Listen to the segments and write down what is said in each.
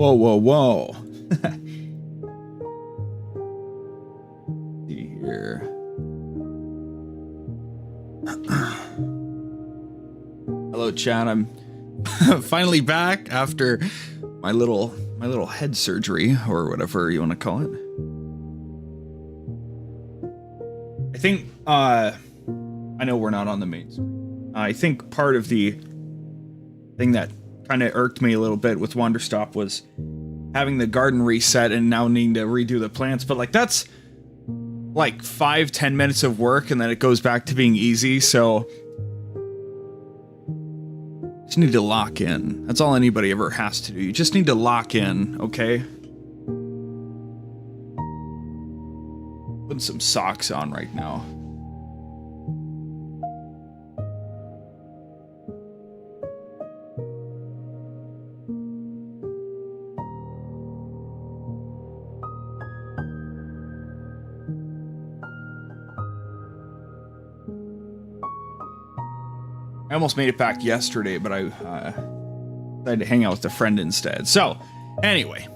Whoa, whoa, whoa. See here. Hello, chat. I'm finally back after my little head surgery, or whatever you want to call it. I think I know we're not on the main screen. I think part of the thing that kind of irked me a little bit with Wanderstop was having the garden reset and now needing to redo the plants, but like that's like 5-10 minutes of work and then it goes back to being easy. So just need to lock in. That's all anybody ever has to do. You just need to lock in, okay? Putting some socks on right now. I almost made it back yesterday, but I decided to hang out with a friend instead. So, anyway.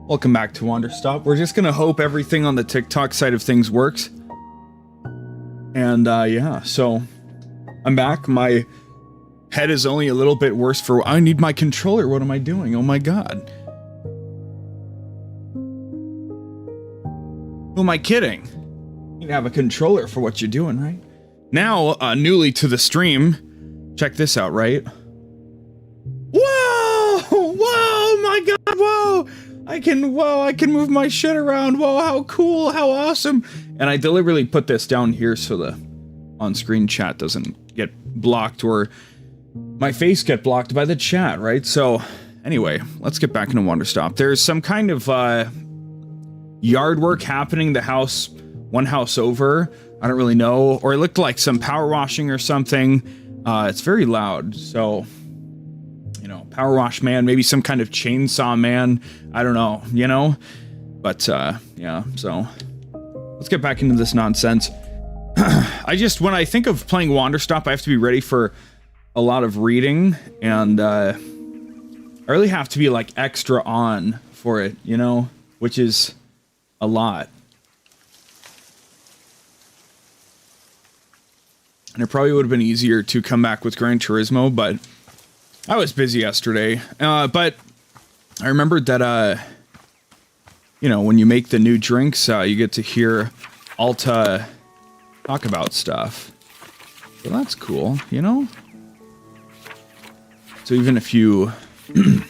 Welcome back to Wanderstop. We're just gonna hope everything on the TikTok side of things works. And, yeah, so I'm back. My head is only a little bit worse for... I need my controller. What am I doing? Oh my god. Who am I kidding? You have a controller for what you're doing, right? Now, newly to the stream, check this out, right? Whoa! Whoa! My God! Whoa! I can move my shit around. Whoa! How cool! How awesome! And I deliberately put this down here so the on-screen chat doesn't get blocked or my face get blocked by the chat, right? So, anyway, let's get back into Wanderstop. There's some kind of yard work happening. The house. One house over, I don't really know, or it looked like some power washing or something. It's very loud, so, you know, power wash man, maybe some kind of chainsaw man, I don't know, you know? But, yeah, so, let's get back into this nonsense. When I think of playing Wanderstop, I have to be ready for a lot of reading, and, I really have to be, like, extra on for it, you know? Which is a lot. And it probably would have been easier to come back with Gran Turismo, but I was busy yesterday. But I remembered that, you know, when you make the new drinks, you get to hear Alta talk about stuff. So that's cool, you know? So even if you do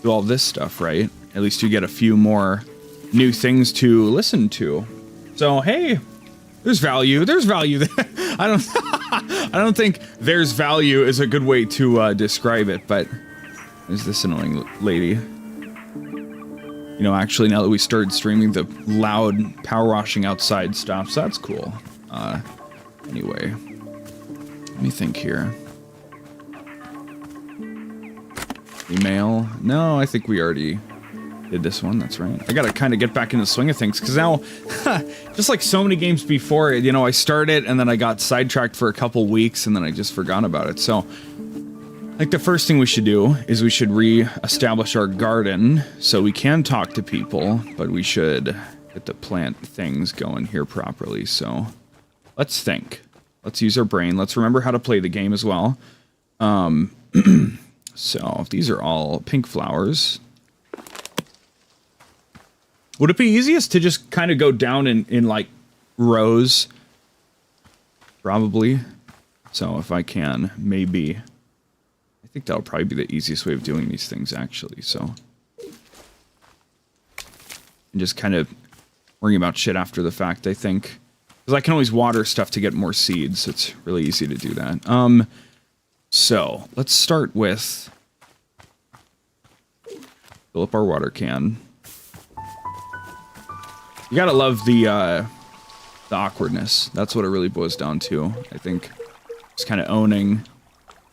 all this stuff, right? At least you get a few more new things to listen to. So, hey, there's value. There's value there. I don't think there's value is a good way to describe it, but there's this annoying lady. You know, actually, now that we started streaming, the loud power washing outside stops. That's cool. Anyway, let me think here. Email? No, I think we already did this one. That's right. I gotta kind of get back into the swing of things, because now, just like so many games before, you know, I started and then I got sidetracked for a couple weeks and then I just forgot about it. So, like, the first thing we should do is we should re-establish our garden so we can talk to people, but we should get the plant things going here properly. So, let's think. Let's use our brain. Let's remember how to play the game as well. So, these are all pink flowers. Would it be easiest to just kind of go down in like rows? Probably. So if I can, maybe. I think that'll probably be the easiest way of doing these things, actually. So, and just kind of worrying about shit after the fact, I think. Because I can always water stuff to get more seeds. It's really easy to do that. So let's start with fill up our water can. You gotta love the awkwardness. That's what it really boils down to, I think. Just kind of owning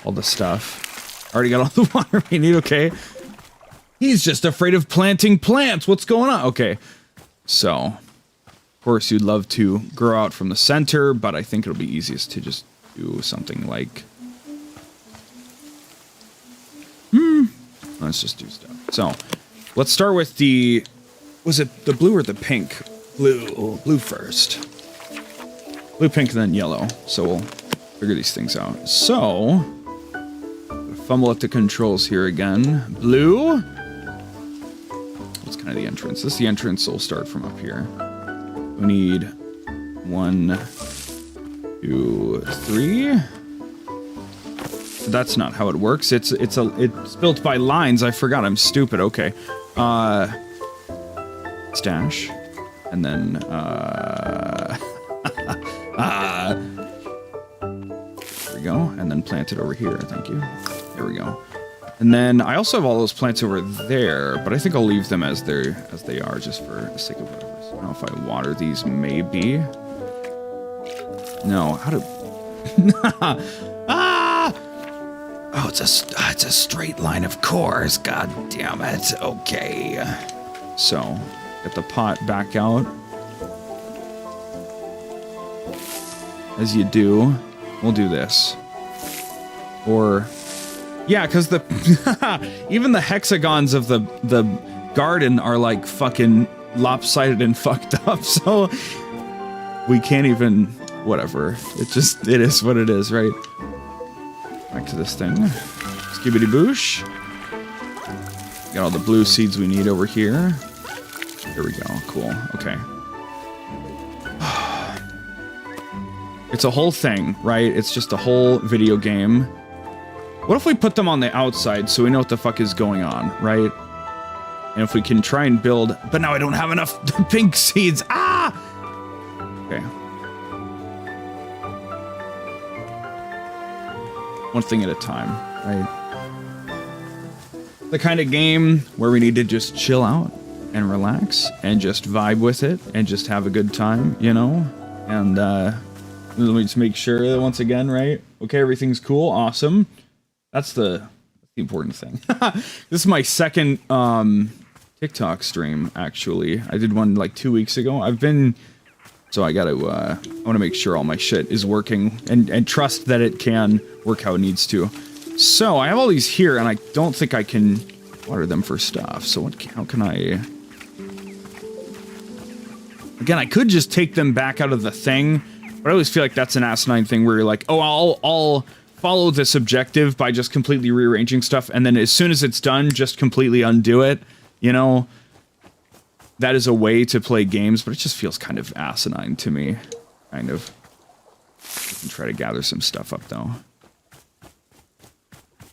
all the stuff. Already got all the water we need, okay. He's just afraid of planting plants. What's going on? Okay. So, of course, you'd love to grow out from the center, but I think it'll be easiest to just do something like let's just do stuff. So, let's start with the, was it the blue or the pink? Blue first. Blue, pink, and then yellow. So we'll figure these things out. So, fumble at the controls here again. Blue. What's kind of the entrance? This is the entrance, so we'll start from up here. We need 1, 2, 3. That's not how it works. It's built by lines. I forgot. I'm stupid. Okay. Stash. And then, there we go. And then plant it over here. Thank you. There we go. And then I also have all those plants over there, but I think I'll leave them as they are, just for the sake of whatever. So I don't know if I water these, maybe. No, how do... ah! Oh, it's a straight line of course. God damn it. Okay. So, get the pot back out. As you do. We'll do this. Or... yeah, because the even the hexagons of the garden are like fucking lopsided and fucked up, so we can't even, whatever. It is what it is, right? Back to this thing. Skibbity boosh. Got all the blue seeds we need over here. Here we go. Cool. Okay. It's a whole thing, right? It's just a whole video game. What if we put them on the outside so we know what the fuck is going on, right? And if we can try and build... but now I don't have enough pink seeds. Ah! Okay. One thing at a time, right? The kind of game where we need to just chill out and relax and just vibe with it and just have a good time, you know? And let me just make sure that once again, right? Okay, everything's cool. Awesome. That's the important thing. This is my second TikTok stream, actually. I did one like 2 weeks ago. So I gotta, I want to make sure all my shit is working and trust that it can work how it needs to. So I have all these here, and I don't think I can water them for stuff. So how can I... again, I could just take them back out of the thing, but I always feel like that's an asinine thing where you're like, oh, I'll follow this objective by just completely rearranging stuff, and then as soon as it's done, just completely undo it, you know? That is a way to play games, but it just feels kind of asinine to me, kind of. I can try to gather some stuff up, though.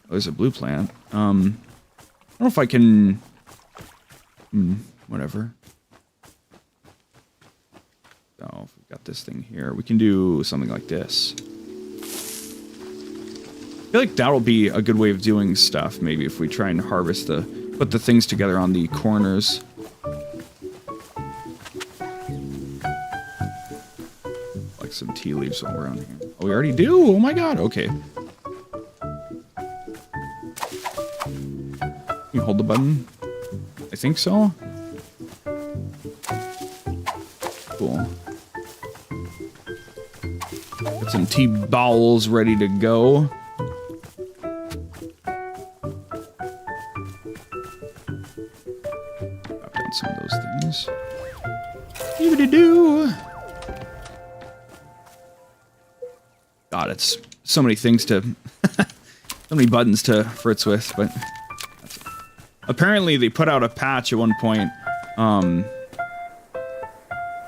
Oh, there's a blue plant. I don't know if I can... whatever. So, if we've got this thing here, we can do something like this. I feel like that'll be a good way of doing stuff, maybe, if we try and harvest put the things together on the corners. Like some tea leaves all around here. Oh, we already do? Oh my god, okay. Can you hold the button? I think so. Cool. Got some tea bowls ready to go. Some of those things. Doo-doo-doo. God, it's so many things to... so many buttons to fritz with, but... that's it. Apparently, they put out a patch at one point. What am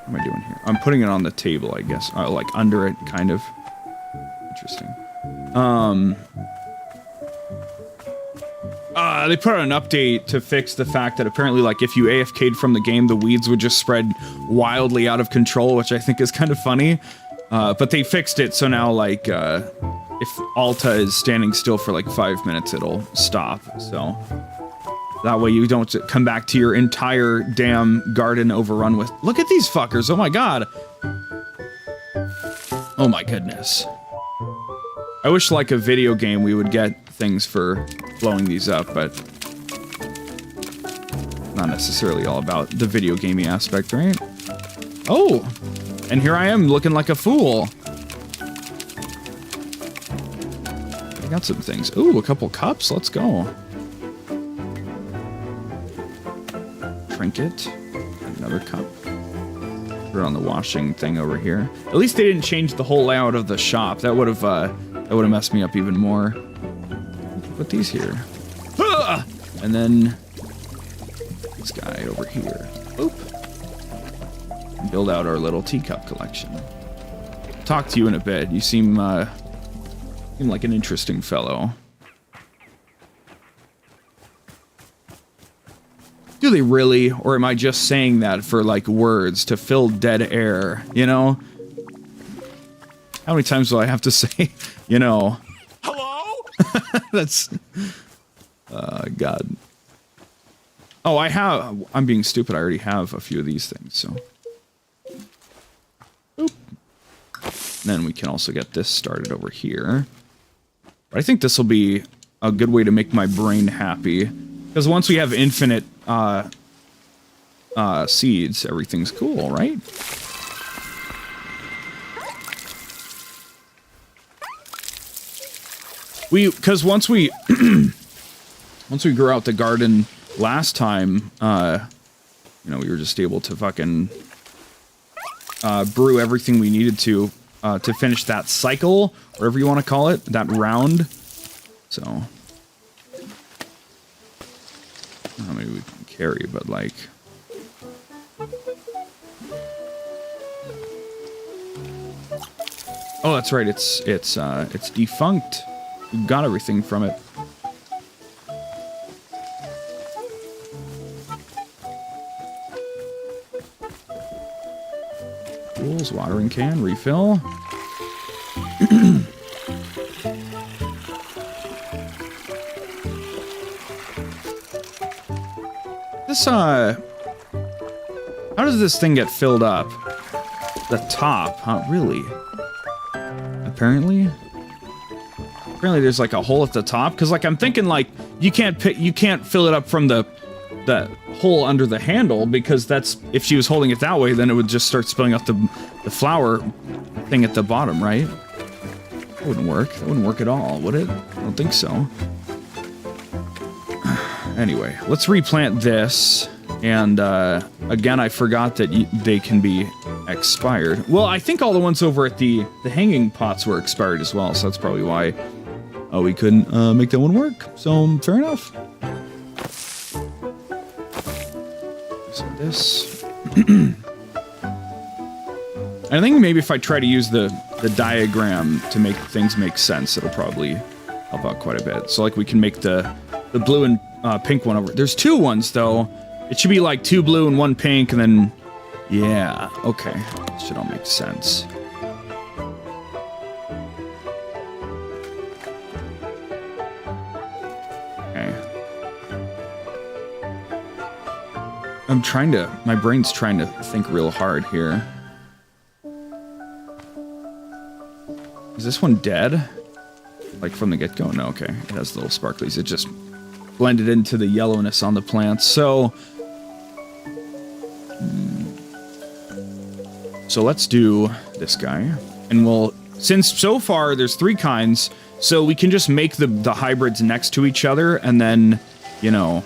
I doing here? I'm putting it on the table, I guess. Like, under it, kind of. Interesting. They put out an update to fix the fact that apparently, like, if you AFK'd from the game, the weeds would just spread wildly out of control, which I think is kind of funny. But they fixed it, so now, like, if Alta is standing still for, like, 5 minutes, it'll stop, so... that way you don't come back to your entire damn garden overrun with... look at these fuckers, oh my god! Oh my goodness. I wish, like, a video game we would get things for blowing these up, but not necessarily all about the video gaming aspect, right? Oh! And here I am looking like a fool. I got some things. Ooh, a couple cups, let's go. trinket. Another cup. Put it on the washing thing over here. At least they didn't change the whole layout of the shop. That would have messed me up even more. Put these here. Ah! And then this guy over here. Oop. And build out our little teacup collection. Talk to you in a bit. You seem like an interesting fellow. Do they really? Or am I just saying that for, like, words to fill dead air, you know? How many times do I have to say, you know? Hello? That's... God. Oh, I'm being stupid. I already have a few of these things, so... Oop. And then we can also get this started over here. But I think this will be a good way to make my brain happy. Because once we have infinite seeds, everything's cool, right? Because once we grew out the garden last time, you know, we were just able to fucking brew everything we needed to finish that cycle, whatever you want to call it, that round. So. Well, maybe we can carry, but like... Oh, that's right, it's defunct. We got everything from it. Tools, watering can, refill. How does this thing get filled up? The top, huh? Really? Apparently there's like a hole at the top, because like I'm thinking like you can't fill it up from the hole under the handle, because that's, if she was holding it that way, then it would just start spilling out the flour thing at the bottom, right? That wouldn't work. That wouldn't work at all, would it? I don't think so. Anyway, let's replant this. And, again, I forgot that they can be expired. Well, I think all the ones over at the hanging pots were expired as well, so that's probably why we couldn't make that one work. So, fair enough. So this... I think maybe if I try to use the diagram to make things make sense, it'll probably help out quite a bit. So, like, we can make the blue and pink one over. There's two ones, though. It should be like 2 blue and 1 pink, and then... Yeah, okay. Should all make sense. Okay. I'm trying to... My brain's trying to think real hard here. Is this one dead? Like from the get-go? No, okay. It has little sparklies. It just blended into the yellowness on the plants. So let's do this guy. And we'll... Since so far there's 3 kinds, so we can just make the hybrids next to each other, and then, you know,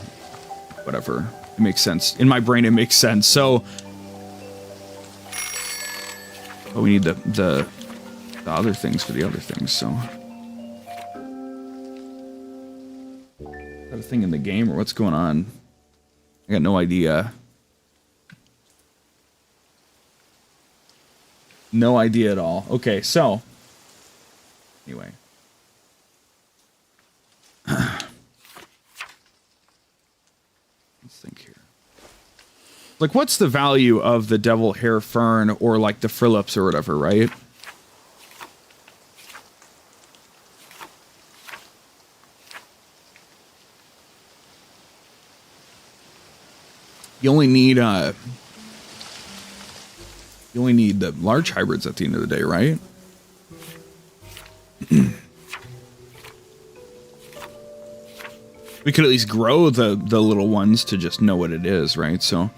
whatever. It makes sense. In my brain, it makes sense. So... But we need the other things for the other things, so... Is that a thing in the game, or what's going on? I got no idea. No idea at all. Okay, so... Anyway. Let's think here. Like, what's the value of the devil hair fern, or like the frillips or whatever, right? You only need the large hybrids at the end of the day, right? We could at least grow the little ones to just know what it is, right? So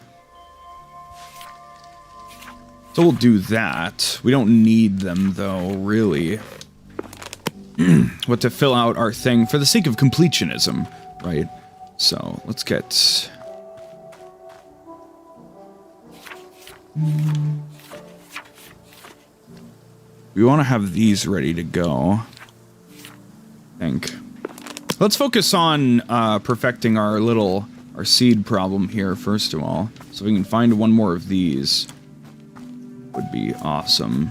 we'll do that. We don't need them, though, really. What to fill out our thing for the sake of completionism, right? So let's get... We want to have these ready to go, I think. Let's focus on perfecting our seed problem here, first of all. So we can find one more of these. Would be awesome.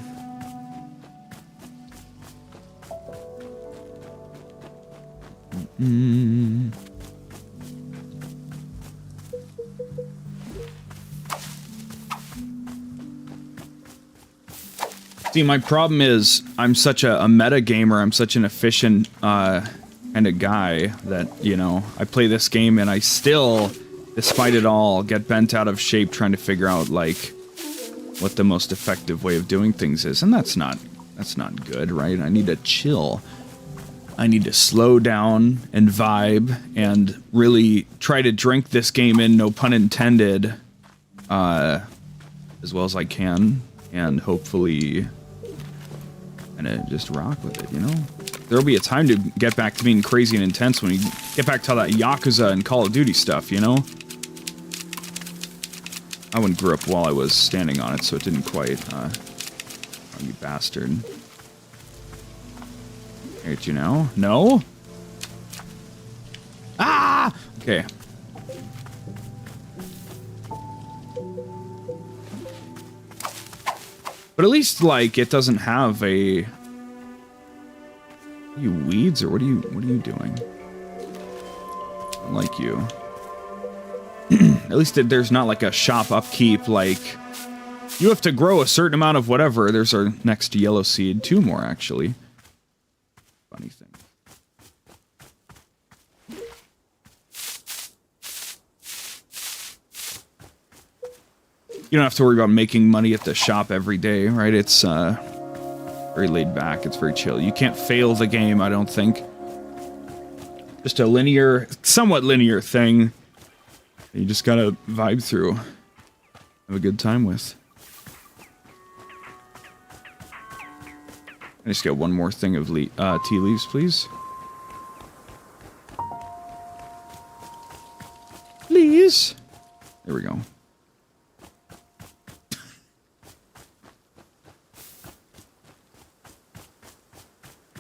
See, my problem is I'm such a meta gamer. I'm such an efficient kind of guy that, you know, I play this game and I still, despite it all, get bent out of shape trying to figure out, like, what the most effective way of doing things is. And that's not good, right? I need to chill. I need to slow down and vibe and really try to drink this game in, no pun intended, as well as I can, and hopefully and just rock with it, you know? There'll be a time to get back to being crazy and intense when you get back to all that Yakuza and Call of Duty stuff, you know? I wouldn't grew up while I was standing on it, so it didn't quite, oh, you bastard. I hit you now? No? Ah! Okay. But at least, like, it doesn't have a... Are you weeds, or what are you doing? I don't like you. At least there's not, like, a shop upkeep, like... You have to grow a certain amount of whatever. There's our next yellow seed. 2 more, actually. Funny thing. You don't have to worry about making money at the shop every day, right? It's very laid back. It's very chill. You can't fail the game, I don't think. Just a linear, somewhat linear thing that you just gotta vibe through. Have a good time with. I just get one more thing of tea leaves, please. Please. There we go.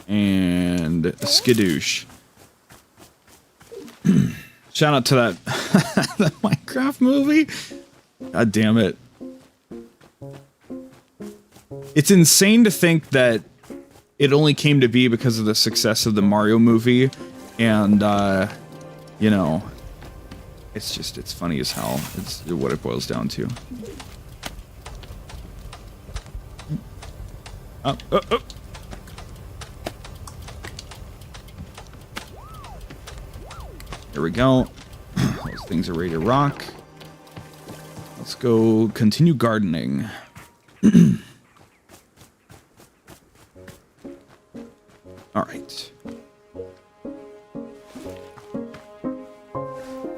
And skadoosh. Shout out to that that Minecraft movie. God damn it. It's insane to think that it only came to be because of the success of the Mario movie, and you know, it's funny as hell. It's what it boils down to. Up. There we go. Those things are ready to rock. Let's go continue gardening. All right.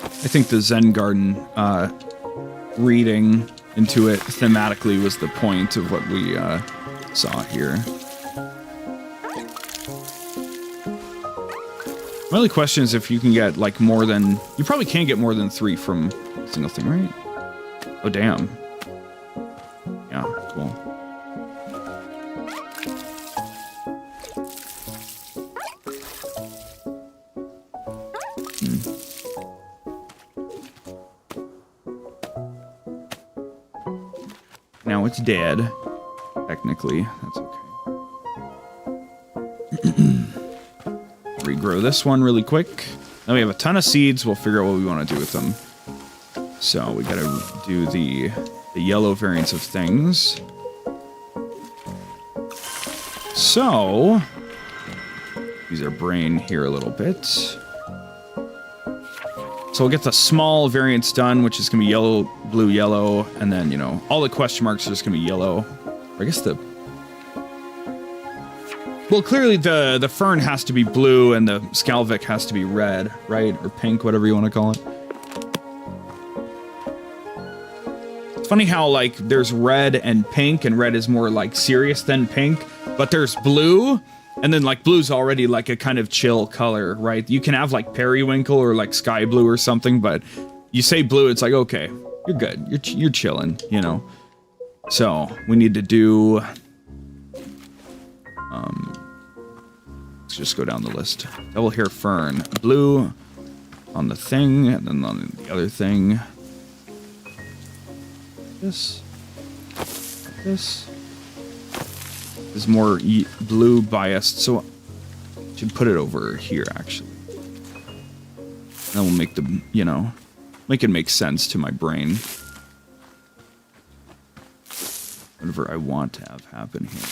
I think the Zen garden reading into it thematically was the point of what we saw here. My only question is if you can get, like, more than... You probably can't get more than 3 from a single thing, right? Oh, damn. Yeah, cool. Now it's dead. Technically, that's okay. Regrow this one really quick. Now we have a ton of seeds. We'll figure out what we want to do with them. So we gotta do the yellow variants of things. So use our brain here a little bit. So we'll get the small variants done, which is gonna be yellow, blue, yellow, and then, you know, all the question marks are just gonna be yellow. I guess the... Well, clearly the fern has to be blue and the 𝒀𝑶𝑼𝑹 has to be red, right? Or pink, whatever you want to call it. It's funny how, like, there's red and pink, and red is more, like, serious than pink, but there's blue, and then, like, blue's already, like, a kind of chill color, right? You can have, like, periwinkle or, like, sky blue or something, but you say blue, it's like, okay, you're good. You're chilling, you know? So we need to do, let's just go down the list. Devil hair fern, blue on the thing, and then on the other thing. This is more blue biased, so I should put it over here actually. That will make the, you know, make it make sense to my brain. Whatever I want to have happen here.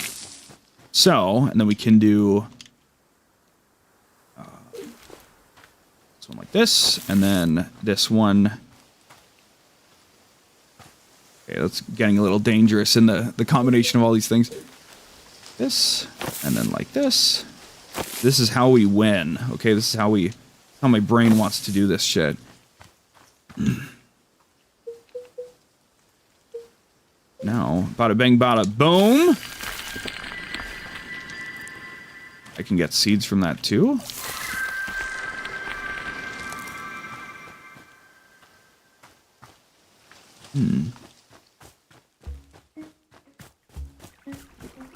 So, and then we can do this one like this, and then this one. Okay, that's getting a little dangerous in the combination of all these things. This, and then like this. This is how we win. Okay, this is how my brain wants to do this shit. Now, bada bang, bada boom. I can get seeds from that too.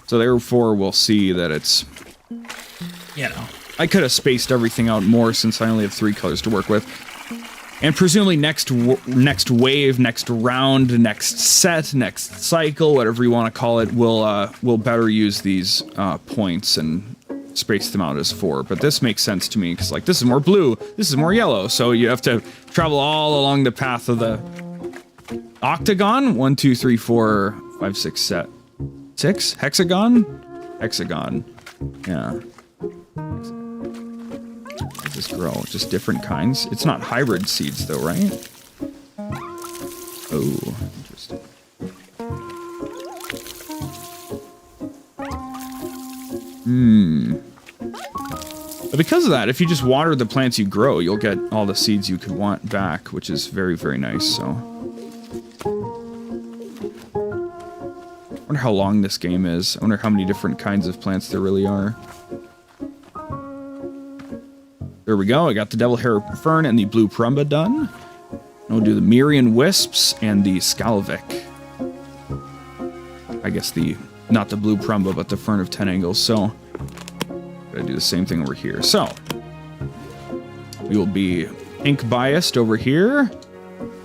So therefore, we'll see that it's, you know, I could have spaced everything out more since I only have 3 colors to work with. And presumably next wave, next round, next set, next cycle, whatever you want to call it, we'll better use these points and space them out as 4. But this makes sense to me because, like, this is more blue, this is more yellow, so you have to travel all along the path of the octagon. 1, 2, 3, 4, 5, 6, set. 6 hexagon, hexagon. Yeah. Does this grow? Just different kinds? It's not hybrid seeds though, right? Oh, interesting. But because of that, if you just water the plants you grow, you'll get all the seeds you could want back, which is very, very nice, so. I wonder how long this game is. I wonder how many different kinds of plants there really are. There we go. I got the devil hair fern and the blue prumba done. We'll do the Myrian wisps and the 𝒀𝑶𝑭𝑭𝑬𝑹. I guess not the blue prumba, but the fern of 10 angles. So, gotta do the same thing over here. So, we will be pink biased over here,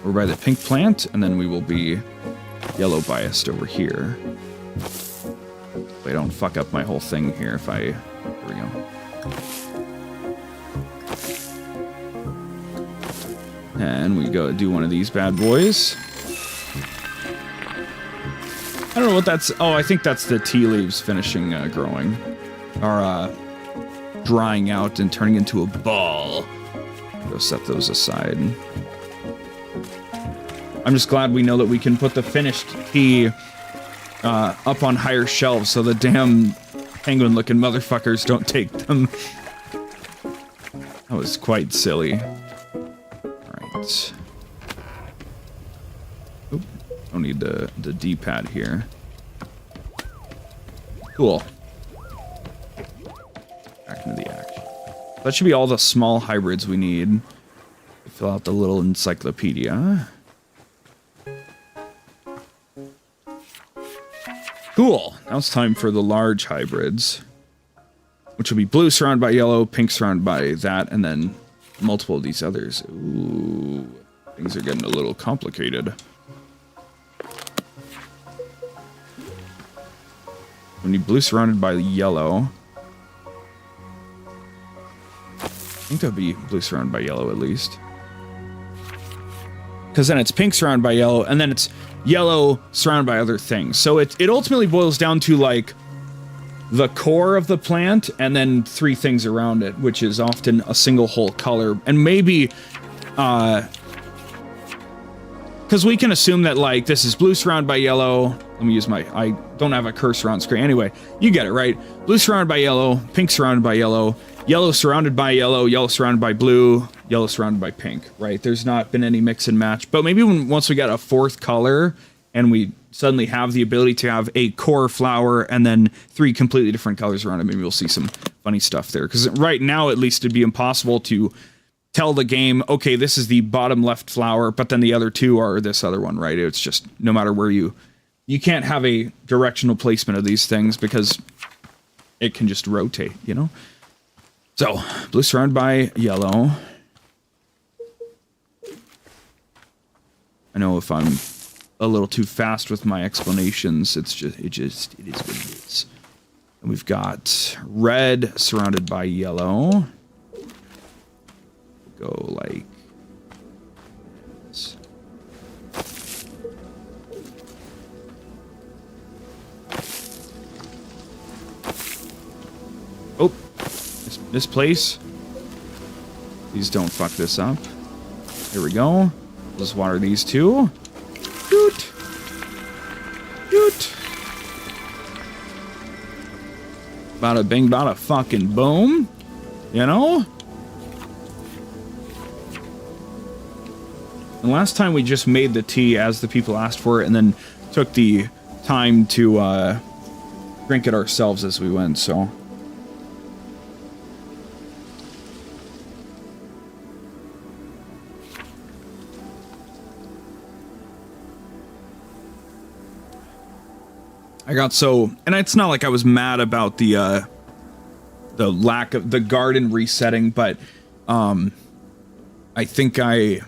over by the pink plant, and then we will be yellow biased over here. I don't fuck up my whole thing here if I... There we go. And we go do one of these bad boys. I don't know what that's... Oh, I think that's the tea leaves finishing growing. Or drying out and turning into a ball. Go set those aside. I'm just glad we know that we can put the finished tea up on higher shelves so the damn penguin-looking motherfuckers don't take them. That was quite silly. Alright. Oop, don't need the D-pad here. Cool. Back into the action. That should be all the small hybrids we need to fill out the little encyclopedia. Cool. Now it's time for the large hybrids, which will be blue surrounded by yellow, pink surrounded by that, and then multiple of these others. Ooh, things are getting a little complicated. We need blue surrounded by yellow. I think that would be blue surrounded by yellow at least. Because then it's pink surrounded by yellow, and then it's yellow surrounded by other things. So it ultimately boils down to, like, the core of the plant, and then 3 things around it, which is often a single whole color. And maybe, because we can assume that, like, this is blue surrounded by yellow. Let me use I don't have a cursor on screen. Anyway, you get it, right? Blue surrounded by yellow, pink surrounded by yellow, yellow surrounded by yellow, yellow surrounded by blue, yellow surrounded by pink, right? There's not been any mix and match. But maybe once we get a 4th color and we suddenly have the ability to have a core flower and then 3 completely different colors around it, maybe we'll see some funny stuff there. Because right now, at least, it'd be impossible to tell the game, okay, this is the bottom left flower, but then the other 2 are this other one, right? It's just, no matter where you you can't have a directional placement of these things because it can just rotate, you know? So, blue surrounded by yellow. I know if I'm a little too fast with my explanations, it is what it is. And we've got red surrounded by yellow. Go like this. Oh, this place. Please don't fuck this up. There we go. Let's water these two. Doot. Doot. Bada bing, bada fucking boom. You know? And last time we just made the tea as the people asked for it and then took the time to drink it ourselves as we went, so. I got so, and it's not like I was mad about the lack of the garden resetting, but I think I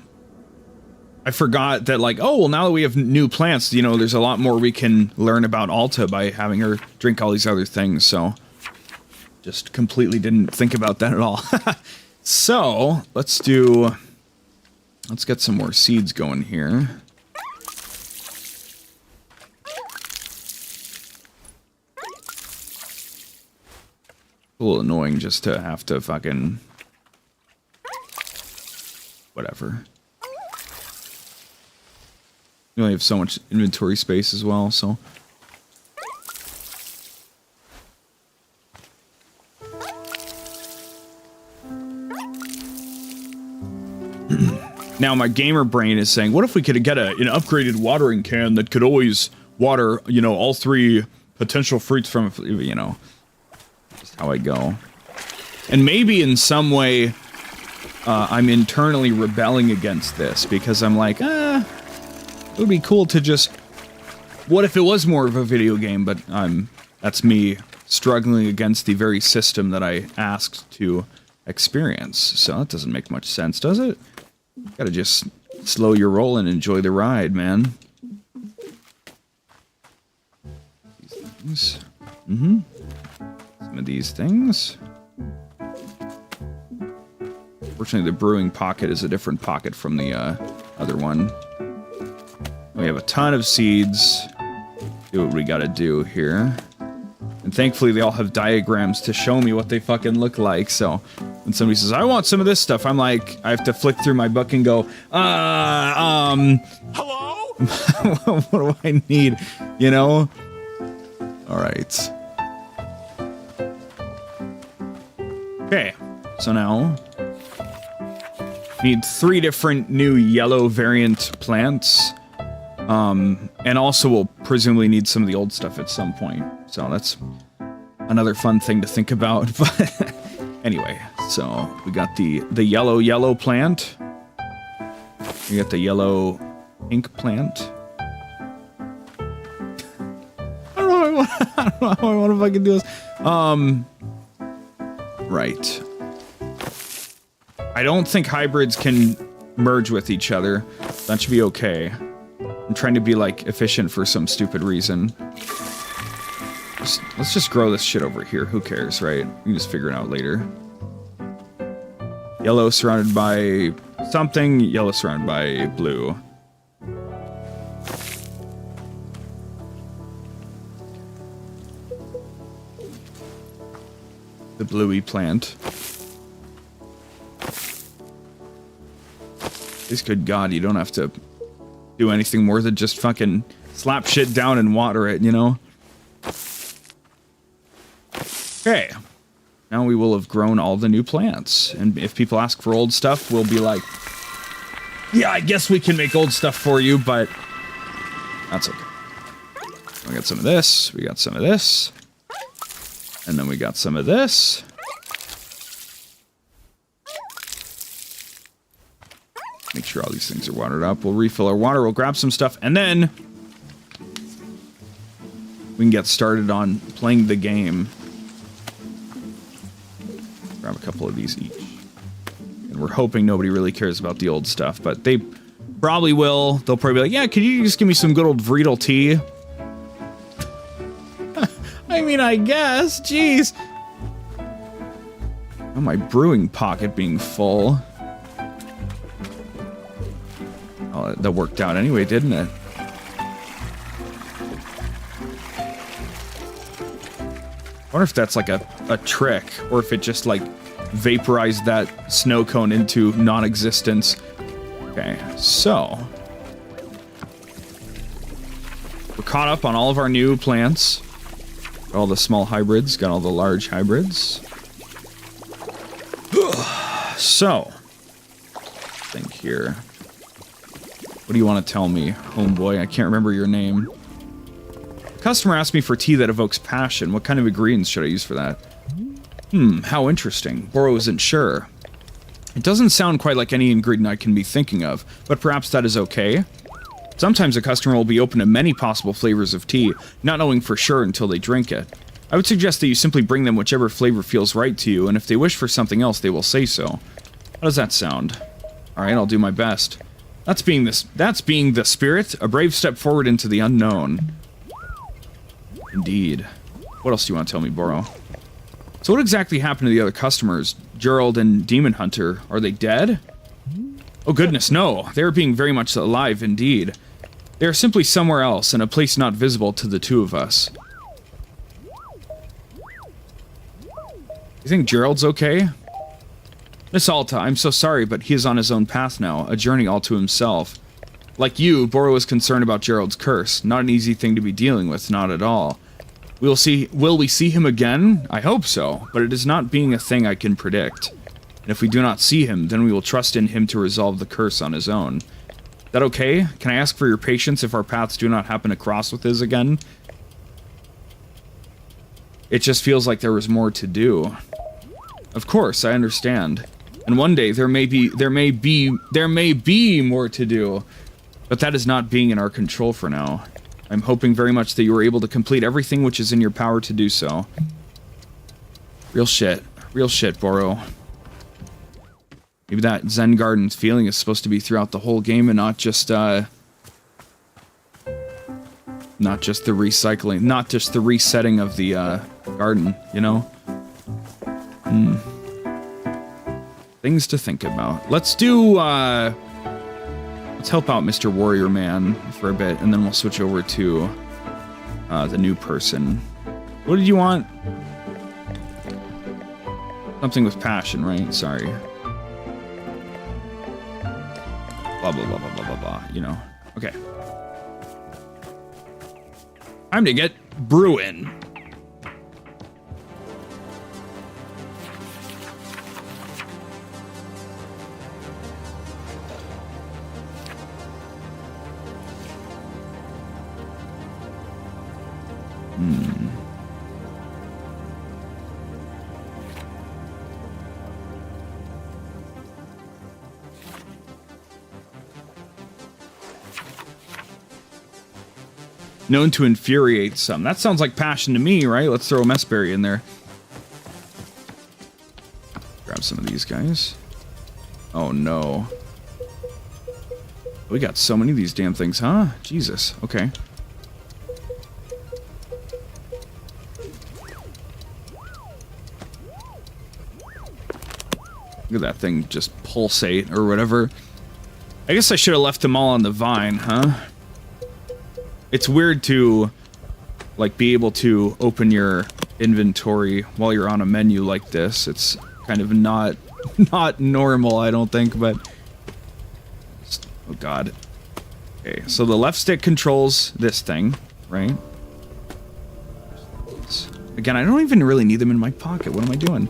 forgot that, like, oh well, now that we have new plants, you know, there's a lot more we can learn about Alta by having her drink all these other things. So just completely didn't think about that at all. So let's get some more seeds going here. A little annoying just to have to fucking whatever. You only have so much inventory space as well, so. Now my gamer brain is saying, what if we could get an upgraded watering can that could always water, you know, all three potential fruits from, you know. How I go. And maybe in some way I'm internally rebelling against this because I'm like, it would be cool to just, what if it was more of a video game, but that's me struggling against the very system that I asked to experience. So that doesn't make much sense, does it? Gotta just slow your roll and enjoy the ride, man. These things. Mm-hmm. Some of these things. Fortunately, the brewing pocket is a different pocket from the other one. We have a ton of seeds. Do what we gotta do here. And thankfully, they all have diagrams to show me what they fucking look like, so when somebody says, I want some of this stuff, I'm like, I have to flick through my book and go, hello? What do I need? You know? Alright. Okay, so now need 3 different new yellow variant plants, and also we'll presumably need some of the old stuff at some point. So that's another fun thing to think about. But anyway, so we got the yellow plant. We got the yellow pink plant. I don't know how I want to fucking do this. Right. I don't think hybrids can merge with each other. That should be okay. I'm trying to be, like, efficient for some stupid reason. Let's just grow this shit over here. Who cares, right? We can just figure it out later. Yellow surrounded by something. Yellow surrounded by blue. The bluey plant. Good God, you don't have to do anything more than just fucking slap shit down and water it, you know? Okay. Now we will have grown all the new plants. And if people ask for old stuff, we'll be like, yeah, I guess we can make old stuff for you, but that's okay. We got some of this, we got some of this, and then we got some of this. Make sure all these things are watered up. We'll refill our water, we'll grab some stuff, and then we can get started on playing the game. Grab a couple of these each. And we're hoping nobody really cares about the old stuff, but they probably will. They'll probably be like, yeah, could you just give me some good old 𝑺𝑰𝑵𝑗 tea? I mean, I guess. Jeez. Oh, my brewing pocket being full. Oh, that worked out anyway, didn't it? I wonder if that's like a trick, or if it just like vaporized that snow cone into non-existence. Okay, so we're caught up on all of our new plants. Got all the small hybrids, got all the large hybrids. So, think here. What do you want to tell me, homeboy? I can't remember your name. Customer asked me for tea that evokes passion. What kind of ingredients should I use for that? How interesting. 𝑭𝑺𝑰𝑵𝑗 isn't sure. It doesn't sound quite like any ingredient I can be thinking of, but perhaps that is okay. Sometimes a customer will be open to many possible flavors of tea, not knowing for sure until they drink it. I would suggest that you simply bring them whichever flavor feels right to you, and if they wish for something else, they will say so. How does that sound? Alright, I'll do my best. That's being the spirit, a brave step forward into the unknown. Indeed. What else do you want to tell me, 𝑭𝑺𝑰𝑵𝑗? So what exactly happened to the other customers? Gerald and Demon Hunter, are they dead? Oh goodness, no. They are being very much alive indeed. They are simply somewhere else, in a place not visible to the two of us. You think Gerald's okay? Miss Alta, I'm so sorry, but he is on his own path now, a journey all to himself. Like you, 𝑭𝑺𝑰𝑵𝑗 was concerned about Gerald's curse. Not an easy thing to be dealing with, not at all. Will we see him again? I hope so, but it is not being a thing I can predict. And if we do not see him, then we will trust in him to resolve the curse on his own. That okay? Can I ask for your patience if our paths do not happen to cross with his again? It just feels like there was more to do. Of course, I understand. And one day there may be more to do. But that is not being in our control for now. I'm hoping very much that you are able to complete everything which is in your power to do so. Real shit. Real shit, 𝑭𝑺𝑰𝑵𝑗. Maybe that Zen Garden feeling is supposed to be throughout the whole game and not just the recycling, not just the resetting of the garden, you know? Things to think about. Let's do, let's help out Mr. Warrior Man for a bit, and then we'll switch over to the new person. What did you want? Something with passion, right? Sorry. Blah, blah, blah, blah, blah, blah, blah, you know. Okay. Time to get brewing. Known to infuriate some. That sounds like passion to me, right? Let's throw a 𝑚𝑬𝑬𝑗 in there. Grab some of these guys. Oh no. We got so many of these damn things, huh? Jesus. Okay. Look at that thing just pulsate or whatever. I guess I should have left them all on the vine, huh? It's weird to, like, be able to open your inventory while you're on a menu like this. It's kind of not normal, I don't think, but... Oh, God. Okay, so the left stick controls this thing, right? Again, I don't even really need them in my pocket. What am I doing?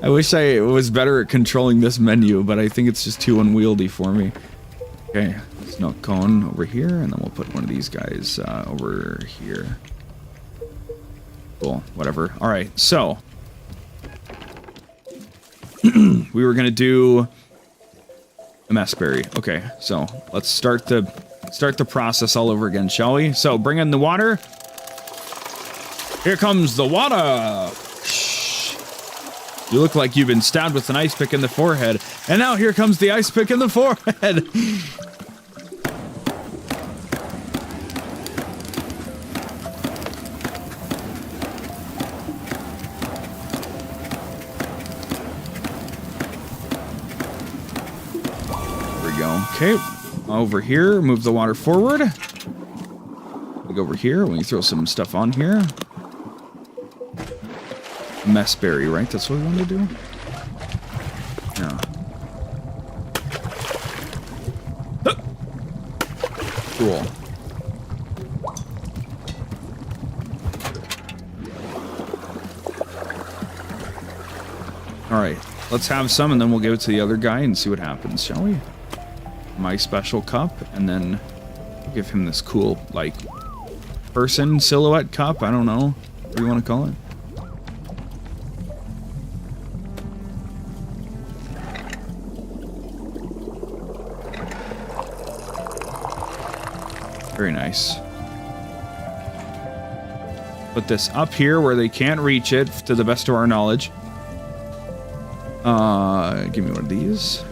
I wish I was better at controlling this menu, but I think it's just too unwieldy for me. Okay, snow cone over here, and then we'll put one of these guys over here. Cool, whatever. Alright, so. We were gonna do a 𝑚𝑬𝑬𝑗. Okay, so let's start the start the process all over again, shall we? So bring in the water. Here comes the water. You look like you've been stabbed with an ice pick in the forehead. And now here comes the ice pick in the forehead. Okay, over here, move the water forward. Look over here, when you throw some stuff on here. Mess berry, right? That's what we want to do? Yeah. Cool. Alright, let's have some and then we'll give it to the other guy and see what happens, shall we? My special cup, and then give him this cool, like, person silhouette cup. I don't know what do you want to call it. Very nice. Put this up here where they can't reach it, to the best of our knowledge. Give me one of these.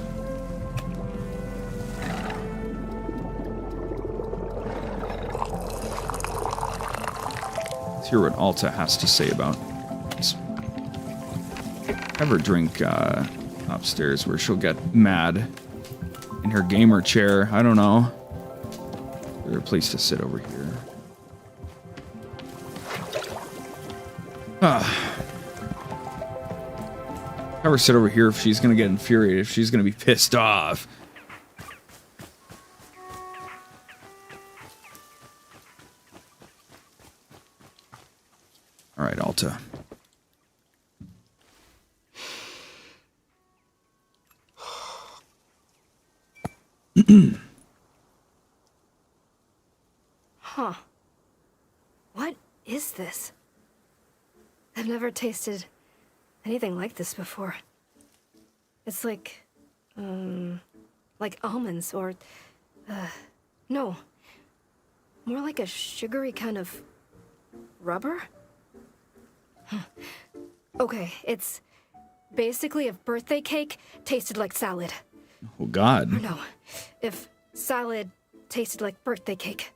Let's hear what Alta has to say about this. Have her drink upstairs where she'll get mad in her gamer chair. I don't know. There's a place to sit over here. Have her sit over here if she's gonna get infuriated, if she's gonna be pissed off. All right, Alta. Huh. What is this? I've never tasted anything like this before. It's like almonds or, no. More like a sugary kind of rubber? Okay, it's basically if birthday cake tasted like salad. Oh, God. Or no, if salad tasted like birthday cake.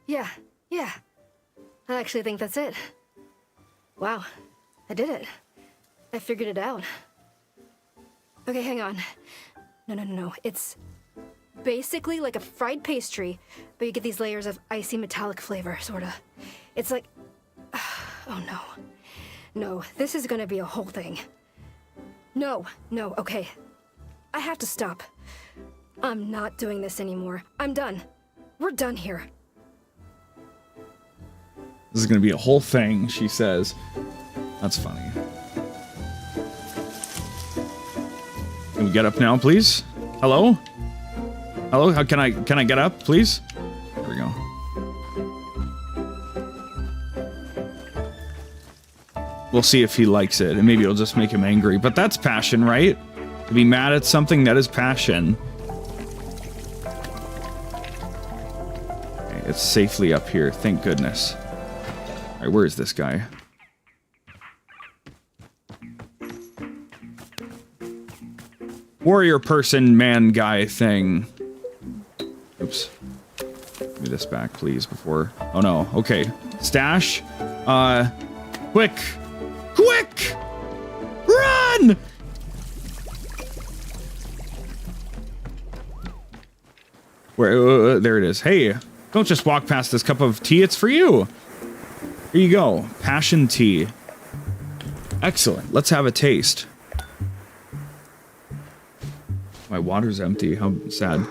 Yeah. I actually think that's it. Wow, I did it. I figured it out. Okay, hang on. No. It's basically like a fried pastry, but you get these layers of icy metallic flavor, sorta. It's like... Oh, no. No, this is gonna be a whole thing. No, okay. I have to stop. I'm not doing this anymore. I'm done. We're done here. This is gonna be a whole thing, she says. That's funny. Can we get up now, please? Hello? Hello? How can I get up, please? There we go. We'll see if he likes it, and maybe it'll just make him angry. But that's passion, right? To be mad at something, that is passion. Okay, it's safely up here, thank goodness. Alright, where is this guy? Warrior person, man guy thing. Oops. Give me this back, please, before... Oh, no. Okay. Stash. Quick! Run! Where? There it is. Hey, don't just walk past this cup of tea. It's for you. Here you go. Passion tea. Excellent. Let's have a taste. My water's empty. How sad.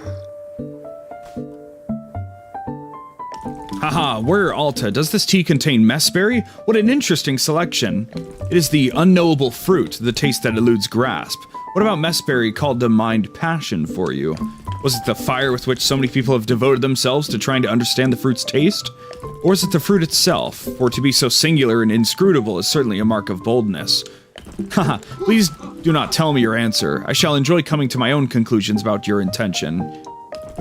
Haha, where Alta? Does this tea contain messberry? What an interesting selection. It is the unknowable fruit, the taste that eludes grasp. What about messberry called to mind passion for you? Was it the fire with which so many people have devoted themselves to trying to understand the fruit's taste? Or is it the fruit itself? For to be so singular and inscrutable is certainly a mark of boldness. Haha, please do not tell me your answer. I shall enjoy coming to my own conclusions about your intention.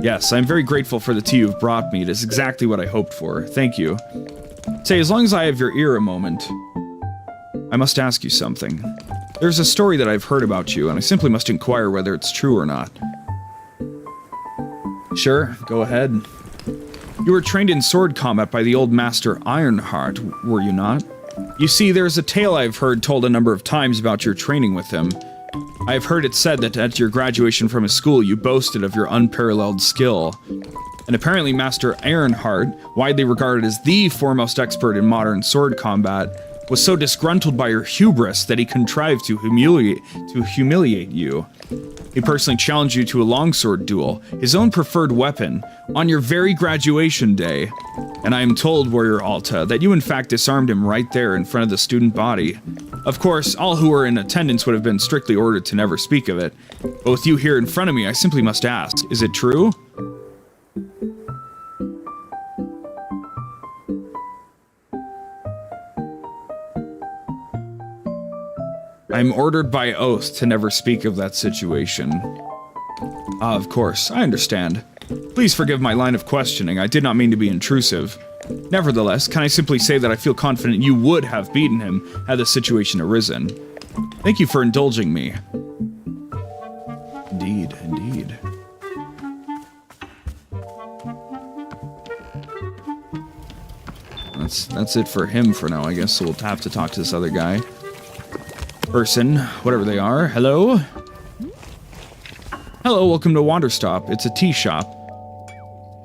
Yes, I'm very grateful for the tea you've brought me. It is exactly what I hoped for. Thank you. Say, as long as I have your ear a moment, I must ask you something. There's a story that I've heard about you, and I simply must inquire whether it's true or not. Sure, go ahead. You were trained in sword combat by the old master Ironheart, were you not? You see, there's a tale I've heard told a number of times about your training with him. I've heard it said that at your graduation from his school you boasted of your unparalleled skill. And apparently Master Ironheart, widely regarded as the foremost expert in modern sword combat, was so disgruntled by your hubris that he contrived to humiliate you. He personally challenged you to a longsword duel, his own preferred weapon, on your very graduation day. And I am told, Warrior Alta, that you in fact disarmed him right there in front of the student body. Of course, all who were in attendance would have been strictly ordered to never speak of it. But with you here in front of me, I simply must ask, is it true? I'm ordered by oath to never speak of that situation. Ah, of course, I understand. Please forgive my line of questioning, I did not mean to be intrusive. Nevertheless, can I simply say that I feel confident you would have beaten him had the situation arisen. Thank you for indulging me. Indeed, indeed. That's it for him for now, I guess, so we'll have to talk to this other guy. Person, whatever they are. Hello? Hello, welcome to Wanderstop. It's a tea shop.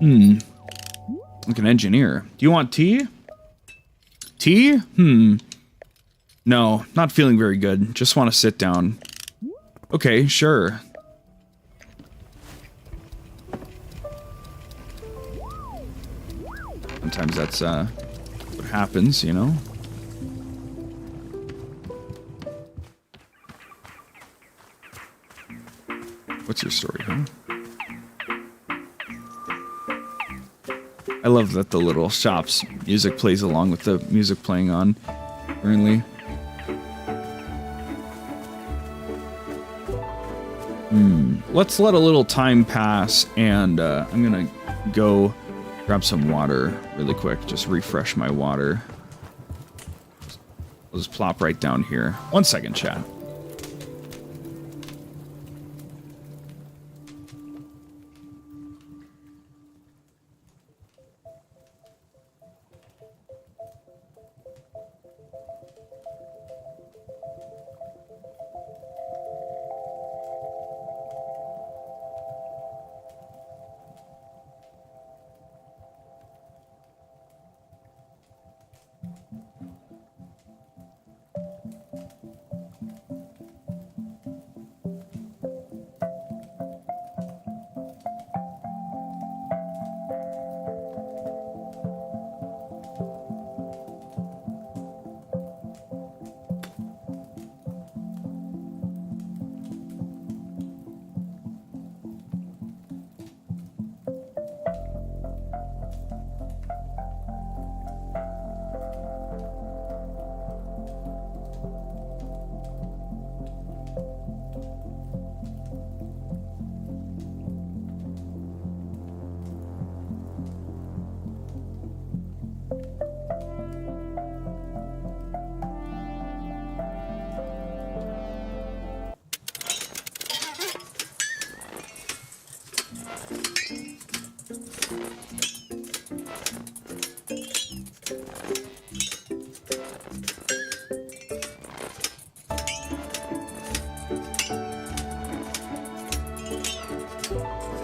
Like an engineer. Do you want tea? Tea? No, not feeling very good. Just want to sit down. Okay, sure. Sometimes that's, what happens, you know? What's your story, huh? I love that the little shop's music plays along with the music playing on currently. Let's let a little time pass, and I'm gonna go grab some water really quick. Just refresh my water. I'll just plop right down here. 1 second, chat.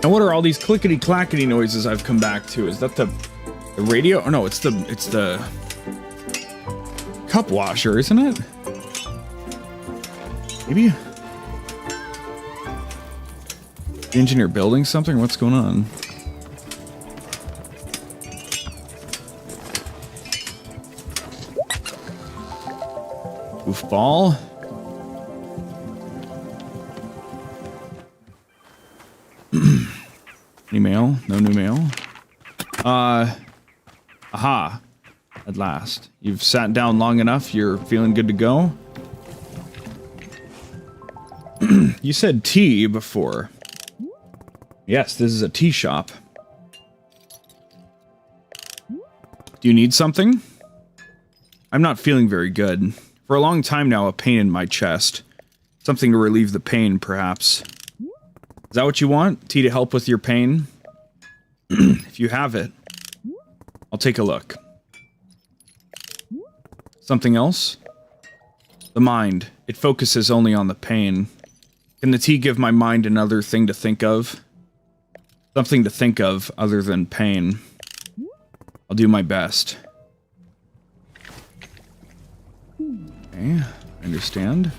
And what are all these clickety-clackety noises I've come back to? Is that the radio? Oh no, it's the cup washer, isn't it? Maybe? The engineer building something? What's going on? Goofball. Any mail? No new mail? Aha. At last. You've sat down long enough, you're feeling good to go? You said tea before. Yes, this is a tea shop. Do you need something? I'm not feeling very good. For a long time now, a pain in my chest. Something to relieve the pain, perhaps. Is that what you want? Tea to help with your pain? If you have it, I'll take a look. Something else? The mind. It focuses only on the pain. Can the tea give my mind another thing to think of? Something to think of other than pain. I'll do my best. Okay, I understand.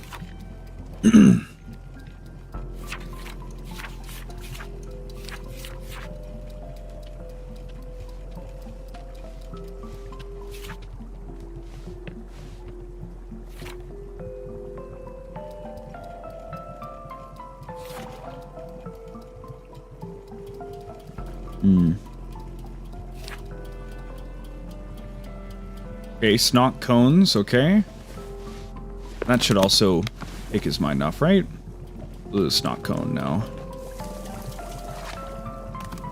Okay, snot cones, okay. That should also take his mind off, right? Ooh, snot cone now.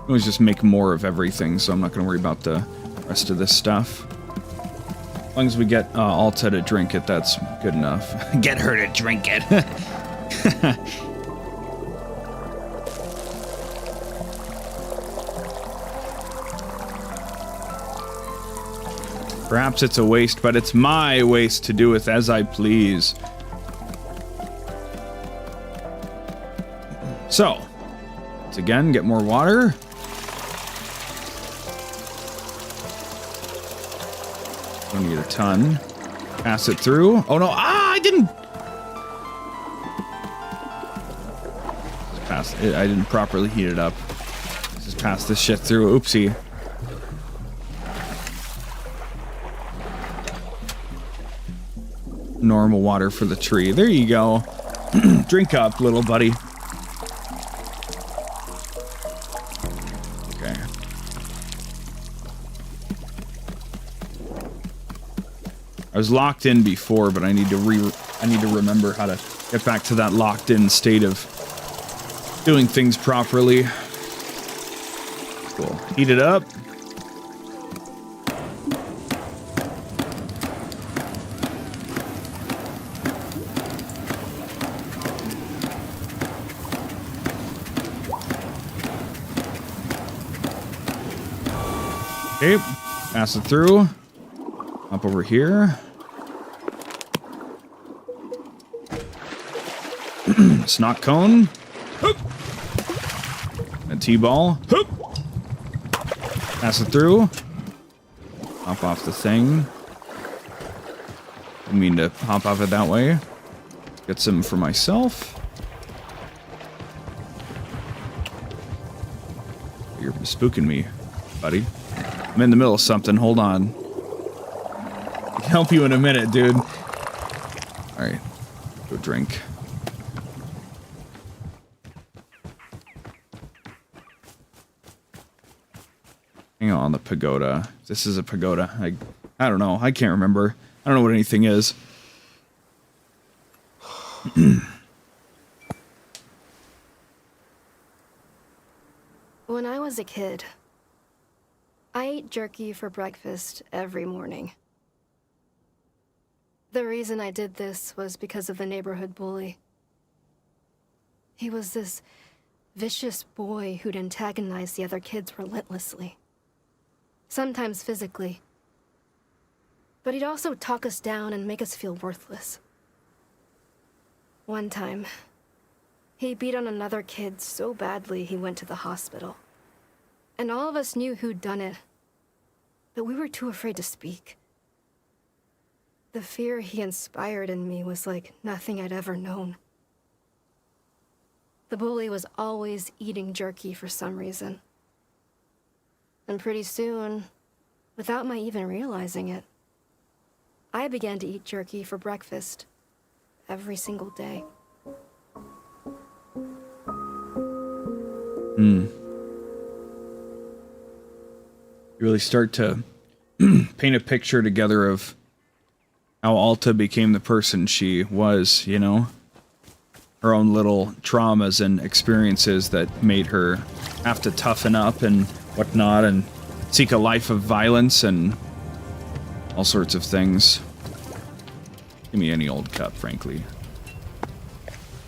Always just make more of everything, so I'm not gonna worry about the rest of this stuff. As long as we get Alta to drink it, that's good enough. Get her to drink it! Perhaps it's a waste, but it's my waste to do with as I please. So, let's again get more water. Don't need a ton. Pass it through. Oh no! Ah, I didn't. Just pass it. I didn't properly heat it up. Just pass this shit through. Oopsie. Normal water for the tree. There you go. Drink up, little buddy. Okay. I was locked in before, but I need to remember how to get back to that locked in state of doing things properly. Cool. Heat it up. Okay, pass it through. Up over here. Snot cone. A T-ball. Pass it through. Hop off the thing. Didn't mean to hop off it that way. Get some for myself. You're spooking me, buddy. I'm in the middle of something. Hold on. I can help you in a minute, dude. Alright. Go drink. Hang on, the pagoda. This is a pagoda. I don't know. I can't remember. I don't know what anything is. When I was a kid, I ate jerky for breakfast every morning. The reason I did this was because of the neighborhood bully. He was this vicious boy who'd antagonize the other kids relentlessly. Sometimes physically. But he'd also talk us down and make us feel worthless. One time, he beat on another kid so badly he went to the hospital. And all of us knew who'd done it, but we were too afraid to speak. The fear he inspired in me was like nothing I'd ever known. The bully was always eating jerky for some reason. And pretty soon, without my even realizing it, I began to eat jerky for breakfast every single day. You really start to paint a picture together of how Alta became the person she was, you know? her own little traumas and experiences that made her have to toughen up and whatnot and seek a life of violence and all sorts of things. Give me any old cup, frankly.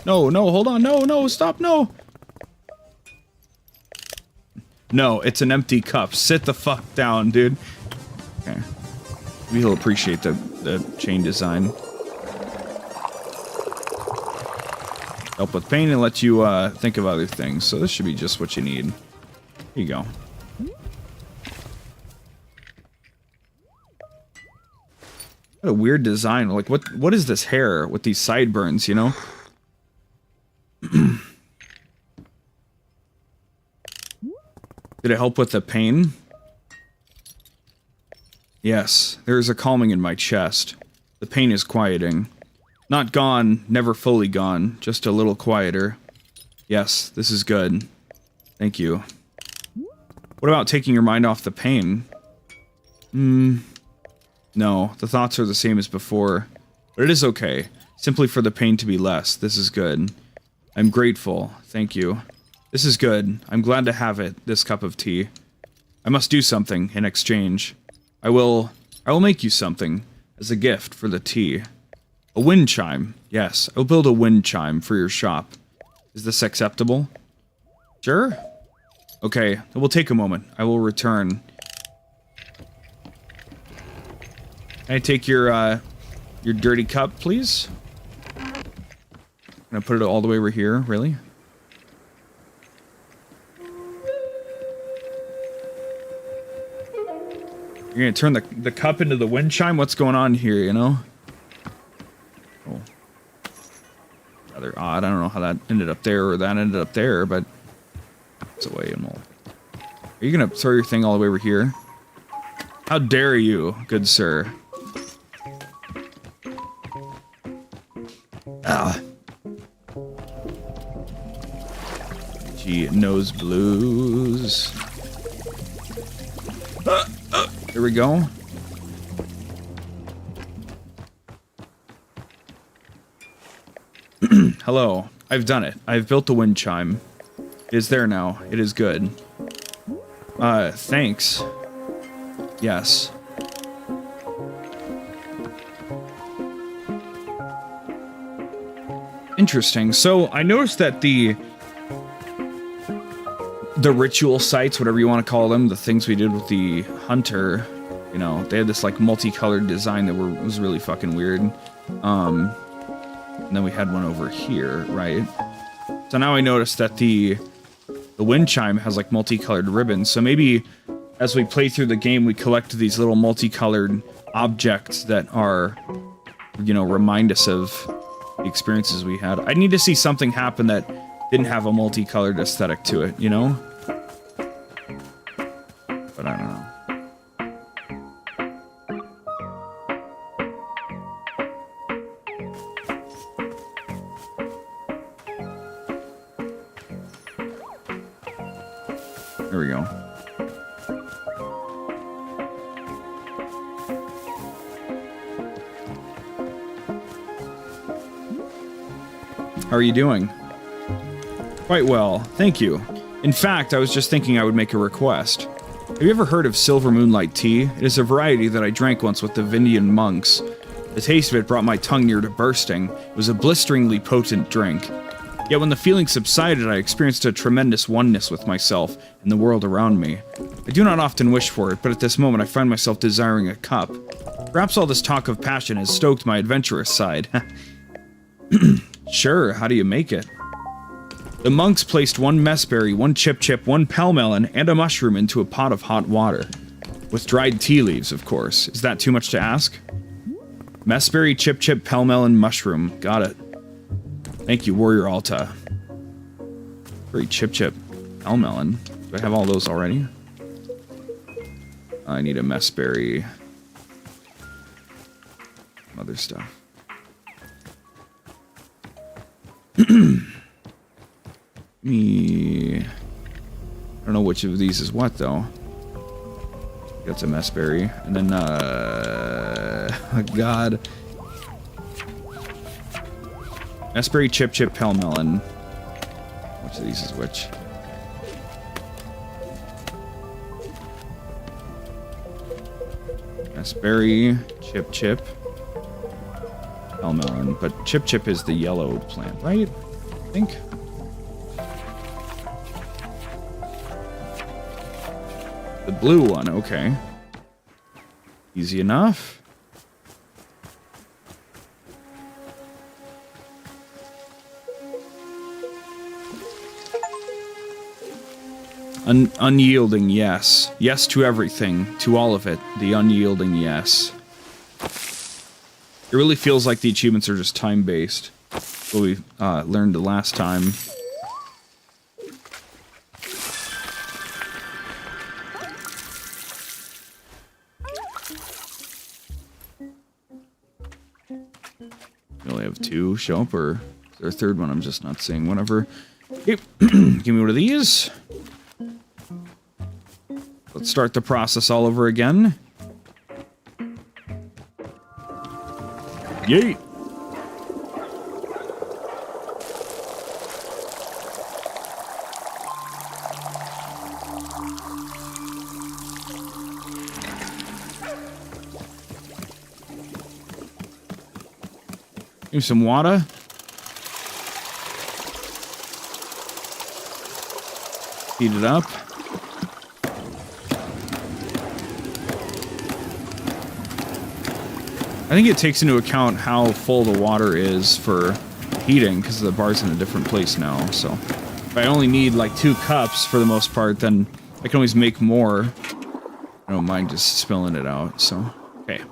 No, no, hold on, no, stop, no! No, it's an empty cup. Sit the fuck down, dude. Okay. Maybe he'll appreciate the chain design. Help with pain and let you think of other things. So this should be just what you need. Here you go. What a weird design. Like, what is this hair with these sideburns, you know? Did it help with the pain? Yes, there is a calming in my chest. The pain is quieting. Not gone, never fully gone, just a little quieter. Yes, this is good. Thank you. What about taking your mind off the pain? No, the thoughts are the same as before. But it is okay. Simply for the pain to be less. This is good. I'm grateful. Thank you. This is good. I'm glad to have it, this cup of tea. I must do something in exchange. I will make you something as a gift for the tea. A wind chime. Yes, I'll build a wind chime for your shop. Is this acceptable? Sure? Okay, it will take a moment. I will return. Can I take your dirty cup, please? I'm gonna put it all the way over here, really? You're gonna turn the cup into the wind chime? What's going on here, you know? Oh. Rather odd. I don't know how that ended up there or that ended up there, but it's away and we'll... Are you gonna throw your thing all the way over here? How dare you, good sir? Ah. Gee, nose blues. There we go. Hello. I've done it. I've built the wind chime. It is there now. It is good. Thanks. Yes. Interesting. So, I noticed that the ritual sites, whatever you want to call them, the things we did with the hunter, you know, they had this like multicolored design that was really fucking weird. And then we had one over here, right? So now I noticed that the wind chime has like multicolored ribbons. So maybe as we play through the game, we collect these little multicolored objects that are, you know, remind us of the experiences we had. I need to see something happen that didn't have a multicolored aesthetic to it, you know? But I don't know. There we go. How are you doing? Quite well, thank you. In fact, I was just thinking I would make a request. Have you ever heard of silver moonlight tea? It is a variety that I drank once with the 𝑰𝑵𝑗𝑛 monks. The taste of it brought my tongue near to bursting. It was a blisteringly potent drink. Yet when the feeling subsided, I experienced a tremendous oneness with myself and the world around me. I do not often wish for it, but at this moment I find myself desiring a cup. Perhaps all this talk of passion has stoked my adventurous side. Sure, how do you make it? The monks placed one messberry, one chip, one pellmelon, and a mushroom into a pot of hot water. With dried tea leaves, of course. Is that too much to ask? Messberry, chip, pellmelon, mushroom. Got it. Thank you, Warrior Alta. Very chip, pellmelon. Do I have all those already? I need a messberry. Some other stuff. I don't know which of these is what, though. That's a messberry. And then, oh God. Raspberry, Chip Chip, Pale Melon. Which of these is which? Raspberry, Chip Chip, Pale Melon. But Chip Chip is the yellow plant, right? I think. The blue one, okay. Easy enough. Unyielding, yes. Yes to everything. To all of it. The unyielding, yes. It really feels like the achievements are just time-based. What we learned the last time. We only have 2 show up, or is there a third one I'm just not seeing? Whatever. Okay. Give me one of these. Let's start the process all over again. Yay! Give me some water. Heat it up. I think it takes into account how full the water is for heating, because the bar's in a different place now, so. If I only need like 2 cups for the most part, then I can always make more. I don't mind just spilling it out, so. Okay.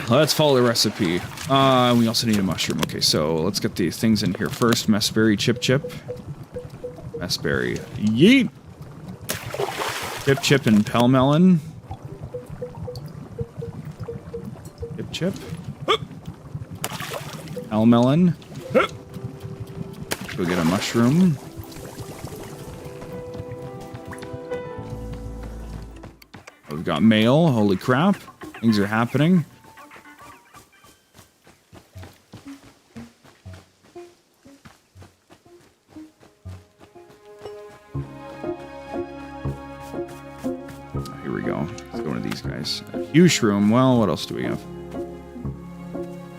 Let's follow the recipe. We also need a mushroom. Okay, so let's get these things in here first. Raspberry, Chip Chip. Raspberry. Yeet! Chip Chip and Pale Melon. Chip. Pale Melon. Go get a mushroom. We've got mail. Holy crap. Things are happening. Here we go. Let's go to these guys. A huge shroom. Well, what else do we have?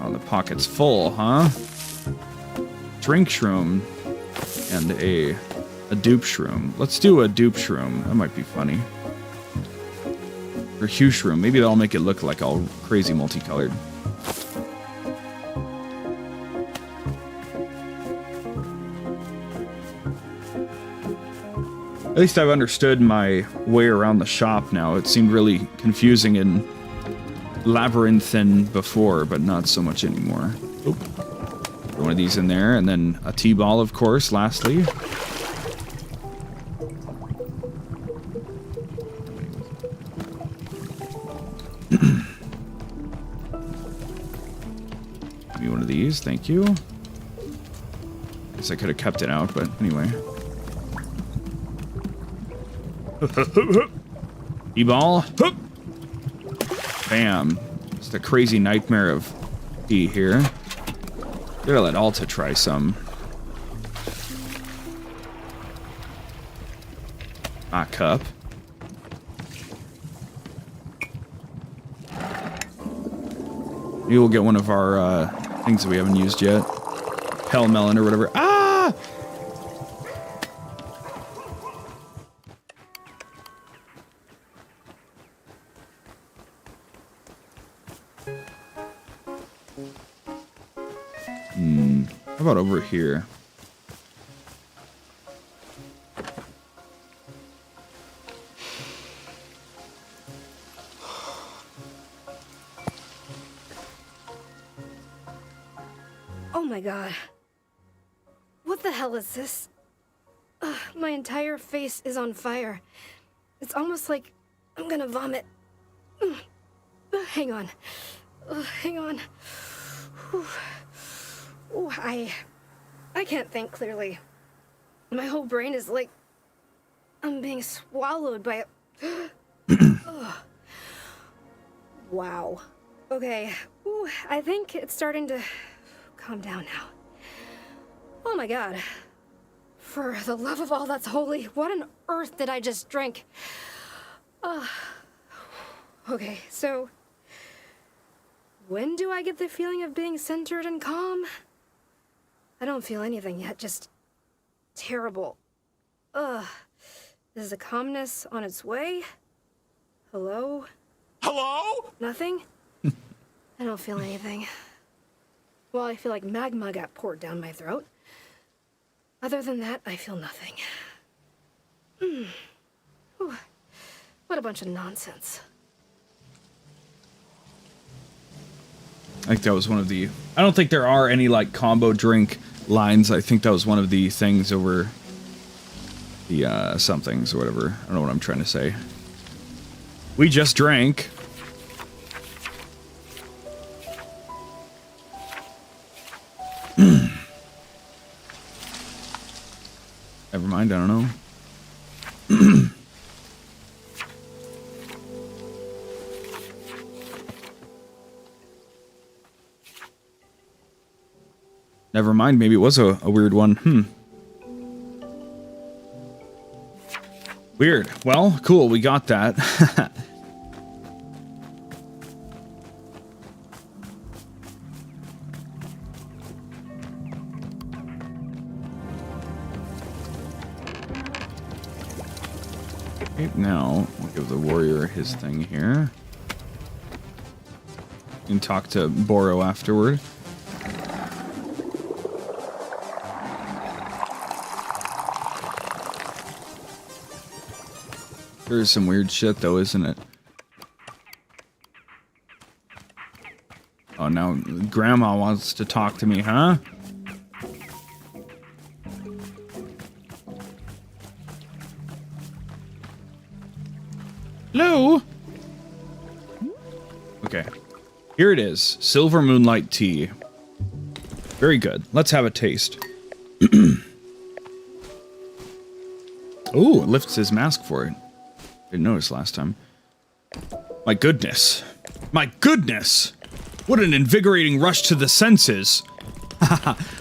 Oh, the pocket's full, huh? Drink shroom and a dupe shroom. Let's do a dupe shroom. That might be funny. Or hue shroom. Maybe that'll make it look like all crazy multicolored. At least I've understood my way around the shop now. It seemed really confusing and labyrinthine before, but not so much anymore. Oop. Put one of these in there, and then a T-ball, of course, lastly. Give me one of these, thank you. Guess I could have kept it out, but anyway. T-ball. Bam. It's the crazy nightmare of tea here. Gotta let Alta try some. Ah, cup. Maybe we'll get one of our things that we haven't used yet. Pale Melon or whatever. Ah! How about over here? Oh my god. What the hell is this? My entire face is on fire. It's almost like I'm gonna vomit. Hang on. Hang on. Ooh, I can't think clearly. My whole brain is like I'm being swallowed by a... Wow. Okay. Ooh, I think it's starting to calm down now. Oh my god. For the love of all that's holy, what on earth did I just drink? Okay, so... when do I get the feeling of being centered and calm? I don't feel anything yet, just... terrible. Ugh. Is the calmness on its way? Hello? Hello? Nothing? I don't feel anything. Well, I feel like magma got poured down my throat. Other than that, I feel nothing. Whew. What a bunch of nonsense. I think that was one of the... I don't think there are any, like, combo drink lines. I think that was one of the things over the, somethings or whatever. I don't know what I'm trying to say. We just drank. Never mind, I don't know. Never mind, maybe it was a weird one. Weird. Well, cool, we got that. Okay, now, we'll give the warrior his thing here. You can talk to Boro afterward. There's some weird shit, though, isn't it? Oh, now Grandma wants to talk to me, huh? Hello? Okay. Here it is. Silver Moonlight Tea. Very good. Let's have a taste. Ooh, it lifts his mask for it. Didn't notice last time. My goodness. My goodness! What an invigorating rush to the senses.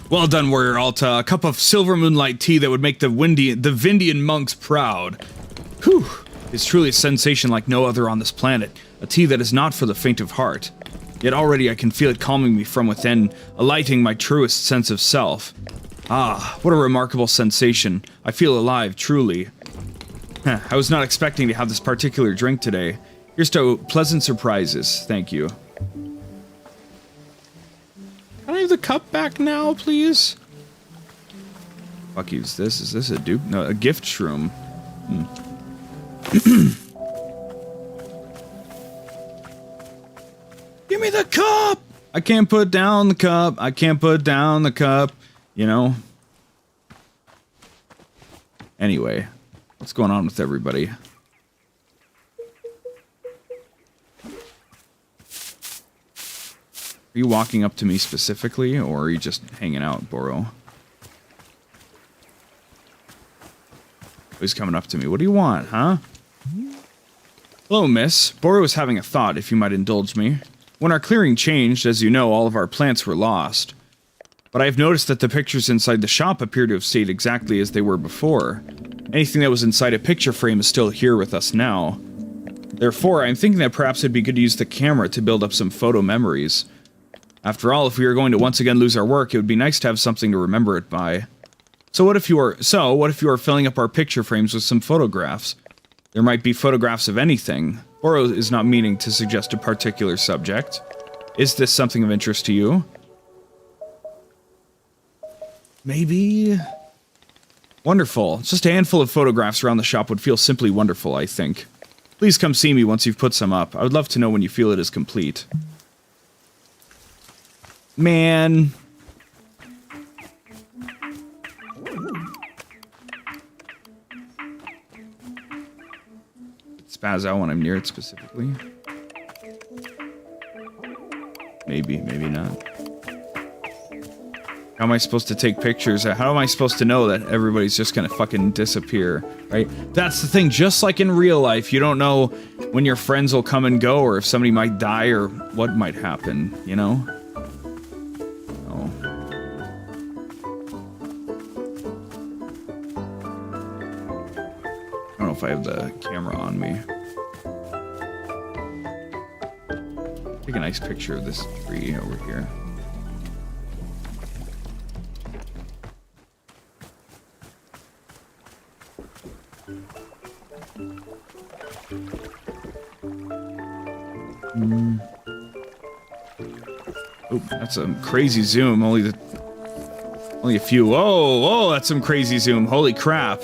Well done, Warrior Alta. A cup of silver moonlight tea that would make the Vindian monks proud. Whew. It's truly a sensation like no other on this planet. A tea that is not for the faint of heart. Yet already I can feel it calming me from within, alighting my truest sense of self. Ah, what a remarkable sensation. I feel alive, truly. I was not expecting to have this particular drink today. Here's to pleasant surprises. Thank you. Can I have the cup back now, please? Fuck you, is this a dupe? No, a gift shroom. Give me the cup! I can't put down the cup. I can't put down the cup. You know? Anyway. What's going on with everybody? Are you walking up to me specifically, or are you just hanging out, Boro? He's coming up to me. What do you want, huh? Hello, miss. Boro was having a thought, if you might indulge me. When our clearing changed, as you know, all of our plants were lost. But I've noticed that the pictures inside the shop appear to have stayed exactly as they were before. Anything that was inside a picture frame is still here with us now. Therefore, I'm thinking that perhaps it'd be good to use the camera to build up some photo memories. After all, if we are going to once again lose our work, it would be nice to have something to remember it by. So what if you are filling up our picture frames with some photographs? There might be photographs of anything. Boro is not meaning to suggest a particular subject. Is this something of interest to you? Maybe... Wonderful. Just a handful of photographs around the shop would feel simply wonderful, I think. Please come see me once you've put some up. I would love to know when you feel it is complete. Man. Spaz out when I'm near it specifically. Maybe, maybe not. How am I supposed to take pictures? How am I supposed to know that everybody's just gonna fucking disappear, right? That's the thing, just like in real life, you don't know when your friends will come and go, or if somebody might die, or what might happen, you know? Oh. don't know if I have the camera on me. Take a nice picture of this tree over here. Oh, that's a crazy zoom. Only a few. Whoa, that's some crazy zoom. Holy crap.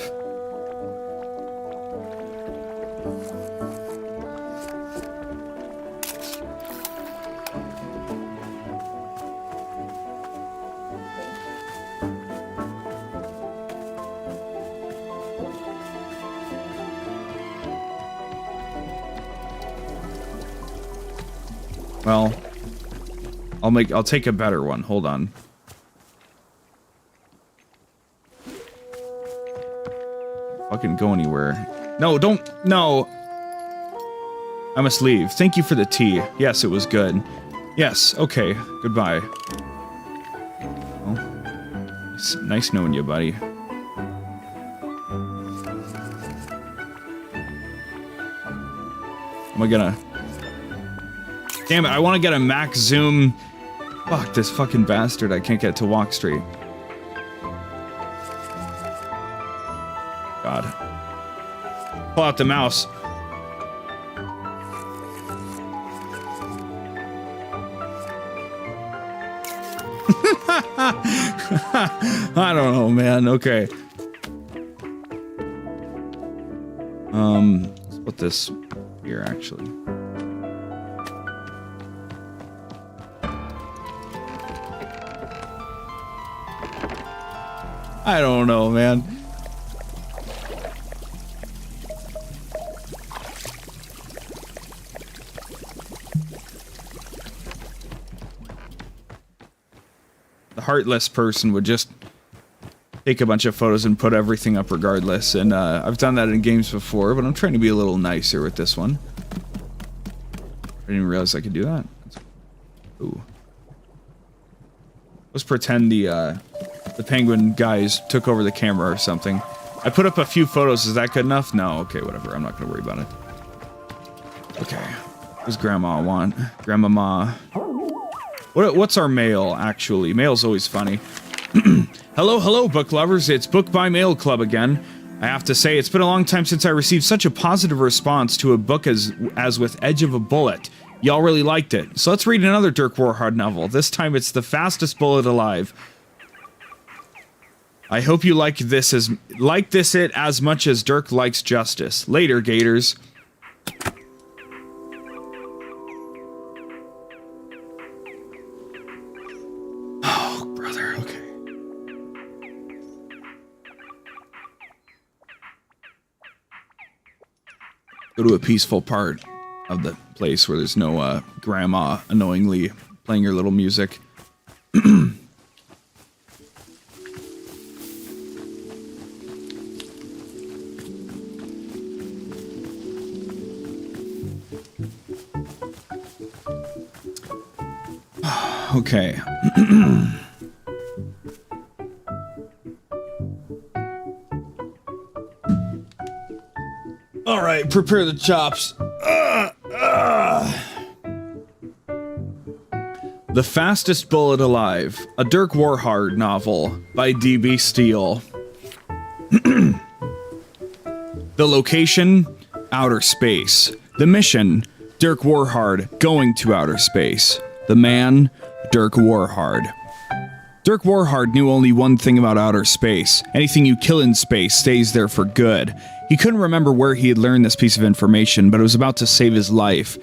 Well, I'll take a better one. Hold on. Fucking go anywhere. No, don't. No. I must leave. Thank you for the tea. Yes, it was good. Yes, okay. Goodbye. Well, it's nice knowing you, buddy. Am I gonna... Damn it, I want to get a max zoom. Fuck, this fucking bastard. I can't get to walk straight. God. Pull out the mouse. I don't know, man. Okay. Let's put this here, actually. I don't know, man. The heartless person would just take a bunch of photos and put everything up regardless. And I've done that in games before, but I'm trying to be a little nicer with this one. I didn't realize I could do that. Ooh. Let's pretend the penguin guys took over the camera or something. I put up a few photos. Is that good enough? No. Okay, whatever. I'm not gonna worry about it. Okay. What does Grandma want? Grandmama. What's our mail, actually? Mail's always funny. Hello, book lovers. It's Book by Mail Club again. I have to say, it's been a long time since I received such a positive response to a book as with Edge of a Bullet. Y'all really liked it. So let's read another Dirk Warhard novel. This time it's The Fastest Bullet Alive. I hope you like this it as much as Dirk likes justice. Later, Gators. Oh, brother, okay. Go to a peaceful part of the place where there's no grandma annoyingly playing her little music. Okay. All right, prepare the chops. The Fastest Bullet Alive, a Dirk Warhard novel by D.B. Steele. The location, outer space. The mission, Dirk Warhard going to outer space. The man, Dirk Warhard. Dirk Warhard knew only one thing about outer space. Anything you kill in space stays there for good. He couldn't remember where he had learned this piece of information, but it was about to save his life.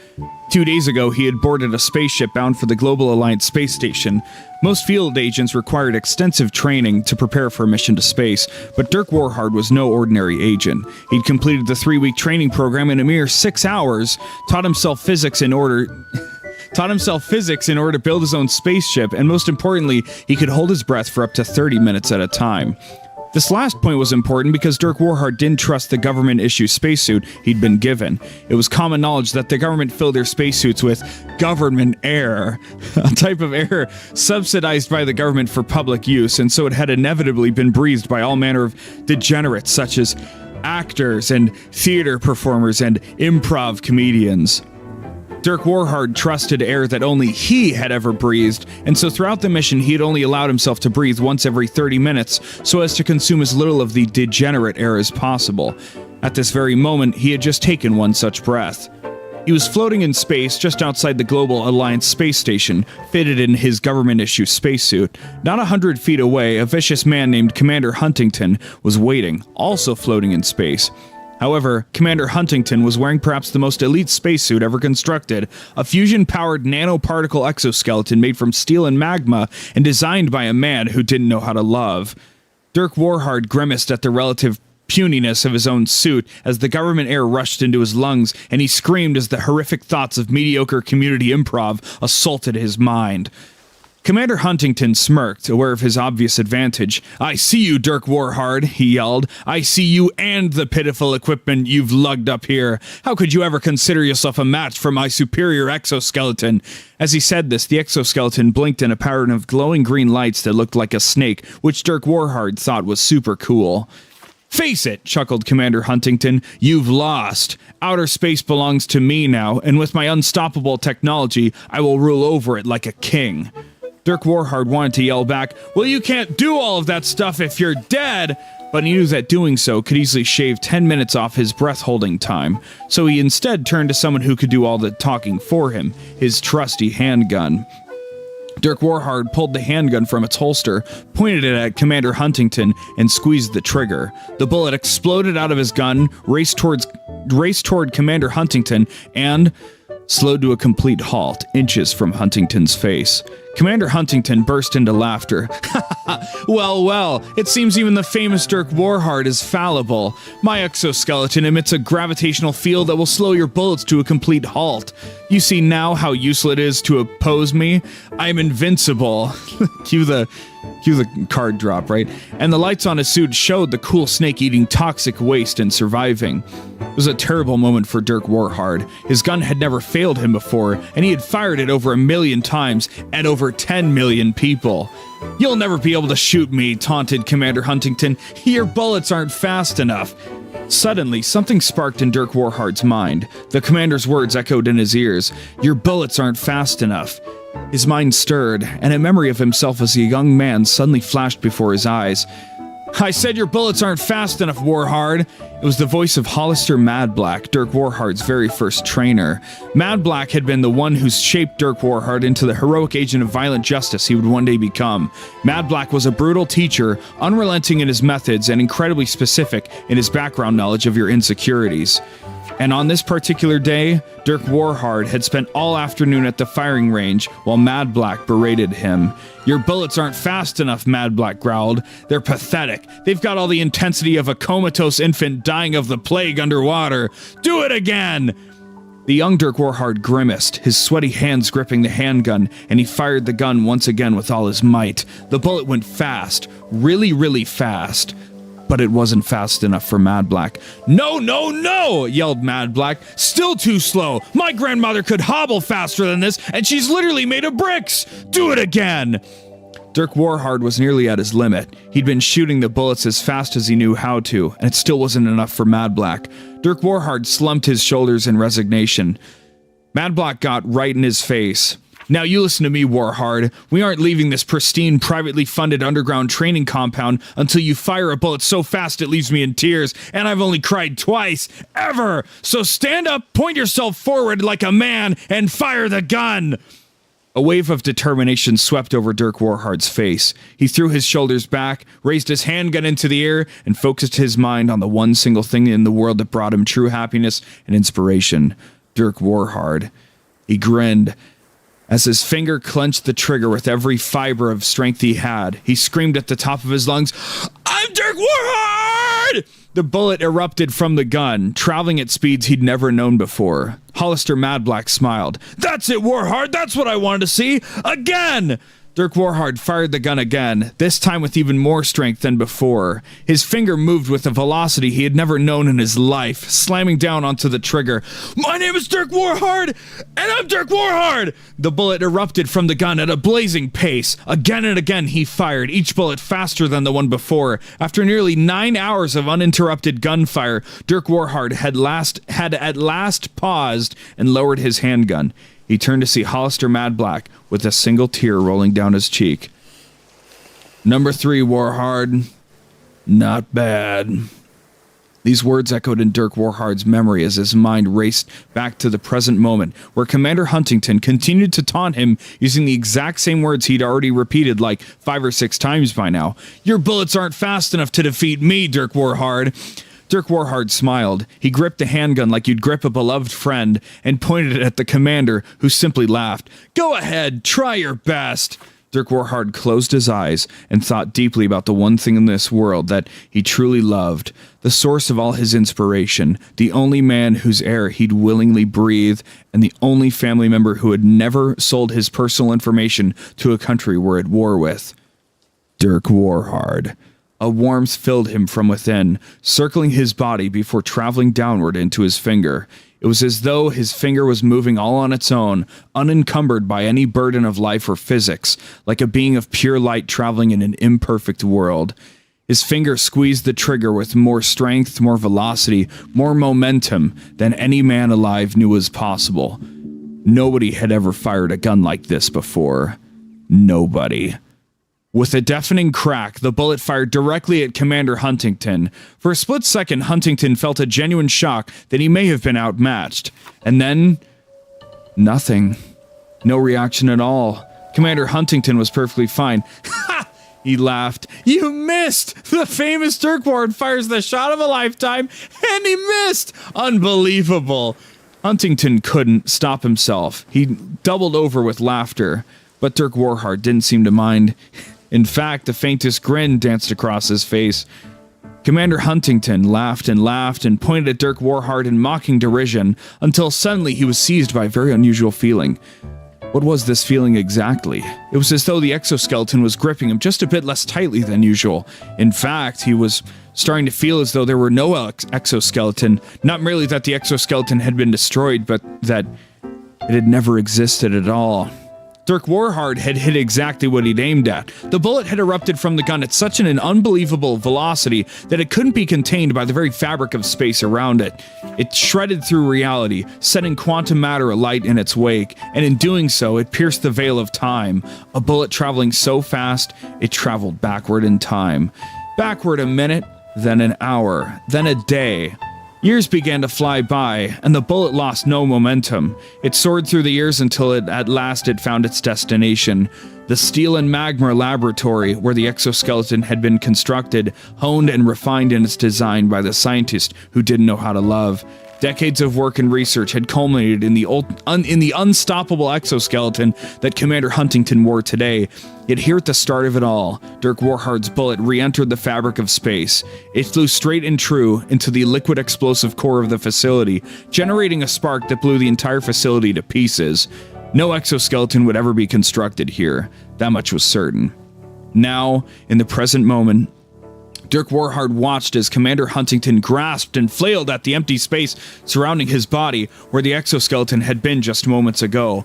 2 days ago, he had boarded a spaceship bound for the Global Alliance space station. Most field agents required extensive training to prepare for a mission to space, but Dirk Warhard was no ordinary agent. He'd completed the 3-week training program in a mere 6 hours, taught himself physics in order to build his own spaceship, and most importantly, he could hold his breath for up to 30 minutes at a time. This last point was important because Dirk Warhard didn't trust the government-issue spacesuit he'd been given. It was common knowledge that the government filled their spacesuits with government air, a type of air subsidized by the government for public use, and so it had inevitably been breathed by all manner of degenerates such as actors and theater performers and improv comedians. Dirk Warhard trusted air that only he had ever breathed, and so throughout the mission he had only allowed himself to breathe once every 30 minutes so as to consume as little of the degenerate air as possible. At this very moment, he had just taken one such breath. He was floating in space just outside the Global Alliance space station, fitted in his government-issue spacesuit. Not 100 feet away, a vicious man named Commander Huntington was waiting, also floating in space. However, Commander Huntington was wearing perhaps the most elite spacesuit ever constructed, a fusion-powered nanoparticle exoskeleton made from steel and magma and designed by a man who didn't know how to love. Dirk Warhard grimaced at the relative puniness of his own suit as the government air rushed into his lungs, and he screamed as the horrific thoughts of mediocre community improv assaulted his mind. Commander Huntington smirked, aware of his obvious advantage. "I see you, Dirk Warhard," he yelled. "I see you and the pitiful equipment you've lugged up here. How could you ever consider yourself a match for my superior exoskeleton?" As he said this, the exoskeleton blinked in a pattern of glowing green lights that looked like a snake, which Dirk Warhard thought was super cool. "Face it," chuckled Commander Huntington, "you've lost. Outer space belongs to me now, and with my unstoppable technology, I will rule over it like a king." Dirk Warhard wanted to yell back, "Well, you can't do all of that stuff if you're dead," but he knew that doing so could easily shave 10 minutes off his breath-holding time, so he instead turned to someone who could do all the talking for him, his trusty handgun. Dirk Warhard pulled the handgun from its holster, pointed it at Commander Huntington, and squeezed the trigger. The bullet exploded out of his gun, raced toward Commander Huntington, and slowed to a complete halt, inches from Huntington's face. Commander Huntington burst into laughter. Well, it seems even the famous Dirk Warhard is fallible. My exoskeleton emits a gravitational field that will slow your bullets to a complete halt. You see now how useful it is to oppose me? I'm invincible." Cue the card drop, right? And the lights on his suit showed the cool snake-eating toxic waste and surviving. It was a terrible moment for Dirk Warhard. His gun had never failed him before, and he had fired it over 1,000,000 times at over 10 million people. "You'll never be able to shoot me," taunted Commander Huntington. "Your bullets aren't fast enough." Suddenly, something sparked in Dirk Warhard's mind. The commander's words echoed in his ears. "Your bullets aren't fast enough." His mind stirred, and a memory of himself as a young man suddenly flashed before his eyes. "I said your bullets aren't fast enough, Warhard." It was the voice of Hollister Mad Black, Dirk Warhard's very first trainer. Mad Black had been the one who shaped Dirk Warhard into the heroic agent of violent justice he would one day become. Mad Black was a brutal teacher, unrelenting in his methods and incredibly specific in his background knowledge of your insecurities. And on this particular day, Dirk Warhard had spent all afternoon at the firing range while Mad Black berated him. "Your bullets aren't fast enough," Mad Black growled. "They're pathetic. They've got all the intensity of a comatose infant dying of the plague underwater. Do it again!" The young Dirk Warhard grimaced, his sweaty hands gripping the handgun, and he fired the gun once again with all his might. The bullet went fast, really, really fast. But it wasn't fast enough for Mad Black. "No, no, no!" yelled Mad Black. "Still too slow. My grandmother could hobble faster than this, and she's literally made of bricks. Do it again!" Dirk Warhard was nearly at his limit. He'd been shooting the bullets as fast as he knew how to, and it still wasn't enough for Mad Black. Dirk Warhard slumped his shoulders in resignation. Mad Black got right in his face. "Now you listen to me, Warhard. We aren't leaving this pristine, privately funded underground training compound until you fire a bullet so fast it leaves me in tears, and I've only cried twice, ever! So stand up, point yourself forward like a man, and fire the gun!" A wave of determination swept over Dirk Warhard's face. He threw his shoulders back, raised his handgun into the air, and focused his mind on the one single thing in the world that brought him true happiness and inspiration. Dirk Warhard. He grinned. As his finger clenched the trigger with every fiber of strength he had, he screamed at the top of his lungs, "I'm Dirk Warhard!" The bullet erupted from the gun, traveling at speeds he'd never known before. Hollister Mad Black smiled. "That's it, Warhard! That's what I wanted to see! Again!" Dirk Warhard fired the gun again, this time with even more strength than before. His finger moved with a velocity he had never known in his life, slamming down onto the trigger. "My name is Dirk Warhard, and I'm Dirk Warhard!" The bullet erupted from the gun at a blazing pace. Again and again he fired, each bullet faster than the one before. After nearly 9 hours of uninterrupted gunfire, Dirk Warhard had at last paused and lowered his handgun. He turned to see Hollister Madblack with a single tear rolling down his cheek. "Number 3, Warhard. Not bad." These words echoed in Dirk Warhard's memory as his mind raced back to the present moment, where Commander Huntington continued to taunt him using the exact same words he'd already repeated like 5 or 6 times by now. "Your bullets aren't fast enough to defeat me, Dirk Warhard." Dirk Warhard smiled. He gripped the handgun like you'd grip a beloved friend and pointed it at the commander, who simply laughed. "Go ahead, try your best." Dirk Warhard closed his eyes and thought deeply about the one thing in this world that he truly loved, the source of all his inspiration, the only man whose air he'd willingly breathe, and the only family member who had never sold his personal information to a country we're at war with. Dirk Warhard. A warmth filled him from within, circling his body before traveling downward into his finger. It was as though his finger was moving all on its own, unencumbered by any burden of life or physics, like a being of pure light traveling in an imperfect world. His finger squeezed the trigger with more strength, more velocity, more momentum than any man alive knew was possible. Nobody had ever fired a gun like this before. Nobody. With a deafening crack, the bullet fired directly at Commander Huntington. For a split second, Huntington felt a genuine shock that he may have been outmatched. And then, nothing. No reaction at all. Commander Huntington was perfectly fine. "Ha!" He laughed. "You missed! The famous Dirk Warhard fires the shot of a lifetime, and he missed! Unbelievable!" Huntington couldn't stop himself. He doubled over with laughter. But Dirk Warhard didn't seem to mind. In fact, the faintest grin danced across his face. Commander Huntington laughed and pointed at Dirk Warhard in mocking derision, until suddenly he was seized by a very unusual feeling. What was this feeling exactly? It was as though the exoskeleton was gripping him just a bit less tightly than usual. In fact, he was starting to feel as though there were no exoskeleton, not merely that the exoskeleton had been destroyed, but that it had never existed at all. Dirk Warhard had hit exactly what he'd aimed at. The bullet had erupted from the gun at such an unbelievable velocity that it couldn't be contained by the very fabric of space around it. It shredded through reality, setting quantum matter alight in its wake, and in doing so, it pierced the veil of time. A bullet traveling so fast, it traveled backward in time. Backward a minute, then an hour, then a day. Years began to fly by, and the bullet lost no momentum. It soared through the years until at last it found its destination. The steel and magma laboratory where the exoskeleton had been constructed, honed and refined in its design by the scientist who didn't know how to love. Decades of work and research had culminated in the unstoppable exoskeleton that Commander Huntington wore today. Yet here at the start of it all, Dirk Warhard's bullet re-entered the fabric of space. It flew straight and true into the liquid explosive core of the facility, generating a spark that blew the entire facility to pieces. No exoskeleton would ever be constructed here. That much was certain. Now, in the present moment, Dirk Warhard watched as Commander Huntington grasped and flailed at the empty space surrounding his body, where the exoskeleton had been just moments ago.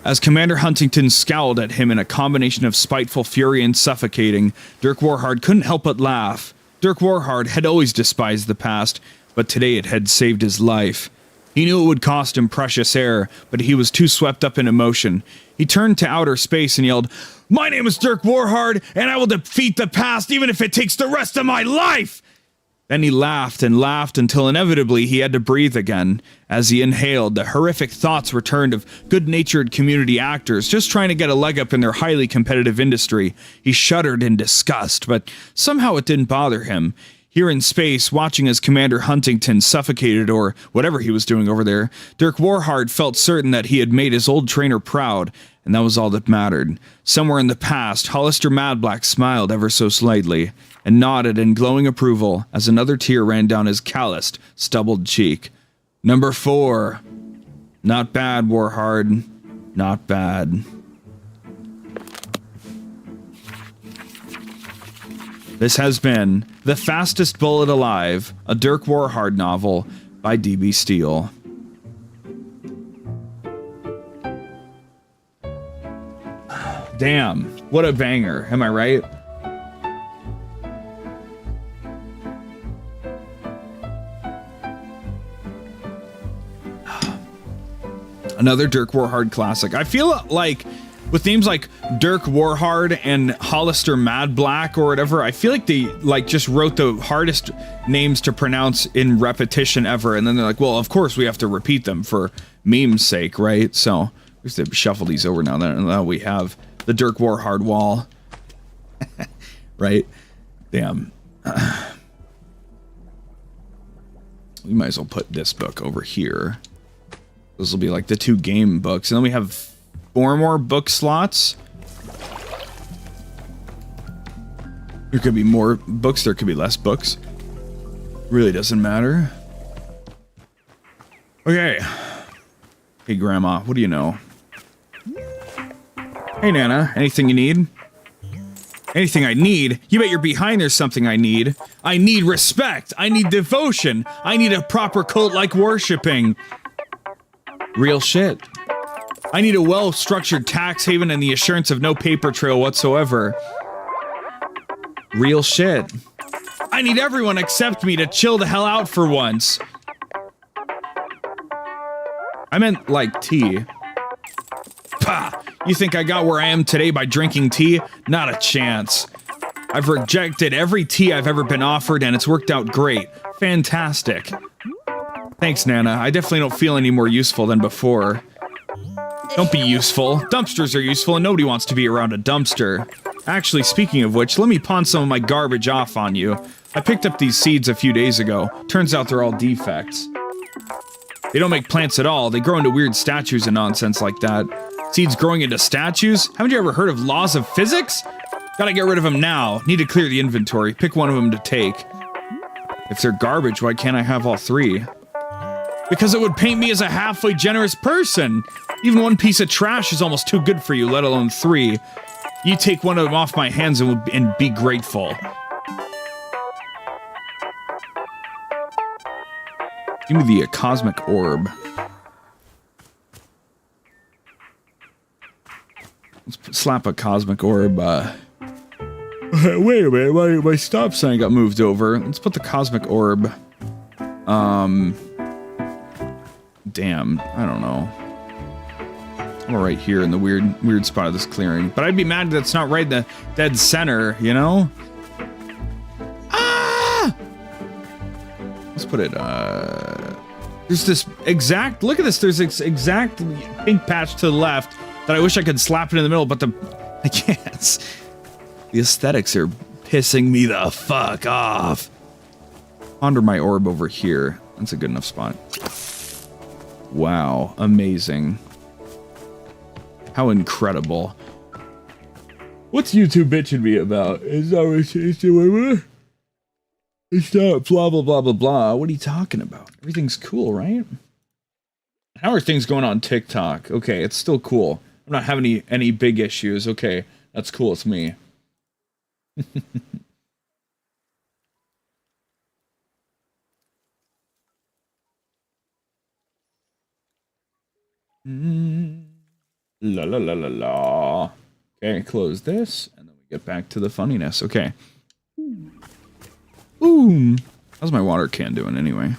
As Commander Huntington scowled at him in a combination of spiteful fury and suffocating, Dirk Warhard couldn't help but laugh. Dirk Warhard had always despised the past, but today it had saved his life. He knew it would cost him precious air, but he was too swept up in emotion. He turned to outer space and yelled, "My name is Dirk Warhard, and I will defeat the past even if it takes the rest of my life!" Then he laughed and laughed until inevitably he had to breathe again. As he inhaled, the horrific thoughts returned of good-natured community actors just trying to get a leg up in their highly competitive industry. He shuddered in disgust, but somehow it didn't bother him. Here in space, watching as Commander Huntington suffocated or whatever he was doing over there, Dirk Warhard felt certain that he had made his old trainer proud, and that was all that mattered. Somewhere in the past, Hollister Madblack smiled ever so slightly and nodded in glowing approval as another tear ran down his calloused, stubbled cheek. Number 4. Not bad, Warhard. Not bad. This has been The Fastest Bullet Alive, a Dirk Warhard novel by D.B. Steele. Damn, what a banger, am I right? Another Dirk Warhard classic. I feel like with names like Dirk Warhard and Hollister Mad Black or whatever, I feel like they like just wrote the hardest names to pronounce in repetition ever, and then they're like, well, of course we have to repeat them for meme's sake, right? So we have to shuffle these over now that we have the Dirk Warhard wall. Right? Damn. We might as well put this book over here. Those will be like the 2 game books. And then we have 4 more book slots. There could be more books, there could be less books. Really doesn't matter. Okay. Hey, Grandma, what do you know? Hey, Nana, anything you need? Anything I need? You bet your behind there's something I need. I need respect. I need devotion. I need a proper cult-like worshipping. Real shit. I need a well-structured tax haven and the assurance of no paper trail whatsoever. Real shit. I need everyone except me to chill the hell out for once. I meant like tea. Pah! You think I got where I am today by drinking tea? Not a chance. I've rejected every tea I've ever been offered and it's worked out great. Fantastic. Thanks, Nana. I definitely don't feel any more useful than before. Don't be useful. Dumpsters are useful and nobody wants to be around a dumpster. Actually, speaking of which, let me pawn some of my garbage off on you. I picked up these seeds a few days ago. Turns out they're all defects. They don't make plants at all. They grow into weird statues and nonsense like that. Seeds growing into statues? Haven't you ever heard of laws of physics? Gotta get rid of them now. Need to clear the inventory. Pick one of them to take. If they're garbage, why can't I have all 3? Because it would paint me as a halfway generous person. Even one piece of trash is almost too good for you, let alone 3. You take one of them off my hands and be grateful. Give me the cosmic orb. Let's slap a cosmic orb. Wait a minute, my stop sign got moved over. Let's put the cosmic orb. Damn, I don't know. Or right here in the weird spot of this clearing. But I'd be mad that it's not right in the dead center, you know? Ah! Let's put it, there's this exact, look at this, there's this exact pink patch to the left that I wish I could slap it in the middle, but I can't. The aesthetics are pissing me the fuck off. Ponder my orb over here. That's a good enough spot. Wow, amazing. How incredible. What's YouTube bitching me about? It's not blah blah blah blah blah. What are you talking about? Everything's cool, right? How are things going on TikTok? Okay, it's still cool. I'm not having any big issues. Okay, that's cool. It's me. La la la la la. Okay, close this, and then we get back to the funniness. Okay. Boom. How's my water can doing anyway?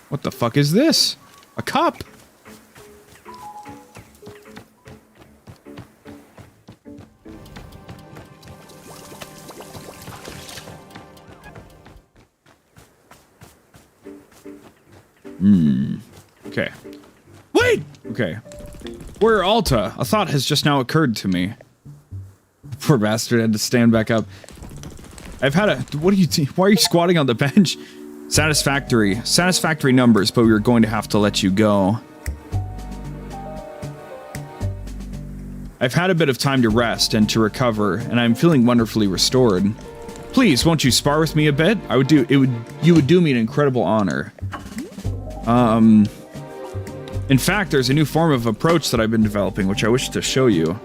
What the fuck is this? A cup? Okay. Wait! Okay. Warrior Alta, a thought has just now occurred to me. Poor bastard had to stand back up. I've had a... What are you... Why are you squatting on the bench? Satisfactory. Satisfactory numbers, but we were going to have to let you go. I've had a bit of time to rest and to recover, and I'm feeling wonderfully restored. Please, won't you spar with me a bit? You would do me an incredible honor. In fact, there's a new form of approach that I've been developing, which I wish to show you.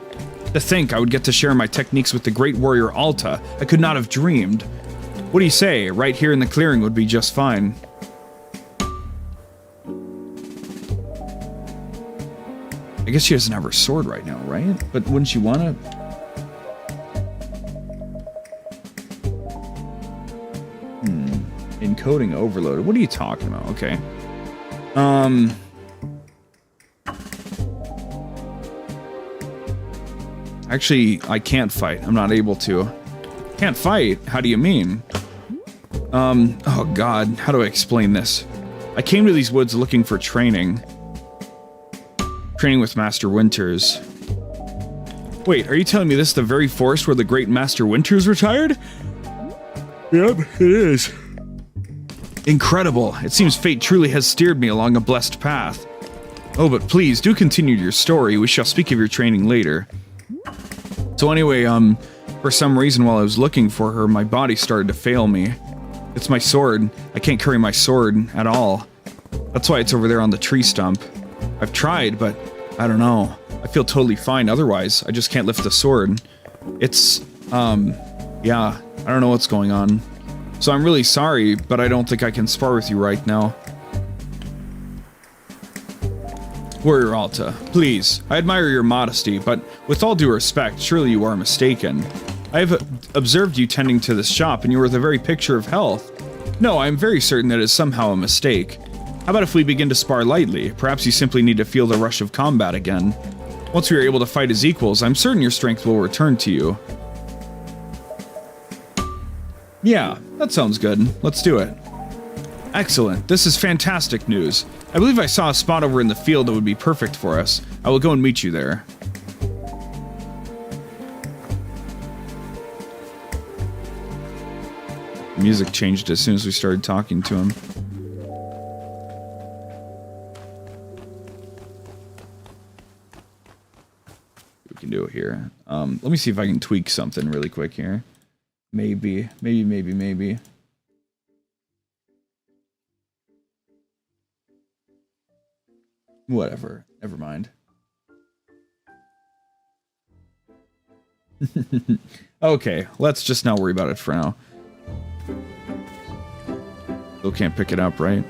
To think I would get to share my techniques with the great warrior Alta, I could not have dreamed. What do you say? Right here in the clearing would be just fine. I guess she doesn't have her sword right now, right? But wouldn't she want to? Encoding overloaded. What are you talking about? Okay. Actually, I can't fight. I'm not able to. Can't fight? How do you mean? Oh god, how do I explain this? I came to these woods looking for training. Training with Master Winters. Wait, are you telling me this is the very forest where the great Master Winters retired? Yep, it is. Incredible. It seems fate truly has steered me along a blessed path. Oh, but please, do continue your story. We shall speak of your training later. So anyway, for some reason while I was looking for her, my body started to fail me. It's my sword. I can't carry my sword at all. That's why it's over there on the tree stump. I've tried, but I don't know. I feel totally fine otherwise. I just can't lift the sword. It's, yeah, I don't know what's going on. So I'm really sorry, but I don't think I can spar with you right now. Warrior Alta, please, I admire your modesty, but with all due respect, surely you are mistaken. I have observed you tending to this shop, and you are the very picture of health. No, I am very certain that it is somehow a mistake. How about if we begin to spar lightly? Perhaps you simply need to feel the rush of combat again. Once we are able to fight as equals, I'm certain your strength will return to you. Yeah, that sounds good. Let's do it. Excellent. This is fantastic news. I believe I saw a spot over in the field that would be perfect for us. I will go and meet you there. The music changed as soon as we started talking to him. We can do it here. Let me see if I can tweak something really quick here. Maybe. Whatever. Never mind. Okay, let's just not worry about it for now. Still can't pick it up, right?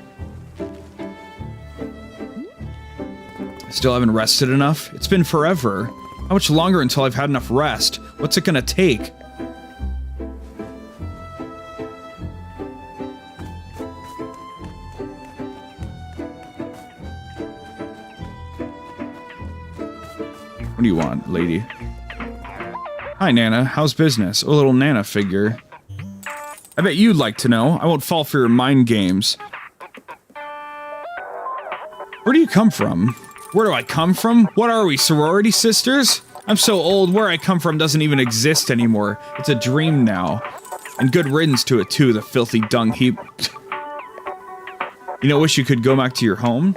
Still haven't rested enough? It's been forever. How much longer until I've had enough rest? What's it gonna take? What do you want, lady? Hi, Nana. How's business? A little Nana figure. I bet you'd like to know. I won't fall for your mind games. Where do you come from? Where do I come from? What are we, sorority sisters? I'm so old, where I come from doesn't even exist anymore. It's a dream now. And good riddance to it, too, the filthy dung heap. You know, wish you could go back to your home?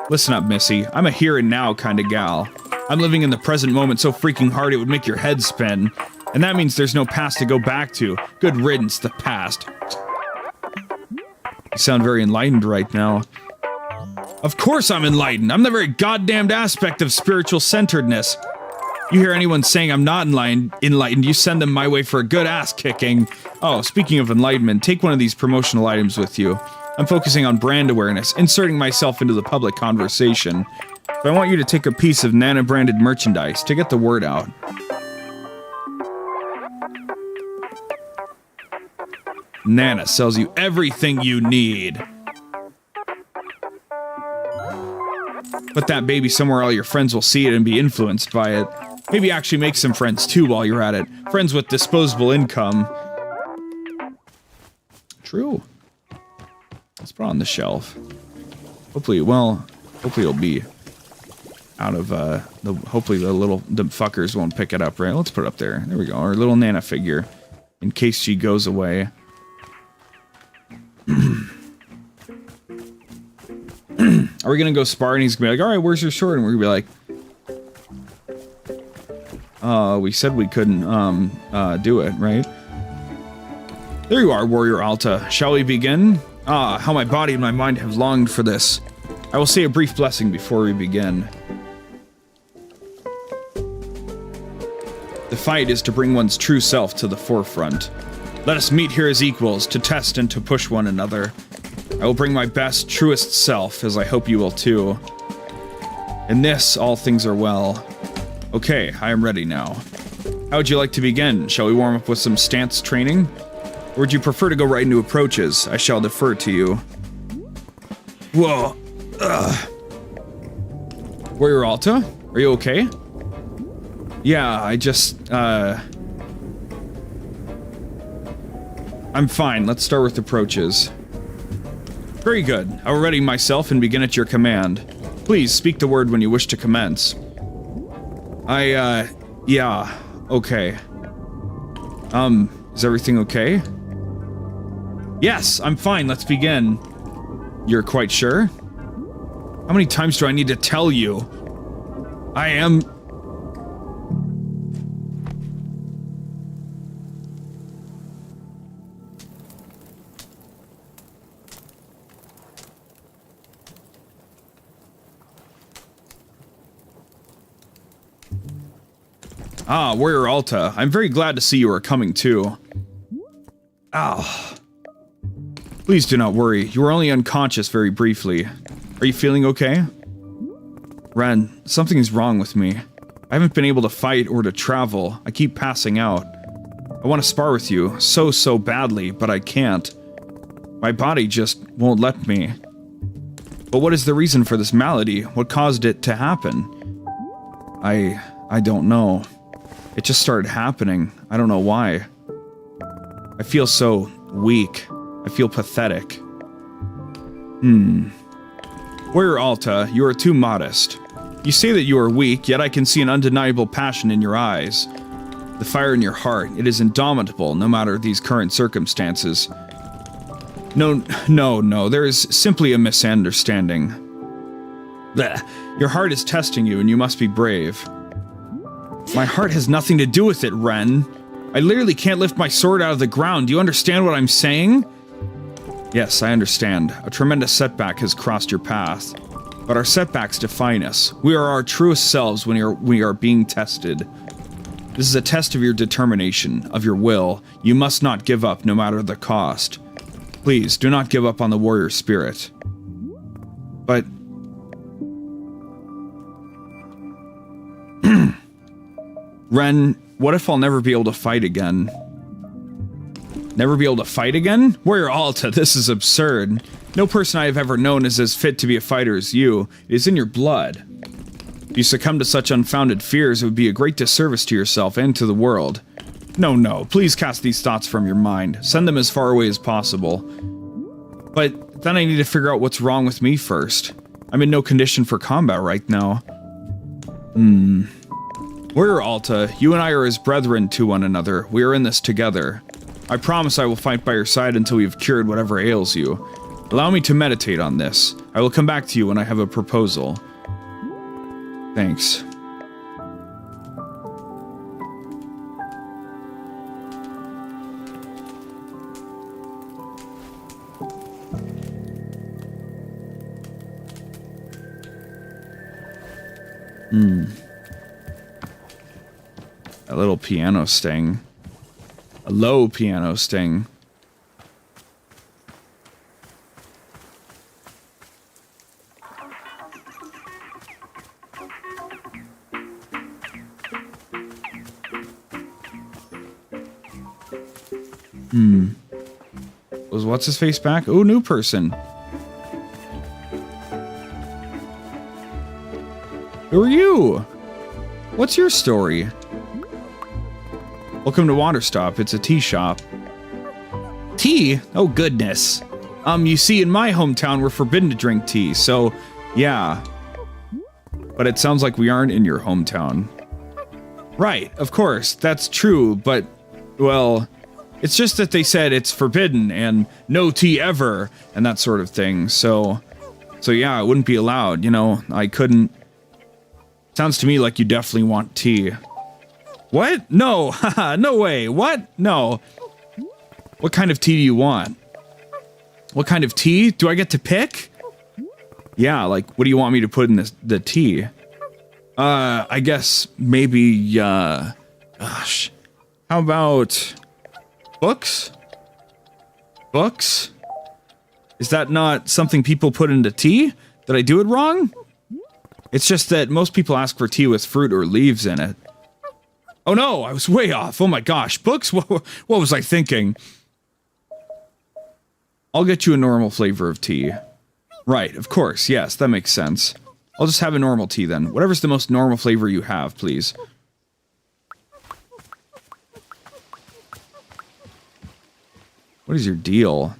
Listen up, Missy. I'm a here and now kind of gal. I'm living in the present moment so freaking hard it would make your head spin. And that means there's no past to go back to. Good riddance, the past. You sound very enlightened right now. Of course I'm enlightened. I'm the very goddamned aspect of spiritual centeredness. You hear anyone saying I'm not enlightened, you send them my way for a good ass kicking. Oh, speaking of enlightenment, take one of these promotional items with you. I'm focusing on brand awareness, inserting myself into the public conversation. So I want you to take a piece of Nana-branded merchandise to get the word out. Nana sells you everything you need. Put that baby somewhere all your friends will see it and be influenced by it. Maybe actually make some friends too while you're at it. Friends with disposable income. True. Let's put it on the shelf. Hopefully, well, hopefully it'll be out of, hopefully the fuckers won't pick it up, right? Let's put it up there. There we go. Our little Nana figure. In case she goes away. Are we gonna go spar and he's gonna be like, alright, where's your sword? And we're gonna be like, we said we couldn't, do it, right? There you are, Warrior Alta. Shall we begin? Ah, how my body and my mind have longed for this. I will say a brief blessing before we begin. The fight is to bring one's true self to the forefront. Let us meet here as equals, to test and to push one another. I will bring my best, truest self, as I hope you will too. In this, all things are well. Okay, I am ready now. How would you like to begin? Shall we warm up with some stance training? Or would you prefer to go right into approaches? I shall defer to you. Whoa. Ugh. Warrior Alta? Are you okay? Yeah, I just, I'm fine. Let's start with approaches. Very good. I will ready myself and begin at your command. Please speak the word when you wish to commence. Yeah. Okay. Is everything okay? Yes, I'm fine. Let's begin. You're quite sure? How many times do I need to tell you? I am... Ah, Warrior Alta. I'm very glad to see you are coming too. Ah. Please do not worry. You were only unconscious very briefly. Are you feeling okay? Ren, something is wrong with me. I haven't been able to fight or to travel. I keep passing out. I want to spar with you so badly, but I can't. My body just won't let me. But what is the reason for this malady? What caused it to happen? I don't know. It just started happening. I don't know why. I feel so weak. I feel pathetic. Warrior Alta, you are too modest. You say that you are weak, yet I can see an undeniable passion in your eyes. The fire in your heart, it is indomitable, no matter these current circumstances. No, there is simply a misunderstanding. Blech. Your heart is testing you, and you must be brave. My heart has nothing to do with it, Ren. I literally can't lift my sword out of the ground. Do you understand what I'm saying? Yes, I understand. A tremendous setback has crossed your path. But our setbacks define us. We are our truest selves when we are being tested. This is a test of your determination, of your will. You must not give up, no matter the cost. Please, do not give up on the warrior spirit. But... Ren, what if I'll never be able to fight again? Never be able to fight again? Warrior Alta, this is absurd. No person I have ever known is as fit to be a fighter as you. It is in your blood. If you succumb to such unfounded fears, it would be a great disservice to yourself and to the world. No, please cast these thoughts from your mind. Send them as far away as possible. But then I need to figure out what's wrong with me first. I'm in no condition for combat right now. Warrior Alta, you and I are as brethren to one another. We are in this together. I promise I will fight by your side until we have cured whatever ails you. Allow me to meditate on this. I will come back to you when I have a proposal. Thanks. A little piano sting. A low piano sting. Was what's his face back? Oh, new person. Who are you? What's your story? Welcome to Wanderstop. It's a tea shop. Tea? Oh goodness. You see, in my hometown, we're forbidden to drink tea, so, yeah. But it sounds like we aren't in your hometown. Right, of course, that's true, but, well, it's just that they said it's forbidden, and no tea ever, and that sort of thing, so yeah, it wouldn't be allowed, you know, I couldn't. Sounds to me like you definitely want tea. What? No, haha, no way, what? No. What kind of tea do you want? What kind of tea? Do I get to pick? Yeah, like, what do you want me to put in this, the tea? I guess maybe, gosh. How about books? Books? Is that not something people put into tea? Did I do it wrong? It's just that most people ask for tea with fruit or leaves in it. Oh no, I was way off. Oh my gosh, books? What was I thinking? I'll get you a normal flavor of tea. Right, of course, yes, that makes sense. I'll just have a normal tea then. Whatever's the most normal flavor you have, please. What is your deal?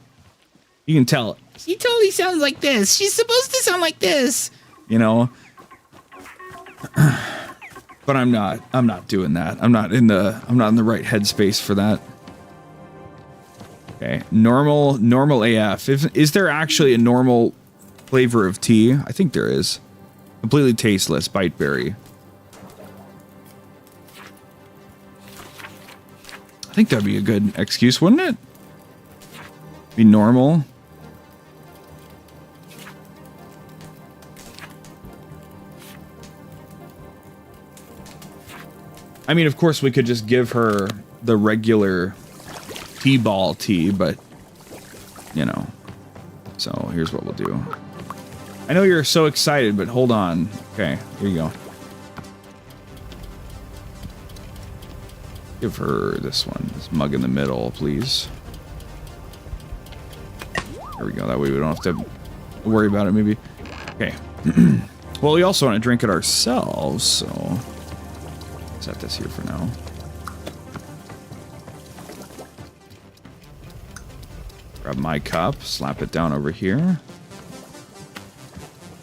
You can tell. She totally sounds like this. She's supposed to sound like this. You know? But I'm not doing that. I'm not in the right headspace for that. Okay, normal AF. Is there actually a normal flavor of tea? I think there is. Completely tasteless, bite berry. I think that'd be a good excuse, wouldn't it? Be normal. I mean, of course, we could just give her the regular T-ball tea, but, you know. So, here's what we'll do. I know you're so excited, but hold on. Okay, here you go. Give her this one. This mug in the middle, please. There we go. That way we don't have to worry about it, maybe. Okay. Well, we also want to drink it ourselves, so... set this here for now. Grab my cup, slap it down over here.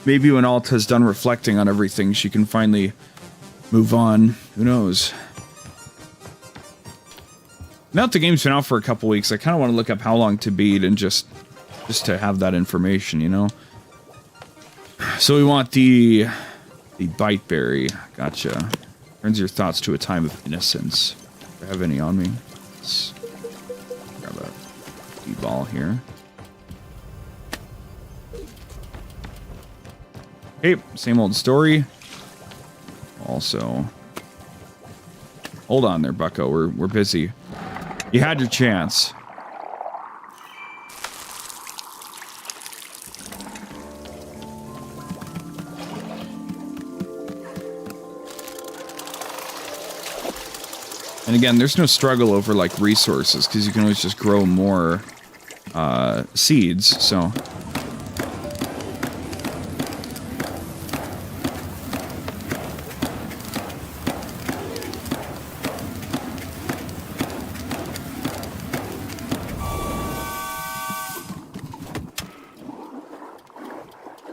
Maybe when Alta's done reflecting on everything, she can finally move on. Who knows? Now that the game's been out for a couple weeks, I kind of want to look up how long to beat and just to have that information, you know? So we want the bite berry. Gotcha. Turns your thoughts to a time of innocence. Do I have any on me? Let's grab a D-ball here. Okay, same old story. Also, hold on there, bucko. We're busy. You had your chance. And again, there's no struggle over, like, resources, because you can always just grow more, seeds, so...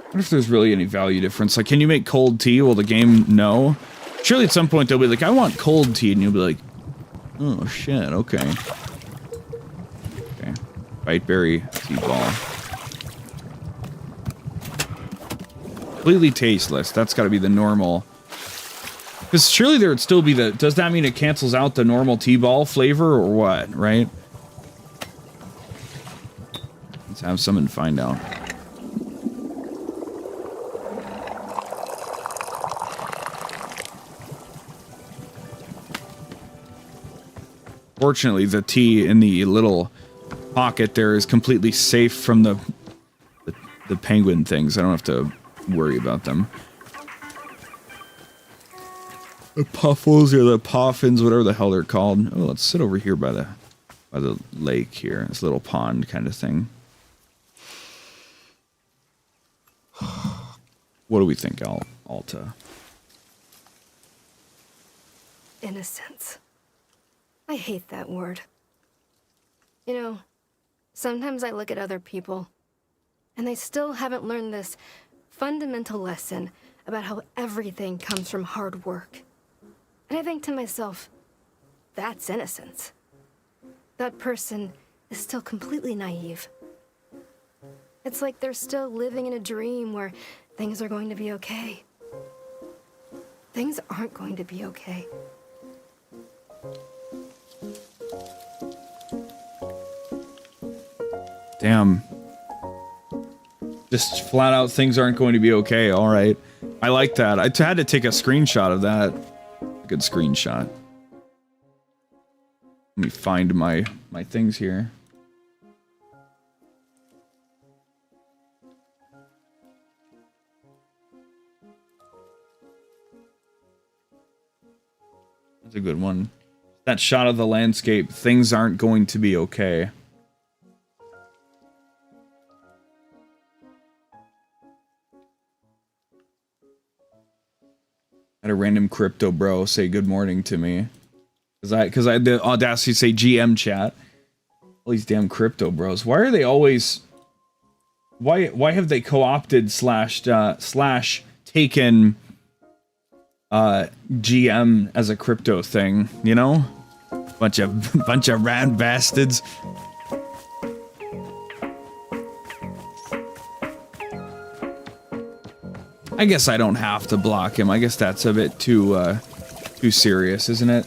I wonder if there's really any value difference. Like, can you make cold tea? Will the game know? Surely at some point they'll be like, I want cold tea, and you'll be like, oh shit, okay. Okay. Bite berry tea ball. Completely tasteless. That's gotta be the normal. Because surely there would still be the... Does that mean it cancels out the normal tea ball flavor, or what, right? Let's have some and find out. Fortunately, the tea in the little pocket there is completely safe from the penguin things. I don't have to worry about them. The puffles or the poffins, whatever the hell they're called. Oh, let's sit over here by the lake here. This little pond kind of thing. What do we think, Alta? Innocence. I hate that word. You know, sometimes I look at other people, and they still haven't learned this fundamental lesson about how everything comes from hard work. And I think to myself, that's innocence. That person is still completely naive. It's like they're still living in a dream where things are going to be okay. Things aren't going to be okay. Damn. Just flat out things aren't going to be okay. All right. I like that. I had to take a screenshot of that. Good screenshot. Let me find my things here. That's a good one. That shot of the landscape. Things aren't going to be okay. Had a random crypto bro say good morning to me. Because I had the audacity to say GM chat. All these damn crypto bros. Why are they always... Why have they co-opted slash taken GM as a crypto thing, you know? Bunch of rad bastards. I guess I don't have to block him. I guess that's a bit too serious, isn't it?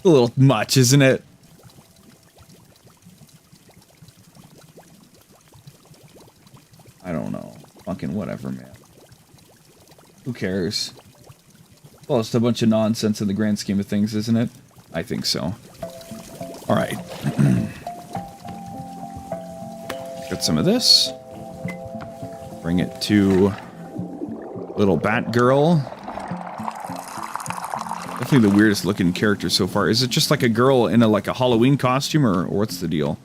A little much, isn't it? I don't know. Fucking whatever, man. Who cares? Well, it's a bunch of nonsense in the grand scheme of things, isn't it? I think so. Alright. Get some of this. Bring it to little Batgirl. Definitely the weirdest looking character so far. Is it just like a girl in like a Halloween costume, or what's the deal?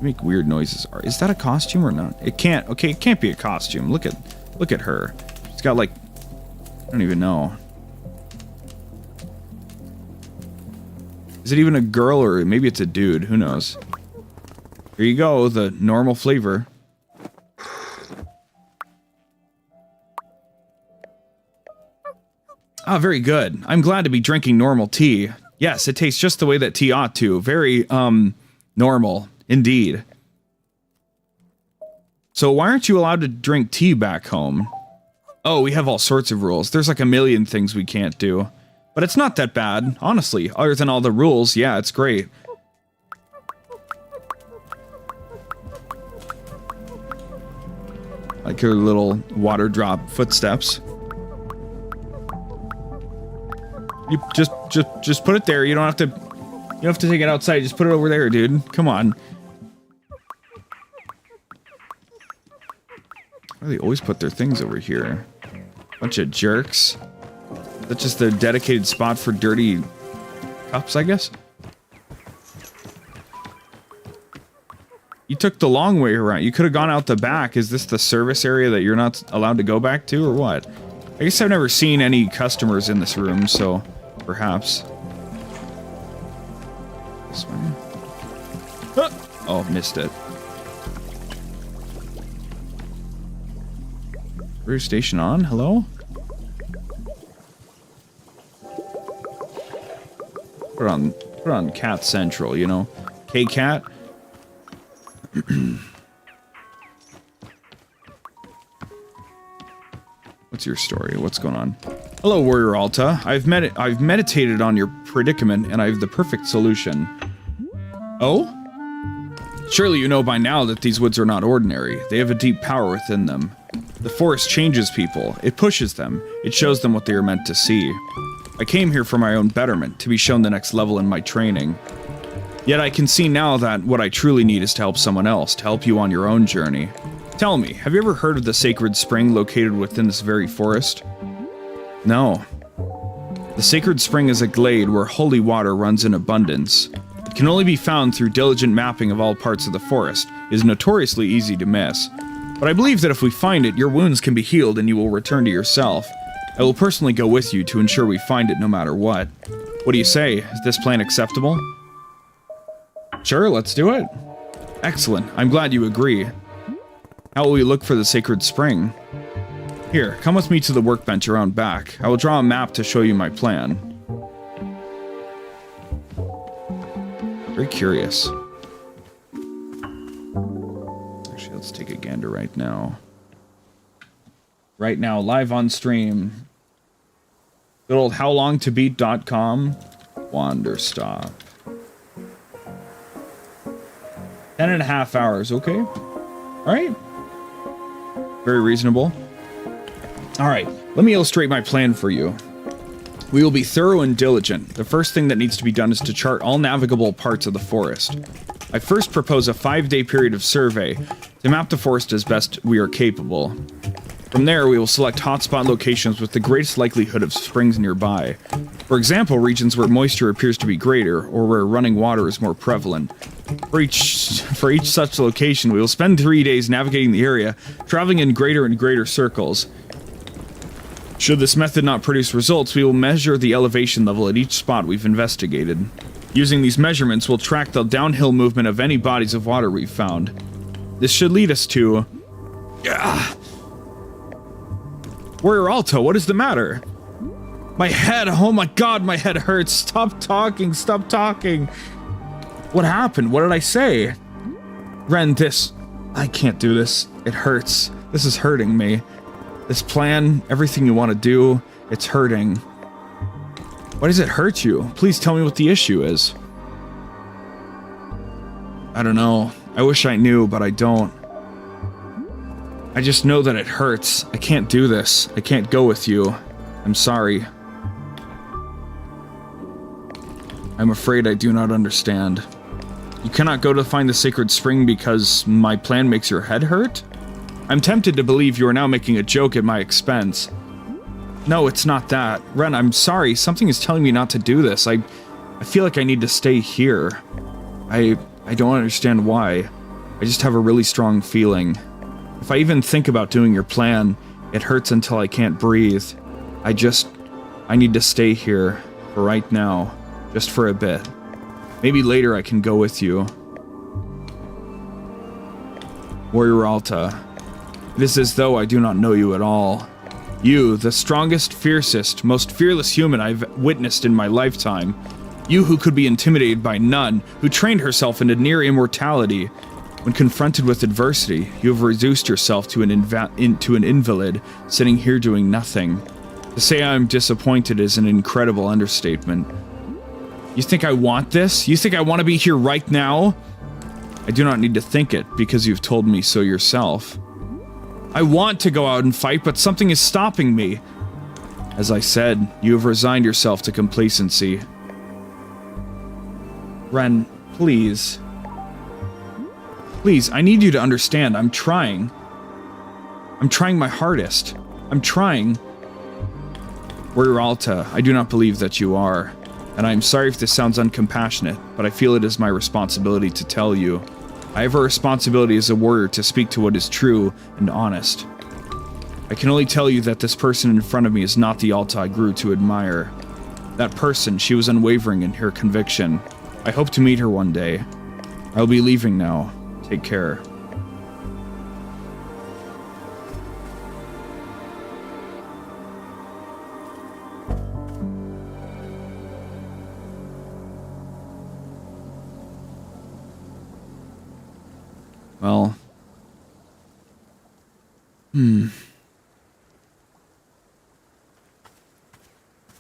Make weird noises. Is that a costume or not? It can't. Okay, it can't be a costume. Look at her. She's got like, I don't even know. Is it even a girl, or maybe it's a dude? Who knows? Here you go, the normal flavor. Ah, very good. I'm glad to be drinking normal tea. Yes, it tastes just the way that tea ought to. Very, normal. Indeed. So why aren't you allowed to drink tea back home? Oh, we have all sorts of rules. There's like a million things we can't do. But it's not that bad, honestly. Other than all the rules, yeah, it's great. Like her little water drop footsteps. You just put it there. You don't have to take it outside. Just put it over there, dude. Come on. Why do they always put their things over here? Bunch of jerks. That's just their dedicated spot for dirty cups, I guess. You took the long way around. You could have gone out the back. Is this the service area that you're not allowed to go back to, or what? I guess I've never seen any customers in this room, so perhaps. This one. Oh, missed it. Rear station on? Hello? Put on Cat Central, you know? K-Cat. What's your story? What's going on? Hello, Warrior Alta. I've meditated on your predicament, and I have the perfect solution. Oh? Surely you know by now that these woods are not ordinary. They have a deep power within them. The forest changes people. It pushes them. It shows them what they are meant to see. I came here for my own betterment, to be shown the next level in my training. Yet I can see now that what I truly need is to help someone else, to help you on your own journey. Tell me, have you ever heard of the sacred spring located within this very forest? No. The sacred spring is a glade where holy water runs in abundance. It can only be found through diligent mapping of all parts of the forest. It is notoriously easy to miss. But I believe that if we find it, your wounds can be healed and you will return to yourself. I will personally go with you to ensure we find it no matter what. What do you say? Is this plan acceptable? Sure, let's do it. Excellent. I'm glad you agree. How will we look for the sacred spring? Here, come with me to the workbench around back. I will draw a map to show you my plan. Very curious. Actually, let's take a gander right now. Right now, live on stream. Good old howlongtobeat.com. Wanderstop. 10.5 hours. Okay. All right. Very reasonable. All right. Let me illustrate my plan for you. We will be thorough and diligent. The first thing that needs to be done is to chart all navigable parts of the forest. I first propose a 5-day period of survey to map the forest as best we are capable. From there, we will select hotspot locations with the greatest likelihood of springs nearby. For example, regions where moisture appears to be greater, or where running water is more prevalent. For each such location, we will spend 3 days navigating the area, traveling in greater and greater circles. Should this method not produce results, we will measure the elevation level at each spot we've investigated. Using these measurements, we'll track the downhill movement of any bodies of water we've found. This should lead us to... 𝑰𝑵𝑬𝑬𝑚, what is the matter? My head, oh my god, my head hurts. Stop talking, stop talking. What happened? What did I say? Ren, this... I can't do this. It hurts. This is hurting me. This plan, everything you want to do, it's hurting. Why does it hurt you? Please tell me what the issue is. I don't know. I wish I knew, but I don't. I just know that it hurts. I can't do this. I can't go with you. I'm sorry. I'm afraid I do not understand. You cannot go to find the sacred spring because my plan makes your head hurt? I'm tempted to believe you are now making a joke at my expense. No, it's not that. Ren, I'm sorry. Something is telling me not to do this. I feel like I need to stay here. I don't understand why. I just have a really strong feeling. If I even think about doing your plan, it hurts until I can't breathe. I need to stay here for right now, just for a bit. Maybe later I can go with you. 𝑰𝑵𝑬𝑬𝑚, it is as though I do not know you at all. You, the strongest, fiercest, most fearless human I've witnessed in my lifetime. You who could be intimidated by none, who trained herself into near immortality. When confronted with adversity, you have reduced yourself to an invalid, sitting here doing nothing. To say I'm disappointed is an incredible understatement. You think I want this? You think I want to be here right now? I do not need to think it, because you've told me so yourself. I want to go out and fight, but something is stopping me. As I said, you have resigned yourself to complacency. Ren, please. Please, I need you to understand. I'm trying. I'm trying my hardest. I'm trying. 𝑰𝑵𝑬𝑚, I do not believe that you are. And I am sorry if this sounds uncompassionate, but I feel it is my responsibility to tell you. I have a responsibility as a warrior to speak to what is true and honest. I can only tell you that this person in front of me is not the Alta I grew to admire. That person, she was unwavering in her conviction. I hope to meet her one day. I'll be leaving now. Take care. Well.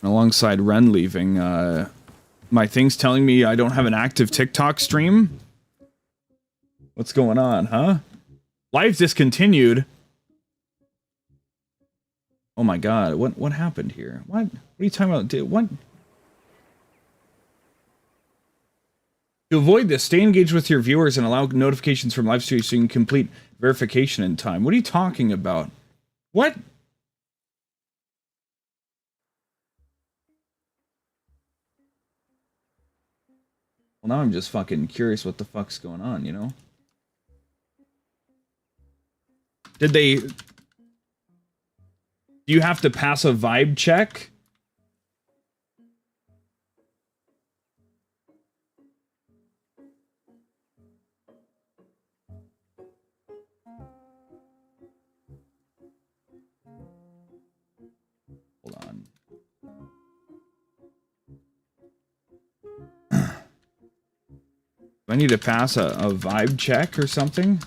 Alongside Ren leaving, my thing's telling me I don't have an active TikTok stream? What's going on, huh? Live discontinued. Oh my god, what happened here? What are you talking about? What? To avoid this, stay engaged with your viewers and allow notifications from live streams so you can complete verification in time. What are you talking about? What? Well, now I'm just fucking curious what the fuck's going on, you know? Did they... Do you have to pass a vibe check? Hold on. Do I need to pass a vibe check or something?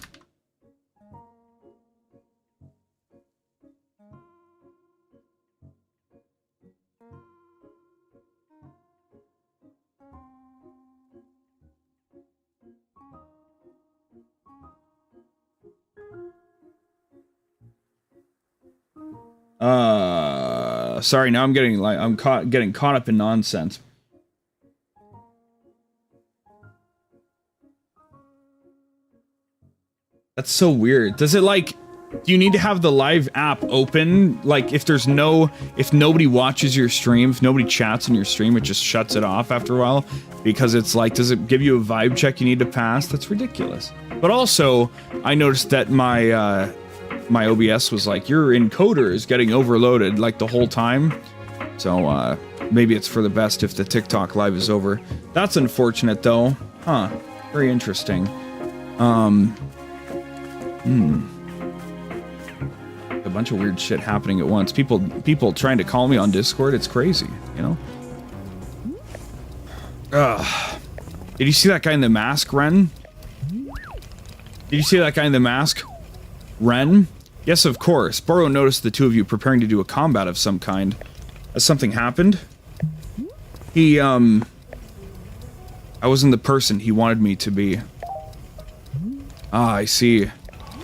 Sorry, now I'm getting getting caught up in nonsense. That's so weird. Does it like, do you need to have the live app open? Like if nobody watches your stream, if nobody chats on your stream, it just shuts it off after a while? Because it's like, does it give you a vibe check you need to pass? That's ridiculous. But also, I noticed that my, my OBS was like, your encoder is getting overloaded like the whole time. So, maybe it's for the best if the TikTok live is over. That's unfortunate though. Huh. Very interesting. A bunch of weird shit happening at once. People trying to call me on Discord. It's crazy, you know? Ugh. Did you see that guy in the mask, Ren? Did you see that guy in the mask? Ren? Yes, of course. Boro noticed the two of you preparing to do a combat of some kind. Has something happened? He, I wasn't the person he wanted me to be. Ah, I see.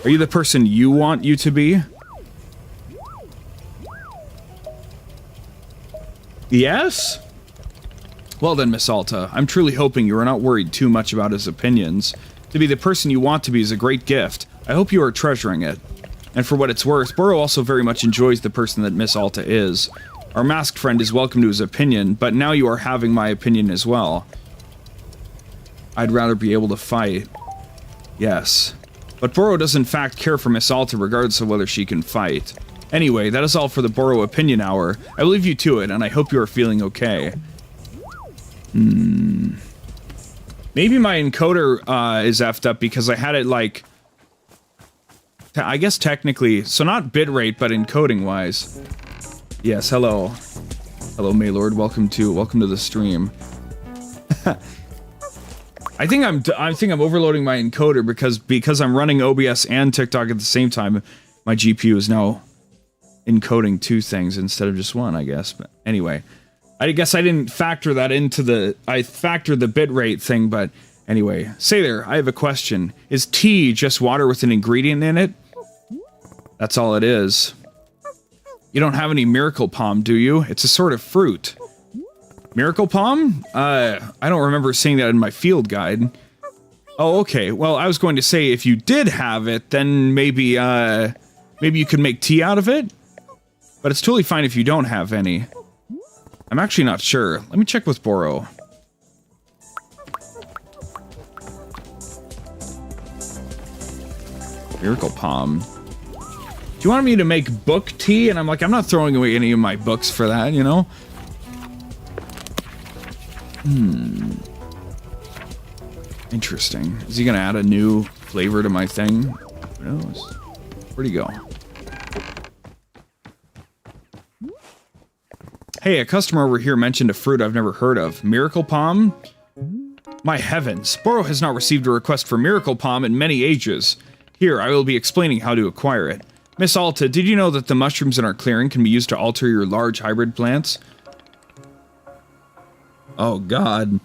Are you the person you want you to be? Yes? Well then, Miss Alta, I'm truly hoping you are not worried too much about his opinions. To be the person you want to be is a great gift. I hope you are treasuring it. And for what it's worth, Boro also very much enjoys the person that Miss Alta is. Our masked friend is welcome to his opinion, but now you are having my opinion as well. I'd rather be able to fight. Yes. But Boro does in fact care for Miss Alta regardless of whether she can fight. Anyway, that is all for the Boro Opinion Hour. I will leave you to it, and I hope you are feeling okay. Maybe my encoder is effed up because I had it like... I guess technically, so not bitrate, but encoding-wise. Yes, hello. Hello, Maylord. Welcome to the stream. I think I'm overloading my encoder because I'm running OBS and TikTok at the same time. My GPU is now encoding two things instead of just one, I guess. But anyway, I guess I didn't factor that into the... I factored the bitrate thing, but anyway. Say there, I have a question. Is tea just water with an ingredient in it? That's all it is. You don't have any Miracle Palm, do you? It's a sort of fruit. Miracle Palm? I don't remember seeing that in my field guide. Oh, okay. Well, I was going to say if you did have it, then maybe, maybe you could make tea out of it? But it's totally fine if you don't have any. I'm actually not sure. Let me check with Boro. Miracle Palm. Do you want me to make book tea? And I'm like, I'm not throwing away any of my books for that, you know? Interesting. Is he gonna add a new flavor to my thing? Who knows? Where'd he go? Hey, a customer over here mentioned a fruit I've never heard of. Miracle Palm? My heavens, Boro has not received a request for Miracle Palm in many ages. Here, I will be explaining how to acquire it. Miss Alta, did you know that the mushrooms in our clearing can be used to alter your large hybrid plants? Oh god.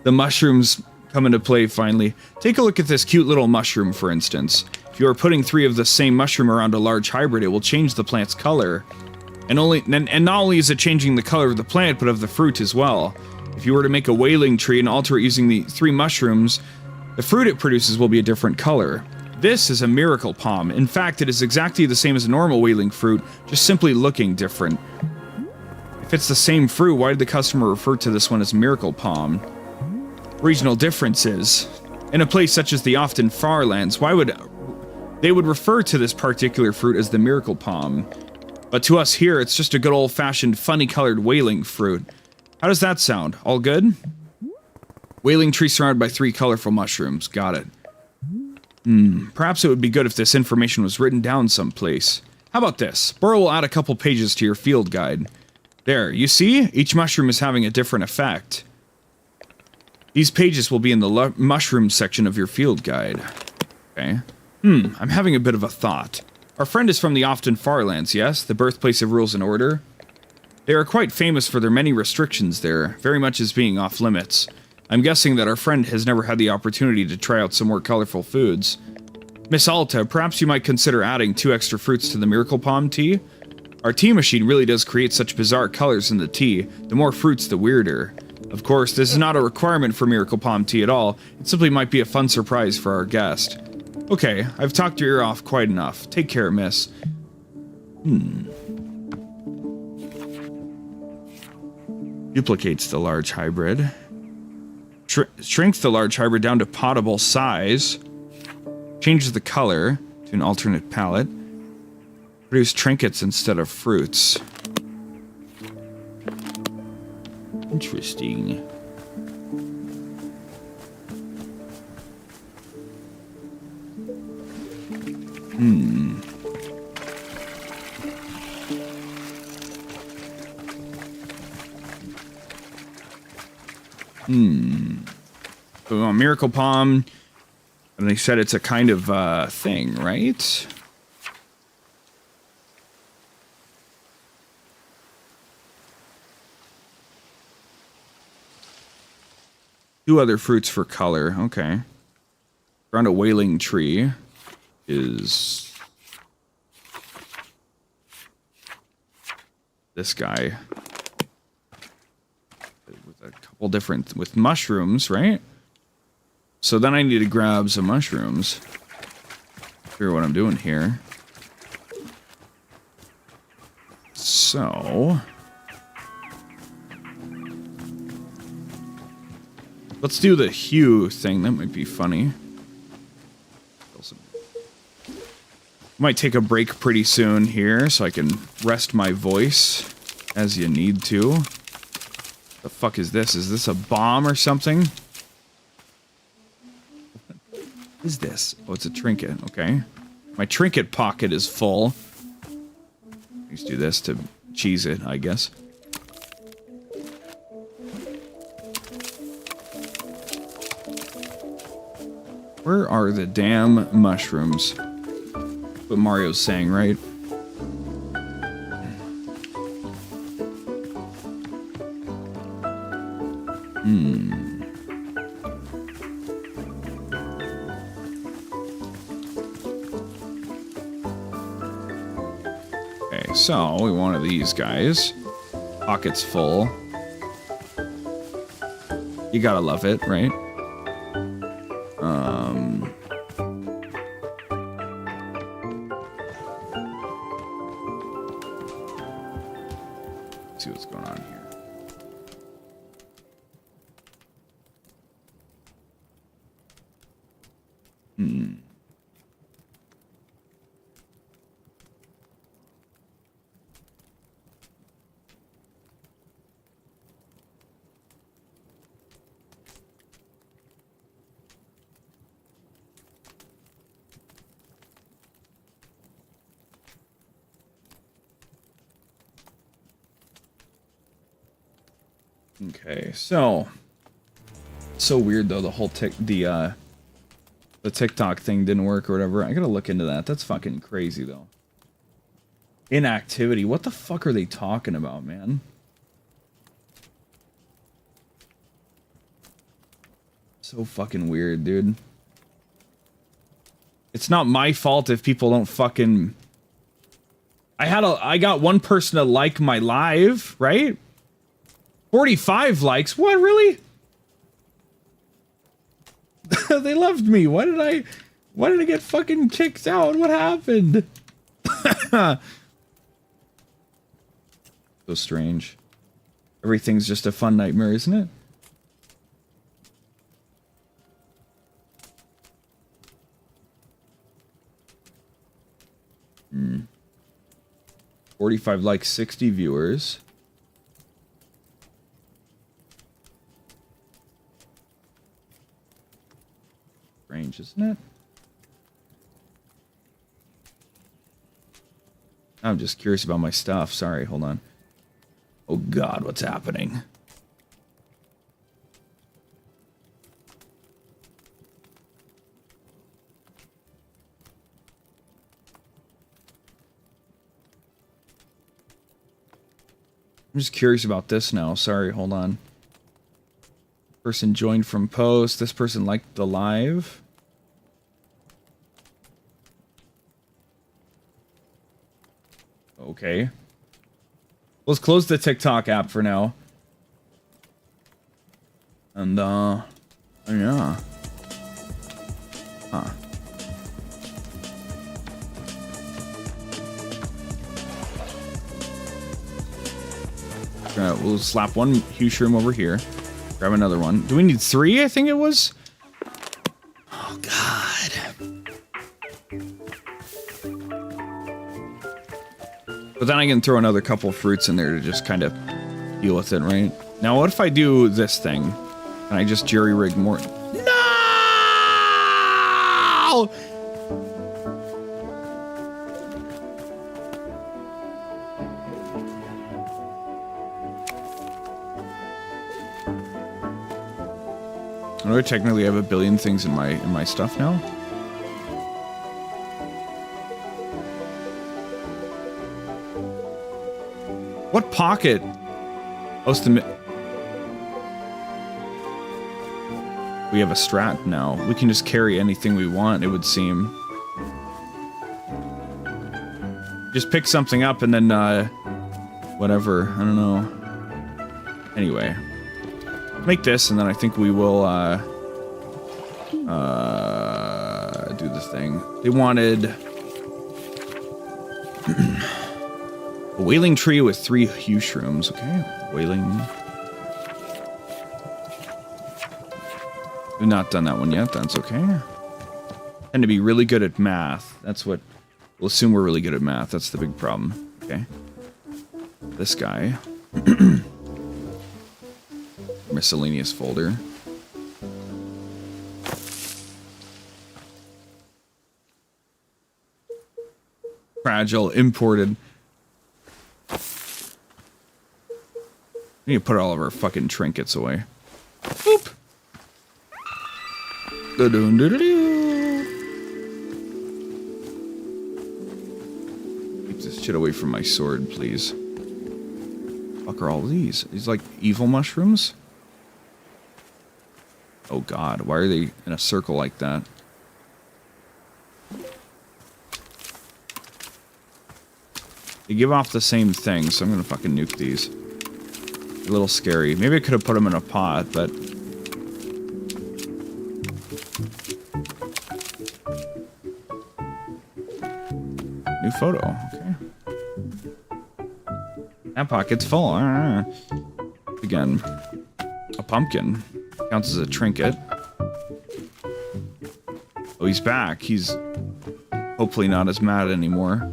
The mushrooms come into play finally. Take a look at this cute little mushroom, for instance. If you are putting 3 of the same mushroom around a large hybrid, it will change the plant's color. And not only is it changing the color of the plant, but of the fruit as well. If you were to make a whaling tree and alter it using the 3 mushrooms, the fruit it produces will be a different color. This is a Miracle Palm. In fact, it is exactly the same as a normal whaling fruit, just simply looking different. If it's the same fruit, why did the customer refer to this one as Miracle Palm? Regional differences. In a place such as the often far lands, why would they would refer to this particular fruit as the Miracle Palm? But to us here, it's just a good old-fashioned funny-colored whaling fruit. How does that sound? All good? Whaling tree surrounded by 3 colorful mushrooms. Got it. Perhaps it would be good if this information was written down someplace. How about this? Boro will add a couple pages to your field guide. There, you see? Each mushroom is having a different effect. These pages will be in the mushroom section of your field guide. Okay. I'm having a bit of a thought. Our friend is from the often far lands, yes? The birthplace of rules and order? They are quite famous for their many restrictions there, very much as being off limits. I'm guessing that our friend has never had the opportunity to try out some more colorful foods. Miss Alta, perhaps you might consider adding 2 extra fruits to the Miracle Palm tea? Our tea machine really does create such bizarre colors in the tea. The more fruits, the weirder. Of course, this is not a requirement for Miracle Palm tea at all. It simply might be a fun surprise for our guest. Okay, I've talked your ear off quite enough. Take care, miss. Duplicates the large hybrid. Shrinks the large hybrid down to potable size. Changes the color to an alternate palette. Produce trinkets instead of fruits. Interesting. So, Miracle Palm, and they said it's a kind of thing, right? Two other fruits for color, okay. Around a wailing tree is this guy. With a couple different, with mushrooms, right? So then I need to grab some mushrooms. Figure what I'm doing here. So let's do the hue thing. That might be funny. Might take a break pretty soon here so I can rest my voice as you need to. The fuck is this? Is this a bomb or something? What is this? Oh, it's a trinket. Okay. My trinket pocket is full. Let's do this to cheese it, I guess. Where are the damn mushrooms? What Mario's saying, right? Okay, so we wanted these guys. Pockets full. You gotta love it, right? See what's going on here. Okay, so weird though, the whole the TikTok thing didn't work or whatever. I gotta look into that. That's fucking crazy though. Inactivity. What the fuck are they talking about, man? So fucking weird, dude. It's not my fault if people don't fucking... I got one person to like my live, right? 45 likes. What, really? They loved me. Why did I get fucking kicked out? What happened? So strange. Everything's just a fun nightmare, isn't it? 45 likes, 60 viewers. Strange, isn't it? I'm just curious about my stuff. Sorry, hold on. Oh God, what's happening? I'm just curious about this now. Sorry, hold on. Person joined from post. This person liked the live. Okay. Let's close the TikTok app for now. And, yeah. Huh. We'll slap one huge shroom over here. Grab another one. Do we need 3, I think it was? Oh, God. But then I can throw another couple fruits in there to just kind of deal with it, right? Now, what if I do this thing? Can I just jerry-rig more? No! Do I technically have a billion things in my stuff now? What pocket? We have a strat now. We can just carry anything we want, it would seem. Just pick something up and then, whatever. I don't know. Anyway. Make this, and then I think we will, do the thing. They wanted... a wailing tree with 3 huge shrooms. Okay, wailing... We've not done that one yet, that's okay. Tend to be really good at math. That's what... We'll assume we're really good at math, that's the big problem. Okay. This guy. Miscellaneous folder. Fragile, imported. We need to put all of our fucking trinkets away. Boop. Keep this shit away from my sword, please. Fuck are all these? These like evil mushrooms? Oh god, why are they in a circle like that? They give off the same thing, so I'm gonna fucking nuke these. A little scary. Maybe I could have put them in a pot, but... New photo, okay. That pocket's full. Again, a pumpkin. Counts as a trinket. Oh, he's back. He's hopefully not as mad anymore.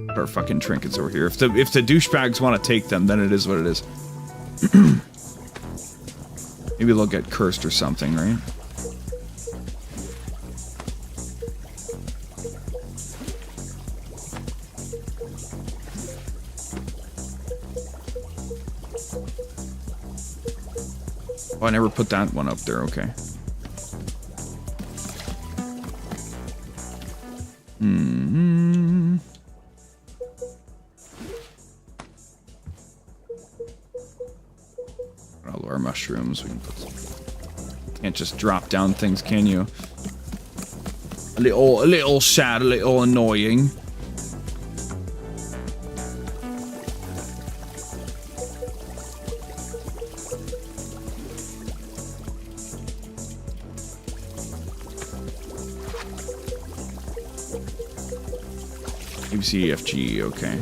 Put our fucking trinkets over here. If the douchebags want to take them, then it is what it is. Maybe they'll get cursed or something, right? Oh, I never put that one up there, okay. Hmm. All of our mushrooms, we can put some... Can't just drop down things, can you? A little sad, a little annoying. 𝑰𝑵𝑗𝑙𝑒𝑒𝑒𝑚𝑐, okay.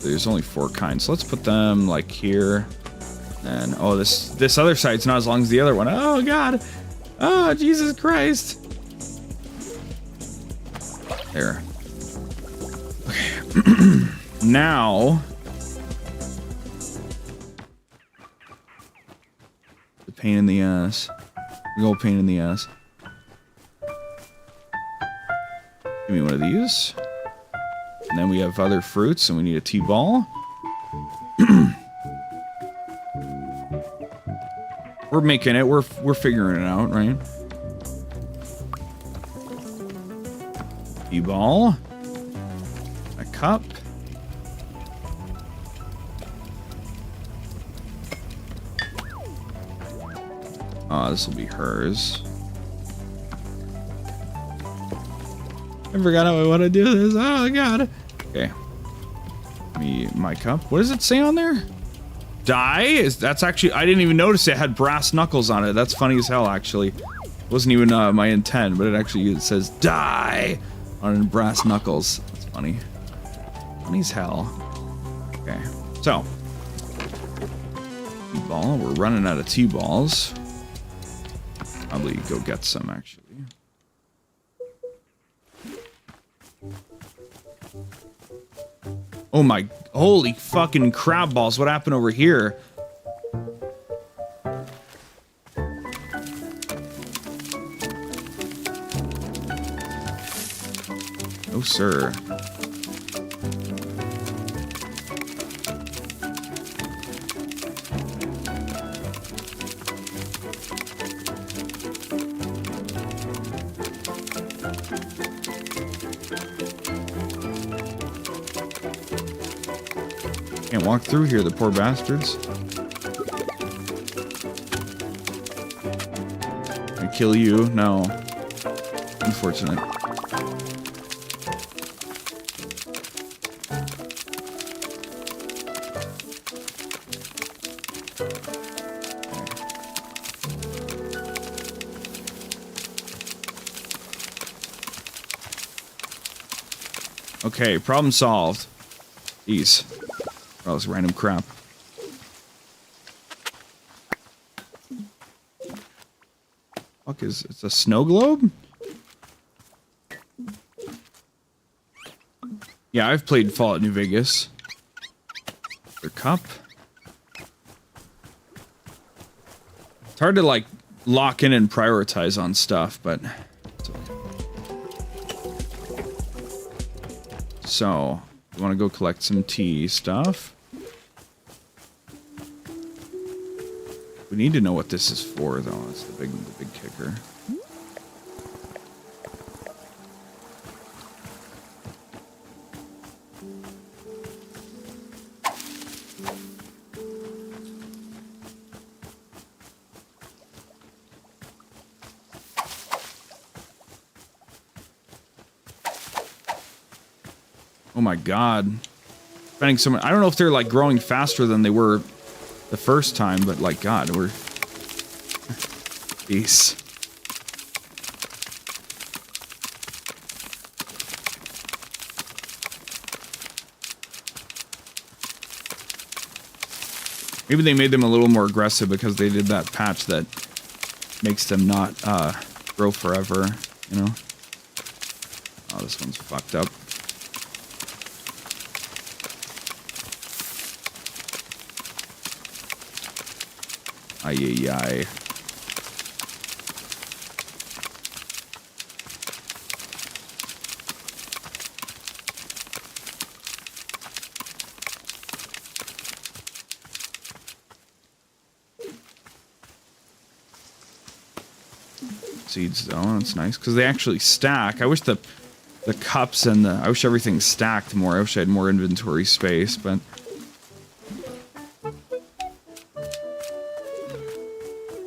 There's only 4 kinds, so let's put them like here. And oh, this other side's not as long as the other one. Oh god! Oh Jesus Christ! There. Okay. Now the pain in the ass. Big old pain in the ass. Give me one of these. And then we have other fruits, and we need a T-ball. We're making it. We're figuring it out, right? T-ball. A cup. Oh, this will be hers. I forgot how I want to do this. Oh god. Okay. My cup. What does it say on there? Die? That's actually, I didn't even notice it had brass knuckles on it. That's funny as hell, actually. Wasn't even my intent, but it says die on brass knuckles. That's funny. Funny as hell. Okay. So. T-ball. We're running out of T-balls. Probably go get some, actually. Oh my, holy fucking crab balls. What happened over here? No, sir. Can't walk through here, the poor bastards. I kill you? No. Unfortunate. Okay, problem solved. Jeez. Oh, this random crap. Fuck is it's a snow globe? Yeah, I've played Fallout New Vegas. Their cup. It's hard to like lock in and prioritize on stuff, but it's okay. So, you want to go collect some tea stuff? We need to know what this is for, though. That's the big kicker. Oh my god. Spending so much. I don't know if they're like growing faster than they were the first time, but like, God, we're... Peace. Maybe they made them a little more aggressive because they did that patch that makes them not grow forever, you know? Oh, this one's fucked up. Ay, ay, ay. Seeds though, that's nice because they actually stack. I wish the cups and I wish everything stacked more. I wish I had more inventory space, but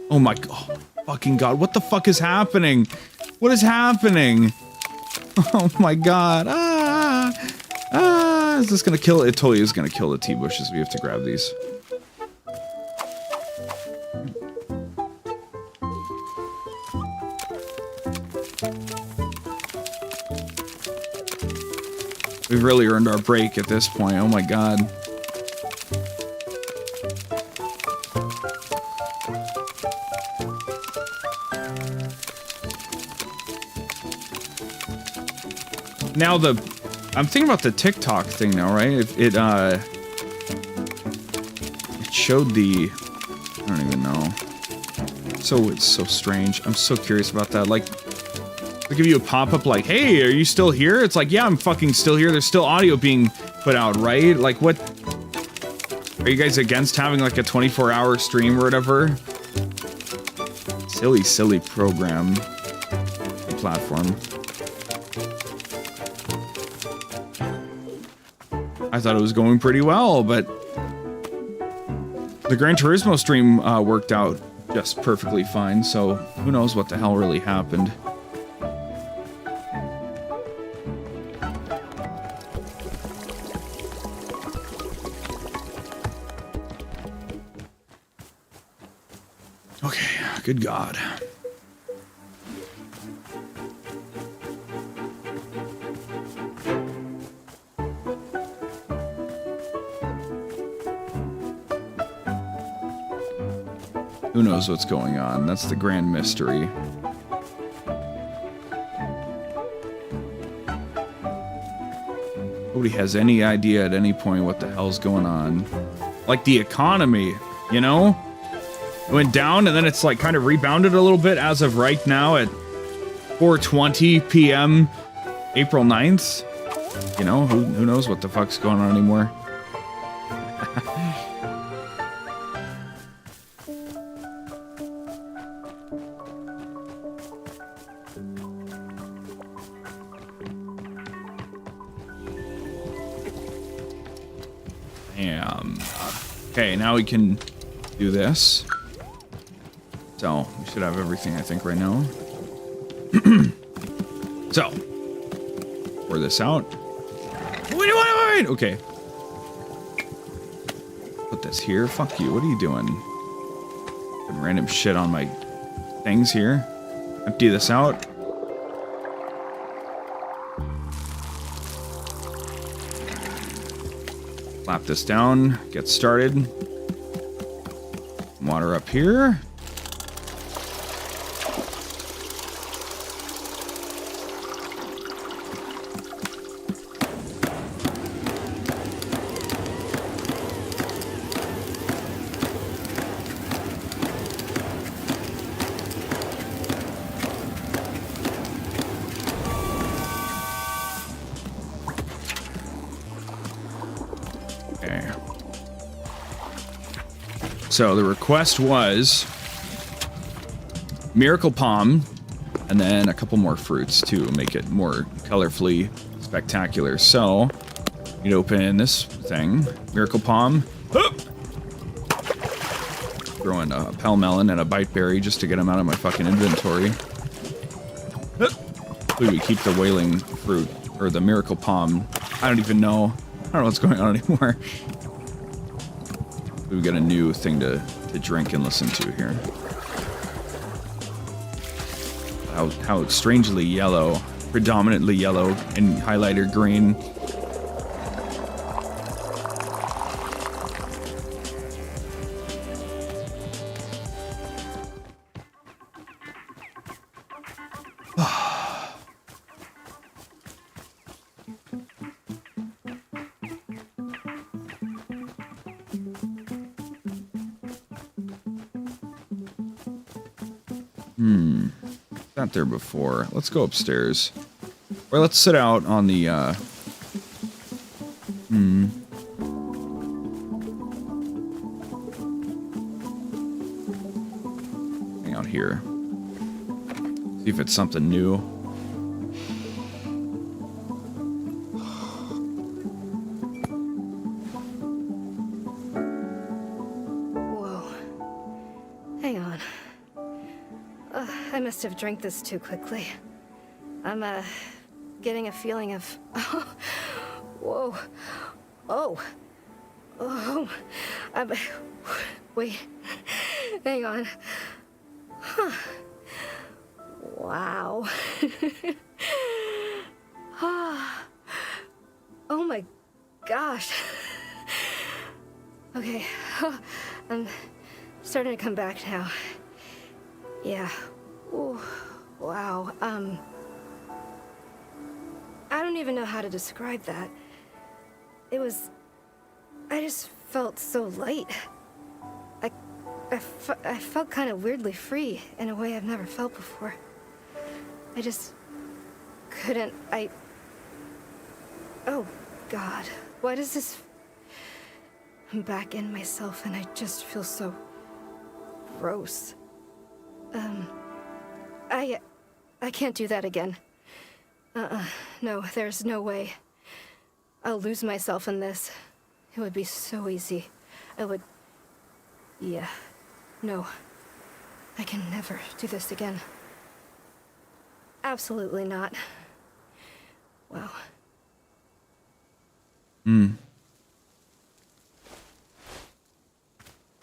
oh my god, fucking god, what the fuck is happening? What is happening? Oh my god, is this gonna kill it? It totally is gonna kill the tea bushes. We have to grab these. We've really earned our break at this point, oh my god. Now I'm thinking about the TikTok thing now, right? It showed the, I don't even know. So it's so strange. I'm so curious about that. Like, they'll give you a pop-up like, hey, are you still here? It's like, yeah, I'm fucking still here. There's still audio being put out, right? Like, what? Are you guys against having like a 24-hour stream or whatever? Silly, silly program. Platform. I thought it was going pretty well, but the Gran Turismo stream worked out just perfectly fine, so who knows what the hell really happened. Okay, good God. Who knows what's going on? That's the grand mystery. Nobody has any idea at any point what the hell's going on. Like the economy, you know? It went down and then it's like kind of rebounded a little bit as of right now at 4:20 p.m. April 9th. You know, who knows what the fuck's going on anymore? Damn. Okay, now we can do this. So, we should have everything, I think, right now. So, pour this out. Wait. Okay. Put this here. Fuck you. What are you doing? Putting random shit on my things here. Empty this out. Clap this down. Get started. Water up here. So the request was Miracle Palm and then a couple more fruits to make it more colorfully spectacular. So you'd open this thing, Miracle Palm, throw in a Pell Melon and a Bite Berry just to get them out of my fucking inventory. We keep the Wailing Fruit or the Miracle Palm. I don't even know. I don't know what's going on anymore. We got a new thing to drink and listen to here. How strangely yellow, predominantly yellow and highlighter green. Not there before. Let's go upstairs. Or let's sit out on the, hang out here. See if it's something new. I must have drank this too quickly. I'm, getting a feeling of... Whoa. Oh. Wait. Hang on. Huh. Wow. Oh my gosh. Okay. I'm starting to come back now. Yeah. Ooh, wow. I don't even know how to describe that. It was... I just felt so light. I felt kind of weirdly free in a way I've never felt before. I just couldn't... Oh, God. Why does this... I'm back in myself and I just feel so... gross. I can't do that again. No, there's no way. I'll lose myself in this. It would be so easy. Yeah. No. I can never do this again. Absolutely not. Wow.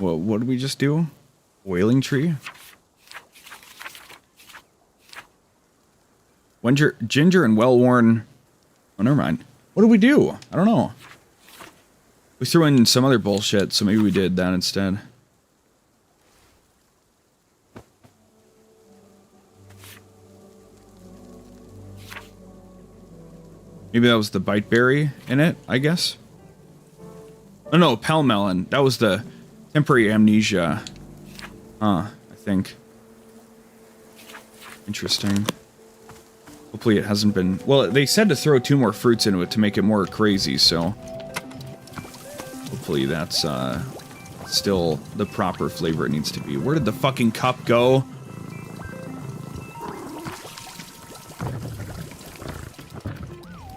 Well, what did we just do? Wailing tree? Ginger and well-worn... Oh, never mind. What did we do? I don't know. We threw in some other bullshit, so maybe we did that instead. Maybe that was the bite berry in it, I guess. Oh no, pell melon. That was the temporary amnesia. I think. Interesting. Hopefully it hasn't been... Well, they said to throw 2 more fruits into it to make it more crazy, so... Hopefully that's, still the proper flavor it needs to be. Where did the fucking cup go?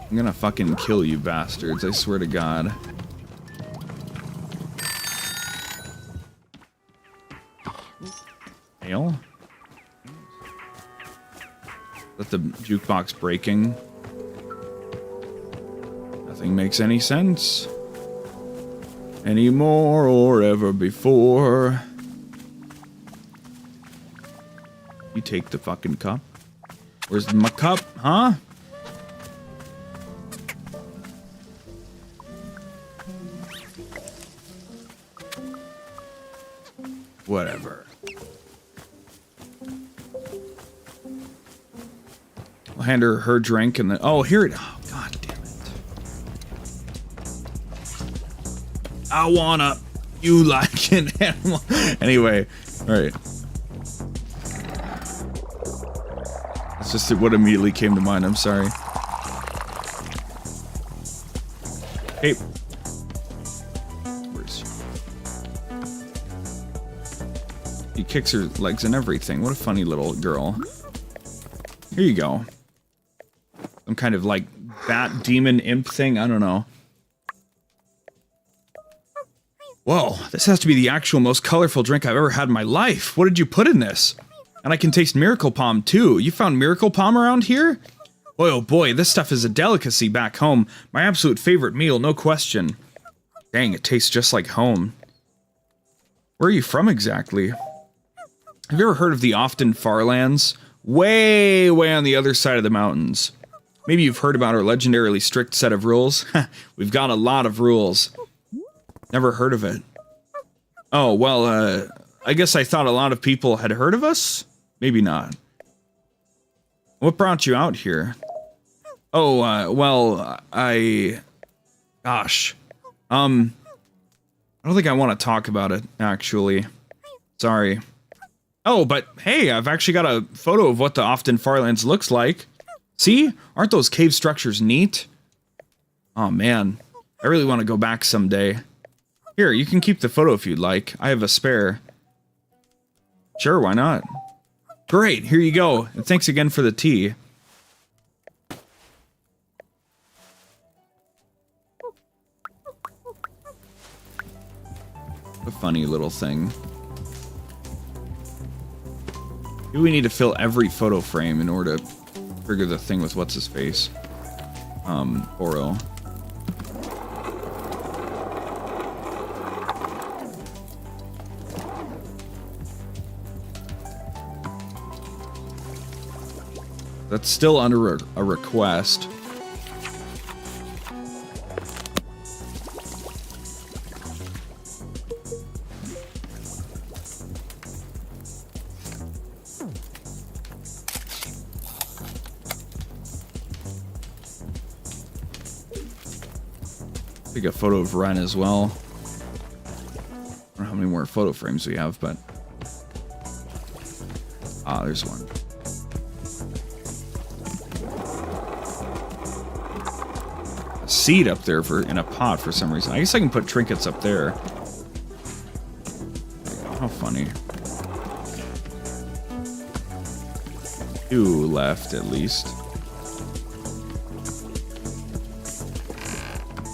I'm gonna fucking kill you bastards, I swear to God. Ale? Is that the jukebox breaking? Nothing makes any sense. Anymore or ever before. You take the fucking cup. Where's my cup, huh? Whatever. I'll hand her drink and then... Oh, here it... Oh, God damn it. I wanna... You like an animal. Anyway, alright. That's just what immediately came to mind. I'm sorry. Hey. Where's she? He kicks her legs and everything. What a funny little girl. Here you go. Some kind of like bat demon imp thing. I don't know. Whoa, this has to be the actual most colorful drink I've ever had in my life. What did you put in this? And I can taste Miracle Palm too. You found Miracle Palm around here? Boy, oh boy, this stuff is a delicacy back home. My absolute favorite meal, no question. Dang, it tastes just like home. Where are you from exactly? Have you ever heard of the 𝑰𝑵𝑗𝑛 lands? Way, way on the other side of the mountains. Maybe you've heard about our legendarily strict set of rules. We've got a lot of rules. Never heard of it. Oh, well, I guess I thought a lot of people had heard of us? Maybe not. What brought you out here? Oh, well, Gosh. I don't think I want to talk about it, actually. Sorry. Oh, but hey, I've actually got a photo of what the 𝑰𝑵𝑗𝑛 lands looks like. See? Aren't those cave structures neat? Oh, man. I really want to go back someday. Here, you can keep the photo if you'd like. I have a spare. Sure, why not? Great, here you go. And thanks again for the tea. A funny little thing. Maybe we need to fill every photo frame in order to trigger the thing with what's-his-face. Oro. That's still under a request. Take a photo of Ren as well. I don't know how many more photo frames we have, but... Ah, there's one. Seed up there in a pot for some reason. I guess I can put trinkets up there. How funny. 2 left at least.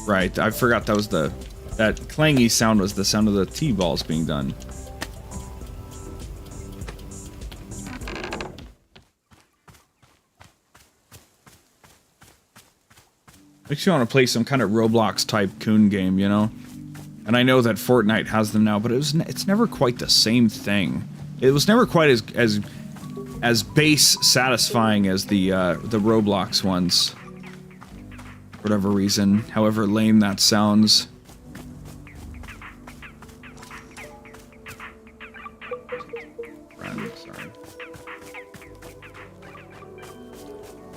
Right, I forgot that was that clangy sound was the sound of the tea balls being done. Makes you want to play some kind of Roblox type coon game, you know? And I know that Fortnite has them now, but it's never quite the same thing. It was never quite as as base satisfying as the Roblox ones. For whatever reason, however lame that sounds. Sorry.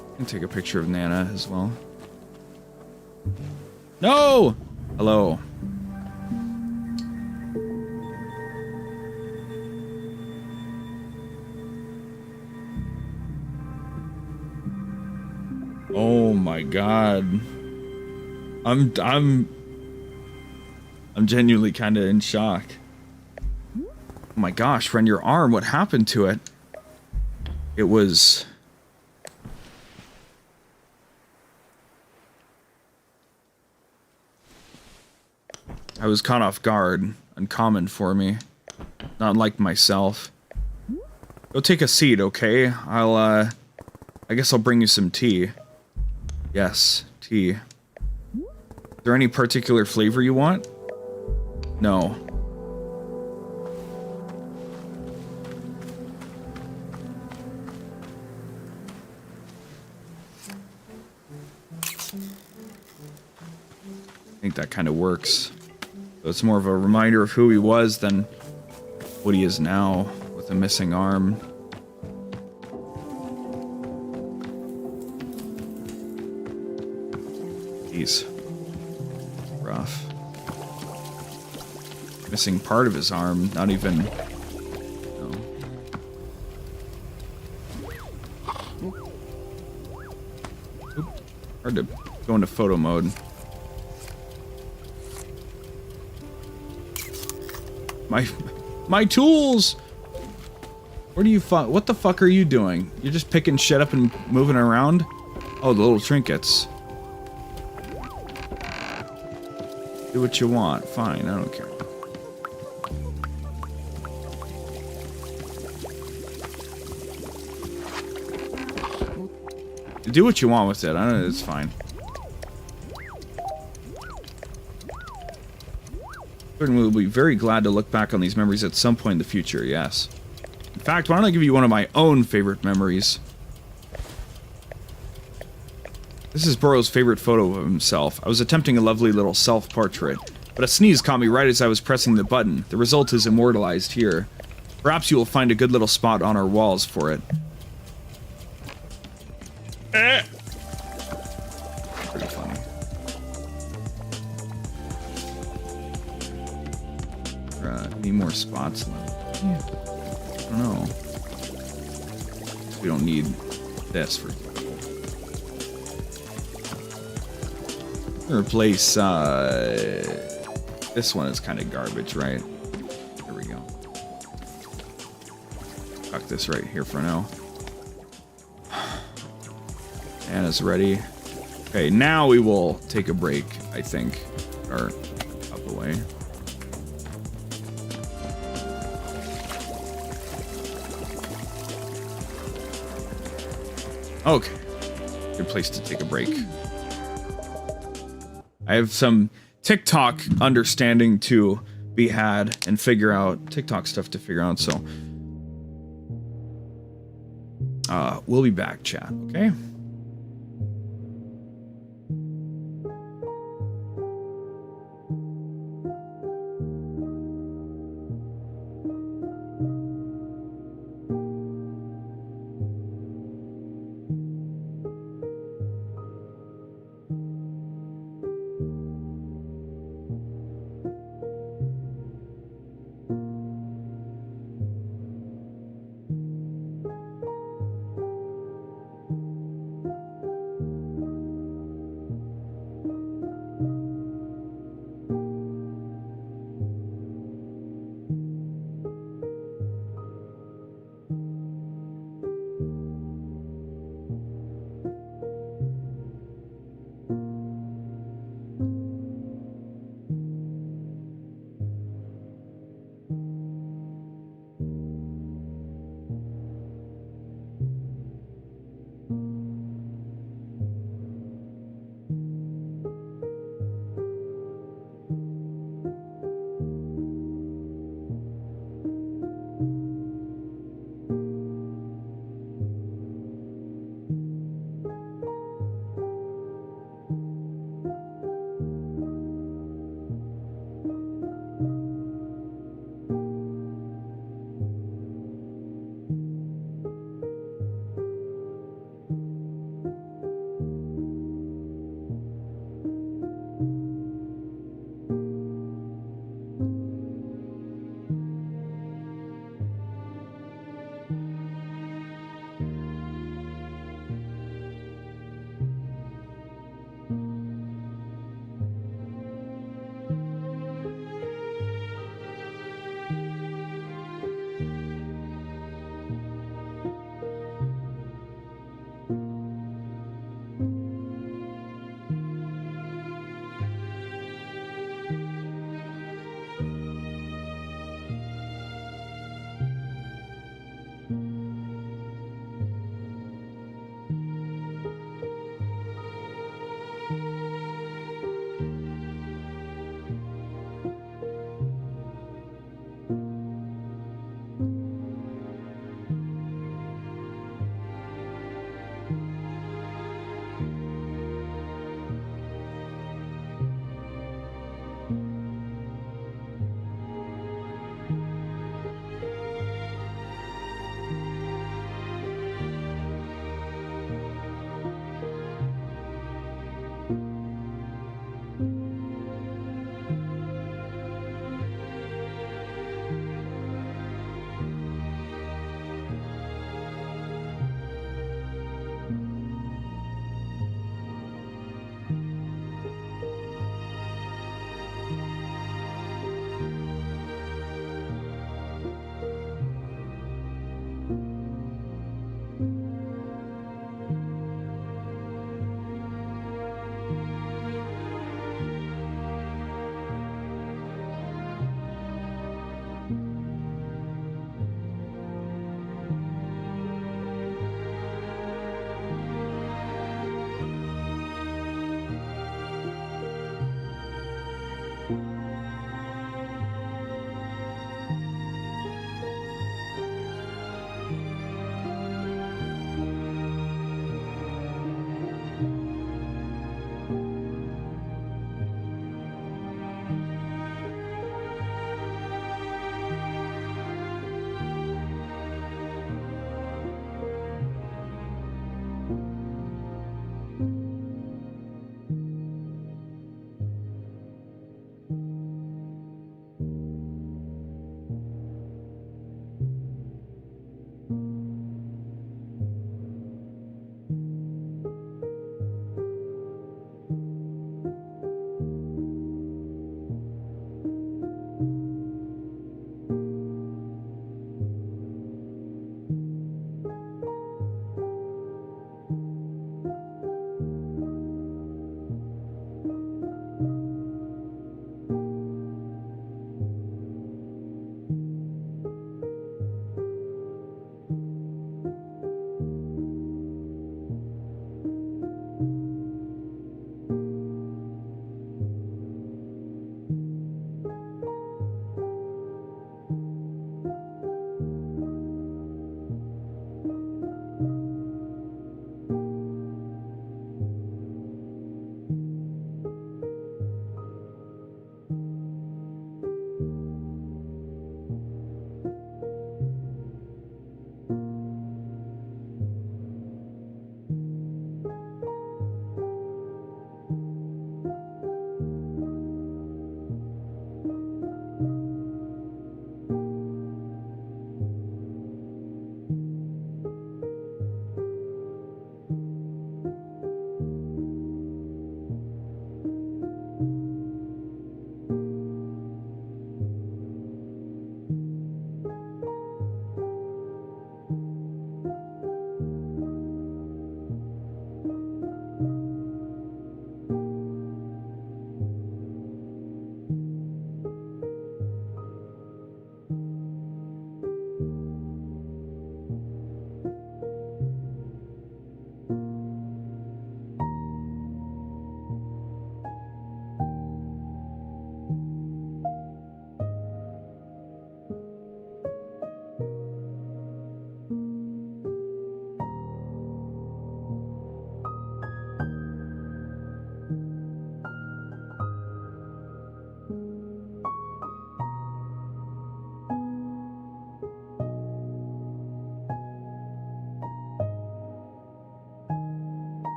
I can take a picture of Nana as well. No! Hello. Oh my god. I'm genuinely kind of in shock. Oh my gosh, friend, your arm, what happened to it? It was... I was caught off guard. Uncommon for me. Not like myself. Go take a seat, okay? I guess I'll bring you some tea. Yes, tea. Is there any particular flavor you want? No. I think that kind of works. So it's more of a reminder of who he was than what he is now with a missing arm. Jeez. Rough. Missing part of his arm, not even... No. Oop. Hard to go into photo mode. My tools! Where do you what the fuck are you doing? You're just picking shit up and moving around? Oh, the little trinkets. Do what you want. Fine, I don't care. Do what you want with it. I don't know, it's fine. Certainly will be very glad to look back on these memories at some point in the future, yes. In fact, why don't I give you one of my own favorite memories? This is Burrow's favorite photo of himself. I was attempting a lovely little self-portrait, but a sneeze caught me right as I was pressing the button. The result is immortalized here. Perhaps you will find a good little spot on our walls for it. Pretty funny. Need more spots left. Yeah. I don't know. We don't need this, for example. Replace, this one is kind of garbage, right? There we go. Tuck this right here for now. Anna's ready. Okay, now we will take a break, I think. Or up away. Okay. Good place to take a break. I have some TikTok understanding to be had and figure out TikTok stuff to figure out, so we'll be back, chat, okay?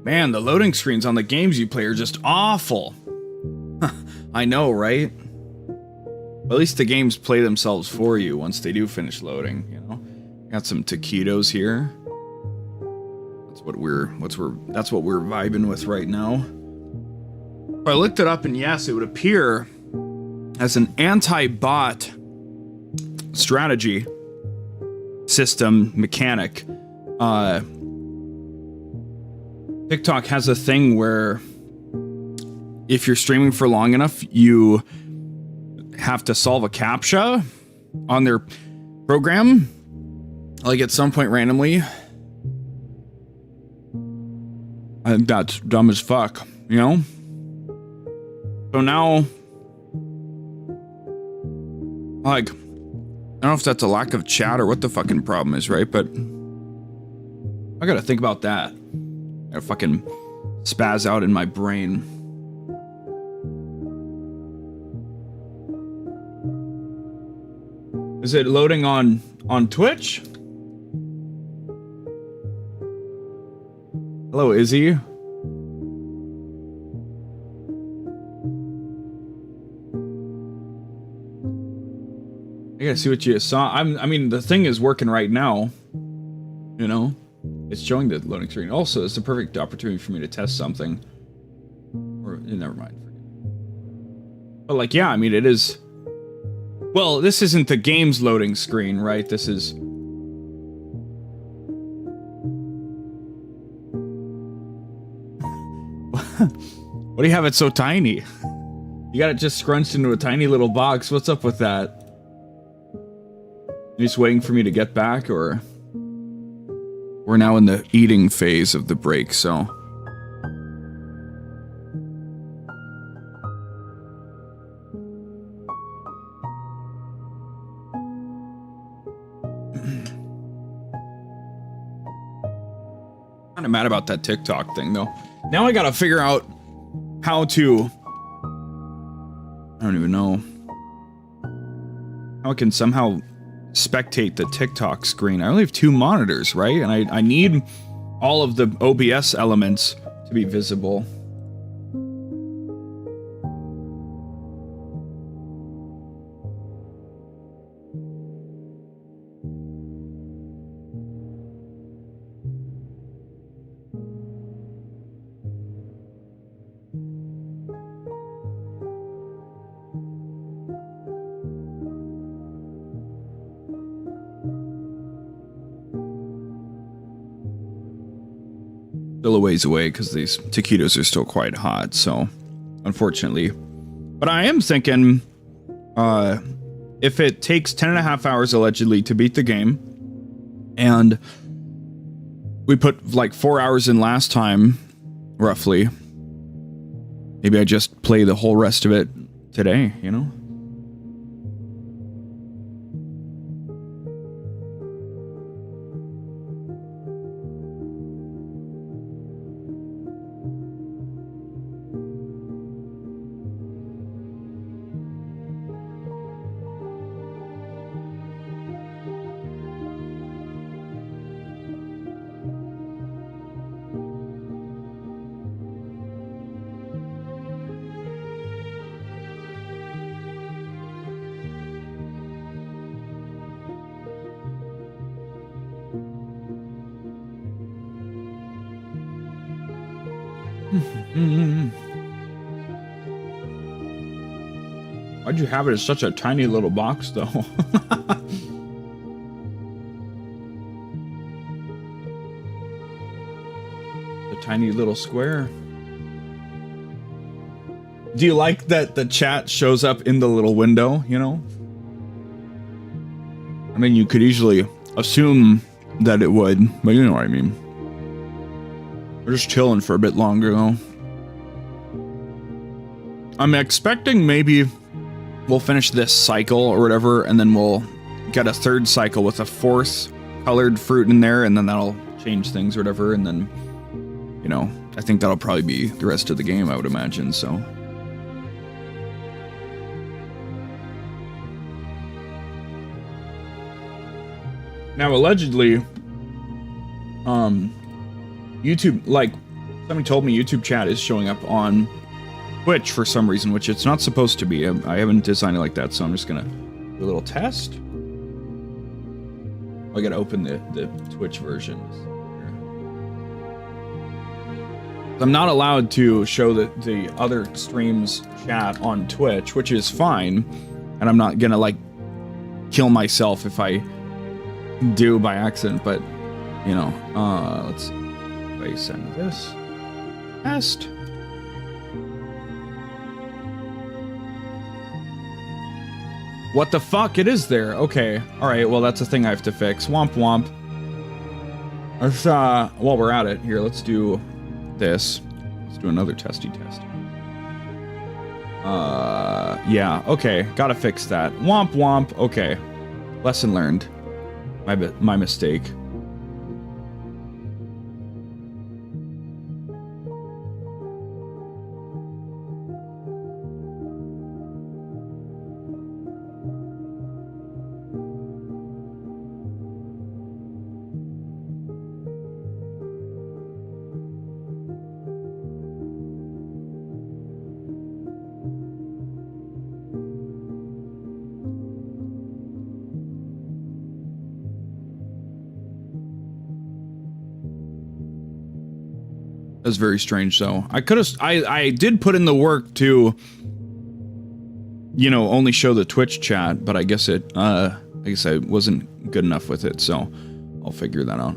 Man, the loading screens on the games you play are just awful. I know, right? At least the games play themselves for you once they do finish loading, you know? Got some taquitos here. That's what we're vibing with right now. I looked it up and yes, it would appear as an anti-bot strategy system mechanic. TikTok has a thing where if you're streaming for long enough, you have to solve a CAPTCHA on their program, like at some point randomly. I think that's dumb as fuck, you know? So now, like, I don't know if that's a lack of chat or what the fucking problem is, right? But I gotta think about that. I gotta fucking spaz out in my brain. Is it loading on Twitch? Hello, Izzy. I gotta see what you saw. I mean, the thing is working right now. You know, it's showing the loading screen. Also, it's the perfect opportunity for me to test something. Or never mind. But like, yeah, I mean, it is. Well, this isn't the game's loading screen, right? This is. Why do you have it so tiny? You got it just scrunched into a tiny little box. What's up with that? You just waiting for me to get back, or we're now in the eating phase of the break, so. Kind of mad about that TikTok thing, though. Now I gotta figure out how to. I don't even know how I can somehow spectate the TikTok screen. I only have 2 monitors, right? And I need all of the OBS elements to be visible. Still a ways away because these taquitos are still quite hot, so unfortunately. But I am thinking, if it takes 10.5 hours allegedly to beat the game, and we put like 4 hours in last time, roughly, maybe I just play the whole rest of it today, you know? Why'd you have it as such a tiny little box, though? A tiny little square. Do you like that the chat shows up in the little window, you know? I mean, you could easily assume that it would, but you know what I mean. We're just chilling for a bit longer, though. I'm expecting maybe we'll finish this cycle or whatever, and then we'll get a 3rd cycle with a 4th colored fruit in there, and then that'll change things or whatever, and then, you know, I think that'll probably be the rest of the game, I would imagine, so. Now, allegedly, YouTube, like, Somebody told me YouTube chat is showing up on Twitch for some reason, which it's not supposed to be. I haven't designed it like that, so I'm just gonna do a little test. I gotta open the Twitch versions. I'm not allowed to show the other streams chat on Twitch, which is fine, and I'm not gonna like kill myself if I do by accident, but you know, let's see. If I send this test. What the fuck? It is there. Okay. Alright, well that's a thing I have to fix. Womp womp. Let's, while we're at it, here, let's do this. Let's do another testy test. Yeah, okay. Gotta fix that. Womp womp. Okay. Lesson learned. My mistake. That's very strange, though. I did put in the work to, you know, only show the Twitch chat, but I guess I wasn't good enough with it, so I'll figure that out.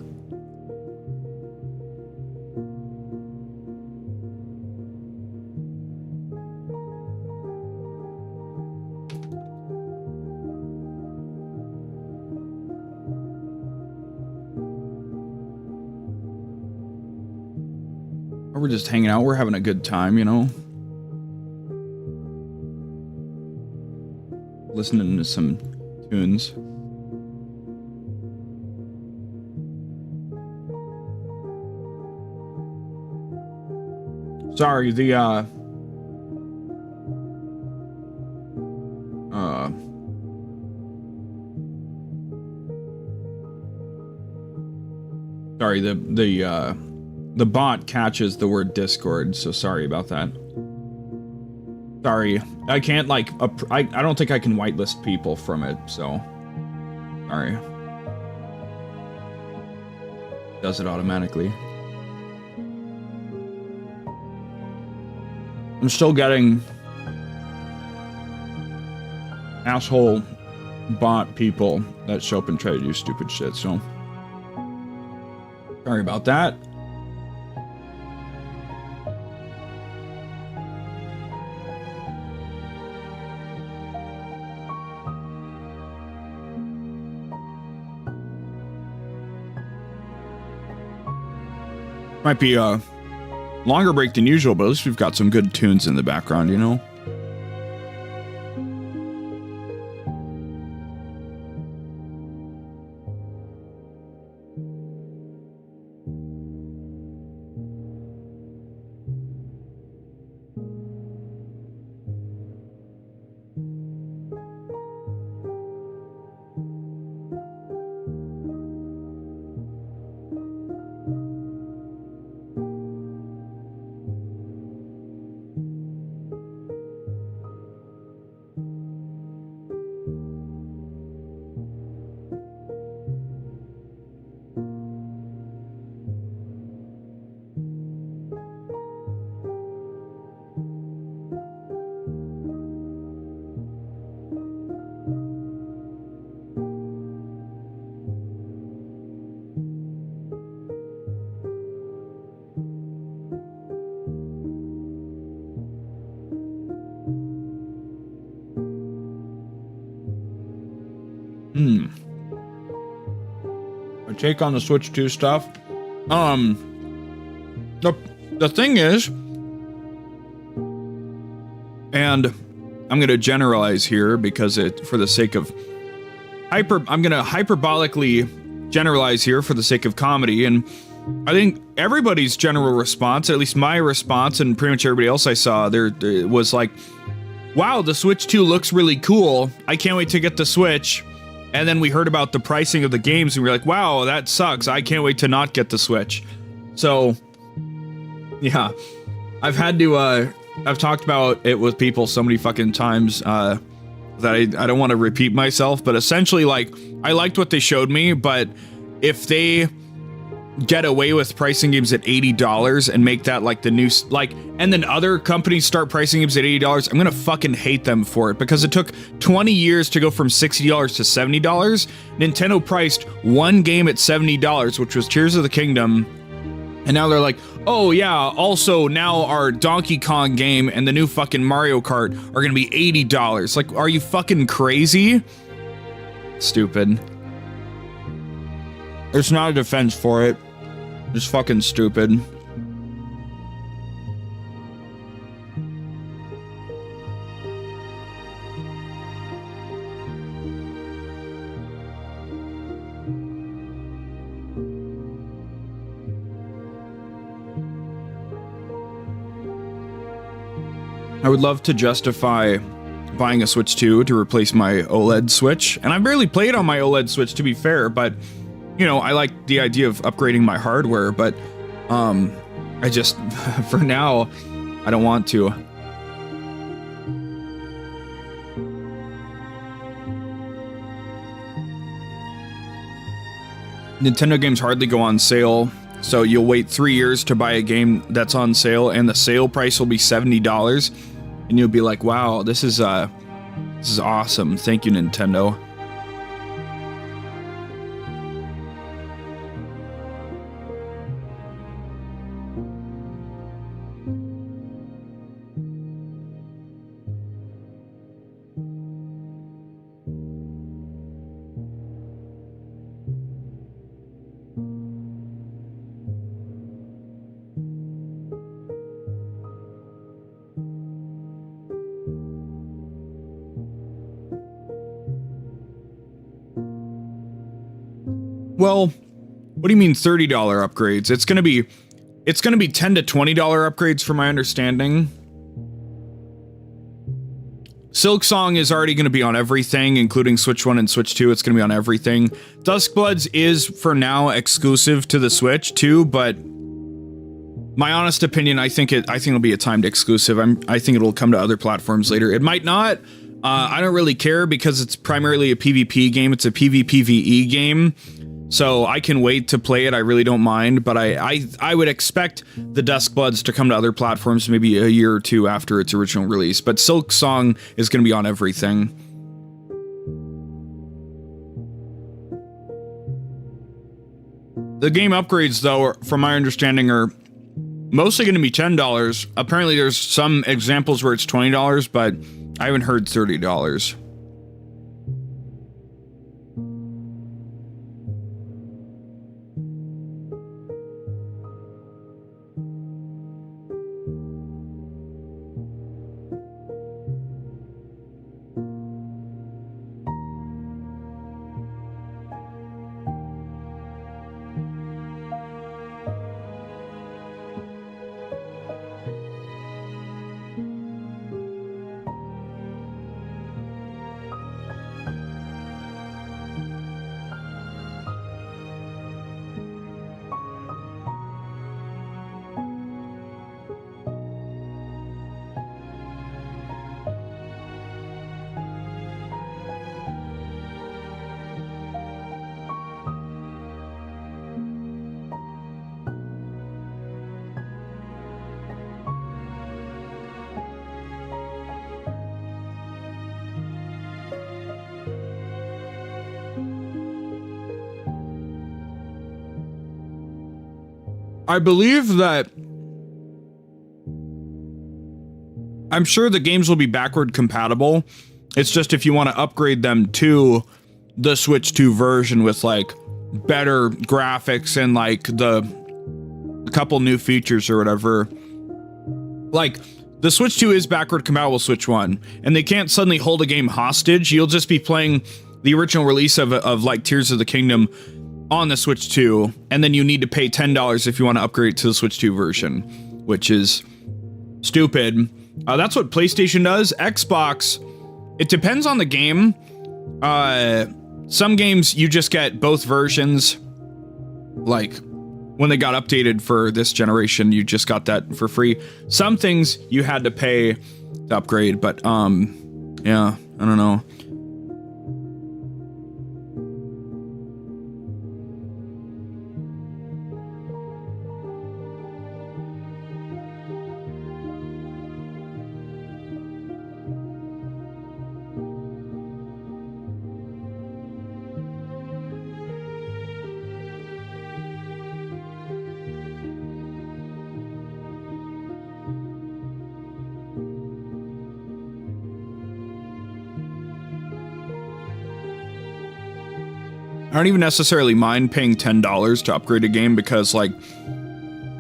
We're just hanging out. We're having a good time, you know. Listening to some tunes. Sorry, sorry, the bot catches the word Discord, so sorry about that. Sorry, I can't like, I don't think I can whitelist people from it, so sorry. Does it automatically. I'm still getting asshole bot people that show up and try to do stupid shit, so sorry about that. Might be a longer break than usual, but at least we've got some good tunes in the background, you know? My take on the Switch 2 stuff. The thing is, and I'm gonna generalize here because for the sake of I'm gonna hyperbolically generalize here for the sake of comedy, and I think everybody's general response, at least my response and pretty much everybody else I saw there was like, wow, the Switch 2 looks really cool. I can't wait to get the Switch. And then we heard about the pricing of the games and we were like, wow, that sucks. I can't wait to not get the Switch. So Yeah. I've had to, I've talked about it with people so many fucking times, that I don't want to repeat myself, but essentially, like, I liked what they showed me, but if they get away with pricing games at $80 and make that like the new, like, and then other companies start pricing games at $80, I'm gonna fucking hate them for it, because it took 20 years to go from $60 to $70. Nintendo priced one game at $70, which was Tears of the Kingdom, and now they're like, oh yeah, also now our Donkey Kong game and the new fucking Mario Kart are gonna be $80. Like, are you fucking crazy? Stupid. There's not a defense for it. Just fucking stupid. I would love to justify buying a Switch 2 to replace my OLED Switch, and I barely played on my OLED Switch, to be fair, but you know, I like the idea of upgrading my hardware, but I just, for now, I don't want to. Nintendo games hardly go on sale, so you'll wait 3 years to buy a game that's on sale, and the sale price will be $70, and you'll be like, wow, this is awesome. Thank you, Nintendo. Well, what do you mean $30 upgrades? It's gonna be $10 to $20 upgrades from my understanding. Silk Song is already gonna be on everything, including Switch 1 and Switch 2. It's gonna be on everything. Duskbloods is for now exclusive to the Switch too, but my honest opinion, I think it'll be a timed exclusive. I think it'll come to other platforms later. It might not. I don't really care because it's primarily a PvP game. It's a PvPvE game. So I can wait to play it, I really don't mind, but I would expect the Duskbloods to come to other platforms maybe a year or two after its original release, but Silk Song is going to be on everything. The game upgrades, though, from my understanding, are mostly going to be $10. Apparently there's some examples where it's $20, but I haven't heard $30. I believe that I'm sure the games will be backward compatible. It's just if you want to upgrade them to the Switch 2 version with like better graphics and like the couple new features or whatever. Like the Switch 2 is backward compatible with Switch 1, and they can't suddenly hold a game hostage. You'll just be playing the original release of like Tears of the Kingdom on the Switch 2, and then you need to pay $10 if you want to upgrade it to the Switch 2 version, which is stupid. That's what PlayStation does. Xbox, it depends on the game. Some games you just get both versions, like when they got updated for this generation, you just got that for free. Some things you had to pay to upgrade, but yeah, I don't know. I don't even necessarily mind paying $10 to upgrade a game because, like,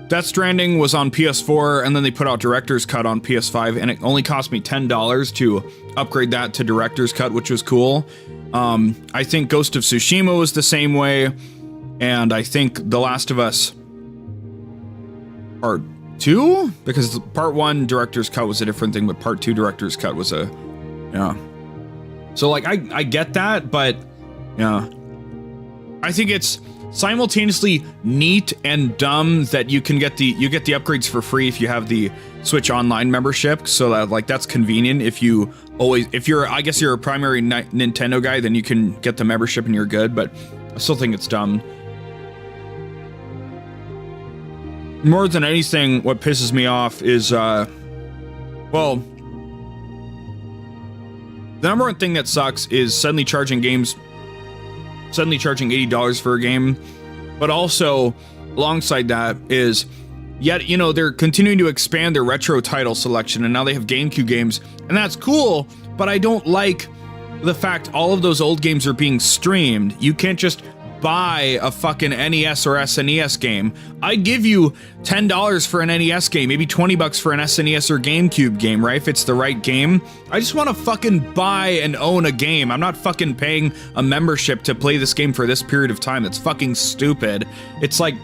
Death Stranding was on PS4 and then they put out Director's Cut on PS5 and it only cost me $10 to upgrade that to Director's Cut, which was cool. I think Ghost of Tsushima was the same way, and I think The Last of Us Part 2? Because Part 1 Director's Cut was a different thing, but Part 2 Director's Cut was a... yeah. So, like, I get that, but... yeah. I think it's simultaneously neat and dumb that you can get the upgrades for free if you have the Switch Online membership, so that, like, that's convenient. If you're I guess you're a primary Nintendo guy, then you can get the membership and you're good, but I still think it's dumb. More than anything, what pisses me off is well, the number one thing that sucks is suddenly charging $80 for a game, but also alongside that is, yet, you know, they're continuing to expand their retro title selection, and now they have GameCube games, and that's cool, but I don't like the fact all of those old games are being streamed. You can't just buy a fucking NES or SNES game. I'd give you $10 for an NES game, maybe $20 for an SNES or GameCube game, right? If it's the right game. I just want to fucking buy and own a game. I'm not fucking paying a membership to play this game for this period of time. That's fucking stupid. It's like,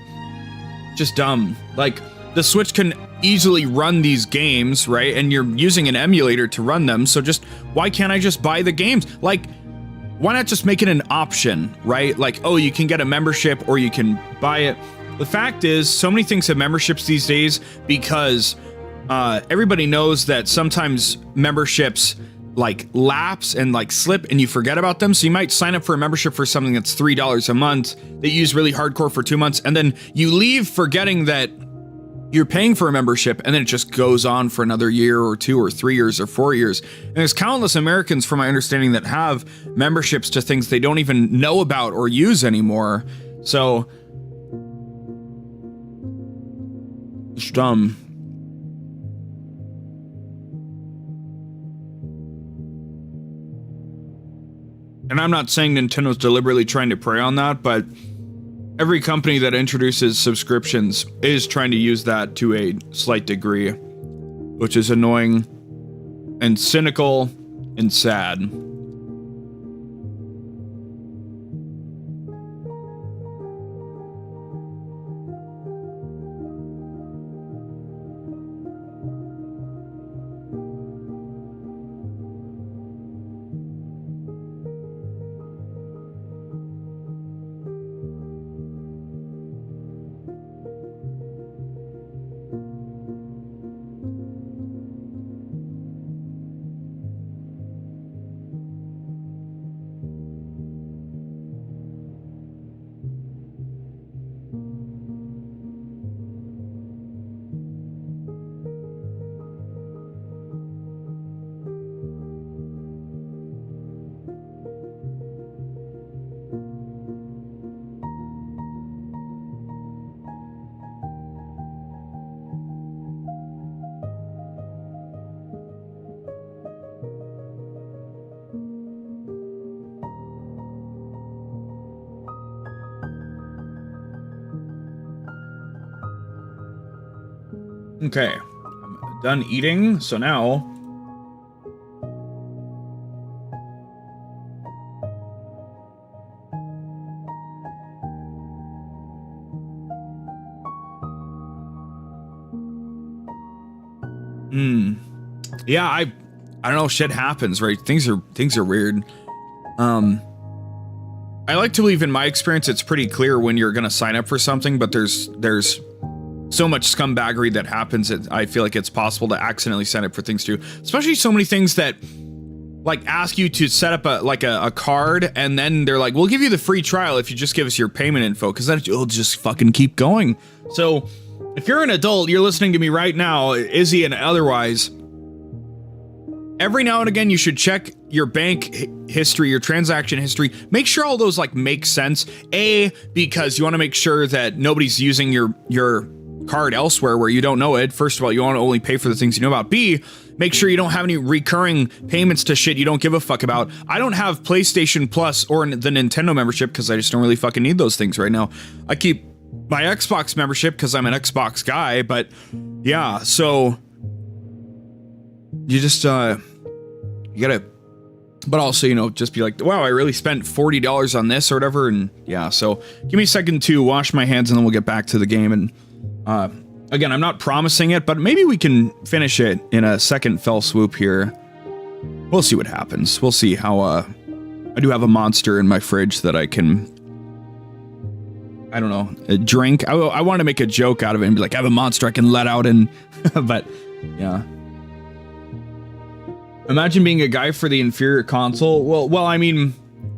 just dumb. Like, the Switch can easily run these games, right? And you're using an emulator to run them, so just, why can't I just buy the games? Like, why not just make it an option, right? Like, oh, you can get a membership or you can buy it. The fact is, so many things have memberships these days because everybody knows that sometimes memberships like lapse and like slip and you forget about them. So you might sign up for a membership for something that's $3 a month that you use really hardcore for 2 months, and then you leave forgetting that you're paying for a membership, and then it just goes on for another year or 2 or 3 years or 4 years. And there's countless Americans, from my understanding, that have memberships to things they don't even know about or use anymore. So, it's dumb. And I'm not saying Nintendo's deliberately trying to prey on that, but every company that introduces subscriptions is trying to use that to a slight degree, which is annoying and cynical and sad. Okay, I'm done eating, so now... yeah, I don't know, shit happens, right? Things are weird. I I like to believe in my experience, it's pretty clear when you're going to sign up for something, but there's so much scumbaggery that happens that I feel like it's possible to accidentally sign up for things too. Especially so many things that like ask you to set up a card, and then they're like, we'll give you the free trial if you just give us your payment info, because then it'll just fucking keep going. So if you're an adult, you're listening to me right now, Izzy and otherwise, every now and again you should check your bank history, your transaction history. Make sure all those like make sense. A, because you want to make sure that nobody's using your card elsewhere where you don't know it. First of all, you want to only pay for the things you know about. B, make sure you don't have any recurring payments to shit you don't give a fuck about. I don't have PlayStation Plus or the Nintendo membership because I just don't really fucking need those things right now. I keep my Xbox membership because I'm an Xbox guy, but yeah, so you just, you gotta, but also, you know, just be like, wow, I really spent $40 on this or whatever, and yeah, so give me a second to wash my hands and then we'll get back to the game. And again, I'm not promising it, but maybe we can finish it in a second fell swoop here. We'll see what happens. We'll see how, I do have a monster in my fridge that I can, I don't know, drink. I want to make a joke out of it and be like, I have a monster I can let out and, but yeah. Imagine being a guy for the inferior console. Well, I mean,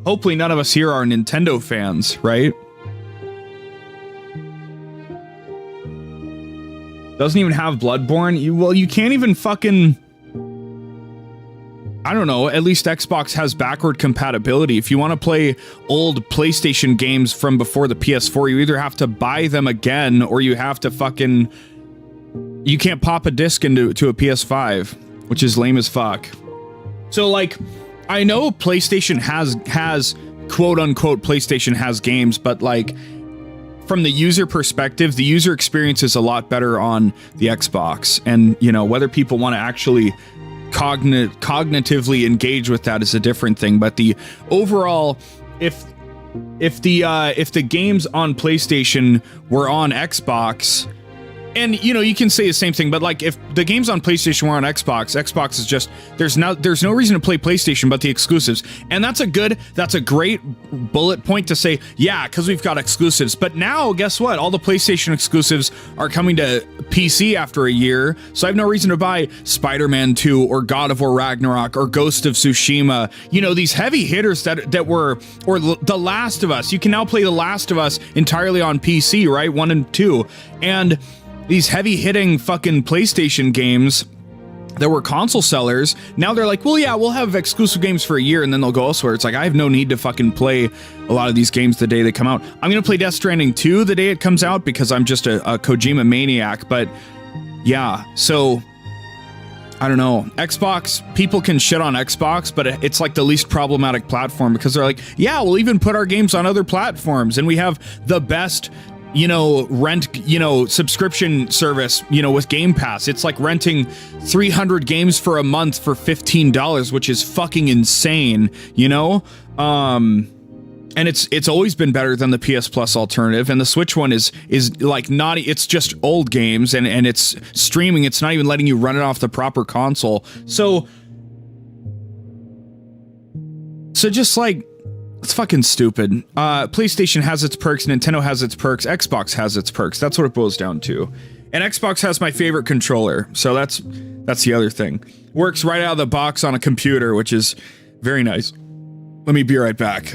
hopefully none of us here are Nintendo fans, right? Doesn't even have Bloodborne. You can't even fucking, I don't know, at least Xbox has backward compatibility. If you want to play old PlayStation games from before the PS4, you either have to buy them again or you have to fucking, you can't pop a disc into a PS5, which is lame as fuck. So like, I know PlayStation has quote unquote PlayStation has games, but like from the user perspective, the user experience is a lot better on the Xbox. And you know, whether people want to actually cognitively engage with that is a different thing. But the overall, if the games on PlayStation were on Xbox, and you know, you can say the same thing, but like if the games on PlayStation were on Xbox is just, there's no reason to play PlayStation but the exclusives. And that's a great bullet point to say, yeah, because we've got exclusives. But now, guess what? All the PlayStation exclusives are coming to PC after a year, so I have no reason to buy Spider-Man 2 or God of War Ragnarok or Ghost of Tsushima. You know, these heavy hitters that were, or The Last of Us. You can now play The Last of Us entirely on PC, right? 1 and 2. And these heavy-hitting fucking PlayStation games that were console sellers, now they're like, well, yeah, we'll have exclusive games for a year and then they'll go elsewhere. It's like, I have no need to fucking play a lot of these games the day they come out. I'm gonna play Death Stranding 2 the day it comes out because I'm just a Kojima maniac, but yeah, so I don't know. Xbox, people can shit on Xbox, but it's like the least problematic platform because they're like, yeah, we'll even put our games on other platforms and we have the best, you know, subscription service, you know, with Game Pass. It's like renting 300 games for a month for $15, which is fucking insane, you know? And it's always been better than the PS Plus alternative, and the Switch one is like not, it's just old games and it's streaming, it's not even letting you run it off the proper console. So just like, it's fucking stupid. PlayStation has its perks, Nintendo has its perks, Xbox has its perks. That's what it boils down to. And Xbox has my favorite controller, so that's the other thing. Works right out of the box on a computer, which is very nice. Let me be right back.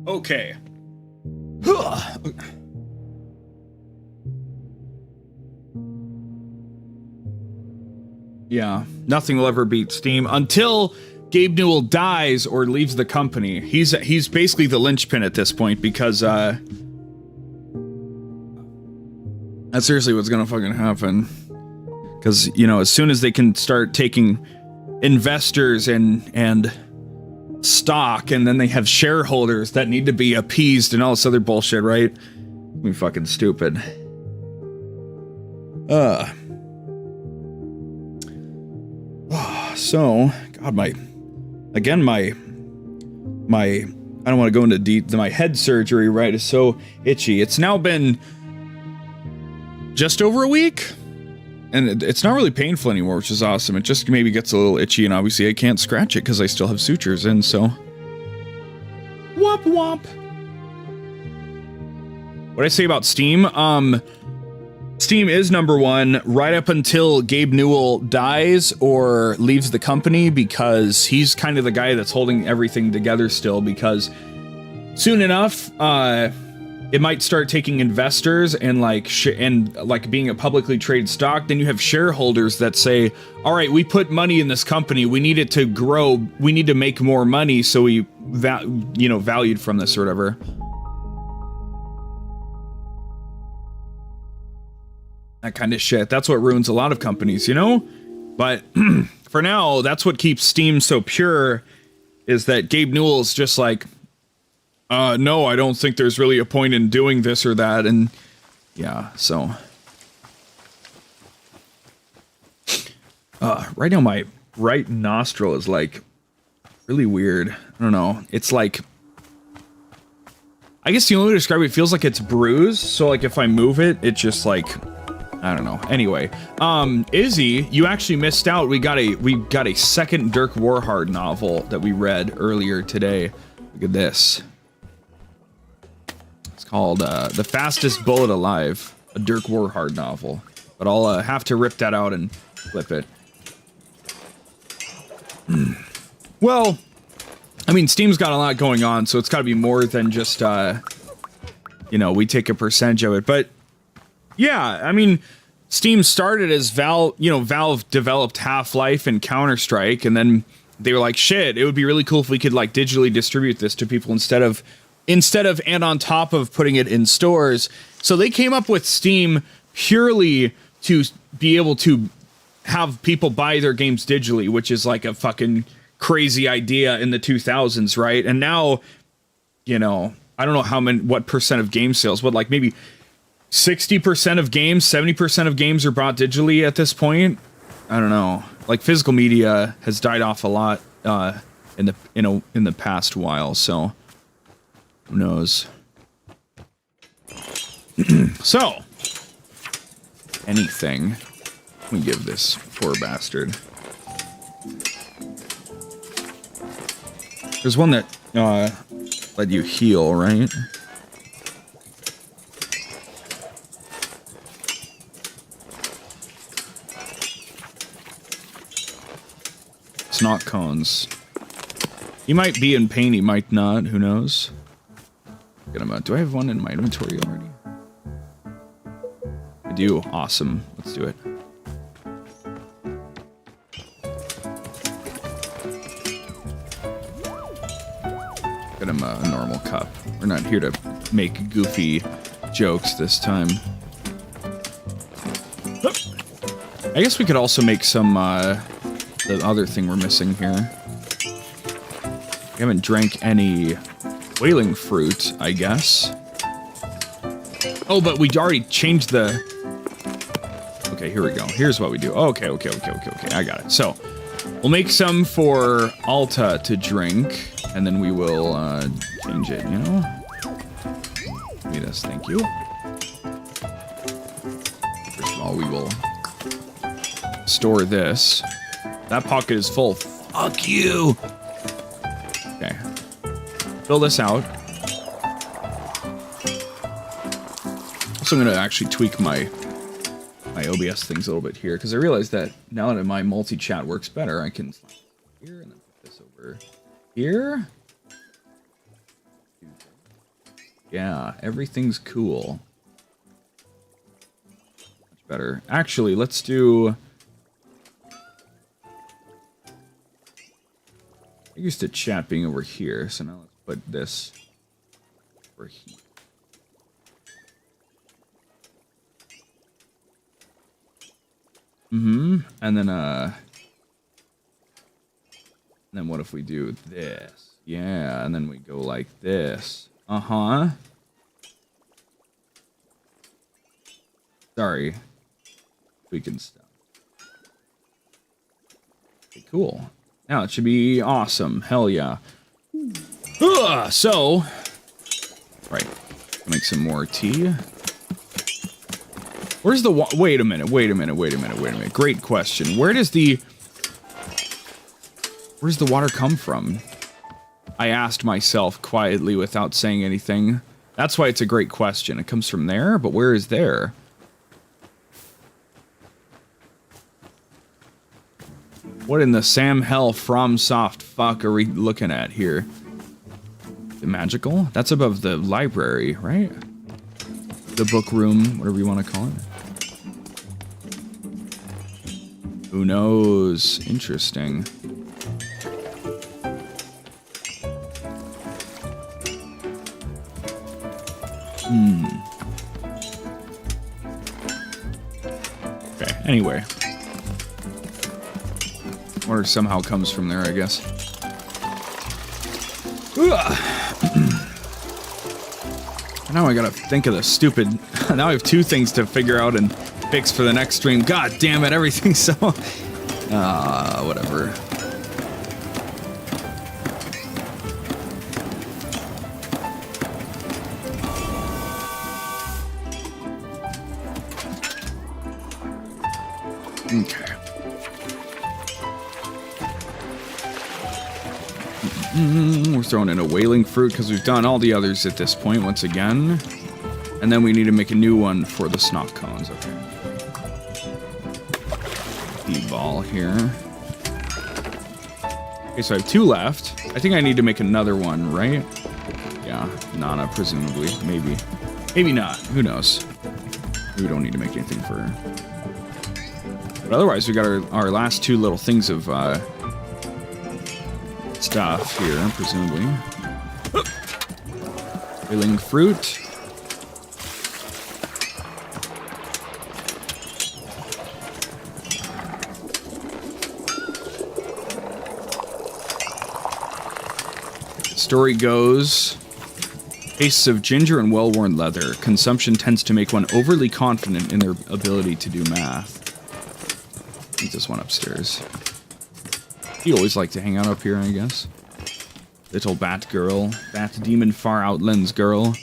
Okay. Yeah, nothing will ever beat Steam until Gabe Newell dies or leaves the company. He's basically the linchpin at this point because that's seriously what's gonna fucking happen. Because, you know, as soon as they can start taking investors and stock, and then they have shareholders that need to be appeased and all this other bullshit, right? We fucking stupid. So, God, my I don't want to go into my head surgery, right, is so itchy. It's now been just over a week, and it's not really painful anymore, which is awesome. It just maybe gets a little itchy, and obviously I can't scratch it because I still have sutures in, so. Womp womp. What I say about Steam? Steam is #1 right up until Gabe Newell dies or leaves the company, because he's kind of the guy that's holding everything together still, because soon enough, it might start taking investors and like being a publicly traded stock. Then you have shareholders that say, all right, we put money in this company. We need it to grow. We need to make more money. So we, valued from this or whatever. That kind of shit. That's what ruins a lot of companies, you know? But for now, that's what keeps Steam so pure, is that Gabe Newell's just like, no, I don't think there's really a point in doing this or that, and yeah, so. Right now my right nostril is like really weird. I don't know. It's like, I guess the only way to describe it, feels like it's bruised, so like if I move it, it just like, I don't know. Anyway, Izzy, you actually missed out. We got a second Dirk Warhard novel that we read earlier today. Look at this. It's called The Fastest Bullet Alive, a Dirk Warhard novel. But I'll have to rip that out and flip it. Well, I mean, Steam's got a lot going on, so it's got to be more than just, we take a percentage of it. But yeah, I mean, Steam started as Valve developed Half-Life and Counter-Strike, and then they were like, shit, it would be really cool if we could like digitally distribute this to people instead of and on top of putting it in stores. So they came up with Steam purely to be able to have people buy their games digitally, which is like a fucking crazy idea in the 2000s, right? And now, I don't know what percent of game sales, but like maybe 60% of games, 70% of games are bought digitally at this point. I don't know. Like physical media has died off a lot in the past while, so who knows? So anything. Let me give this poor bastard. There's one that let you heal, right? Snot cones. He might be in pain, he might not, who knows? Get him out. Do I have one in my inventory already? I do. Awesome. Let's do it. Get him a normal cup. We're not here to make goofy jokes this time. I guess we could also make some, the other thing we're missing here. We haven't drank any whaling fruit, I guess. Oh, but we already changed the... Okay, here we go. Here's what we do. Okay. I got it. So, we'll make some for Alta to drink, and then we will change it, you know? Give me this, thank you. First of all, we will store this. That pocket is full. Fuck you! Okay. Fill this out. Also, I'm going to actually tweak my OBS things a little bit here, because I realized that now that my multi-chat works better, I can slide here and then put this over here. Do Yeah, everything's cool. Much better. Actually, let's do... I used to chat being over here, so now let's put this over here. And then what if we do this? Yeah, and then we go like this. Sorry. We can stop. Okay, cool. Now it should be awesome. Hell yeah. So, right. Make some more tea. Where's the wait a minute. Great question. Where's the water come from? I asked myself quietly without saying anything. That's why it's a great question. It comes from there, but where is there? What in the Sam Hell From Soft fuck are we looking at here? The magical? That's above the library, right? The book room, whatever you want to call it. Who knows? Interesting. Okay, anyway. Water somehow comes from there, I guess. Now I gotta think of the stupid... Now I have two things to figure out and fix for the next stream. God damn it, everything's so... whatever. Okay. We're throwing in a whaling fruit because we've done all the others at this point once again. And then we need to make a new one for the snot cones. Okay. E-ball here. Okay, so I have two left. I think I need to make another one, right? Yeah, Nana, presumably. Maybe. Maybe not. Who knows? We don't need to make anything for her. But otherwise, we got our last two little things of stuff here, presumably. Whaling fruit. The story goes, tastes of ginger and well-worn leather. Consumption tends to make one overly confident in their ability to do math. I think this one upstairs. You always like to hang out up here, I guess. Little bat girl. Bat demon far outlands girl.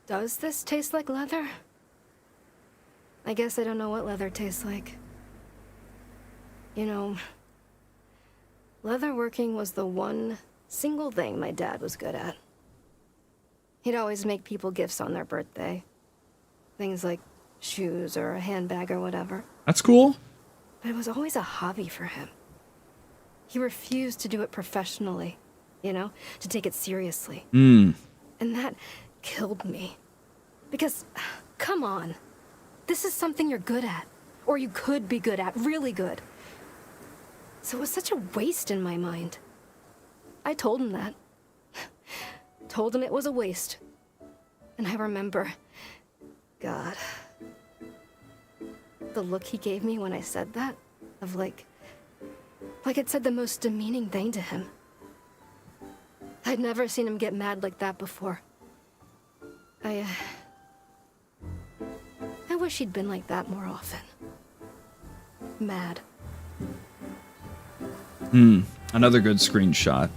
Does this taste like leather? I guess I don't know what leather tastes like. You know, leatherworking was the one single thing my dad was good at. He'd always make people gifts on their birthday. Things like shoes or a handbag or whatever. That's cool. But it was always a hobby for him. He refused to do it professionally, you know, to take it seriously. And that killed me. Because, come on, this is something you're good at. Or you could be good at, really good. So it was such a waste in my mind. I told him that. Told him it was a waste. And I remember, God, the look he gave me when I said that, of like it said the most demeaning thing to him. I'd never seen him get mad like that before. I wish he'd been like that more often. Mad. Another good screenshot.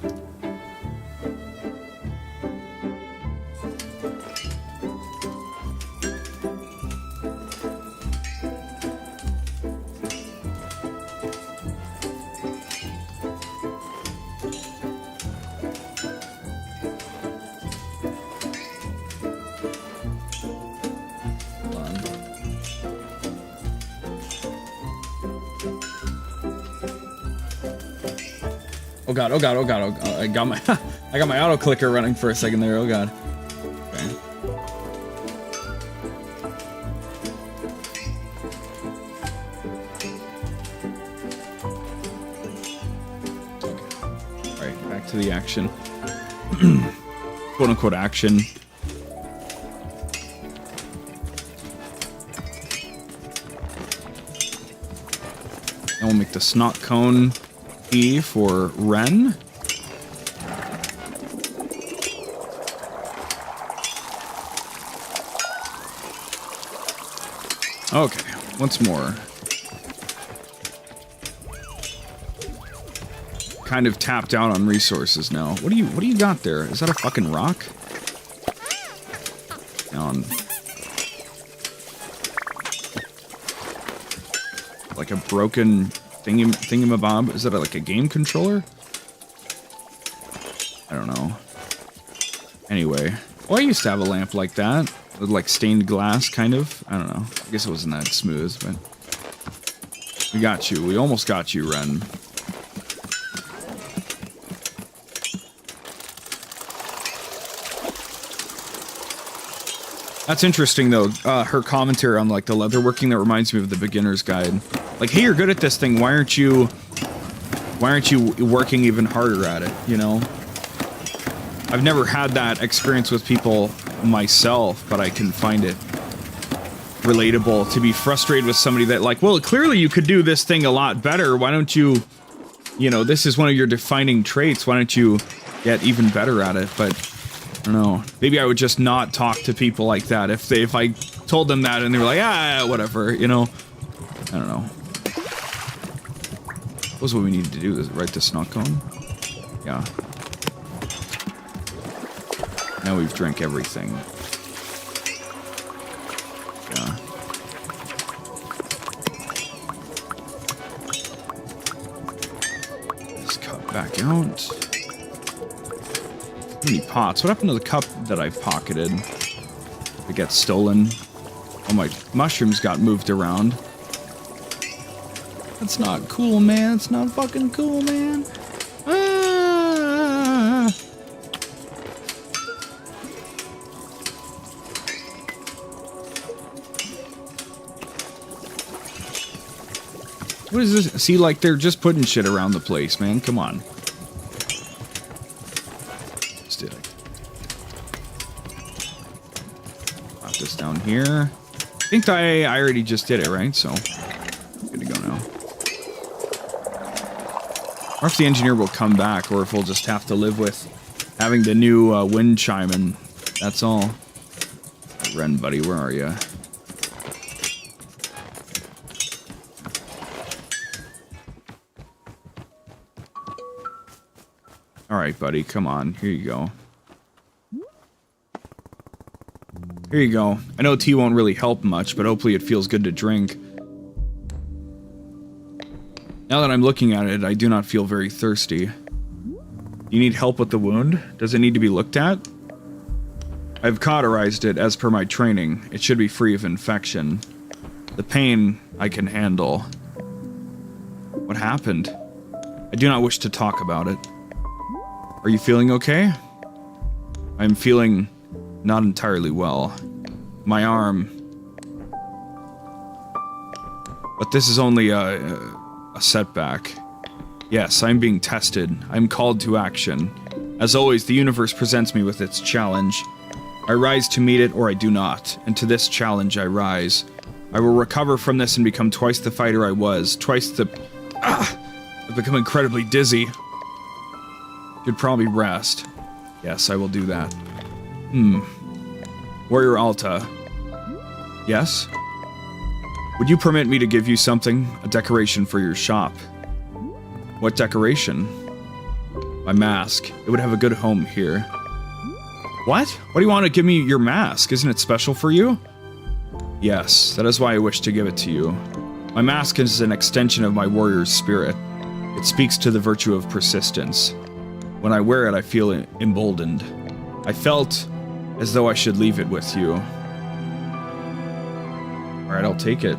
god, oh god, oh god, oh god. I got my I got my auto clicker running for a second there, oh god. Okay. Alright, back to the action. Quote unquote action. And we'll make the snot cone E for Ren. Okay, once more. Kind of tapped out on resources now. What do you got there? Is that a fucking rock? On like a broken thingamabob. Is that like a game controller? I don't know. Anyway, oh, I used to have a lamp like that with like stained glass, kind of. I don't know. I guess it wasn't that smooth, but we got you. We almost got you, Ren. That's interesting, though, her commentary on, like, the leatherworking. That reminds me of the beginner's guide. Like, hey, you're good at this thing, why aren't you working even harder at it, you know? I've never had that experience with people myself, but I can find it relatable to be frustrated with somebody that, like, well, clearly you could do this thing a lot better, why don't you, you know, this is one of your defining traits, why don't you get even better at it, but... I don't know. Maybe I would just not talk to people like that if I told them that and they were like, ah, whatever, you know. I don't know. What was what we needed to do? Is write the snot cone? Yeah. Now we've drank everything. Yeah. This cup back out. Many pots. What happened to the cup that I pocketed? It got stolen. Oh, my mushrooms got moved around. That's not cool, man. It's not fucking cool, man. Ah! What is this? See, like, they're just putting shit around the place, man. Come on. Did I? Pop this down here. I think I already just did it, right? So, good to go now. Or if the engineer will come back, or if we'll just have to live with having the new wind chime, and that's all. Ren, buddy, where are you? Alright, buddy, come on. Here you go. Here you go. I know tea won't really help much, but hopefully it feels good to drink. Now that I'm looking at it, I do not feel very thirsty. You need help with the wound? Does it need to be looked at? I've cauterized it as per my training. It should be free of infection. The pain I can handle. What happened? I do not wish to talk about it. Are you feeling okay? I'm feeling not entirely well. My arm... But this is only a setback. Yes, I'm being tested. I'm called to action. As always, the universe presents me with its challenge. I rise to meet it, or I do not. And to this challenge I rise. I will recover from this and become twice the fighter I was. Twice the... I've become incredibly dizzy. Should probably rest. Yes, I will do that. Warrior Alta. Yes? Would you permit me to give you something? A decoration for your shop. What decoration? My mask. It would have a good home here. What? Why do you want to give me your mask? Isn't it special for you? Yes, that is why I wish to give it to you. My mask is an extension of my warrior's spirit. It speaks to the virtue of persistence. When I wear it, I feel emboldened. I felt as though I should leave it with you. Alright, I'll take it.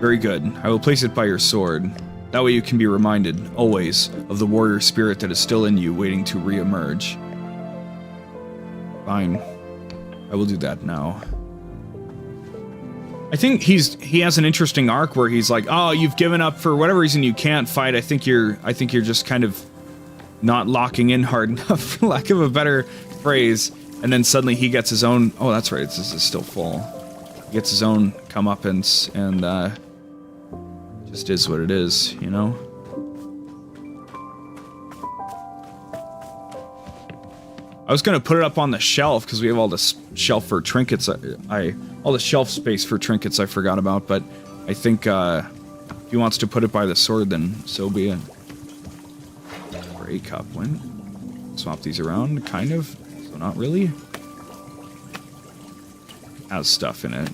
Very good. I will place it by your sword. That way you can be reminded, always, of the warrior spirit that is still in you, waiting to re-emerge. Fine. I will do that now. I think he has an interesting arc where he's like, oh, you've given up for whatever reason you can't fight. I think you're just kind of not locking in hard enough, for lack of a better phrase. And then suddenly he gets his own, oh, that's right, this is still full. He gets his own comeuppance, and just is what it is, you know? I was gonna put it up on the shelf because we have all this shelf for trinkets. All the shelf space for trinkets I forgot about, but I think if he wants to put it by the sword, then so be it. Gray cup went. Swap these around, kind of. So not really. Has stuff in it.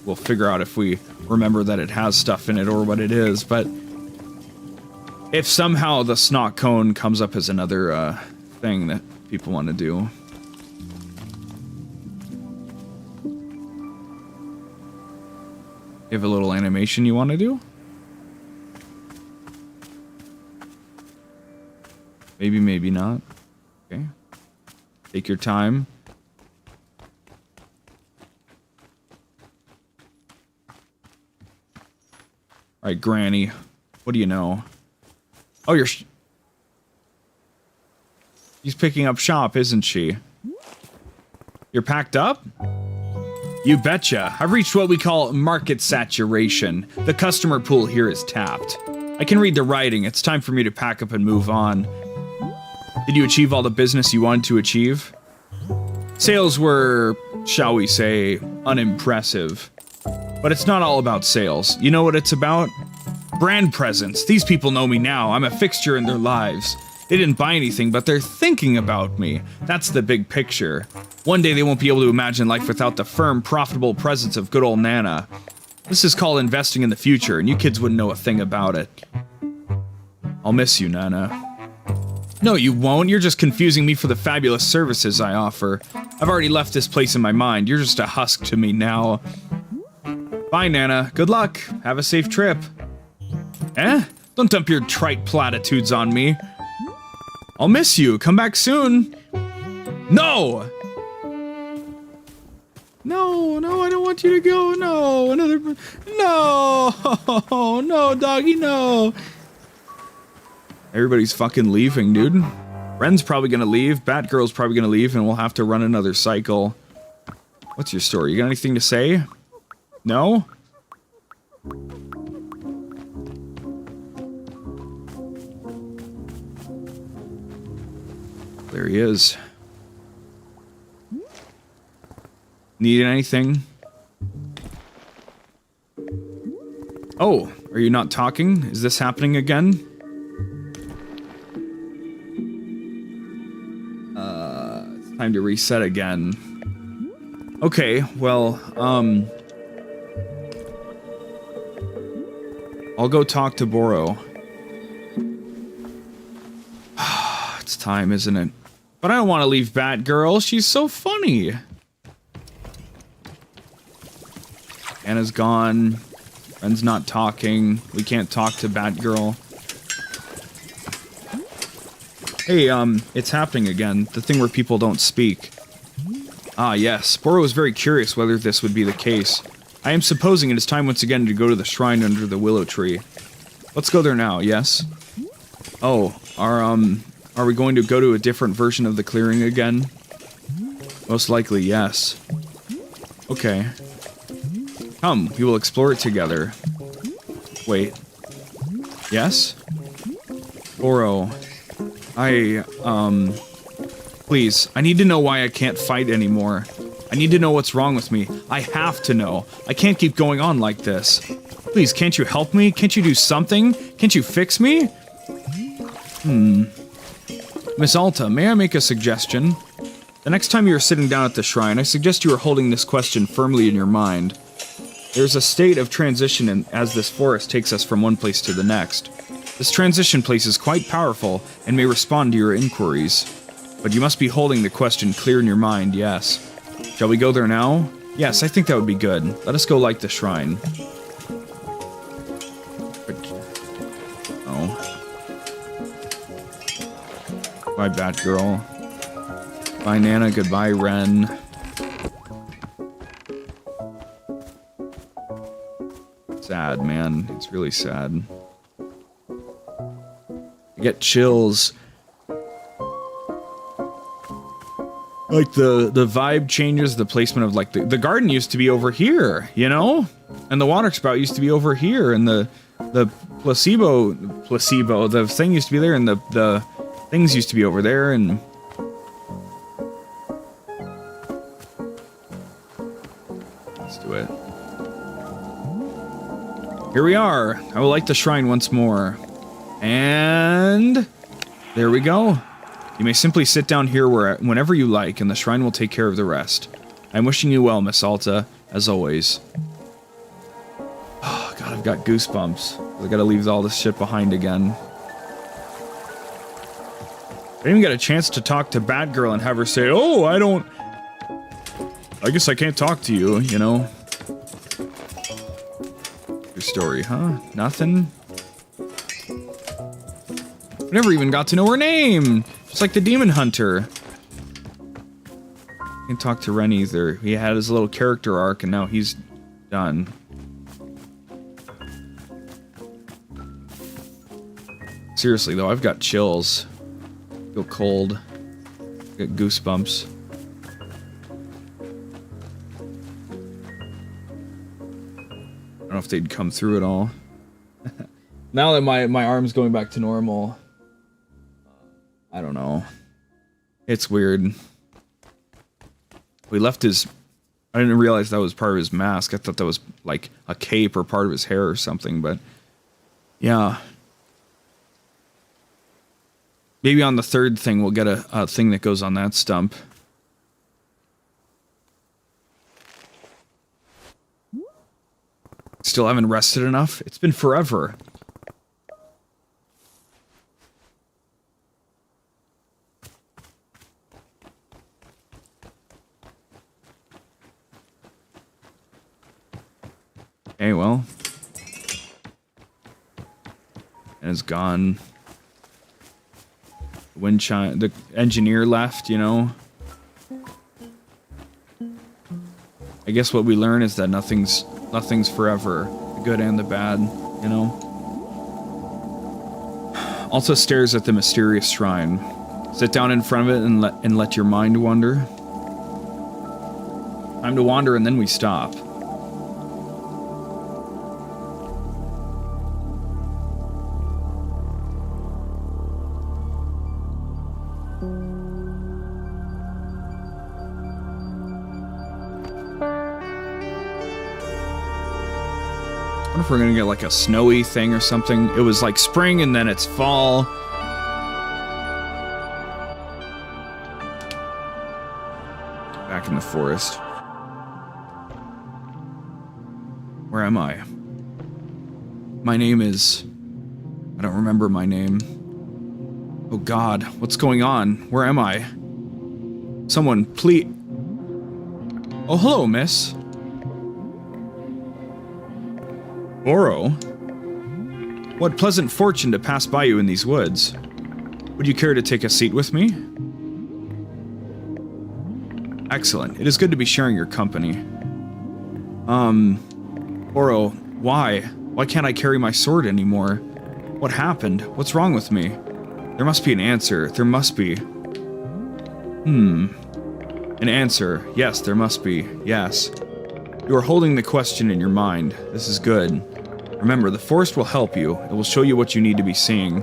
We'll figure out if we remember that it has stuff in it or what it is, but if somehow the snot cone comes up as another thing that people want to do. You have a little animation you want to do? Maybe, maybe not. Okay. Take your time. Alright, Granny. What do you know? Oh, you're... She's picking up shop, isn't she? You're packed up? You betcha. I've reached what we call market saturation. The customer pool here is tapped. I can read the writing. It's time for me to pack up and move on. Did you achieve all the business you wanted to achieve? Sales were, shall we say, unimpressive. But it's not all about sales. You know what it's about? Brand presence. These people know me now. I'm a fixture in their lives. They didn't buy anything, but they're thinking about me. That's the big picture. One day they won't be able to imagine life without the firm, profitable presence of good old Nana. This is called investing in the future, and you kids wouldn't know a thing about it. I'll miss you, Nana. No, you won't. You're just confusing me for the fabulous services I offer. I've already left this place in my mind. You're just a husk to me now. Bye, Nana. Good luck. Have a safe trip. Eh? Don't dump your trite platitudes on me. I'll miss you. Come back soon. No! No, no, I don't want you to go. No, another... No! No, doggy, no! Everybody's fucking leaving, dude. Ren's probably gonna leave. Batgirl's probably gonna leave, and we'll have to run another cycle. What's your story? You got anything to say? No? There he is. Need anything? Oh, are you not talking? Is this happening again? It's time to reset again. Okay, well, I'll go talk to Boro. It's time, isn't it? But I don't want to leave Batgirl. She's so funny. Anna's gone. Friend's not talking. We can't talk to Batgirl. Hey, it's happening again. The thing where people don't speak. Ah, yes. Boro was very curious whether this would be the case. I am supposing it is time once again to go to the shrine under the willow tree. Let's go there now, yes? Oh, are we going to go to a different version of the clearing again? Most likely, yes. Okay. Come, we will explore it together. Wait. Yes? Boro. Please, I need to know why I can't fight anymore. I need to know what's wrong with me. I have to know. I can't keep going on like this. Please, can't you help me? Can't you do something? Can't you fix me? Miss Alta, may I make a suggestion? The next time you are sitting down at the shrine, I suggest you are holding this question firmly in your mind. There's a state of transition as this forest takes us from one place to the next. This transition place is quite powerful and may respond to your inquiries. But you must be holding the question clear in your mind, yes. Shall we go there now? Yes, I think that would be good. Let us go light the shrine. Bye, Batgirl. Bye, Nana. Goodbye, Ren. Sad, man. It's really sad. I get chills. Like, the vibe changes, the placement of, like, the garden used to be over here, you know? And the water spout used to be over here, and the placebo, the thing used to be there, and the things used to be over there, and... Let's do it. Here we are. I will light the shrine once more. And... there we go. You may simply sit down here whenever you like, and the shrine will take care of the rest. I'm wishing you well, Miss Alta, as always. Oh, God, I've got goosebumps. I gotta leave all this shit behind again. I didn't even get a chance to talk to Batgirl and have her say, oh, I guess I can't talk to you, you know? Your story, huh? Nothing? I never even got to know her name! Just like the Demon Hunter. Can't talk to Ren either. He had his little character arc and now he's done. Seriously though, I've got chills. I feel cold. I got goosebumps. I don't know if they'd come through at all. Now that my arm's going back to normal, I don't know. It's weird. We left his... I didn't realize that was part of his mask. I thought that was like a cape or part of his hair or something, but... yeah. Maybe on the third thing we'll get a thing that goes on that stump. Still haven't rested enough? It's been forever. Okay, well. And it's gone. Wind chime, the engineer left, you know. I guess what we learn is that nothing's forever, the good and the bad, you know. Also stares at the mysterious shrine. Sit down in front of it and let your mind wander. Time to wander and then we stop. I wonder if we're gonna get like a snowy thing or something. It was like spring and then it's fall. Back in the forest. Where am I? My name is... I don't remember my name. Oh God, what's going on? Where am I? Someone, please... Oh, hello, miss. Oro? What pleasant fortune to pass by you in these woods. Would you care to take a seat with me? Excellent. It is good to be sharing your company. Oro, why? Why can't I carry my sword anymore? What happened? What's wrong with me? There must be an answer. There must be. An answer. Yes, there must be. Yes. You are holding the question in your mind. This is good. Remember, the forest will help you. It will show you what you need to be seeing.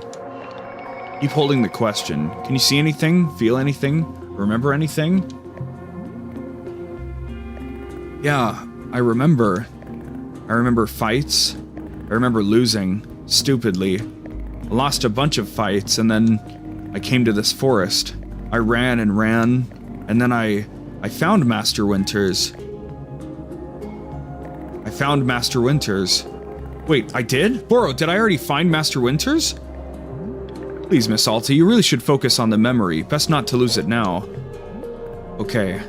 Keep holding the question. Can you see anything? Feel anything? Remember anything? Yeah, I remember. I remember fights. I remember losing. Stupidly. I lost a bunch of fights, and then I came to this forest. I ran and ran, and then I found Master Winters. I found Master Winters. Wait, I did? Boro, did I already find Master Winters? Please, Miss Alta, you really should focus on the memory. Best not to lose it now. Okay.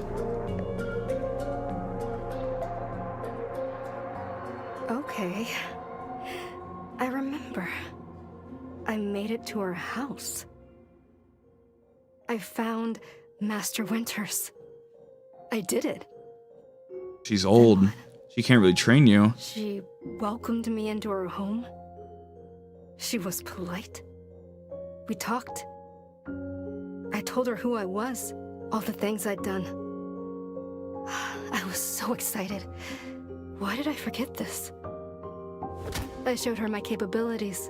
Okay. I remember. I made it to her house. I found Master Winters. I did it. She's old. She can't really train you. She welcomed me into her home. She was polite. We talked. I told her who I was, all the things I'd done. I was so excited. Why did I forget this? I showed her my capabilities,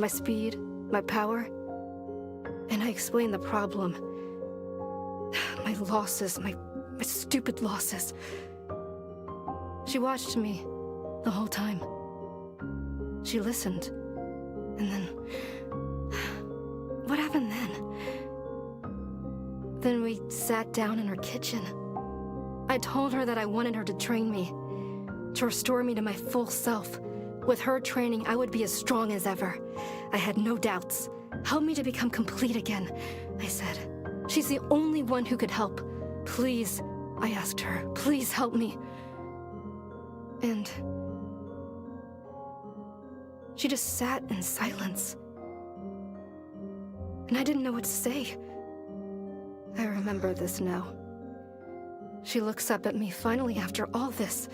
my speed, my power, and I explained the problem. My losses, my stupid losses. She watched me the whole time. She listened. And then... what happened then? Then we sat down in her kitchen. I told her that I wanted her to train me, to restore me to my full self. With her training, I would be as strong as ever. I had no doubts. Help me to become complete again, I said. She's the only one who could help. Please, I asked her, please help me. And she just sat in silence. And I didn't know what to say. I remember this now. She looks up at me finally after all this,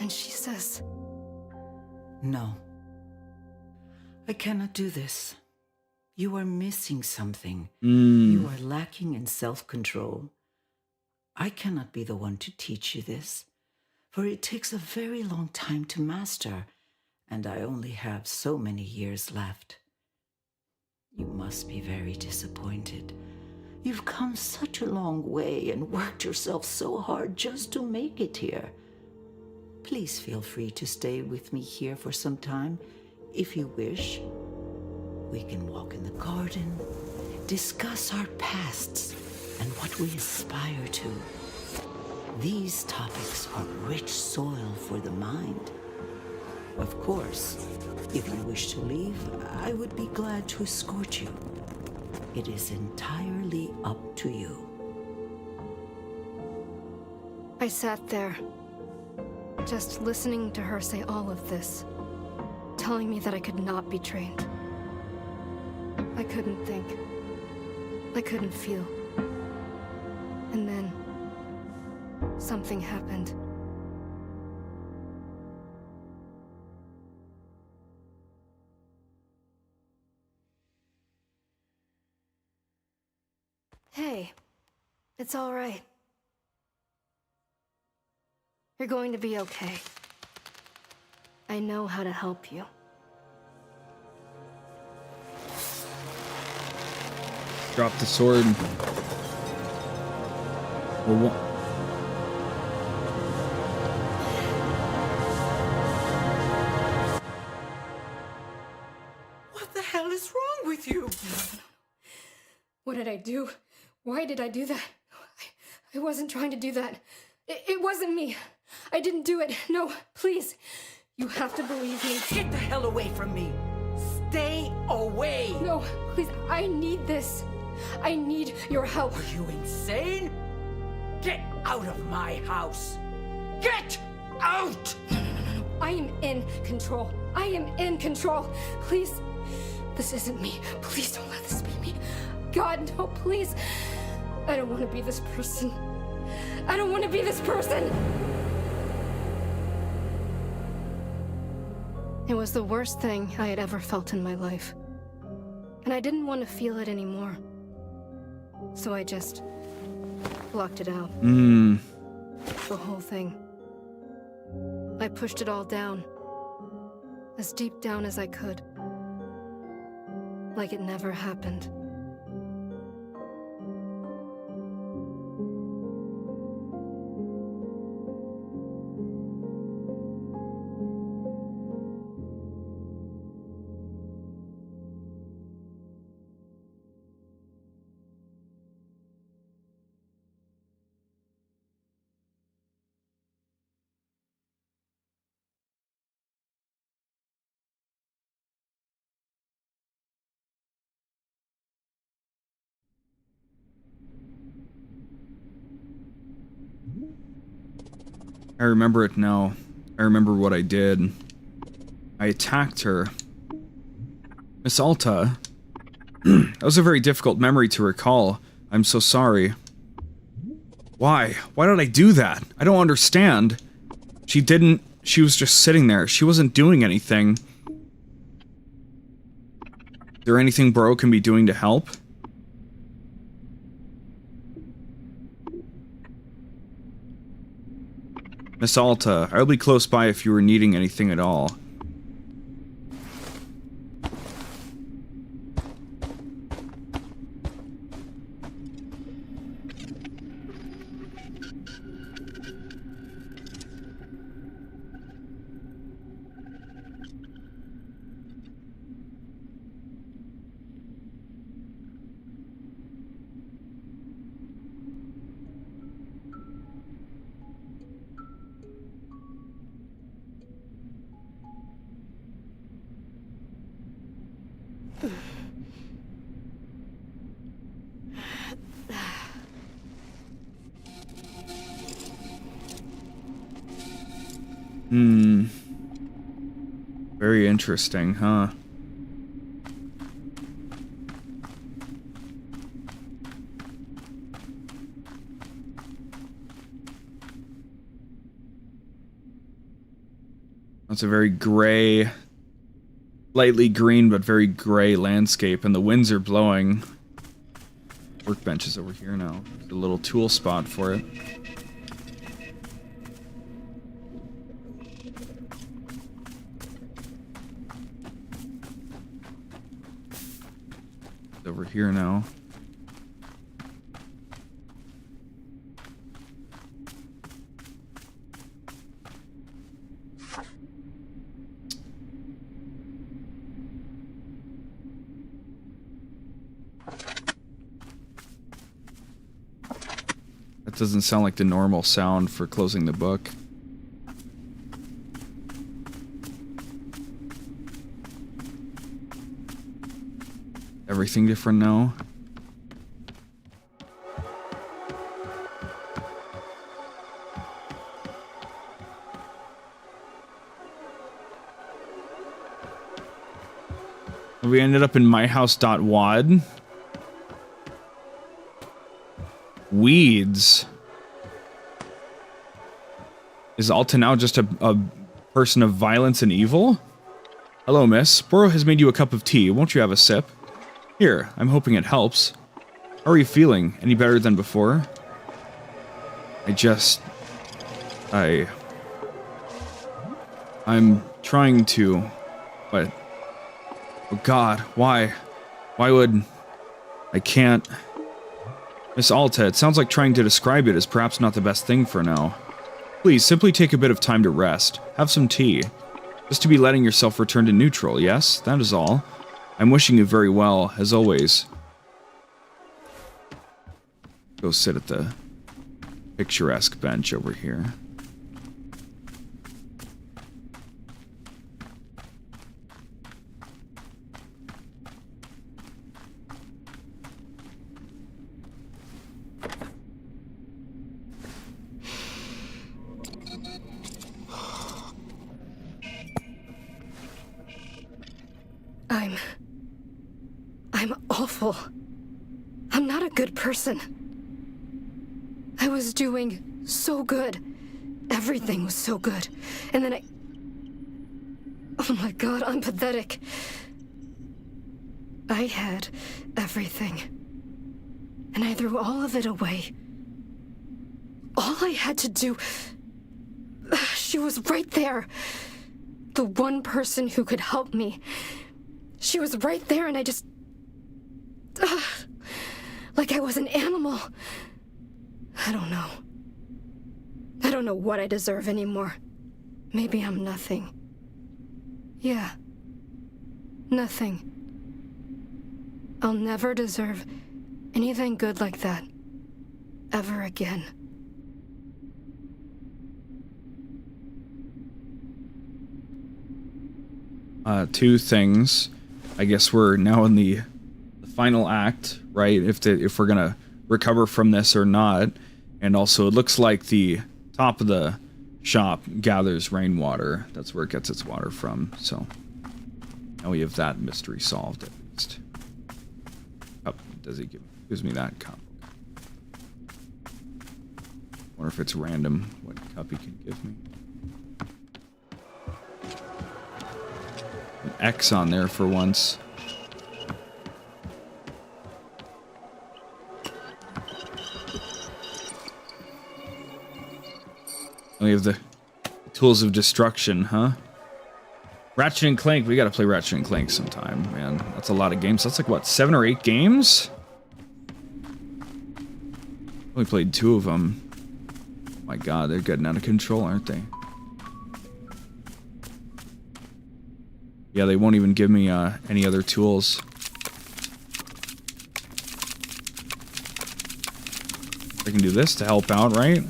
and she says, "No. I cannot do this. You are missing something. You are lacking in self-control. I cannot be the one to teach you this, for it takes a very long time to master, and I only have so many years left. You must be very disappointed. You've come such a long way and worked yourself so hard just to make it here. Please feel free to stay with me here for some time, if you wish. We can walk in the garden, discuss our pasts and what we aspire to. These topics are rich soil for the mind. Of course, if you wish to leave, I would be glad to escort you. It is entirely up to you." I sat there, just listening to her say all of this, telling me that I could not be trained. I couldn't think. I couldn't feel. And then, something happened. Hey, it's all right. You're going to be okay. I know how to help you. Drop the sword. Well, What the hell is wrong with you? What did I do? Why did I do that? I wasn't trying to do that. It wasn't me. I didn't do it. No, please. You have to believe me. Get the hell away from me. Stay away. No, please. I need this. I need your help. Are you insane? Get out of my house. Get out! No. I am in control. I am in control. Please. This isn't me. Please don't let this be me. God, no, please. I don't want to be this person. I don't want to be this person. It was the worst thing I had ever felt in my life. And I didn't want to feel it anymore. So I just blocked it out. The whole thing. I pushed it all down. As deep down as I could. Like it never happened. I remember it now. I remember what I did. I attacked her. Miss Alta That was a very difficult memory to recall. I'm so sorry. Why? Why did I do that? I don't understand. She was just sitting there. She wasn't doing anything. Is there anything Bro can be doing to help? Miss Alta, I'll be close by if you were needing anything at all. Very interesting, huh? That's a very gray, lightly green but very gray landscape, and the winds are blowing. Workbench is over here now. There's a little tool spot for it. Over here now. That doesn't sound like the normal sound for closing the book. Everything different now? We ended up in myhouse.wad. Weeds. Is Alta now just a person of violence and evil? Hello, miss. Boro has made you a cup of tea. Won't you have a sip? Here, I'm hoping it helps. How are you feeling? Any better than before? I'm trying to, but... Oh God, why? Why would... I can't... Miss Alta, it sounds like trying to describe it is perhaps not the best thing for now. Please, simply take a bit of time to rest. Have some tea. Just to be letting yourself return to neutral, yes? That is all. I'm wishing you very well, as always. Go sit at the picturesque bench over here. I'm awful. I'm not a good person. I was doing so good. Everything was so good. And then oh my God, I'm pathetic. I had everything. And I threw all of it away. All I had to do... She was right there. The one person who could help me. She was right there and I just... like I was an animal. I don't know. I don't know what I deserve anymore. Maybe I'm nothing. Yeah. Nothing. I'll never deserve anything good like that. Ever again. Two things. I guess we're now in the final act, right? If we're gonna recover from this or not. And also, it looks like the top of the shop gathers rainwater. That's where it gets its water from. So now we have that mystery solved at least. does he give? Gives me that cup. Wonder if it's random what cup he can give me. An X on there for once. We have the tools of destruction, huh? Ratchet and Clank. We gotta play Ratchet and Clank sometime, man. That's a lot of games. That's like, what, 7 or 8 games? We played 2 of them. My god, they're getting out of control, aren't they? Yeah, they won't even give me any other tools. I can do this to help out, right?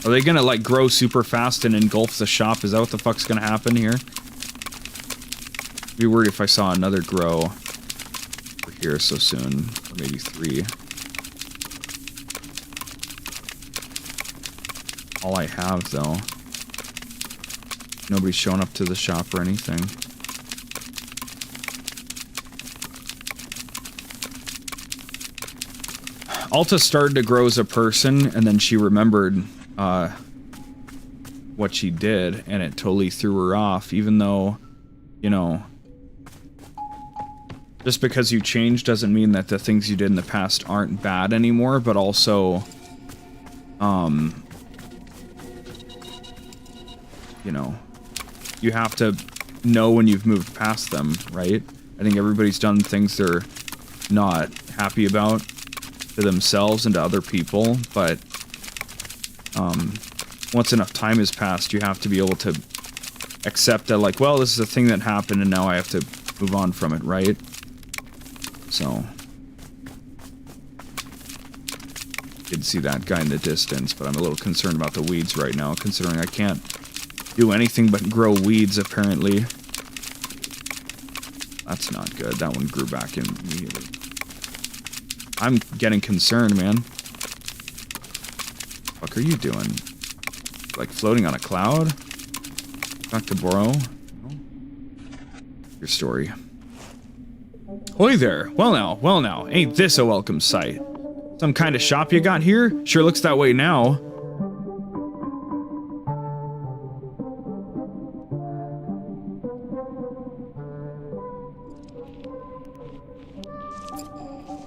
Are they gonna, like, grow super fast and engulf the shop? Is that what the fuck's gonna happen here? I'd be worried if I saw another grow over here so soon. Or maybe 3. All I have, though. Nobody's showing up to the shop or anything. Alta started to grow as a person, and then she remembered what she did, and it totally threw her off, even though, you know, just because you change doesn't mean that the things you did in the past aren't bad anymore, but also, you know, you have to know when you've moved past them, right? I think everybody's done things they're not happy about to themselves and to other people, but once enough time has passed, you have to be able to accept that, like, well, this is a thing that happened and now I have to move on from it, right? So, you can see that guy in the distance, but I'm a little concerned about the weeds right now, considering I can't do anything but grow weeds, apparently. That's not good. That one grew back in immediately. I'm getting concerned, man. What are you doing? Like floating on a cloud? Back to Boro? Your story. Hoy there. Well now, ain't this a welcome sight? Some kind of shop you got here? Sure looks that way now.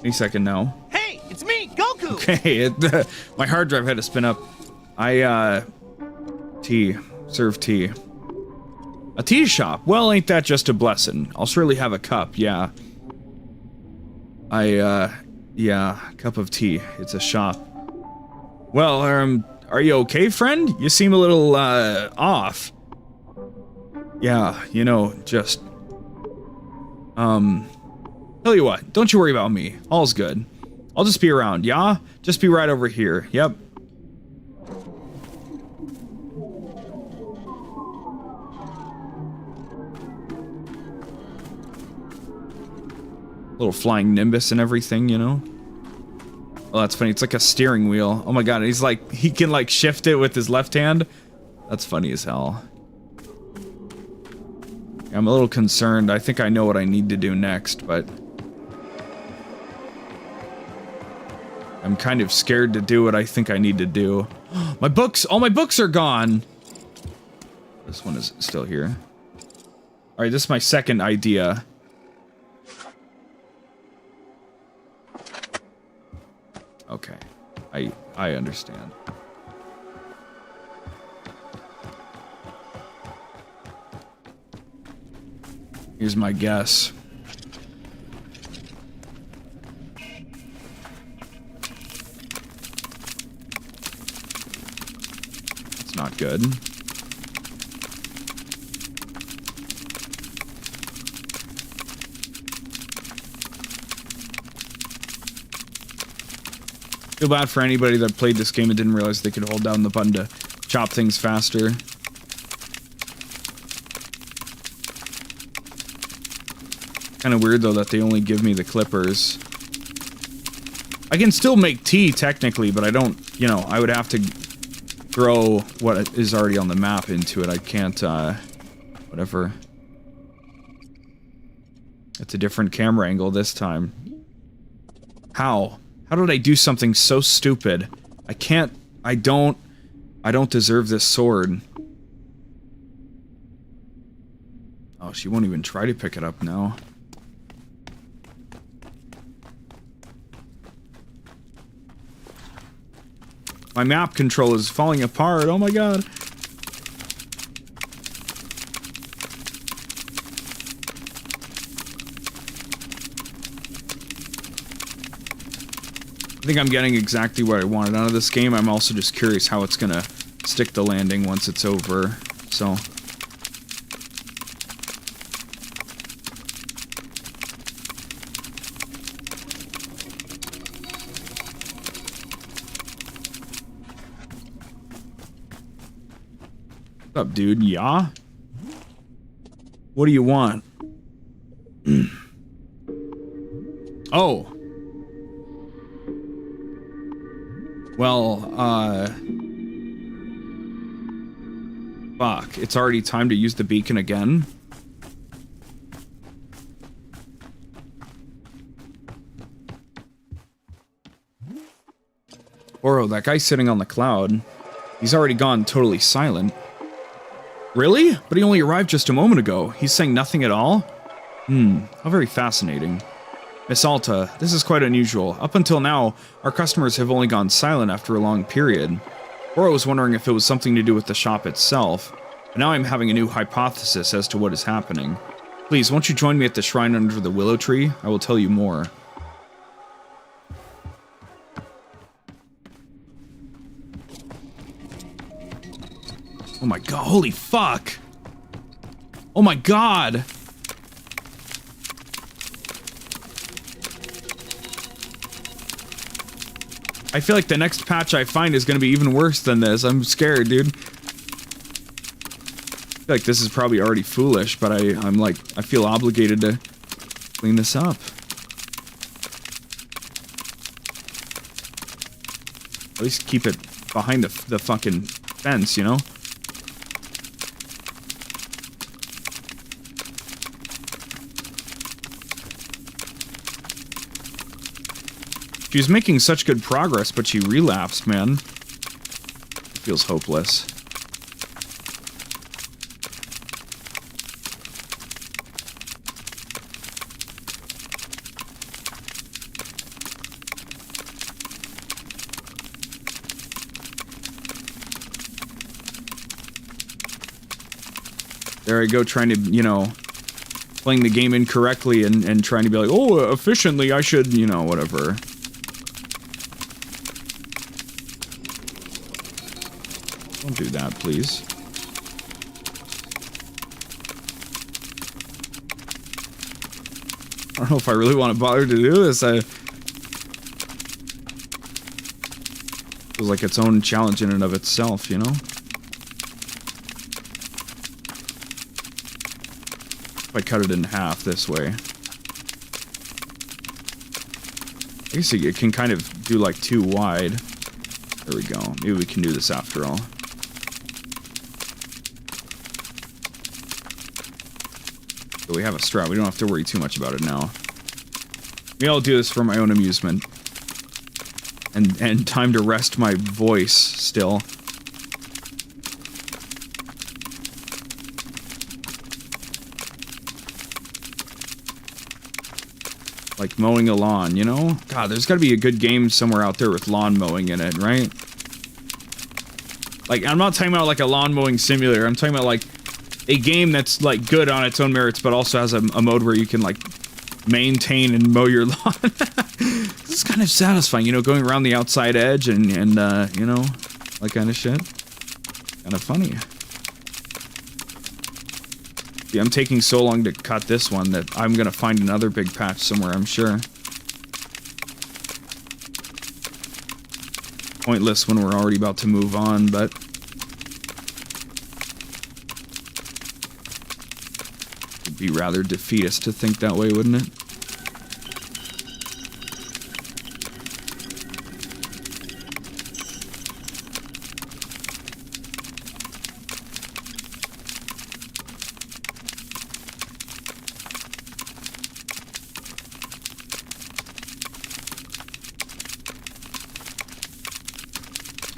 Any second now. Hey, it's me, Goku! Okay, my hard drive had to spin up. Tea. Serve tea. A tea shop? Well, ain't that just a blessing? I'll surely have a cup, yeah. Yeah, cup of tea. It's a shop. Well, are you okay, friend? You seem a little, off. Yeah, you know, just... Tell you what, don't you worry about me. All's good. I'll just be around, yeah? Just be right over here. Yep. Little flying nimbus and everything, you know? Oh, that's funny. It's like a steering wheel. Oh my god, he's like, he can like shift it with his left hand. That's funny as hell. I'm a little concerned. I think I know what I need to do next, but... I'm kind of scared to do what I think I need to do. My books! All my books are gone! This one is still here. Alright, this is my second idea. Okay. I understand. Here's my guess. It's not good. Feel bad for anybody that played this game and didn't realize they could hold down the button to chop things faster. Kind of weird though that they only give me the clippers. I can still make tea technically, but I don't, you know, I would have to throw what is already on the map into it. I can't, whatever. It's a different camera angle this time. How? How did I do something so stupid? I can't, I don't deserve this sword. Oh, she won't even try to pick it up now. My map control is falling apart, oh my god. I think I'm getting exactly what I wanted out of this game. I'm also just curious how it's gonna stick the landing once it's over, so. What's up, dude? Yeah? What do you want? Oh. Well, fuck. It's already time to use the beacon again? Oro, that guy sitting on the cloud. He's already gone totally silent. Really? But he only arrived just a moment ago. He's saying nothing at all? How very fascinating. Miss Alta, this is quite unusual. Up until now, our customers have only gone silent after a long period. Oro was wondering if it was something to do with the shop itself, but now I'm having a new hypothesis as to what is happening. Please, won't you join me at the shrine under the willow tree? I will tell you more. Oh my god, holy fuck! Oh my god! I feel like the next patch I find is gonna be even worse than this. I'm scared, dude. I feel like this is probably already foolish, but I'm like, I feel obligated to clean this up. At least keep it behind the fucking fence, you know? She was making such good progress, but she relapsed, man. It feels hopeless. There I go, trying to, you know, playing the game incorrectly and trying to be like, oh, efficiently, I should, you know, whatever. Don't do that, please. I don't know if I really want to bother to do this. Feels like its own challenge in and of itself, you know? If I cut it in half this way. I guess it can kind of do like 2 wide. There we go. Maybe we can do this after all. But we have a strat. We don't have to worry too much about it now. Maybe I'll do this for my own amusement. And time to rest my voice still. Like mowing a lawn, you know? God, there's gotta be a good game somewhere out there with lawn mowing in it, right? Like, I'm not talking about like a lawn mowing simulator. I'm talking about like a game that's like good on its own merits, but also has a mode where you can like maintain and mow your lawn. This is kind of satisfying, you know, going around the outside edge and you know, that kind of shit. Kind of funny. Yeah, I'm taking so long to cut this one that I'm gonna find another big patch somewhere, I'm sure. Pointless when we're already about to move on, but it'd be rather defeatist to think that way, wouldn't it?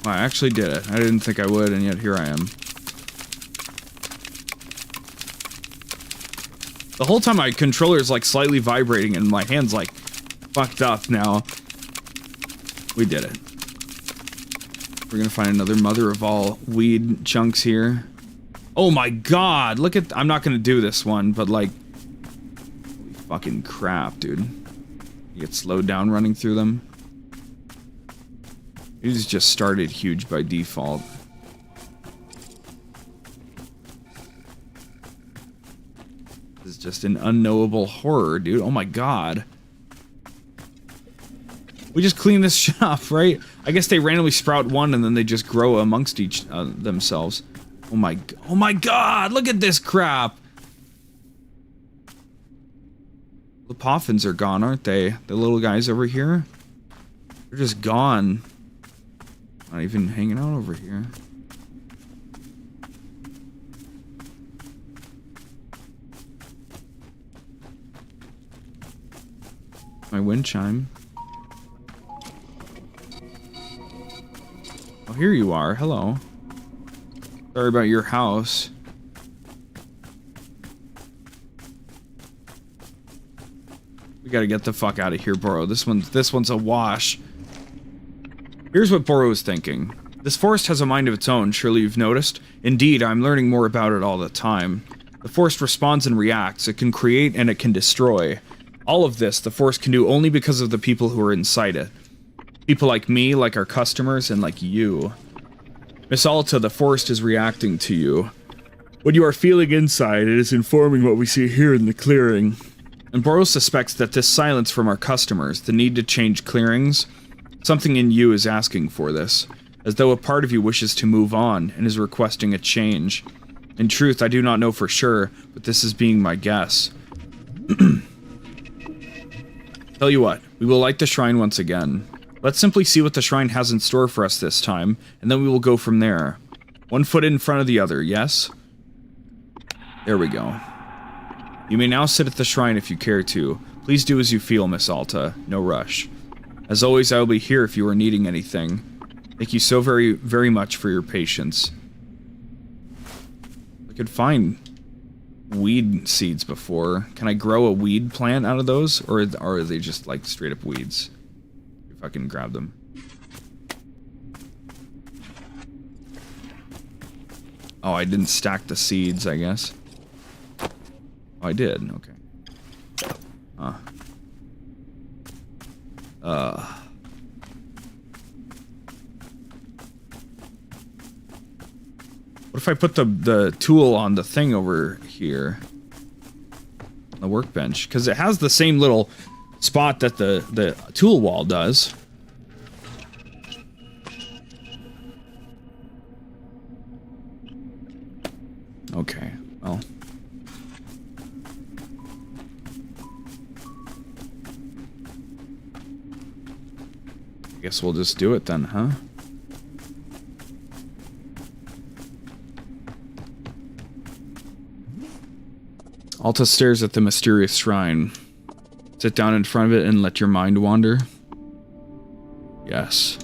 Well, I actually did it. I didn't think I would, and yet here I am. The whole time my controller's like slightly vibrating and my hand's like fucked up now. We did it. We're gonna find another mother of all weed chunks here. Oh my god, look at- I'm not gonna do this one, but like... Holy fucking crap, dude. You get slowed down running through them. These just started huge by default. This is just an unknowable horror, dude. Oh my god. We just clean this shit up, right? I guess they randomly sprout one and then they just grow amongst each themselves. Oh my god, look at this crap! The poffins are gone, aren't they? The little guys over here? They're just gone. Not even hanging out over here. My wind chime. Oh, here you are. Hello. Sorry about your house. We gotta get the fuck out of here, Boro. This one's a wash. Here's what Boro is thinking. This forest has a mind of its own, surely you've noticed. Indeed, I'm learning more about it all the time. The forest responds and reacts. It can create and it can destroy. All of this, the forest can do only because of the people who are inside it. People like me, like our customers, and like you. Miss Alta, the forest is reacting to you. What you are feeling inside, it is informing what we see here in the clearing. And Boro suspects that this silence from our customers, the need to change clearings, something in you is asking for this, as though a part of you wishes to move on and is requesting a change. In truth, I do not know for sure, but this is being my guess. Tell you what, we will light the shrine once again. Let's simply see what the shrine has in store for us this time, and then we will go from there. One foot in front of the other, yes? There we go. You may now sit at the shrine if you care to. Please do as you feel, Miss Alta. No rush. As always, I will be here if you are needing anything. Thank you so very, very much for your patience. I could find weed seeds before. Can I grow a weed plant out of those? Or are they just like straight up weeds? If I can grab them. Oh, I didn't stack the seeds, I guess. Oh, I did. Okay. Huh. What if I put the tool on the thing over here? The workbench. Because it has the same little spot that the tool wall does. Okay, well. I guess we'll just do it then, huh? Alta stares at the mysterious shrine. Sit down in front of it and let your mind wander. Yes.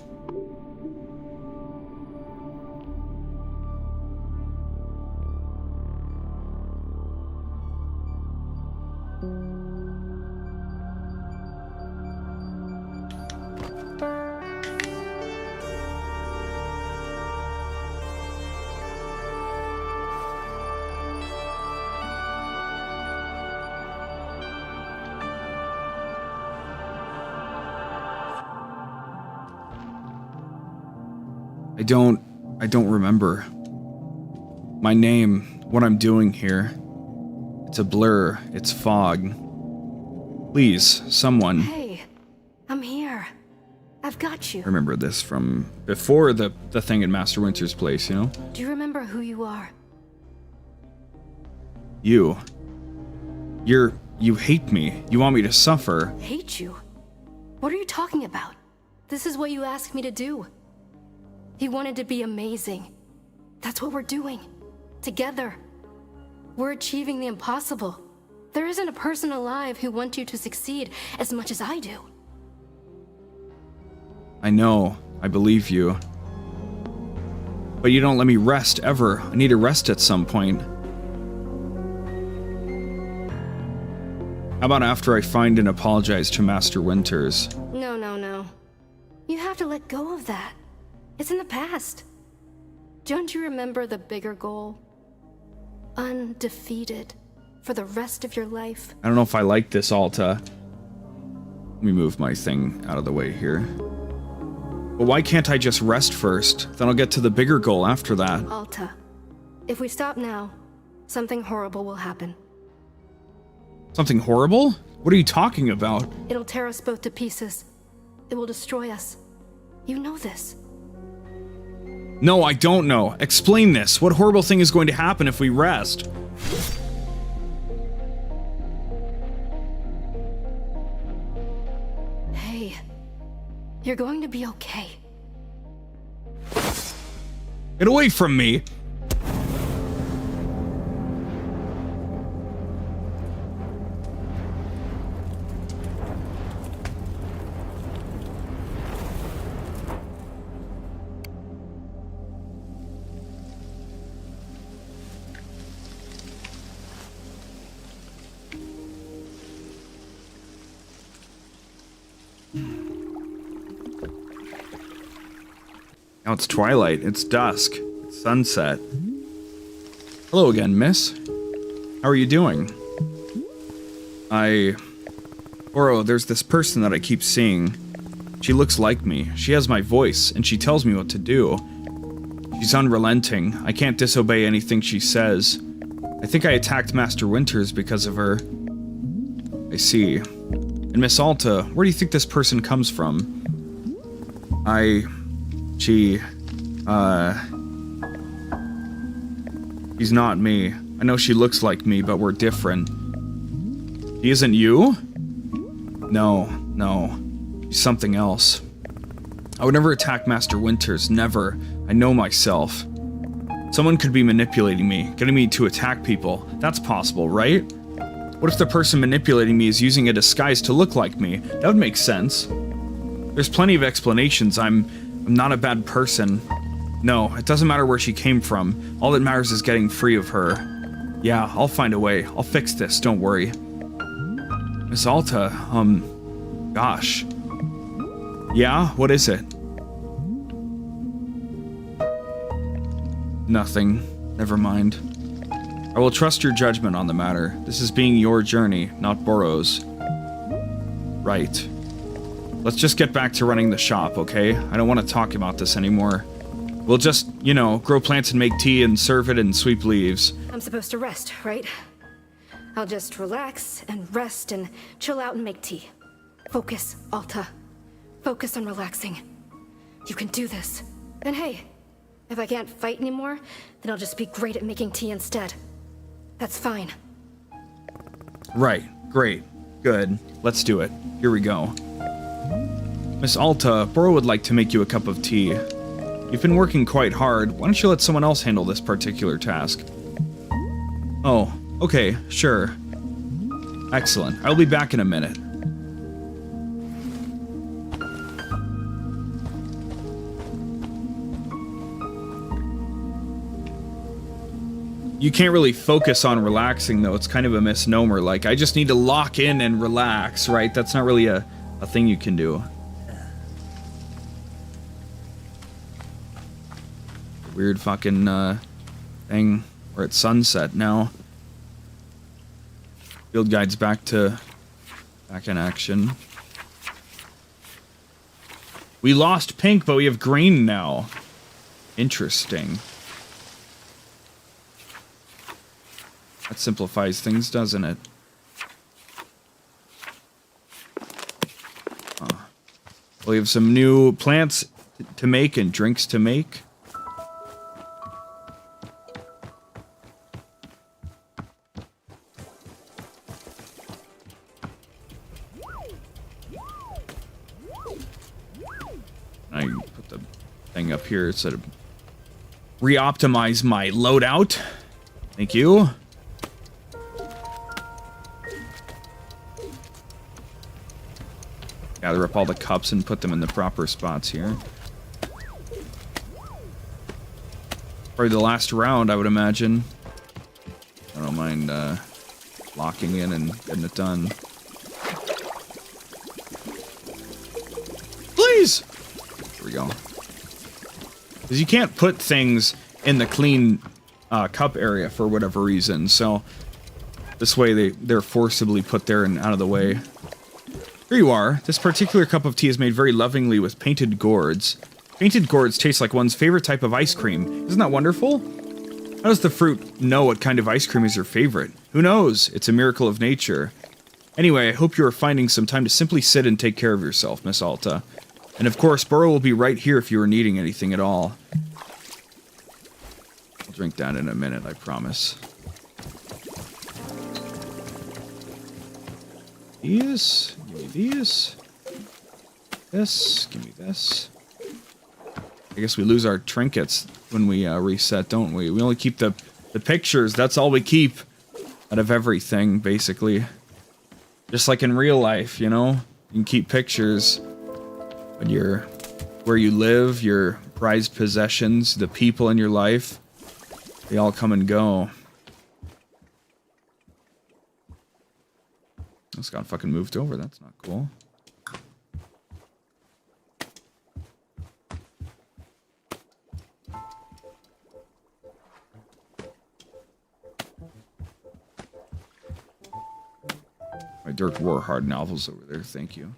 I don't remember. My name, what I'm doing here. It's a blur, it's fog. Please, someone. Hey, I'm here. I've got you. Remember this from before the thing in Master Winter's place, you know? Do you remember who you are? You hate me. You want me to suffer. Hate you? What are you talking about? This is what you asked me to do. You wanted to be amazing. That's what we're doing. Together. We're achieving the impossible. There isn't a person alive who wants you to succeed as much as I do. I know. I believe you. But you don't let me rest, ever. I need to rest at some point. How about after I find and apologize to Master Winters? No, no, no. You have to let go of that. It's in the past. Don't you remember the bigger goal? Undefeated for the rest of your life. I don't know if I like this, Alta. Let me move my thing out of the way here. But why can't I just rest first? Then I'll get to the bigger goal after that. Alta, if we stop now, something horrible will happen. Something horrible? What are you talking about? It'll tear us both to pieces. It will destroy us. You know this. No, I don't know. Explain this. What horrible thing is going to happen if we rest? Hey, you're going to be okay. Get away from me! Now it's twilight, it's dusk, it's sunset. Hello again, miss. How are you doing? Oro, there's this person that I keep seeing. She looks like me, she has my voice, and she tells me what to do. She's unrelenting, I can't disobey anything she says. I think I attacked Master Winters because of her. I see. And Miss Alta, where do you think this person comes from? She's not me. I know she looks like me, but we're different. She isn't you? No. She's something else. I would never attack Master Winters, never. I know myself. Someone could be manipulating me, getting me to attack people. That's possible, right? What if the person manipulating me is using a disguise to look like me? That would make sense. There's plenty of explanations. I'm not a bad person. No, it doesn't matter where she came from. All that matters is getting free of her. Yeah, I'll find a way. I'll fix this, don't worry. Miss Alta, gosh. Yeah, what is it? Nothing. Never mind. I will trust your judgment on the matter. This is being your journey, not Boro's. Right. Let's just get back to running the shop, okay? I don't want to talk about this anymore. We'll just, you know, grow plants and make tea and serve it and sweep leaves. I'm supposed to rest, right? I'll just relax and rest and chill out and make tea. Focus, Alta. Focus on relaxing. You can do this. And hey, if I can't fight anymore, then I'll just be great at making tea instead. That's fine. Right. Great. Good. Let's do it. Here we go. Miss Alta, Boro would like to make you a cup of tea. You've been working quite hard. Why don't you let someone else handle this particular task? Oh, okay, sure. Excellent. I'll be back in a minute. You can't really focus on relaxing, though. It's kind of a misnomer. Like, I just need to lock in and relax, right? That's not really a thing you can do. Weird fucking, thing. We're at sunset now. Field guide's back in action. We lost pink, but we have green now. Interesting. That simplifies things, doesn't it? We have some new plants to make and drinks to make. I put the thing up here so to re-optimize my loadout. Thank you. Gather up all the cups and put them in the proper spots here. Probably the last round, I would imagine. I don't mind locking in and getting it done. Please! There we go. Because you can't put things in the clean cup area for whatever reason, so this way they're forcibly put there and out of the way. Here you are. This particular cup of tea is made very lovingly with painted gourds. Painted gourds taste like one's favorite type of ice cream. Isn't that wonderful? How does the fruit know what kind of ice cream is your favorite? Who knows? It's a miracle of nature. Anyway, I hope you are finding some time to simply sit and take care of yourself, Miss Alta. And of course, Burrow will be right here if you are needing anything at all. I'll drink that in a minute, I promise. These, give me these. This, give me this. I guess we lose our trinkets when we reset, don't we? We only keep the pictures. That's all we keep out of everything, basically. Just like in real life, you know? You can keep pictures, but where you live, your prized possessions, the people in your life, they all come and go. This got fucking moved over. That's not cool. My Dirk Warhard novels over there. Thank you.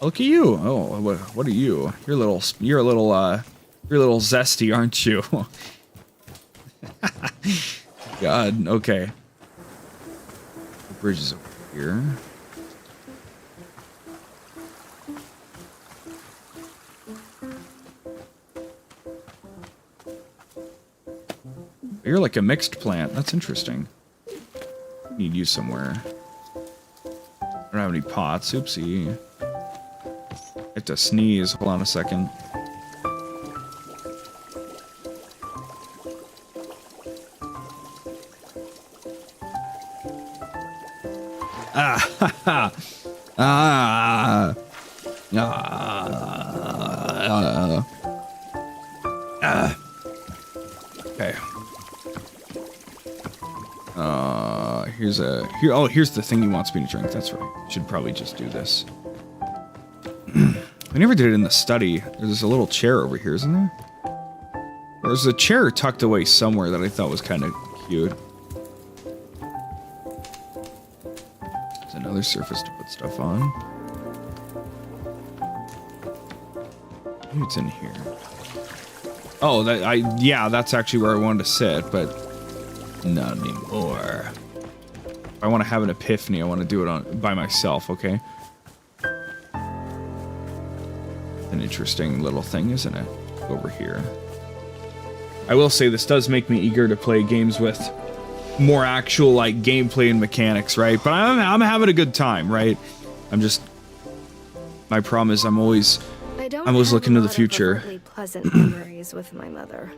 Look at you. Oh, what are you? You're a little zesty, aren't you? God. Okay. The bridge is over here. You're like a mixed plant. That's interesting. Need you somewhere. I don't have any pots. Oopsie. I have to sneeze. Hold on a second. Ah, ha, ha. Ah. Okay. Here's the thing he wants me to drink. That's right. Should probably just do this. I never did it in the study. There's a little chair over here, isn't there? There's a chair tucked away somewhere that I thought was kind of cute. There's another surface to put stuff on. Maybe it's in here. Oh, yeah, that's actually where I wanted to sit, but not anymore. If I want to have an epiphany, I want to do it by myself, okay? An interesting little thing, isn't it? Over here. I will say this does make me eager to play games with more actual like gameplay and mechanics, right? But I'm having a good time, right? My problem is I'm always looking to the future. Pleasant memories with my mother.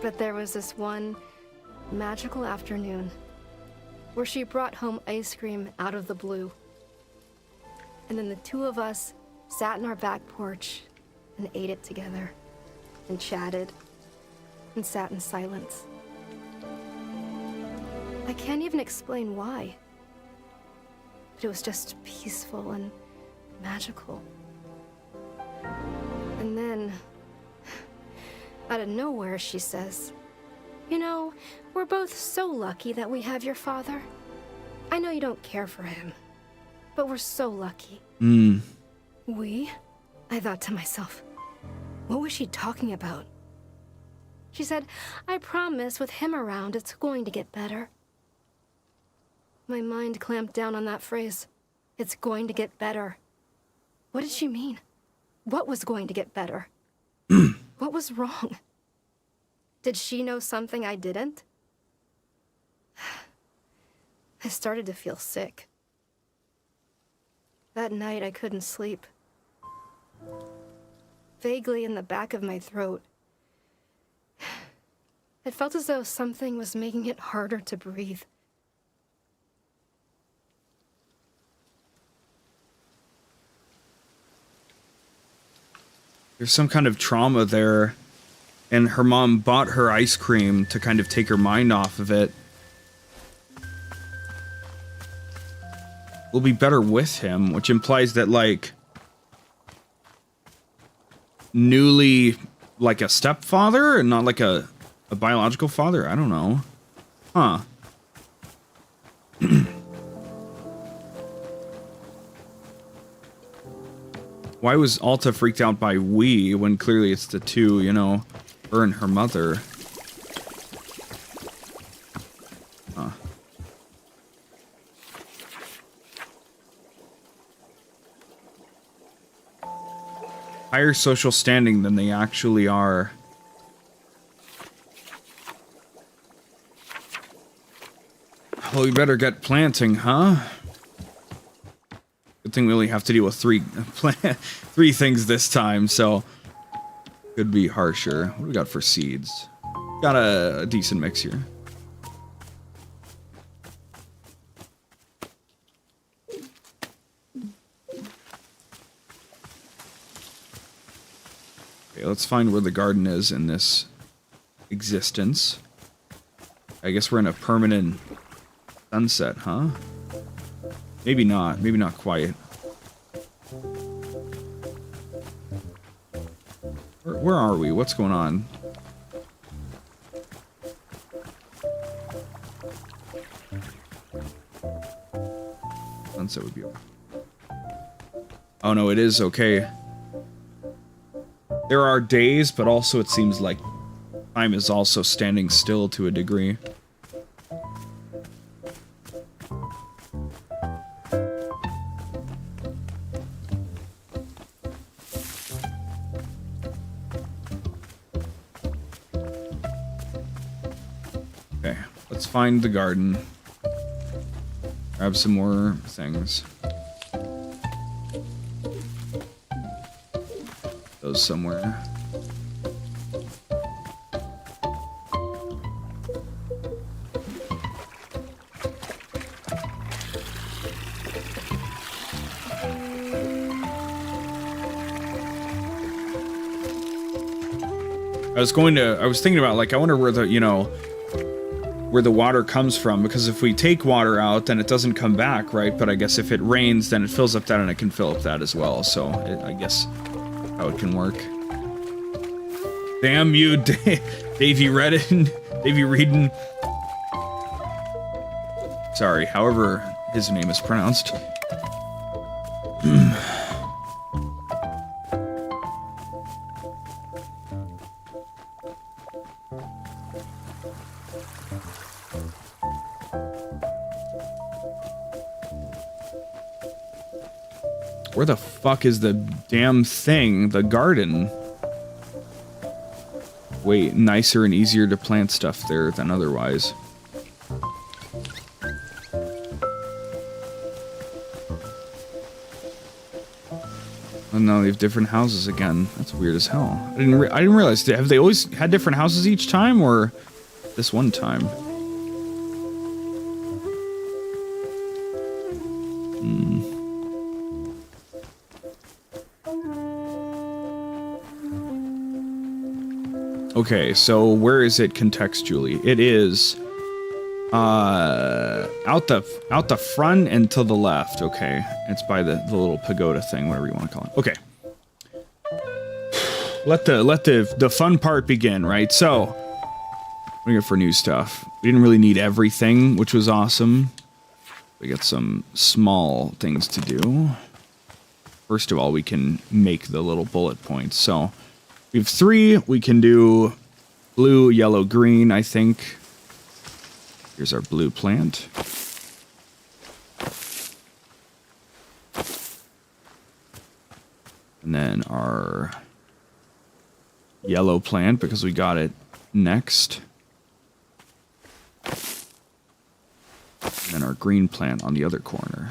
But there was this one magical afternoon where she brought home ice cream out of the blue. And then the two of us sat in our back porch and ate it together and chatted and sat in silence. I can't even explain why, but it was just peaceful and magical. And then, out of nowhere, she says, "You know, we're both so lucky that we have your father. I know you don't care for him, but we're so lucky." We? I thought to myself, what was she talking about? She said, "I promise with him around, it's going to get better." My mind clamped down on that phrase. It's going to get better. What did she mean? What was going to get better? What was wrong? Did she know something I didn't? I started to feel sick. That night, I couldn't sleep. Vaguely in the back of my throat, it felt as though something was making it harder to breathe. There's some kind of trauma there, and her mom bought her ice cream to kind of take her mind off of it. Will be better with him, which implies that, like, newly, like a stepfather and not like a biological father? I don't know. Huh. Why was Alta freaked out by we when clearly it's the two, you know, her and her mother? Huh. Higher social standing than they actually are. Well, we better get planting, huh? Good thing we only have to deal with three things this time, so could be harsher. What do we got for seeds? Got a decent mix here. Okay, let's find where the garden is in this existence. I guess we're in a permanent sunset, huh? Maybe not. Maybe not quite. Where are we? What's going on? Sunset would be over. Oh no, it is okay. There are days, but also it seems like time is also standing still to a degree. Okay, let's find the garden. Grab some more things. Those somewhere. I was thinking about, like, I wonder where the, you know, where the water comes from, because if we take water out, then it doesn't come back, right? But I guess if it rains, then it fills up that, and it can fill up that as well, so I guess how it can work. Damn you, Davey Redden, Davey Reedon. Sorry, however his name is pronounced. Where the fuck is the damn thing? The garden? Wait, nicer and easier to plant stuff there than otherwise. Oh no, they have different houses again. That's weird as hell. I didn't realize. Have they always had different houses each time, or this one time? Okay, so where is it contextually? It is out the front and to the left. Okay, it's by the little pagoda thing, whatever you want to call it. Okay, let the fun part begin, right? So we're here for new stuff. We didn't really need everything, which was awesome. We got some small things to do. First of all, we can make the little bullet points. So we have 3. We can do blue, yellow, green, I think. Here's our blue plant. And then our yellow plant, because we got it next. And then our green plant on the other corner.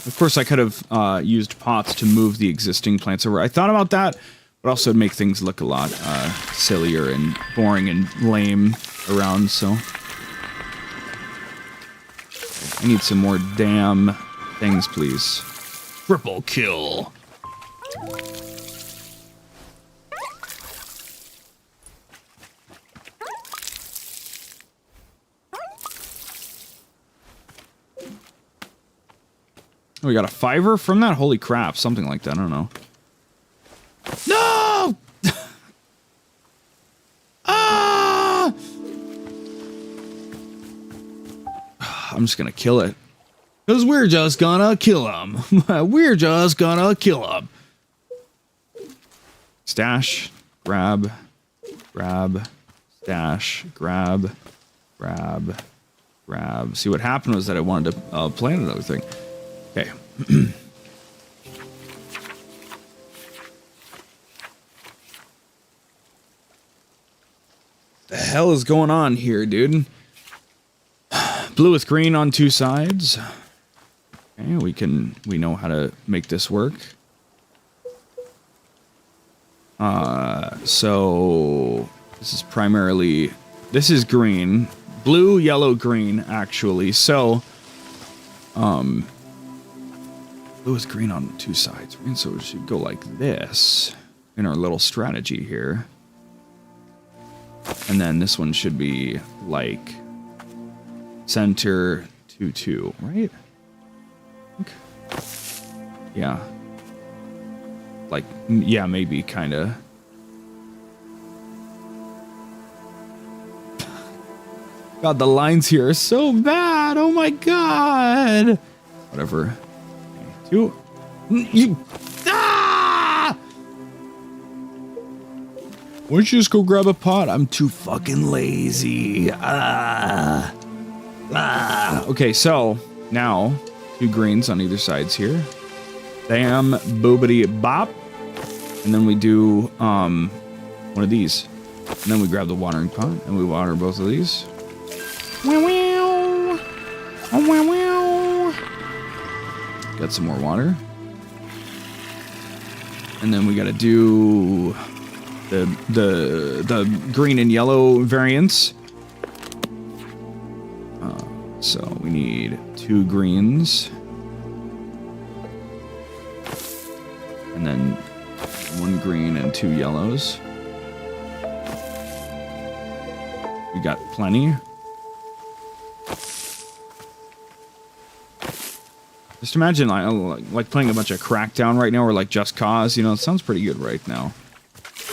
Of course, I could have used pots to move the existing plants over. I thought about that, but also it'd make things look a lot sillier and boring and lame around, so. I need some more damn things, please. Triple kill. Oh, we got a 5er from that? Holy crap, something like that, I don't know. No! Ah! I'm just gonna kill it. Because we're just gonna kill him. We're just gonna kill him. Stash, grab, grab, stash, grab, grab, grab. See, what happened was that I wanted to plant another thing. Okay. The hell is going on here, dude? Blue with green on 2 sides. Okay, we know how to make this work. So this is primarily, this is green, blue, yellow, green, actually. So, blue is green on 2 sides. And so it should go like this in our little strategy here. And then this one should be like center 2-2, right? Okay. Yeah. Like, yeah, maybe, kinda. God, the lines here are so bad. Oh my god. Whatever. 2. You. Ah! Why don't you just go grab a pot? I'm too fucking lazy. Okay, so now 2 greens on either sides here. Bam, boobity bop. And then we do one of these. And then we grab the watering pot and we water both of these. Got some more water. And then we gotta do the green and yellow variants. So we need 2 greens. And then 1 green and 2 yellows. We got plenty. Just imagine like playing a bunch of Crackdown right now, or like Just Cause. You know, it sounds pretty good right now.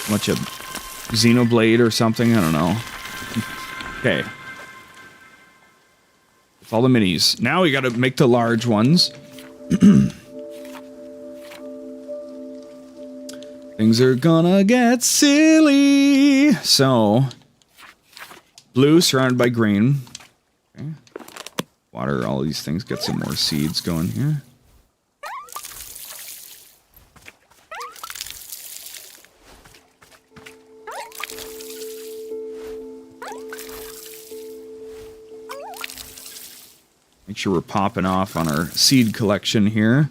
A bunch of Xenoblade or something. I don't know. Okay. With all the minis. Now we got to make the large ones. Things are gonna get silly. So, blue surrounded by green. Okay. Water all these things, get some more seeds going here. Make sure we're popping off on our seed collection here.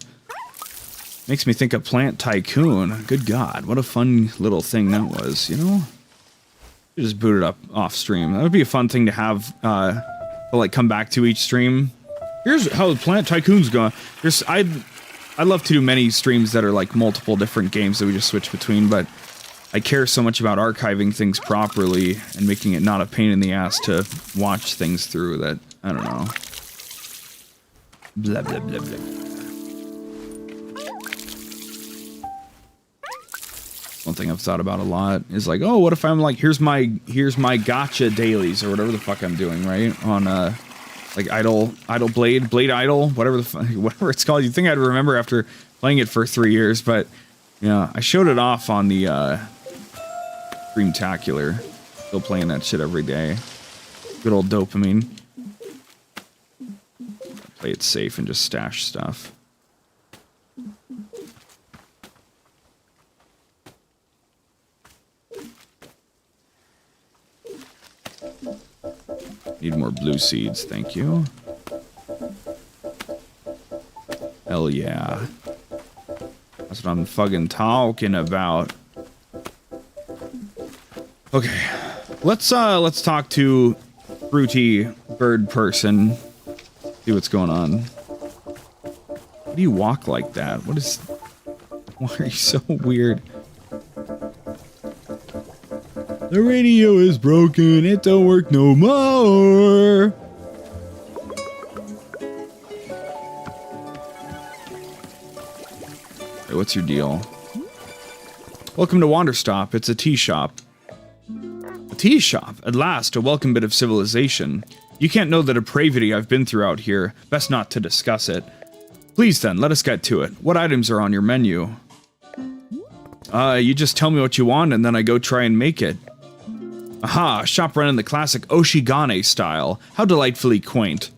Makes me think of Plant Tycoon. Good God, what a fun little thing that was, you know? Just boot it up off stream. That would be a fun thing to have, to like come back to each stream. Here's how Plant Tycoon's going. I'd love to do many streams that are like multiple different games that we just switch between, but I care so much about archiving things properly and making it not a pain in the ass to watch things through that, I don't know. Blah, blah, blah, blah. One thing I've thought about a lot is like, oh, what if I'm like, here's my gotcha dailies or whatever the fuck I'm doing, right? On like idle blade idle, whatever it's called. You'd think I'd remember after playing it for 3 years, but yeah, I showed it off on the Dreamtacular. Still playing that shit every day. Good old dopamine. Play it safe and just stash stuff. Need more blue seeds, thank you. Hell yeah. That's what I'm fucking talking about. Okay. Let's talk to Fruity Bird Person. See what's going on. Why do you walk like that? What is... Why are you so weird? The radio is broken. It don't work no more. Hey, what's your deal? Welcome to Wanderstop. It's a tea shop. A tea shop? At last, a welcome bit of civilization. You can't know the depravity I've been through out here. Best not to discuss it. Please then, let us get to it. What items are on your menu? You just tell me what you want and then I go try and make it. Aha, shop run in the classic 𝑭𝑰𝑵𝑗 style. How delightfully quaint.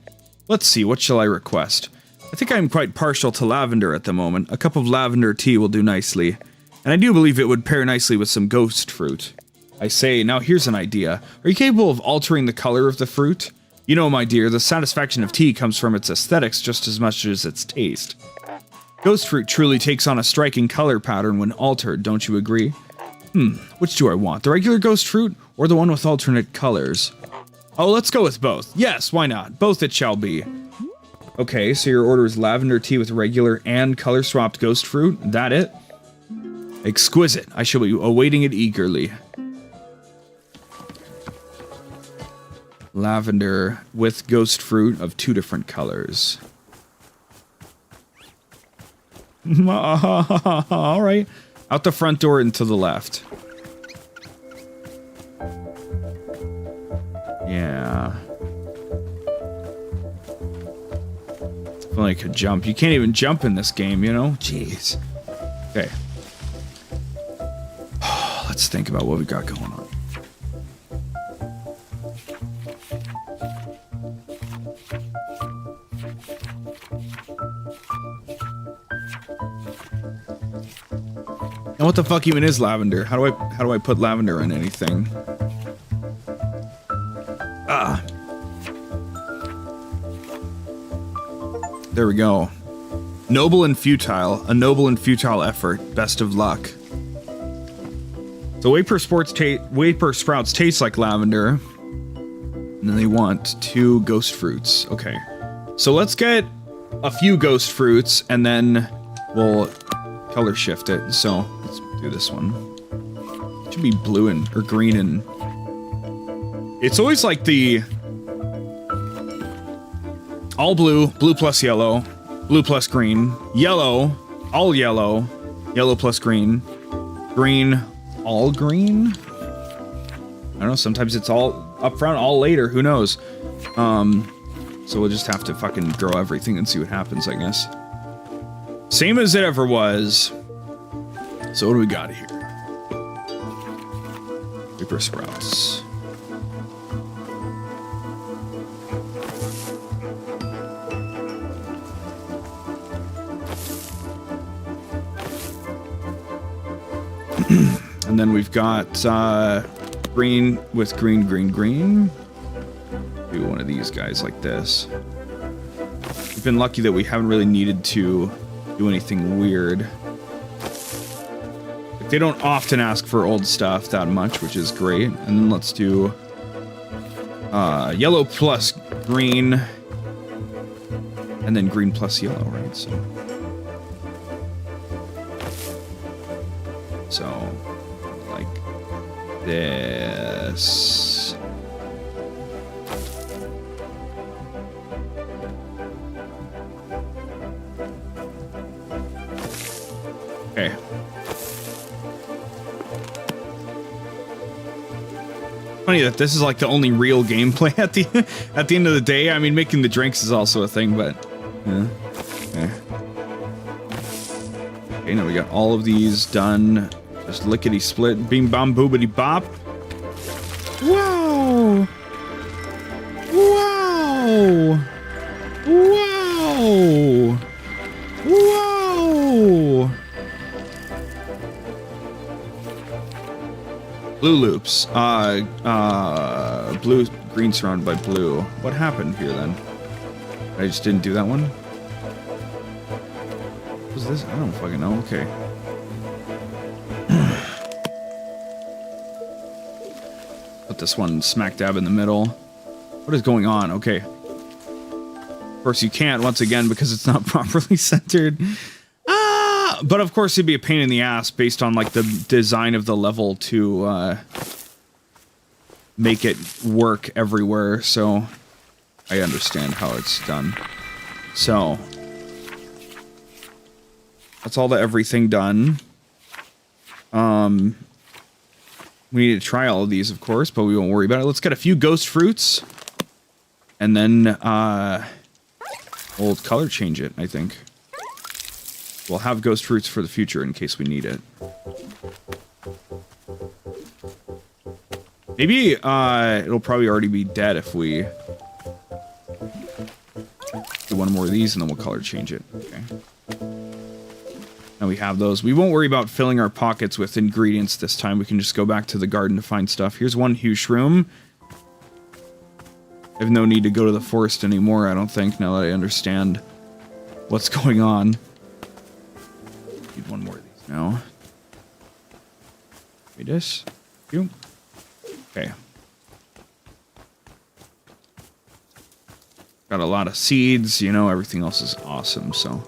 Let's see, what shall I request? I think I am quite partial to lavender at the moment. A cup of lavender tea will do nicely. And I do believe it would pair nicely with some ghost fruit. I say, now here's an idea. Are you capable of altering the color of the fruit? You know, my dear, the satisfaction of tea comes from its aesthetics just as much as its taste. Ghost fruit truly takes on a striking color pattern when altered, don't you agree? Which do I want? The regular ghost fruit, or the one with alternate colors? Oh, let's go with both. Yes, why not? Both it shall be. Okay, so your order is lavender tea with regular and color-swapped ghost fruit? That it? Exquisite. I shall be awaiting it eagerly. Lavender with ghost fruit of 2 different colors. Alright. Out the front door and to the left. Yeah. If only I could jump. You can't even jump in this game, you know? Jeez. Okay. Let's think about what we got going on. And what the fuck even is lavender? How do I put lavender in anything? Ah. There we go. Noble and futile. A noble and futile effort. Best of luck. So Waper sprouts taste like lavender. And then they want 2 ghost fruits. Okay. So let's get a few ghost fruits and then we'll color shift it. So let's do this one. It should be blue and or green and it's always like the all blue, blue plus yellow, blue plus green, yellow, all yellow, yellow plus green, green, all green. I don't know, sometimes it's all up front, all later, who knows. So we'll just have to fucking throw everything and see what happens, I guess. Same as it ever was. So what do we got here? Super sprouts. And then we've got green with green, green, green. Do one of these guys like this. We've been lucky that we haven't really needed to do anything weird. They don't often ask for old stuff that much, which is great. And then let's do yellow plus green, and then green plus yellow, right? So like this. Okay. Funny that this is like the only real gameplay at the end of the day. I mean, making the drinks is also a thing, but yeah. Okay, now we got all of these done. Just lickety split, beam bom boobity bop. Wow! Wow! Wow! Wow! Blue loops. Blue, green surrounded by blue. What happened here then? I just didn't do that one? What was this? I don't fucking know. Okay. Put this one smack dab in the middle. What is going on? Okay. course, you can't, once again, because it's not properly centered. But of course, it'd be a pain in the ass based on, like, the design of the level to make it work everywhere. So I understand how it's done. So that's all the everything done. We need to try all of these, of course, but we won't worry about it. Let's get a few ghost fruits. And then, we'll color change it, I think. We'll have ghost fruits for the future in case we need it. Maybe, it'll probably already be dead if we do one more of these and then we'll color change it. Okay. Now we have those. We won't worry about filling our pockets with ingredients this time. We can just go back to the garden to find stuff. Here's one huge shroom. I have no need to go to the forest anymore, I don't think, now that I understand what's going on. Need one more of these now. Read this. You. Okay. Got a lot of seeds, you know, everything else is awesome, so.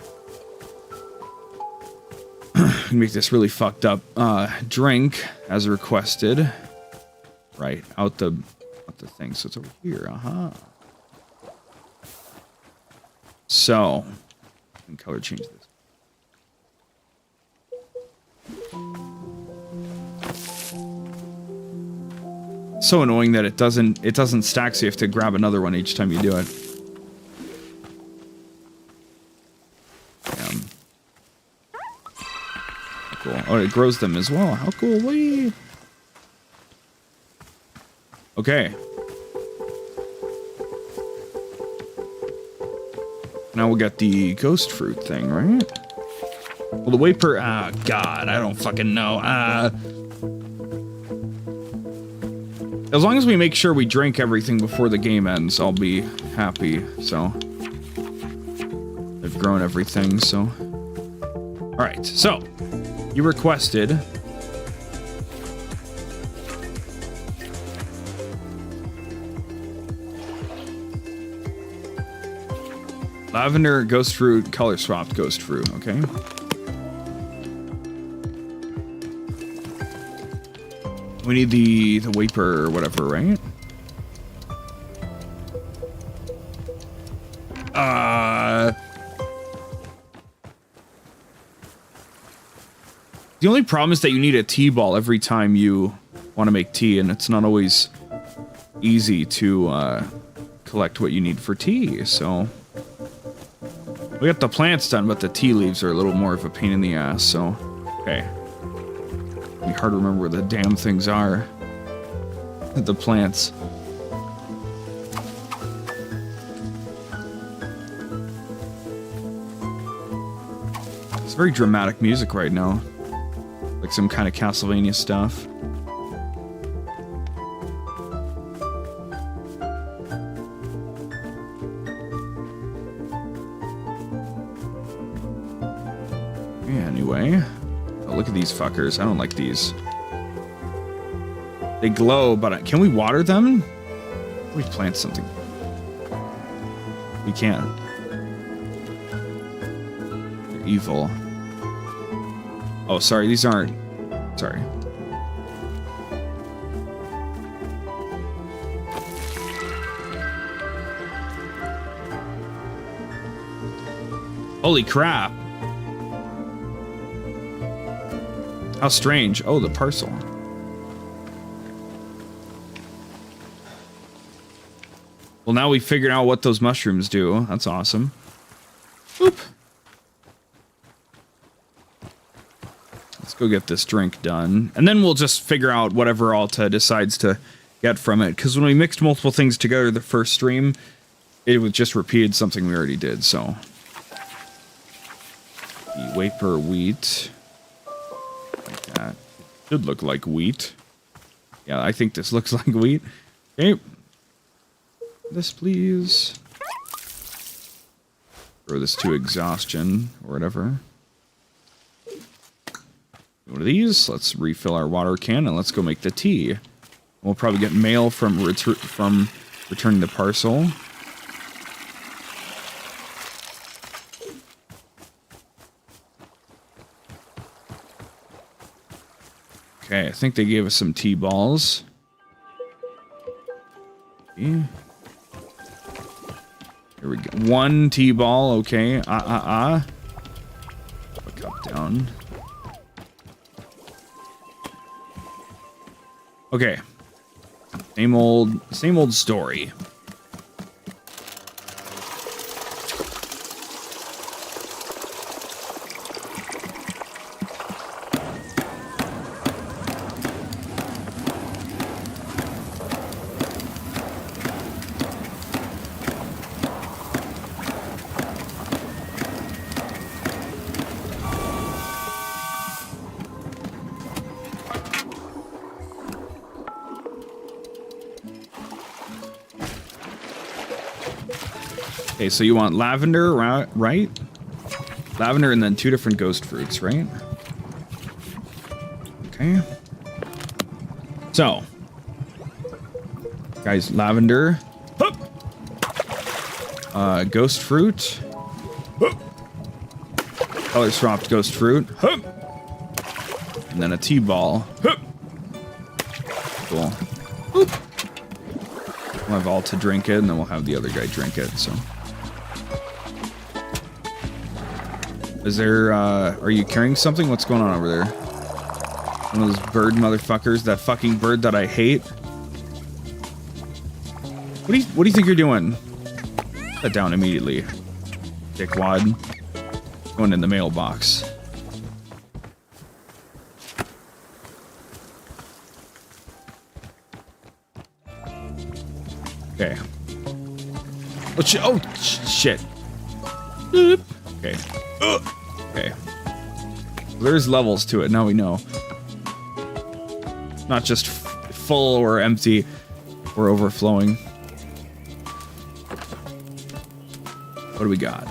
Make this really fucked up drink as requested. Right, out the thing, so it's over here, So, I can color change this. So annoying that it doesn't stack, so you have to grab another one each time you do it. Cool. Oh, it grows them as well. How cool, wee! Okay. Now we'll get the ghost fruit thing, right? Well, the waper... Ah, God, I don't fucking know. As long as we make sure we drink everything before the game ends, I'll be happy, so... I've grown everything, so... Alright, so... You requested... Lavender, ghost fruit, color swapped ghost fruit, okay. We need the waper or whatever, right? The only problem is that you need a tea ball every time you want to make tea, and it's not always easy to collect what you need for tea, so... We got the plants done, but the tea leaves are a little more of a pain in the ass, so... Okay. It'll be hard to remember where the damn things are. The plants. It's very dramatic music right now. Like some kind of Castlevania stuff. Anyway, oh, look at these fuckers. I don't like these. They glow, but can we water them? We plant something. We can. They're evil. Oh, sorry, these aren't. Sorry. Holy crap. How strange. Oh, the parcel. Well, now we figured out what those mushrooms do. That's awesome. Oop. Let's go get this drink done. And then we'll just figure out whatever Alta decides to get from it. Because when we mixed multiple things together the first stream, it was just repeated something we already did, so. The wafer wheat. Like that. Should look like wheat. Yeah, I think this looks like wheat. Okay. This, please. Throw this to exhaustion, or whatever. One of these. Let's refill our water can, and let's go make the tea. We'll probably get mail from returning the parcel. Okay, I think they gave us some T-balls. Okay. Here we go. 1 T-ball, okay. Put a cup down. Okay. Same old story. Okay, so you want lavender, right? Lavender and then 2 different ghost fruits, right? Okay. So, guys, lavender. Ghost fruit. Color swapped ghost fruit. And then a T-ball. Cool. We'll have all to drink it, and then we'll have the other guy drink it, so. Is there, are you carrying something? What's going on over there? One of those bird motherfuckers, that fucking bird that I hate. What do you think you're doing? Put that down immediately. Dickwad. Going in the mailbox. Okay. Oh, shit. Boop. Okay. Okay. There's levels to it, now we know. Not just full or empty or overflowing. What do we got?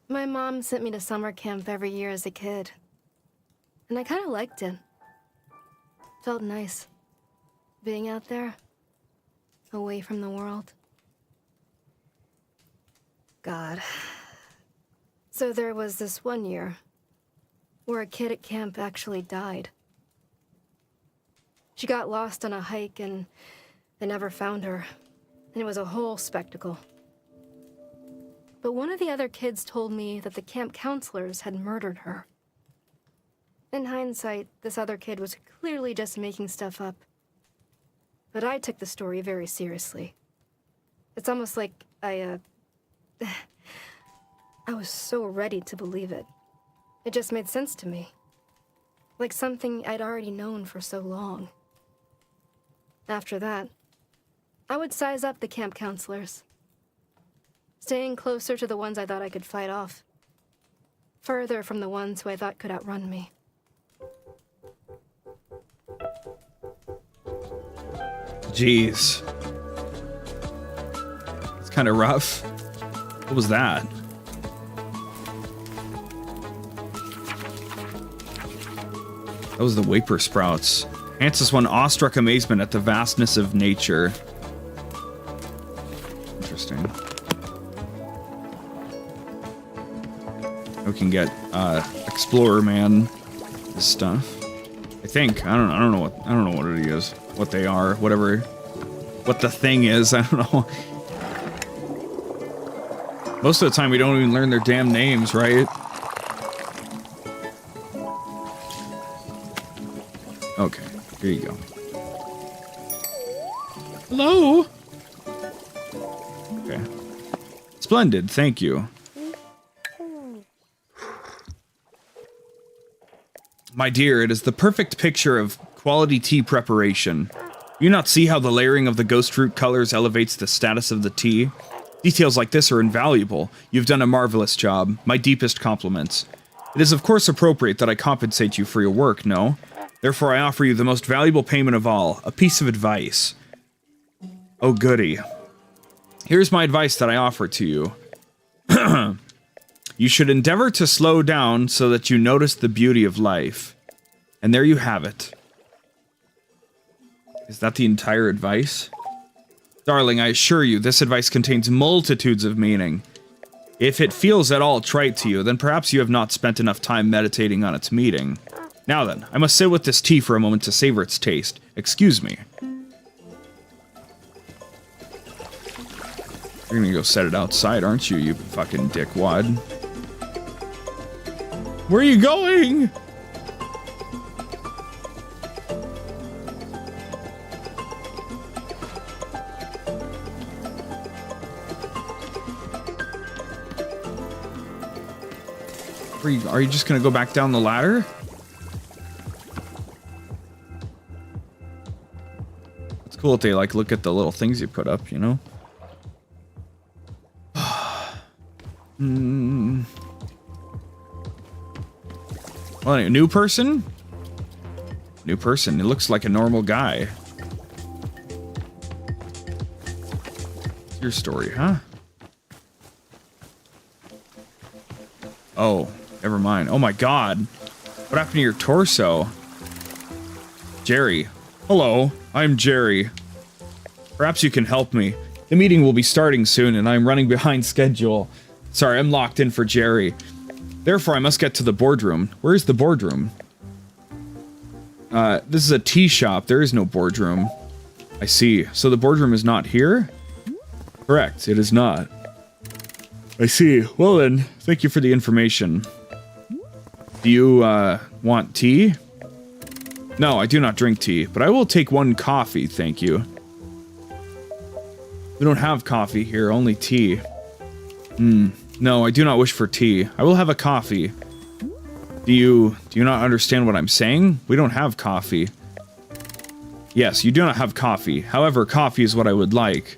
My mom sent me to summer camp every year as a kid. And I kind of liked it. Felt nice. Being out there. Away from the world. God. So there was this one year where a kid at camp actually died. She got lost on a hike and they never found her. And it was a whole spectacle. But one of the other kids told me that the camp counselors had murdered her. In hindsight, this other kid was clearly just making stuff up. But I took the story very seriously. It's almost like I was so ready to believe it. It just made sense to me. Like something I'd already known for so long. After that, I would size up the camp counselors. Staying closer to the ones I thought I could fight off. Further from the ones who I thought could outrun me. Jeez. It's kind of rough. What was that? That was the Vapor Sprouts. Ansys won awestruck amazement at the vastness of nature. Interesting. We can get Explorer Man stuff. I think. I don't know what it is. What they are, whatever, what the thing is, I don't know. Most of the time we don't even learn their damn names, right? Okay, here you go. Hello? Okay. Splendid, thank you. My dear, it is the perfect picture of quality tea preparation. Do you not see how the layering of the ghost fruit colors elevates the status of the tea? Details like this are invaluable. You've done a marvelous job. My deepest compliments. It is of course appropriate that I compensate you for your work, no? Therefore I offer you the most valuable payment of all, a piece of advice. Oh goody. Here's my advice that I offer to you. You should endeavor to slow down so that you notice the beauty of life. And there you have it. Is that the entire advice? Darling, I assure you, this advice contains multitudes of meaning. If it feels at all trite to you, then perhaps you have not spent enough time meditating on its meaning. Now then, I must sit with this tea for a moment to savor its taste. Excuse me. You're gonna go set it outside, aren't you, you fucking dickwad? Where are you going? Are you just gonna go back down the ladder? It's cool if they like look at the little things you put up, you know? Well, a new person? New person. It looks like a normal guy. It's your story, huh? Oh, never mind. Oh my god. What happened to your torso? Jerry. Hello, I'm Jerry. Perhaps you can help me. The meeting will be starting soon and I'm running behind schedule. Sorry, I'm locked in for Jerry. Therefore, I must get to the boardroom. Where is the boardroom? This is a tea shop. There is no boardroom. I see. So the boardroom is not here? Correct, it is not. I see. Well then, thank you for the information. Do you, want tea? No, I do not drink tea, but I will take one coffee, thank you. We don't have coffee here, only tea. No, I do not wish for tea. I will have a coffee. Do you not understand what I'm saying? We don't have coffee. Yes, you do not have coffee. However, coffee is what I would like.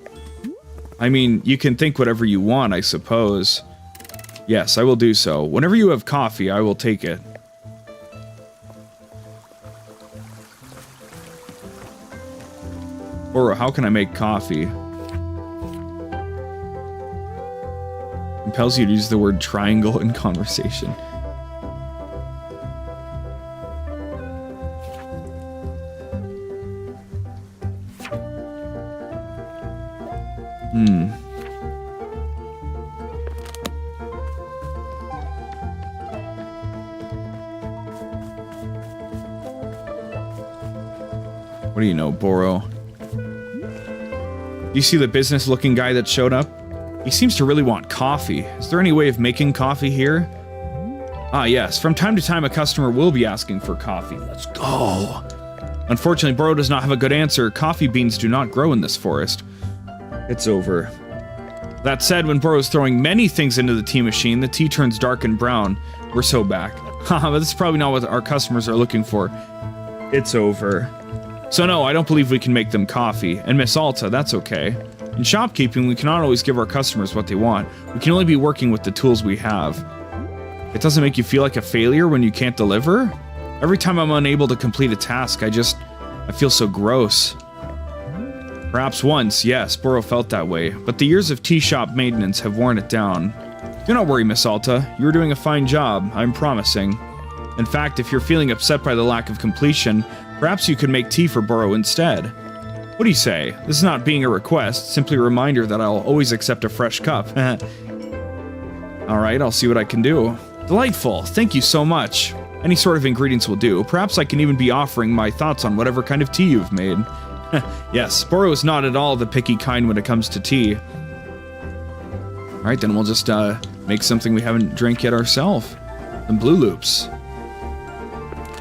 I mean, you can think whatever you want, I suppose. Yes, I will do so. Whenever you have coffee, I will take it. Or how can I make coffee? Compels you to use the word triangle in conversation. What do you know, Boro? Do you see the business-looking guy that showed up? He seems to really want coffee. Is there any way of making coffee here? Ah, yes. From time to time, a customer will be asking for coffee. Let's go. Unfortunately, Boro does not have a good answer. Coffee beans do not grow in this forest. It's over. That said, when Boro's throwing many things into the tea machine, the tea turns dark and brown. We're so back. Haha, but this is probably not what our customers are looking for. It's over. So no, I don't believe we can make them coffee. And Miss Alta, that's okay. In shopkeeping, we cannot always give our customers what they want. We can only be working with the tools we have. It doesn't make you feel like a failure when you can't deliver? Every time I'm unable to complete a task, I feel so gross. Perhaps once, yes, Boro felt that way, but the years of tea shop maintenance have worn it down. Do not worry, Miss Alta. You're doing a fine job, I'm promising. In fact, if you're feeling upset by the lack of completion, perhaps you could make tea for Boro instead. What do you say? This is not being a request, simply a reminder that I'll always accept a fresh cup. Alright, I'll see what I can do. Delightful, thank you so much. Any sort of ingredients will do. Perhaps I can even be offering my thoughts on whatever kind of tea you've made. Yes, Boro is not at all the picky kind when it comes to tea. Alright, then we'll just make something we haven't drank yet ourselves. Some Blue Loops.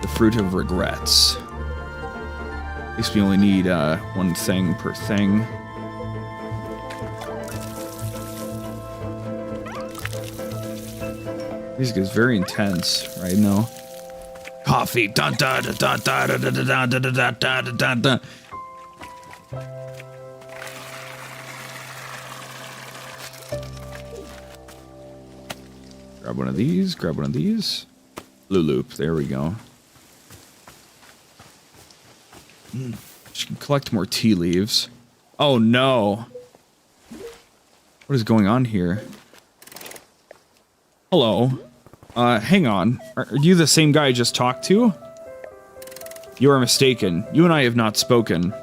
The fruit of regrets. At least we only need one thing per thing. Music is very intense right now. Coffee. Dun dun dun dun dun dun dun dun dun dun dun dun dun. Grab one of these. Grab one of these. Blue loop. There we go. She can collect more tea leaves. Oh no. What is going on here? Hello. Hang on. Are you the same guy I just talked to? You are mistaken. You and I have not spoken.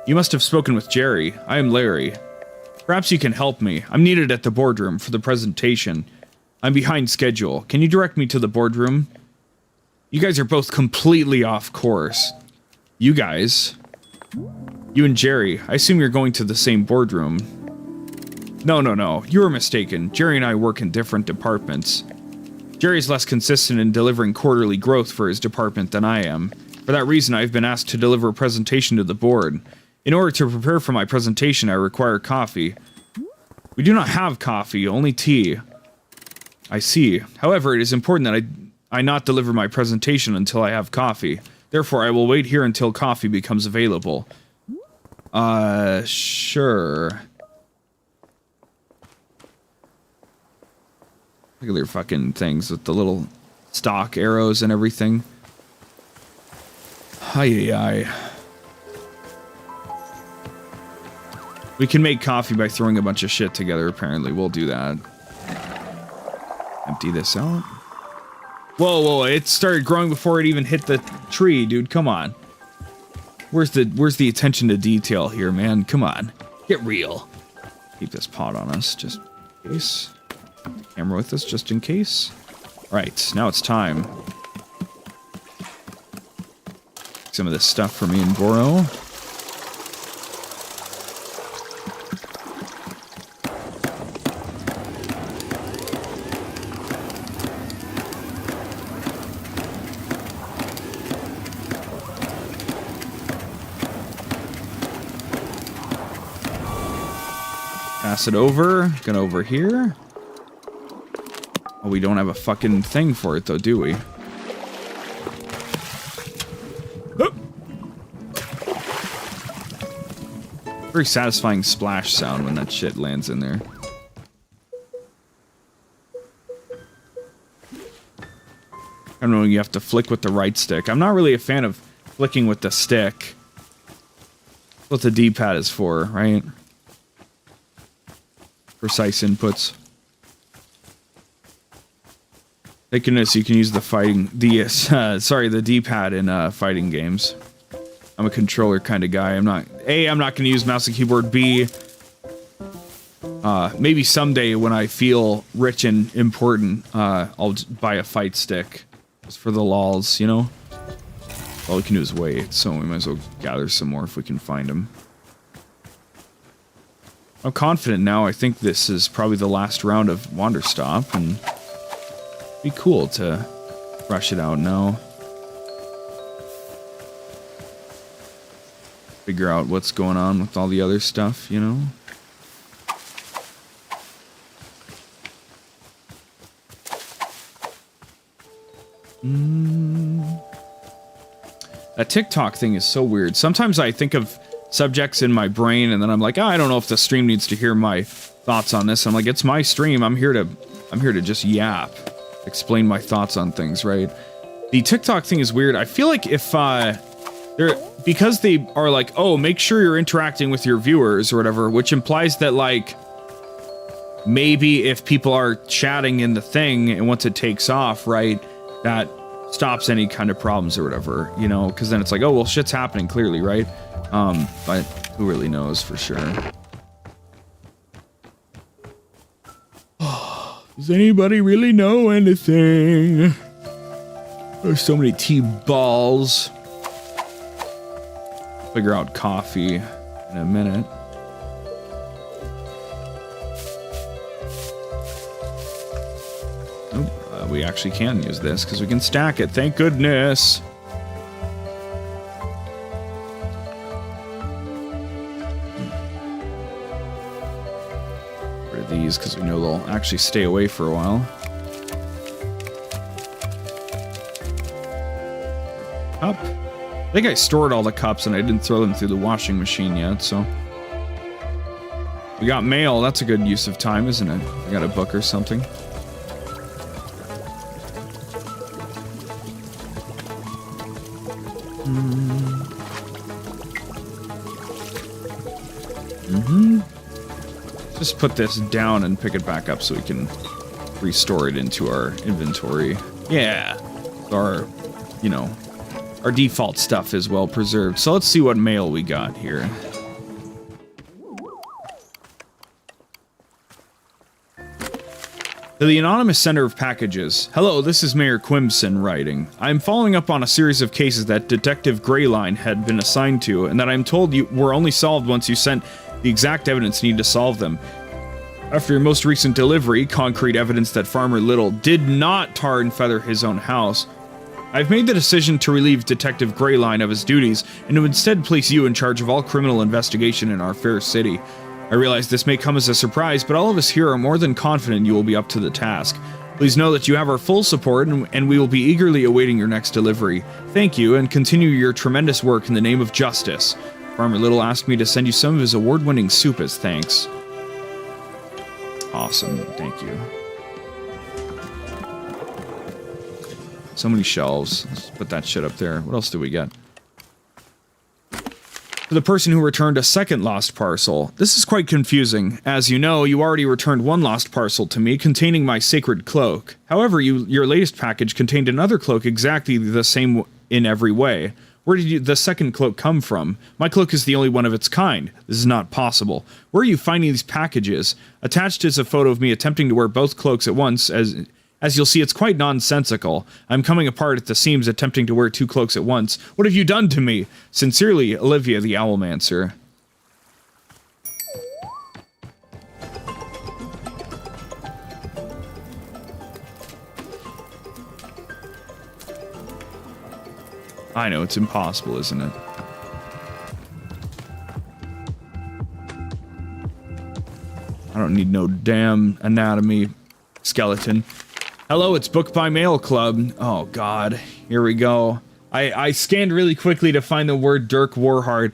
You must have spoken with Jerry. I am Larry. Perhaps you can help me. I'm needed at the boardroom for the presentation. I'm behind schedule. Can you direct me to the boardroom? You guys are both completely off course. You guys. You and Jerry. I assume you're going to the same boardroom. No. You were mistaken. Jerry and I work in different departments. Jerry's less consistent in delivering quarterly growth for his department than I am. For that reason, I've been asked to deliver a presentation to the board. In order to prepare for my presentation, I require coffee. We do not have coffee, only tea. I see. However, it is important that I not deliver my presentation until I have coffee. Therefore, I will wait here until coffee becomes available. Sure. Look at their fucking things with the little stock arrows and everything. Hi. We can make coffee by throwing a bunch of shit together, apparently. We'll do that. Empty this out. Whoa, it started growing before it even hit the tree, dude. Come on. Where's the attention to detail here, man? Come on. Get real. Keep this pot on us, just in case. Camera with us, just in case. Right, now it's time. Some of this stuff for me and Goro. Pass it over. Gonna over here. Oh, we don't have a fucking thing for it though, do we? Oh. Very satisfying splash sound when that shit lands in there. I don't know, you have to flick with the right stick. I'm not really a fan of flicking with the stick. That's what the D-pad is for, right? Precise inputs. Thank goodness you can use the the D-pad in fighting games. I'm a controller kind of guy. I'm not going to use mouse and keyboard. B, maybe someday when I feel rich and important, I'll buy a fight stick. Just for the lols, you know? All we can do is wait, so we might as well gather some more if we can find them. I'm confident now. I think this is probably the last round of Wanderstop, and it'd be cool to rush it out now. Figure out what's going on with all the other stuff, you know? That TikTok thing is so weird. Sometimes I think of subjects in my brain and then I'm like, oh, I don't know if the stream needs to hear my thoughts on this. I'm like, it's my stream. I'm here to just yap, explain my thoughts on things, right? The TikTok thing is weird. I feel like if because they are like, oh, make sure you're interacting with your viewers or whatever, which implies that like maybe if people are chatting in the thing and once it takes off, right, that stops any kind of problems or whatever, you know, because then it's like, oh, well, shit's happening clearly, right? But who really knows for sure? Does anybody really know anything? There's so many T-balls. Figure out coffee in a minute. We actually can use this because we can stack it. Thank goodness. Rid of these because we know they'll actually stay away for a while. Cup. I think I stored all the cups and I didn't throw them through the washing machine yet, so. We got mail. That's a good use of time, isn't it? I got a book or something. Just put this down and pick it back up so we can restore it into our inventory. Yeah. Our, you know, our default stuff is well preserved. So let's see what mail we got here. To the anonymous sender of packages, hello, this is Mayor Quimson writing. I am following up on a series of cases that Detective Greyline had been assigned to, and that I'm told you were only solved once you sent the exact evidence needed to solve them. After your most recent delivery, concrete evidence that Farmer Little did not tar and feather his own house, I've made the decision to relieve Detective Greyline of his duties, and to instead place you in charge of all criminal investigation in our fair city. I realize this may come as a surprise, but all of us here are more than confident you will be up to the task. Please know that you have our full support, and we will be eagerly awaiting your next delivery. Thank you, and continue your tremendous work in the name of justice. Farmer Little asked me to send you some of his award-winning soup as thanks. Awesome, thank you. So many shelves. Let's put that shit up there. What else do we get? For the person who returned a second lost parcel. This is quite confusing. As you know, you already returned one lost parcel to me containing my sacred cloak. However, your latest package contained another cloak exactly the same in every way. Where did the second cloak come from? My cloak is the only one of its kind. This is not possible. Where are you finding these packages? Attached is a photo of me attempting to wear both cloaks at once. As you'll see, it's quite nonsensical. I'm coming apart at the seams attempting to wear two cloaks at once. What have you done to me? Sincerely, Olivia the Owlmancer. I know, it's impossible, isn't it? I don't need no damn anatomy skeleton. Hello, it's Book by Mail Club. Oh god, here we go. I scanned really quickly to find the word Dirk Warhard.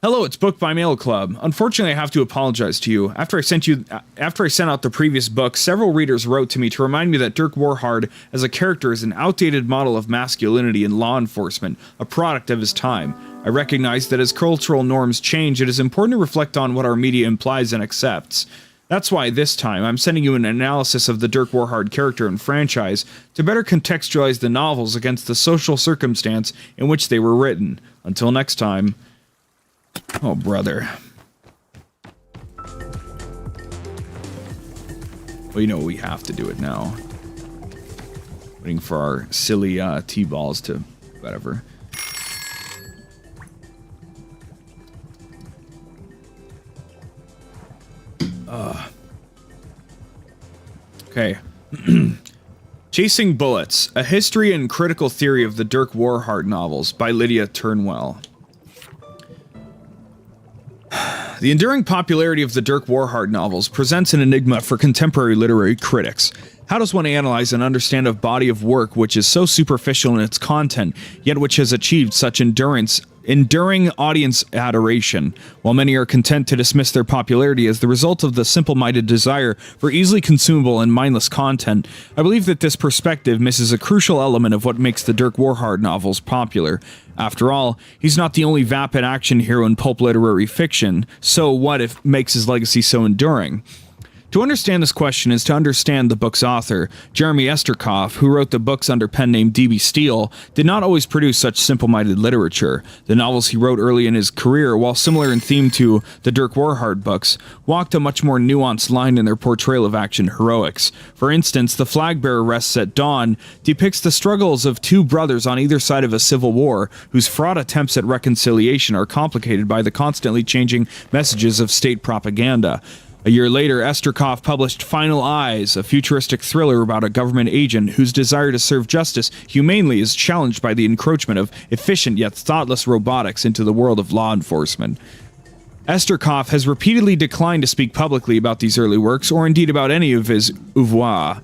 Hello, it's Book by Mail Club. Unfortunately, I have to apologize to you. After I sent out the previous book, several readers wrote to me to remind me that Dirk Warhard as a character is an outdated model of masculinity in law enforcement, a product of his time. I recognize that as cultural norms change, it is important to reflect on what our media implies and accepts. That's why this time, I'm sending you an analysis of the Dirk Warhard character and franchise to better contextualize the novels against the social circumstance in which they were written. Until next time. Oh, brother. Well, you know, we have to do it now. Waiting for our silly T-balls to... whatever. Okay. Chasing Bullets, A History and Critical Theory of the Dirk Warhard Novels by Lydia Turnwell. The enduring popularity of the Dirk Warhard novels presents an enigma for contemporary literary critics. How does one analyze and understand a body of work which is so superficial in its content, yet which has achieved such enduring audience adoration, while many are content to dismiss their popularity as the result of the simple-minded desire for easily consumable and mindless content? I believe that this perspective misses a crucial element of what makes the Dirk Warhard novels popular. After all, he's not the only vapid action hero in pulp literary fiction, so what if makes his legacy so enduring? To understand this question is to understand the book's author. Jeremy Esterkoff, who wrote the books under pen name D.B. Steele, did not always produce such simple-minded literature. The novels he wrote early in his career, while similar in theme to the Dirk Warhard books, walked a much more nuanced line in their portrayal of action heroics. For instance, The Flag Bearer Rests at Dawn depicts the struggles of two brothers on either side of a civil war, whose fraught attempts at reconciliation are complicated by the constantly changing messages of state propaganda. A year later, Esterkoff published Final Eyes, a futuristic thriller about a government agent whose desire to serve justice humanely is challenged by the encroachment of efficient yet thoughtless robotics into the world of law enforcement. Esterkoff has repeatedly declined to speak publicly about these early works, or indeed about any of his oeuvre. I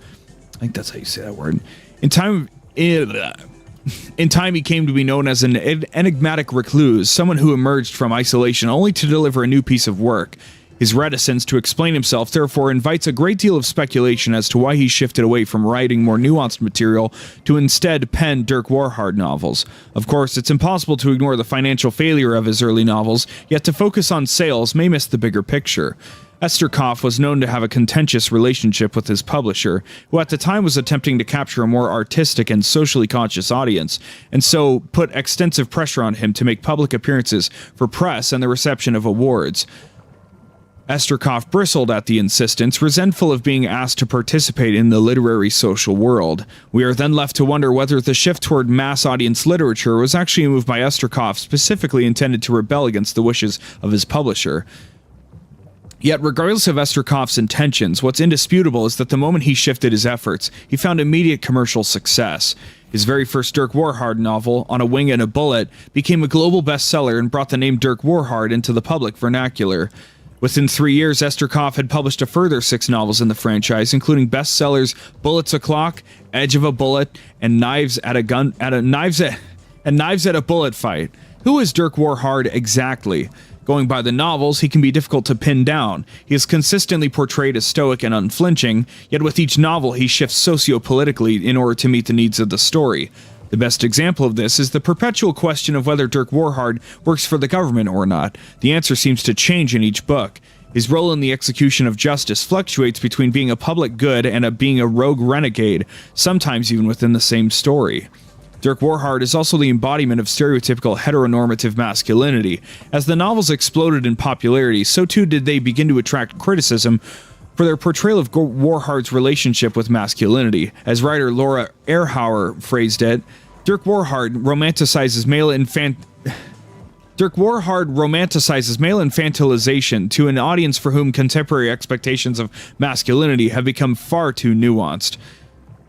think that's how you say that word. In time, he came to be known as an enigmatic recluse, someone who emerged from isolation only to deliver a new piece of work. His reticence to explain himself therefore invites a great deal of speculation as to why he shifted away from writing more nuanced material to instead pen Dirk Warhard novels. Of course, it's impossible to ignore the financial failure of his early novels, yet to focus on sales may miss the bigger picture. Esterkoff was known to have a contentious relationship with his publisher, who at the time was attempting to capture a more artistic and socially conscious audience, and so put extensive pressure on him to make public appearances for press and the reception of awards. Esterkoff bristled at the insistence, resentful of being asked to participate in the literary social world. We are then left to wonder whether the shift toward mass audience literature was actually a move by Esterkoff specifically intended to rebel against the wishes of his publisher. Yet, regardless of Esterkoff's intentions, what's indisputable is that the moment he shifted his efforts, he found immediate commercial success. His very first Dirk Warhard novel, On a Wing and a Bullet, became a global bestseller and brought the name Dirk Warhard into the public vernacular. Within 3 years, Esterkoff had published a further 6 novels in the franchise, including bestsellers Bullets O'Clock, Edge of a Bullet, and Knives at a Bullet Fight. Who is Dirk Warhard exactly? Going by the novels, he can be difficult to pin down. He is consistently portrayed as stoic and unflinching, yet with each novel he shifts socio-politically in order to meet the needs of the story. The best example of this is the perpetual question of whether Dirk Warhard works for the government or not. The answer seems to change in each book. His role in the execution of justice fluctuates between being a public good and being a rogue renegade, sometimes even within the same story. Dirk Warhard is also the embodiment of stereotypical heteronormative masculinity. As the novels exploded in popularity, so too did they begin to attract criticism for their portrayal of Warhard's relationship with masculinity. As writer Laura Ehrhauer phrased it, Dirk Warhard romanticizes male infantilization to an audience for whom contemporary expectations of masculinity have become far too nuanced.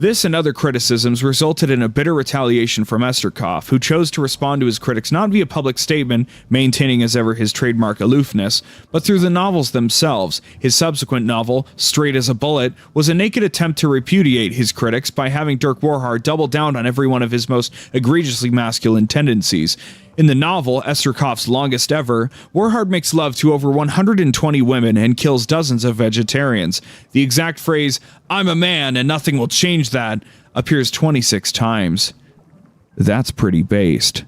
This and other criticisms resulted in a bitter retaliation from Esterkoff, who chose to respond to his critics not via public statement, maintaining as ever his trademark aloofness, but through the novels themselves. His subsequent novel, Straight as a Bullet, was a naked attempt to repudiate his critics by having Dirk Warhard double down on every one of his most egregiously masculine tendencies. In the novel, Esterkoff's Longest Ever, Warhard makes love to over 120 women and kills dozens of vegetarians. The exact phrase, "I'm a man and nothing will change that," appears 26 times. That's pretty based.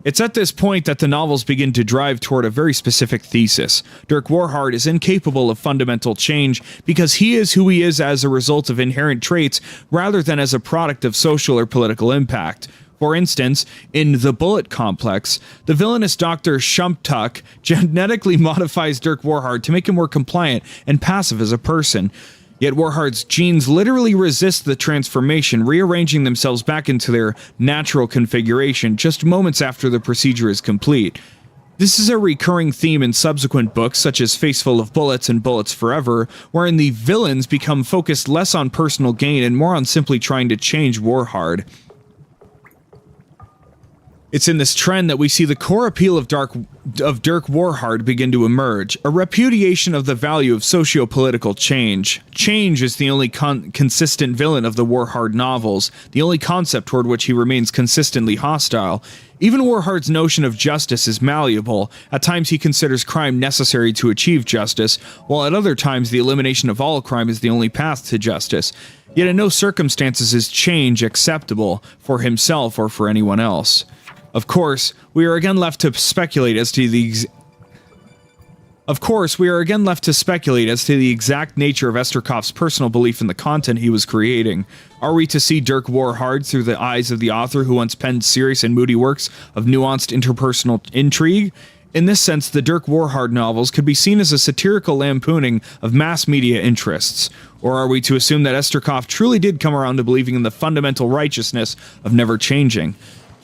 It's at this point that the novels begin to drive toward a very specific thesis. Dirk Warhard is incapable of fundamental change because he is who he is as a result of inherent traits rather than as a product of social or political impact. For instance, in The Bullet Complex, the villainous Dr. Shumptuck genetically modifies Dirk Warhard to make him more compliant and passive as a person. Yet Warhard's genes literally resist the transformation, rearranging themselves back into their natural configuration just moments after the procedure is complete. This is a recurring theme in subsequent books such as Faceful of Bullets and Bullets Forever, wherein the villains become focused less on personal gain and more on simply trying to change Warhard. It's in this trend that we see the core appeal of Dirk Warhard begin to emerge, a repudiation of the value of socio-political change. Change is the only consistent villain of the Warhard novels, the only concept toward which he remains consistently hostile. Even Warhard's notion of justice is malleable. At times he considers crime necessary to achieve justice, while at other times the elimination of all crime is the only path to justice. Yet in no circumstances is change acceptable for himself or for anyone else. Of course, we are again left to speculate as to the exact nature of Esterkoff's personal belief in the content he was creating. Are we to see Dirk Warhard through the eyes of the author who once penned serious and moody works of nuanced interpersonal intrigue? In this sense, the Dirk Warhard novels could be seen as a satirical lampooning of mass media interests. Or are we to assume that Esterkoff truly did come around to believing in the fundamental righteousness of never changing?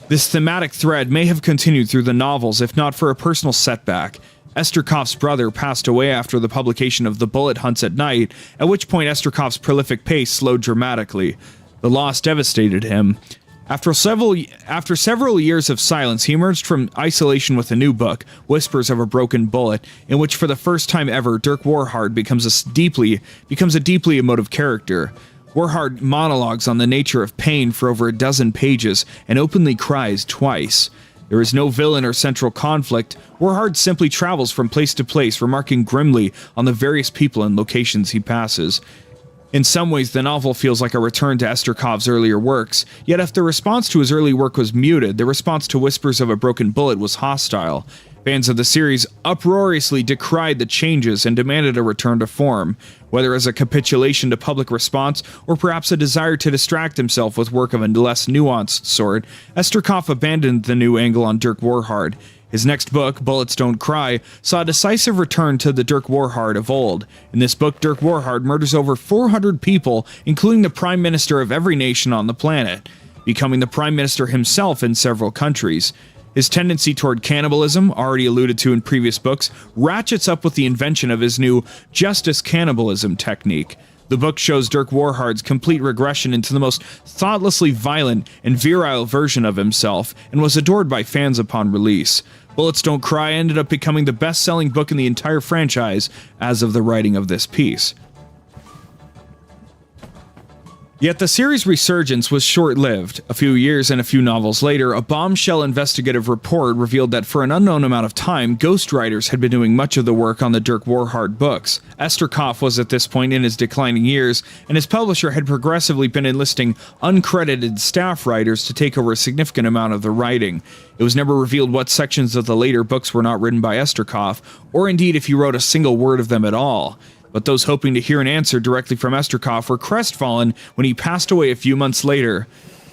This thematic thread may have continued through the novels if not for a personal setback. Esterkoff's brother passed away after the publication of The Bullet Hunts at Night, at which point Esterkoff's prolific pace slowed dramatically. The loss devastated him. After several years of silence, he emerged from isolation with a new book, Whispers of a Broken Bullet, in which for the first time ever, Dirk Warhard becomes a deeply emotive character. Warhard monologues on the nature of pain for over a dozen pages and openly cries twice. There is no villain or central conflict. Warhard simply travels from place to place, remarking grimly on the various people and locations he passes. In some ways, the novel feels like a return to Esterkoff's earlier works, yet if the response to his early work was muted, the response to Whispers of a Broken Bullet was hostile. Fans of the series uproariously decried the changes and demanded a return to form. Whether as a capitulation to public response, or perhaps a desire to distract himself with work of a less nuanced sort, Esterkoff abandoned the new angle on Dirk Warhard. His next book, Bullets Don't Cry, saw a decisive return to the Dirk Warhard of old. In this book, Dirk Warhard murders over 400 people, including the prime minister of every nation on the planet, becoming the prime minister himself in several countries. His tendency toward cannibalism, already alluded to in previous books, ratchets up with the invention of his new justice cannibalism technique. The book shows Dirk Warhard's complete regression into the most thoughtlessly violent and virile version of himself, and was adored by fans upon release. Bullets Don't Cry ended up becoming the best-selling book in the entire franchise as of the writing of this piece. Yet the series' resurgence was short-lived. A few years and a few novels later, a bombshell investigative report revealed that for an unknown amount of time, ghostwriters had been doing much of the work on the Dirk Warhard books. Eszterkopf was at this point in his declining years, and his publisher had progressively been enlisting uncredited staff writers to take over a significant amount of the writing. It was never revealed what sections of the later books were not written by Eszterkopf, or indeed if he wrote a single word of them at all. But those hoping to hear an answer directly from Eszterkopf were crestfallen when he passed away a few months later.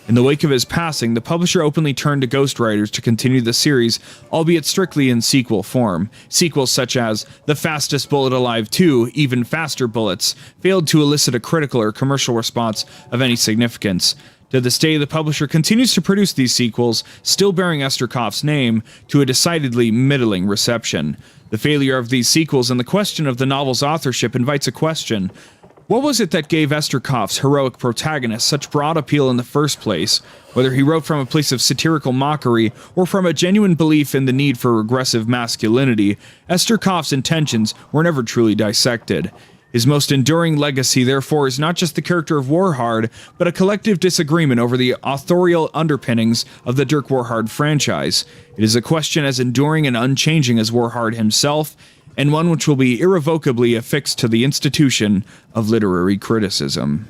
In the wake of his passing, the publisher openly turned to ghostwriters to continue the series, albeit strictly in sequel form. Sequels such as The Fastest Bullet Alive 2, Even Faster Bullets, failed to elicit a critical or commercial response of any significance. To this day, the publisher continues to produce these sequels, still bearing Eszterkopf's name, to a decidedly middling reception. The failure of these sequels and the question of the novel's authorship invites a question. What was it that gave Eszterkopf's heroic protagonist such broad appeal in the first place? Whether he wrote from a place of satirical mockery or from a genuine belief in the need for regressive masculinity, Eszterkopf's intentions were never truly dissected. His most enduring legacy, therefore, is not just the character of Warhard, but a collective disagreement over the authorial underpinnings of the Dirk Warhard franchise. It is a question as enduring and unchanging as Warhard himself, and one which will be irrevocably affixed to the institution of literary criticism.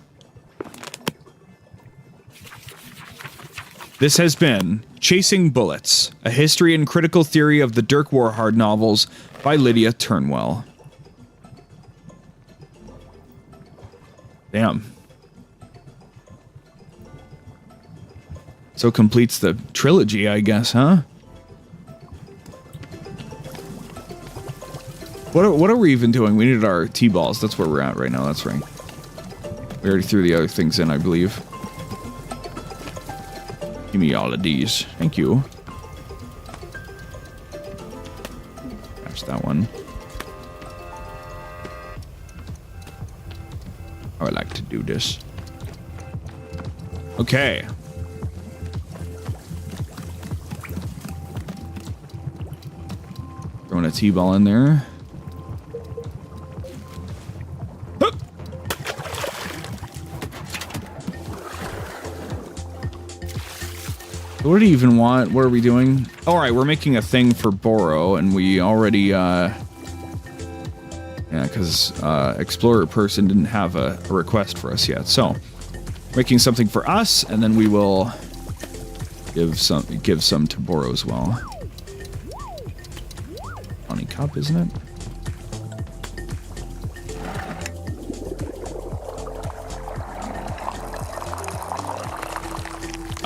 This has been Chasing Bullets, a history and critical theory of the Dirk Warhard novels by Lydia Turnwell. Damn. So completes the trilogy, I guess, huh? What are we even doing? We needed our T-balls. That's where we're at right now. That's right. We already threw the other things in, I believe. Give me all of these. Thank you. That's that one. I would like to do this. Okay. Throwing a T-ball in there. What do you even want? What are we doing? Alright, we're making a thing for Boro, and we already, yeah, because Explorer Person didn't have a request for us yet. So, making something for us, and then we will give some to Boro as well. Honey cup, isn't it?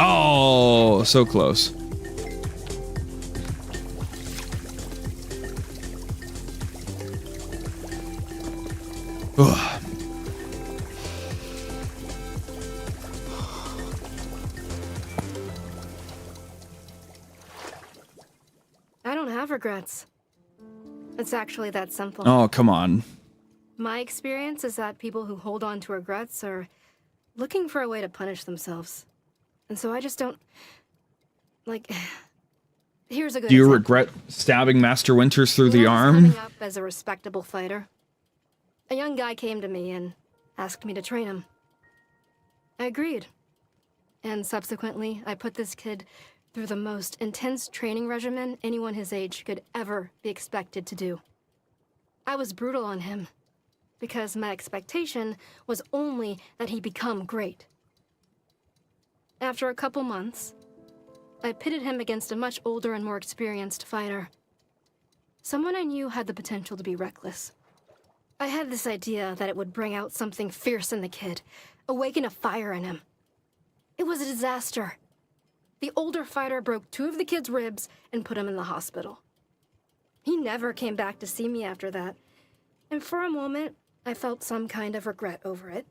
Oh, so close. Ugh. I don't have regrets. It's actually that simple. Oh, come on. My experience is that people who hold on to regrets are looking for a way to punish themselves. And so I just don't... Like... Here's a good Do you example. regret stabbing Master Winters through the When I was arm? coming up as a respectable fighter, a young guy came to me and asked me to train him. I agreed. And subsequently, I put this kid through the most intense training regimen anyone his age could ever be expected to do. I was brutal on him, because my expectation was only that he become great. After a couple months, I pitted him against a much older and more experienced fighter. Someone I knew had the potential to be reckless. I had this idea that it would bring out something fierce in the kid, awaken a fire in him. It was a disaster. the older fighter broke 2 of the kids' ribs and put him in the hospital. He never came back to see me after that, and for a moment, I felt some kind of regret over it.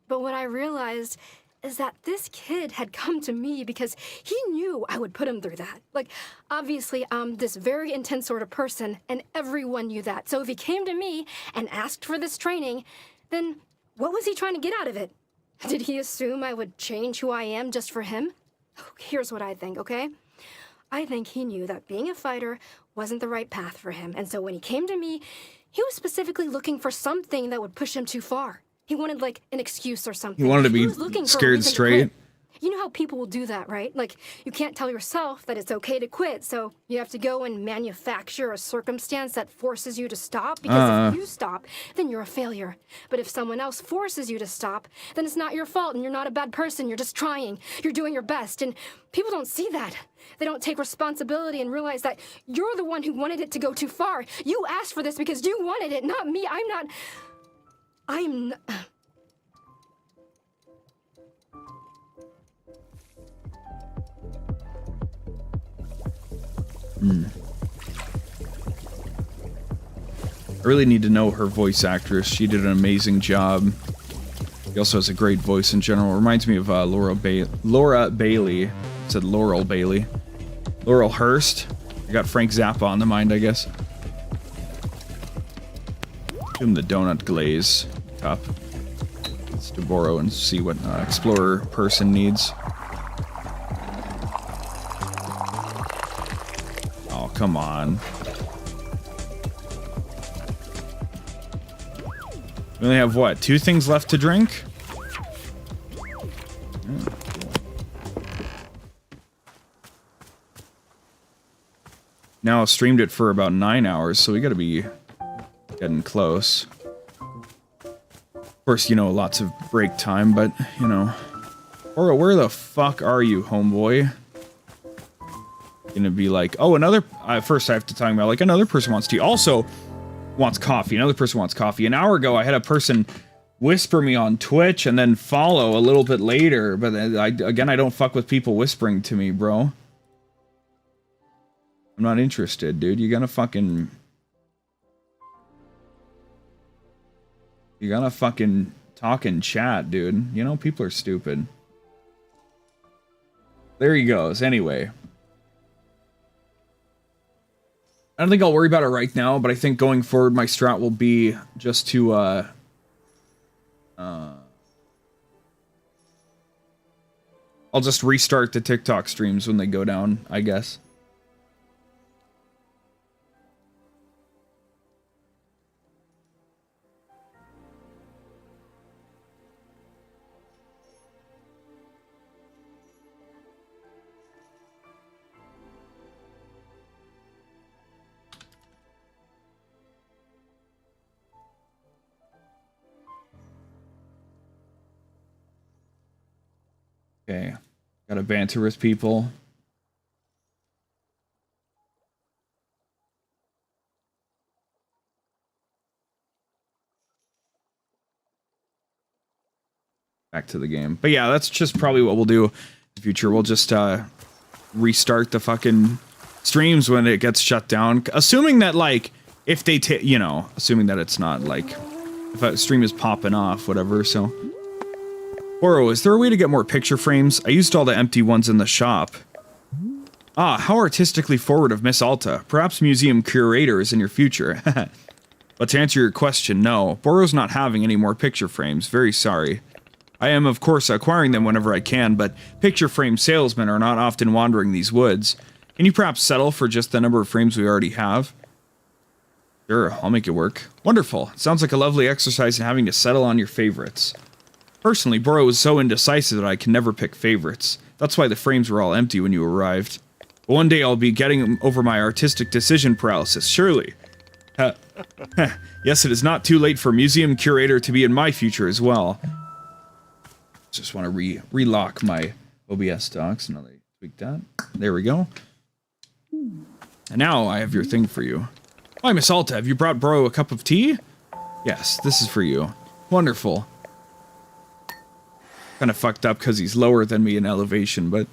But what I realized is that this kid had come to me because he knew I would put him through that. Like, obviously, I'm this very intense sort of person, and everyone knew that. So if he came to me and asked for this training, then what was he trying to get out of it? Did he assume I would change who I am just for him? Here's what I think, okay? I think he knew that being a fighter wasn't the right path for him, and so when he came to me, he was specifically looking for something that would push him too far. He wanted, like, an excuse or something. He wanted to be was looking for a scared reason to straight. quit. You know how people will do that, right? Like, you can't tell yourself that it's okay to quit, so you have to go and manufacture a circumstance that forces you to stop, because if you stop, then you're a failure. But if someone else forces you to stop, then it's not your fault, and you're not a bad person. You're just trying. You're doing your best, and people don't see that. They don't take responsibility and realize that you're the one who wanted it to go too far. You asked for this because you wanted it, not me. I'm not... I really need to know her voice actress. She did an amazing job. She also has a great voice in general. Reminds me of Laura Bailey. I said Laurel Bailey. Laurel Hurst. I got Frank Zappa on the mind, I guess. Give him the donut glaze cup. Let's to borrow and see what explorer person needs. Oh, come on. We only have, what, 2 things left to drink? Now I streamed it for about 9 hours, so we gotta be getting close. Of course, you know, lots of break time, but, you know. Or where the fuck are you, homeboy? Gonna be like, oh, another... first I have to talk about, like, another person wants tea. Also... wants coffee. Another person wants coffee. An hour ago, I had a person whisper me on Twitch and then follow a little bit later. But I don't fuck with people whispering to me, bro. I'm not interested, dude. You gotta fucking talk and chat, dude. You know, people are stupid. There he goes. Anyway. I don't think I'll worry about it right now, but I think going forward my strat will be just to I'll just restart the TikTok streams when they go down, I guess. Okay, gotta banter with people. Back to the game. But yeah, that's just probably what we'll do in the future. We'll just restart the fucking streams when it gets shut down. Assuming that, like, if they you know, assuming that it's not, like, if a stream is popping off, whatever, so... Oro, is there a way to get more picture frames? I used all the empty ones in the shop. Ah, how artistically forward of Miss Alta. Perhaps museum curators in your future. But to answer your question, no. Boro's not having any more picture frames. Very sorry. I am, of course, acquiring them whenever I can, but picture frame salesmen are not often wandering these woods. Can you perhaps settle for just the number of frames we already have? Sure, I'll make it work. Wonderful. Sounds like a lovely exercise in having to settle on your favorites. Personally, Boro was so indecisive that I can never pick favorites. That's why the frames were all empty when you arrived. But one day I'll be getting over my artistic decision paralysis, surely. Yes, it is not too late for museum curator to be in my future as well. Just want to relock my OBS docs. Now they tweak that. There we go. And now I have your thing for you. Hi, Miss Alta, have you brought Boro a cup of tea? Yes, this is for you. Wonderful. Kind of fucked up because he's lower than me in elevation, but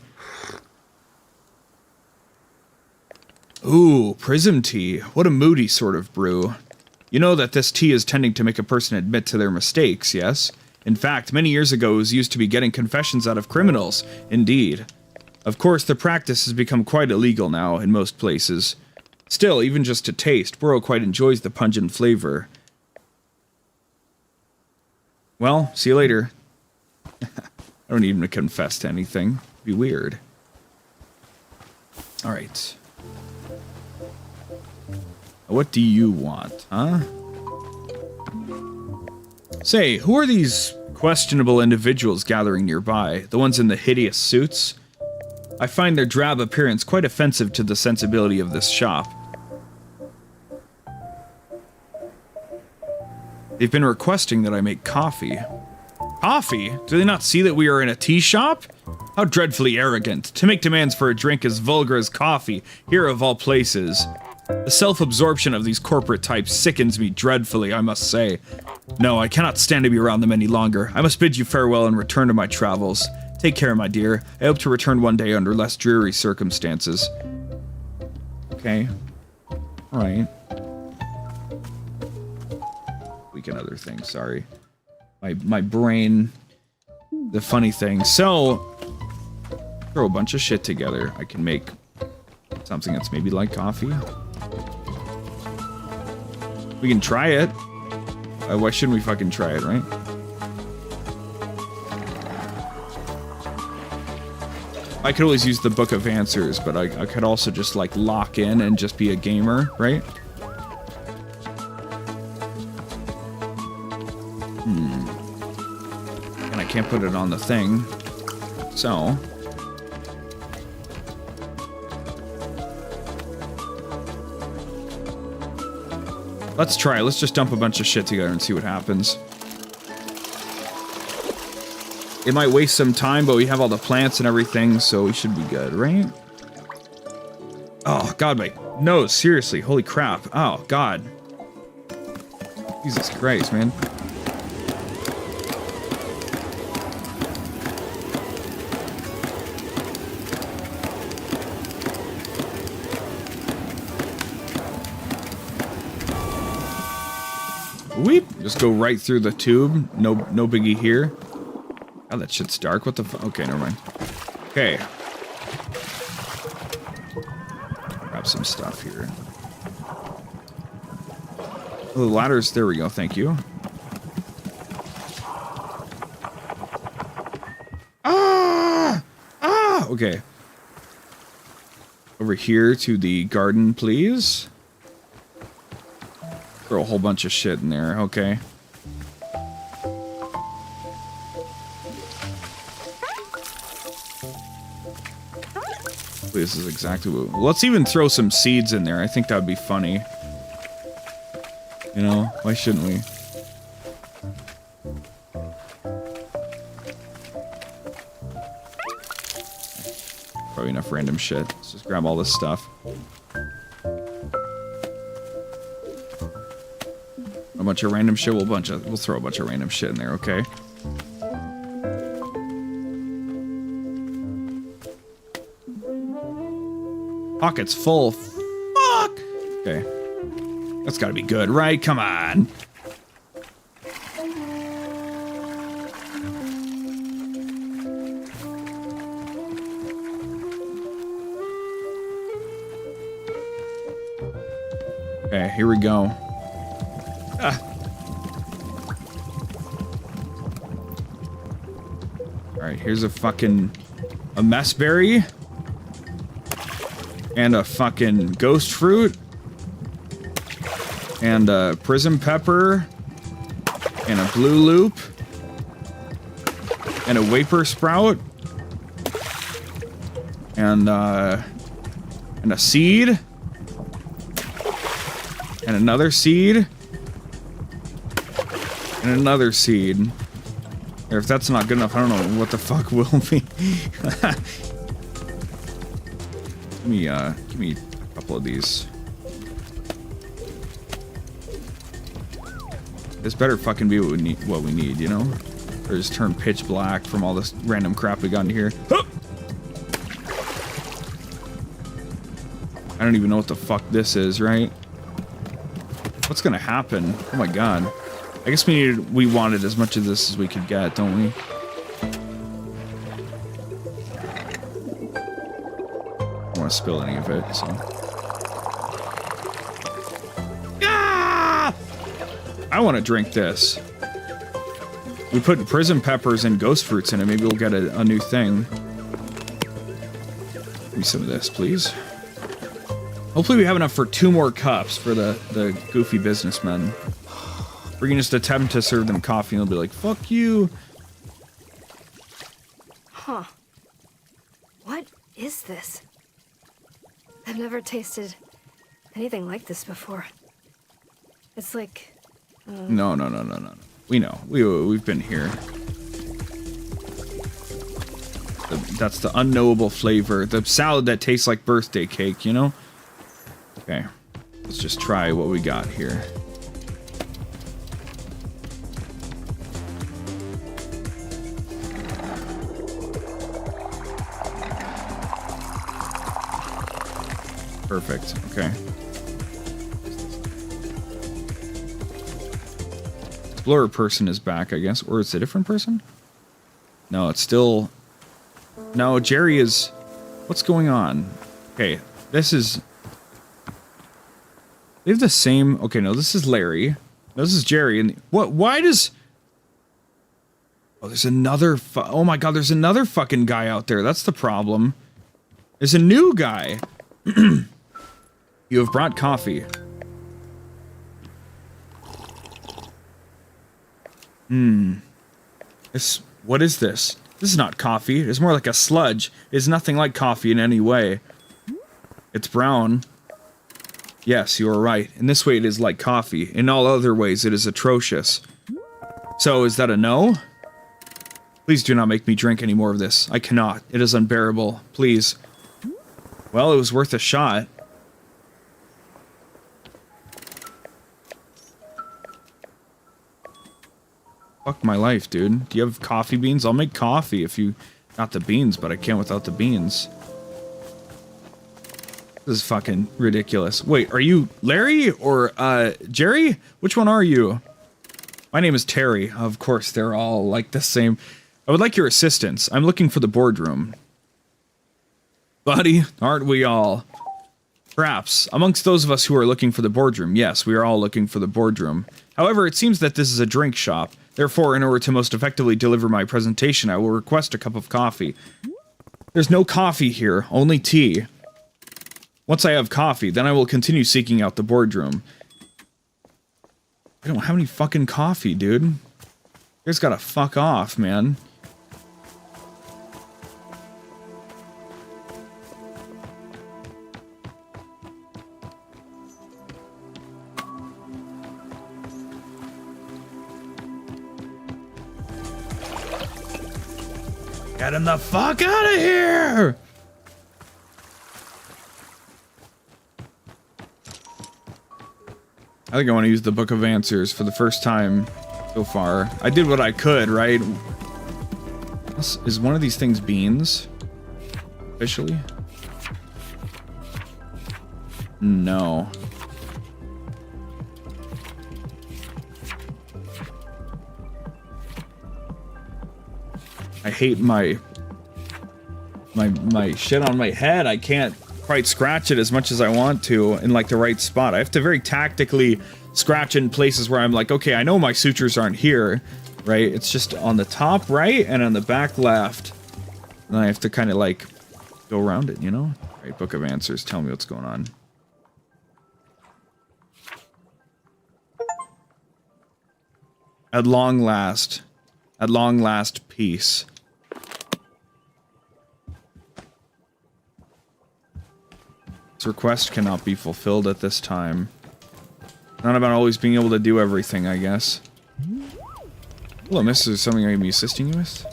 Ooh, prism tea. What a moody sort of brew. You know that this tea is tending to make a person admit to their mistakes, yes? In fact, many years ago it was used to be getting confessions out of criminals. Indeed. Of course, the practice has become quite illegal now in most places. Still, even just to taste, Burrow quite enjoys the pungent flavor. Well, see you later. I don't need him to confess to anything. It'd be weird. Alright. What do you want, huh? Say, who are these questionable individuals gathering nearby? The ones in the hideous suits? I find their drab appearance quite offensive to the sensibility of this shop. They've been requesting that I make coffee. Coffee? Do they not see that we are in a tea shop? How dreadfully arrogant. To make demands for a drink as vulgar as coffee, here of all places. The self-absorption of these corporate types sickens me dreadfully, I must say. No, I cannot stand to be around them any longer. I must bid you farewell and return to my travels. Take care, my dear. I hope to return one day under less dreary circumstances. Okay. Alright. Weekend other things, sorry. My brain... The funny thing. So... Throw a bunch of shit together. I can make something that's maybe like coffee. We can try it. Why shouldn't we fucking try it, right? I could always use the book of answers, but I could also just like lock in and just be a gamer, right? And I can't put it on the thing. So... Let's try. Let's just dump a bunch of shit together and see what happens. It might waste some time, but we have all the plants and everything, so we should be good, right? Oh, God, my nose. Seriously. Holy crap. Oh, God. Jesus Christ, man. Weep. Just go right through the tube. No biggie here. Oh, that shit's dark. What the fuck? Okay, never mind. Okay. Grab some stuff here. Oh, the ladders. There we go. Thank you. Ah! Ah! Okay. Over here to the garden, please. Throw a whole bunch of shit in there, okay. This is exactly what... Let's even throw some seeds in there. I think that would be funny. You know, why shouldn't we? Probably enough random shit. Let's just grab all this stuff. A bunch of random shit. We'll throw a bunch of random shit in there, okay? Pockets full. Fuck! Okay. That's gotta be good, right? Come on. Okay, here we go. Ah. Alright, here's a fucking... a mess berry. And a fucking ghost fruit. And a prism pepper. And a blue loop. And a vapor sprout. And a seed. And another seed. And another seed. Or if that's not good enough, I don't know what the fuck will be. Give me a couple of these. This better fucking be what we need, you know? Or just turn pitch black from all this random crap we got in here. Huh! I don't even know what the fuck this is, right? What's gonna happen? Oh my god. I guess we wanted as much of this as we could get, don't we? I don't want to spill any of it, so. Ah! I want to drink this. We put prison peppers and ghost fruits in it. Maybe we'll get a new thing. Give me some of this, please. Hopefully we have enough for 2 more cups for the goofy businessmen. We can just attempt to serve them coffee and they'll be like, fuck you. Huh. What is this? I've never tasted anything like this before. It's like... No. We know. We've been here. That's the unknowable flavor. The salad that tastes like birthday cake, you know? Okay. Let's just try what we got here. Perfect. Okay. Explorer person is back, I guess. Or it's a different person? No, it's still... No, Jerry is... What's going on? Okay, this is... They have the same... Okay, no, this is Larry. No, this is Jerry. And what? Why does... Oh, there's another... Oh my god, there's another fucking guy out there. That's the problem. There's a new guy. You have brought coffee. What is this? This is not coffee. It's more like a sludge. It's nothing like coffee in any way. It's brown. Yes, you are right. In this way it is like coffee. In all other ways it is atrocious. So, is that a no? Please do not make me drink any more of this. I cannot. It is unbearable. Please. Well, it was worth a shot. Fuck my life, dude. Do you have coffee beans? I'll make coffee if you... Not the beans, but I can't without the beans. This is fucking ridiculous. Wait, are you Larry or, Jerry? Which one are you? My name is Terry. Of course, they're all, like, the same. I would like your assistance. I'm looking for the boardroom. Buddy, aren't we all? Perhaps. Amongst those of us who are looking for the boardroom, yes, we are all looking for the boardroom. However, it seems that this is a drink shop. Therefore, in order to most effectively deliver my presentation, I will request a cup of coffee. There's no coffee here, only tea. Once I have coffee, then I will continue seeking out the boardroom. I don't have any fucking coffee, dude. You guys gotta fuck off, man. Get him the fuck out of here! I think I want to use the Book of Answers for the first time so far. I did what I could, right? Is one of these things beans? Officially? No. I hate my shit on my head. I can't quite scratch it as much as I want to in like the right spot. I have to very tactically scratch in places where I'm like, okay, I know my sutures aren't here, right? It's just on the top right and on the back left. And I have to kind of like go around it, you know? All right, Book of Answers, tell me what's going on. At long last, peace. This request cannot be fulfilled at this time. Not about always being able to do everything, I guess. Hello, miss. Is there something I can be assisting you with?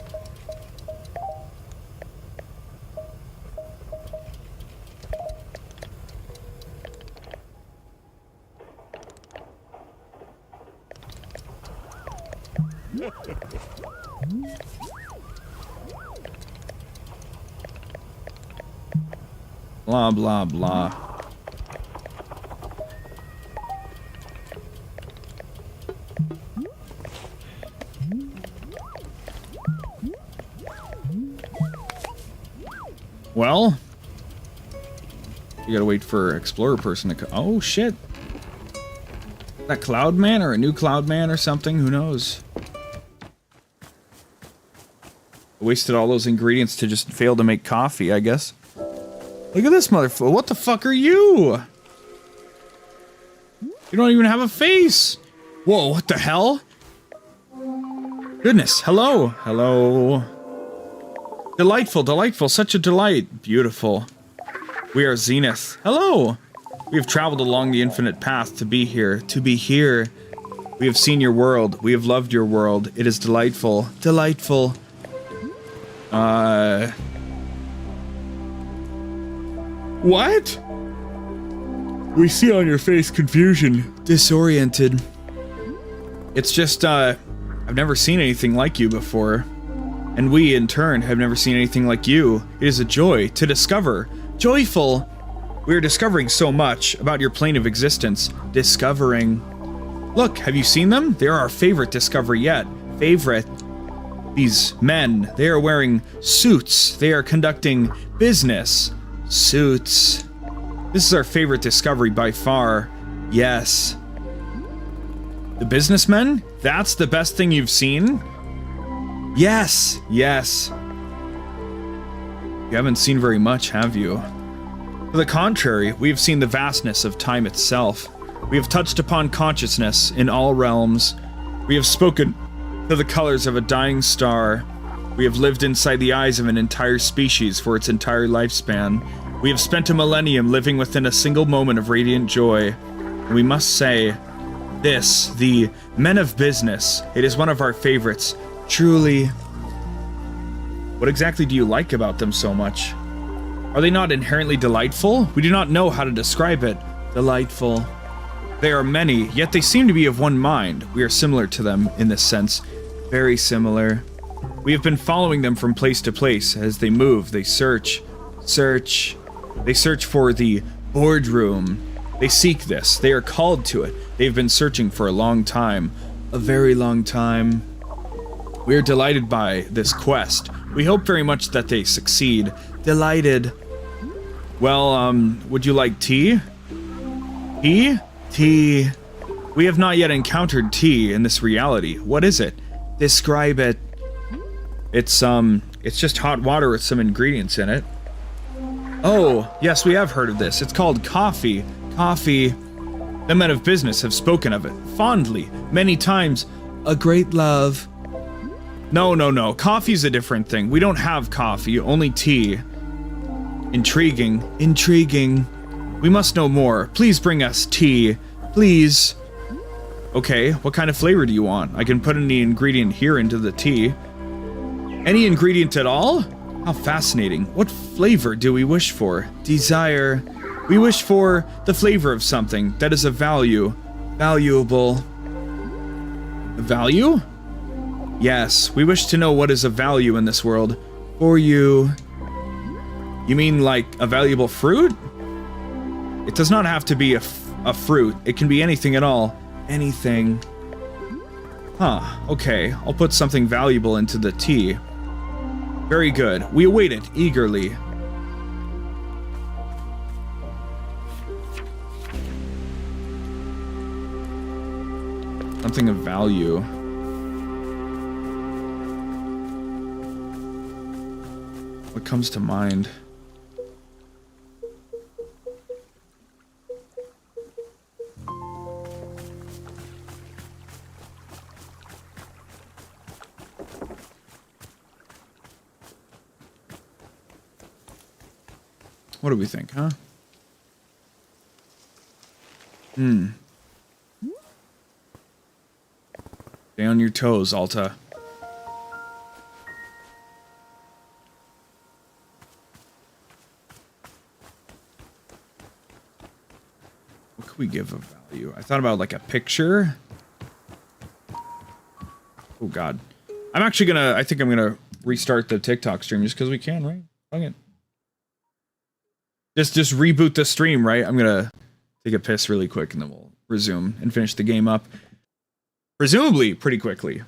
Blah, blah, blah. Well, you gotta wait for explorer person to come. Oh shit! Is that Cloud Man or a new Cloud Man or something? Who knows? I wasted all those ingredients to just fail to make coffee, I guess. Look at this motherfucker! What the fuck are you? You don't even have a face! Whoa! What the hell? Goodness! Hello! Hello! Delightful, delightful, such a delight. Beautiful. We are 𝑰𝑵𝑗𝑛𝑖𝑡ℎ. Hello! We have traveled along the infinite path to be here. To be here. We have seen your world. We have loved your world. It is delightful. Delightful. What? We see on your face confusion. Disoriented. It's just, I've never seen anything like you before. And we, in turn, have never seen anything like you. It is a joy to discover. Joyful! We are discovering so much about your plane of existence. Discovering. Look, have you seen them? They are our favorite discovery yet. Favorite. These men, they are wearing suits. They are conducting business. Suits. This is our favorite discovery by far. Yes. The businessmen? That's the best thing you've seen? Yes, yes. You haven't seen very much, have you? To the contrary, we have seen the vastness of time itself. We have touched upon consciousness in all realms. We have spoken to the colors of a dying star. We have lived inside the eyes of an entire species for its entire lifespan. We have spent a millennium living within a single moment of radiant joy. And we must say, this, the men of business, it is one of our favorites. Truly. What exactly do you like about them so much? Are they not inherently delightful? We do not know how to describe it. Delightful. They are many, yet they seem to be of one mind. We are similar to them in this sense. Very similar. We have been following them from place to place. As they move, they search. Search. They search for the boardroom. They seek this. They are called to it. They've been searching for a long time. A very long time. We are delighted by this quest. We hope very much that they succeed. Delighted. Well, would you like tea? Tea? Tea. We have not yet encountered tea in this reality. What is it? Describe it. It's just hot water with some ingredients in it. Oh, yes, we have heard of this. It's called coffee. Coffee. The men of business have spoken of it, fondly, many times. A great love. No, no, no. Coffee's a different thing. We don't have coffee, only tea. Intriguing. Intriguing. We must know more. Please bring us tea. Please. Okay, what kind of flavor do you want? I can put any ingredient here into the tea. Any ingredient at all? How fascinating. What flavor do we wish for? Desire. We wish for the flavor of something that is of value. Valuable. Value? Yes, we wish to know what is of value in this world. For you. You mean like a valuable fruit? It does not have to be a fruit. It can be anything at all. Anything. Huh, okay. I'll put something valuable into the tea. Very good. We await it eagerly. Something of value. What comes to mind? What do we think, huh? Stay on your toes, Alta. What could we give of value? I thought about like a picture. Oh god. I'm actually gonna, I think I'm gonna restart the TikTok stream just because we can, right? Fuck it. Just reboot the stream, right? I'm gonna take a piss really quick and then we'll resume and finish the game up. Presumably pretty quickly.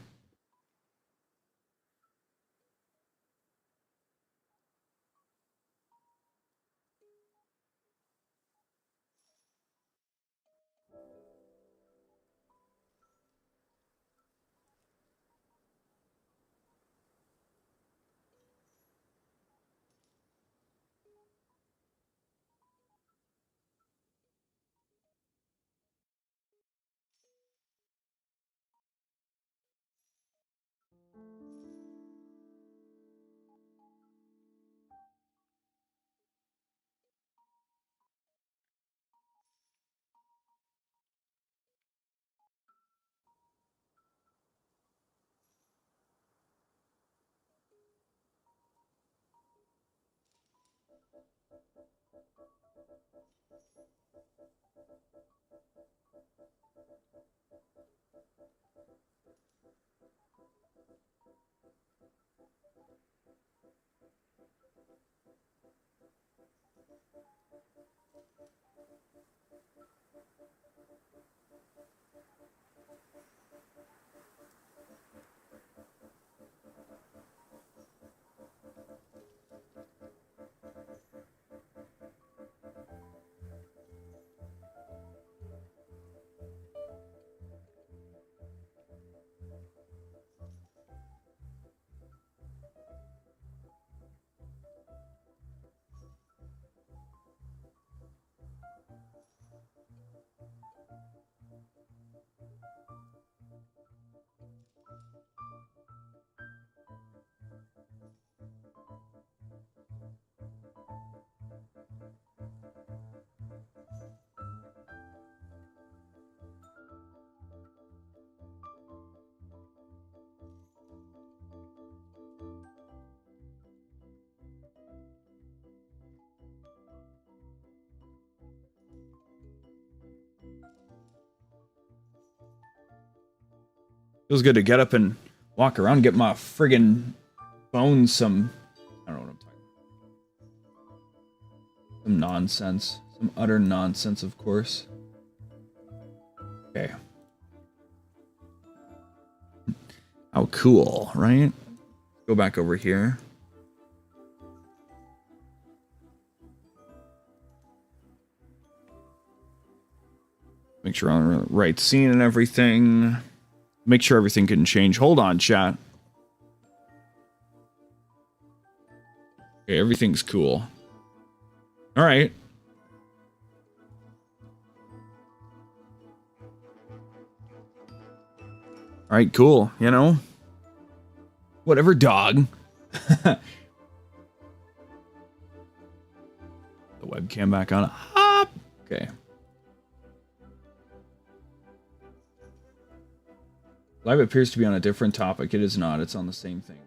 Feels good to get up and walk around, get my friggin' bones some, I don't know what I'm talking about. Some nonsense. Some utter nonsense, of course. Okay. How cool, right? Go back over here. Make sure I'm on the right scene and everything. Make sure everything can change. Hold on, chat. Okay, everything's cool. All right. All right, cool. You know? Whatever, dog. The webcam back on. Ah! Okay. Live appears to be on a different topic. It is not. It's on the same thing.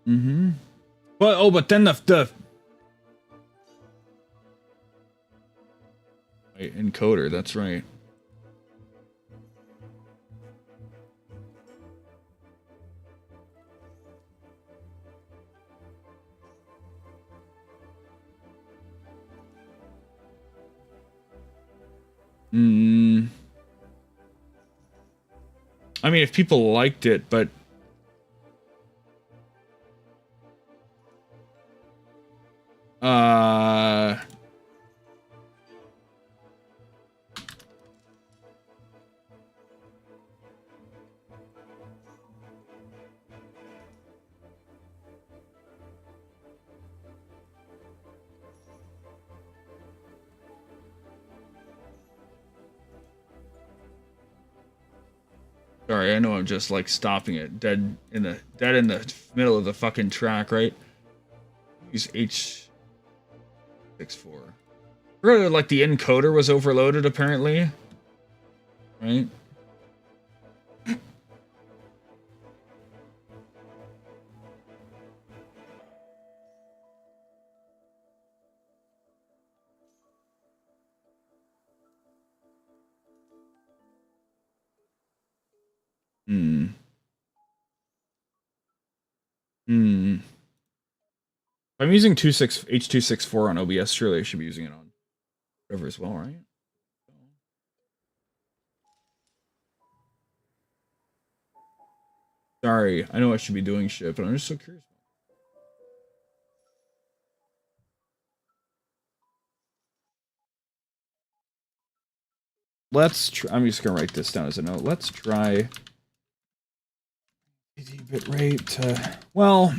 Mm-hmm. But then the right, encoder. That's right. I mean, if people liked it, but sorry, I know I'm just like stopping it dead in the middle of the fucking track, right? Use H64. Really, like the encoder was overloaded apparently, right? If I'm using H264 on OBS, surely I should be using it on whatever as well, right? Sorry, I know I should be doing shit, but I'm just so curious. Let's try, I'm just gonna write this down as a note. Let's try bit rate to, well,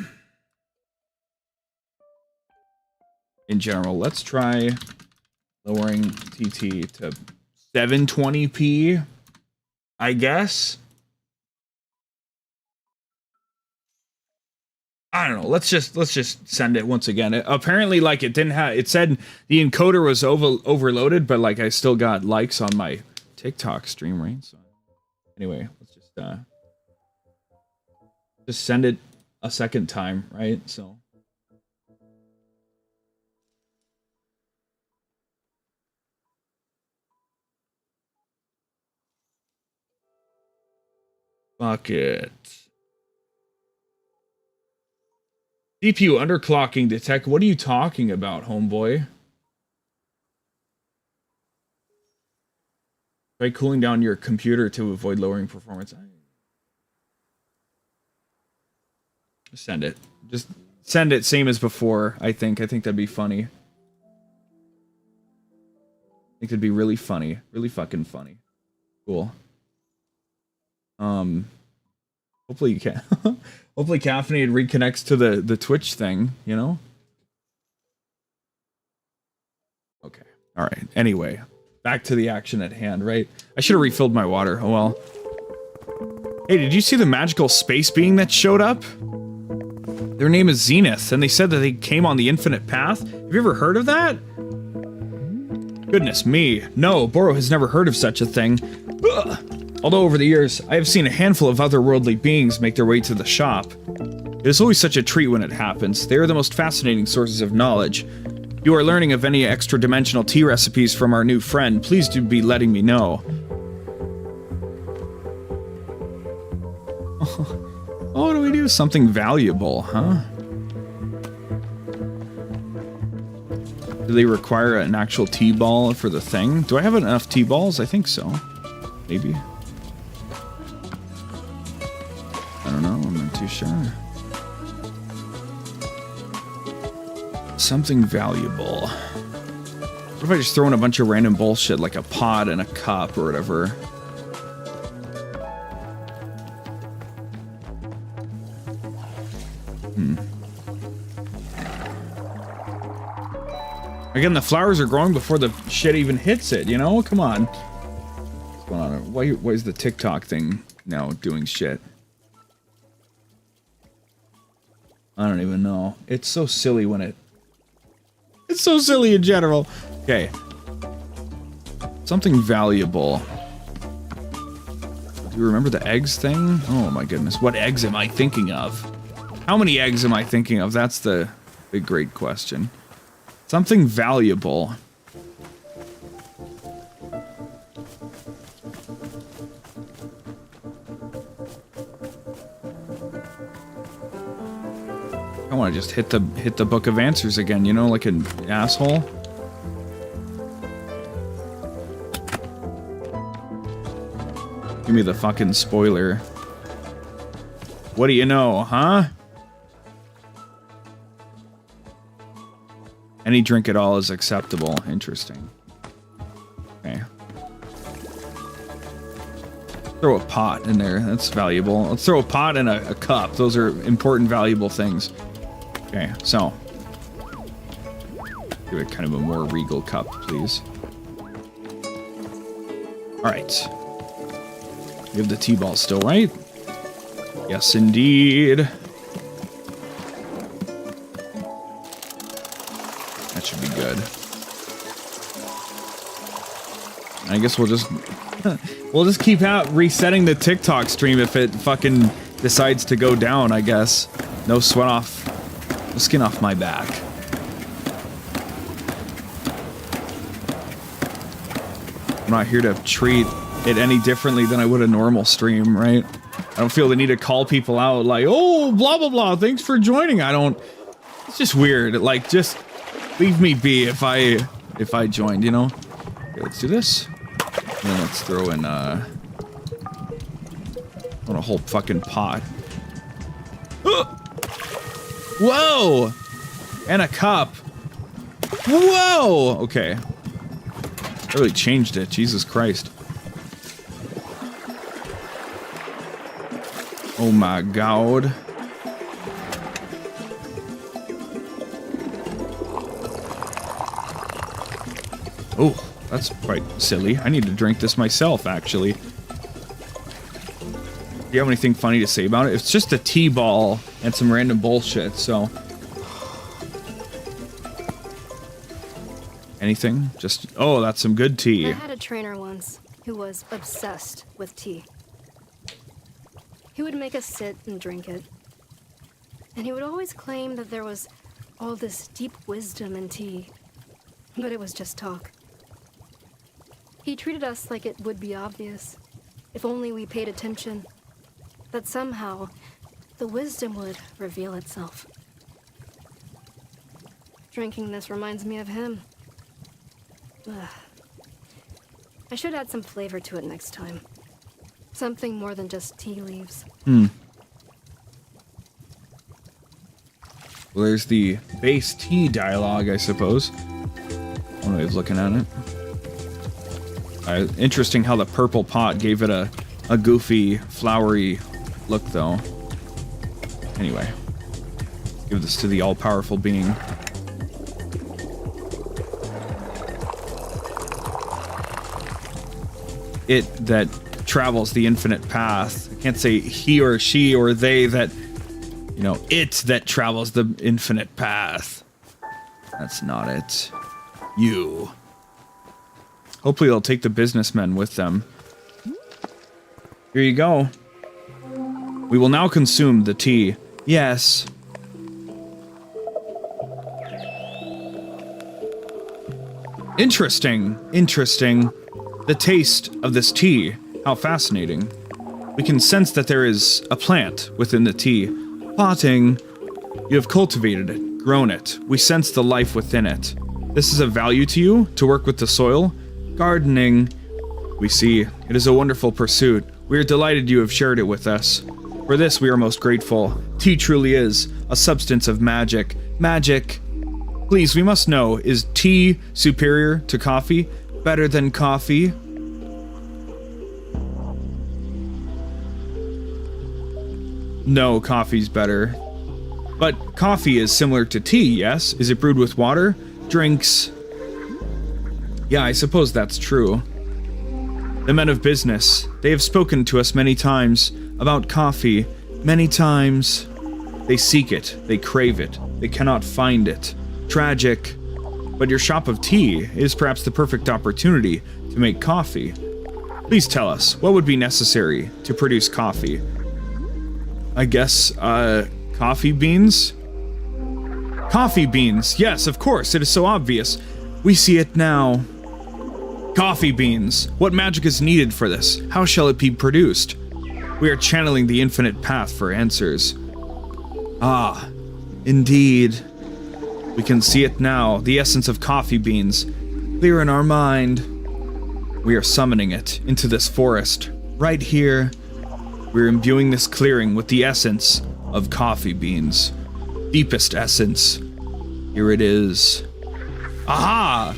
in general, let's try lowering TT to 720p, I guess. I don't know. Let's just send it once again. Apparently, like it didn't have. It said the encoder was overloaded, but like I still got likes on my TikTok stream, right? So anyway, let's just send it a second time, right? So Fuck it. CPU underclocking detect. What are you talking about, homeboy? Try cooling down your computer to avoid lowering performance. Send it. Just send it same as before, I think. I think that'd be funny. I think it'd be really funny. Really fucking funny. Cool. Hopefully you can. Hopefully Caffeinated reconnects to the Twitch thing, you know? Okay. Alright. Anyway. Back to the action at hand, right? I should have refilled my water. Oh well. Hey, did you see the magical space being that showed up? Their name is 𝑰𝑵𝑬𝑚, and they said that they came on the infinite path. Have you ever heard of that? Goodness me. No, Boro has never heard of such a thing. Ugh. Although over the years, I have seen a handful of otherworldly beings make their way to the shop. It is always such a treat when it happens. They are the most fascinating sources of knowledge. If you are learning of any extra-dimensional tea recipes from our new friend, please do be letting me know. Oh, what do we do? Something valuable, huh? Do they require an actual tea ball for the thing? Do I have enough tea balls? I think so. Maybe. I don't know. I'm not too sure. Something valuable. What if I just throw in a bunch of random bullshit like a pot and a cup or whatever? Again, the flowers are growing before the shit even hits it, you know? Come on. What's going on? Why is the TikTok thing now doing shit? I don't even know. It's so silly when it... It's so silly in general. Okay. Something valuable. Do you remember the eggs thing? Oh my goodness. What eggs am I thinking of? How many eggs am I thinking of? That's the big great question. Something valuable. I want to just hit the book of answers again, you know, like an asshole. Give me the fucking spoiler. What do you know, huh? Any drink at all is acceptable. Interesting. Okay. Throw a pot in there. That's valuable. Let's throw a pot and a cup. Those are important, valuable things. Okay, so. Give it kind of a more regal cup, please. Alright. You have the T-ball still, right? Yes, indeed. That should be good. I guess we'll just keep out resetting the TikTok stream if it fucking decides to go down, I guess. No sweat off, no skin off my back. I'm not here to treat it any differently than I would a normal stream, right? I don't feel the need to call people out like, oh, blah, blah, blah, thanks for joining. I don't, it's just weird. Like, just leave me be if I joined, you know? Okay, let's do this. And then let's throw in, a whole fucking pot. Whoa! And a cup. Whoa! Okay. I really changed it. Jesus Christ. Oh my god. Oh, that's quite silly. I need to drink this myself, actually. Do you have anything funny to say about it? It's just a tea ball and some random bullshit, so... Anything? Just... Oh, that's some good tea. I had a trainer once who was obsessed with tea. He would make us sit and drink it. And he would always claim that there was all this deep wisdom in tea. But it was just talk. He treated us like it would be obvious, if only we paid attention. that somehow the wisdom would reveal itself. Drinking this reminds me of him. Ugh. I should add some flavor to it next time. Something more than just tea leaves. Well, there's the base tea dialogue, I suppose. One way of looking at it. Interesting how the purple pot gave it a goofy, flowery look, though. Anyway. Give this to the all-powerful being. It that travels the infinite path. I can't say he or she or they that, you know, it that travels the infinite path. That's not it. You. Hopefully they'll take the businessmen with them. Here you go. We will now consume the tea. Yes. Interesting. Interesting. The taste of this tea. How fascinating. We can sense that there is a plant within the tea. Potting. You have cultivated it, grown it. We sense the life within it. This is of value to you, to work with the soil. Gardening. We see. It is a wonderful pursuit. We are delighted you have shared it with us. For this we are most grateful. Tea truly is a substance of magic. Magic. Please, we must know, is tea superior to coffee? Better than coffee? No, coffee's better. But coffee is similar to tea, yes? Is it brewed with water? Drinks? Yeah, I suppose that's true. The men of business, they have spoken to us many times about coffee. Many times. They seek it, they crave it, they cannot find it. Tragic. But your shop of tea is perhaps the perfect opportunity to make coffee. Please tell us, what would be necessary to produce coffee? I guess, coffee beans? Coffee beans, yes, of course, it is so obvious. We see it now. Coffee beans. What magic is needed for this? How shall it be produced? We are channeling the infinite path for answers. Ah, indeed. We can see it now, the essence of coffee beans. Clear in our mind. We are summoning it into this forest. Right here. We're imbuing this clearing with the essence of coffee beans. Deepest essence. Here it is. Aha!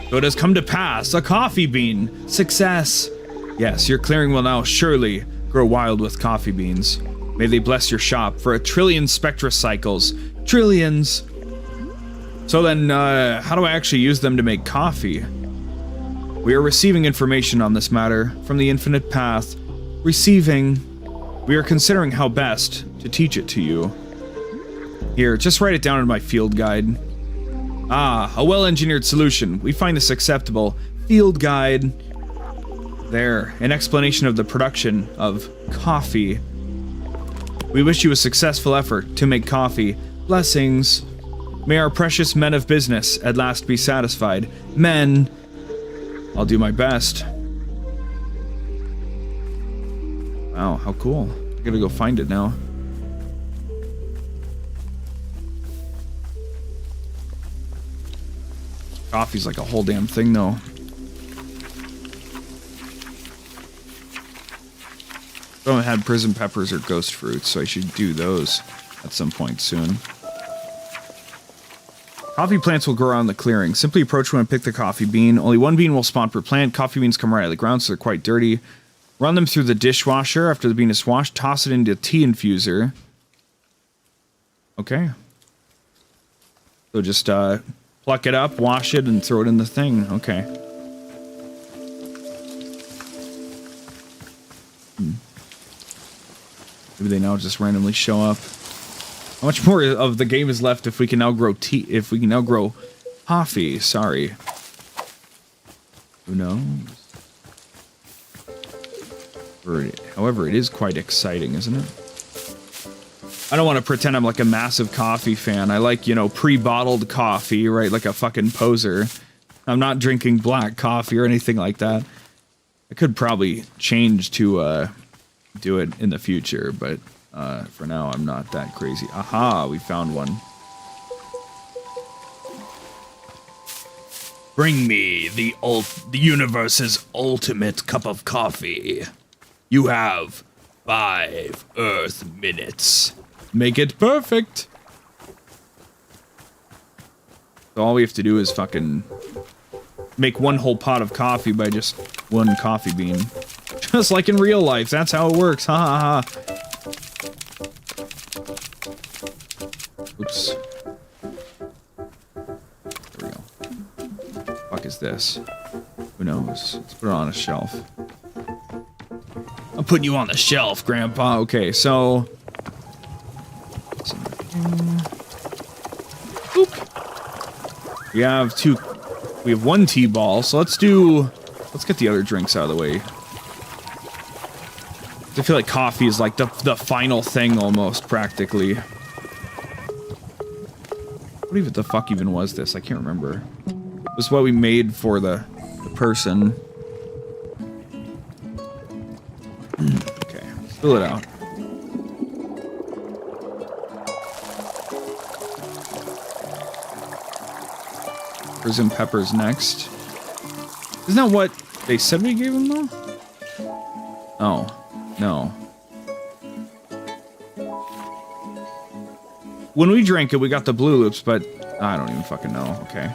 So it has come to pass, a coffee bean. Success. Yes, your clearing will now surely grow wild with coffee beans. May they bless your shop for 1,000,000,000,000 spectra cycles. Trillions. So then, how do I actually use them to make coffee? We are receiving information on this matter from the infinite path. Receiving. We are considering how best to teach it to you. Here, just write it down in my field guide. Ah, a well-engineered solution. We find this acceptable. Field guide. There, an explanation of the production of coffee. We wish you a successful effort to make coffee. Blessings. May our precious men of business at last be satisfied. Men. I'll do my best. Wow, how cool. I gotta go find it now. Coffee's like a whole damn thing, though. I haven't had prison peppers or ghost fruits, so I should do those at some point soon. Coffee plants will grow around the clearing. Simply approach one and pick the coffee bean. Only one bean will spawn per plant. Coffee beans come right out of the ground, so they're quite dirty. Run them through the dishwasher. After the bean is washed, toss it into a tea infuser. Okay. So just pluck it up, wash it, and throw it in the thing. Okay. Maybe they now just randomly show up. How much more of the game is left if we can now grow tea? If we can now grow coffee? Sorry. Who knows? However, it is quite exciting, isn't it? I don't want to pretend I'm like a massive coffee fan. I like, you know, pre-bottled coffee, right? Like a fucking poser. I'm not drinking black coffee or anything like that. I could probably change to do it in the future, but for now, I'm not that crazy. Aha, we found one. Bring me the universe's ultimate cup of coffee. You have 5 Earth minutes. Make it perfect. So all we have to do is fucking make one whole pot of coffee by just one coffee bean. Just like in real life, that's how it works. Ha ha ha. Oops. There we go. Fuck is this? Who knows? Let's put it on a shelf. I'm putting you on the shelf, Grandpa. Okay, so... Oop. We have 1 T-ball, so let's get the other drinks out of the way. I feel like coffee is like the final thing almost, practically. What the fuck even was this? I can't remember. This is what we made for the person. Okay, fill it out. Prison peppers next. Isn't that what they said we gave him though? Oh, no. When we drank it, we got the blue loops, but I don't even fucking know. Okay.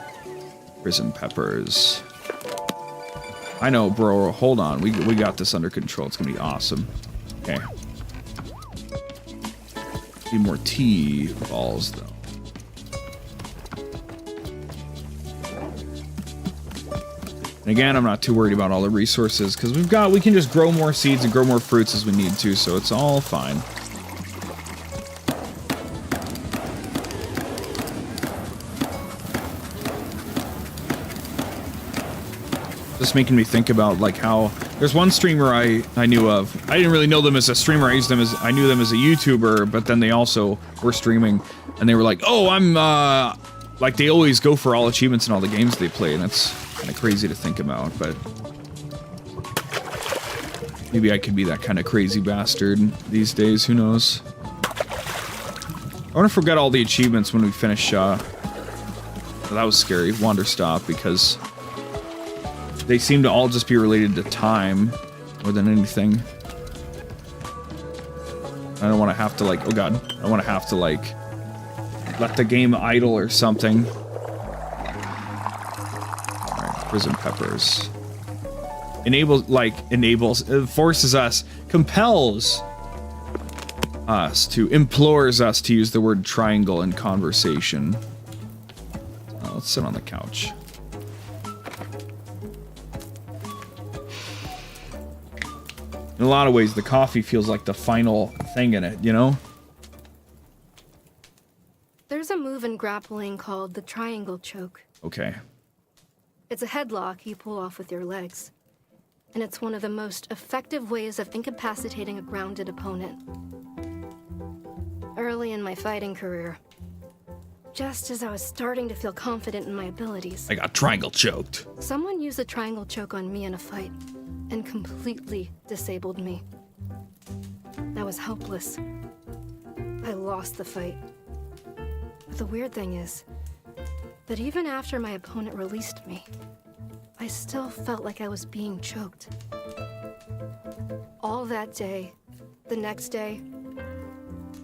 Prison peppers. I know, bro. Hold on. We got this under control. It's gonna be awesome. Okay. Need more tea balls though. And again, I'm not too worried about all the resources because we can just grow more seeds and grow more fruits as we need to, so it's all fine. Just making me think about like how there's one streamer I knew of. I didn't really know them as a streamer. I knew them as a YouTuber, but then they also were streaming, and they were like, "Oh, I'm like they always go for all achievements in all the games they play," and that's kind of crazy to think about. But maybe I could be that kind of crazy bastard these days. Who knows? I want to forget all the achievements when we finish. Well, that was scary. Wanderstop, because they seem to all just be related to time more than anything. I don't want to have to like, oh god, I don't want to have to like let the game idle or something. Alright, prison peppers. Forces us, compels us to, implores us to use the word triangle in conversation. Let's sit on the couch. In a lot of ways, the coffee feels like the final thing in it, you know? There's a move in grappling called the triangle choke. Okay. It's a headlock you pull off with your legs. And it's one of the most effective ways of incapacitating a grounded opponent. Early in my fighting career, just as I was starting to feel confident in my abilities, I got triangle choked. someone used a triangle choke on me in a fight and completely disabled me. I was helpless. I lost the fight. But the weird thing is that even after my opponent released me, I still felt like I was being choked. All that day, the next day,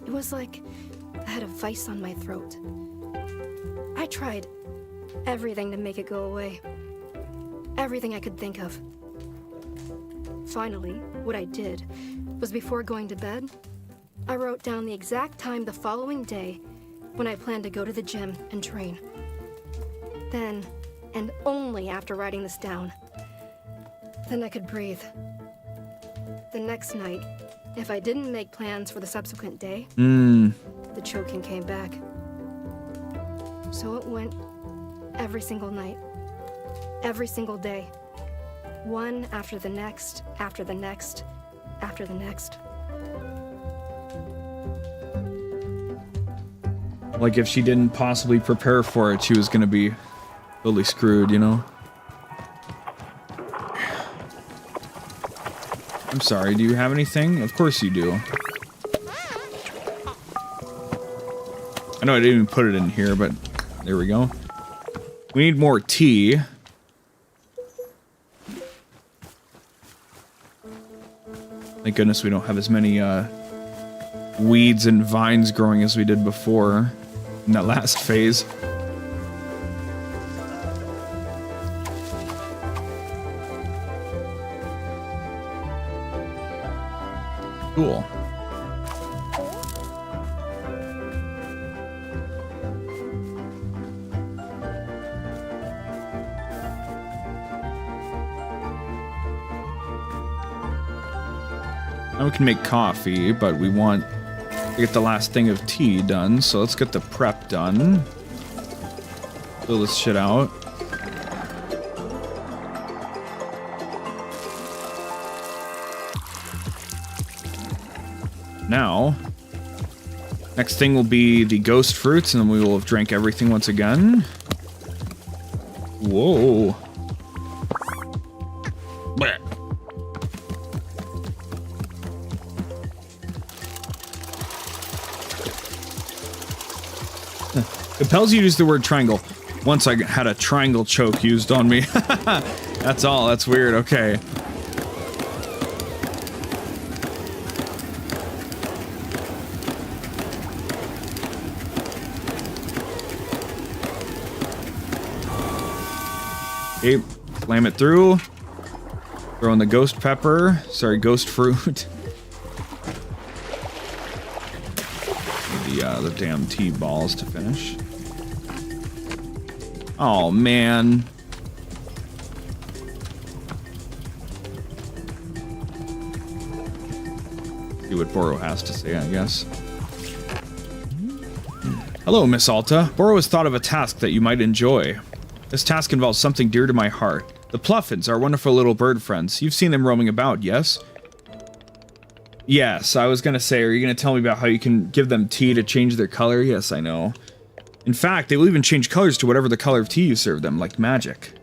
it was like I had a vice on my throat. I tried everything to make it go away. Everything I could think of. Finally, what I did was, before going to bed, I wrote down the exact time the following day when I planned to go to the gym and train. Then, and only after writing this down, then I could breathe. The next night, if I didn't make plans for the subsequent day, the choking came back. So it went every single night, every single day. One after the next, after the next, after the next. Like if she didn't possibly prepare for it, she was gonna be totally screwed, you know? I'm sorry, do you have anything? Of course you do. I know I didn't even put it in here, but there we go. We need more tea. Thank goodness we don't have as many weeds and vines growing as we did before in that last phase. Cool. Now we can make coffee, but we want to get the last thing of tea done, so let's get the prep done. Fill this shit out. Now, next thing will be the ghost fruits, and then we will have drank everything once again. Whoa. Blech. Compels you to use the word triangle. Once I had a triangle choke used on me. That's all. That's weird. Okay. Okay, slam it through. Throw in the ghost pepper. Sorry, ghost fruit. The damn tea balls to finish. Oh, man. See what Boro has to say, I guess. Hello, Miss Alta. Boro has thought of a task that you might enjoy. This task involves something dear to my heart. The 𝑰𝑵𝑲s, our wonderful little bird friends. You've seen them roaming about, yes? Yes, I was gonna say, are you gonna tell me about how you can give them tea to change their color? Yes, I know. In fact, they will even change colors to whatever the color of tea you serve them, like magic.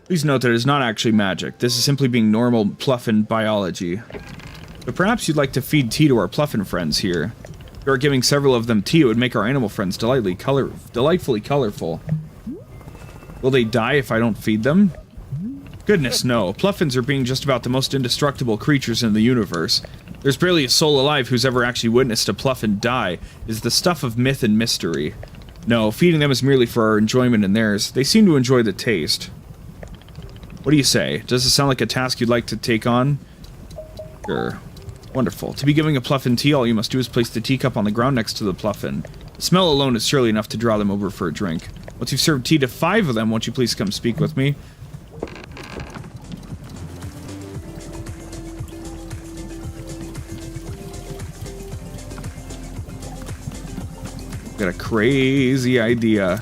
Please note that it is not actually magic. This is simply being normal 𝑰𝑵𝑲 biology. But perhaps you'd like to feed tea to our 𝑰𝑵𝑲 friends here. If you are giving several of them tea, it would make our animal friends delightfully colorful. Will they die if I don't feed them? Goodness, no. 𝑰𝑵𝑲s are being just about the most indestructible creatures in the universe. There's barely a soul alive who's ever actually witnessed a 𝑰𝑵𝑲 die. It's the stuff of myth and mystery. No, feeding them is merely for our enjoyment and theirs. They seem to enjoy the taste. What do you say? Does it sound like a task you'd like to take on? Sure. Wonderful. To be giving a 𝑰𝑵𝑲 tea, all you must do is place the teacup on the ground next to the 𝑰𝑵𝑲. The smell alone is surely enough to draw them over for a drink. Once you've served tea to 5 of them, won't you please come speak with me? Got a crazy idea.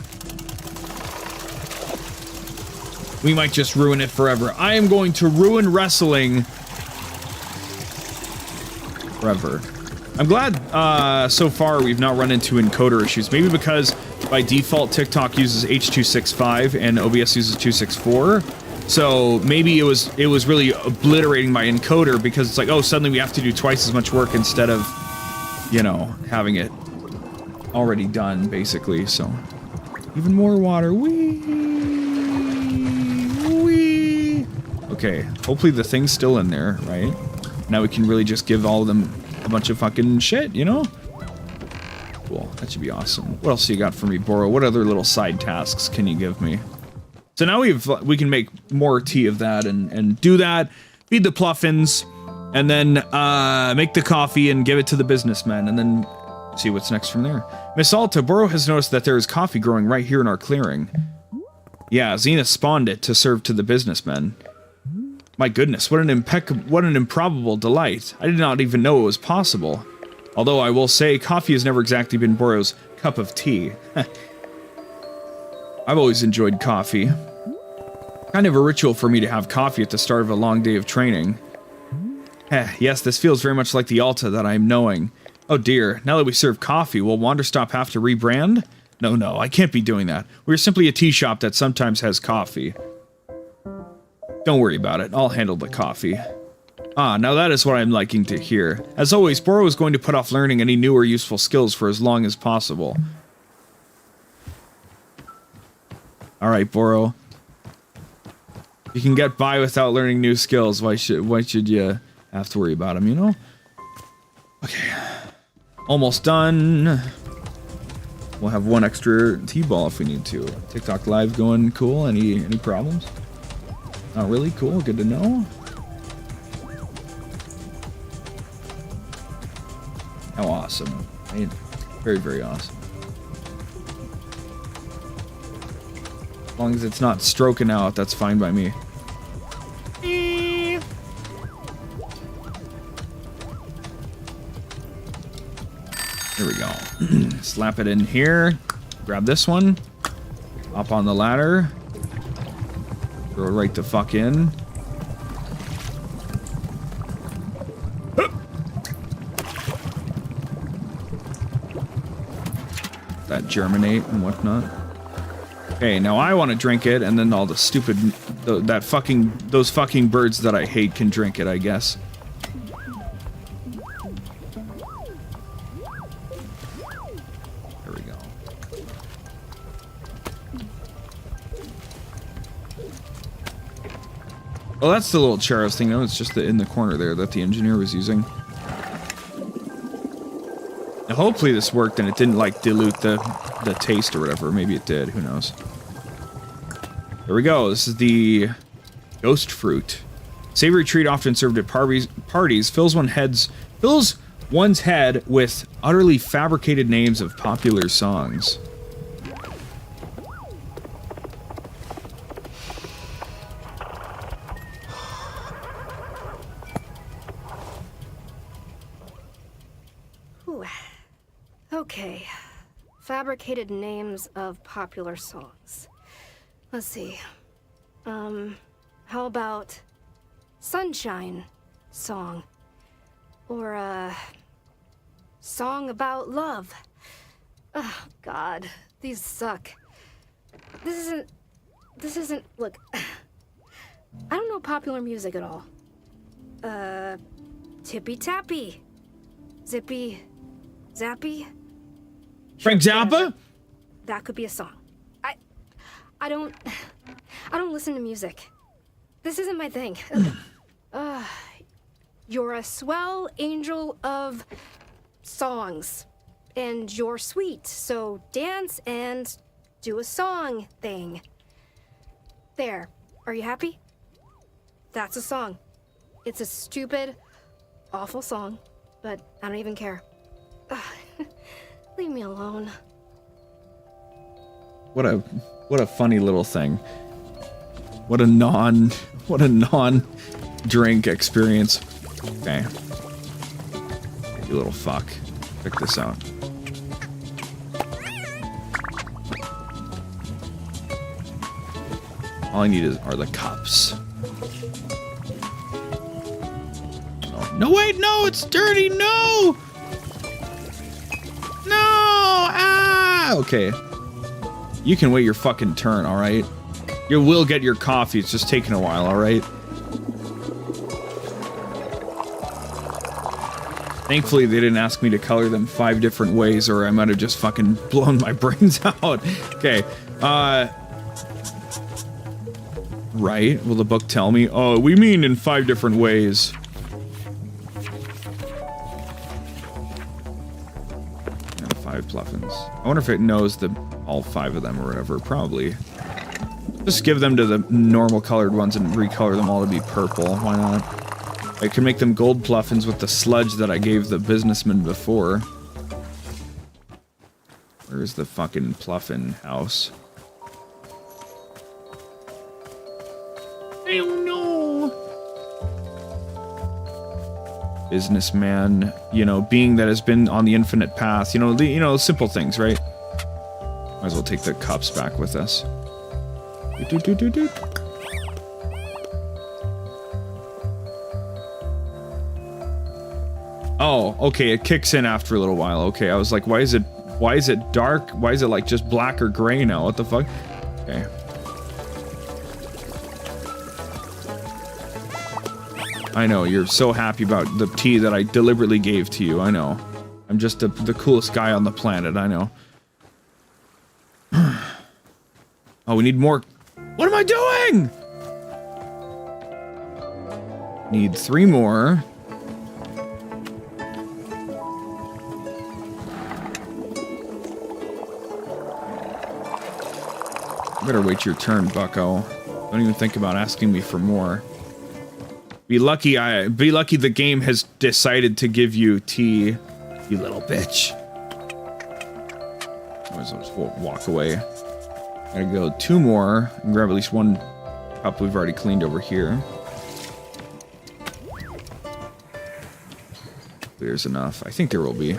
We might just ruin it forever. I am going to ruin wrestling forever. I'm glad so far we've not run into encoder issues. Maybe because by default TikTok uses H.265 and OBS uses 264. So maybe it was really obliterating my encoder because it's like, oh, suddenly we have to do twice as much work instead of, you know, having it already done, basically. So even more water. Whee! Okay, hopefully the thing's still in there, right? Now we can really just give all of them a bunch of fucking shit, you know? Cool, that should be awesome. What else you got for me, Boro? What other little side tasks can you give me? So now we can make more tea of that and do that, feed the 𝑰𝑵𝑲s, and then make the coffee and give it to the businessmen, and then see what's next from there. Miss Alta, Boro has noticed that there is coffee growing right here in our clearing. Yeah, Xena spawned it to serve to the businessmen. My goodness, what an improbable delight. I did not even know it was possible. Although I will say, coffee has never exactly been Boro's cup of tea. I've always enjoyed coffee. Kind of a ritual for me to have coffee at the start of a long day of training. Yes, this feels very much like the Alta that I'm knowing. Oh dear, now that we serve coffee, will Wanderstop have to rebrand? No, I can't be doing that. We're simply a tea shop that sometimes has coffee. Don't worry about it, I'll handle the coffee. Ah, now that is what I'm liking to hear. As always, Boro is going to put off learning any new or useful skills for as long as possible. Alright, Boro. You can get by without learning new skills. Why should you have to worry about them, you know? Okay. Almost done. We'll have one extra T-ball if we need to. TikTok live going cool. Any problems? Not really? Cool. Good to know. How awesome. Right? Very, very awesome. As long as it's not stroking out, that's fine by me. Here we go. Slap it in here. Grab this one. Up on the ladder. Throw it right the fuck in. That germinate and whatnot. Okay, now I want to drink it, and then all the stupid, those fucking birds that I hate can drink it, I guess. There we go. Well, that's the little Charos thing, though. It's just in the corner there that the engineer was using. Now, hopefully this worked and it didn't, like, dilute the taste or whatever. Maybe it did. Who knows? There we go. This is the ghost fruit. Savory treat often served at parties fills one's head with utterly fabricated names of popular songs. Okay. Fabricated names of popular songs. Let's see. How about Sunshine Song? Or a song about love? Oh, God. These suck. This isn't, look. I don't know popular music at all. Tippy Tappy. Zippy Zappy. Frank Zappa? That could be a song. I don't listen to music. This isn't my thing. You're a swell angel of songs. And you're sweet, so dance and do a song thing. There. Are you happy? That's a song. It's a stupid, awful song, but I don't even care. Leave me alone. What a funny little thing. What a non-drink experience. Okay. You little fuck. Check this out. All I need are the cups. No, wait, no, it's dirty, no! No! Ah! Okay. You can wait your fucking turn, alright? You will get your coffee, it's just taking a while, alright? Thankfully, they didn't ask me to color them 5 different ways, or I might have just fucking blown my brains out. Okay, right? Will the book tell me? Oh, we mean in 5 different ways. 5 pluffins. I wonder if it knows all 5 of them or whatever. Probably. Just give them to the normal colored ones and recolor them all to be purple. Why not? I can make them gold pluffins with the sludge that I gave the businessman before. Where's the fucking pluffin house? I don't know. Businessman, you know, being that has been on the infinite path, you know, simple things, right? Might as well take the cups back with us. Oh, okay, it kicks in after a little while. Okay, I was like, why is it dark? Why is it like just black or gray now? What the fuck? Okay. I know. You're so happy about the tea that I deliberately gave to you. I know. I'm just the coolest guy on the planet. I know. Oh, we need more. What am I doing? Need 3 more. You better wait your turn, bucko. Don't even think about asking me for more. Be lucky the game has decided to give you tea, you little bitch. Might as well just walk away. Gotta go 2 more and grab at least 1 cup we've already cleaned over here. There's enough. I think there will be.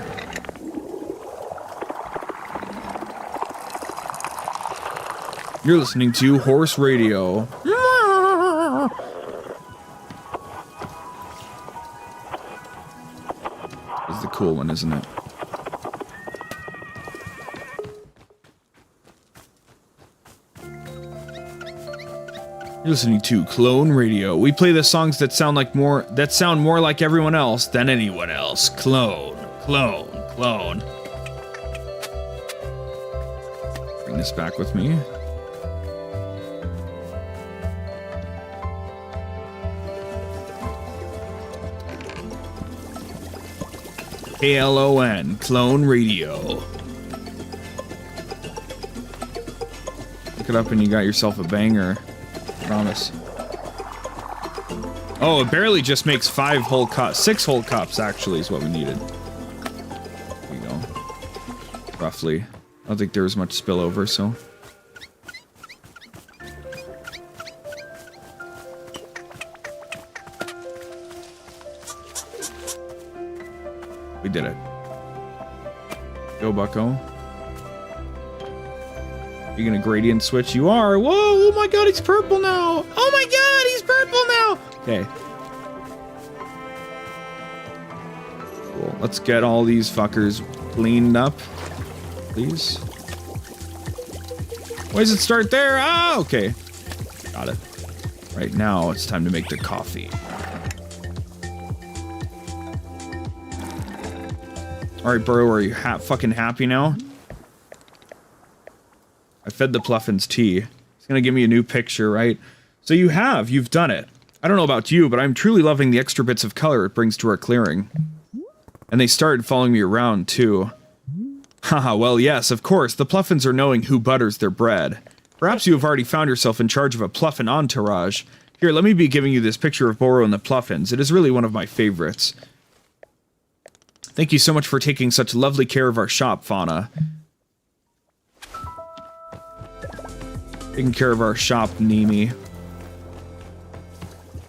You're listening to Horse Radio. This is the cool one, isn't it? You're listening to Clone Radio. We play the songs that sound more like everyone else than anyone else. Clone, clone, clone. Bring this back with me. KLON, Clone Radio. Look it up and you got yourself a banger. Promise. Oh, it barely just makes 5 whole cups. 6 whole cups, actually, is what we needed. There you go. Roughly. I don't think there was much spillover, so. We did it. Go, bucko. You're gonna gradient switch? You are! Whoa! Oh my god, he's purple now! Oh my god, he's purple now! Okay. Cool. Let's get all these fuckers cleaned up. Please. Why does it start there? Ah, okay. Got it. Right now, it's time to make the coffee. Alright, Burrow, are you fucking happy now? I fed the Pluffins tea. It's gonna give me a new picture, right? So you've done it. I don't know about you, but I'm truly loving the extra bits of color it brings to our clearing. And they started following me around, too. Haha, well, yes, of course, the Pluffins are knowing who butters their bread. Perhaps you have already found yourself in charge of a Pluffin entourage. Here, let me be giving you this picture of Burrow and the Pluffins. It is really one of my favorites. Thank you so much for taking such lovely care of our shop, Fauna. Taking care of our shop, Nemi.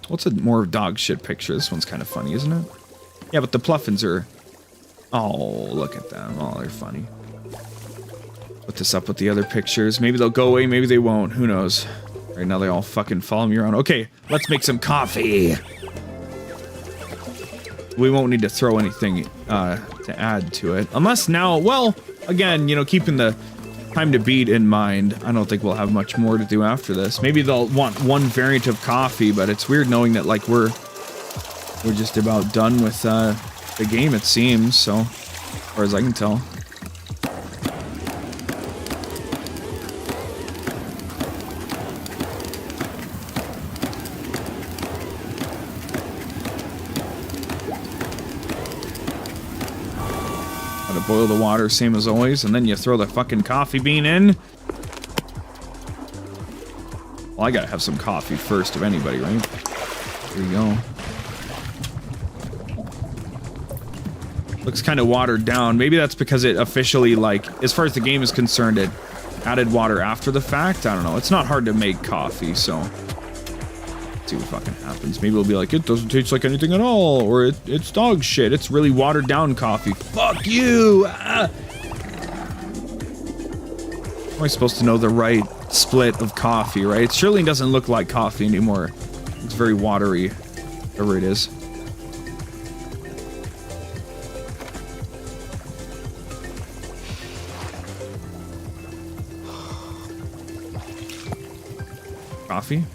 What's a more dog shit picture? This one's kind of funny, isn't it? Yeah, but the Pluffins are... Oh, look at them. Oh, they're funny. Put this up with the other pictures. Maybe they'll go away, maybe they won't. Who knows? Right now they all fucking follow me around. Okay, let's make some coffee. We won't need to throw anything to add to it. Unless now, well, again, you know, keeping the time to beat in mind, I don't think we'll have much more to do after this. Maybe they'll want 1 variant of coffee, but it's weird knowing that, like, we're just about done with the game, it seems, so, as far as I can tell. Boil the water, same as always, and then you throw the fucking coffee bean in. Well, I gotta have some coffee first of anybody, right? There you go. Looks kind of watered down. Maybe that's because it officially, like, as far as the game is concerned, it added water after the fact. I don't know. It's not hard to make coffee, so... Let's see what fucking happens. Maybe it'll be like, it doesn't taste like anything at all, or it's dog shit. It's really watered down coffee. Fuck you! Ah! How am I supposed to know the right split of coffee, right? It surely doesn't look like coffee anymore. It's very watery, whatever it is. Coffee?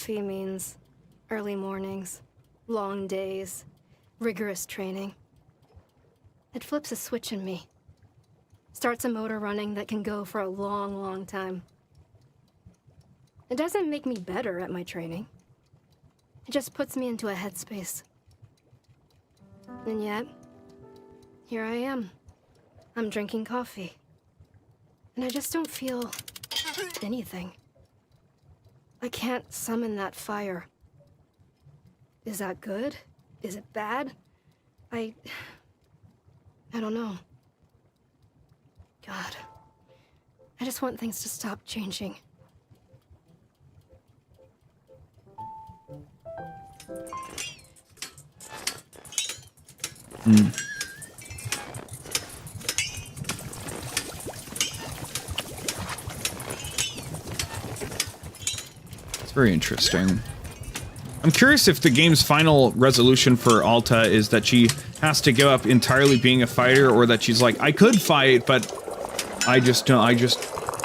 coffee means early mornings, long days, rigorous training. It flips a switch in me. Starts a motor running that can go for a long, long time. It doesn't make me better at my training. It just puts me into a headspace. And yet, here I am. I'm drinking coffee. And I just don't feel anything. I can't summon that fire. Is that good? Is it bad? I don't know. God. I just want things to stop changing. It's very interesting. I'm curious if the game's final resolution for Alta is that she has to give up entirely being a fighter, or that she's like, I could fight, but I just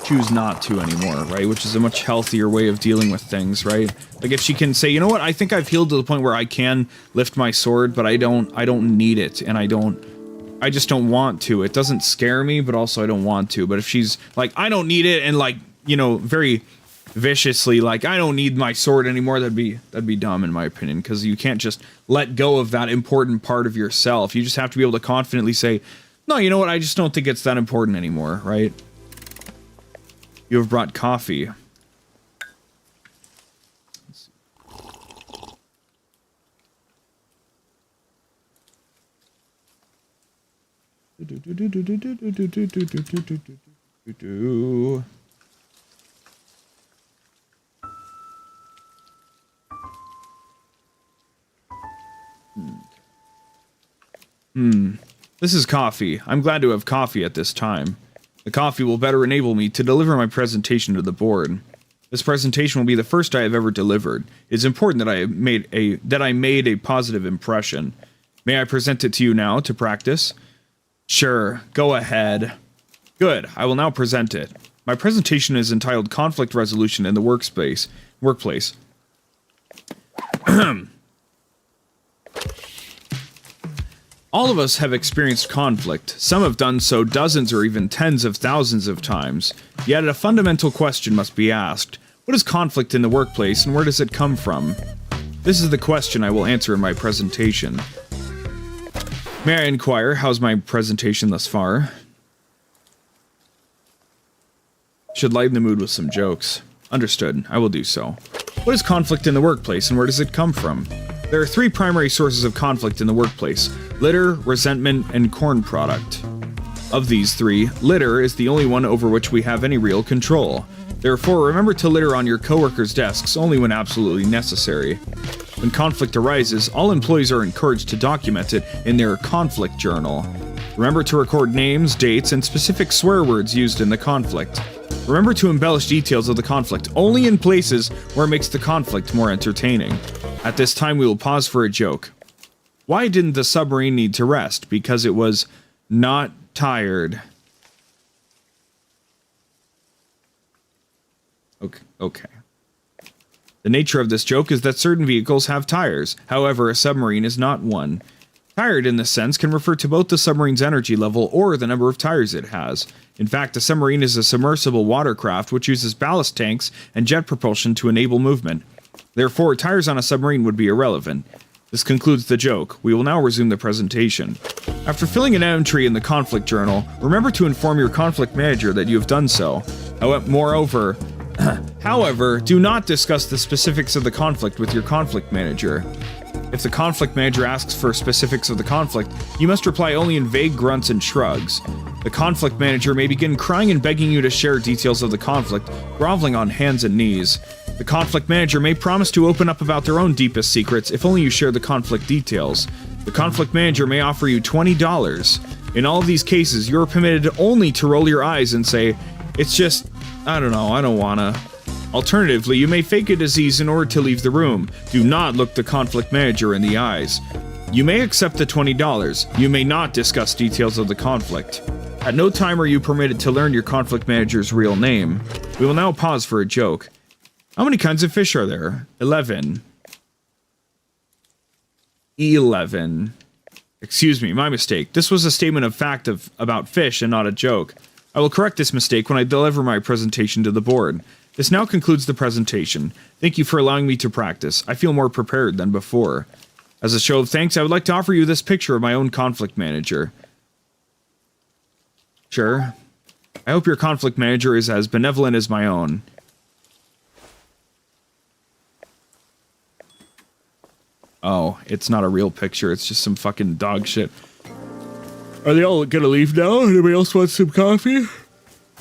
choose not to anymore, right? Which is a much healthier way of dealing with things, right? Like if she can say, you know what, I think I've healed to the point where I can lift my sword, but I don't need it, and I just don't want to. It doesn't scare me, but also I don't want to. But if she's like, I don't need it, and like, you know, very viciously like, I don't need my sword anymore, that'd be dumb in my opinion, because you can't just let go of that important part of yourself. You just have to be able to confidently say, no, you know what, I just don't think it's that important anymore, right? You have brought coffee. This is coffee. I'm glad to have coffee at this time. The coffee will better enable me to deliver my presentation to the board. This presentation will be the first I have ever delivered. It's important that I made a positive impression. May I present it to you now to practice? Sure, go ahead. Good, I will now present it. My presentation is entitled Conflict Resolution in the Workplace. All of us have experienced conflict. Some have done so dozens or even tens of thousands of times. Yet a fundamental question must be asked. What is conflict in the workplace, and where does it come from? This is the question I will answer in my presentation. May I inquire, how's my presentation thus far? Should lighten the mood with some jokes. Understood, I will do so. What is conflict in the workplace, and where does it come from? There are three primary sources of conflict in the workplace: litter, resentment, and corn product. Of these three, litter is the only one over which we have any real control. Therefore, remember to litter on your coworkers' desks only when absolutely necessary. When conflict arises, all employees are encouraged to document it in their conflict journal. Remember to record names, dates, and specific swear words used in the conflict. Remember to embellish details of the conflict only in places where it makes the conflict more entertaining. At this time, we will pause for a joke. Why didn't the submarine need to rest? Because it was not tired. Okay. The nature of this joke is that certain vehicles have tires. However, a submarine is not one. Tired in this sense can refer to both the submarine's energy level or the number of tires it has. In fact, a submarine is a submersible watercraft which uses ballast tanks and jet propulsion to enable movement. Therefore, tires on a submarine would be irrelevant. This concludes the joke. We will now resume the presentation. After filling an entry in the conflict journal, remember to inform your conflict manager that you have done so. However, do not discuss the specifics of the conflict with your conflict manager. If the conflict manager asks for specifics of the conflict, you must reply only in vague grunts and shrugs. The conflict manager may begin crying and begging you to share details of the conflict, groveling on hands and knees. The conflict manager may promise to open up about their own deepest secrets if only you share the conflict details. The conflict manager may offer you $20. In all of these cases, you are permitted only to roll your eyes and say, "It's just, I don't know, I don't wanna." Alternatively, you may fake a disease in order to leave the room. Do not look the conflict manager in the eyes. You may accept the $20. You may not discuss details of the conflict. At no time are you permitted to learn your conflict manager's real name. We will now pause for a joke. How many kinds of fish are there? 11. 11. Excuse me, my mistake. This was a statement of fact about fish and not a joke. I will correct this mistake when I deliver my presentation to the board. This now concludes the presentation. Thank you for allowing me to practice. I feel more prepared than before. As a show of thanks, I would like to offer you this picture of my own conflict manager. Sure. I hope your conflict manager is as benevolent as my own. Oh, it's not a real picture. It's just some fucking dog shit. Are they all gonna leave now? Anybody else want some coffee?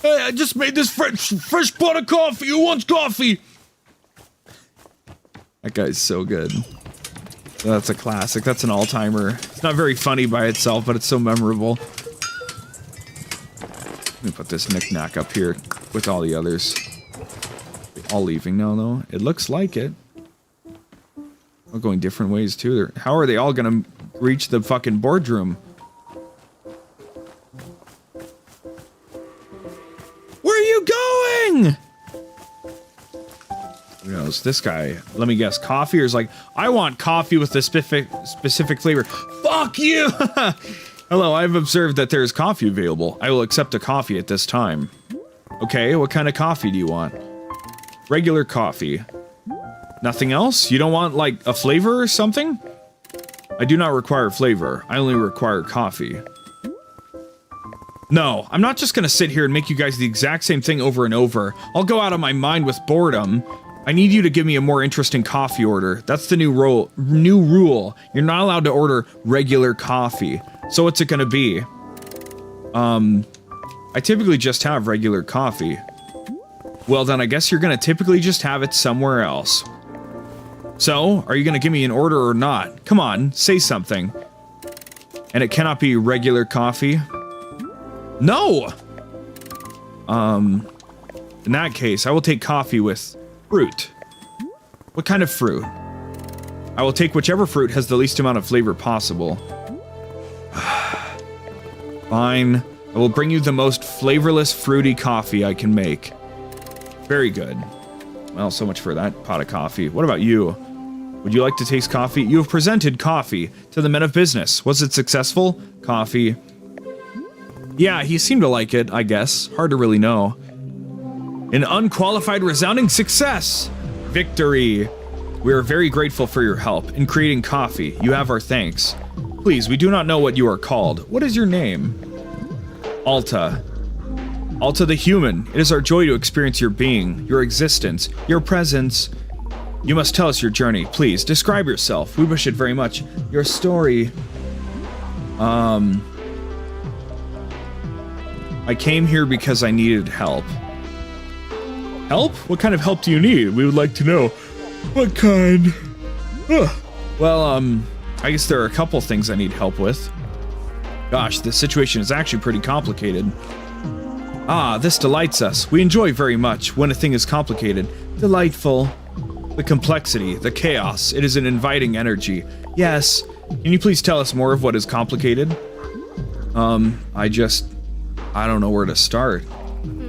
Hey, I just made this fresh pot of coffee. Who wants coffee? That guy's so good. That's a classic. That's an all-timer. It's not very funny by itself, but it's so memorable. Let me put this knick-knack up here with all the others. All leaving now, though. It looks like it. All going different ways, too. How are they all gonna reach the fucking boardroom? Where are you going? Who knows? This guy, let me guess, coffee, or is like, I want coffee with a specific flavor. Fuck you! Hello, I've observed that there is coffee available. I will accept a coffee at this time. Okay, what kind of coffee do you want? Regular coffee. Nothing else? You don't want, like, a flavor or something? I do not require flavor. I only require coffee. No, I'm not just gonna sit here and make you guys the exact same thing over and over. I'll go out of my mind with boredom. I need you to give me a more interesting coffee order. That's the new rule. You're not allowed to order regular coffee. So what's it gonna be? I typically just have regular coffee. Well then I guess you're gonna typically just have it somewhere else. So, are you gonna give me an order or not? Come on, say something. And it cannot be regular coffee? No! In that case, I will take coffee with fruit. What kind of fruit? I will take whichever fruit has the least amount of flavor possible. Fine. I will bring you the most flavorless, fruity coffee I can make. Very good. Well, so much for that pot of coffee. What about you? Would you like to taste coffee? You have presented coffee to the men of business. Was it successful? Coffee. Yeah, he seemed to like it, I guess. Hard to really know. An unqualified resounding success! Victory! We are very grateful for your help in creating coffee. You have our thanks. Please, we do not know what you are called. What is your name? Alta. Alta the human. It is our joy to experience your being, your existence, your presence. You must tell us your journey. Please, describe yourself. We wish it very much. Your story. I came here because I needed help. Help? What kind of help do you need? We would like to know. What kind? Well, I guess there are a couple things I need help with. Gosh, this situation is actually pretty complicated. Ah, this delights us. We enjoy very much when a thing is complicated. Delightful. The complexity, the chaos, it is an inviting energy. Yes. Can you please tell us more of what is complicated? I don't know where to start.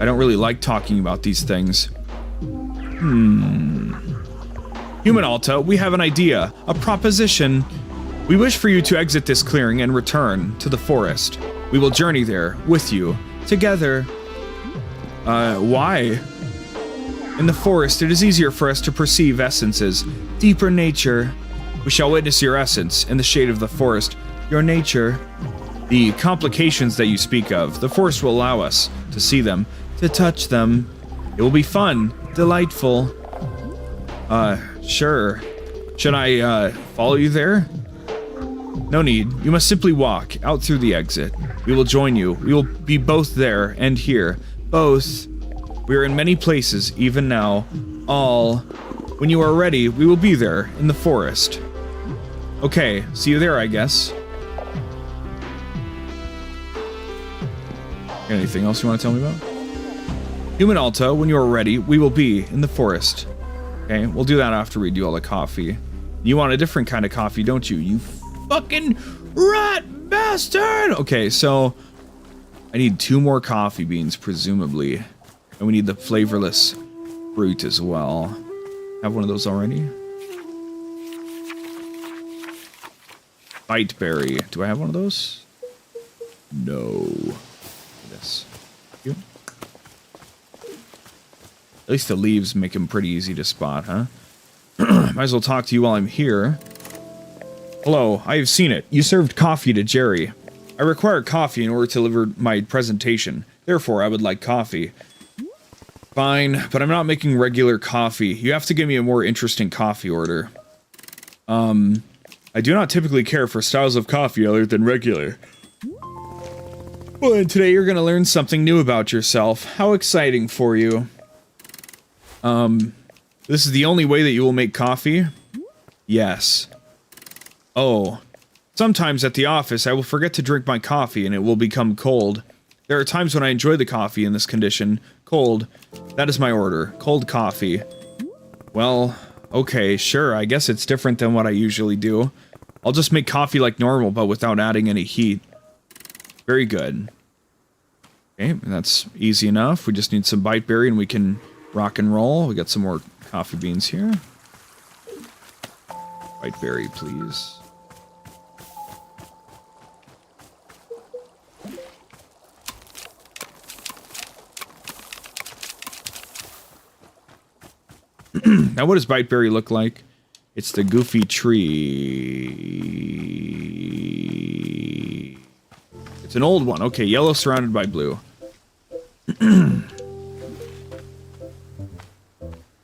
I don't really like talking about these things. Human Alta, we have an idea, a proposition. We wish for you to exit this clearing and return to the forest. We will journey there with you, together. Why? In the forest, it is easier for us to perceive essences, deeper nature. We shall witness your essence in the shade of the forest, your nature. The complications that you speak of, the forest will allow us to see them, to touch them. It will be fun, delightful. Sure. Should I, follow you there? No need. You must simply walk out through the exit. We will join you. We will be both there and here. Both. We are in many places, even now. All. When you are ready, we will be there, in the forest. Okay, see you there, I guess. Anything else you want to tell me about? Human Alta, when you are ready, we will be in the forest. Okay, we'll do that after we do all the coffee. You want a different kind of coffee, don't you? You fucking rat bastard! Okay, so I need 2 more coffee beans, presumably. And we need the flavorless fruit as well. Have one of those already. Biteberry. Do I have one of those? No. This. At least the leaves make them pretty easy to spot, huh? Might as well talk to you while I'm here. Hello, I have seen it. You served coffee to Jerry. I require coffee in order to deliver my presentation. Therefore, I would like coffee. Fine, but I'm not making regular coffee. You have to give me a more interesting coffee order. I do not typically care for styles of coffee other than regular. Well, then today you're gonna learn something new about yourself. How exciting for you. This is the only way that you will make coffee? Yes. Oh. Sometimes at the office I will forget to drink my coffee and it will become cold. There are times when I enjoy the coffee in this condition. Cold. That is my order. Cold coffee. Well, okay, sure, I guess it's different than what I usually do. I'll just make coffee like normal, but without adding any heat. Very good. Okay, that's easy enough. We just need some biteberry and we can rock and roll. We got some more coffee beans here. Biteberry, please. Now, what does biteberry look like? It's the goofy tree. It's an old one. Okay, yellow surrounded by blue.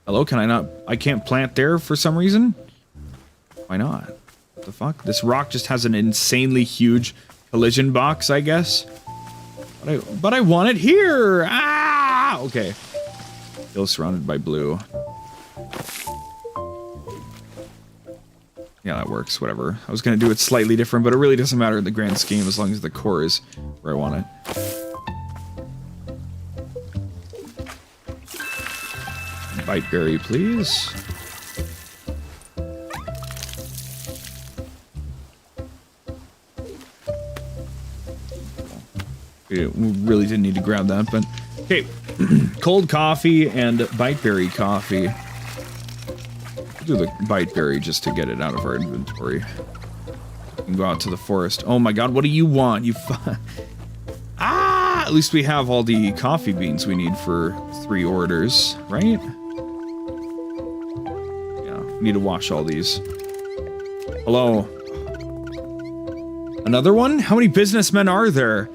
Hello, can I not? I can't plant there for some reason? Why not? What the fuck? This rock just has an insanely huge collision box, I guess. But I want it here! Ah! Okay. Yellow surrounded by blue. Yeah, that works, whatever. I was gonna do it slightly different, but it really doesn't matter in the grand scheme as long as the core is where I want it. Biteberry, please. We really didn't need to grab that, but... Okay, cold coffee and biteberry coffee. Do the biteberry just to get it out of our inventory. We can go out to the forest. Oh my god, what do you want? You Ah! At least we have all the coffee beans we need for 3 orders, right? Yeah, we need to wash all these. Hello. Another one? How many businessmen are there?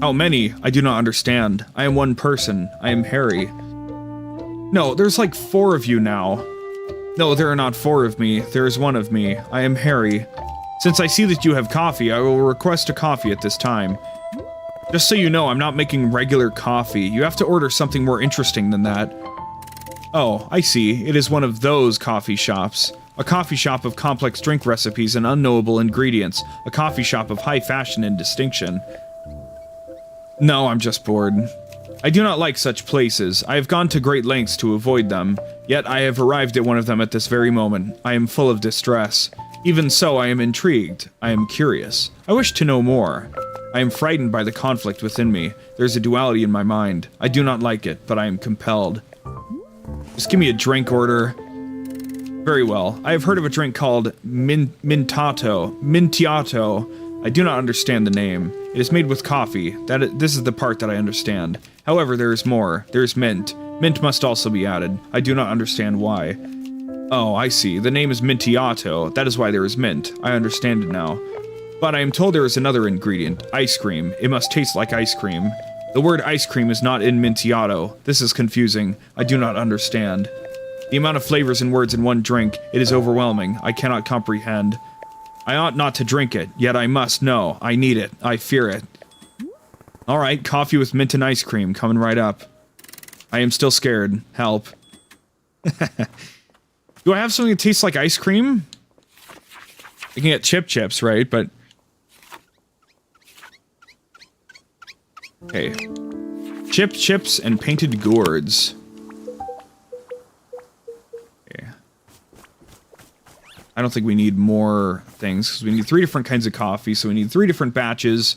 How many? I do not understand. I am one person. I am Harry. No, there's like 4 of you now. No, there are not 4 of me. There is 1 of me. I am Harry. Since I see that you have coffee, I will request a coffee at this time. Just so you know, I'm not making regular coffee. You have to order something more interesting than that. Oh, I see. It is one of those coffee shops. A coffee shop of complex drink recipes and unknowable ingredients. A coffee shop of high fashion and distinction. No, I'm just bored. I do not like such places. I have gone to great lengths to avoid them, yet I have arrived at one of them at this very moment. I am full of distress. Even so, I am intrigued. I am curious. I wish to know more. I am frightened by the conflict within me. There's a duality in my mind. I do not like it, but I am compelled. Just give me a drink order. Very well. I have heard of a drink called Mintiato. I do not understand the name. It is made with coffee. This is the part that I understand. However, there is more. There is mint. Mint must also be added. I do not understand why. Oh, I see. The name is Mintiato. That is why there is mint. I understand it now. But I am told there is another ingredient. Ice cream. It must taste like ice cream. The word ice cream is not in Mintiato. This is confusing. I do not understand. The amount of flavors and words in one drink, it is overwhelming. I cannot comprehend. I ought not to drink it, yet I must know. I need it. I fear it. Alright, coffee with mint and ice cream, coming right up. I am still scared. Help. Do I have something that tastes like ice cream? I can get chips, right? But... Okay. Chips, and painted gourds. Okay. I don't think we need more things, because we need 3 different kinds of coffee, so we need 3 different batches.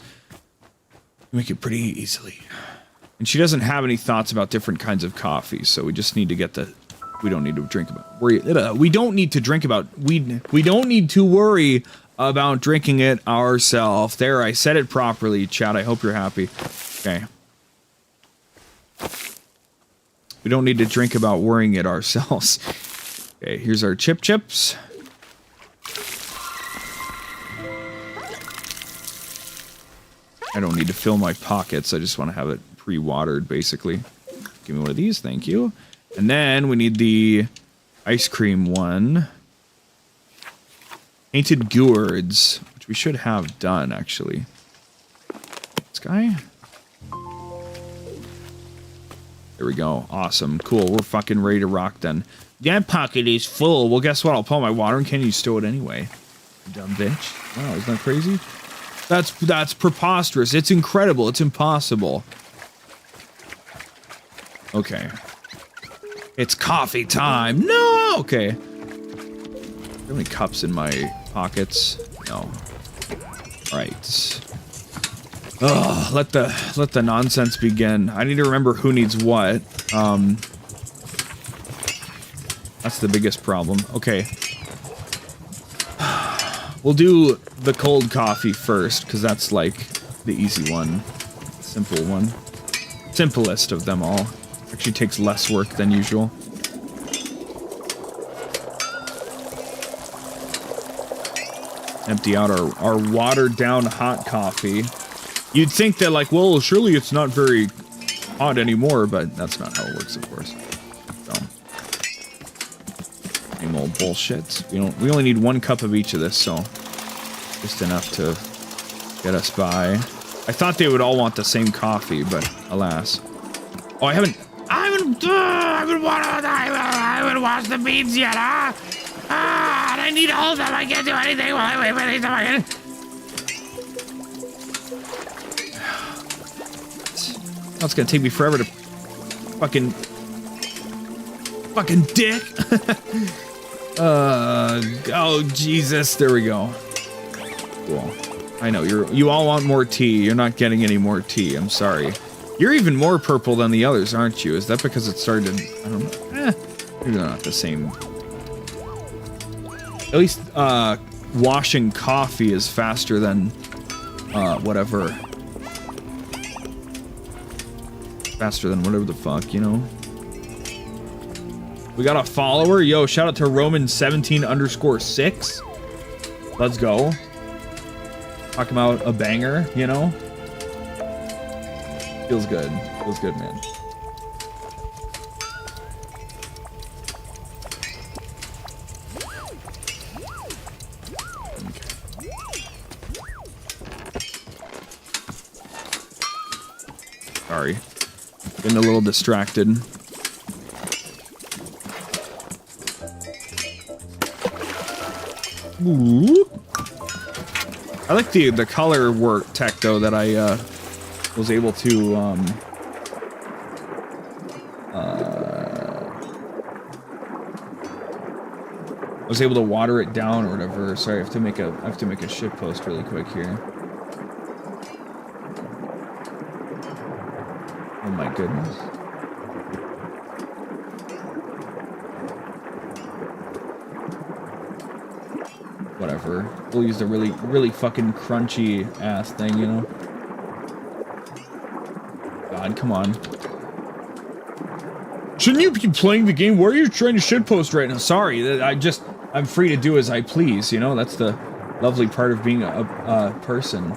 Make it pretty easily. And she doesn't have any thoughts about different kinds of coffee, so we just need to get the We don't need to drink about worry. We don't need to drink about we don't need to worry about drinking it ourselves. There, I said it properly, chat. I hope you're happy. Okay. We don't need to drink about worrying it ourselves. Okay, here's our chips. I don't need to fill my pockets. I just want to have it pre-watered, basically. Give me one of these, thank you. And then we need the ice cream one. Painted gourds, which we should have done, actually. This guy? There we go. Awesome. Cool. We're fucking ready to rock then. That pocket is full. Well, guess what? I'll pull my water and can you stow it anyway? Dumb bitch. Wow, isn't that crazy? That's preposterous. It's incredible. It's impossible. Okay. It's coffee time. No! Okay. How many cups in my pockets? No. Alright. Ugh, let the nonsense begin. I need to remember who needs what. That's the biggest problem. Okay. We'll do the cold coffee first, because that's like the easy one. Simple one. Simplest of them all. Actually takes less work than usual. Empty out our watered down hot coffee. You'd think that like, well, surely it's not very hot anymore, but that's not how it works, of course. So, same old bullshit. We only need 1 cup of each of this, so just enough to get us by. I thought they would all want the same coffee, but alas. Oh, I haven't washed the beans yet, huh? And I need all of them. I can't do anything while I wait for these to Oh, it's gonna take me forever to fucking dick. Oh Jesus, there we go. Cool. I know you all want more tea. You're not getting any more tea. I'm sorry. You're even more purple than the others, aren't you? Is that because it started? I don't know. Maybe they're not the same. At least washing coffee is faster than whatever. Faster than whatever the fuck, you know. We got a follower. Yo, shout out to Roman17_6. Let's go. Talking about a banger, you know. Feels good. Feels good, man. Okay. Sorry. Getting a little distracted. Ooh. I like the color work tech though that I was able to water it down or whatever. Sorry, I have to make a shit post really quick here. Oh my goodness. Whatever. We'll use the really fucking crunchy ass thing, you know? God, come on. Shouldn't you be playing the game? Why are you trying to shitpost right now? Sorry, I'm free to do as I please, you know? That's the lovely part of being a person.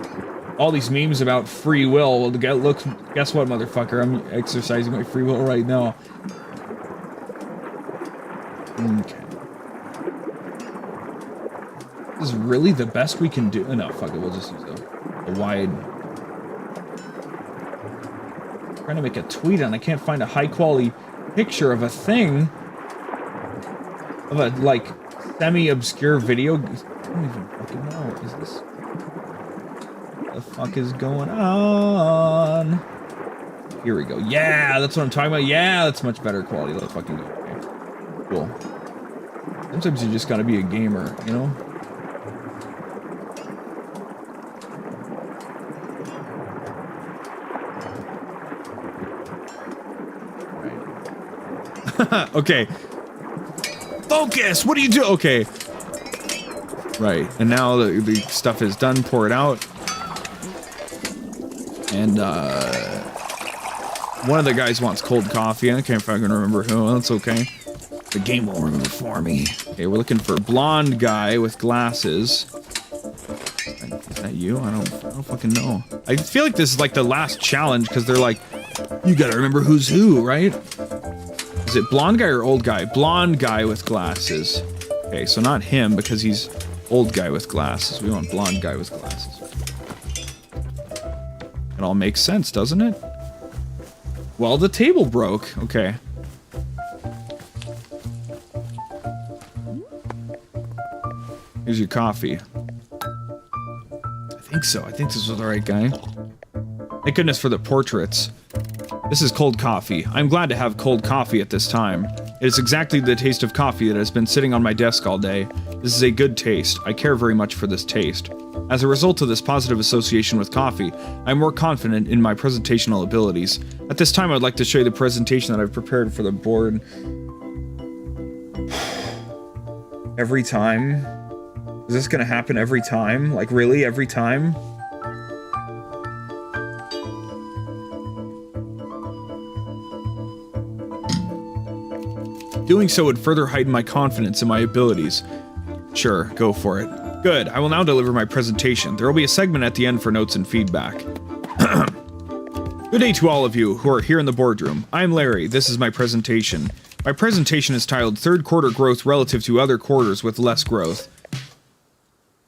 All these memes about free will. Well, look, guess what, motherfucker? I'm exercising my free will right now. Okay. This is really the best we can do. No, fuck it. We'll just use a wide. I'm trying to make a tweet and I can't find a high quality picture of a thing. Of a, like, semi-obscure video. I don't even fucking know. Is this... What the fuck is going on? Here we go. Yeah, that's what I'm talking about. Yeah, that's much better quality. Let's fucking go. Okay. Cool. Sometimes you just gotta be a gamer, you know? Okay. Focus! What do you do? Okay. Right. And now the stuff is done. Pour it out. And, one of the guys wants cold coffee. I can't fucking remember who. That's okay. The game will remember for me. Okay, we're looking for a blonde guy with glasses. Is that you? I don't fucking know. I feel like this is like the last challenge because they're like, you gotta remember who's who, right? Is it blonde guy or old guy? Blonde guy with glasses. Okay, so not him because he's old guy with glasses. We want blonde guy with glasses. It all makes sense, doesn't it? Well, the table broke. Okay. Here's your coffee. I think so. I think this was the right guy. Thank goodness for the portraits. This is cold coffee. I'm glad to have cold coffee at this time. It is exactly the taste of coffee that has been sitting on my desk all day. This is a good taste. I care very much for this taste. As a result of this positive association with coffee, I'm more confident in my presentational abilities. At this time, I'd like to show you the presentation that I've prepared for the board. Every time? Is this gonna happen every time? Like, really? Every time? Doing so would further heighten my confidence in my abilities. Sure, go for it. Good, I will now deliver my presentation. There will be a segment at the end for notes and feedback. Good day to all of you who are here in the boardroom. I'm Larry, this is my presentation. My presentation is titled Third Quarter Growth Relative to Other Quarters with Less Growth.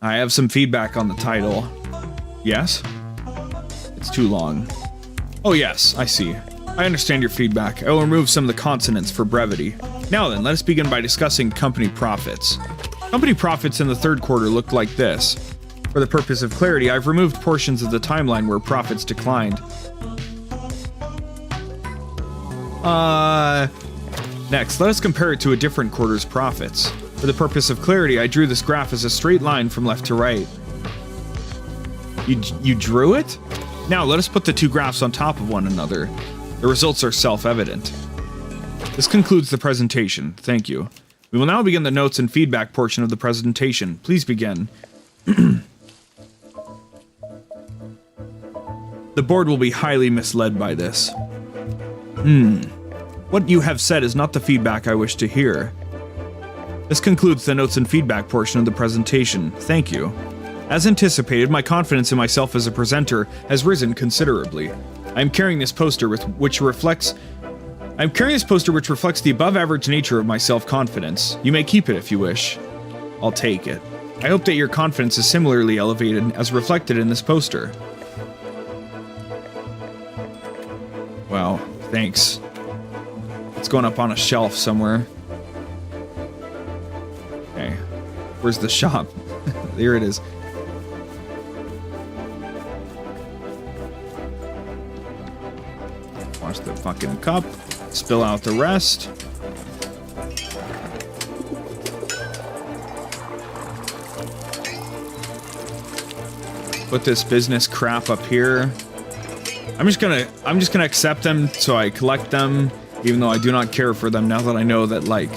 I have some feedback on the title. Yes? It's too long. Oh yes, I see. I understand your feedback. I will remove some of the consonants for brevity. Now then, let us begin by discussing company profits. Company profits in the third quarter looked like this. For the purpose of clarity, I've removed portions of the timeline where profits declined. Next, let us compare it to a different quarter's profits. For the purpose of clarity, I drew this graph as a straight line from left to right. You drew it? Now, let us put the two graphs on top of one another. The results are self-evident. This concludes the presentation. Thank you. We will now begin the notes and feedback portion of the presentation. Please begin. The board will be highly misled by this. What you have said is not the feedback I wish to hear. This concludes the notes and feedback portion of the presentation. Thank you. As anticipated, my confidence in myself as a presenter has risen considerably. I am carrying this poster which reflects the above-average nature of my self-confidence. You may keep it if you wish. I'll take it. I hope that your confidence is similarly elevated as reflected in this poster. Wow, thanks. It's going up on a shelf somewhere. Okay, where's the shop? There it is. Wash the fucking cup. Spill out the rest. Put this business crap up here. I'm just gonna accept them so I collect them, even though I do not care for them now that I know that, like,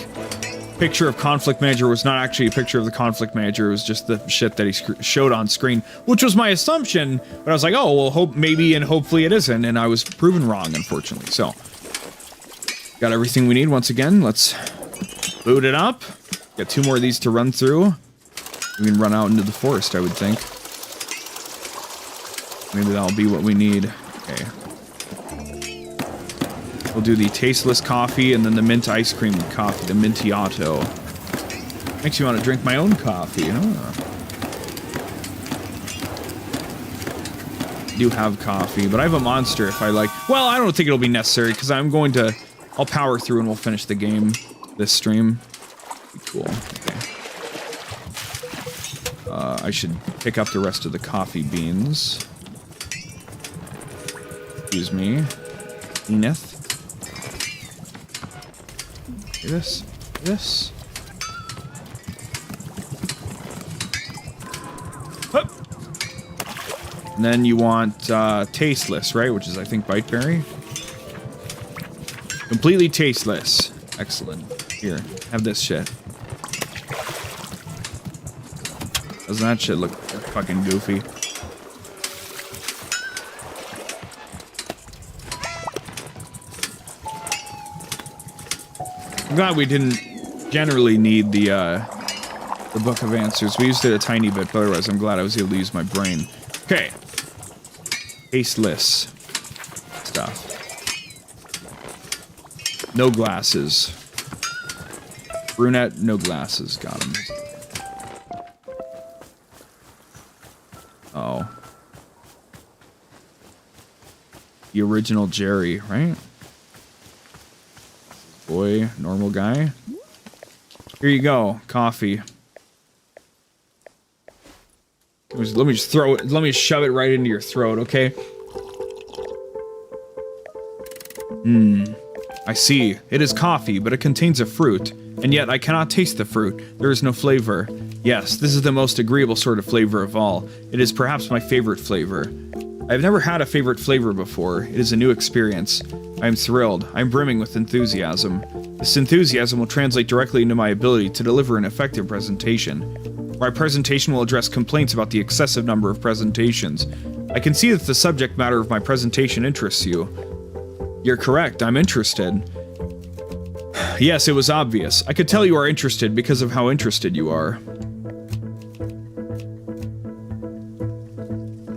picture of conflict manager was not actually a picture of the conflict manager, it was just the shit that he showed on screen, which was my assumption, but I was like, oh, well, maybe and hopefully it isn't, and I was proven wrong, unfortunately. So, got everything we need once again. Let's boot it up. Got two more of these to run through. We can run out into the forest, I would think. Maybe that'll be what we need. Okay. We'll do the tasteless coffee and then the mint ice cream coffee, the Mintiato. Makes you want to drink my own coffee, huh? I do have coffee, but I have a monster if I like. Well, I don't think it'll be necessary because I'll power through and we'll finish the game this stream. Be cool. Okay. I should pick up the rest of the coffee beans. Excuse me. Enough. This. Hup. And then you want tasteless, right? Which is, I think, biteberry. Completely tasteless. Excellent. Here, have this shit. Doesn't that shit look fucking goofy? I'm glad we didn't generally need the book of answers. We used it a tiny bit, but otherwise I'm glad I was able to use my brain. Okay. Tasteless stuff. No glasses. Brunette, no glasses. Got him. Oh. The original Jerry, right? Boy, normal guy. Here you go, coffee. Let me just throw it. Let me shove it right into your throat, okay? I see. It is coffee, but it contains a fruit. And yet I cannot taste the fruit. There is no flavor. Yes, this is the most agreeable sort of flavor of all. It is perhaps my favorite flavor. I have never had a favorite flavor before. It is a new experience. I am thrilled. I am brimming with enthusiasm. This enthusiasm will translate directly into my ability to deliver an effective presentation. My presentation will address complaints about the excessive number of presentations. I can see that the subject matter of my presentation interests you. You're correct, I'm interested. Yes, it was obvious. I could tell you are interested because of how interested you are.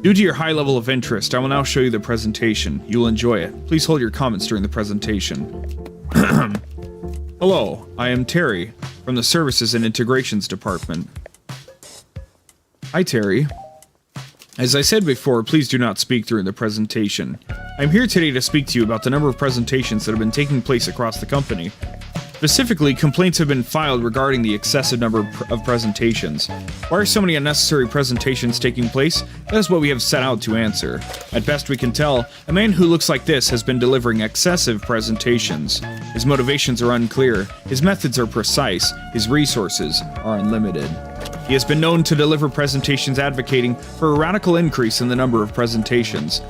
Due to your high level of interest, I will now show you the presentation. You will enjoy it. Please hold your comments during the presentation. Hello, I am Terry, from the Services and Integrations Department. Hi, Terry. As I said before, please do not speak during the presentation. I'm here today to speak to you about the number of presentations that have been taking place across the company. Specifically, complaints have been filed regarding the excessive number of presentations. Why are so many unnecessary presentations taking place? That is what we have set out to answer. At best we can tell, a man who looks like this has been delivering excessive presentations. His motivations are unclear, his methods are precise, his resources are unlimited. He has been known to deliver presentations advocating for a radical increase in the number of presentations.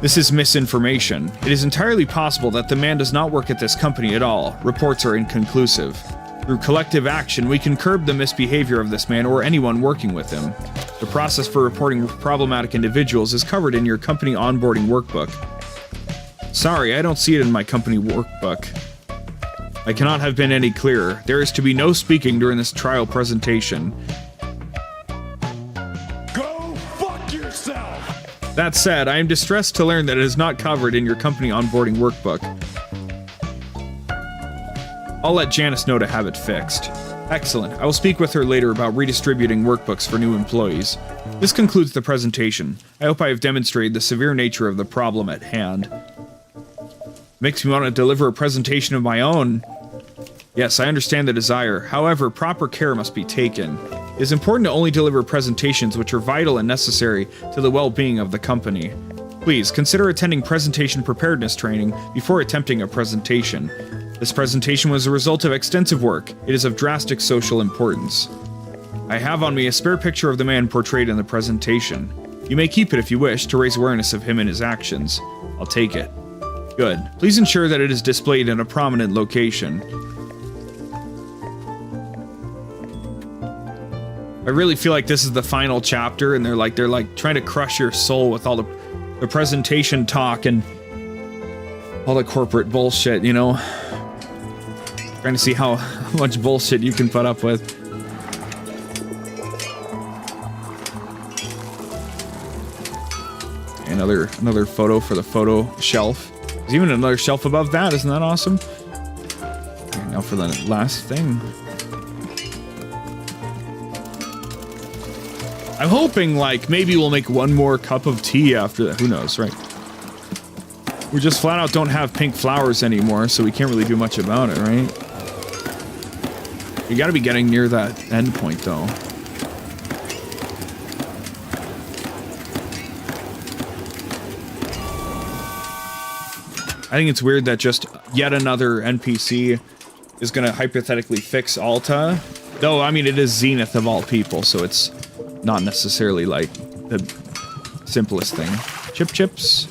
This is misinformation. It is entirely possible that the man does not work at this company at all. Reports are inconclusive. Through collective action, we can curb the misbehavior of this man or anyone working with him. The process for reporting problematic individuals is covered in your company onboarding workbook. Sorry, I don't see it in my company workbook. I cannot have been any clearer. There is to be no speaking during this trial presentation. Go fuck yourself! That said, I am distressed to learn that it is not covered in your company onboarding workbook. I'll let Janice know to have it fixed. Excellent. I will speak with her later about redistributing workbooks for new employees. This concludes the presentation. I hope I have demonstrated the severe nature of the problem at hand. Makes me want to deliver a presentation of my own. Yes, I understand the desire. However, proper care must be taken. It is important to only deliver presentations which are vital and necessary to the well-being of the company. Please, consider attending presentation preparedness training before attempting a presentation. This presentation was a result of extensive work. It is of drastic social importance. I have on me a spare picture of the man portrayed in the presentation. You may keep it if you wish to raise awareness of him and his actions. I'll take it. Good. Please ensure that it is displayed in a prominent location. I really feel like this is the final chapter, and they're like trying to crush your soul with all the presentation talk and all the corporate bullshit, you know? Trying to see how much bullshit you can put up with. Another photo for the photo shelf. There's even another shelf above that. Isn't that awesome? Okay, now for the last thing. I'm hoping, like, maybe we'll make one more cup of tea after that. Who knows, right? We just flat out don't have pink flowers anymore, so we can't really do much about it, right? You gotta be getting near that end point, though. I think it's weird that just yet another NPC is gonna hypothetically fix Alta. Though, I mean, it is Zenith of all people, so it's not necessarily, like, the simplest thing. Chips.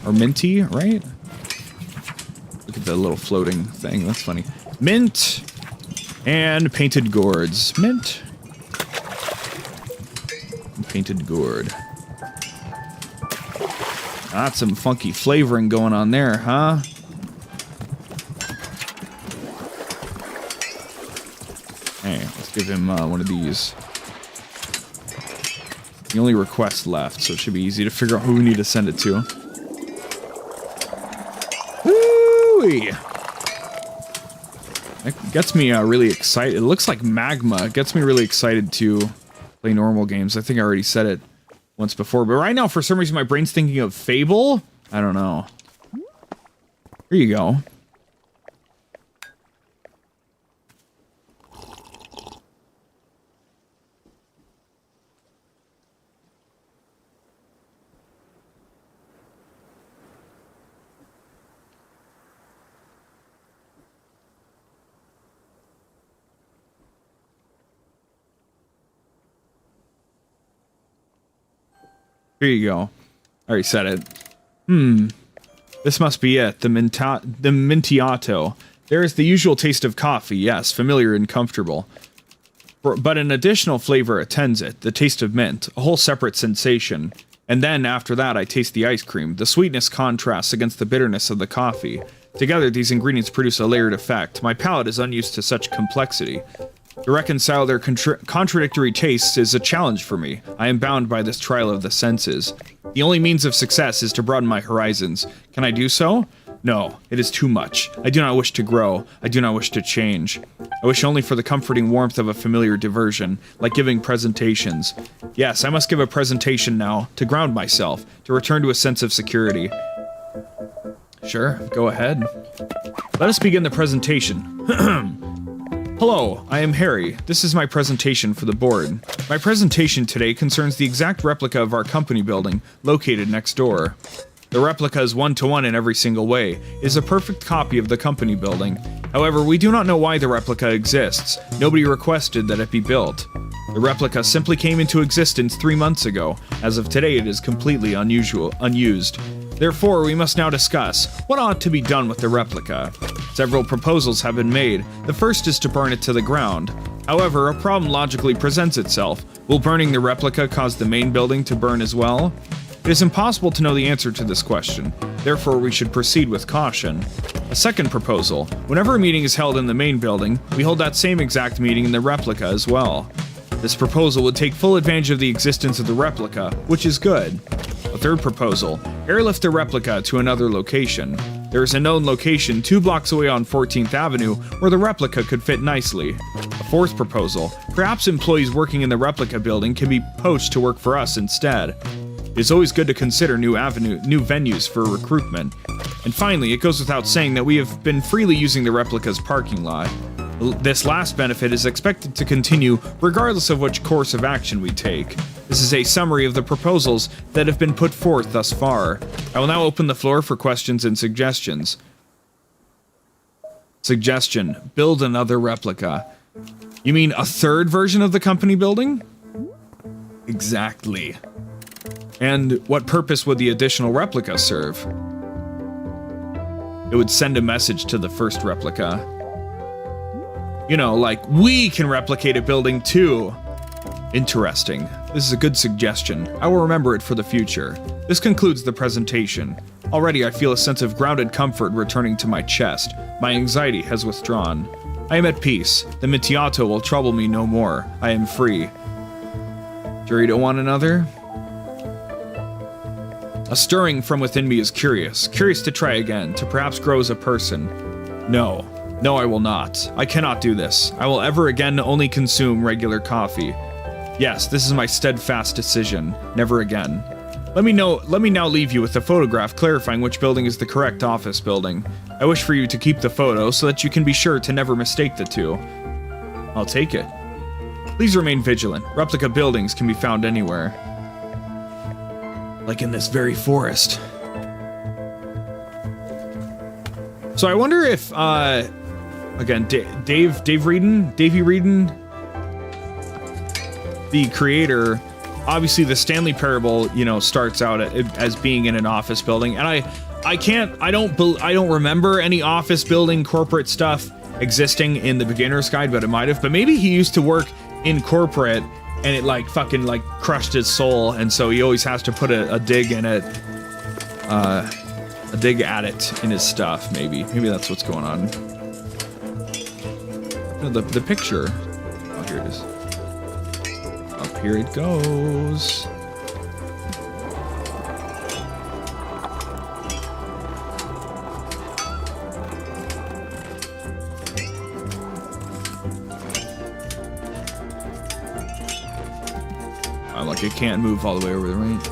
Or minty, right? Look at the little floating thing. That's funny. Mint. And painted gourds. Mint. painted gourd. That's some funky flavoring going on there, huh? Hey, let's give him one of these. The only request left, so it should be easy to figure out who we need to send it to. Woo-wee! That gets me really excited. It looks like magma. It gets me really excited to play normal games. I think I already said it once before, but right now, for some reason, my brain's thinking of Fable. I don't know. Here you go. Here you go. I already said it. This must be it. The Mintyato. There is the usual taste of coffee, yes, familiar and comfortable. But an additional flavor attends it, the taste of mint, a whole separate sensation. And then, after that, I taste the ice cream. The sweetness contrasts against the bitterness of the coffee. Together, these ingredients produce a layered effect. My palate is unused to such complexity. To reconcile their contradictory tastes is a challenge for me. I am bound by this trial of the senses. The only means of success is to broaden my horizons. Can I do so? No, it is too much. I do not wish to grow. I do not wish to change. I wish only for the comforting warmth of a familiar diversion, like giving presentations. Yes, I must give a presentation now, to ground myself, to return to a sense of security. Sure, go ahead. Let us begin the presentation. Hello, I am Harry. This is my presentation for the board. My presentation today concerns the exact replica of our company building, located next door. The replica is one-to-one in every single way. It is a perfect copy of the company building. However, we do not know why the replica exists. Nobody requested that it be built. The replica simply came into existence 3 months ago. As of today, it is completely unused. Therefore, we must now discuss what ought to be done with the replica. Several proposals have been made. The first is to burn it to the ground. However, a problem logically presents itself. Will burning the replica cause the main building to burn as well? It is impossible to know the answer to this question. Therefore, we should proceed with caution. A second proposal. Whenever a meeting is held in the main building, we hold that same exact meeting in the replica as well. This proposal would take full advantage of the existence of the replica, which is good. A third proposal. Airlift the replica to another location. There is a known location 2 blocks away on 14th Avenue where the replica could fit nicely. A fourth proposal. Perhaps employees working in the replica building can be poached to work for us instead. It is always good to consider new venues for recruitment. And finally, it goes without saying that we have been freely using the replica's parking lot. This last benefit is expected to continue regardless of which course of action we take. This is a summary of the proposals that have been put forth thus far. I will now open the floor for questions and suggestions. Suggestion: build another replica. You mean a third version of the company building? Exactly. And what purpose would the additional replica serve? It would send a message to the first replica. You know, like, we can replicate a building too. Interesting. This is a good suggestion. I will remember it for the future. This concludes the presentation. Already I feel a sense of grounded comfort returning to my chest. My anxiety has withdrawn. I am at peace. The Mintyato will trouble me no more. I am free. Sure you don't want another? A stirring from within me is curious to try again, to perhaps grow as a person. No, I will not. I cannot do this. I will ever again only consume regular coffee. Yes, this is my steadfast decision. Never again. Let me now leave you with a photograph clarifying which building is the correct office building. I wish for you to keep the photo so that you can be sure to never mistake the two. I'll take it. Please remain vigilant. Replica buildings can be found anywhere. Like in this very forest. So I wonder if, again, Davey Wreden, the creator, obviously the Stanley Parable, you know, starts out as being in an office building, and I don't remember any office building corporate stuff existing in the beginner's guide, but it might have. But maybe he used to work in corporate and it like fucking like crushed his soul, and so he always has to put a dig in it, a dig at it in his stuff. Maybe that's what's going on. No, the picture. Oh, here it is. Up here it goes. Like it can't move all the way over the right.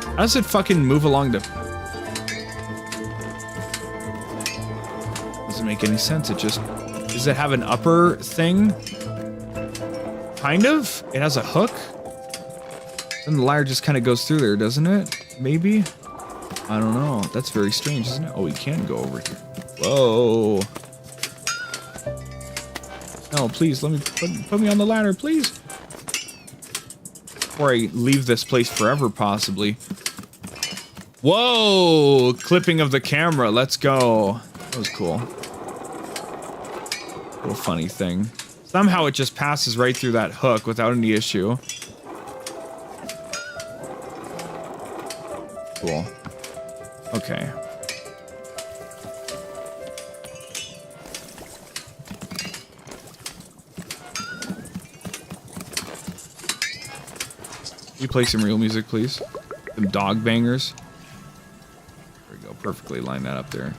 How does it fucking move along the... Doesn't make any sense. It just... Does it have an upper thing? Kind of? It has a hook? Then the ladder just kind of goes through there, doesn't it? Maybe? I don't know. That's very strange, isn't it? Oh, we can go over here. Whoa. No, please, let me... Put me on the ladder, please. Before I leave this place forever, possibly. Whoa! Clipping of the camera. Let's go. That was cool. Little funny thing. Somehow it just passes right through that hook without any issue. Cool. Okay. Can you play some real music, please? Some dog bangers. There we go. Perfectly line that up there.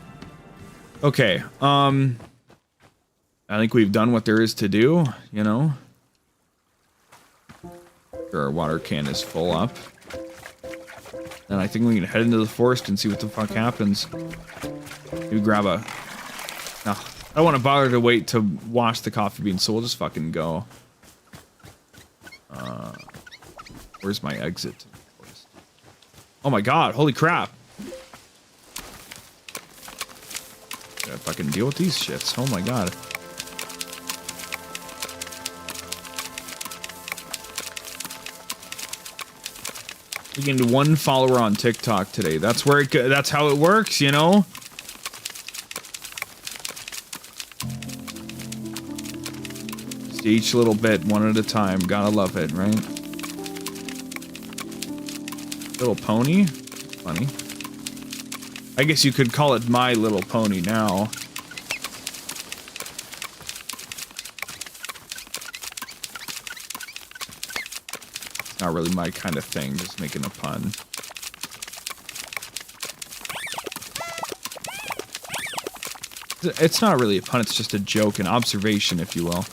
Okay. I think we've done what there is to do, you know? Sure, our water can is full up. And I think we can head into the forest and see what the fuck happens. Maybe grab a... No, I don't want to bother to wait to wash the coffee beans, so we'll just fucking go. Where's my exit? Oh my god, holy crap. Gotta fucking deal with these shits. Oh my god. We gained 1 follower on TikTok today. That's where it that's how it works, you know? Just each little bit, one at a time. Gotta love it, right? Little Pony? Funny. I guess you could call it My Little Pony now. It's not really my kind of thing, just making a pun. It's not really a pun, it's just a joke, an observation, if you will.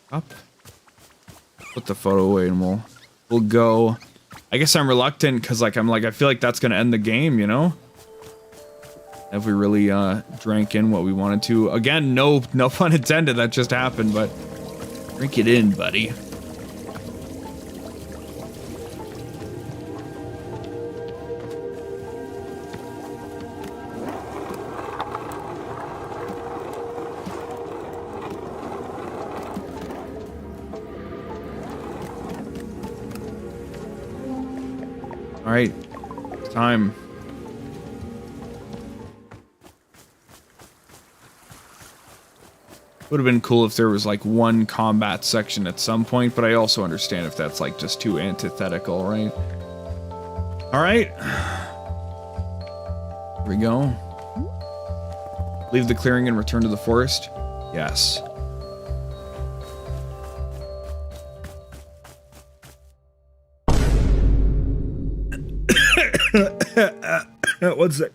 Up. Put the photo away and we'll go. I guess I'm reluctant because I feel like that's gonna end the game, you know? Have we really drank in what we wanted to? Again, no pun intended, that just happened, but drink it in, buddy. Alright, it's time. Would have been cool if there was like one combat section at some point, but I also understand if that's like just too antithetical, right? Alright. Here we go. Leave the clearing and return to the forest? Yes. What's that?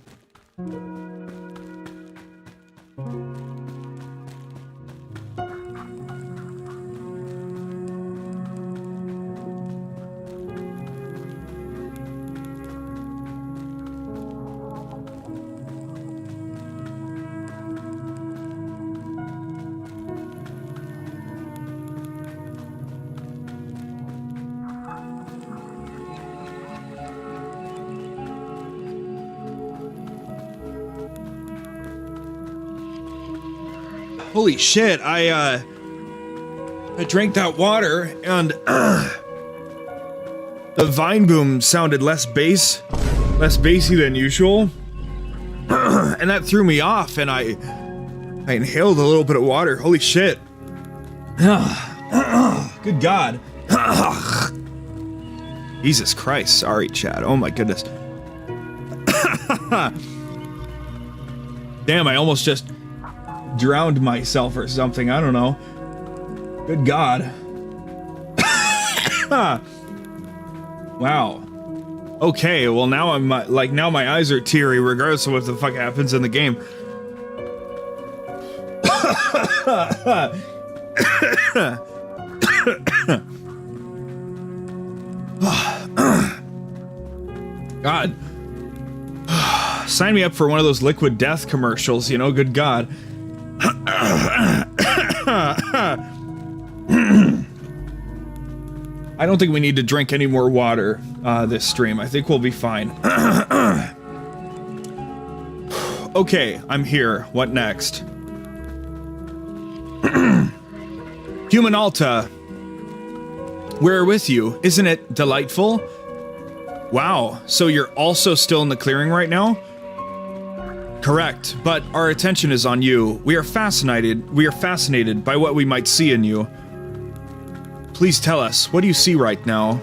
Holy shit, I drank that water and the vine boom sounded less bassy than usual. And that threw me off, and I inhaled a little bit of water. Holy shit. Good God. Jesus Christ. Sorry, Chad. Oh my goodness. Damn, I almost just drowned myself or something. I don't know. Good God. Wow. Okay, well now I'm like, now my eyes are teary regardless of what the fuck happens in the game. God. Sign me up for one of those liquid death commercials, you know, good God. I don't think we need to drink any more water this stream. I think we'll be fine. Okay, I'm here. What next? 𝑰𝑵𝑚, we're with you. Isn't it delightful? Wow, so you're also still in the clearing right now? Correct, but our attention is on you. We are fascinated by what we might see in you. Please tell us, what do you see right now?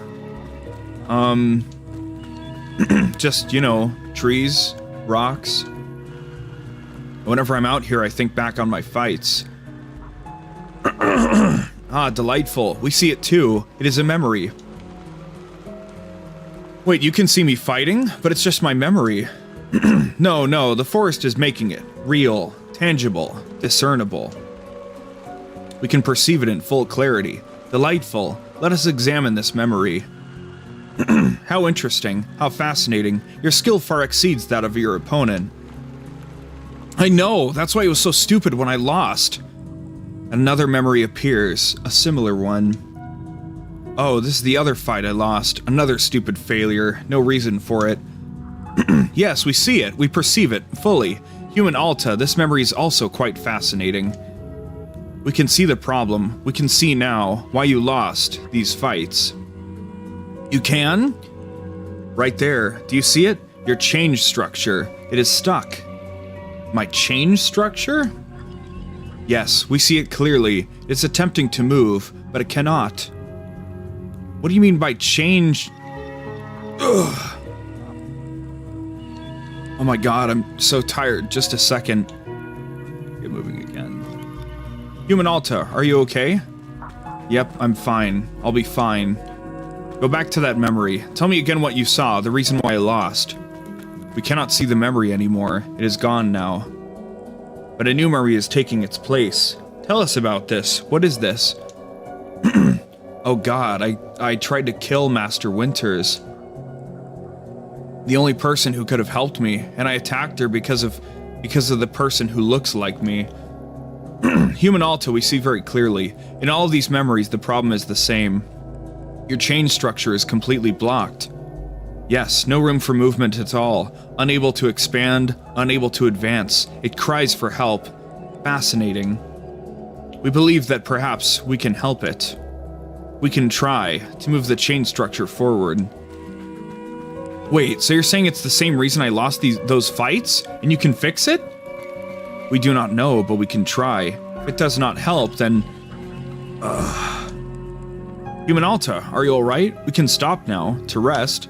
Just, you know, trees, rocks. Whenever I'm out here, I think back on my fights. Ah, delightful. We see it too. It is a memory. Wait, you can see me fighting? But it's just my memory. No, the forest is making it. Real, tangible, discernible. We can perceive it in full clarity. Delightful. Let us examine this memory. How interesting. How fascinating. Your skill far exceeds that of your opponent. I know. That's why it was so stupid when I lost. Another memory appears. A similar one. Oh, this is the other fight I lost. Another stupid failure. No reason for it. Yes, we see it. We perceive it fully. 𝑰𝑵𝑚, this memory is also quite fascinating. We can see the problem. We can see now why you lost these fights. You can? Right there. Do you see it? Your change structure. It is stuck. My change structure? Yes, we see it clearly. It's attempting to move, but it cannot. What do you mean by change? Ugh. Oh my God, I'm so tired. Just a second. Get moving again. 𝑰𝑵𝑚, are you okay? Yep, I'm fine. I'll be fine. Go back to that memory. Tell me again what you saw, the reason why I lost. We cannot see the memory anymore. It is gone now. But a new memory is taking its place. Tell us about this. What is this? Oh God, I tried to kill Master 𝑰𝑵𝑡𝑧. The only person who could have helped me, and I attacked her because of the person who looks like me. 𝑰𝑵𝑚, we see very clearly. In all of these memories, the problem is the same. Your change structure is completely blocked. Yes, no room for movement at all. Unable to expand, unable to advance. It cries for help. Fascinating. We believe that perhaps we can help it. We can try to move the change structure forward. Wait, so you're saying it's the same reason I lost those fights? And you can fix it? We do not know, but we can try. If it does not help, then... 𝑰𝑵𝑚, are you alright? We can stop now, to rest.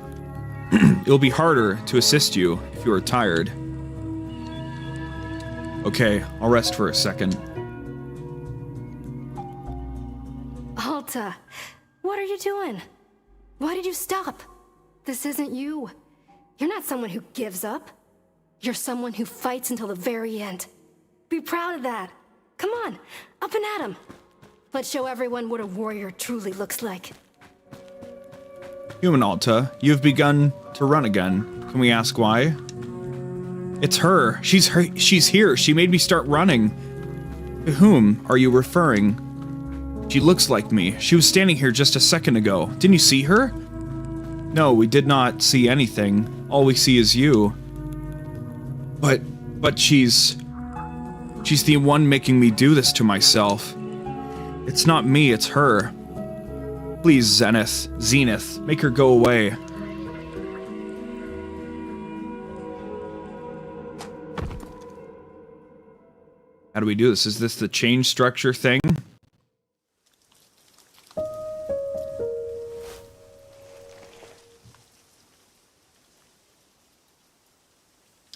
It'll be harder to assist you if you are tired. Okay, I'll rest for a second. Alta, what are you doing? Why did you stop? This isn't you. You're not someone who gives up. You're someone who fights until the very end. Be proud of that. Come on, up and at 'em. Let's show everyone what a warrior truly looks like. 𝑰𝑵𝑚, you have begun to run again. Can we ask why? It's her. She's here. She made me start running. To whom are you referring? She looks like me. She was standing here just a second ago. Didn't you see her? No, we did not see anything. All we see is you. But she's... She's the one making me do this to myself. It's not me, it's her. Please, Zenith, make her go away. How do we do this? Is this the change structure thing?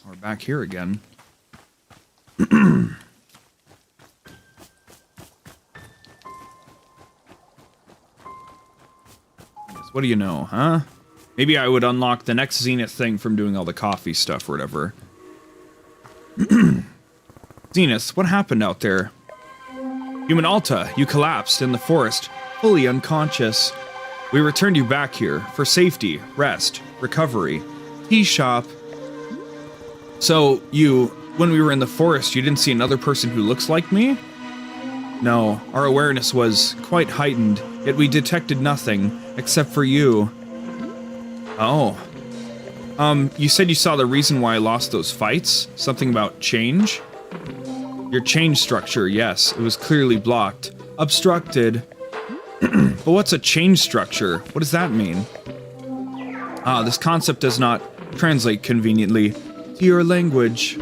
We're back here again. What do you know, huh? Maybe I would unlock the next Zenith thing from doing all the coffee stuff or whatever. Zenith, what happened out there? 𝑰𝑵𝑬𝑚, you collapsed in the forest, fully unconscious. We returned you back here for safety, rest, recovery, tea shop. So, when we were in the forest, you didn't see another person who looks like me? No, our awareness was quite heightened, yet we detected nothing, except for you. Oh. You said you saw the reason why I lost those fights? Something about change? Your change structure, yes, it was clearly blocked. Obstructed. But what's a change structure? What does that mean? This concept does not translate conveniently to your language.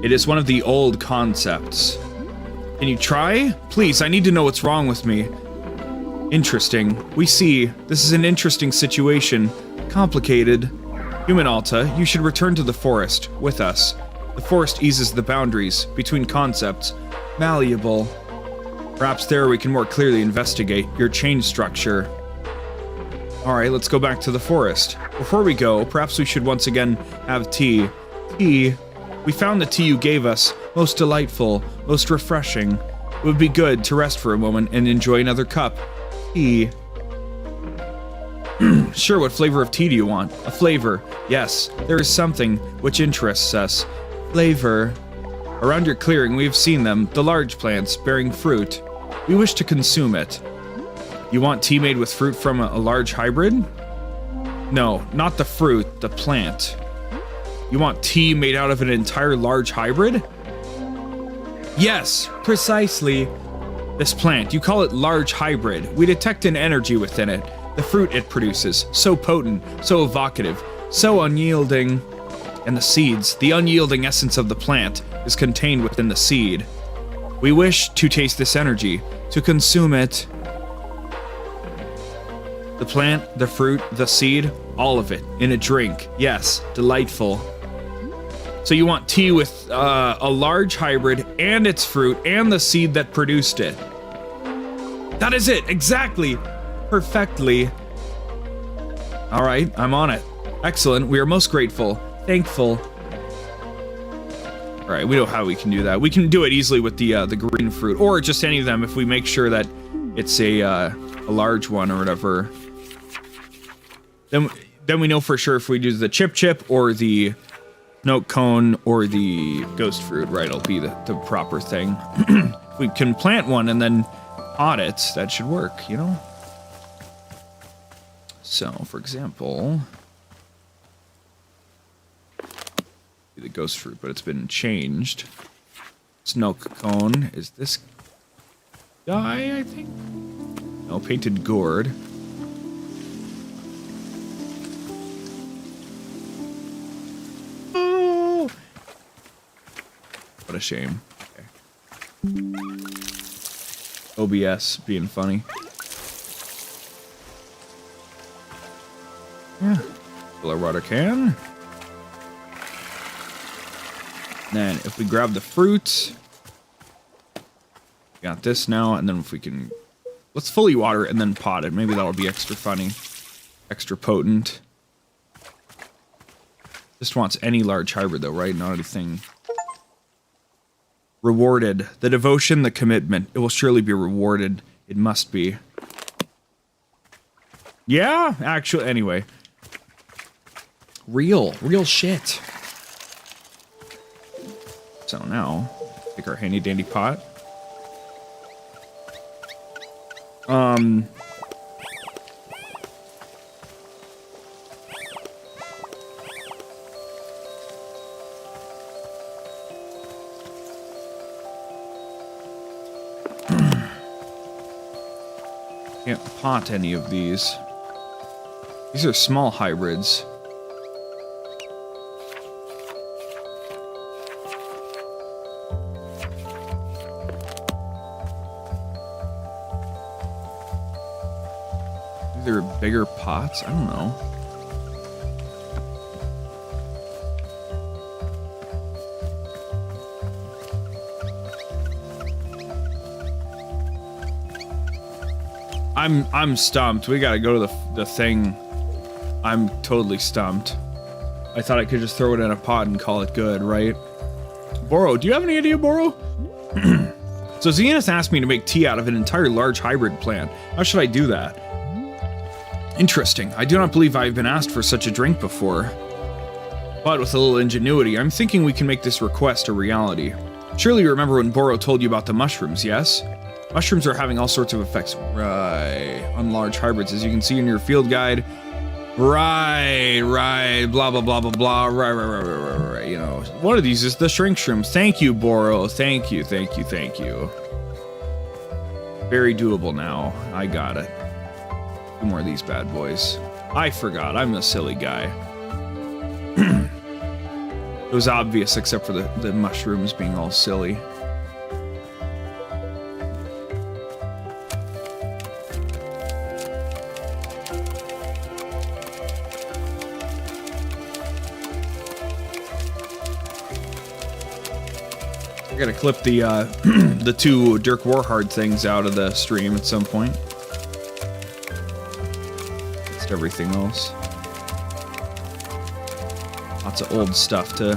It is one of the old concepts. Can you try? Please, I need to know what's wrong with me. Interesting. We see. This is an interesting situation. Complicated. 𝑰𝑵𝑬𝑚, you should return to the forest with us. The forest eases the boundaries between concepts. Malleable. Perhaps there we can more clearly investigate your change structure. Alright, let's go back to the forest. Before we go, perhaps we should once again have tea. Tea. We found the tea you gave us most delightful, most refreshing. It would be good to rest for a moment and enjoy another cup. Tea. Sure, what flavor of tea do you want? A flavor. Yes, there is something which interests us. Flavor. Around your clearing we have seen them, the large plants bearing fruit. We wish to consume it. You want tea made with fruit from a large hybrid? No, not the fruit, the plant. You want tea made out of an entire large hybrid? Yes, precisely. This plant, you call it large hybrid. We detect an energy within it. The fruit it produces, so potent, so evocative, so unyielding. And the seeds, the unyielding essence of the plant, is contained within the seed. We wish to taste this energy, to consume it. The plant, the fruit, the seed, all of it, in a drink. Yes, delightful. So you want tea with a large hybrid and its fruit and the seed that produced it. That is it, exactly. Perfectly. All right, I'm on it. Excellent, we are most grateful, thankful. All right, we know how we can do that. We can do it easily with the green fruit, or just any of them if we make sure that it's a large one or whatever. Then we know for sure if we do the chip or the snow cone or the ghost fruit, right? It'll be the proper thing. If we can plant one and then pot it, that should work, you know? So, for example, the ghost fruit, but it's been changed. Snow cone is this guy, I think? No, painted gourd. Oh! What a shame. Okay. OBS being funny. Yeah. Fill our water can. Then if we grab the fruit, got this now, and then if we can, let's fully water it and then pot it. Maybe that'll be extra funny, extra potent. Just wants any large hybrid though, right? Not anything. Rewarded. The devotion, the commitment. It will surely be rewarded. It must be. Yeah, actually, anyway. Real shit. So now, take our handy dandy pot. Can't pot any of these. These are small hybrids. These are bigger pots? I don't know. I'm stumped. We gotta go to the thing. I'm totally stumped. I thought I could just throw it in a pot and call it good, right? Boro, do you have any idea, Boro? So Zenith asked me to make tea out of an entire large hybrid plant. How should I do that? Interesting. I do not believe I have been asked for such a drink before. But with a little ingenuity, I'm thinking we can make this request a reality. Surely you remember when Boro told you about the mushrooms, yes? Mushrooms are having all sorts of effects, right, on large hybrids, as you can see in your field guide. Right, blah, blah, blah, blah, blah, right, you know. One of these is the shrink shrooms. Thank you, Boro. Thank you. Very doable now. I got it. Two more of these bad boys. I forgot. I'm a silly guy. It was obvious except for the mushrooms being all silly. I gotta clip the the two Dirk Warhard things out of the stream at some point. Just everything else. Lots of old stuff to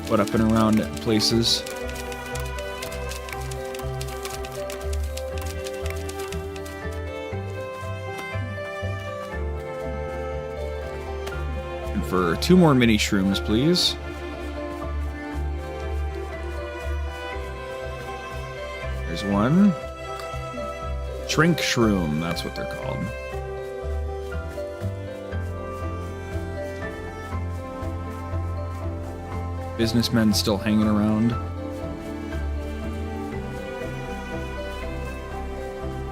put up and around places. And for 2 more mini shrooms, please. One. Shrink shroom, that's what they're called. Businessmen still hanging around.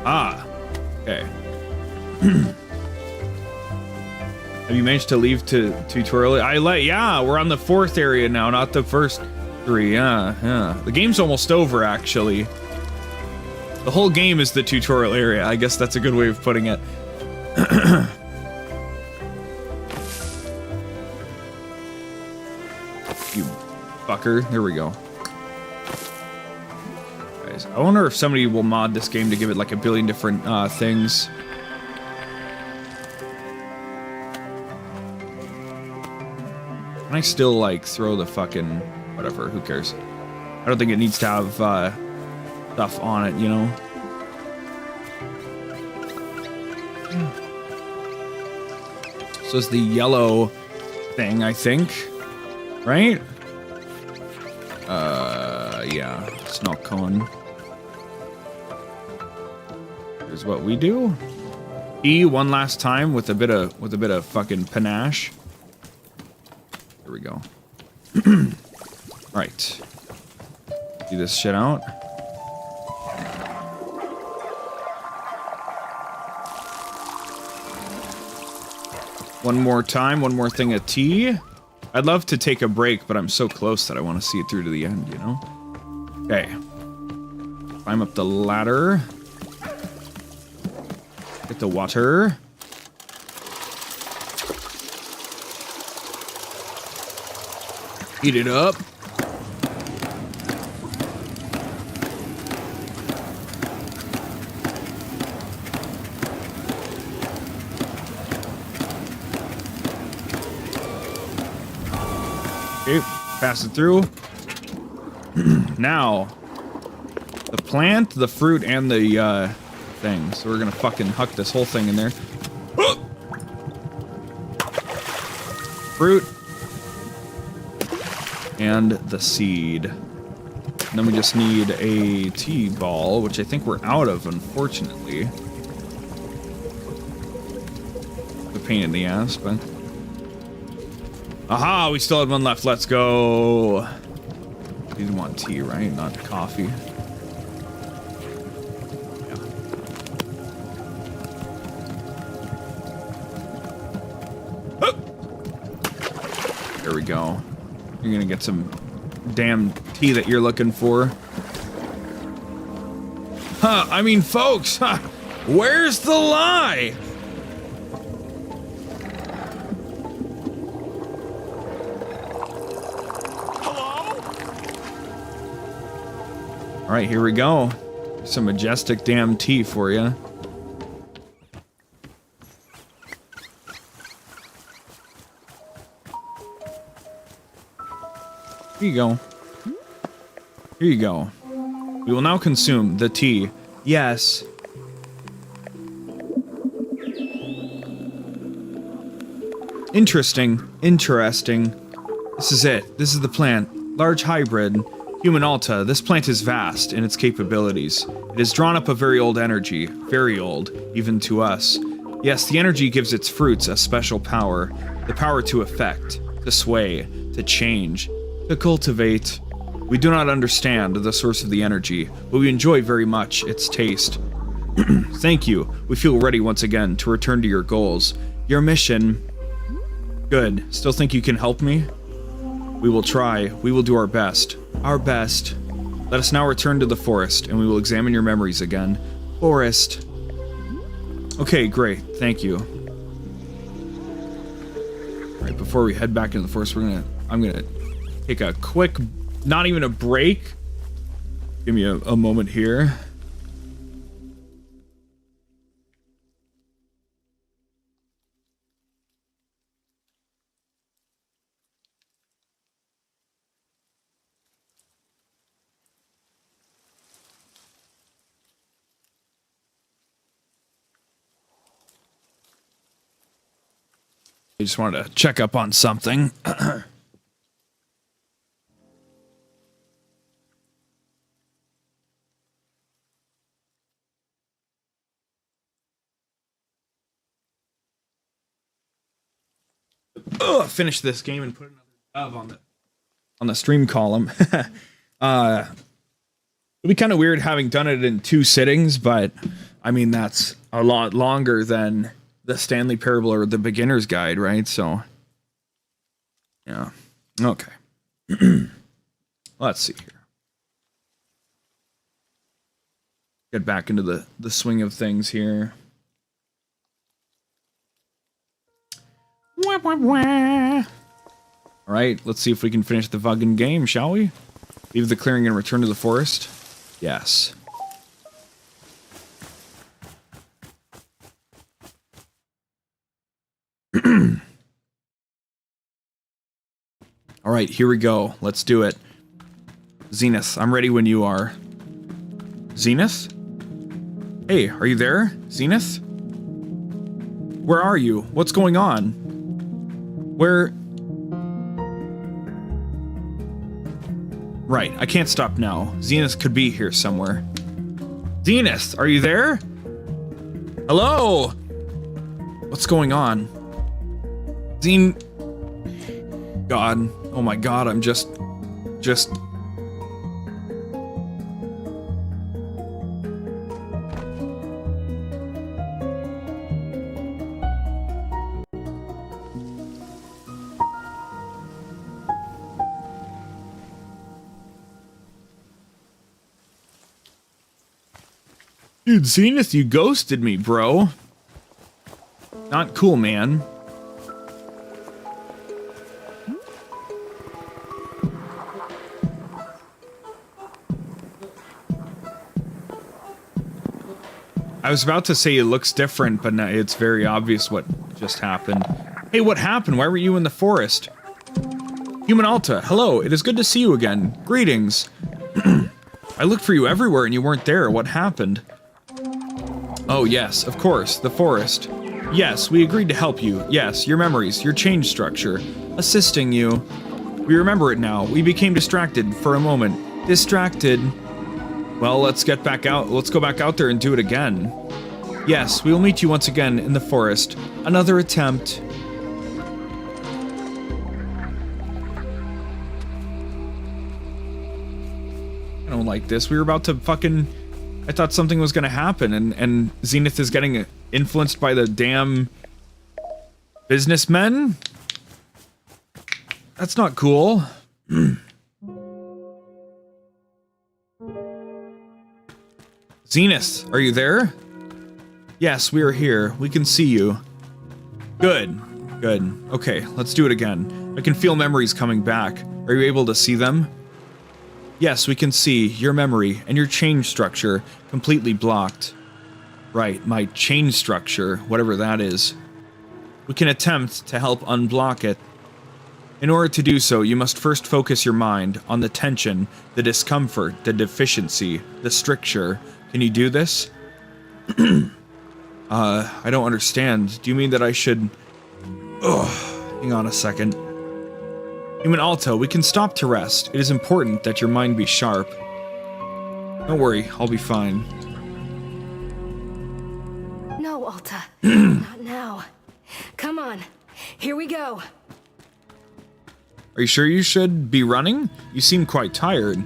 Ah, okay. Have you managed to leave tutorial? Yeah, we're on the 4th area now, not the first 3. Yeah. The game's almost over, actually. The whole game is the tutorial area. I guess that's a good way of putting it. You fucker. There we go. Guys, I wonder if somebody will mod this game to give it like a billion different things. Can I still like throw the fucking whatever? Who cares? I don't think it needs to have stuff on it, you know. So it's the yellow thing, I think, right? Yeah, snow cone. Here's what we do. E one last time with a bit of fucking panache. Here we go. Right. Do this shit out. One more time, one more thing of tea. I'd love to take a break, but I'm so close that I want to see it through to the end, you know? Okay. Climb up the ladder. Get the water. Heat it up. Okay, pass it through. Now, the plant, the fruit, and the thing. So we're gonna fucking huck this whole thing in there. Fruit. And the seed. And then we just need a tea ball, which I think we're out of, unfortunately. The pain in the ass, but... Aha, we still had one left. Let's go. You want tea, right? Not coffee. Yeah. go. You're gonna get some damn tea that you're looking for. Huh, I mean, folks, huh, where's the lie? Hello? All right, here we go. Some majestic damn tea for you. Here you go. Here you go. We will now consume the tea. Yes. Interesting. Interesting. This is it. This is the plant. Large hybrid. 𝑰𝑵𝑬𝑚. This plant is vast in its capabilities. It has drawn up a very old energy. Very old. Even to us. Yes, the energy gives its fruits a special power. The power to affect. To sway. To change. To cultivate. We do not understand the source of the energy, but we enjoy very much its taste. Thank you. We feel ready once again to return to your goals. Your mission. Good. Still think you can help me? We will try. We will do our best. Our best. Let us now return to the forest, and we will examine your memories again. Forest. Okay, great. Thank you. Alright, before we head back into the forest, I'm gonna take a quick, not even a break. Give me a moment here. I just wanted to check up on something. Finish this game and put another dub on the stream column. It'd be kind of weird having done it in 2 sittings, but I mean that's a lot longer than the Stanley Parable or the Beginner's Guide, right? So, yeah. Okay. Let's see here. Get back into the swing of things here. Wah, wah, wah. All right, let's see if we can finish the fucking game, shall we? Leave the clearing and return to the forest? Yes. All right, here we go. Let's do it. Zenith, I'm ready when you are. Zenith? Hey, are you there? Zenith? Where are you? What's going on? Where? Right, I can't stop now. Zenith could be here somewhere. Zenith, are you there? Hello? What's going on? God. Oh my god, I'm just... Dude, Zenith, you ghosted me, bro. Not cool, man. I was about to say it looks different, but no, it's very obvious what just happened. Hey, what happened? Why were you in the forest? 𝑰𝑵𝑬𝑚, hello. It is good to see you again. Greetings. I looked for you everywhere and you weren't there. What happened? Oh, yes, of course. The forest. Yes, we agreed to help you. Yes, your memories, your change structure. Assisting you. We remember it now. We became distracted for a moment. Distracted. Well, let's get back out. Let's go back out there and do it again. Yes, we will meet you once again in the forest. Another attempt. I don't like this. We were about to fucking... I thought something was gonna happen, and Zenith is getting influenced by the damn... businessmen? That's not cool. Zenith, are you there? Yes, we are here. We can see you. Good. Good. Okay, let's do it again. I can feel memories coming back. Are you able to see them? Yes, we can see your memory and your change structure completely blocked. Right, my change structure, whatever that is. We can attempt to help unblock it. In order to do so, you must first focus your mind on the tension, the discomfort, the deficiency, the stricture. Can you do this? I don't understand. Do you mean that I should... Ugh, hang on a second. 𝑰𝑵𝑬𝑚, we can stop to rest. It is important that your mind be sharp. Don't worry, I'll be fine. No, Alta. Not now. Come on. Here we go. Are you sure you should be running? You seem quite tired.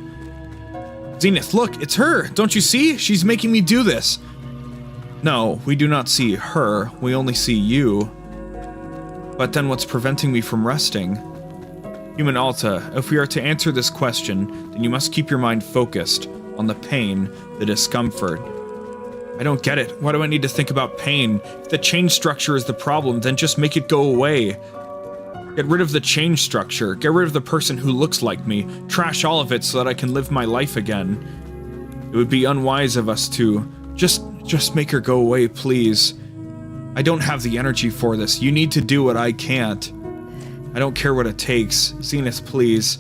Zenith, look, it's her! Don't you see? She's making me do this. No, we do not see her. We only see you. But then what's preventing me from resting? 𝑰𝑵𝑬𝑚, if we are to answer this question, then you must keep your mind focused on the pain, the discomfort. I don't get it. Why do I need to think about pain? If the change structure is the problem, then just make it go away. Get rid of the change structure. Get rid of the person who looks like me. Trash all of it so that I can live my life again. It would be unwise of us to... Just make her go away, please. I don't have the energy for this. You need to do what I can't. I don't care what it takes. Zenith, please.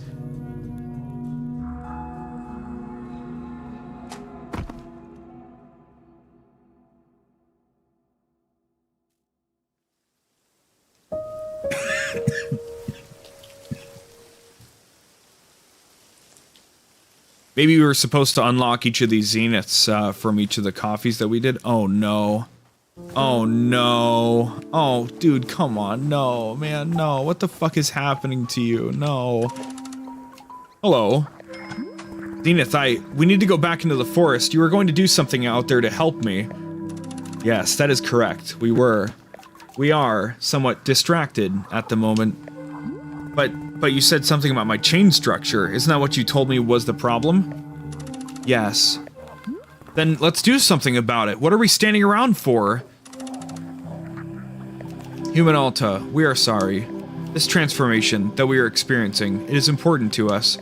Maybe we were supposed to unlock each of these zeniths from each of the coffees that we did. Oh no. Oh no. Oh, dude, come on. No, man, no. What the fuck is happening to you? No. Hello. Zenith, we need to go back into the forest. You were going to do something out there to help me. Yes, that is correct. We are somewhat distracted at the moment. But you said something about my chain structure. Isn't that what you told me was the problem? Yes. Then let's do something about it. What are we standing around for? 𝑰𝑵𝑬𝑚, we are sorry. This transformation that we are experiencing, it is important to us.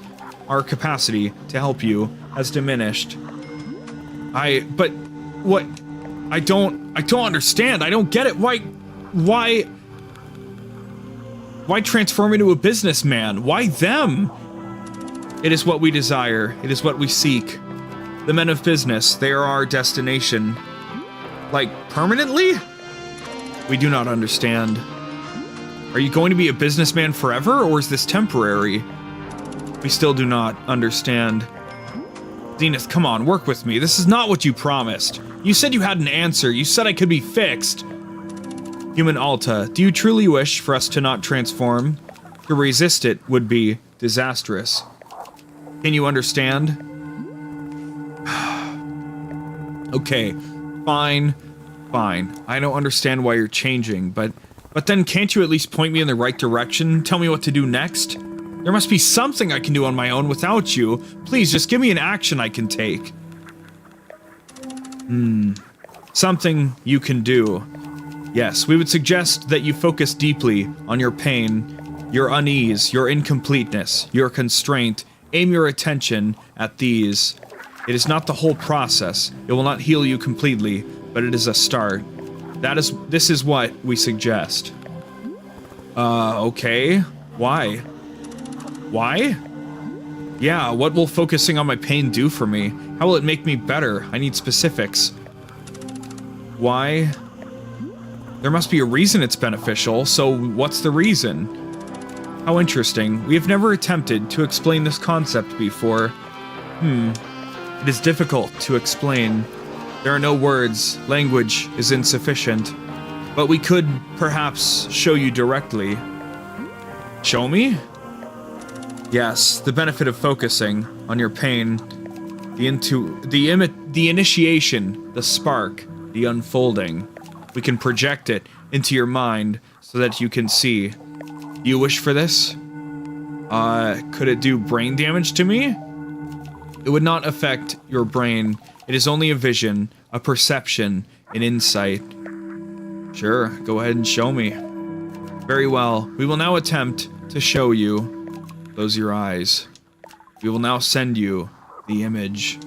Our capacity to help you has diminished. But what? I don't understand. I don't get it. Why transform into a businessman? Why them? It is what we desire. It is what we seek. The men of business, they are our destination. Like, permanently? We do not understand. Are you going to be a businessman forever, or is this temporary? We still do not understand. Zenith, come on, work with me. This is not what you promised. You said you had an answer. You said I could be fixed. 𝑰𝑵𝑬𝑚, do you truly wish for us to not transform? To resist it would be disastrous. Can you understand? Okay, fine. I don't understand why you're changing, but then can't you at least point me in the right direction? Tell me what to do next? There must be something I can do on my own without you. Please, just give me an action I can take. Something you can do. Yes, we would suggest that you focus deeply on your pain, your unease, your incompleteness, your constraint. Aim your attention at these. It is not the whole process. It will not heal you completely, but it is a start. This is what we suggest. Okay. Why? Why? Yeah, what will focusing on my pain do for me? How will it make me better? I need specifics. Why? There must be a reason it's beneficial, so what's the reason? How interesting. We have never attempted to explain this concept before. It is difficult to explain. There are no words. Language is insufficient. But we could, perhaps, show you directly. Show me? Yes, the benefit of focusing on your pain, the initiation, the spark, the unfolding. We can project it into your mind so that you can see. Do you wish for this? Could it do brain damage to me? It would not affect your brain. It is only a vision, a perception, an insight. Sure, go ahead and show me. Very well. We will now attempt to show you. Close your eyes. We will now send you the image.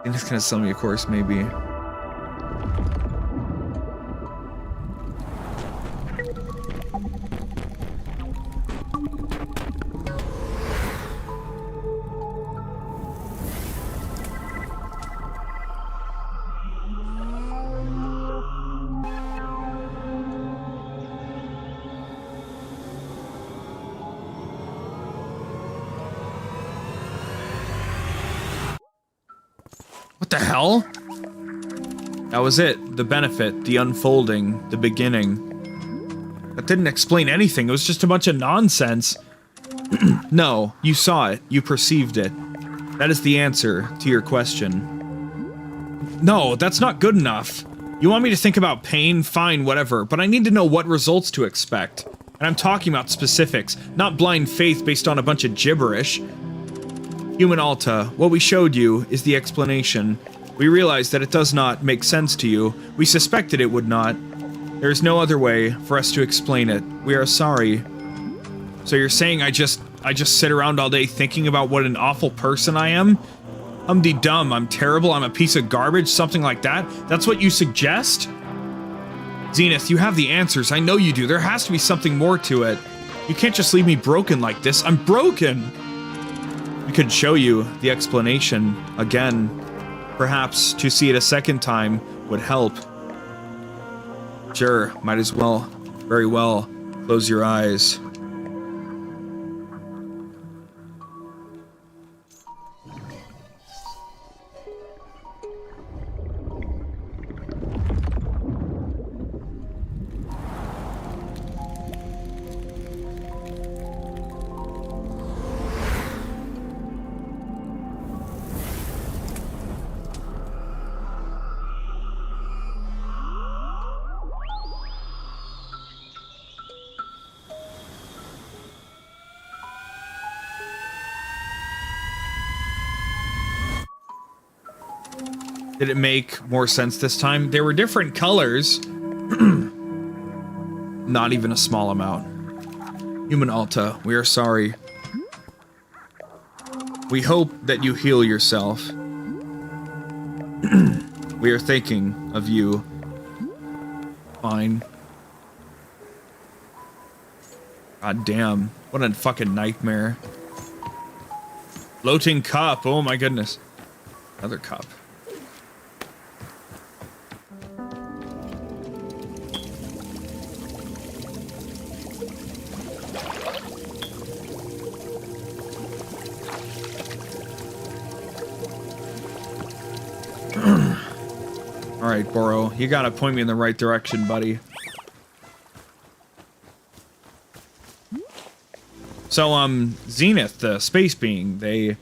And it's gonna sell me a course, maybe. What the hell? That was it. The benefit, the unfolding, the beginning. That didn't explain anything. It was just a bunch of nonsense. No, you saw it. You perceived it. That is the answer to your question. No, that's not good enough. You want me to think about pain? Fine, whatever. But I need to know what results to expect. And I'm talking about specifics, not blind faith based on a bunch of gibberish. 𝑰𝑵𝑬𝑚, what we showed you is the explanation. We realize that it does not make sense to you. We suspected it would not. There is no other way for us to explain it. We are sorry. So you're saying I just sit around all day thinking about what an awful person I am? Dumb, I'm terrible, I'm a piece of garbage, something like that? That's what you suggest? Zenith, you have the answers, I know you do. There has to be something more to it. You can't just leave me broken like this. I'm broken! We could show you the explanation again. Perhaps to see it a second time would help. Sure, might as well. Very well. Close your eyes. Did it make more sense this time? There were different colors. Not even a small amount. 𝑰𝑵𝑬𝑚, we are sorry. We hope that you heal yourself. We are thinking of you. Fine. God damn. What a fucking nightmare. Floating cup. Oh my goodness. Another cup. Alright, Boro, you gotta point me in the right direction, buddy. So, Zenith, the space being, they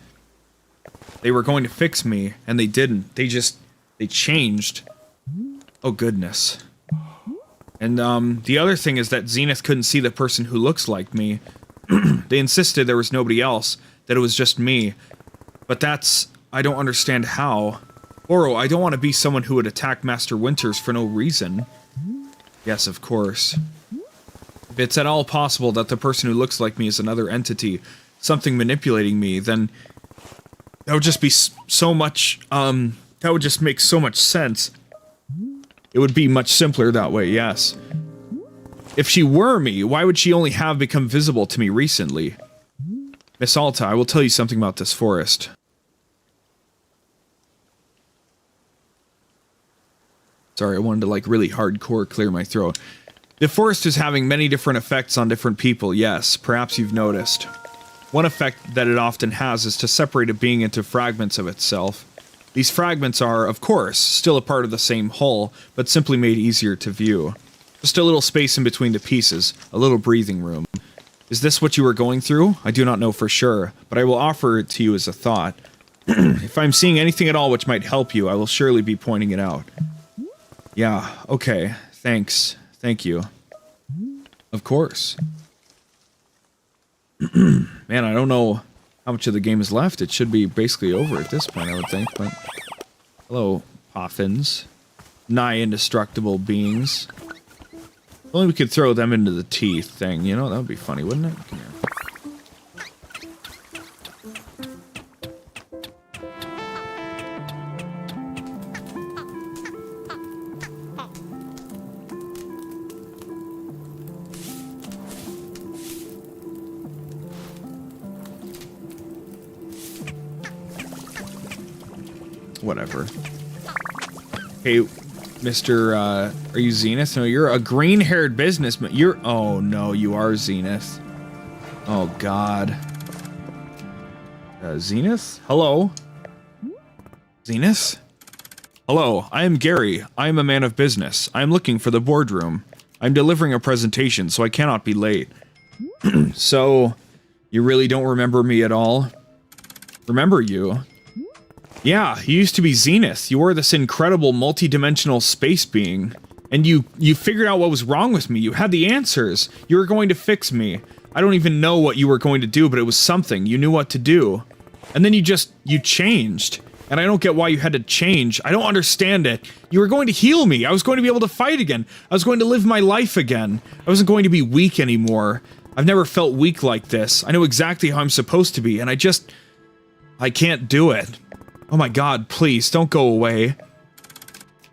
were going to fix me, and they didn't. They changed. Oh, goodness. And, the other thing is that Zenith couldn't see the person who looks like me. They insisted there was nobody else, that it was just me. But that's... I don't understand how. Boro, I don't want to be someone who would attack Master Winters for no reason. Yes, of course. If it's at all possible that the person who looks like me is another entity, something manipulating me, then that would just be so much, that would just make so much sense. It would be much simpler that way, yes. If she were me, why would she only have become visible to me recently? Miss Alta, I will tell you something about this forest. Sorry, I wanted to, like, really hardcore clear my throat. The forest is having many different effects on different people, yes, perhaps you've noticed. One effect that it often has is to separate a being into fragments of itself. These fragments are, of course, still a part of the same whole, but simply made easier to view. Just a little space in between the pieces, a little breathing room. Is this what you were going through? I do not know for sure, but I will offer it to you as a thought. If I'm seeing anything at all which might help you, I will surely be pointing it out. Yeah, okay. Thanks. Thank you. Of course. Man, I don't know how much of the game is left. It should be basically over at this point, I would think, but... Hello, poffins. Nigh indestructible beings. If only we could throw them into the teeth thing, you know? That would be funny, wouldn't it? Come here. Whatever. Hey, Mr. Are you Zenith? No, you're a green-haired businessman. You're... Oh, no, you are Zenith. Oh, God. Zenith? Hello? Zenith? Hello, I am Gary. I am a man of business. I am looking for the boardroom. I'm delivering a presentation, so I cannot be late. So, you really don't remember me at all? Remember you? Yeah, you used to be Zenith. You were this incredible multi-dimensional space being. And you figured out what was wrong with me. You had the answers. You were going to fix me. I don't even know what you were going to do, but it was something. You knew what to do. And then you changed. And I don't get why you had to change. I don't understand it. You were going to heal me. I was going to be able to fight again. I was going to live my life again. I wasn't going to be weak anymore. I've never felt weak like this. I know exactly how I'm supposed to be, and I can't do it. Oh my God, please, don't go away.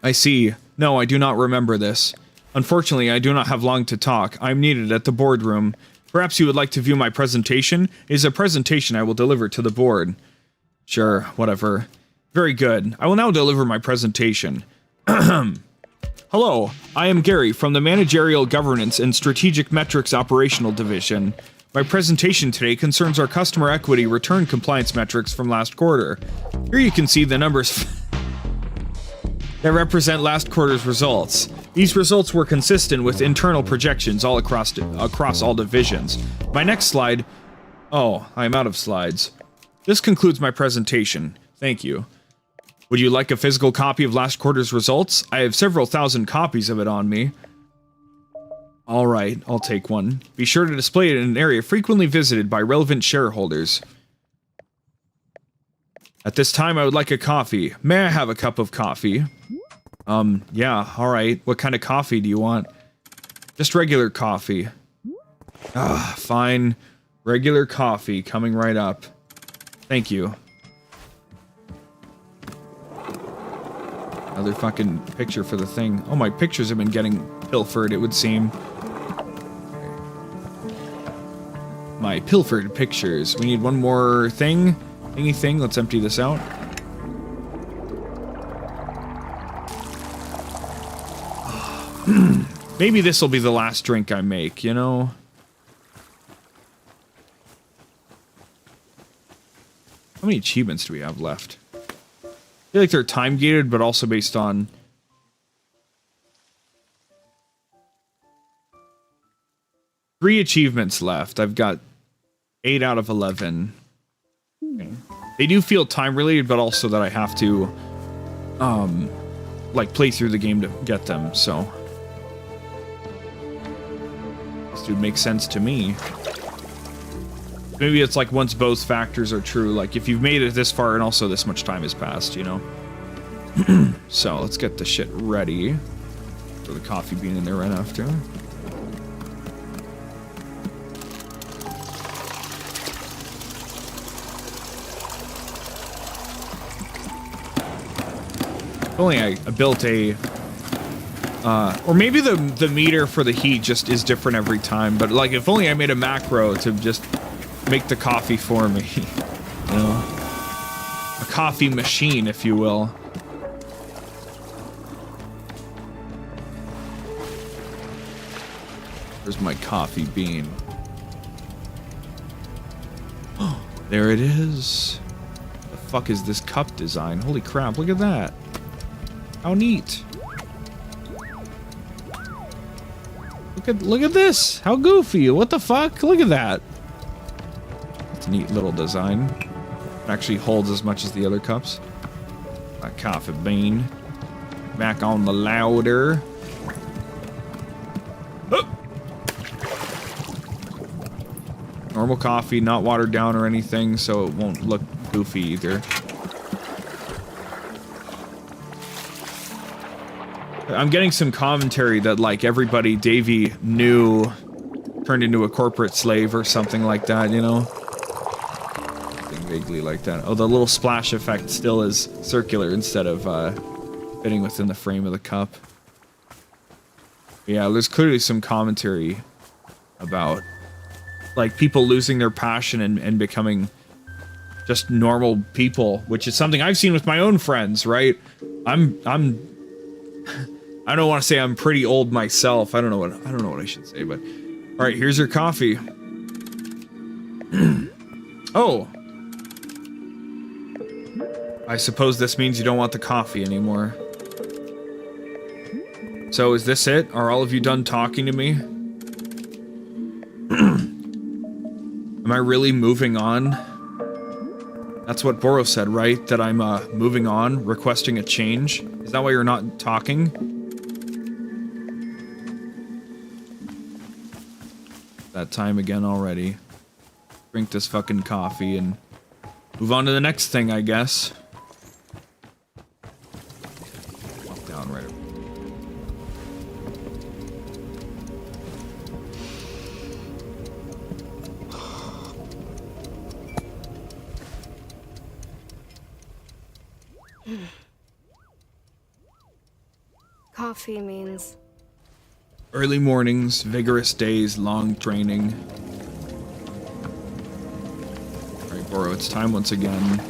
I see. No, I do not remember this. Unfortunately, I do not have long to talk. I am needed at the boardroom. Perhaps you would like to view my presentation? It is a presentation I will deliver to the board. Sure, whatever. Very good. I will now deliver my presentation. Hello, I am Gary from the Managerial Governance and Strategic Metrics Operational Division. My presentation today concerns our customer equity return compliance metrics from last quarter. Here you can see the numbers that represent last quarter's results. These results were consistent with internal projections all across all divisions. My next slide... Oh, I am out of slides. This concludes my presentation. Thank you. Would you like a physical copy of last quarter's results? I have several thousand copies of it on me. Alright, I'll take one. Be sure to display it in an area frequently visited by relevant shareholders. At this time, I would like a coffee. May I have a cup of coffee? Yeah, alright. What kind of coffee do you want? Just regular coffee. Ah, fine. Regular coffee, coming right up. Thank you. Another fucking picture for the thing. Oh, my pictures have been getting pilfered, it would seem. My pilfered pictures. We need one more thing. Thingy thing. Let's empty this out. Maybe this will be the last drink I make, you know? How many achievements do we have left? I feel like they're time-gated, but also based on... Three achievements left. I've got 8 out of 11. Okay. They do feel time-related, but also that I have to, like, play through the game to get them, so... This would make sense to me. Maybe it's like once both factors are true, like if you've made it this far and also this much time has passed, you know? So, let's get the shit ready. Throw the coffee bean in there right after. If only I built a... or maybe the meter for the heat just is different every time, but like if only I made a macro to just make the coffee for me. You know? A coffee machine, if you will. Where's my coffee bean? Oh, there it is. The fuck is this cup design? Holy crap, look at that. How neat. Look at this. How goofy. What the fuck? Look at that. It's a neat little design. It actually holds as much as the other cups. A coffee bean. back on the louder. Oh. Normal coffee, not watered down or anything, so it won't look goofy either. I'm getting some commentary that, like, everybody Davey knew turned into a corporate slave or something like that, you know? Something vaguely like that. Oh, the little splash effect still is circular instead of fitting within the frame of the cup. Yeah, there's clearly some commentary about, like, people losing their passion and becoming just normal people, which is something I've seen with my own friends, right? I don't want to say I'm pretty old myself. I don't know what I should say, but all right, here's your coffee. Oh. I suppose this means you don't want the coffee anymore. So is this it? Are all of you done talking to me? Am I really moving on? That's what Boro said, right? That I'm moving on, requesting a change? Is that why you're not talking? That time again already. Drink this fucking coffee and move on to the next thing, I guess. Walk down right away. Coffee means... Early mornings, vigorous days, long training. Alright, Boro, it's time once again.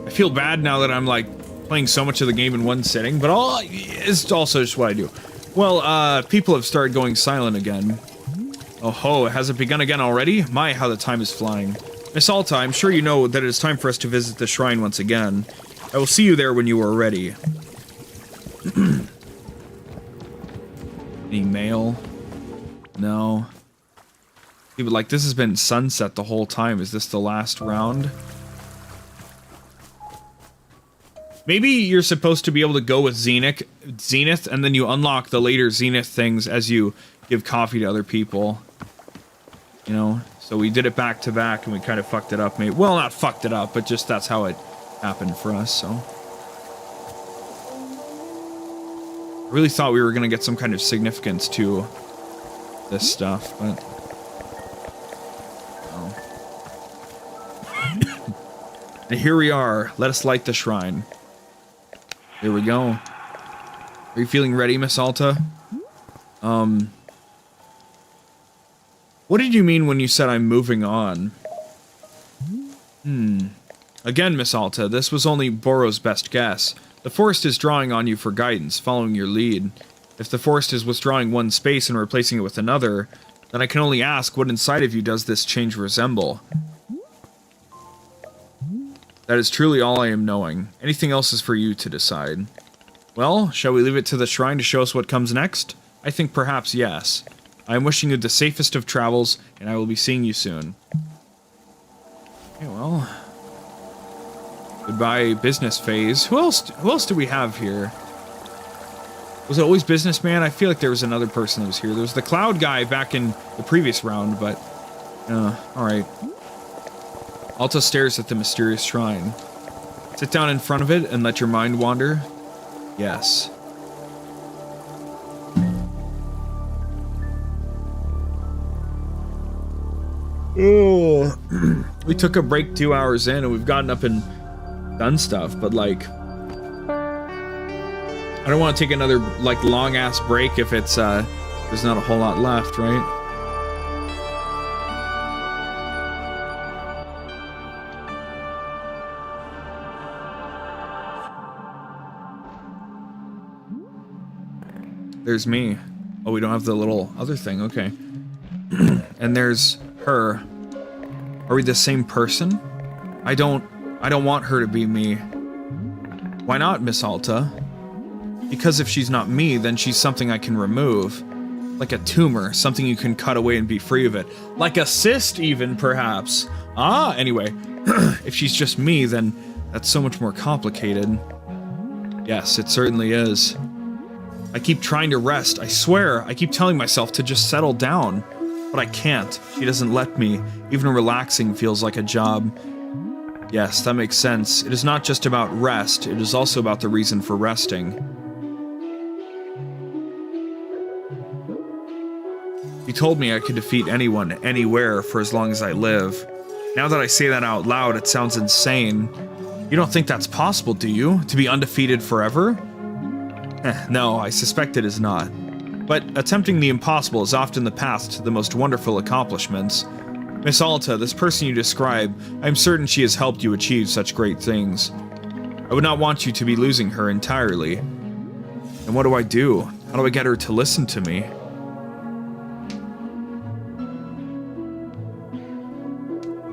I feel bad now that I'm, like, playing so much of the game in one sitting, but it's also just what I do. Well, people have started going silent again. Oh ho, has it begun again already? My, how the time is flying. Miss Alta, I'm sure you know that it is time for us to visit the shrine once again. I will see you there when you are ready. Any mail? No. People like, this has been sunset the whole time. Is this the last round? Maybe you're supposed to be able to go with Zenith, and then you unlock the later Zenith things as you give coffee to other people. You know? So we did it back to back, and we kind of fucked it up. Maybe. Well, not fucked it up, but just that's how it happened for us, so... I really thought we were gonna get some kind of significance to this stuff, but... Oh. And here we are. Let us light the shrine. Here we go. Are you feeling ready, Miss Alta? What did you mean when you said I'm moving on? Again, Miss Alta, this was only Boro's best guess. The forest is drawing on you for guidance, following your lead. If the forest is withdrawing one space and replacing it with another, then I can only ask, what inside of you does this change resemble? That is truly all I am knowing. Anything else is for you to decide. Well, shall we leave it to the shrine to show us what comes next? I think perhaps yes. I am wishing you the safest of travels, and I will be seeing you soon. Okay, well... Goodbye, business phase. Who else do we have here? Was it always businessman? I feel like there was another person that was here. There was the cloud guy back in the previous round, but... alright. Alta stares at the mysterious shrine. Sit down in front of it and let your mind wander. Yes. Oh. We took a break 2 hours in and we've gotten up and done stuff, but like I don't want to take another like long ass break if it's there's not a whole lot left, right? There's me. Oh, we don't have the little other thing, okay. And there's her. Are we the same person? I don't want her to be me. Why not, Miss Alta? Because if she's not me, then she's something I can remove. Like a tumor, something you can cut away and be free of it. Like a cyst even, perhaps. Ah, anyway. If she's just me, then That's so much more complicated. Yes, it certainly is. I keep trying to rest. I swear, I keep telling myself to just settle down. But I can't. She doesn't let me. Even relaxing feels like a job. Yes, that makes sense. It is not just about rest, it is also about the reason for resting. He told me I could defeat anyone, anywhere, for as long as I live. Now that I say that out loud, it sounds insane. You don't think that's possible, do you? To be undefeated forever? No, I suspect it is not. But attempting the impossible is often the path to the most wonderful accomplishments. Miss Alta, this person you describe, I'm certain she has helped you achieve such great things. I would not want you to be losing her entirely. And what do I do? How do I get her to listen to me?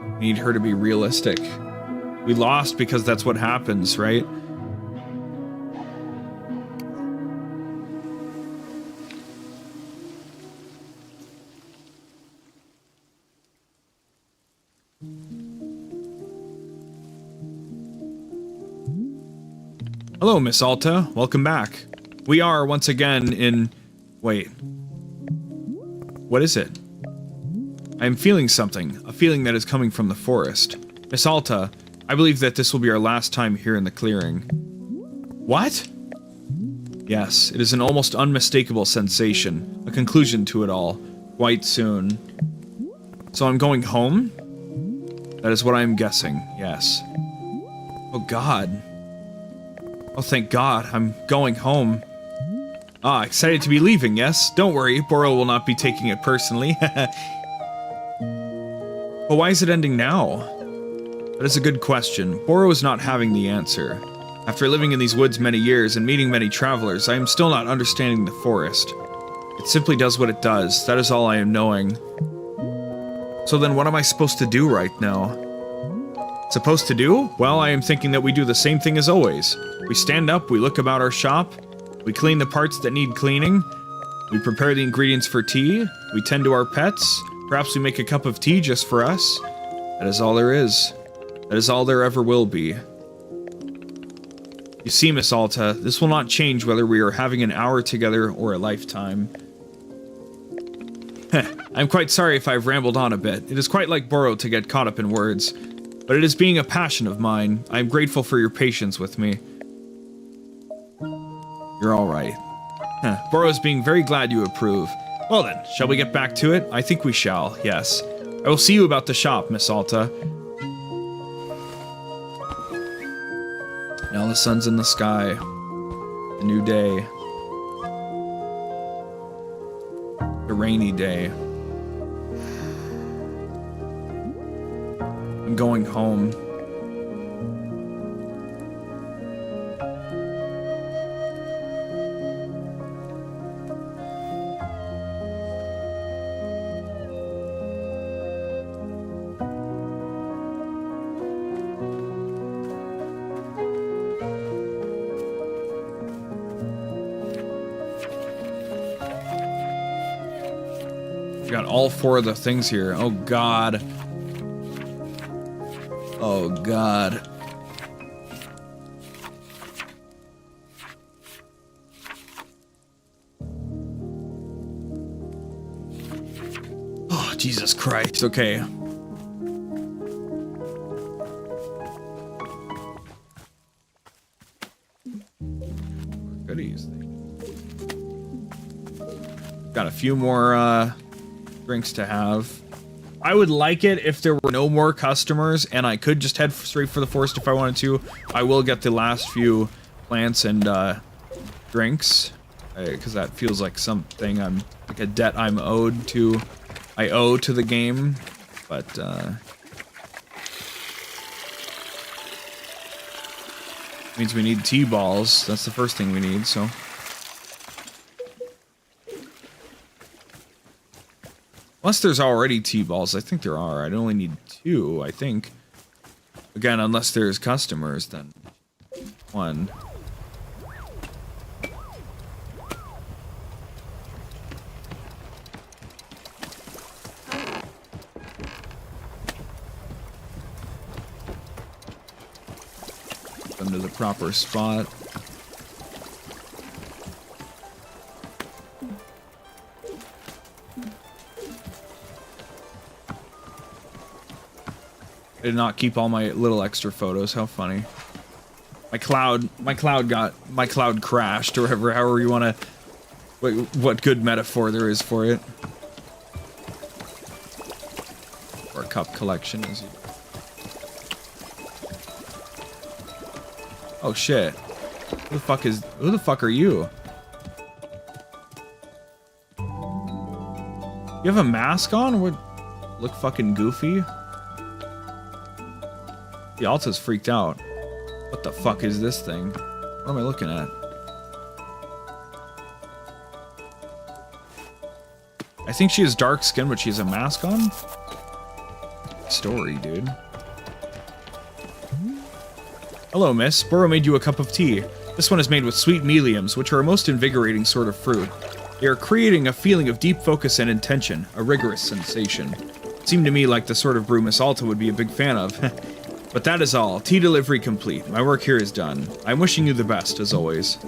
I need her to be realistic. We lost because that's what happens, right? Hello, Miss Alta. Welcome back. We are, once again, in... Wait. What is it? I am feeling something. A feeling that is coming from the forest. Miss Alta, I believe that this will be our last time here in the clearing. What? Yes, it is an almost unmistakable sensation. A conclusion to it all. Quite soon. So I'm going home? That is what I am guessing, yes. Oh God. Oh, thank God, I'm going home. Ah, excited to be leaving, yes? Don't worry, Boro will not be taking it personally. But why is it ending now? That is a good question. Boro is not having the answer. After living in these woods many years and meeting many travelers, I am still not understanding the forest. It simply does what it does. That is all I am knowing. So then what am I supposed to do right now? Supposed to do? Well, I am thinking that we do the same thing as always. We stand up, we look about our shop, we clean the parts that need cleaning, we prepare the ingredients for tea, we tend to our pets, perhaps we make a cup of tea just for us. That is all there is. That is all there ever will be. You see, Miss Alta, this will not change whether we are having an hour together or a lifetime. I'm quite sorry if I've rambled on a bit. It is quite like Boro to get caught up in words. But it is being a passion of mine. I am grateful for your patience with me. You're alright. Boro is being very glad you approve. Well then, shall we get back to it? I think we shall, yes. I will see you about the shop, Miss Alta. Now the sun's in the sky. A new day. A rainy day. I'm going home. Got all four of the things here. Oh God. Oh God. Oh Jesus Christ. Okay. Goodies. Got a few more drinks to have. I would like it if there were no more customers and I could just head straight for the forest if I wanted to. I will get the last few plants and drinks because that feels like something like a debt I owe to the game. But means we need T-balls. That's the first thing we need. So. Unless there's already T-balls, I think there are. I'd only need 2, I think. Again, unless there's customers, then 1. them to the proper spot. I did not keep all my little extra photos. How funny. My cloud crashed, or however you want to, what good metaphor there is for it. Or cup collection, as you. Oh shit! Who the fuck are you? You have a mask on? What? Look fucking goofy. The Alta's freaked out. What the fuck is this thing? What am I looking at? I think she has dark skin, but she has a mask on? Story, dude. Hello, miss. Burrow made you a cup of tea. This one is made with sweet 𝑰𝑵𝑬𝑚𝑠, which are a most invigorating sort of fruit. They are creating a feeling of deep focus and intention, a rigorous sensation. It seemed to me like the sort of brew Miss Alta would be a big fan of. But that is all. Tea delivery complete. My work here is done. I'm wishing you the best, as always.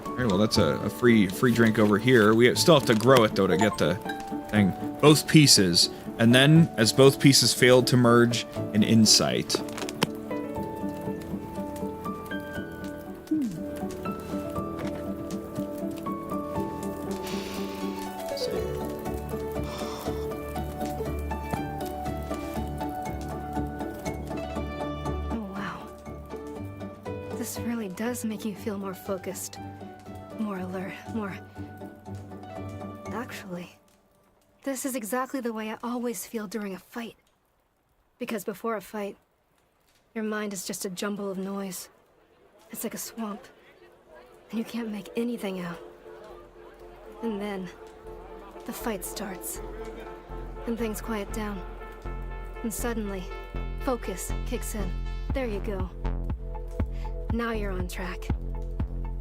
Alright, well that's a free drink over here. We still have to grow it, though, to get the thing. Both pieces. And then, as both pieces failed to merge, an insight. Make you feel more focused, more alert, more... Actually, this is exactly the way I always feel during a fight. Because before a fight, your mind is just a jumble of noise. It's like a swamp, and you can't make anything out. And then, the fight starts, and things quiet down. And suddenly, focus kicks in. There you go. Now you're on track.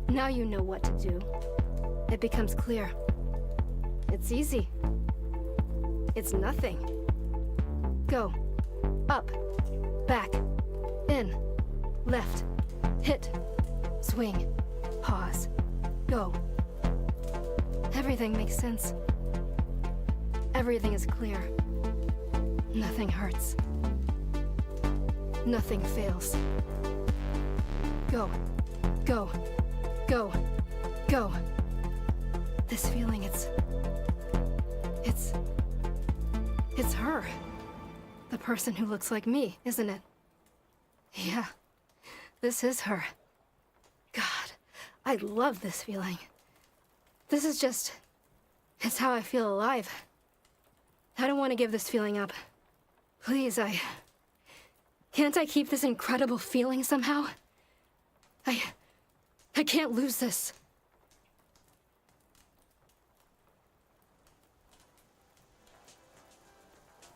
Now you know what to do. It becomes clear. It's easy. It's nothing. Go. Up. Back. In. Left. Hit. Swing. Pause. Go. Everything makes sense. Everything is clear. Nothing hurts. Nothing fails. Go. Go. Go. Go. This feeling, it's her. The person who looks like me, isn't it? Yeah. This is her. God, I love this feeling. This is just... it's how I feel alive. I don't want to give this feeling up. Please, can't I keep this incredible feeling somehow? I can't lose this.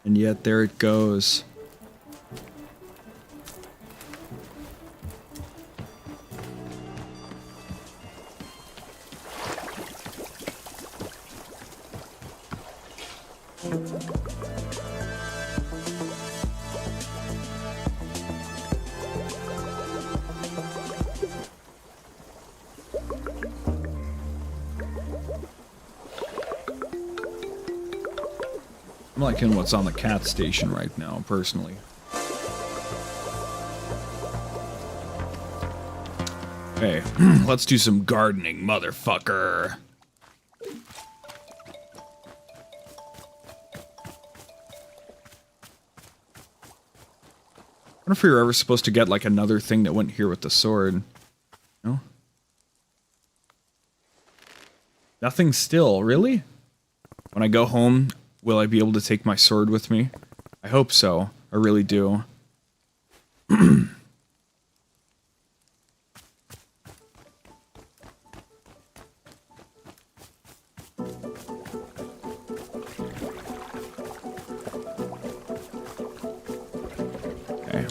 And yet there it goes. I'm liking what's on the cat station right now, personally. Okay, let's do some gardening, motherfucker. I wonder if we were ever supposed to get, like, another thing that went here with the sword. No? Nothing still, really? When I go home, will I be able to take my sword with me? I hope so. I really do. Okay.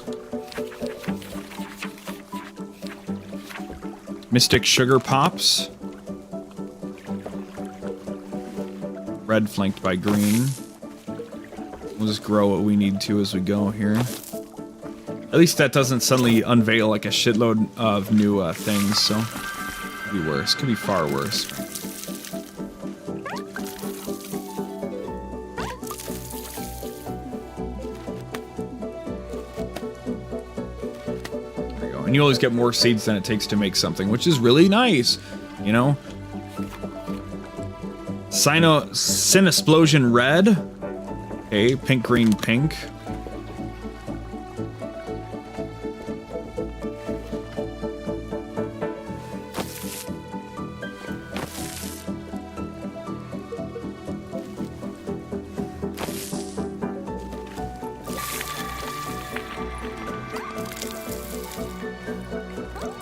Mystic Sugar Pops. Red flanked by green. We'll just grow what we need to as we go here. At least that doesn't suddenly unveil like a shitload of new things, so could be worse. Could be far worse. There you go. And you always get more seeds than it takes to make something, which is really nice, you know? Sin-Explosion red. Okay, pink, green, pink.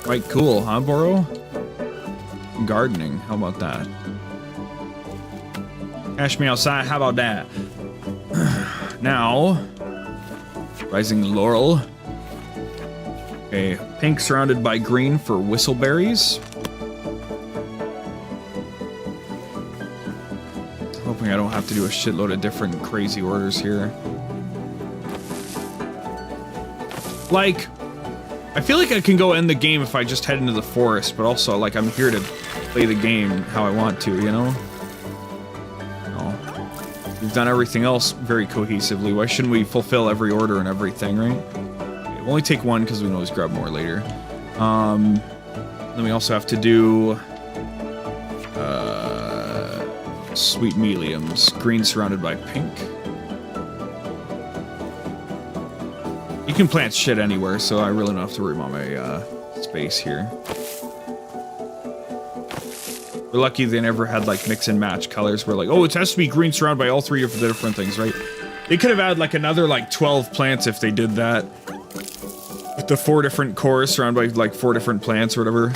Quite cool, huh, Boro? Gardening, how about that? Cash me outside, how about that? Now, Rising Laurel. Okay, pink surrounded by green for whistleberries. Hoping I don't have to do a shitload of different crazy orders here. Like, I feel like I can go end the game if I just head into the forest, but also, like, I'm here to play the game how I want to, you know? No. We've done everything else very cohesively. Why shouldn't we fulfill every order and everything, right? Okay, we'll only take one because we can always grab more later. Then we also have to do... Sweet Meliums. Green surrounded by pink. You can plant shit anywhere, so I really don't have to worry about my space here. We're lucky they never had like mix and match colors where like, oh, it has to be green surrounded by all three of the different things, right? They could have had like another like 12 plants if they did that. With the 4 different cores surrounded by like 4 different plants or whatever.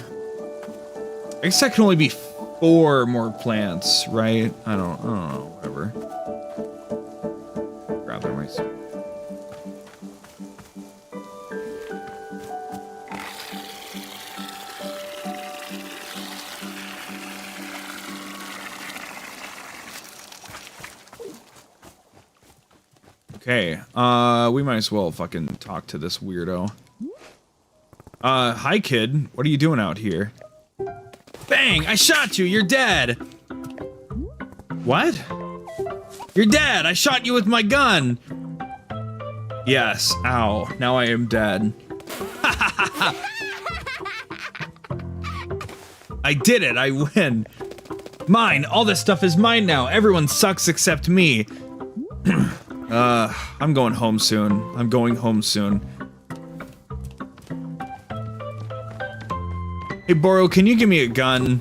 I guess that can only be 4 more plants, right? I don't know, whatever. Grab their mice. Okay, we might as well fucking talk to this weirdo. Hi kid, what are you doing out here? Bang! I shot you, you're dead! What? You're dead, I shot you with my gun! Yes, ow, now I am dead. I did it, I win. Mine, all this stuff is mine now, everyone sucks except me. I'm going home soon. I'm going home soon. Hey, Boro, can you give me a gun?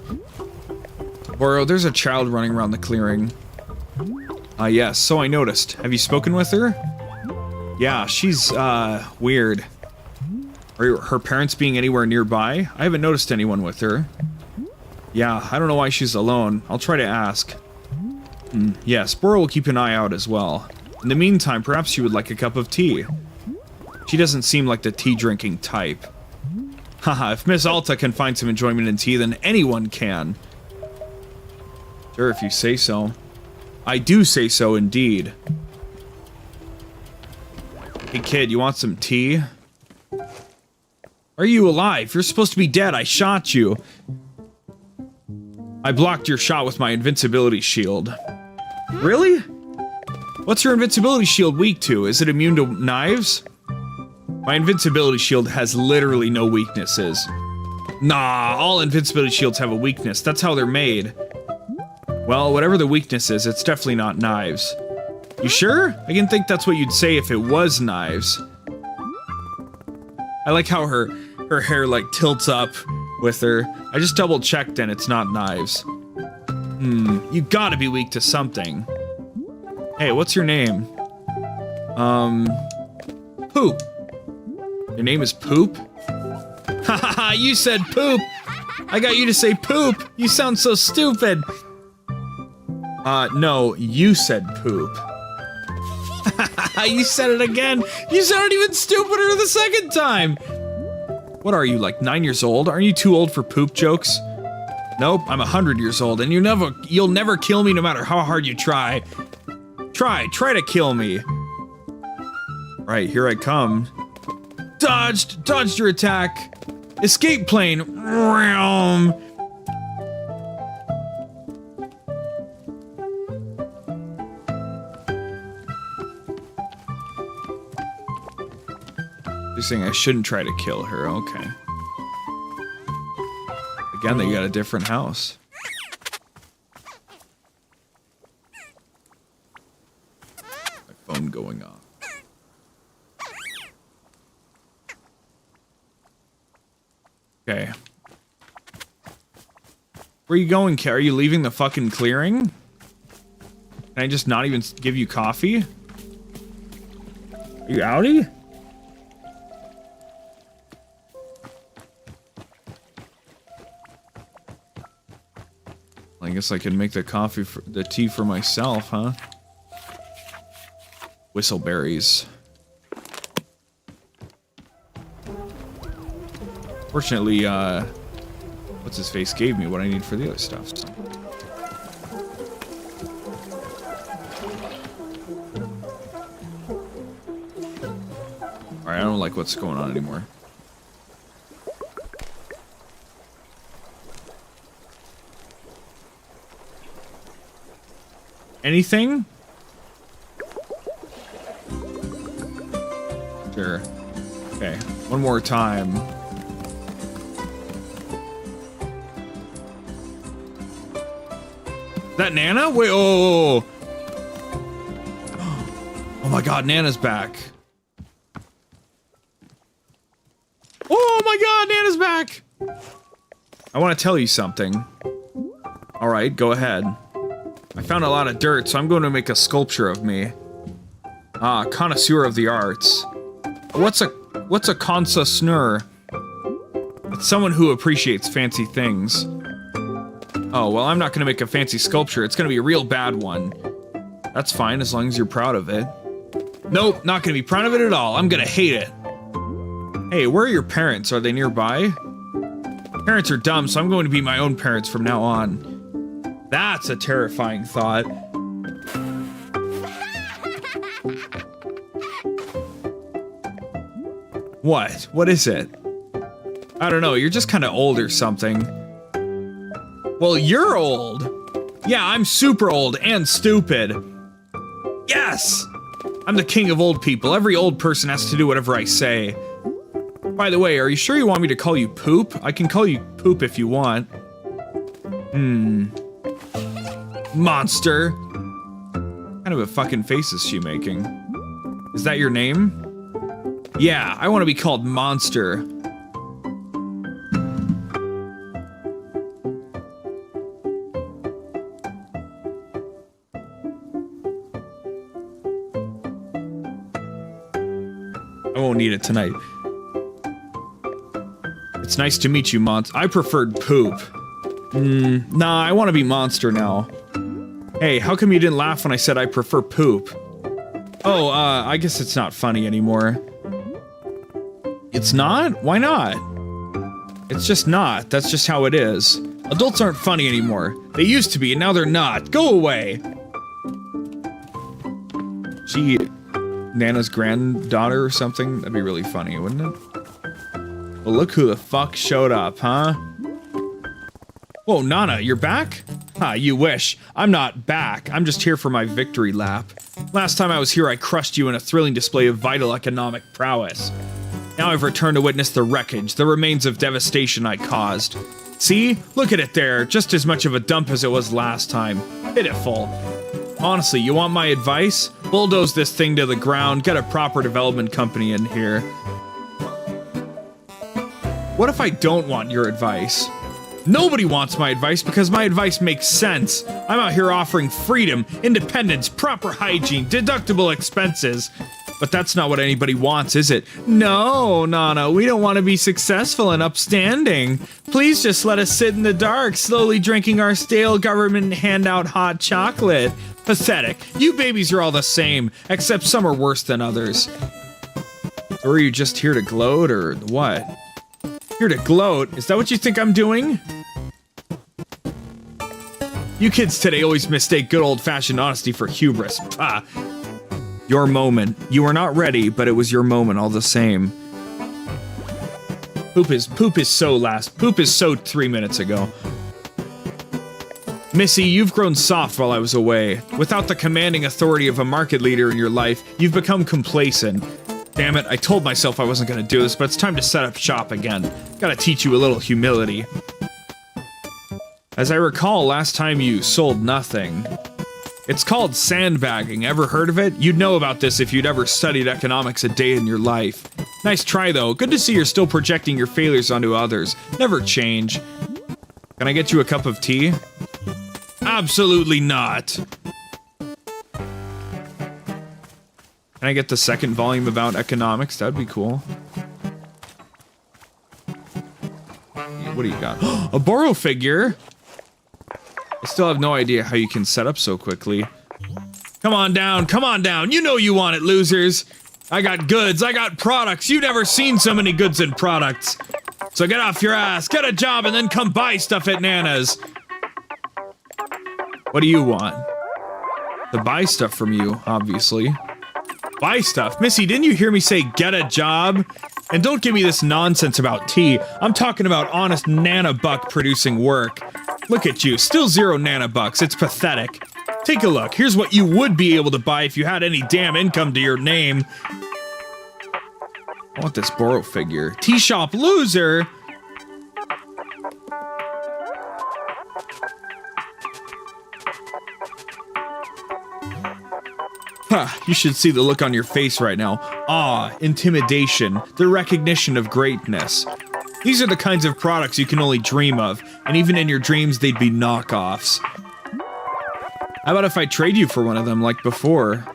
Boro, there's a child running around the clearing. Yes, so I noticed. Have you spoken with her? Yeah, she's, weird. Are her parents being anywhere nearby? I haven't noticed anyone with her. Yeah, I don't know why she's alone. I'll try to ask. Yes, Boro will keep an eye out as well. In the meantime, perhaps she would like a cup of tea. She doesn't seem like the tea-drinking type. Haha, if Miss Alta can find some enjoyment in tea, then anyone can. Sure, if you say so. I do say so, indeed. Hey kid, you want some tea? Are you alive? You're supposed to be dead. I shot you. I blocked your shot with my invincibility shield. Really? What's your invincibility shield weak to? Is it immune to knives? My invincibility shield has literally no weaknesses. Nah, all invincibility shields have a weakness. That's how they're made. Well, whatever the weakness is, it's definitely not knives. You sure? I didn't think that's what you'd say if it was knives. I like how her hair like tilts up with her. I just double checked and it's not knives. You gotta be weak to something. Hey, what's your name? Poop. Your name is Poop? Hahaha, you said poop! I got you to say poop! You sound so stupid! No, you said poop. You said it again! You sounded even stupider the second time! What are you, like 9 years old? Aren't you too old for poop jokes? Nope, I'm 100 years old, and you'll never kill me no matter how hard you try. Try to kill me. Right, here I come. Dodged your attack. Escape plane. Vroom. You're saying I shouldn't try to kill her. Okay. Again, they got a different house. My phone going off. Okay. Where are you going, Kara? Are you leaving the fucking clearing? Can I just not even give you coffee? Are you outie? I guess I can make the tea for myself, huh? Whistleberries. Fortunately, what's his face gave me what I need for the other stuff. So. Alright, I don't like what's going on anymore. Anything? Sure. Okay, one more time. Is that Nana? Wait, oh my god, Nana's back. Oh my god, Nana's back! I want to tell you something. Alright, go ahead. I found a lot of dirt, so I'm going to make a sculpture of me. Ah, connoisseur of the arts. What's a connoisseur? It's someone who appreciates fancy things. Oh, well, I'm not going to make a fancy sculpture. It's going to be a real bad one. That's fine, as long as you're proud of it. Nope, not going to be proud of it at all. I'm going to hate it. Hey, where are your parents? Are they nearby? Parents are dumb, so I'm going to be my own parents from now on. That's a terrifying thought. What? What is it? I don't know, you're just kind of old or something. Well, you're old. Yeah, I'm super old and stupid. Yes! I'm the king of old people. Every old person has to do whatever I say. By the way, are you sure you want me to call you Poop? I can call you Poop if you want. Monster. What kind of a fucking face is she making? Is that your name? Yeah, I want to be called Monster. I won't need it tonight. It's nice to meet you, Monster. I preferred Poop. Nah, I want to be Monster now. Hey, how come you didn't laugh when I said I prefer Poop? Oh, I guess it's not funny anymore. It's not? Why not? It's just not. That's just how it is. Adults aren't funny anymore. They used to be, and now they're not. Go away! She... Nana's granddaughter or something? That'd be really funny, wouldn't it? Well, look who the fuck showed up, huh? Whoa, Nana, you're back? Ha, you wish. I'm not back. I'm just here for my victory lap. Last time I was here, I crushed you in a thrilling display of vital economic prowess. Now I've returned to witness the wreckage, the remains of devastation I caused. See? Look at it there. Just as much of a dump as it was last time. Pitiful. Honestly, you want my advice? Bulldoze this thing to the ground, get a proper development company in here. What if I don't want your advice? Nobody wants my advice because my advice makes sense. I'm out here offering freedom, independence, proper hygiene, deductible expenses. But that's not what anybody wants, is it? No, Nana, we don't want to be successful and upstanding. Please just let us sit in the dark, slowly drinking our stale government handout hot chocolate. Pathetic. You babies are all the same, except some are worse than others. Or are you just here to gloat, or what? Here to gloat? Is that what you think I'm doing? You kids today always mistake good old-fashioned honesty for hubris. Pah. Your moment. You were not ready, but it was your moment all the same. Poop is so last. Poop is so 3 minutes ago. Missy, you've grown soft while I was away. Without the commanding authority of a market leader in your life, you've become complacent. Damn it, I told myself I wasn't gonna do this, but it's time to set up shop again. Gotta teach you a little humility. As I recall, last time you sold nothing. It's called sandbagging. Ever heard of it? You'd know about this if you'd ever studied economics a day in your life. Nice try, though. Good to see you're still projecting your failures onto others. Never change. Can I get you a cup of tea? Absolutely not. Can I get the second volume about economics? That'd be cool. What do you got? A borrow figure? I still have no idea how you can set up so quickly. Come on down, come on down. You know you want it, losers. I got goods, I got products. You've never seen so many goods and products. So get off your ass, get a job, and then come buy stuff at Nana's. What do you want? To buy stuff from you, obviously. Buy stuff? Missy, didn't you hear me say get a job? And don't give me this nonsense about tea. I'm talking about honest nanabuck producing work. Look at you, still 0 nanabucks. It's pathetic. Take a look. Here's what you would be able to buy if you had any damn income to your name. I want this borrow figure. Tea shop loser. You should see the look on your face right now. Awe, intimidation, the recognition of greatness. These are the kinds of products you can only dream of, and even in your dreams they'd be knockoffs. How about if I trade you for one of them like before?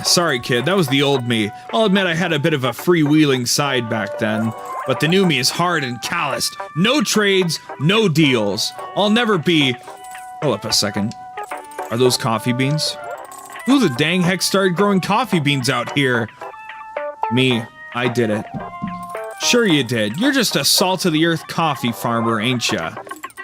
Sorry kid, that was the old me. I'll admit I had a bit of a freewheeling side back then, but the new me is hard and calloused. No trades, no deals. I'll never be... Hold up a second. Are those coffee beans? Who the dang heck started growing coffee beans out here? Me. I did it. Sure you did. You're just a salt-of-the-earth coffee farmer, ain't ya?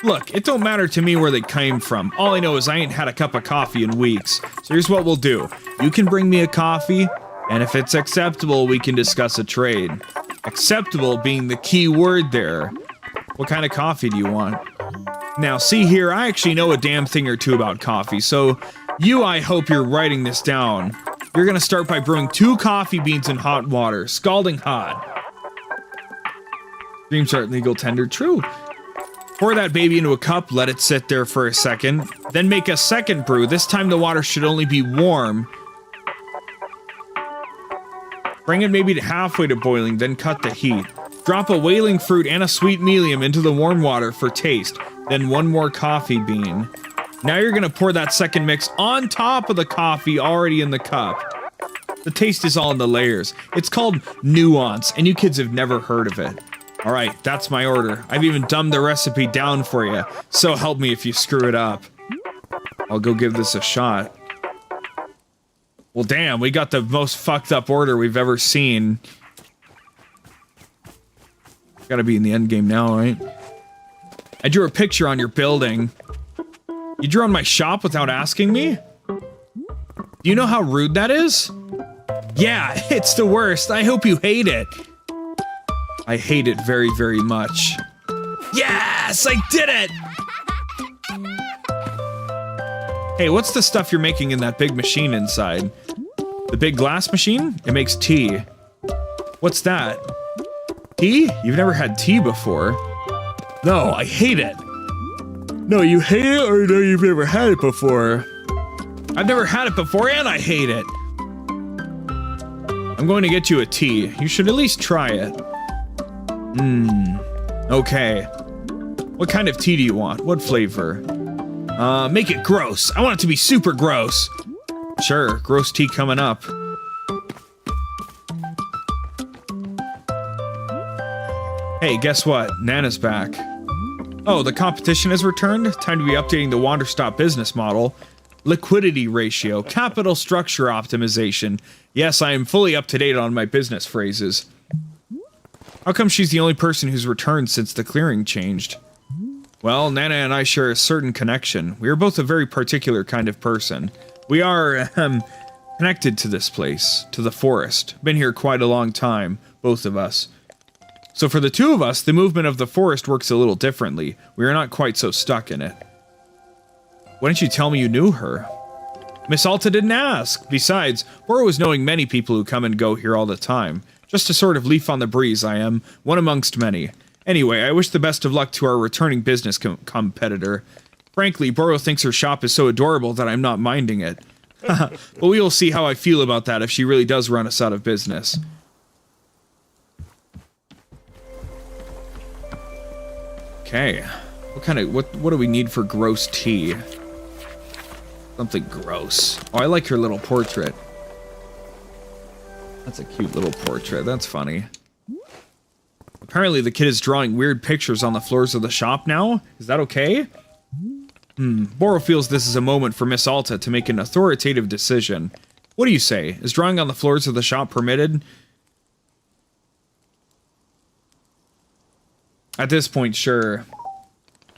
Look, it don't matter to me where they came from. All I know is I ain't had a cup of coffee in weeks. So here's what we'll do. You can bring me a coffee, and if it's acceptable, we can discuss a trade. Acceptable being the key word there. What kind of coffee do you want? Now, see here, I actually know a damn thing or two about coffee, so... I hope you're writing this down. You're gonna start by brewing 2 coffee beans in hot water, scalding hot. Dreams aren't legal tender, true. Pour that baby into a cup, let it sit there for a second, then make a second brew. This time the water should only be warm. Bring it maybe to halfway to boiling, then cut the heat. Drop a whaling fruit and a sweet medium into the warm water for taste, then 1 more coffee bean. Now you're gonna pour that second mix on top of the coffee already in the cup. The taste is all in the layers. It's called nuance, and you kids have never heard of it. Alright, that's my order. I've even dumbed the recipe down for you, so help me if you screw it up. I'll go give this a shot. Well damn, we got the most fucked up order we've ever seen. Gotta be in the end game now, right? I drew a picture on your building. You drew on my shop without asking me? Do you know how rude that is? Yeah, it's the worst. I hope you hate it. I hate it very, very much. Yes, I did it! Hey, what's the stuff you're making in that big machine inside? The big glass machine? It makes tea. What's that? Tea? You've never had tea before. No, I hate it. No, you hate it, or no, you've never had it before? I've never had it before, and I hate it. I'm going to get you a tea. You should at least try it. Okay. What kind of tea do you want? What flavor? Make it gross. I want it to be super gross. Sure, gross tea coming up. Hey, guess what? Nana's back. Oh, the competition has returned? Time to be updating the Wanderstop business model. Liquidity ratio, capital structure optimization. Yes, I am fully up to date on my business phrases. How come she's the only person who's returned since the clearing changed? Well, Nana and I share a certain connection. We are both a very particular kind of person. We are, connected to this place, to the forest. Been here quite a long time, both of us. So for the two of us, the movement of the forest works a little differently. We are not quite so stuck in it. Why didn't you tell me you knew her? Miss Alta didn't ask. Besides, Boro is knowing many people who come and go here all the time. Just a sort of leaf on the breeze, I am. One amongst many. Anyway, I wish the best of luck to our returning business competitor. Frankly, Boro thinks her shop is so adorable that I'm not minding it. But we will see how I feel about that if she really does run us out of business. Okay. What do we need for gross tea? Something gross. Oh, I like her little portrait. That's a cute little portrait. That's funny. Apparently the kid is drawing weird pictures on the floors of the shop now. Is that okay? Boro feels this is a moment for Miss Alta to make an authoritative decision. What do you say? Is drawing on the floors of the shop permitted? At this point, sure.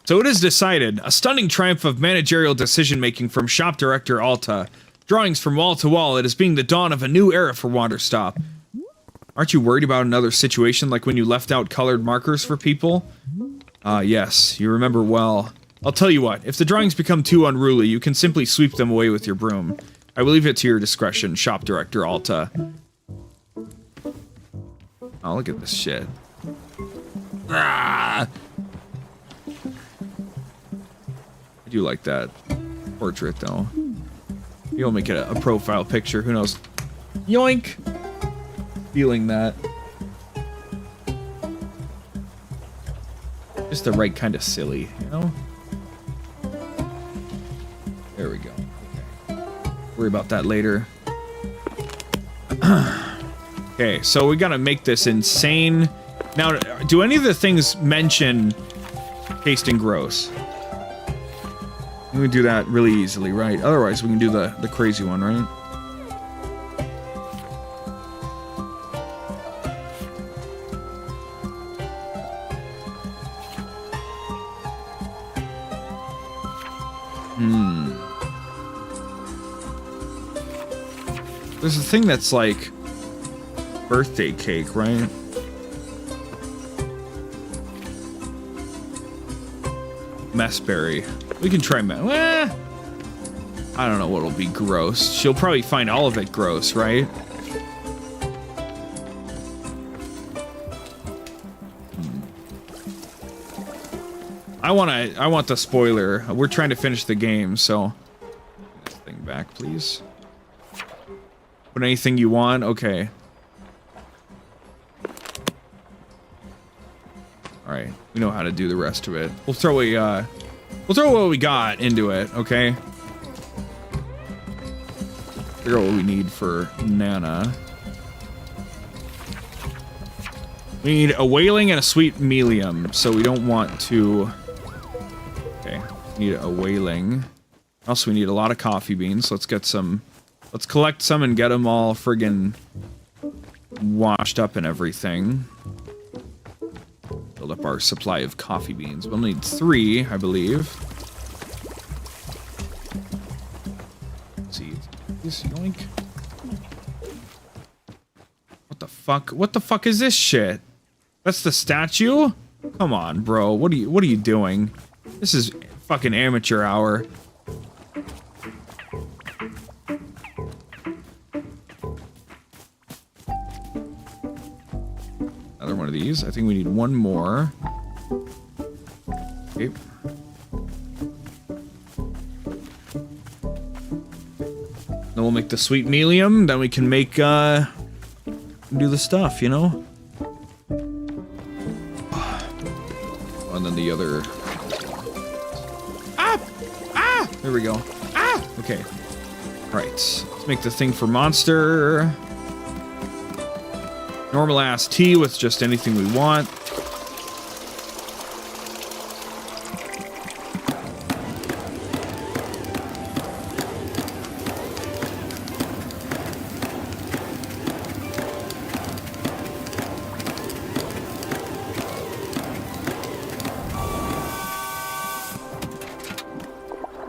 So it is decided. A stunning triumph of managerial decision-making from shop director Alta. Drawings from wall to wall. It is being the dawn of a new era for Wanderstop. Aren't you worried about another situation like when you left out colored markers for people? Yes, you remember well. I'll tell you what, if the drawings become too unruly, you can simply sweep them away with your broom. I will leave it to your discretion, shop director Alta. Oh, look at this shit. Ah! I do like that portrait, though. You'll make it a profile picture, who knows? Yoink! Feeling that. Just the right kind of silly, you know? There we go. Okay. Worry about that later. Okay, so we gotta make this insane. Now, do any of the things mention tasting gross? We can do that really easily, right? Otherwise, we can do the crazy one, right? There's a thing that's like birthday cake, right? Messberry. We can try I don't know what'll be gross. She'll probably find all of it gross, right? I want the spoiler. We're trying to finish the game, so this thing back, please. Put anything you want. Okay. All right. We know how to do the rest of it. We'll throw what we got into it. Okay. Figure out what we need for Nana. We need a whaling and a sweet melium, so we don't want to. Okay. We need a whaling. Also, we need a lot of coffee beans. Let's get some. Let's collect some and get them all friggin' washed up and everything. Build up our supply of coffee beans. We'll need 3, I believe. Let's see. This yoink. What the fuck? What the fuck is this shit? That's the statue? Come on, bro. What are you doing? This is fucking amateur hour. Another one of these. I think we need one more. Okay. Then we'll make the sweet melium. Then we can make, do the stuff, you know? And then the other... Ah! Ah! There we go. Ah! Okay. Right. Let's make the thing for monster. Normal ass tea with just anything we want.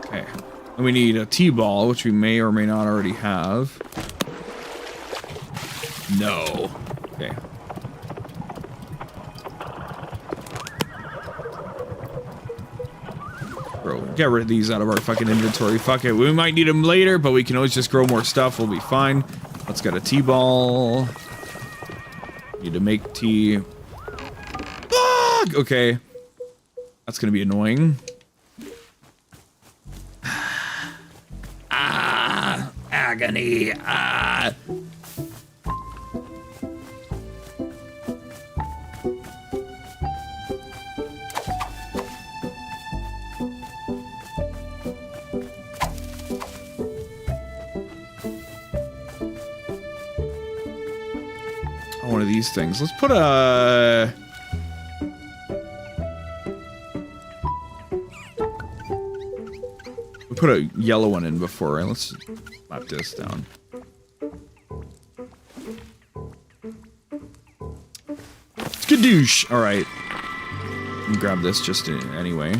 Okay. And we need a tea ball, which we may or may not already have. No. Okay. Bro, get rid of these out of our fucking inventory. Fuck it. We might need them later, but we can always just grow more stuff. We'll be fine. Let's get a T-ball. Need to make tea. Fuck! Okay. That's gonna be annoying. Ah! Agony! Ah! One of these things. Let's put a... We put a yellow one in before, right? Let's slap this down. Skadoosh! Alright. Grab this just anyway.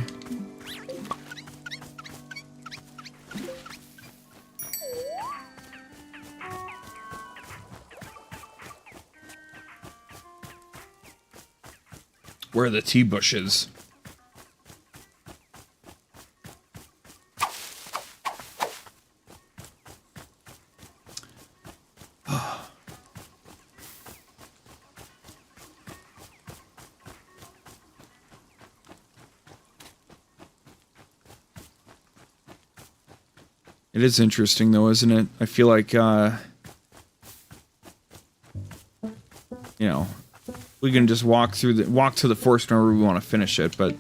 Where are the tea bushes? It is interesting though, isn't it? I feel like, you know, we can just walk to the forest whenever we want to finish it, but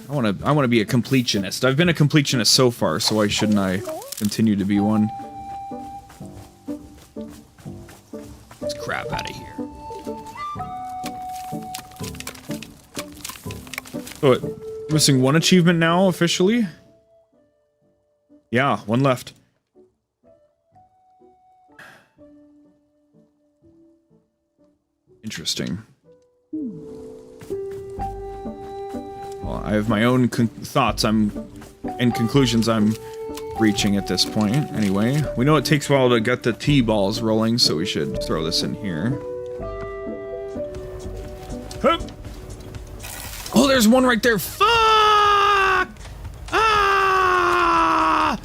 I want to be a completionist. I've been a completionist so far, so why shouldn't I continue to be one? Let's crap out of here. Oh, missing one achievement now officially? Yeah, one left. Interesting. Well, I have my own thoughts and conclusions I'm reaching at this point. Anyway, we know it takes a while to get the T-balls rolling, so we should throw this in here. Hup. Oh, there's one right there. Fuck! Ah!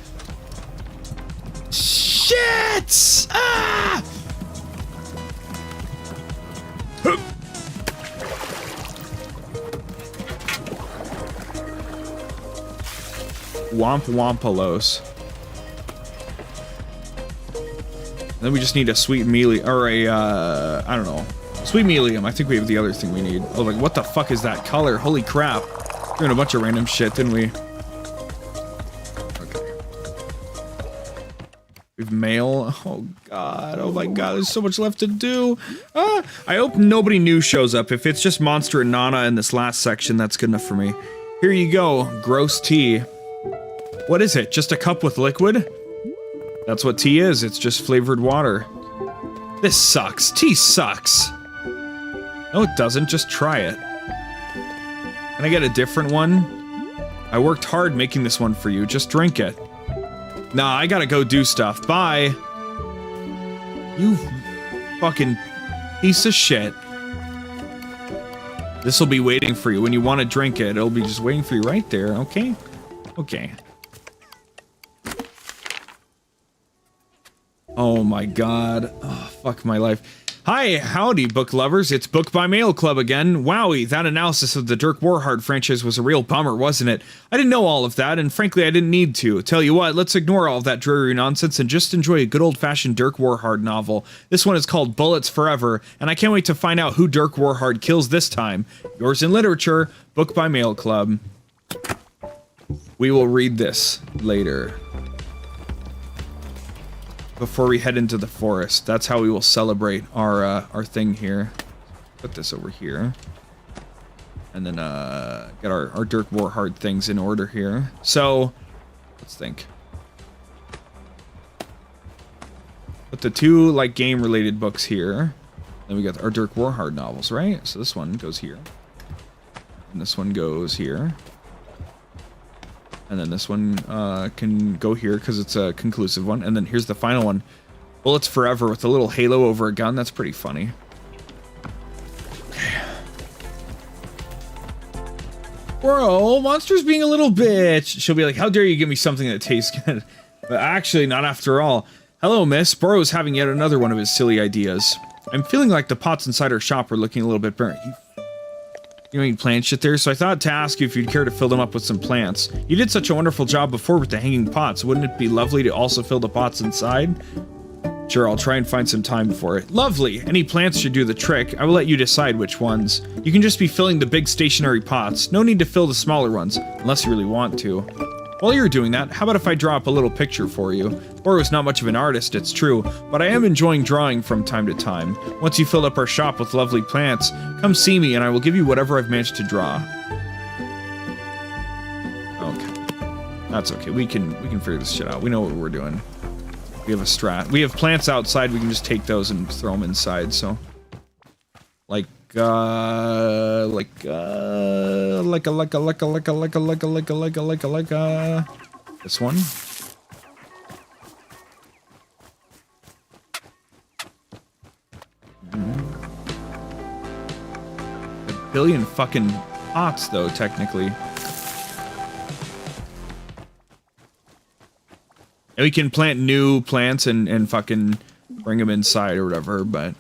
Shit! Ah! Womp Wompalos. Then we just need a sweet mealy, or a, I don't know. Sweet Melium. I think we have the other thing we need. Oh, like, what the fuck is that color? Holy crap. We're doing a bunch of random shit, didn't we? Okay. We've mail. Oh, God. Oh, my God. There's so much left to do. Ah, I hope nobody new shows up. If it's just Monster and Nana in this last section, that's good enough for me. Here you go. Gross tea. What is it? Just a cup with liquid? That's what tea is. It's just flavored water. This sucks. Tea sucks. No, it doesn't. Just try it. Can I get a different one? I worked hard making this one for you. Just drink it. Nah, I gotta go do stuff. Bye. You fucking piece of shit. This'll be waiting for you. When you want to drink it, it'll be just waiting for you right there, okay? Okay. Oh my god. Oh, fuck my life. Hi, howdy, book lovers. It's Book by Mail Club again. Wowie, that analysis of the Dirk Warhard franchise was a real bummer, wasn't it? I didn't know all of that, and frankly, I didn't need to. Tell you what, let's ignore all of that dreary nonsense and just enjoy a good old-fashioned Dirk Warhard novel. This one is called Bullets Forever, and I can't wait to find out who Dirk Warhard kills this time. Yours in literature, Book by Mail Club. We will read this later. Before we head into the forest. That's how we will celebrate our thing here. Put this over here. And then get our Dirk Warhard things in order here. So, let's think. Put the two like game related books here. Then we got our Dirk Warhard novels, right? So this one goes here. And this one goes here. And then this one can go here because it's a conclusive one. And then here's the final one. Bullets Forever with a little halo over a gun. That's pretty funny. Okay. Bro, Monster's being a little bitch. She'll be like, how dare you give me something that tastes good? But actually, not after all. Hello, miss. Burrow's having yet another one of his silly ideas. I'm feeling like the pots inside our shop are looking a little bit burnt. You know any plant shit there? So I thought to ask you if you'd care to fill them up with some plants. You did such a wonderful job before with the hanging pots. Wouldn't it be lovely to also fill the pots inside? Sure, I'll try and find some time for it. Lovely! Any plants should do the trick. I will let you decide which ones. You can just be filling the big stationary pots. No need to fill the smaller ones, unless you really want to. While you're doing that, how about if I draw up a little picture for you? Boru's not much of an artist, it's true, but I am enjoying drawing from time to time. Once you filled up our shop with lovely plants, come see me and I will give you whatever I've managed to draw. Okay. That's okay. We can figure this shit out. We know what we're doing. We have a strat. We have plants outside, we can just take those and throw them inside, so. Like a this one. A billion fucking pots though, technically. And we can plant new plants and fucking bring them inside or whatever, but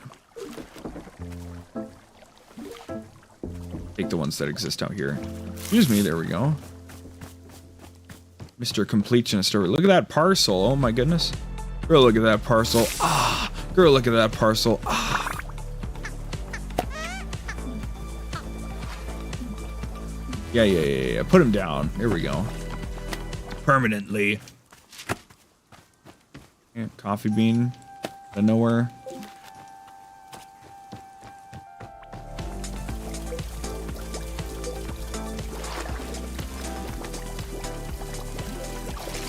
take the ones that exist out here. Excuse me, there we go. Mr. Completionist over. Look at that parcel. Oh my goodness. Girl, look at that parcel. Ah, girl, look at that parcel. Ah. Yeah. Put him down. There we go. Permanently. Yeah, coffee bean. Out of nowhere.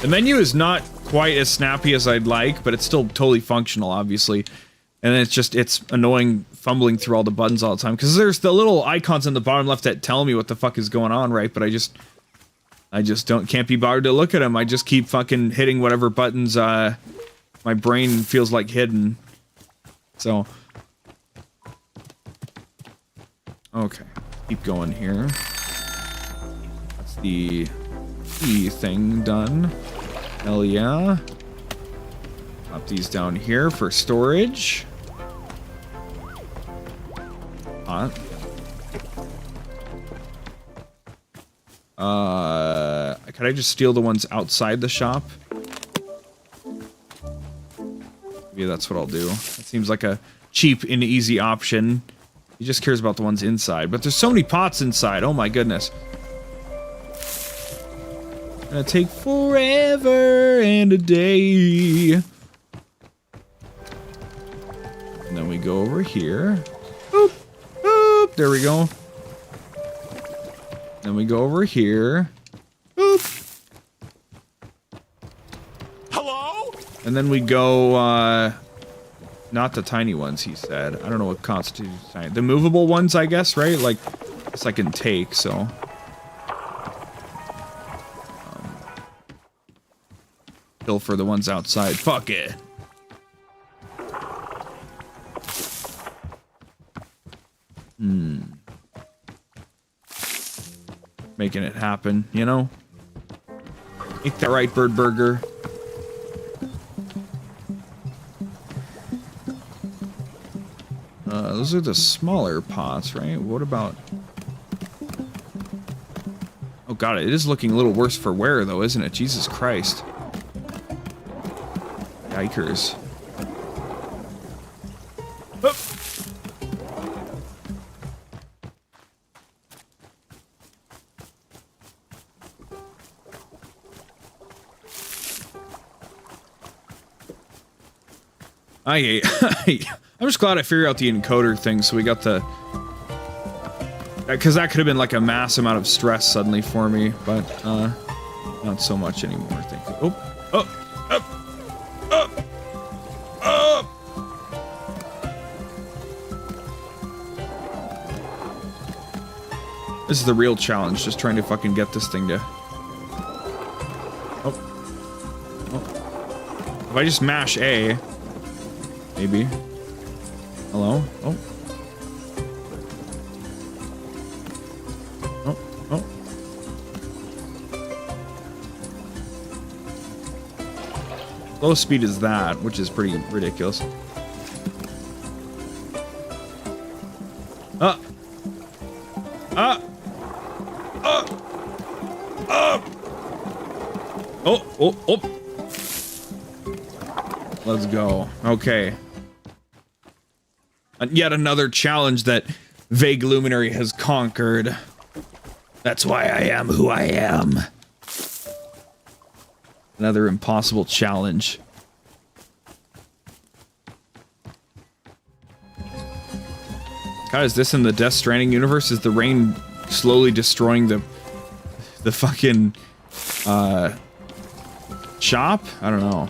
The menu is not quite as snappy as I'd like, but it's still totally functional, obviously. And then it's annoying fumbling through all the buttons all the time. Because there's the little icons in the bottom left that tell me what the fuck is going on, right? But I just can't be bothered to look at them. I just keep fucking hitting whatever buttons my brain feels like hitting. So. Okay. Keep going here. That's the E thing done. Hell yeah. Pop these down here for storage. Hot. Could I just steal the ones outside the shop? Maybe that's what I'll do. That seems like a cheap and easy option. He just cares about the ones inside. But there's so many pots inside. Oh my goodness. Gonna take forever and a day. And then we go over here. Boop, boop. There we go. Then we go over here. Boop. Hello? And then we go, not the tiny ones, he said. I don't know what constitutes tiny. The movable ones, I guess, right? Like, it's I can take, so. Kill for the ones outside. Fuck it. Making it happen, you know? Make that right, Bird Burger. Those are the smaller pots, right? What about... Oh god, it is looking a little worse for wear though, isn't it? Jesus Christ. Yikers. Oh. I'm just glad I figured out the encoder thing, so we got the... Because that could have been like a mass amount of stress suddenly for me, but not so much anymore, thank you. This is the real challenge, just trying to fucking get this thing to... If I just mash A... Maybe. Hello? Slow speed is that, which is pretty ridiculous. Oh. Let's go. Okay. And yet another challenge that Vague Luminary has conquered. That's why I am who I am. Another impossible challenge. God, is this in the Death Stranding universe? Is the rain slowly destroying the fucking shop? I don't know.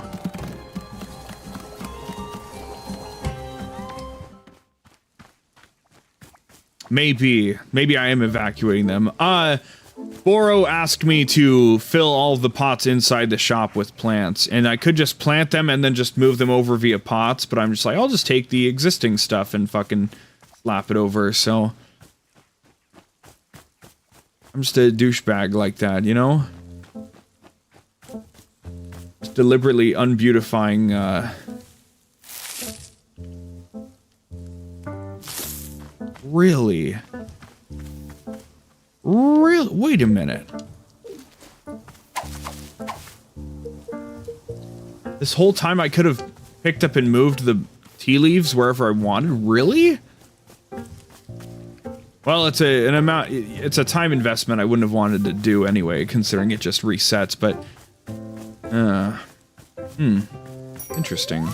Maybe I am evacuating them. Boro asked me to fill all the pots inside the shop with plants, and I could just plant them and then just move them over via pots, but I'm just like, I'll just take the existing stuff and fucking slap it over, so... I'm just a douchebag like that, you know? Just deliberately unbeautifying, Really? Wait a minute. This whole time I could have picked up and moved the tea leaves wherever I wanted? Really? Well, it's it's a time investment I wouldn't have wanted to do anyway, considering it just resets, but... Interesting.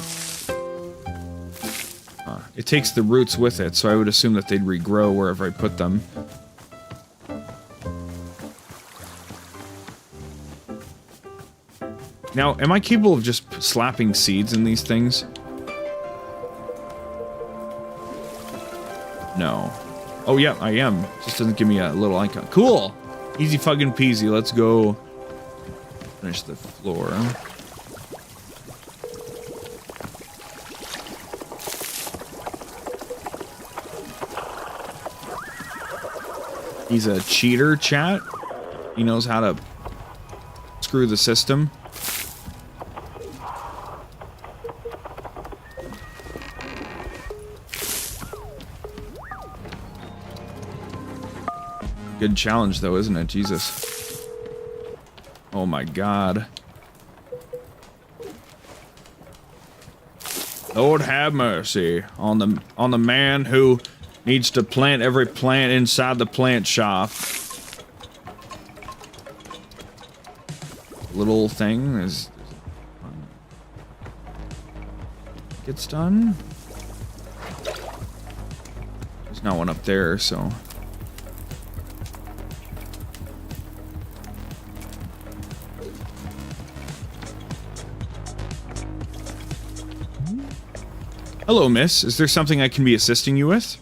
It takes the roots with it, so I would assume that they'd regrow wherever I put them. Now, am I capable of just slapping seeds in these things? No. Oh yeah, I am. Just doesn't give me a little icon. Cool! Easy fucking peasy, let's go finish the floor. He's a cheater, chat. He knows how to screw the system. Good challenge, though, isn't it? Jesus. Oh my god. Lord have mercy on the man who needs to plant every plant inside the plant shop. Little thing is... gets done? There's not one up there, so... Hello, miss. Is there something I can be assisting you with?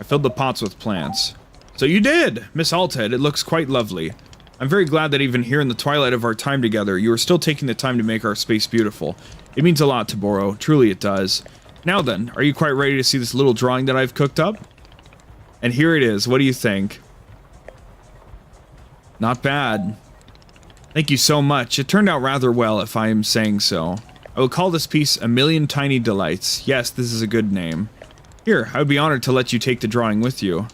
I filled the pots with plants. So you did, Miss Alted. It looks quite lovely. I'm very glad that even here in the twilight of our time together, you are still taking the time to make our space beautiful. It means a lot to Boro. Truly it does. Now then, are you quite ready to see this little drawing that I've cooked up? And here it is. What do you think? Not bad. Thank you so much. It turned out rather well, if I am saying so. I will call this piece A Million Tiny Delights. Yes, this is a good name. Here, I would be honored to let you take the drawing with you.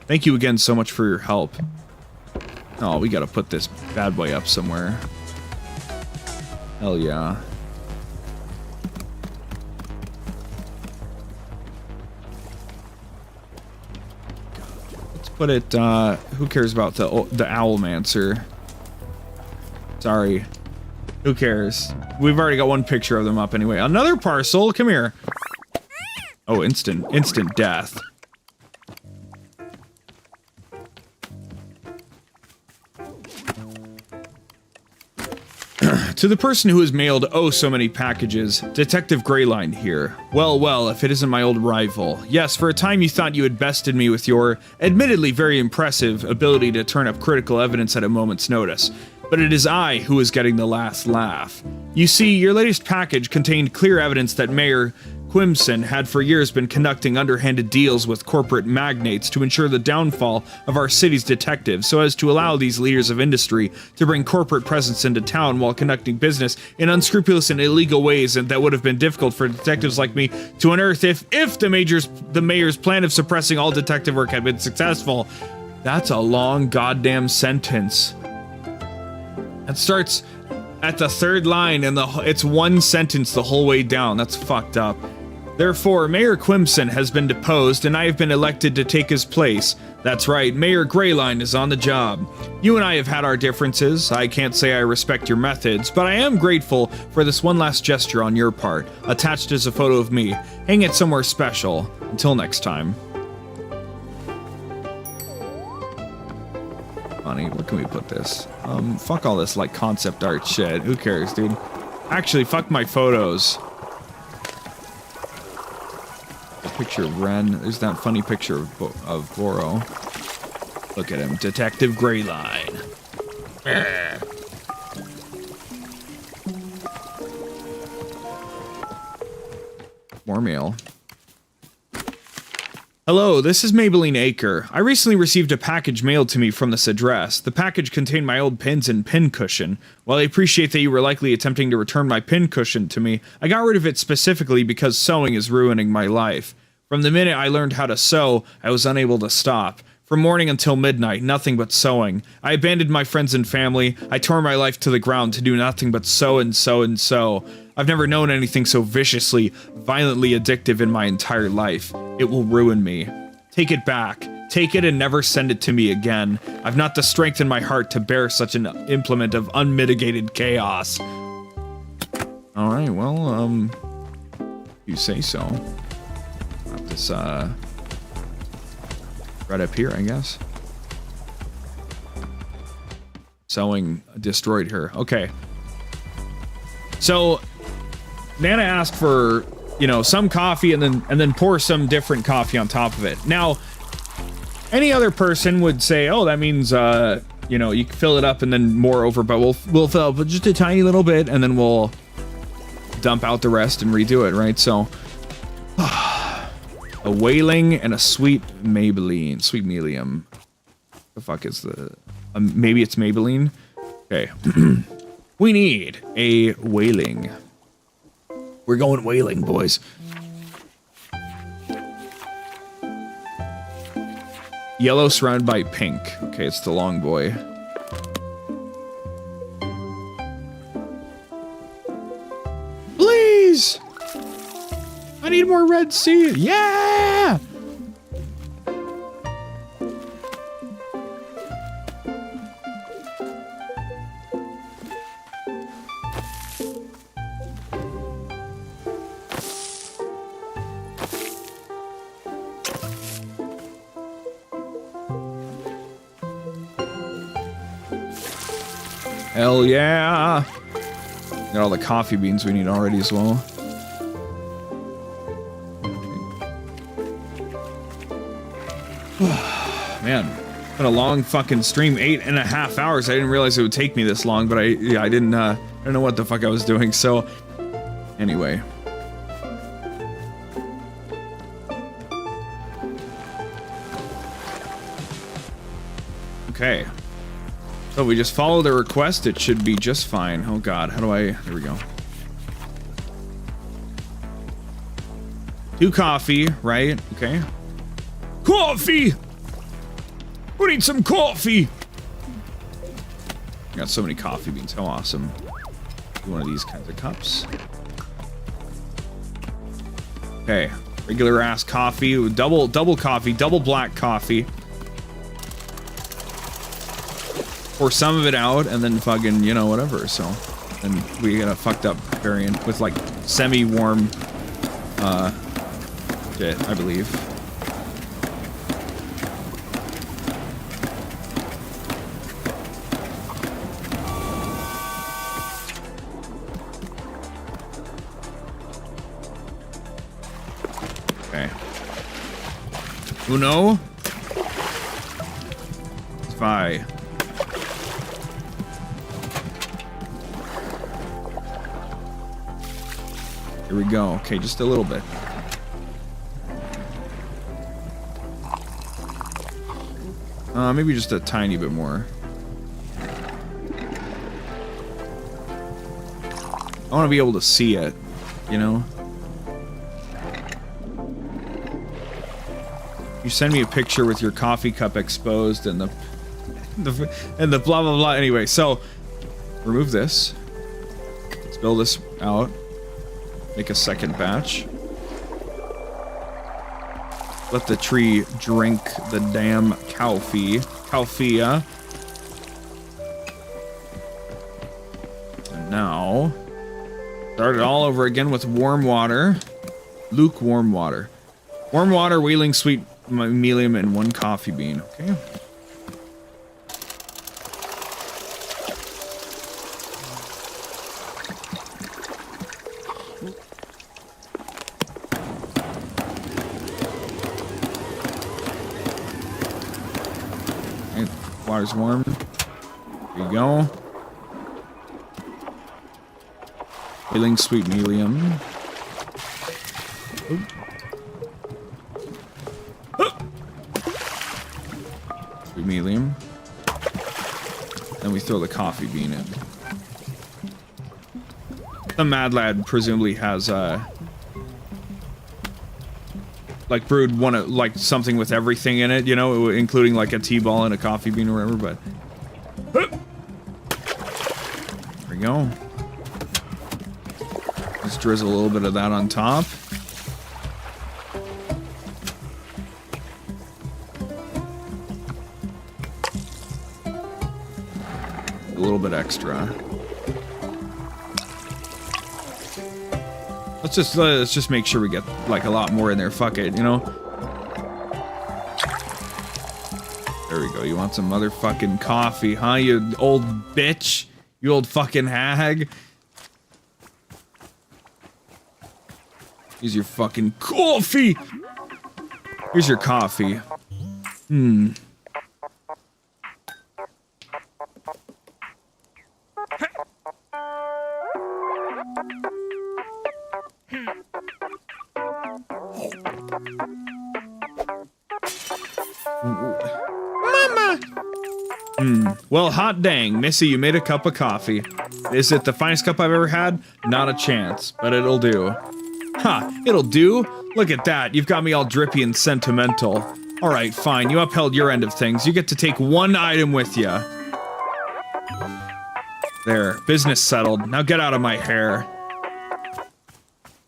Thank you again so much for your help. Oh, we gotta put this bad boy up somewhere. Hell yeah. Let's put it, who cares about the Owlmancer? Sorry. Who cares? We've already got one picture of them up anyway. Another parcel? Come here. Oh, instant death. To the person who has mailed oh so many packages, Detective Greyline here. Well, if it isn't my old rival. Yes, for a time you thought you had bested me with your, admittedly very impressive, ability to turn up critical evidence at a moment's notice. But it is I who is getting the last laugh. You see, your latest package contained clear evidence that Mayor 𝒀𝑶𝑼𝑹 had for years been conducting underhanded deals with corporate magnates to ensure the downfall of our city's detectives, so as to allow these leaders of industry to bring corporate presence into town while conducting business in unscrupulous and illegal ways, and that would have been difficult for detectives like me to unearth if the mayor's plan of suppressing all detective work had been successful. That's a long goddamn sentence. It starts at the third line, and it's one sentence the whole way down. That's fucked up. Therefore, Mayor 𝒀𝑶𝑼𝑹 has been deposed, and I have been elected to take his place. That's right, Mayor Greyline is on the job. You and I have had our differences. I can't say I respect your methods, but I am grateful for this one last gesture on your part. Attached is a photo of me. Hang it somewhere special. Until next time. Funny, where can we put this? Fuck all this, like, concept art shit. Who cares, dude? Actually, fuck my photos. A picture of Ren. There's that funny picture of Boro. Look at him. Detective Greyline. More mail. Hello, this is Maybelline Acre. I recently received a package mailed to me from this address. The package contained my old pins and pin cushion. While I appreciate that you were likely attempting to return my pin cushion to me, I got rid of it specifically because sewing is ruining my life. From the minute I learned how to sew, I was unable to stop. From morning until midnight, nothing but sewing. I abandoned my friends and family. I tore my life to the ground to do nothing but sew and sew and sew. I've never known anything so viciously, violently addictive in my entire life. It will ruin me. Take it back. Take it and never send it to me again. I've not the strength in my heart to bear such an implement of unmitigated chaos. Alright, well, you say so. Got this, right up here, I guess. Sewing destroyed her. Okay. So, Nana asked for, you know, some coffee and then pour some different coffee on top of it. Now, any other person would say, oh, that means, you know, you can fill it up and then more over, but we'll fill up just a tiny little bit and then we'll dump out the rest and redo it, right? So, a whaling and a sweet Maybelline. Sweet Melium. The fuck is the... maybe it's Maybelline? Okay. We need a whaling. We're going whaling, boys. Yellow surrounded by pink. Okay, it's the long boy. Please! I need more Red Sea. Yeah! Hell yeah! Got all the coffee beans we need already as well. Man, been a long fucking stream, 8.5 hours. I didn't realize it would take me this long, but I didn't know what the fuck I was doing. So, anyway. Okay. So we just follow the request, it should be just fine. Oh god, how do I... There we go. 2 coffee, right? Okay. Coffee! We need some coffee! Got so many coffee beans, how awesome. Do one of these kinds of cups. Okay, regular ass coffee, double coffee, double black coffee. Pour some of it out and then fucking, you know, whatever, so. And we got a fucked up variant with like semi-warm, shit, I believe. Okay. Uno. Zwei. Here we go. Okay, just a little bit. Maybe just a tiny bit more. I want to be able to see it, you know? You send me a picture with your coffee cup exposed and the blah blah blah. Anyway, so remove this. Spill this out. Make a second batch. Let the tree drink the damn 𝑐𝑭𝑤𝑒𝑰𝑹. And now, start it all over again with warm water. Lukewarm water. Warm water, wheeling sweet 𝑰𝑵𝑬𝑬𝑚, and 1 coffee bean. Okay. Water's warm. There you go. Wheeling sweet 𝑰𝑵𝑬𝑬𝑚. Sweet 𝑰𝑵𝑬𝑬𝑚. Then we throw the coffee bean in. The Mad Lad presumably has like brewed one of like something with everything in it, you know, including like a tea ball and a coffee bean or whatever, but there we go. Just drizzle a little bit of that on top. A little bit extra. Let's just make sure we get like a lot more in there. Fuck it, you know. There we go. You want some motherfucking coffee, huh? You old bitch. You old fucking hag. Here's your fucking coffee. Here's your coffee. Mama! Well, hot dang, 𝑚𝑬𝑬𝑚, you made a cup of coffee. Is it the finest cup I've ever had? Not a chance, but it'll do. Ha, it'll do? Look at that, you've got me all drippy and sentimental. Alright, fine, you upheld your end of things. You get to take 1 item with you. There, business settled. Now get out of my hair.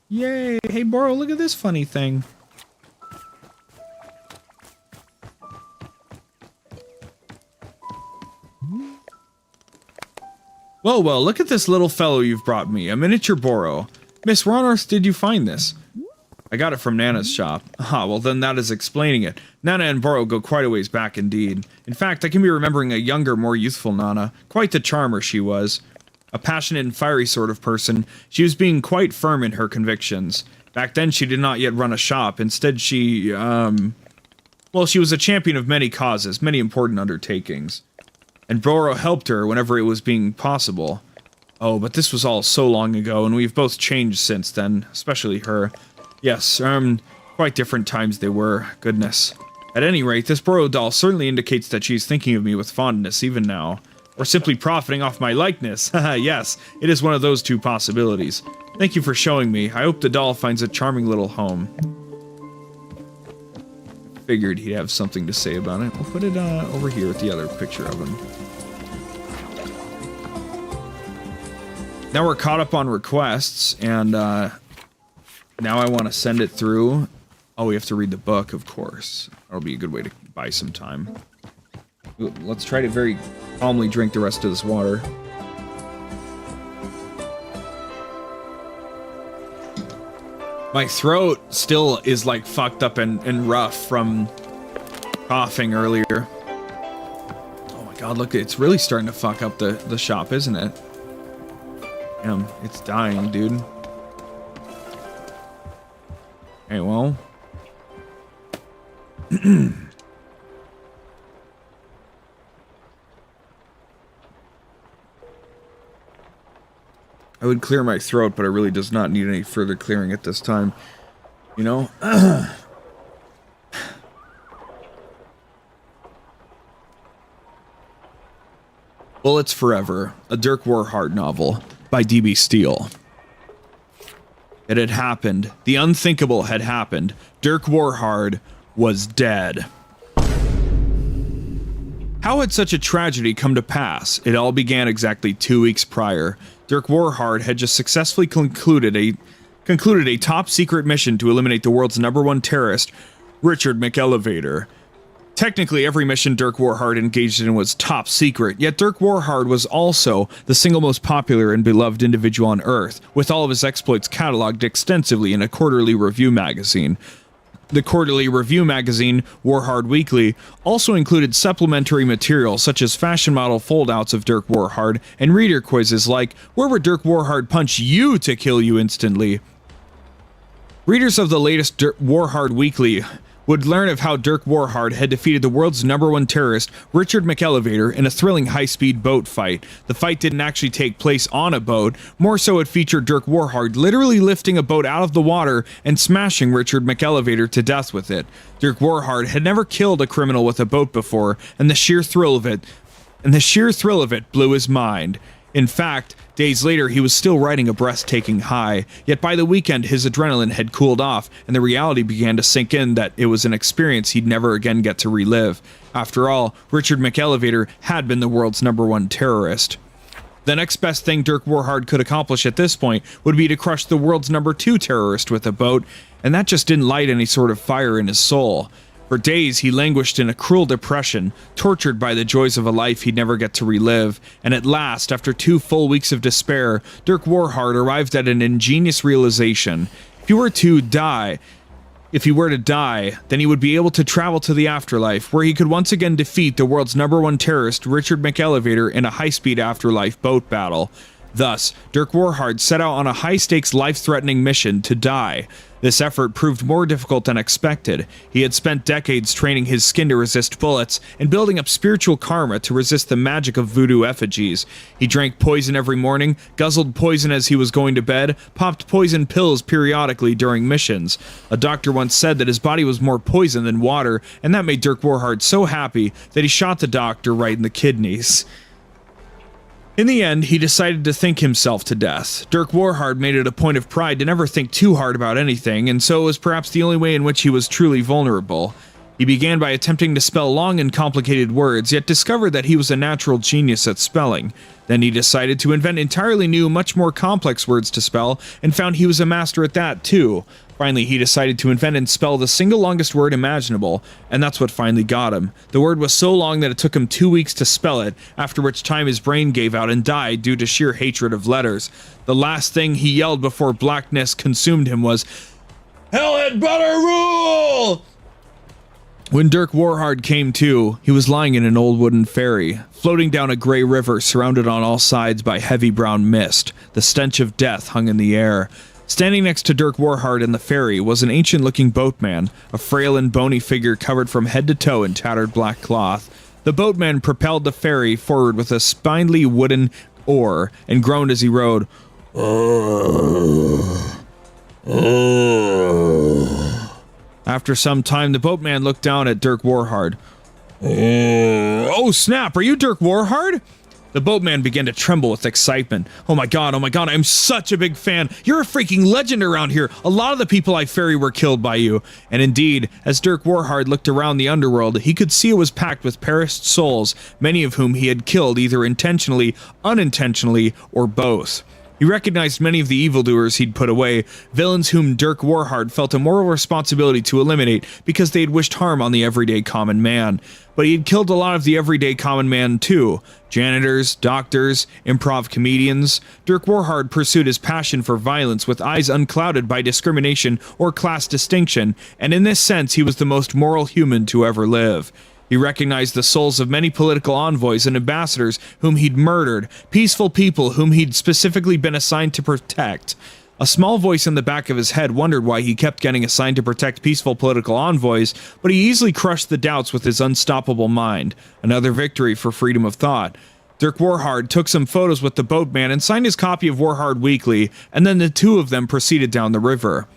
Yay, hey Boro, look at this funny thing. Well, well, look at this little fellow you've brought me, a miniature Boro. Miss, where on earth did you find this? I got it from Nana's shop. Ah, well then that is explaining it. Nana and Boro go quite a ways back indeed. In fact, I can be remembering a younger, more youthful Nana. Quite the charmer she was. A passionate and fiery sort of person, she was being quite firm in her convictions. Back then she did not yet run a shop. Instead she, well, she was a champion of many causes, many important undertakings. And Boro helped her whenever it was being possible. Oh, but this was all so long ago, and we've both changed since then, especially her. Yes, quite different times they were, goodness. At any rate, this Boro doll certainly indicates that she's thinking of me with fondness even now. Or simply profiting off my likeness. Haha, yes, it is one of those 2 possibilities. Thank you for showing me. I hope the doll finds a charming little home. Figured he'd have something to say about it. We'll put it over here with the other picture of him. Now we're caught up on requests, and now I want to send it through. Oh, we have to read the book, of course. That'll be a good way to buy some time. Let's try to very calmly drink the rest of this water. My throat still is like fucked up and rough from coughing earlier. Oh my god, look, it's really starting to fuck up the shop, isn't it? Damn, it's dying, dude. Hey, well. I would clear my throat, but it really does not need any further clearing at this time. You know? Bullets Forever, a Dirk Warhard novel by D.B. Steele. It had happened. The unthinkable had happened. Dirk Warhard was dead. How had such a tragedy come to pass? It all began exactly 2 weeks prior. Dirk Warhard had just successfully concluded a top-secret mission to eliminate the world's #1 terrorist, Richard McElevator. Technically, every mission Dirk Warhard engaged in was top secret, yet Dirk Warhard was also the single most popular and beloved individual on Earth, with all of his exploits cataloged extensively in a quarterly review magazine. The quarterly review magazine, Warhard Weekly, also included supplementary material such as fashion model foldouts of Dirk Warhard and reader quizzes like, "Where would Dirk Warhard punch you to kill you instantly?" Readers of the latest Warhard Weekly would learn of how Dirk Warhard had defeated the world's #1 terrorist, Richard McElevator, in a thrilling high-speed boat fight. The fight didn't actually take place on a boat, more so it featured Dirk Warhard literally lifting a boat out of the water and smashing Richard McElevator to death with it. Dirk Warhard had never killed a criminal with a boat before, and the sheer thrill of it blew his mind. In fact, days later he was still riding a breathtaking high, yet by the weekend his adrenaline had cooled off, and the reality began to sink in that it was an experience he'd never again get to relive. After all, Richard McElevator had been the world's #1 terrorist. The next best thing Dirk Warhard could accomplish at this point would be to crush the world's #2 terrorist with a boat, and that just didn't light any sort of fire in his soul. For days, he languished in a cruel depression, tortured by the joys of a life he'd never get to relive, and at last, after 2 full weeks of despair, Dirk Warhard arrived at an ingenious realization. If he were to die, then he would be able to travel to the afterlife, where he could once again defeat the world's #1 terrorist, Richard McElevator, in a high-speed afterlife boat battle. Thus, Dirk Warhard set out on a high-stakes, life-threatening mission to die. This effort proved more difficult than expected. He had spent decades training his skin to resist bullets and building up spiritual karma to resist the magic of voodoo effigies. He drank poison every morning, guzzled poison as he was going to bed, popped poison pills periodically during missions. A doctor once said that his body was more poison than water, and that made Dirk Warhard so happy that he shot the doctor right in the kidneys. In the end, he decided to think himself to death. Dirk Warhard made it a point of pride to never think too hard about anything, and so it was perhaps the only way in which he was truly vulnerable. He began by attempting to spell long and complicated words, yet discovered that he was a natural genius at spelling. Then he decided to invent entirely new, much more complex words to spell, and found he was a master at that too. Finally, he decided to invent and spell the single longest word imaginable, and that's what finally got him. The word was so long that it took him 2 weeks to spell it, after which time his brain gave out and died due to sheer hatred of letters. The last thing he yelled before blackness consumed him was, "Hell had better rule!" When Dirk Warhard came to, he was lying in an old wooden ferry, floating down a gray river surrounded on all sides by heavy brown mist. The stench of death hung in the air. Standing next to Dirk Warhard in the ferry was an ancient-looking boatman, a frail and bony figure covered from head to toe in tattered black cloth. The boatman propelled the ferry forward with a spindly wooden oar and groaned as he rowed. After some time, the boatman looked down at Dirk Warhard. "Oh snap, are you Dirk Warhard?" The boatman began to tremble with excitement. Oh my god, I'm such a big fan. You're a freaking legend around here. A lot of the people I ferry were killed by you." And indeed, as Dirk Warhard looked around the underworld, he could see it was packed with perished souls, many of whom he had killed either intentionally, unintentionally, or both. He recognized many of the evildoers he'd put away, villains whom Dirk Warhard felt a moral responsibility to eliminate because they had wished harm on the everyday common man. But he had killed a lot of the everyday common man too. Janitors, doctors, improv comedians. Dirk Warhard pursued his passion for violence with eyes unclouded by discrimination or class distinction, and in this sense he was the most moral human to ever live. He recognized the souls of many political envoys and ambassadors whom he'd murdered, peaceful people whom he'd specifically been assigned to protect. A small voice in the back of his head wondered why he kept getting assigned to protect peaceful political envoys, but he easily crushed the doubts with his unstoppable mind. Another victory for freedom of thought. Dirk Warhard took some photos with the boatman and signed his copy of Warhard Weekly, and then the two of them proceeded down the river.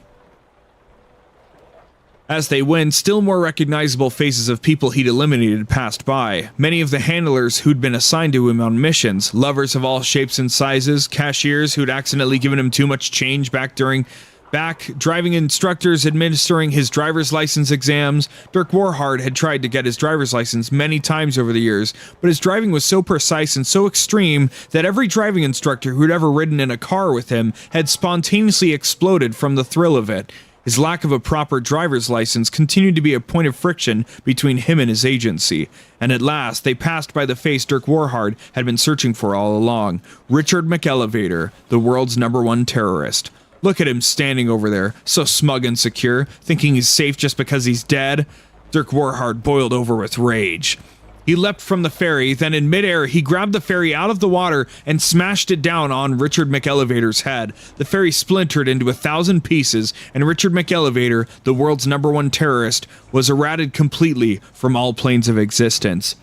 As they went, still more recognizable faces of people he'd eliminated passed by. Many of the handlers who'd been assigned to him on missions, lovers of all shapes and sizes, cashiers who'd accidentally given him too much change back, driving instructors administering his driver's license exams. Dirk Warhard had tried to get his driver's license many times over the years, but his driving was so precise and so extreme that every driving instructor who'd ever ridden in a car with him had spontaneously exploded from the thrill of it. His lack of a proper driver's license continued to be a point of friction between him and his agency, and at last they passed by the face Dirk Warhard had been searching for all along, Richard McElevator, the world's #1 terrorist. Look at him standing over there, so smug and secure, thinking he's safe just because he's dead. Dirk Warhard boiled over with rage. He leapt from the ferry, then in midair he grabbed the ferry out of the water and smashed it down on Richard McElevator's head. The ferry splintered into 1,000 pieces, and Richard McElevator, the world's #1 terrorist, was errated completely from all planes of existence.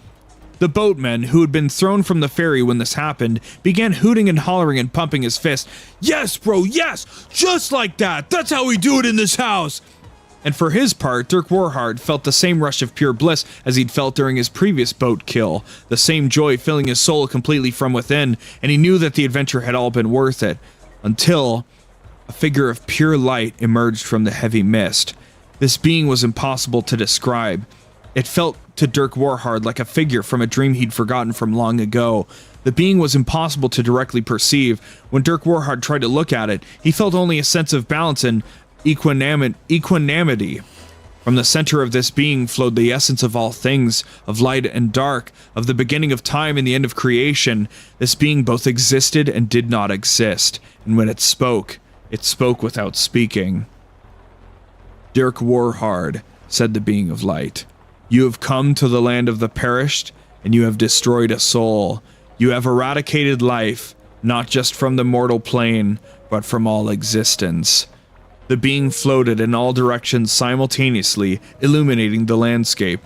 The boatman, who had been thrown from the ferry when this happened, began hooting and hollering and pumping his fist. "Yes, bro, yes! Just like that! That's how we do it in this house!" And for his part, Dirk Warhard felt the same rush of pure bliss as he'd felt during his previous boat kill, the same joy filling his soul completely from within, and he knew that the adventure had all been worth it. Until a figure of pure light emerged from the heavy mist. This being was impossible to describe. It felt to Dirk Warhard like a figure from a dream he'd forgotten from long ago. The being was impossible to directly perceive. When Dirk Warhard tried to look at it, he felt only a sense of balance and equanimity. From the center of this being flowed the essence of all things, of light and dark, of the beginning of time and the end of creation. This being both existed and did not exist, and when it spoke without speaking. "Dirk Warhard," said the being of light, "you have come to the land of the perished, and you have destroyed a soul. You have eradicated life, not just from the mortal plane, but from all existence." The being floated in all directions simultaneously, illuminating the landscape.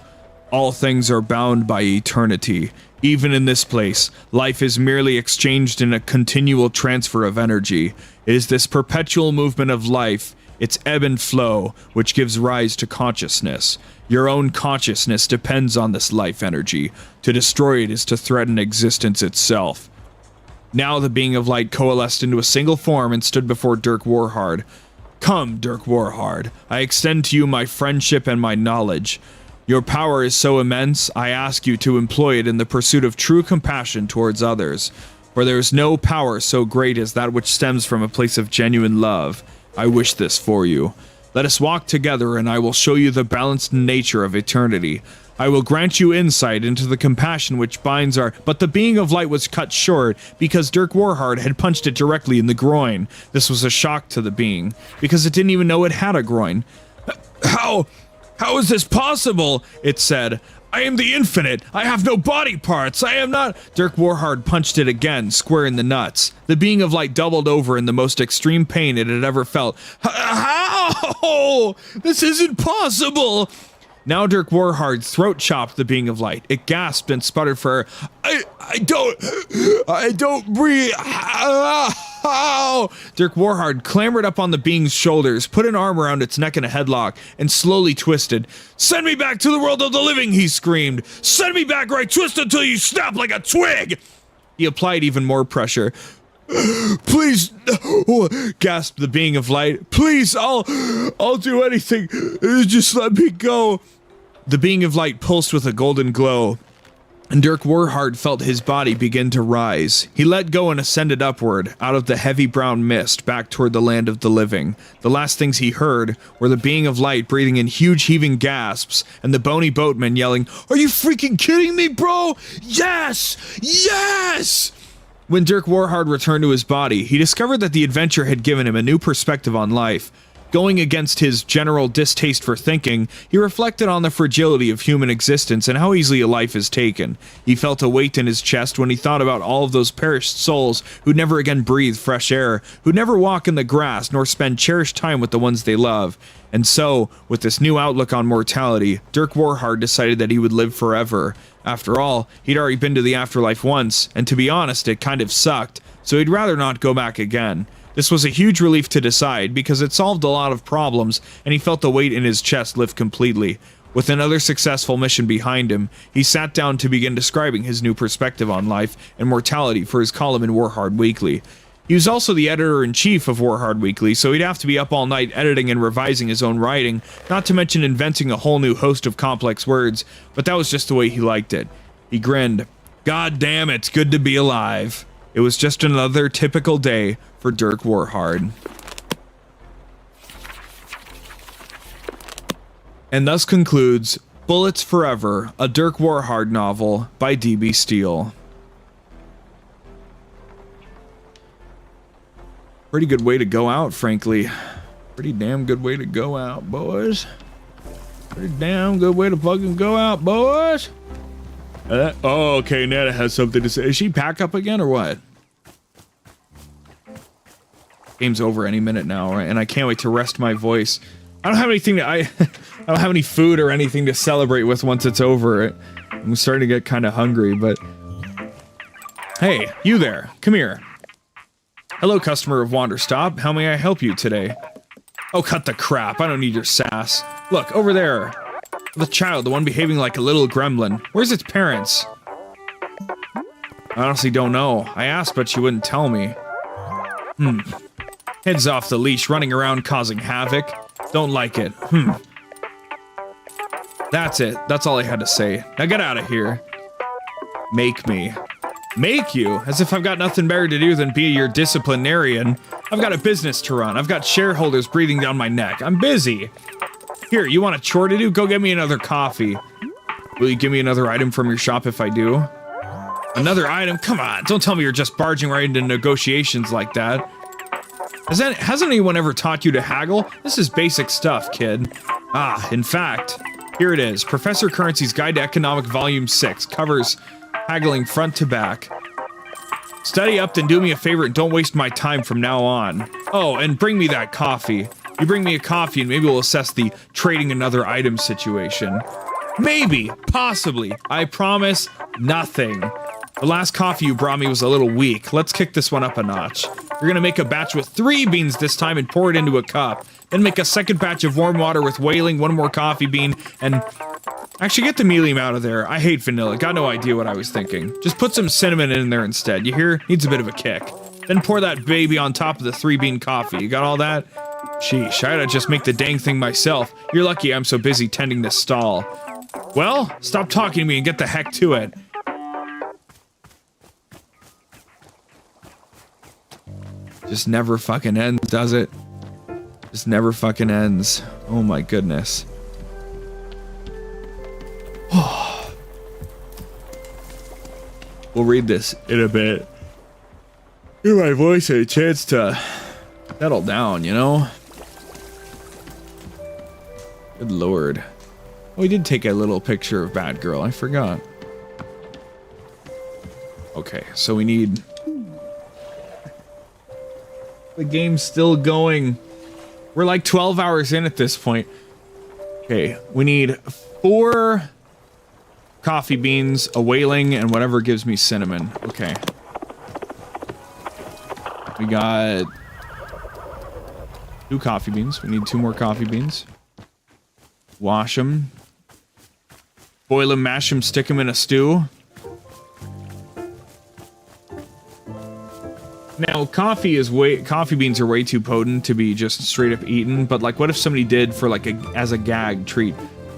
All things are bound by eternity. Even in this place, life is merely exchanged in a continual transfer of energy. It is this perpetual movement of life, its ebb and flow, which gives rise to consciousness. Your own consciousness depends on this life energy. To destroy it is to threaten existence itself. Now the being of light coalesced into a single form and stood before Dirk Warhard. "Come, Dirk Warhard, I extend to you my friendship and my knowledge. Your power is so immense, I ask you to employ it in the pursuit of true compassion towards others. For there is no power so great as that which stems from a place of genuine love. I wish this for you. Let us walk together and I will show you the balanced nature of eternity. I will grant you insight into the compassion which binds our—" But the being of light was cut short because Dirk Warhard had punched it directly in the groin. This was a shock to the being, because it didn't even know it had a groin. How is this possible?" it said. "I am the infinite. I have no body parts. I am not—" Dirk Warhard punched it again, square in the nuts. The being of light doubled over in the most extreme pain it had ever felt. "How? This isn't possible!" Now Dirk Warhard throat chopped the being of light. It gasped and sputtered for I don't breathe. How? Dirk Warhard clambered up on the being's shoulders, put an arm around its neck in a headlock, and slowly twisted. "Send me back to the world of the living," he screamed. "Send me back or I twist until you snap like a twig!" He applied even more pressure. "Please, no," gasped the being of light. "Please, I'll do anything. Just let me go." The being of light pulsed with a golden glow, and Dirk Warhard felt his body begin to rise. He let go and ascended upward, out of the heavy brown mist, back toward the land of the living. The last things he heard were the being of light breathing in huge heaving gasps, and the bony boatman yelling, "Are you freaking kidding me, bro? Yes! Yes!" When Dirk Warhard returned to his body, he discovered that the adventure had given him a new perspective on life. Going against his general distaste for thinking, he reflected on the fragility of human existence and how easily a life is taken. He felt a weight in his chest when he thought about all of those perished souls who'd never again breathe fresh air, who'd never walk in the grass nor spend cherished time with the ones they love. And so, with this new outlook on mortality, Dirk Warhard decided that he would live forever. After all, he'd already been to the afterlife once, and to be honest, it kind of sucked, so he'd rather not go back again. This was a huge relief to decide, because it solved a lot of problems, and he felt the weight in his chest lift completely. With another successful mission behind him, he sat down to begin describing his new perspective on life and mortality for his column in Warhard Weekly. He was also the editor-in-chief of Warhard Weekly, so he'd have to be up all night editing and revising his own writing, not to mention inventing a whole new host of complex words, but that was just the way he liked it. He grinned. God damn, it's good to be alive. It was just another typical day for Dirk Warhard. And thus concludes Bullets Forever, a Dirk Warhard novel by D.B. Steele. Pretty good way to go out, frankly. Pretty damn good way to go out, boys. Pretty damn good way to fucking go out, boys. Oh, okay, Netta has something to say. Is she pack up again or what? Game's over any minute now, right? And I can't wait to rest my voice. I don't have anything to, I don't have any food or anything to celebrate with once it's over. I'm starting to get kind of hungry, but... Hey, you there. Come here. Hello, customer of Wanderstop. How may I help you today? Oh, cut the crap. I don't need your sass. Look, over there. The child, the one behaving like a little gremlin. Where's its parents? I honestly don't know. I asked, but she wouldn't tell me. Heads off the leash, running around causing havoc. Don't like it. That's it. That's all I had to say. Now get out of here. Make me. Make you? As if I've got nothing better to do than be your disciplinarian. I've got a business to run. I've got shareholders breathing down my neck. I'm busy. Here, you want a chore to do? Go get me another coffee. Will you give me another item from your shop if I do? Another item? Come on, don't tell me you're just barging right into negotiations like that. Hasn't anyone ever taught you to haggle? This is basic stuff, kid. Ah, in fact, here it is. Professor Currency's Guide to Economic Volume 6 covers haggling front to back. Study up, then do me a favor and don't waste my time from now on. Oh, and bring me that coffee. You bring me a coffee and maybe we'll assess the trading another item situation. Maybe, possibly. I promise nothing. The last coffee you brought me was a little weak. Let's kick this one up a notch. You're gonna make a batch with 3 beans this time and pour it into a cup. Then make a second batch of warm water with whaling, 1 more coffee bean, and... Actually, get the helium out of there. I hate vanilla. Got no idea what I was thinking. Just put some cinnamon in there instead. You hear? Needs a bit of a kick. Then pour that baby on top of the 3-bean coffee. You got all that? Sheesh, I gotta just make the dang thing myself. You're lucky I'm so busy tending this stall. Well, stop talking to me and get the heck to it. Just never fucking ends, does it? Just never fucking ends. Oh my goodness. We'll read this in a bit. Give my voice a chance to settle down, you know? Good lord. Oh, we did take a little picture of Batgirl. I forgot. Okay, so we need... The game's still going. We're like 12 hours in at this point. Okay, we need 4 coffee beans, a whaling, and whatever gives me cinnamon. Okay. We got 2 coffee beans. We need 2 more coffee beans. Wash them. Boil them, mash them, stick them in a stew. Now, coffee beans are way too potent to be just straight up eaten, but like what if somebody did for like as a gag treat,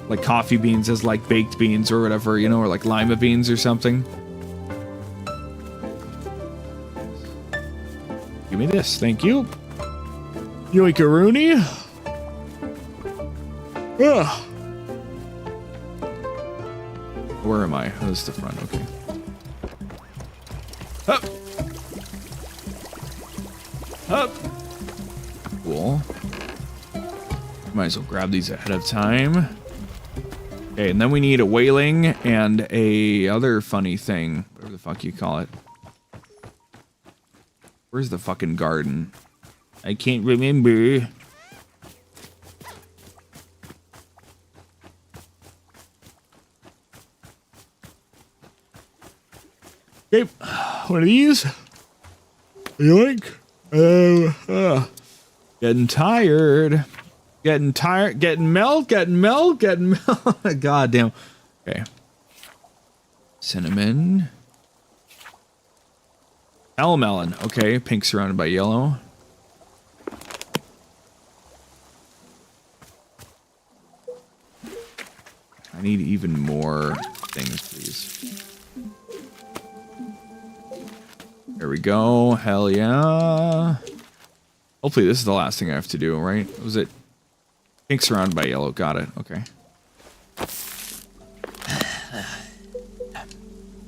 like coffee beans as like baked beans or whatever, you know, or like lima beans or something? Give me this, thank you. Yoink-a-rooney. Ugh. Where am I? Oh, this is the front, okay. Up. Up. Cool. Might as well grab these ahead of time. Okay, and then we need a whaling and a other funny thing. Whatever the fuck you call it. Where's the fucking garden? I can't remember. Okay, one of these. Yoink. Getting tired. Getting tired. Getting melt. Getting melt. Getting melt. God damn. Okay. Cinnamon. Melon. Okay, pink surrounded by yellow. I need even more things, please. There we go. Hell yeah. Hopefully this is the last thing I have to do, right? Was it pink surrounded by yellow? Got it. Okay.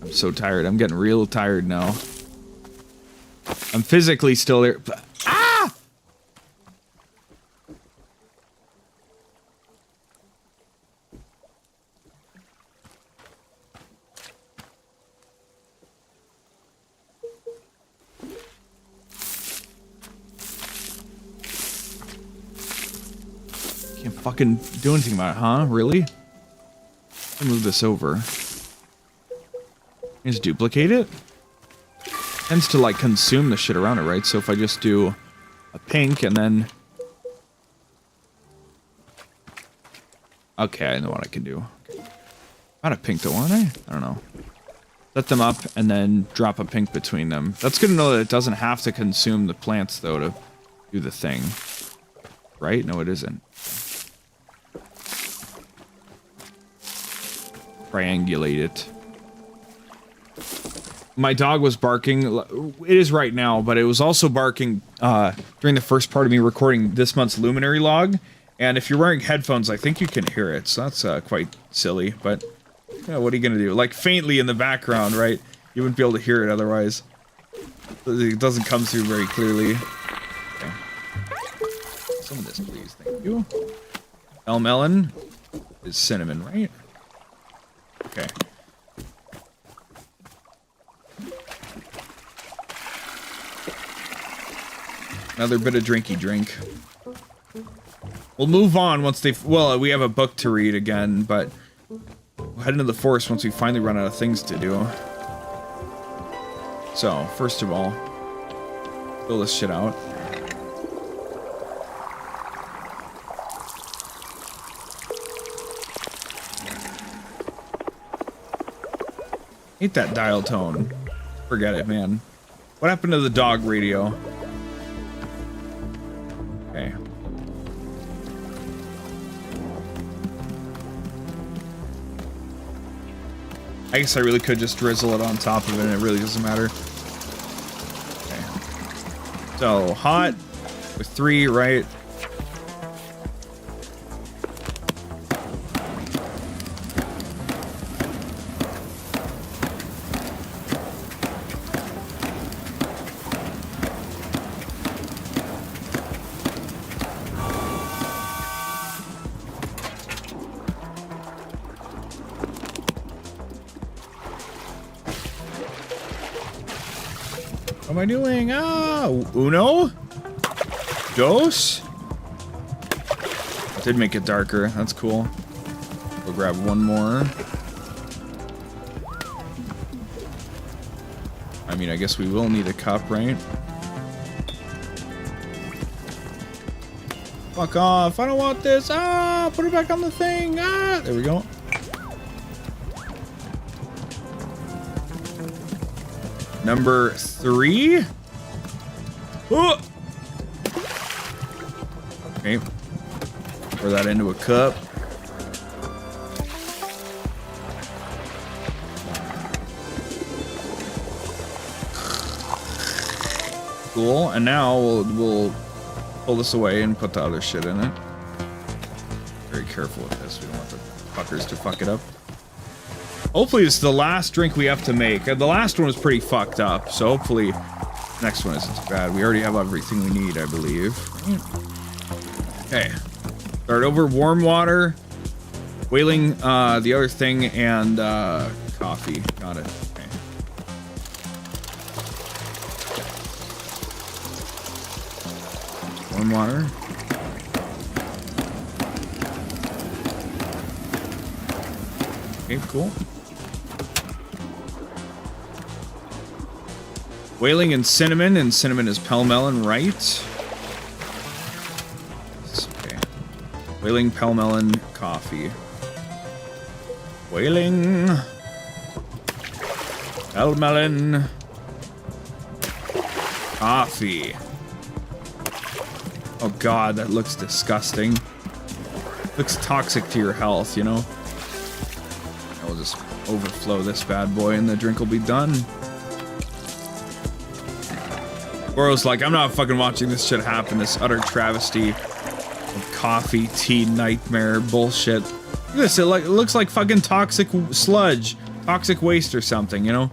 I'm so tired. I'm getting real tired now. I'm physically still there. Ah! Can't fucking do anything about it, huh? Really? Let me move this over. Just duplicate it? Tends to like consume the shit around it, right? So if I just do a pink and then... Okay, I know what I can do. Not a pink though, aren't I? I don't know. Set them up and then drop a pink between them. That's good to know that it doesn't have to consume the plants though to do the thing. Right? No, it isn't. Triangulate it. My dog was barking. It is right now, but it was also barking during the first part of me recording this month's Luminary log. And if you're wearing headphones, I think you can hear it. So that's quite silly. But yeah, what are you gonna do? Like faintly in the background, right? You wouldn't be able to hear it otherwise. It doesn't come through very clearly. Okay. Some of this, please. Thank you. Melon is cinnamon, right? Okay. Another bit of drinky drink. We'll move on once they... Well, we have a book to read again, but... We'll head into the forest once we finally run out of things to do. So, first of all... Fill this shit out. Hate that dial tone. Forget it, man. What happened to the dog radio? Okay. I guess I really could just drizzle it on top of it and it really doesn't matter. Okay. So, hot with 3, right? What am I doing? Ah, uno? Dos? Did make it darker. That's cool. We'll grab one more. I mean, I guess we will need a cup, right? Fuck off. I don't want this. Ah, put it back on the thing. Ah, there we go. Number 3. Oh! Okay. Pour that into a cup. Cool. And now we'll pull this away and put the other shit in it. Very careful with this. We don't want the fuckers to fuck it up. Hopefully this is the last drink we have to make. The last one was pretty fucked up, so hopefully the next one isn't too bad. We already have everything we need, I believe. Okay. Start over. Warm water. Whaling, the other thing, and, coffee. Got it. Okay. Warm water. Okay, cool. Whaling and cinnamon is pelmelon, right? Okay. Whaling, pelmelon, coffee. Whaling. Pelmelon. Coffee. Oh god, that looks disgusting. Looks toxic to your health, you know? I will just overflow this bad boy and the drink will be done. Goro's like, I'm not fucking watching this shit happen, this utter travesty of coffee, tea, nightmare, bullshit. Look at this, it looks like fucking toxic sludge. Toxic waste or something, you know?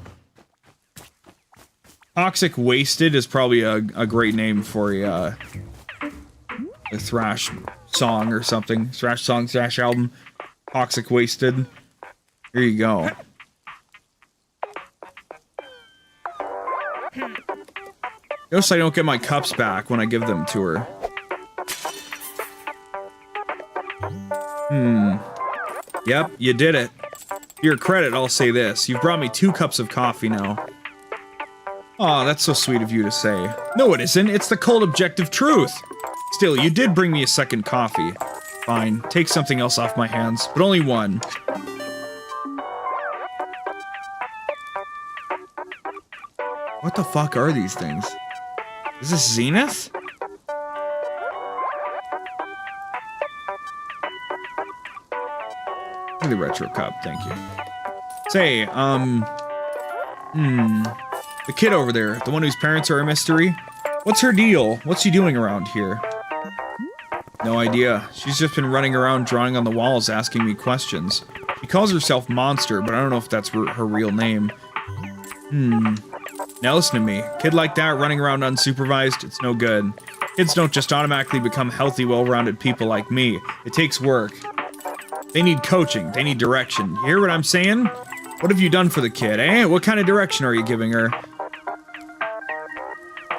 Toxic Wasted is probably a great name for a thrash song or something. Thrash song, thrash album. Toxic Wasted. Here you go. Notice I don't get my cups back when I give them to her. Yep, you did it. To your credit, I'll say this. You've brought me 2 cups of coffee now. Aw, that's so sweet of you to say. No, it isn't. It's the cold objective truth. Still, you did bring me a second coffee. Fine, take something else off my hands, but only one. What the fuck are these things? Is this Zenith? Give me the retro cup, thank you. Say, the kid over there, the one whose parents are a mystery? What's her deal? What's she doing around here? No idea. She's just been running around drawing on the walls asking me questions. She calls herself Monster, but I don't know if that's her real name. Now listen to me. Kid like that running around unsupervised, it's no good. Kids don't just automatically become healthy, well-rounded people like me. It takes work. They need coaching. They need direction. You hear what I'm saying? What have you done for the kid, eh? What kind of direction are you giving her?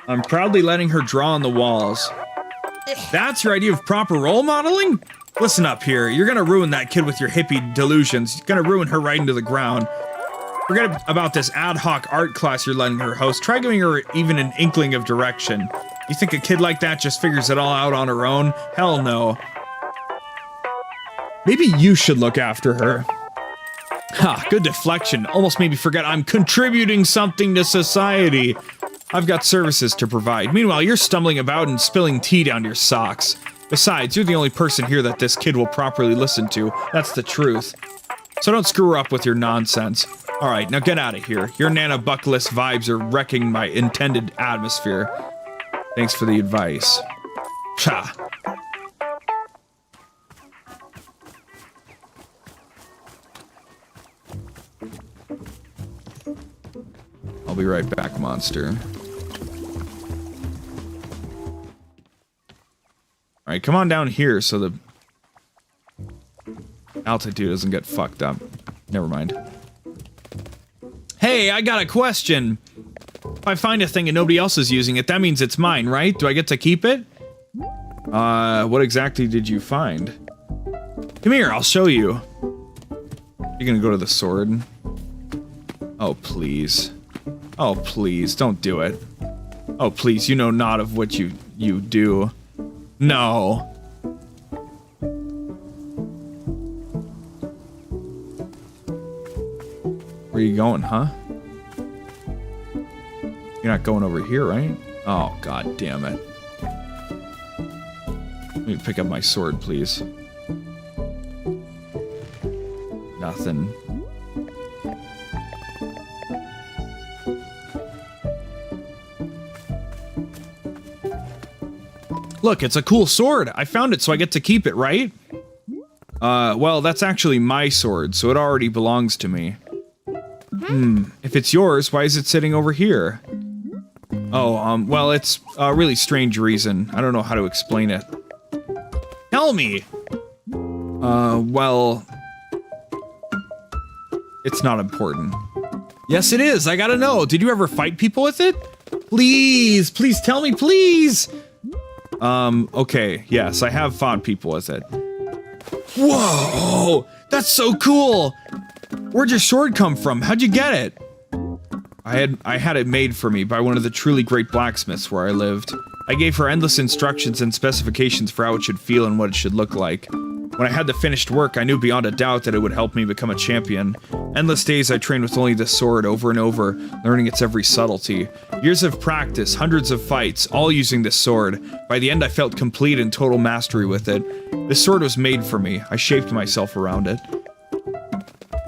I'm proudly letting her draw on the walls. That's your idea of proper role modeling? Listen up here. You're gonna ruin that kid with your hippie delusions. You're gonna ruin her right into the ground. Forget about this ad hoc art class you're letting her host. Try giving her even an inkling of direction. You think a kid like that just figures it all out on her own? Hell no. Maybe you should look after her. Ha, good deflection. Almost made me forget I'm contributing something to society. I've got services to provide. Meanwhile, you're stumbling about and spilling tea down your socks. Besides, you're the only person here that this kid will properly listen to. That's the truth. So don't screw her up with your nonsense. Alright, now get out of here. Your nanobuckless vibes are wrecking my intended atmosphere. Thanks for the advice. Psha. I'll be right back, monster. Alright, come on down here so the altitude doesn't get fucked up. Never mind. Hey, I got a question! If I find a thing and nobody else is using it, that means it's mine, right? Do I get to keep it? What exactly did you find? Come here, I'll show you. You're gonna go to the sword? Oh, please. Oh, please, don't do it. Oh, please, you know not of what you do. No. Where are you going, huh? You're not going over here, right? Oh, god damn it. Let me pick up my sword, please. Nothing. Look, it's a cool sword. I found it, so I get to keep it, right? Well, that's actually my sword, so it already belongs to me. If it's yours, why is it sitting over here? Oh, well, it's a really strange reason. I don't know how to explain it. Tell me! Well... It's not important. Yes, it is. I gotta know. Did you ever fight people with it? Please, please tell me, please! Okay. Yes, I have fought people with it. Whoa! That's so cool! Where'd your sword come from? How'd you get it? I had it made for me by one of the truly great blacksmiths where I lived. I gave her endless instructions and specifications for how it should feel and what it should look like. When I had the finished work, I knew beyond a doubt that it would help me become a champion. Endless days I trained with only this sword over and over, learning its every subtlety. Years of practice, hundreds of fights, all using this sword. By the end I felt complete and total mastery with it. This sword was made for me. I shaped myself around it.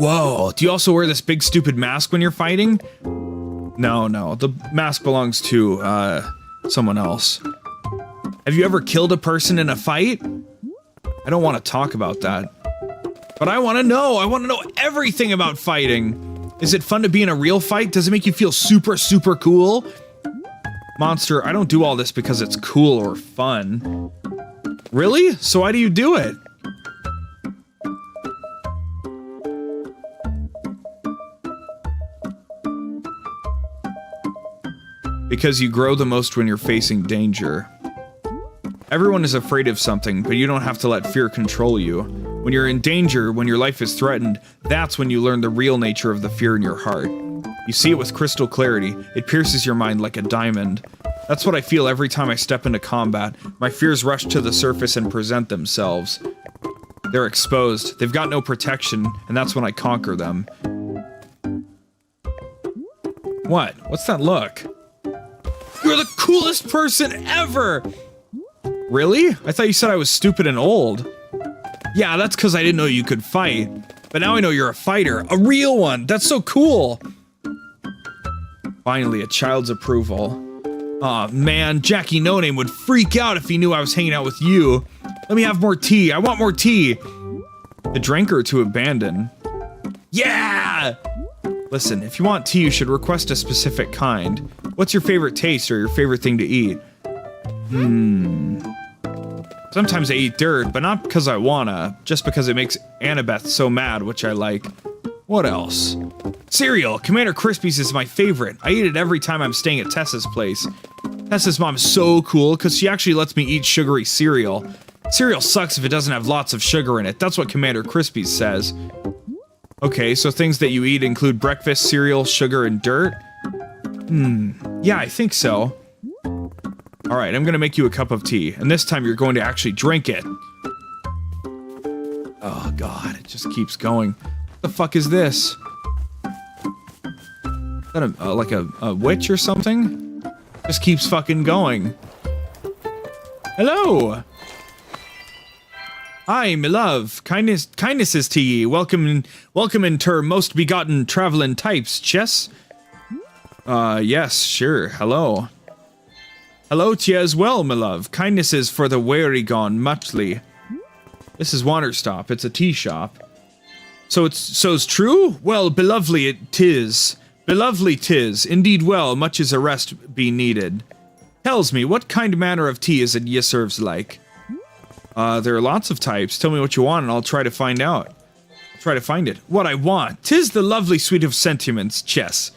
Whoa, do you also wear this big stupid mask when you're fighting? No, the mask belongs to, someone else. Have you ever killed a person in a fight? I don't want to talk about that. But I want to know! I want to know everything about fighting! Is it fun to be in a real fight? Does it make you feel super, super cool? Monster, I don't do all this because it's cool or fun. Really? So why do you do it? Because you grow the most when you're facing danger. Everyone is afraid of something, but you don't have to let fear control you. When you're in danger, when your life is threatened, that's when you learn the real nature of the fear in your heart. You see it with crystal clarity. It pierces your mind like a diamond. That's what I feel every time I step into combat. My fears rush to the surface and present themselves. They're exposed. They've got no protection, and that's when I conquer them. What? What's that look? You're the coolest person ever! Really? I thought you said I was stupid and old. Yeah, that's because I didn't know you could fight. But now I know you're a fighter. A real one! That's so cool! Finally, a child's approval. Aw, man, Jackie No Name would freak out if he knew I was hanging out with you. Let me have more tea. I want more tea! To drink or to abandon? Yeah! Listen, if you want tea, you should request a specific kind. What's your favorite taste or your favorite thing to eat? Sometimes I eat dirt, but not because I wanna, just because it makes 𝑰𝑵𝑬𝑬𝑚 so mad, which I like. What else? Cereal! Commander Crispy's is my favorite. I eat it every time I'm staying at Tessa's place. Tessa's mom is so cool, because she actually lets me eat sugary cereal. Cereal sucks if it doesn't have lots of sugar in it. That's what Commander Crispy's says. Okay, so things that you eat include breakfast, cereal, sugar, and dirt? Yeah, I think so. Alright, I'm gonna make you a cup of tea, and this time you're going to actually drink it. Oh god, it just keeps going. What the fuck is this? Is that like a witch or something? Just keeps fucking going. Hello! Hi, me love. Kindnesses to ye. Welcome in ter most begotten travelin' types, chess? Yes, sure. Hello. Hello to ye as well, my love. Kindnesses for the weary gone, muchly. This is Wanderstop. It's a tea shop. So's true? Well, belovely it 'tis. Belovely 'tis. Indeed well, much is a rest be needed. Tells me, what kind manner of tea is it ye serves like? There are lots of types. Tell me what you want and I'll try to find out. I'll try to find it. What I want. 'Tis the lovely sweet of sentiments, chess.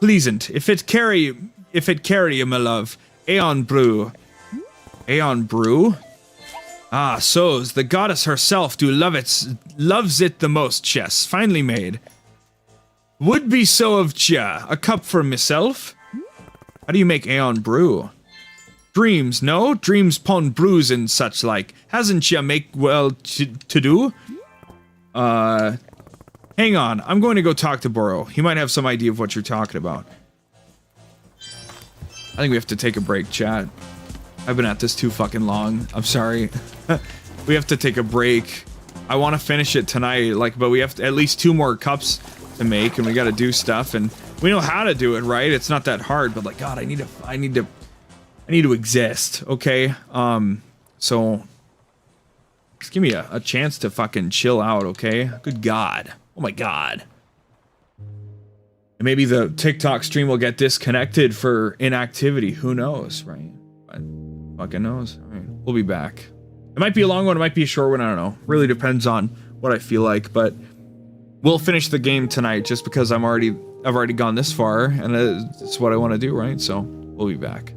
Pleasant. If it carry you, my love. 𝑰𝑵 brew. 𝑰𝑵 brew? Ah, so's the goddess herself loves it the most, chess. Finely made. Would be so of cha. A cup for myself? How do you make 𝑰𝑵 brew? Dreams, no? Dreams pon brews and such like. Hasn't ya make well to do? Hang on. I'm going to go talk to Boro. He might have some idea of what you're talking about. I think we have to take a break, chat. I've been at this too fucking long. I'm sorry. We have to take a break. I want to finish it tonight, like, but we have at least 2 more cups to make, and we got to do stuff, and we know how to do it, right? It's not that hard, but like, God, I need to exist, okay? So just give me a chance to fucking chill out, okay? Good God. Oh my God. And maybe the TikTok stream will get disconnected for inactivity. Who knows, right? But fucking knows. All right, we'll be back. It might be a long one, it might be a short one, I don't know. Really depends on what I feel like, but we'll finish the game tonight just because I've already gone this far, and it's what I want to do, right? So we'll be back.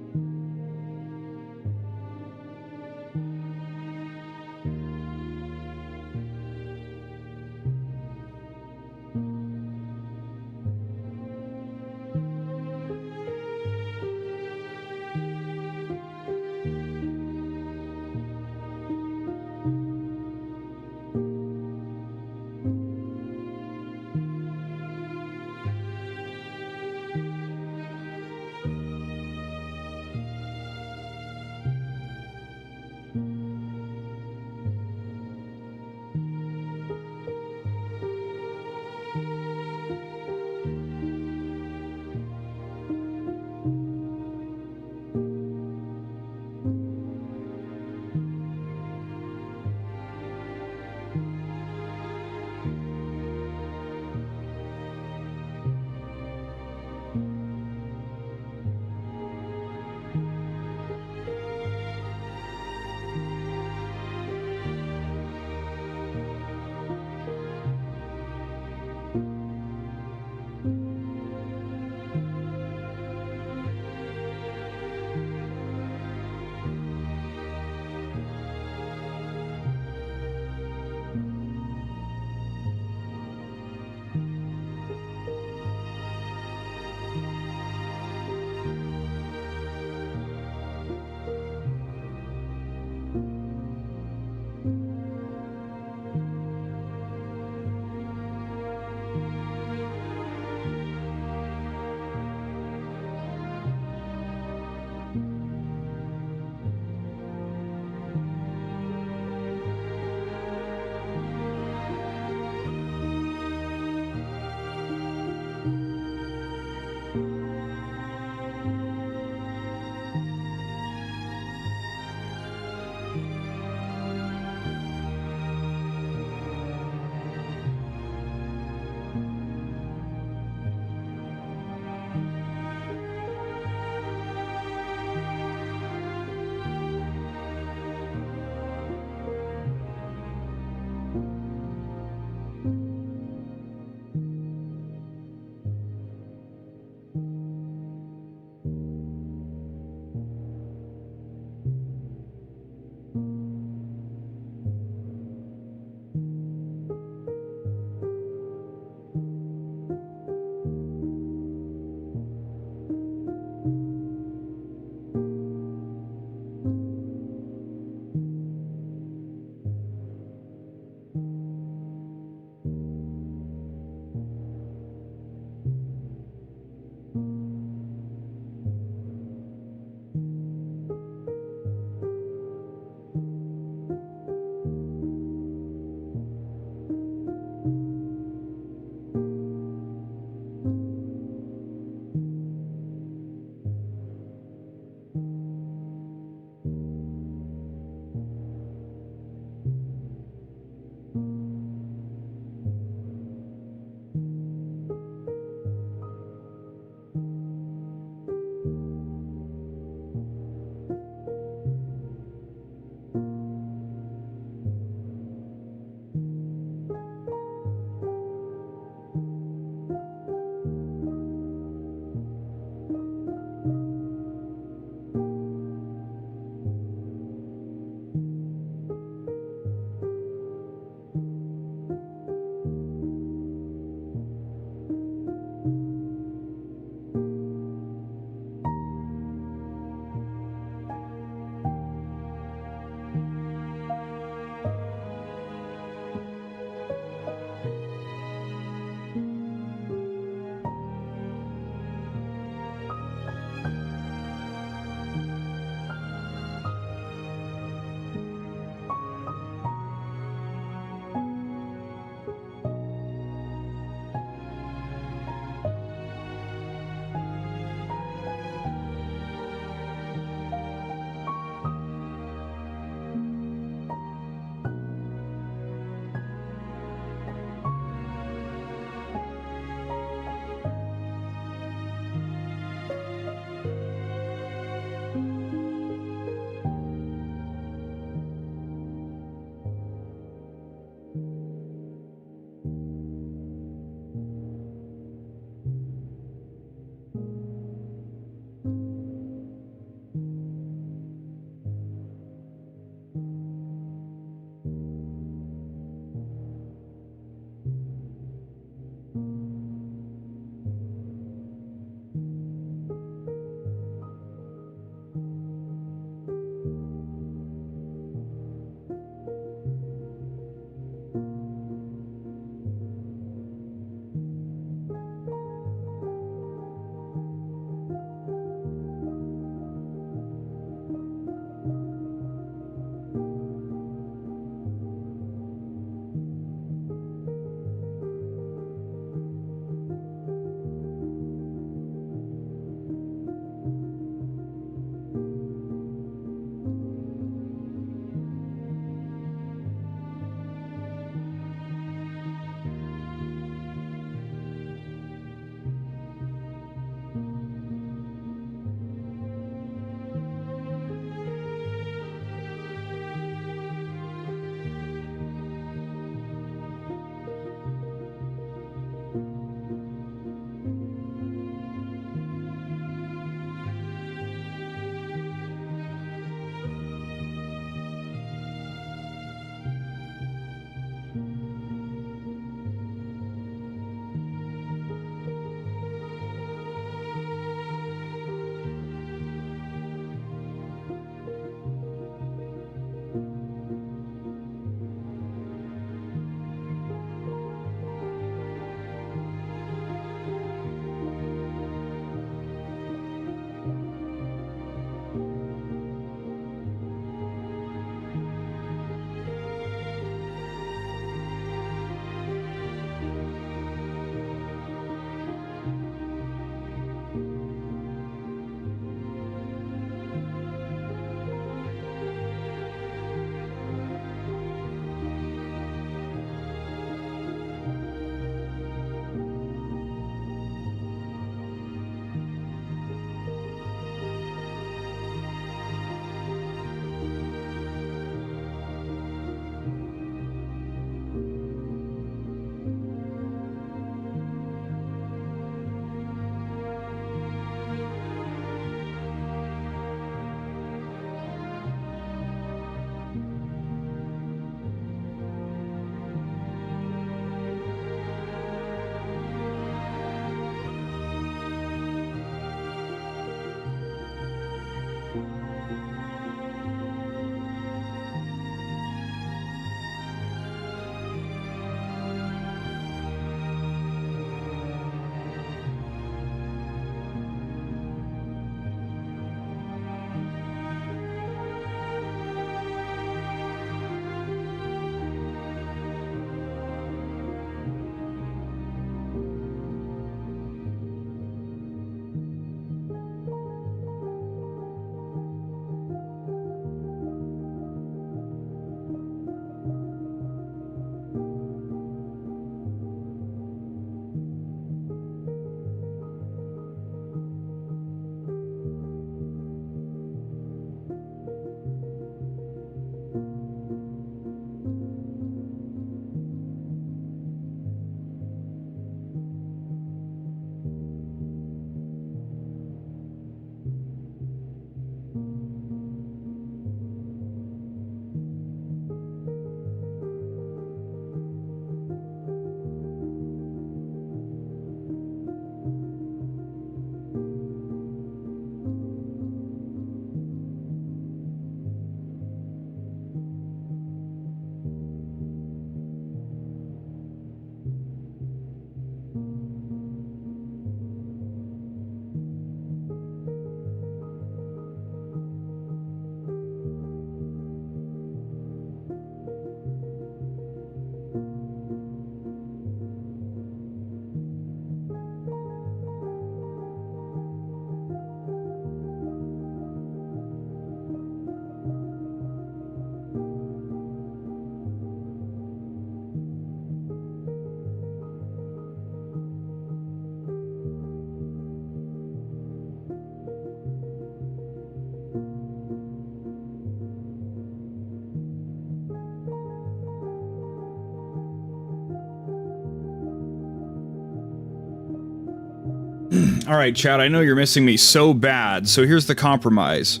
All right, Chad, I know you're missing me so bad, so here's the compromise.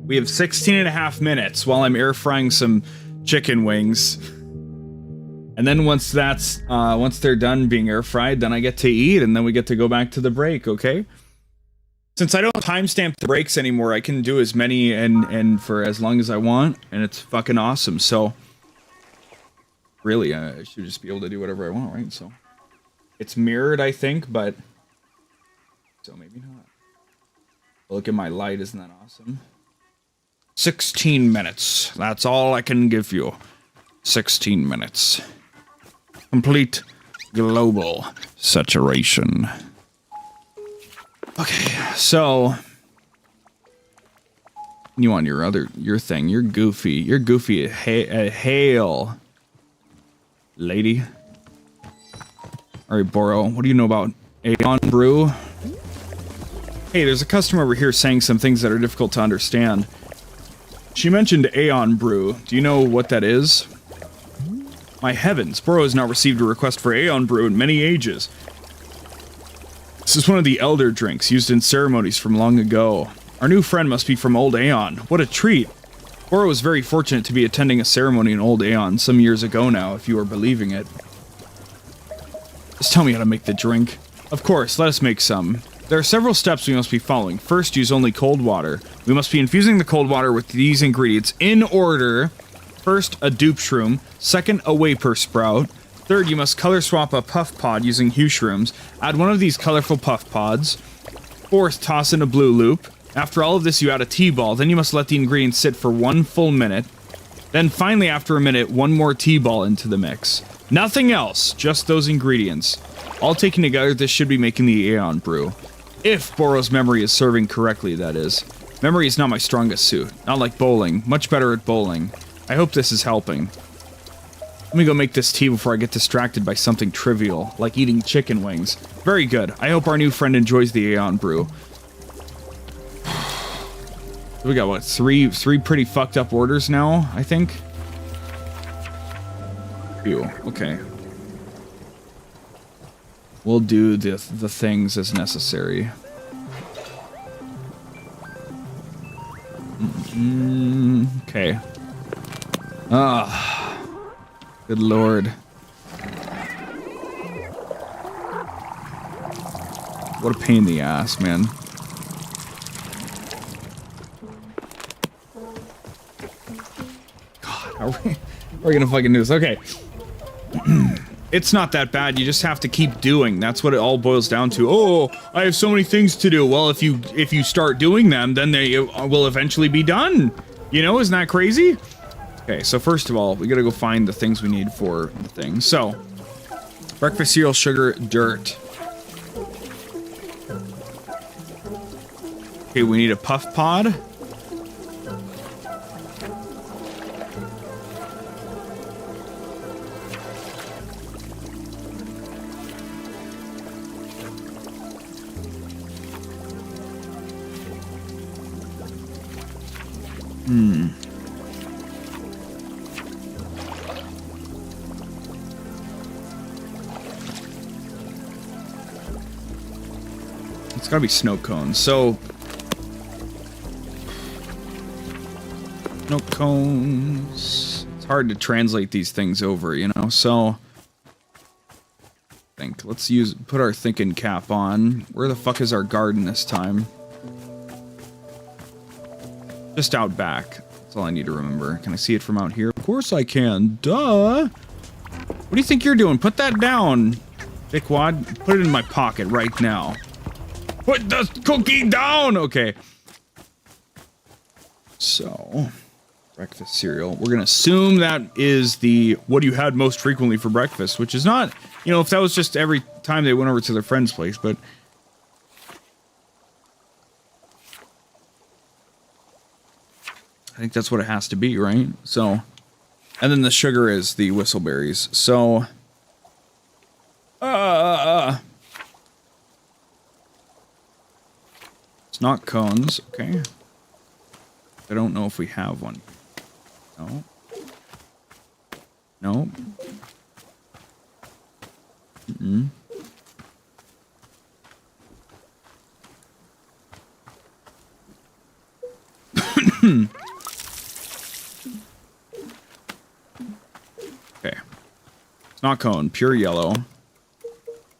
We have 16 and a half minutes while I'm air frying some chicken wings. And then once they're done being air fried, then I get to eat, and then we get to go back to the break, okay? Since I don't timestamp the breaks anymore, I can do as many and for as long as I want, and it's fucking awesome. So, really, I should just be able to do whatever I want, right? So, it's mirrored, I think, but so maybe not. Look at my light, isn't that awesome? 16 minutes. That's all I can give you. 16 minutes. Complete global saturation. Okay, so you want your thing. You're goofy. You're goofy. Hail, lady. All right, Boro. What do you know about Aeon Brew? Hey, there's a customer over here saying some things that are difficult to understand. She mentioned Aeon Brew. Do you know what that is? My heavens, Boro has now received a request for Aeon Brew in many ages. This is one of the elder drinks used in ceremonies from long ago. Our new friend must be from Old Aeon. What a treat. Boro was very fortunate to be attending a ceremony in Old Aeon some years ago now, if you are believing it. Just tell me how to make the drink. Of course, let us make some. There are several steps we must be following. First, use only cold water. We must be infusing the cold water with these ingredients in order. First, a dupe shroom. Second, a vapor sprout. Third, you must color swap a puff pod using hue shrooms. Add one of these colorful puff pods. Fourth, toss in a blue loop. After all of this, you add a T-ball. Then you must let the ingredients sit for 1 full minute. Then finally, after a minute, 1 more T-ball into the mix. Nothing else, just those ingredients. All taken together, this should be making the Aeon Brew. If Boro's memory is serving correctly, that is. Memory is not my strongest suit. Not like bowling. Much better at bowling. I hope this is helping. Let me go make this tea before I get distracted by something trivial, like eating chicken wings. Very good. I hope our new friend enjoys the Aeon Brew. We got, what, three pretty fucked up orders now, I think? Ew, okay. We'll do the things as necessary. Okay. Ah, good lord. What a pain in the ass, man. God, how are we gonna fucking do this? Okay. It's not that bad, you just have to keep doing. That's what it all boils down to. Oh, I have so many things to do. Well, if you start doing them, then they will eventually be done. You know, isn't that crazy? Okay, so first of all, we gotta go find the things we need for the thing. So, breakfast cereal, sugar, dirt. Okay, we need a puff pod. It's gotta be snow cones. So, snow cones. It's hard to translate these things over, you know. So, let's put our thinking cap on. Where the fuck is our garden this time? Just out back. That's all I need to remember. Can I see it from out here? Of course I can. Duh. What do you think you're doing? Put that down, dickwad. Put it in my pocket right now. Put the cookie down! Okay. So, breakfast cereal. We're gonna assume that is the what you had most frequently for breakfast, which is not, you know, if that was just every time they went over to their friend's place, but I think that's what it has to be, right? So, and then the sugar is the whistleberries. So, it's not cones, okay. I don't know if we have one. No. No. Okay. It's not cone, pure yellow.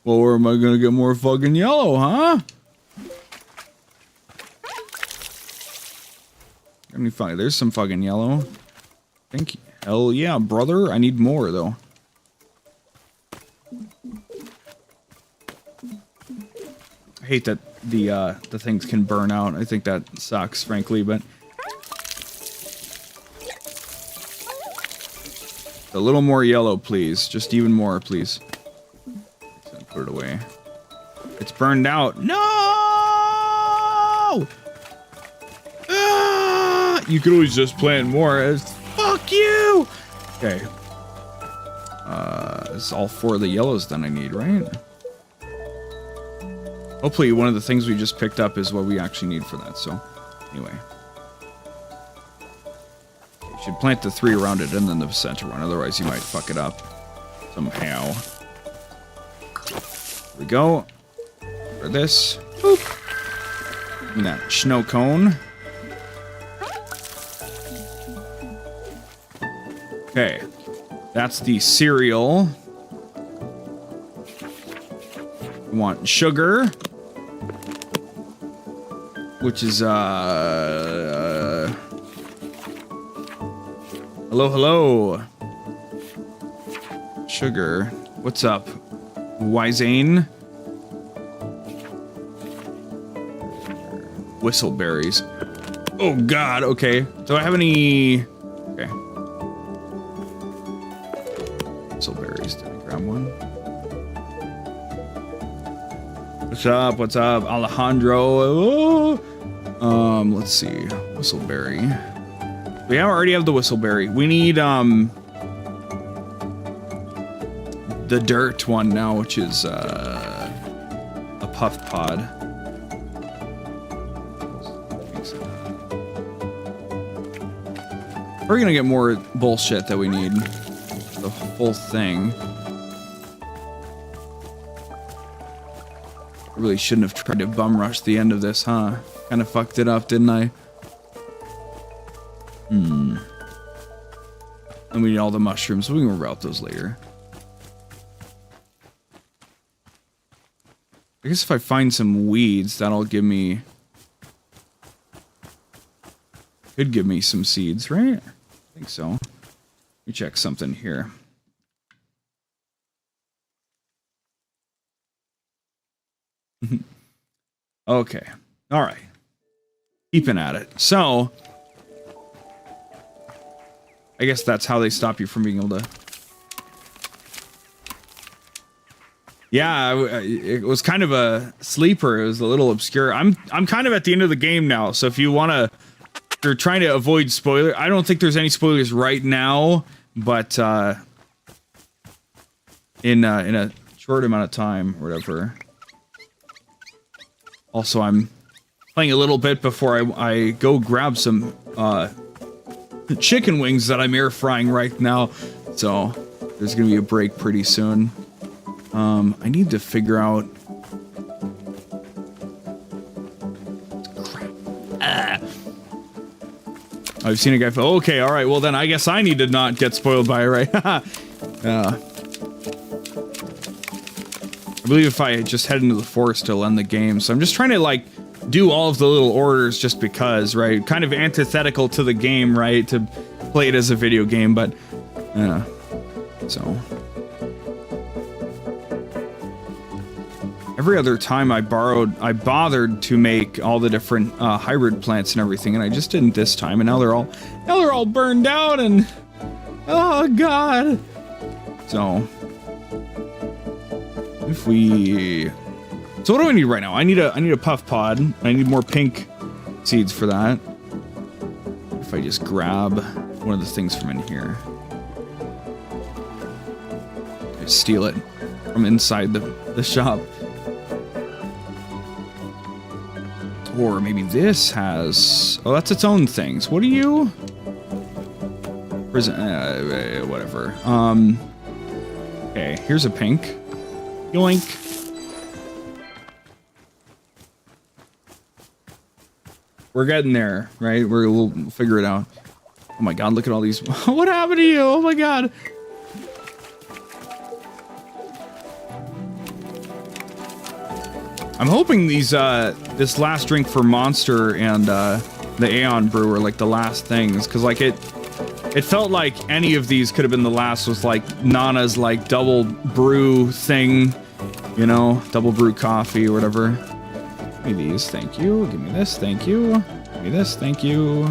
Well, where am I gonna get more fucking yellow, huh? Let me find. There's some fucking yellow. Thank you. Hell yeah, brother. I need more though. I hate that the things can burn out. I think that sucks, frankly, but a little more yellow, please. Just even more, please. Put it away. It's burned out. No! Ah! You could always just plant more. Fuck you! Okay. It's all 4 of the yellows then I need, right? Hopefully one of the things we just picked up is what we actually need for that, so anyway. You should plant the 3 around it and then the center one, otherwise you might fuck it up somehow. Here we go. For this. Boop. And that snow cone. Okay. That's the cereal. We want sugar. Which is, hello, hello. Sugar. What's up? 𝑰𝑵𝑻𝑗. Whistleberries. Oh god, okay. Do I have any... Okay. Whistleberries. Did I grab one? What's up? What's up? Alejandro. Oh. Let's see. Whistleberry. We already have the whistleberry. We need, the dirt one now, which is a puff pod. We're gonna get more bullshit that we need. The whole thing. I really shouldn't have tried to bum rush the end of this, huh? Kind of fucked it up, didn't I? And we need all the mushrooms. We can route those later. I guess if I find some weeds, that'll give me... Could give me some seeds, right? I think so. Let me check something here. Okay. All right. Keeping at it. So... I guess that's how they stop you from being able to... Yeah, it was kind of a sleeper. It was a little obscure. I'm kind of at the end of the game now, so if you want to... If you're trying to avoid spoilers... I don't think there's any spoilers right now, but in a short amount of time, or whatever. Also, I'm playing a little bit before I go grab some chicken wings that I'm air frying right now. So, there's going to be a break pretty soon. I need to figure out... Crap. Ah. I've seen a guy... Okay, alright, well then I guess I need to not get spoiled by it, right? I believe if I just head into the forest, it'll end the game. So I'm just trying to, like, do all of the little orders just because, right? Kind of antithetical to the game, right? To play it as a video game, but... so... Every other time I bothered to make all the different hybrid plants and everything, and I just didn't this time, and now they're all burned out, and oh god. So if we, so what do I need right now? I need a puff pod. I need more pink seeds for that. If I just grab one of the things from in here, I steal it from inside the shop. Or maybe this has... Oh, that's its own things. What are you? Prison... whatever. Okay, here's a pink. Yoink. We're getting there, right? We'll figure it out. Oh my god, look at all these... What happened to you? Oh my god. I'm hoping these, this last drink for Monster and, the Aeon Brew are like the last things, because like it felt like any of these could have been the last with like Nana's like double brew thing, you know, double brew coffee or whatever. Give me these, thank you. Give me this, thank you. Give me this, thank you.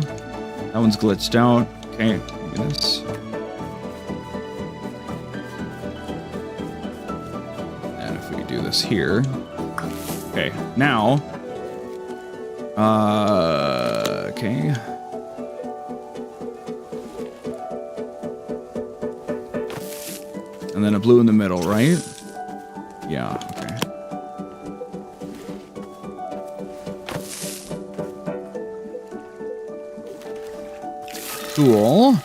That one's glitched out. Okay, give me this. And if we do this here. Okay, now. Okay. And then a blue in the middle, right? Yeah, okay. Cool.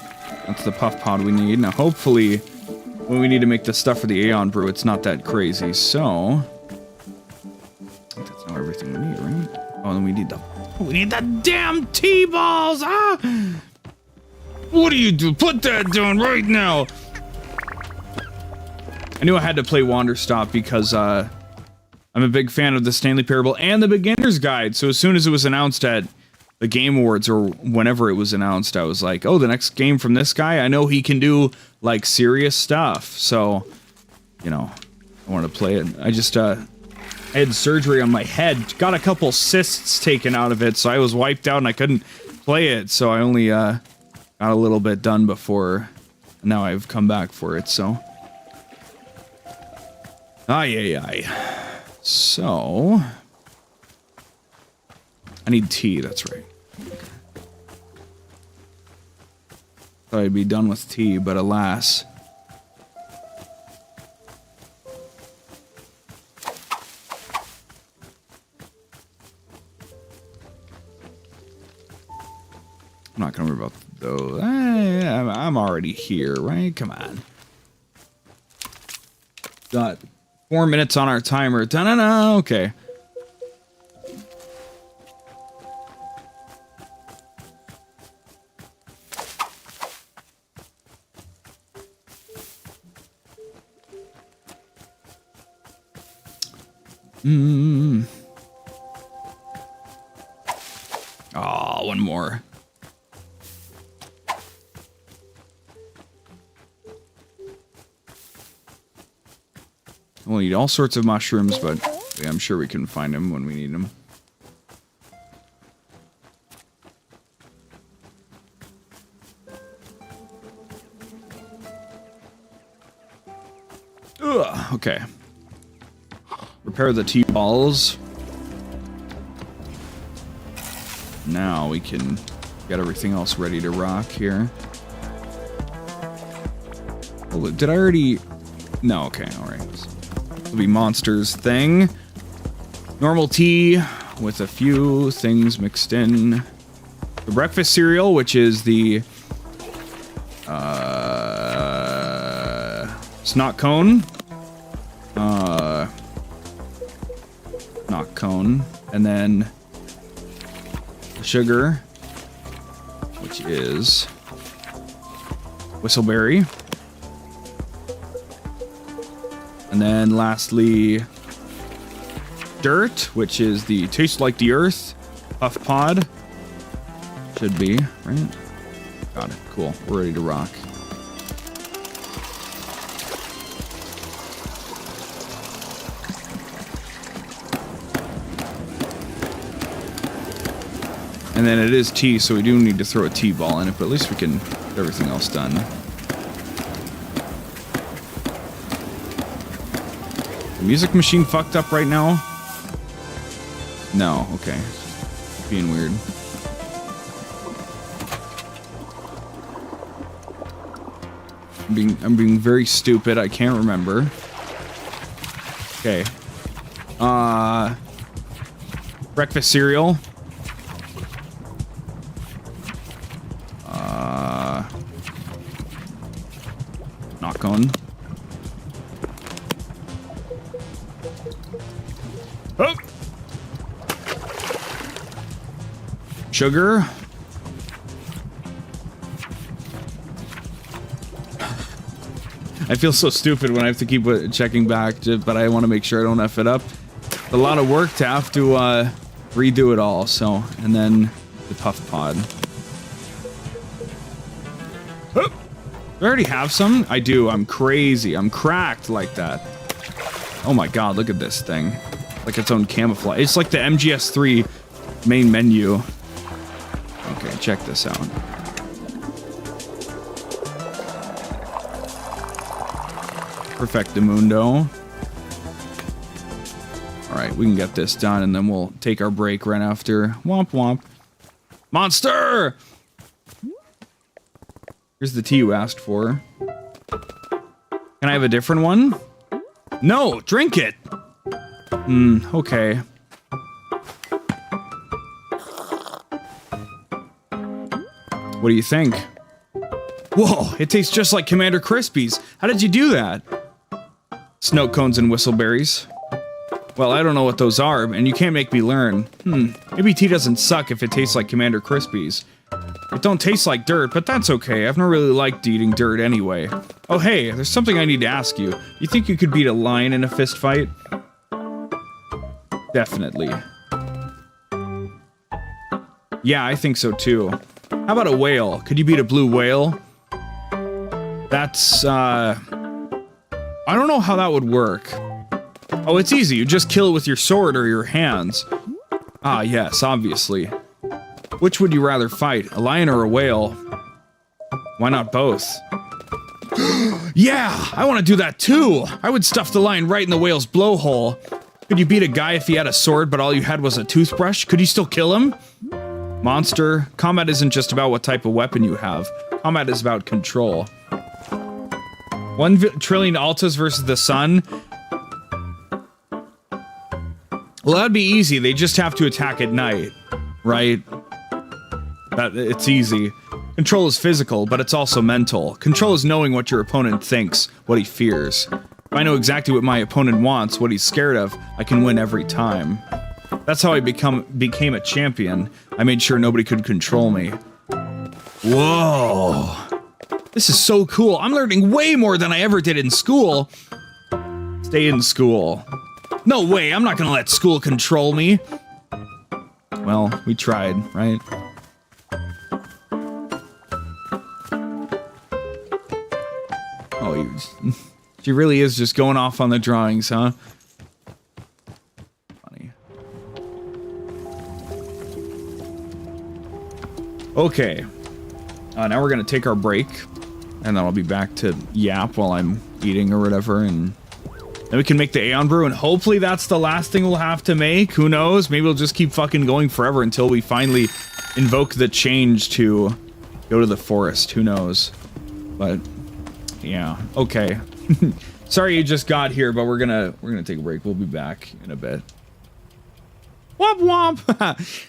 That's the puff pod we need. Now, hopefully, when we need to make the stuff for the Aeon Brew, it's not that crazy, so... I think that's not everything we need, right? Oh, then we need the damn T-balls! Ah! What do you do? Put that down right now! I knew I had to play Wanderstop because, I'm a big fan of the Stanley Parable and the Beginner's Guide, so as soon as it was announced at the Game Awards, or whenever it was announced, I was like, oh, the next game from this guy, I know he can do, like, serious stuff, so, you know, I wanted to play it. I just, I had surgery on my head, got a couple cysts taken out of it, so I was wiped out and I couldn't play it, so I only, got a little bit done before, and now I've come back for it, so... Ay. So... I need tea, that's right. Okay. Thought I'd be done with tea, but alas. I'm not gonna worry about those. I'm already here, right? Come on. Got 4 minutes on our timer. Da-na-na, okay. Oh, one more. We'll need all sorts of mushrooms, but yeah, I'm sure we can find them when we need them. Ugh, okay. Repair the T-balls. Now we can get everything else ready to rock here. Oh, did I already... No, okay, alright. It'll be Monster's thing. Normal tea with a few things mixed in. The breakfast cereal, which is the... snot cone. Not cone. And then the sugar, which is whistleberry. And then lastly, dirt, which is the taste like the earth puff pod. Should be, right? Got it. Cool. We're ready to rock. And then it is tea, so we do need to throw a tea ball in it, but at least we can get everything else done. The music machine fucked up right now? No, okay. Being weird. I'm being very stupid. I can't remember. Okay. Breakfast cereal. Knock on. Oh! Sugar. I feel so stupid when I have to keep checking back, but I want to make sure I don't F it up. a lot of work to have to redo it all. So, and then the puff pod. Oh, do I already have some? I do. I'm crazy. I'm cracked like that. Oh my god, look at this thing. Like its own camouflage. It's like the MGS3 main menu. Okay, check this out. Perfectamundo. Alright, we can get this done and then we'll take our break right after. Womp womp. Monster! Here's the tea you asked for. Can I have a different one? No, drink it! Okay. What do you think? Whoa, it tastes just like Commander Crispy's. How did you do that? Snow cones and whistleberries. Well, I don't know what those are, and you can't make me learn. Maybe tea doesn't suck if it tastes like Commander Crispy's. It don't taste like dirt, but that's okay. I've never really liked eating dirt anyway. Oh hey, there's something I need to ask you. You think you could beat a lion in a fist fight? Definitely. Yeah, I think so too. How about a whale? Could you beat a blue whale? That's, I don't know how that would work. Oh, it's easy. You just kill it with your sword or your hands. Ah, yes, obviously. Which would you rather fight, a lion or a whale? Why not both? Yeah, I want to do that too. I would stuff the lion right in the whale's blowhole. Could you beat a guy if he had a sword but all you had was a toothbrush? Could you still kill him? Monster, combat isn't just about what type of weapon you have. Combat is about control. 1 trillion altas versus the sun? Well, that'd be easy. They just have to attack at night, right? It's easy. Control is physical, but it's also mental. Control is knowing what your opponent thinks, what he fears. If I know exactly what my opponent wants, what he's scared of, I can win every time. That's how I became a champion. I made sure nobody could control me. Whoa. This is so cool. I'm learning way more than I ever did in school. Stay in school. No way, I'm not gonna let school control me. Well, we tried, right? Oh, she really is just going off on the drawings, huh? Funny. Okay. Now we're gonna take our break, and then I'll be back to yap while I'm eating or whatever, and then we can make the Aeon Brew, and hopefully that's the last thing we'll have to make. Who knows? Maybe we'll just keep fucking going forever until we finally invoke the change to go to the forest. Who knows? But yeah, okay. Sorry you just got here, but we're gonna take a break. We'll be back in a bit. Womp womp.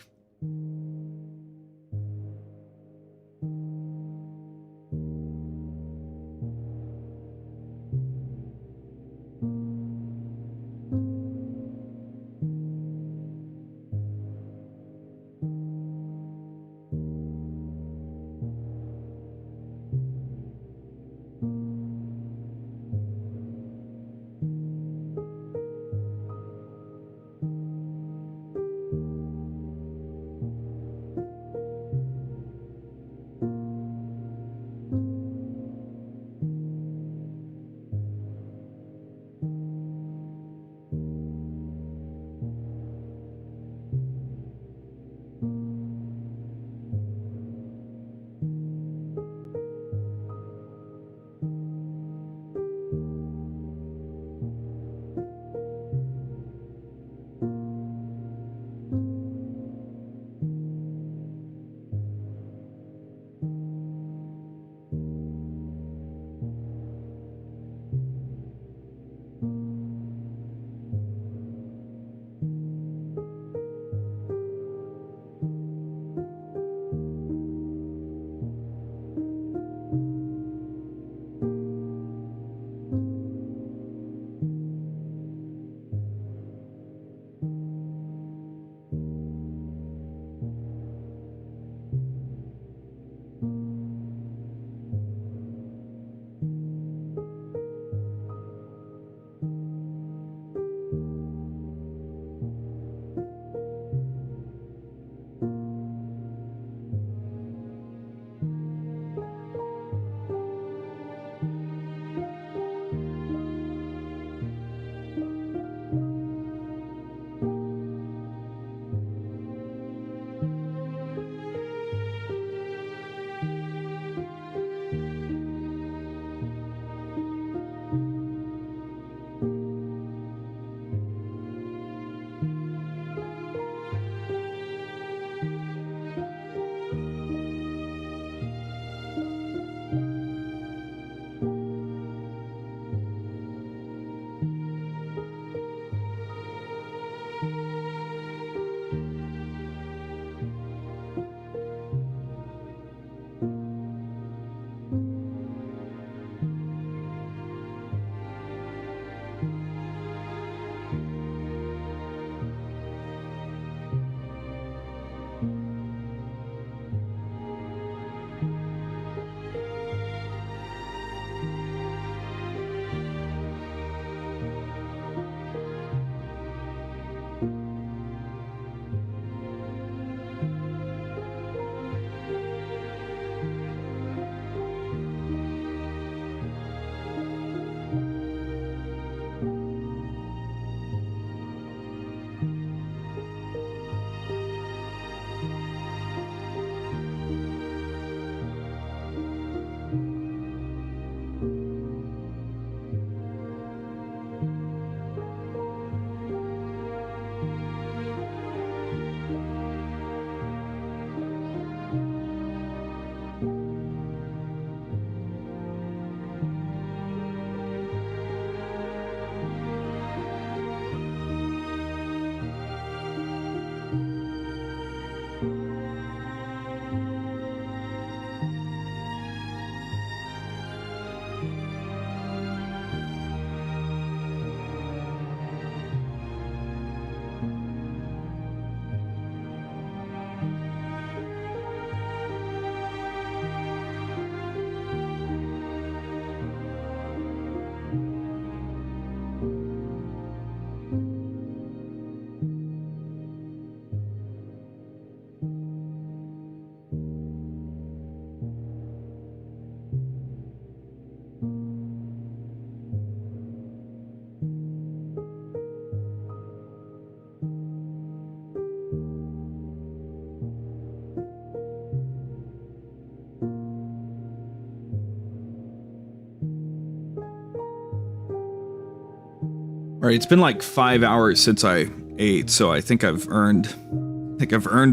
Alright, it's been like 5 hours since I ate, so I think I've earned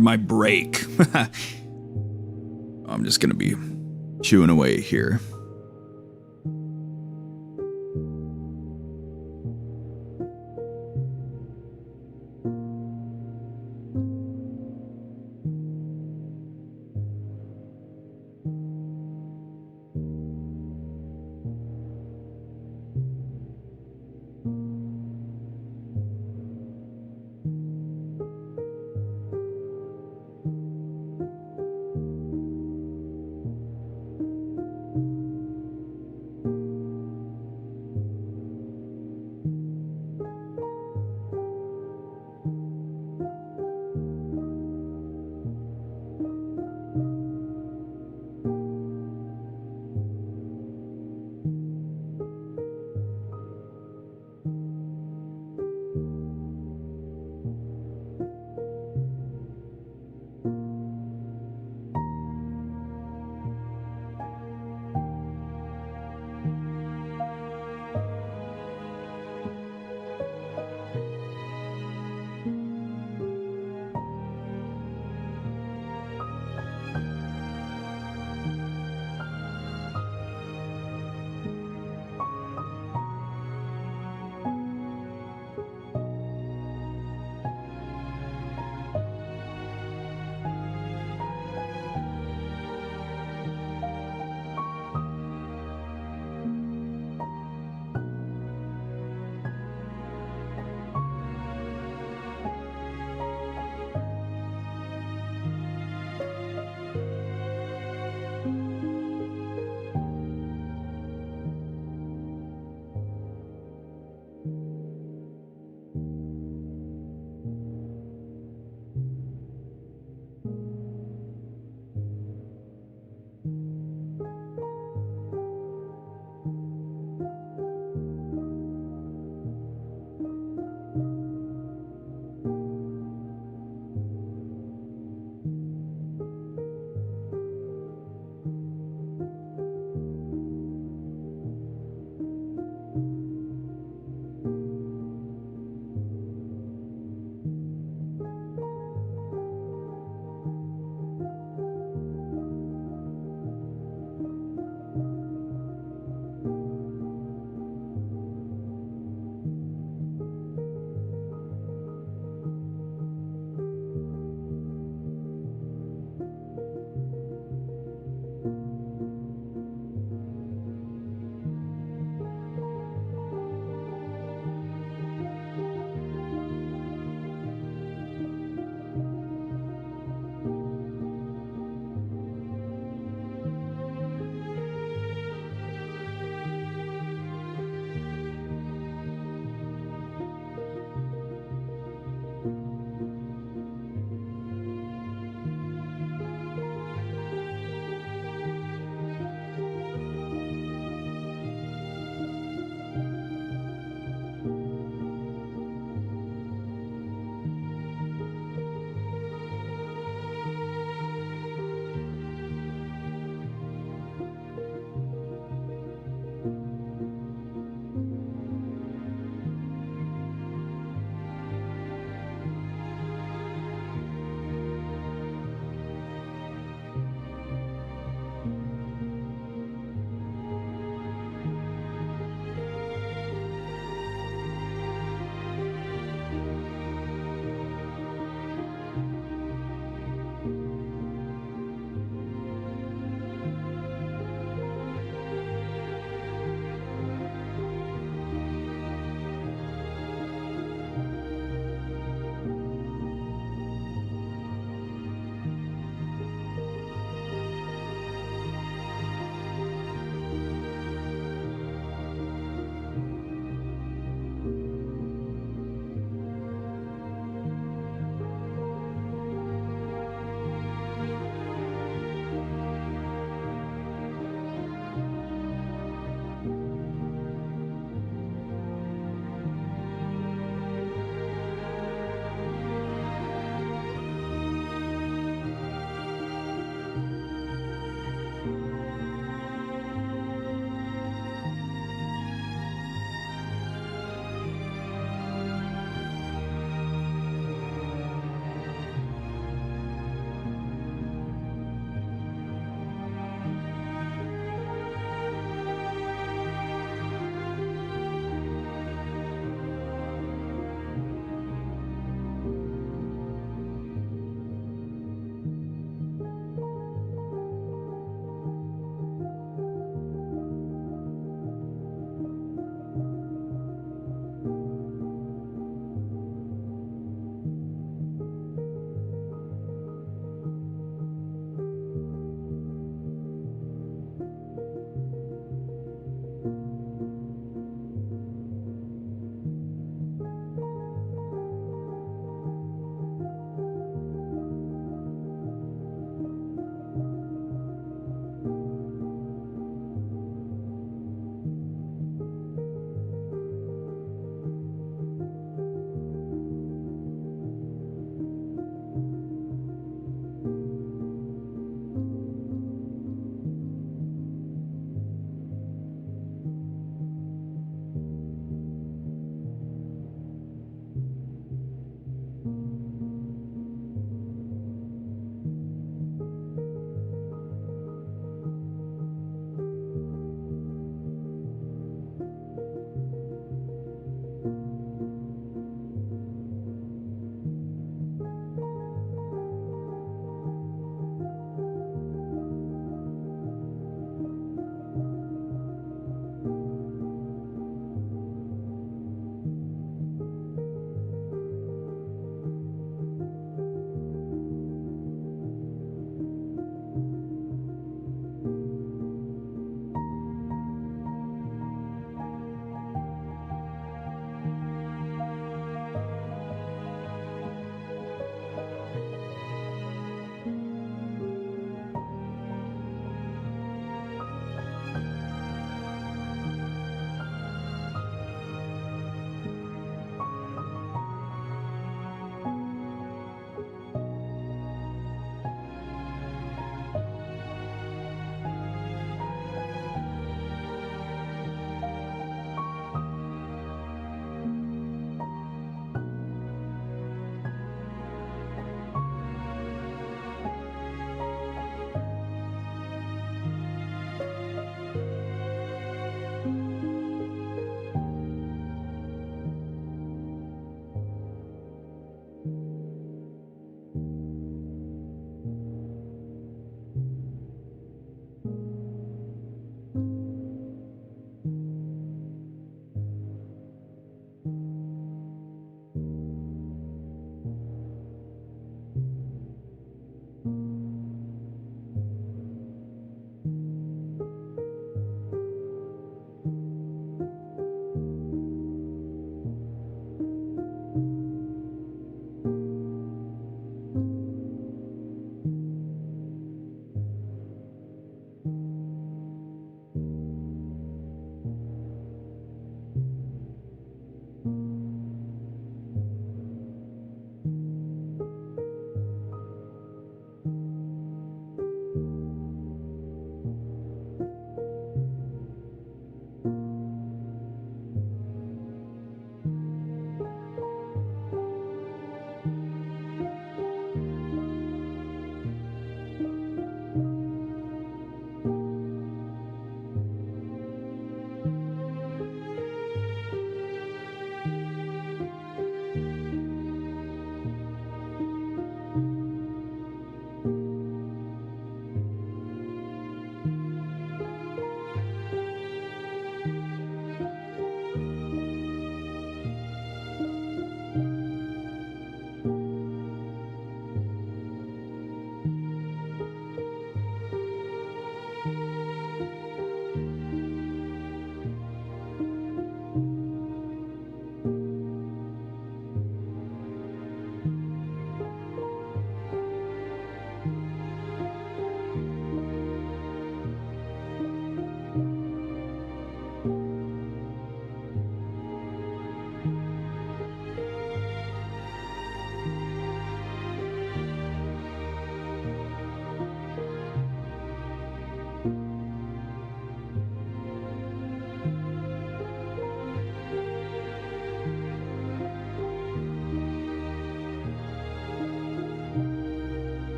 my break. I'm just gonna be chewing away here.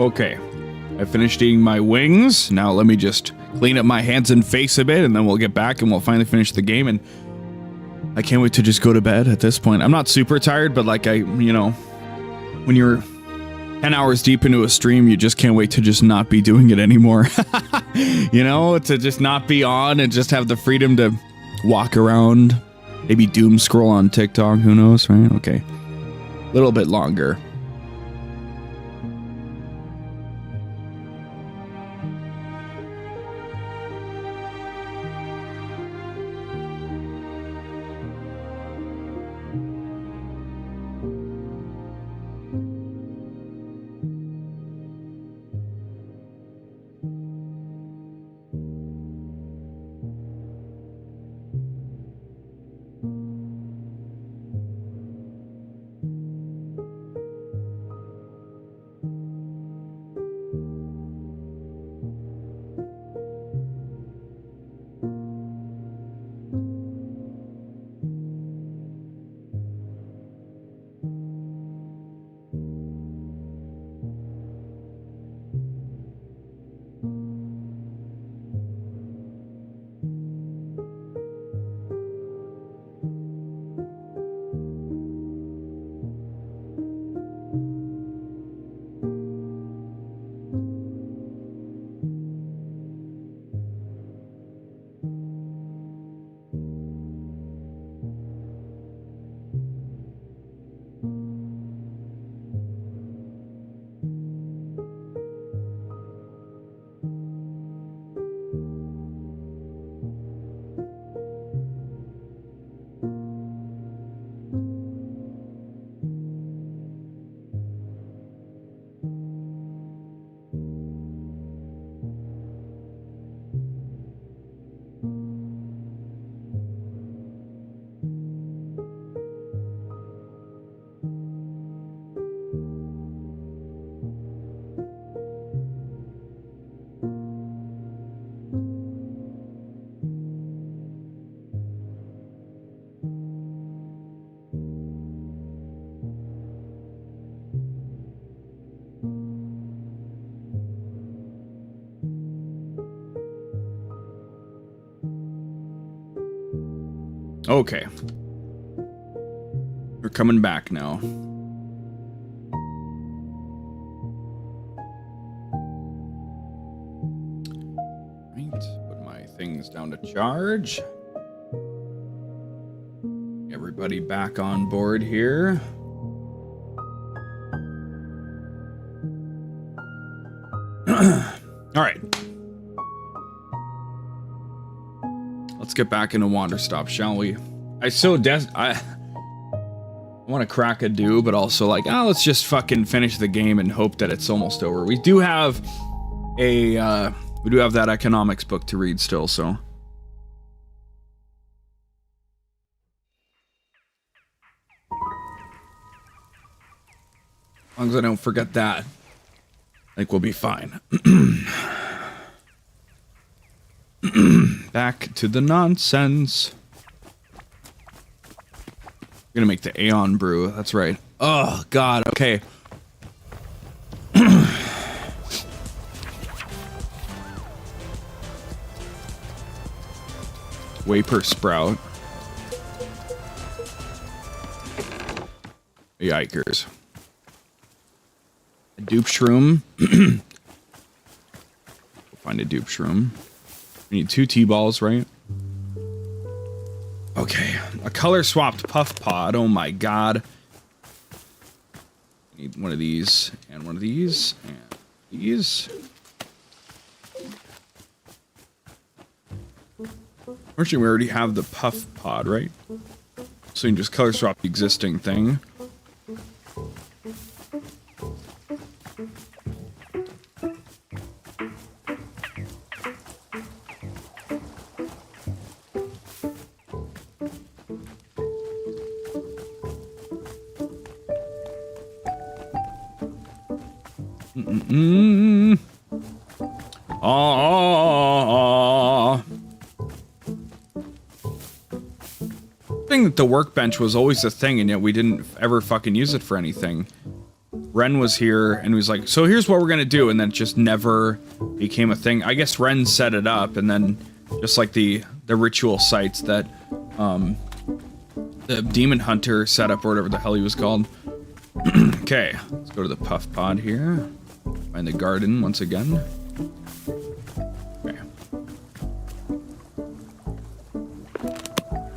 Okay. I finished eating my wings. Now let me just clean up my hands and face a bit, and then we'll get back and we'll finally finish the game. And I can't wait to just go to bed at this point. I'm not super tired, but like you know, when you're 10 hours deep into a stream, you just can't wait to just not be doing it anymore. You know, to just not be on and just have the freedom to walk around, maybe doom scroll on TikTok. Who knows, right? Okay. A little bit longer. Okay. We're coming back now. Right, put my things down to charge. Everybody back on board here. All right. Let's get back into Wanderstop, shall we? I want to crack a do, but also like, let's just fucking finish the game and hope that it's almost over. We do have that economics book to read still, so. As long as I don't forget that, I think we'll be fine. Back to the nonsense. We're gonna make the Aeon brew. That's right. Oh God. Okay. Waper sprout. Yikers. A dupe shroom. We'll find a dupe shroom. We need 2 T-balls, right? Okay. A color swapped puff pod. Oh my God. Need one of these and one of these and these. Fortunately, we already have the puff pod, right? So you can just color swap the existing thing. Thing that the workbench was always a thing, and yet we didn't ever fucking use it for anything. Ren was here and was like, so here's what we're gonna do, and then it just never became a thing. I guess Ren set it up, and then just like the ritual sites that the demon hunter set up, or whatever the hell he was called. Okay, let's go to the puff pod here. Find the garden once again. Okay.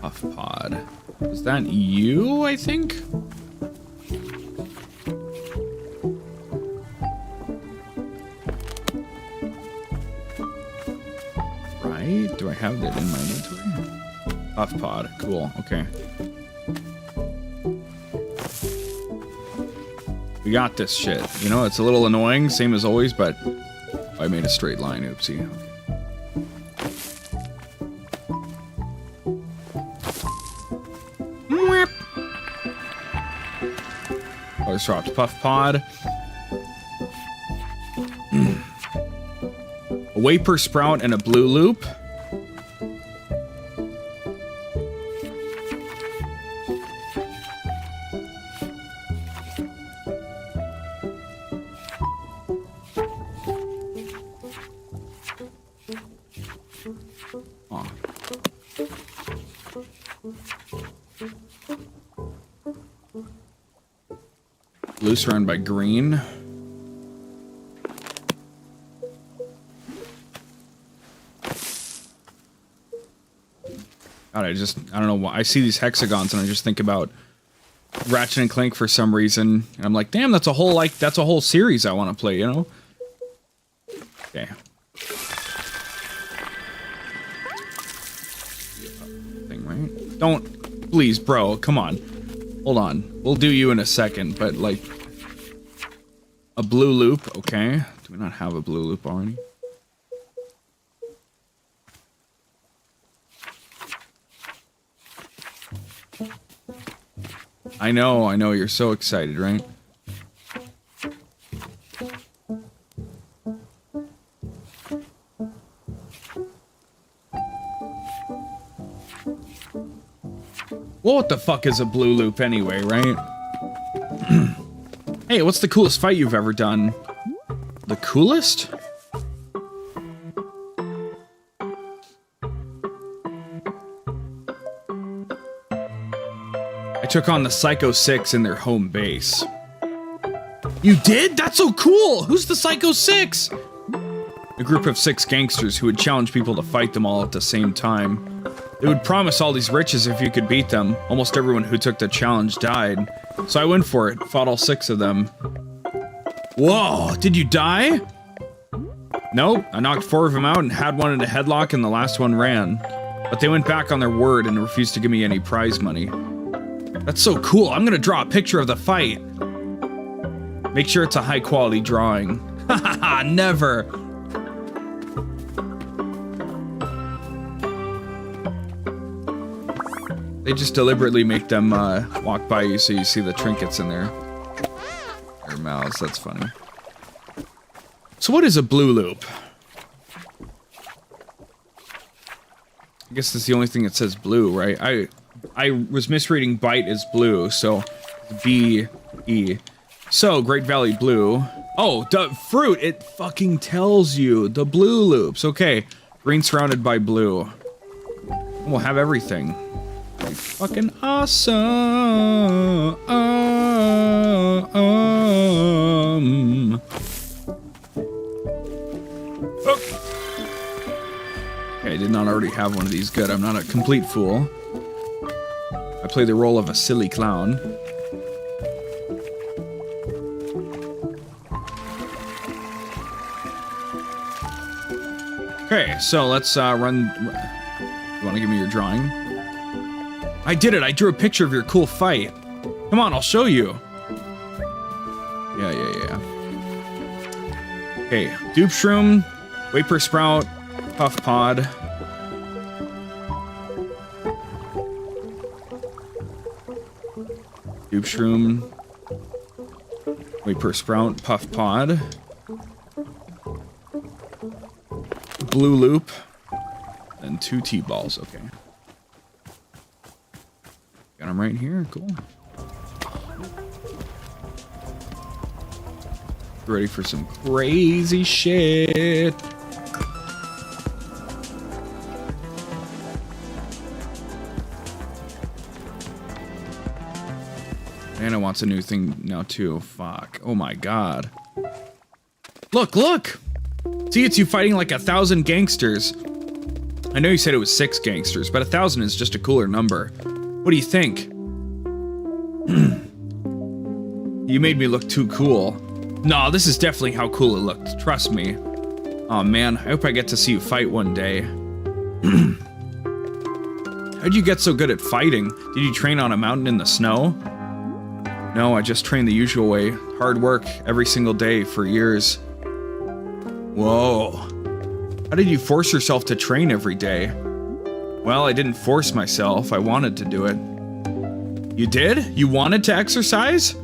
Puff pod. Is that you, I think? Right? Do I have that in my inventory? Puff pod. Cool. Okay. We got this shit. You know, it's a little annoying, same as always, but I made a straight line. Oopsie. Okay. Oh, dropped puff pod. A Vapor Sprout and a blue loop. Blue surrounded by green. God, I don't know why. I see these hexagons and I just think about Ratchet and Clank for some reason. And I'm like, damn, that's a whole series I want to play, you know? Okay. Thing, right? Don't, please, bro, come on. Hold on. We'll do you in a second, but like a blue loop, okay. Do we not have a blue loop already? I know, you're so excited, right? Well, what the fuck is a blue loop anyway, right? Hey, what's the coolest fight you've ever done? The coolest? I took on the Psycho 6 in their home base. You did? That's so cool! Who's the Psycho 6? A group of 6 gangsters who would challenge people to fight them all at the same time. They would promise all these riches if you could beat them. Almost everyone who took the challenge died. So I went for it, fought all 6 of them. Whoa, did you die? Nope, I knocked 4 of them out and had one in a headlock and the last one ran. But they went back on their word and refused to give me any prize money. That's so cool, I'm gonna draw a picture of the fight. Make sure it's a high quality drawing. Hahaha, never. They just deliberately make them walk by you so you see the trinkets in their mouths. That's funny. So what is a blue loop? I guess that's the only thing that says blue, right? I was misreading bite as blue, so B-E. So, Great Valley Blue. Oh, the fruit! It fucking tells you. The blue loops. Okay. Green surrounded by blue. We'll have everything. Fucking awesome. Okay, I did not already have one of these. Good, I'm not a complete fool. I play the role of a silly clown. Okay, so let's run. You want to give me your drawing? I did it! I drew a picture of your cool fight. Come on, I'll show you. Yeah. Okay, Dupe Shroom, Vapor Sprout, Puff Pod. Dupe Shroom, Vapor Sprout, Puff Pod. Blue Loop, and 2 T-balls, okay. Got them right here, cool. Ready for some crazy shit. Anna wants a new thing now too. Fuck. Oh my god. Look, look! See, it's you fighting like 1,000 gangsters. I know you said it was 6 gangsters, but 1,000 is just a cooler number. What do you think? You made me look too cool. No, this is definitely how cool it looked. Trust me. Oh man, I hope I get to see you fight one day. How'd you get so good at fighting? Did you train on a mountain in the snow? No, I just trained the usual way. Hard work every single day for years. Whoa. How did you force yourself to train every day? Well, I didn't force myself. I wanted to do it. You did? You wanted to exercise?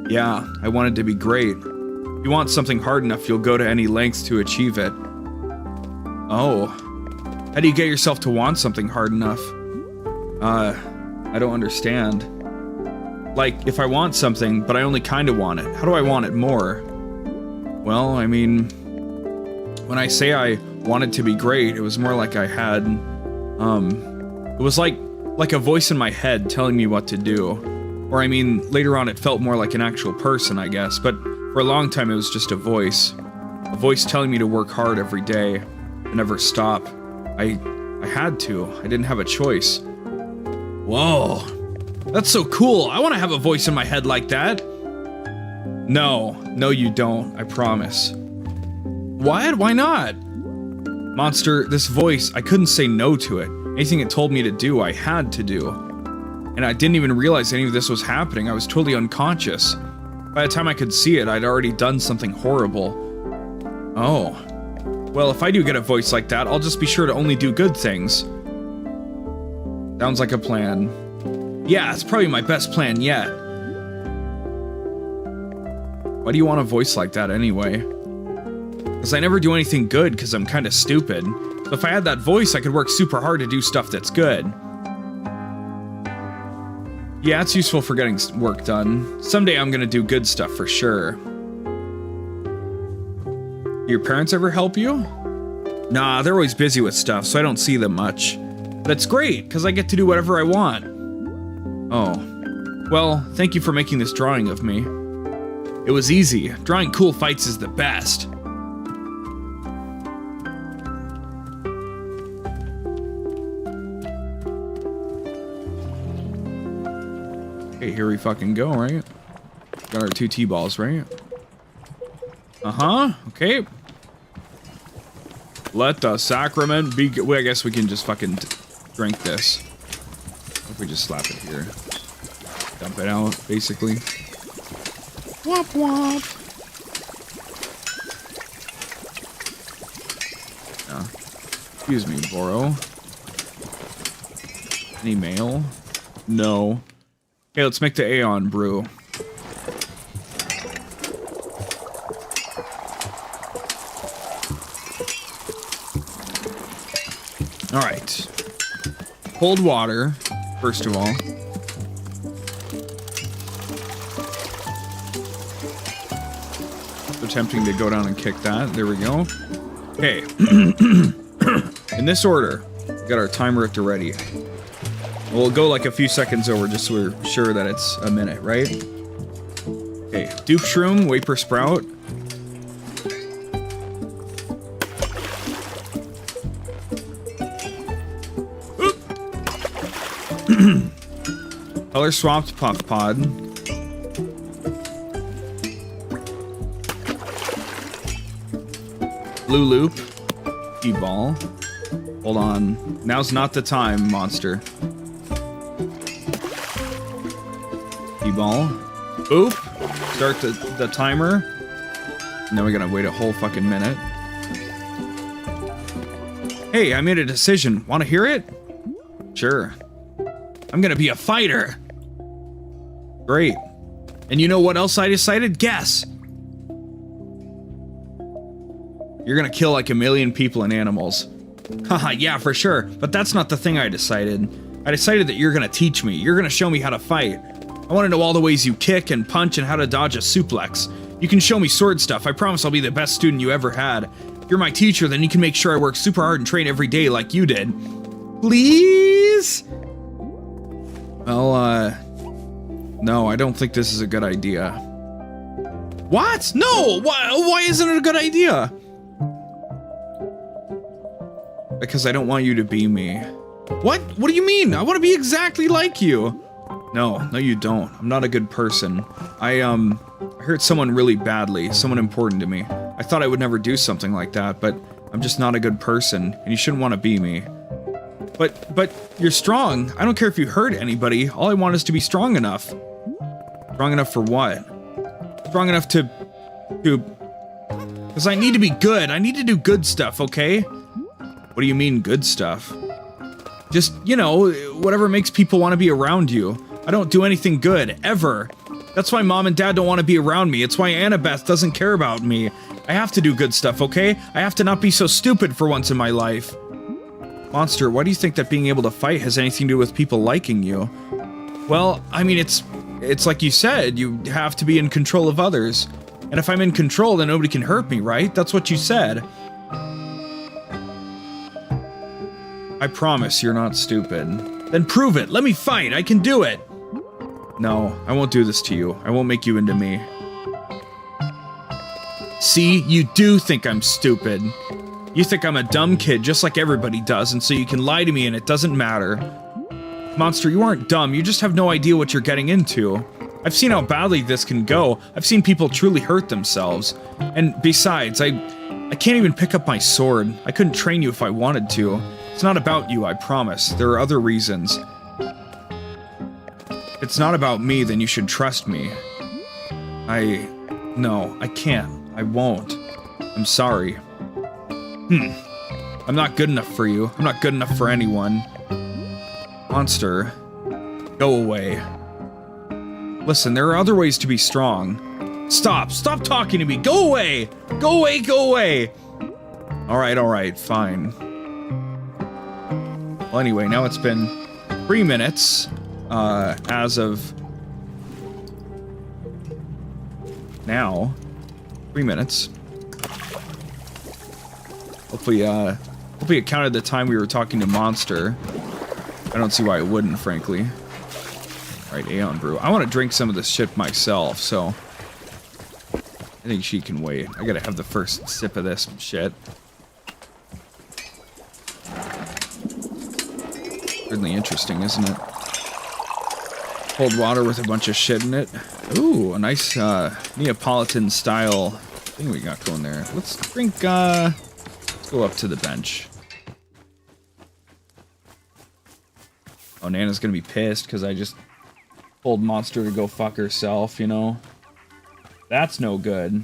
Yeah, I wanted to be great. If you want something hard enough, you'll go to any lengths to achieve it. Oh. How do you get yourself to want something hard enough? I don't understand. Like, if I want something, but I only kinda want it, how do I want it more? Well, I mean, when I say I wanted to be great, it was more like I had, it was like a voice in my head telling me what to do. Or I mean, later on it felt more like an actual person, I guess, but for a long time it was just a voice. A voice telling me to work hard every day, and never stop. I had to. I didn't have a choice. Whoa. That's so cool. I want to have a voice in my head like that. No. No, you don't. I promise. What? Why not? Monster, this voice, I couldn't say no to it. Anything it told me to do, I had to do. And I didn't even realize any of this was happening. I was totally unconscious. By the time I could see it, I'd already done something horrible. Oh. Well, if I do get a voice like that, I'll just be sure to only do good things. Sounds like a plan. Yeah, it's probably my best plan yet. Why do you want a voice like that anyway? Because I never do anything good because I'm kind of stupid. So if I had that voice, I could work super hard to do stuff that's good. Yeah, it's useful for getting work done. Someday I'm gonna do good stuff for sure. Your parents ever help you? Nah, they're always busy with stuff, so I don't see them much. But it's great, because I get to do whatever I want. Oh. Well, thank you for making this drawing of me. It was easy. Drawing cool fights is the best. Okay, here we fucking go, right? Got our 2 T-balls, right? Uh-huh, okay. Let the sacrament be... Well, I guess we can just fucking drink this. If we just slap it here. Dump it out, basically. Womp womp. Excuse me, Boro. Any mail? No. Okay, let's make the Aeon brew. Alright. Cold water, first of all. So tempting to go down and kick that. There we go. Okay. In this order, we got our timer at the ready. We'll go like a few seconds over just so we're sure that it's a minute, right? Okay, dupe shroom, vapor sprout. Color swapped puff pod. Blue loop. E-ball. Hold on. Now's not the time, monster. E-ball. Oop. Start the timer. And then we gotta wait a whole fucking minute. Hey, I made a decision. Wanna hear it? Sure. I'm gonna be a fighter. Great. And you know what else I decided? Guess. You're gonna kill like 1,000,000 people and animals. Haha, yeah, for sure. But that's not the thing I decided. I decided that you're gonna teach me. You're gonna show me how to fight. I want to know all the ways you kick and punch and how to dodge a suplex. You can show me sword stuff. I promise I'll be the best student you ever had. If you're my teacher, then you can make sure I work super hard and train every day like you did. Please? Well, no, I don't think this is a good idea. What? No! Why isn't it a good idea? Because I don't want you to be me. What? What do you mean? I want to be exactly like you. No, you don't. I'm not a good person. I hurt someone really badly, someone important to me. I thought I would never do something like that, but I'm just not a good person, and you shouldn't want to be me. But you're strong. I don't care if you hurt anybody. All I want is to be strong enough. Strong enough for what? Strong enough to... Because I need to be good. I need to do good stuff, okay? What do you mean, good stuff? Just, you know, whatever makes people want to be around you. I don't do anything good, ever. That's why Mom and Dad don't want to be around me. It's why Annabeth doesn't care about me. I have to do good stuff, okay? I have to not be so stupid for once in my life. Monster, why do you think that being able to fight has anything to do with people liking you? Well, I mean, it's like you said, you have to be in control of others. And if I'm in control, then nobody can hurt me, right? That's what you said. I promise you're not stupid. Then prove it. Let me fight. I can do it. No, I won't do this to you. I won't make you into me. See, you do think I'm stupid. You think I'm a dumb kid just like everybody does, and so you can lie to me and it doesn't matter. Monster, you aren't dumb. You just have no idea what you're getting into. I've seen how badly this can go. I've seen people truly hurt themselves. And besides, I can't even pick up my sword. I couldn't train you if I wanted to. It's not about you, I promise. There are other reasons. If it's not about me, then you should trust me. No, I can't. I won't. I'm sorry. I'm not good enough for you. I'm not good enough for anyone. Monster, go away. Listen, there are other ways to be strong. Stop talking to me. Go away. Go away, go away. All right, fine. Well, anyway, now it's been 3 minutes, as of now. 3 minutes. Hopefully it counted the time we were talking to Monster. I don't see why it wouldn't, frankly. Alright, Aeon Brew. I want to drink some of this shit myself, so... I think she can wait. I gotta have the first sip of this shit. Certainly interesting, isn't it? Cold water with a bunch of shit in it. Ooh, a nice, Neapolitan-style thing we got going there. Let's drink, let's go up to the bench. Oh, Nana's gonna be pissed because I just told Monster to go fuck herself, you know? That's no good.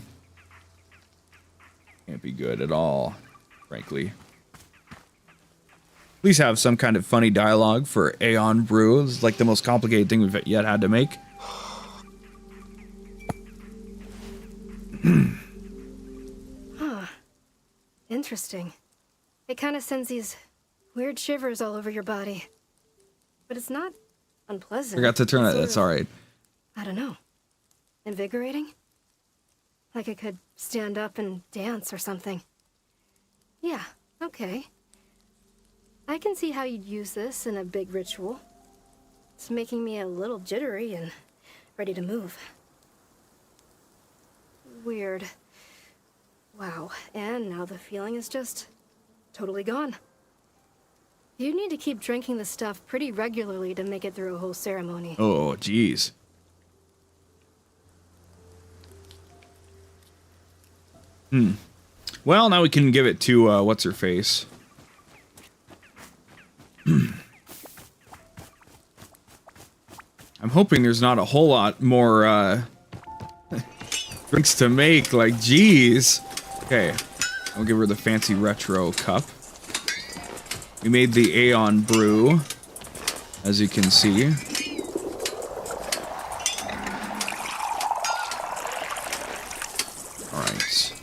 Can't be good at all, frankly. Please have some kind of funny dialogue for Aeon Brew. This is like the most complicated thing we've yet had to make. Huh. Interesting. It kind of sends these weird shivers all over your body. But it's not unpleasant. Forgot to turn it. That's alright. I don't know. Invigorating? Like I could stand up and dance or something. Yeah, okay. I can see how you'd use this in a big ritual. It's making me a little jittery and ready to move. Weird. Wow, and now the feeling is just totally gone. You need to keep drinking the stuff pretty regularly to make it through a whole ceremony. Oh, jeez. Well, now we can give it to, what's-her-face. I'm hoping there's not a whole lot more, drinks to make, like, jeez. Okay, I'll give her the fancy retro cup. We made the Aeon Brew, as you can see. Alright.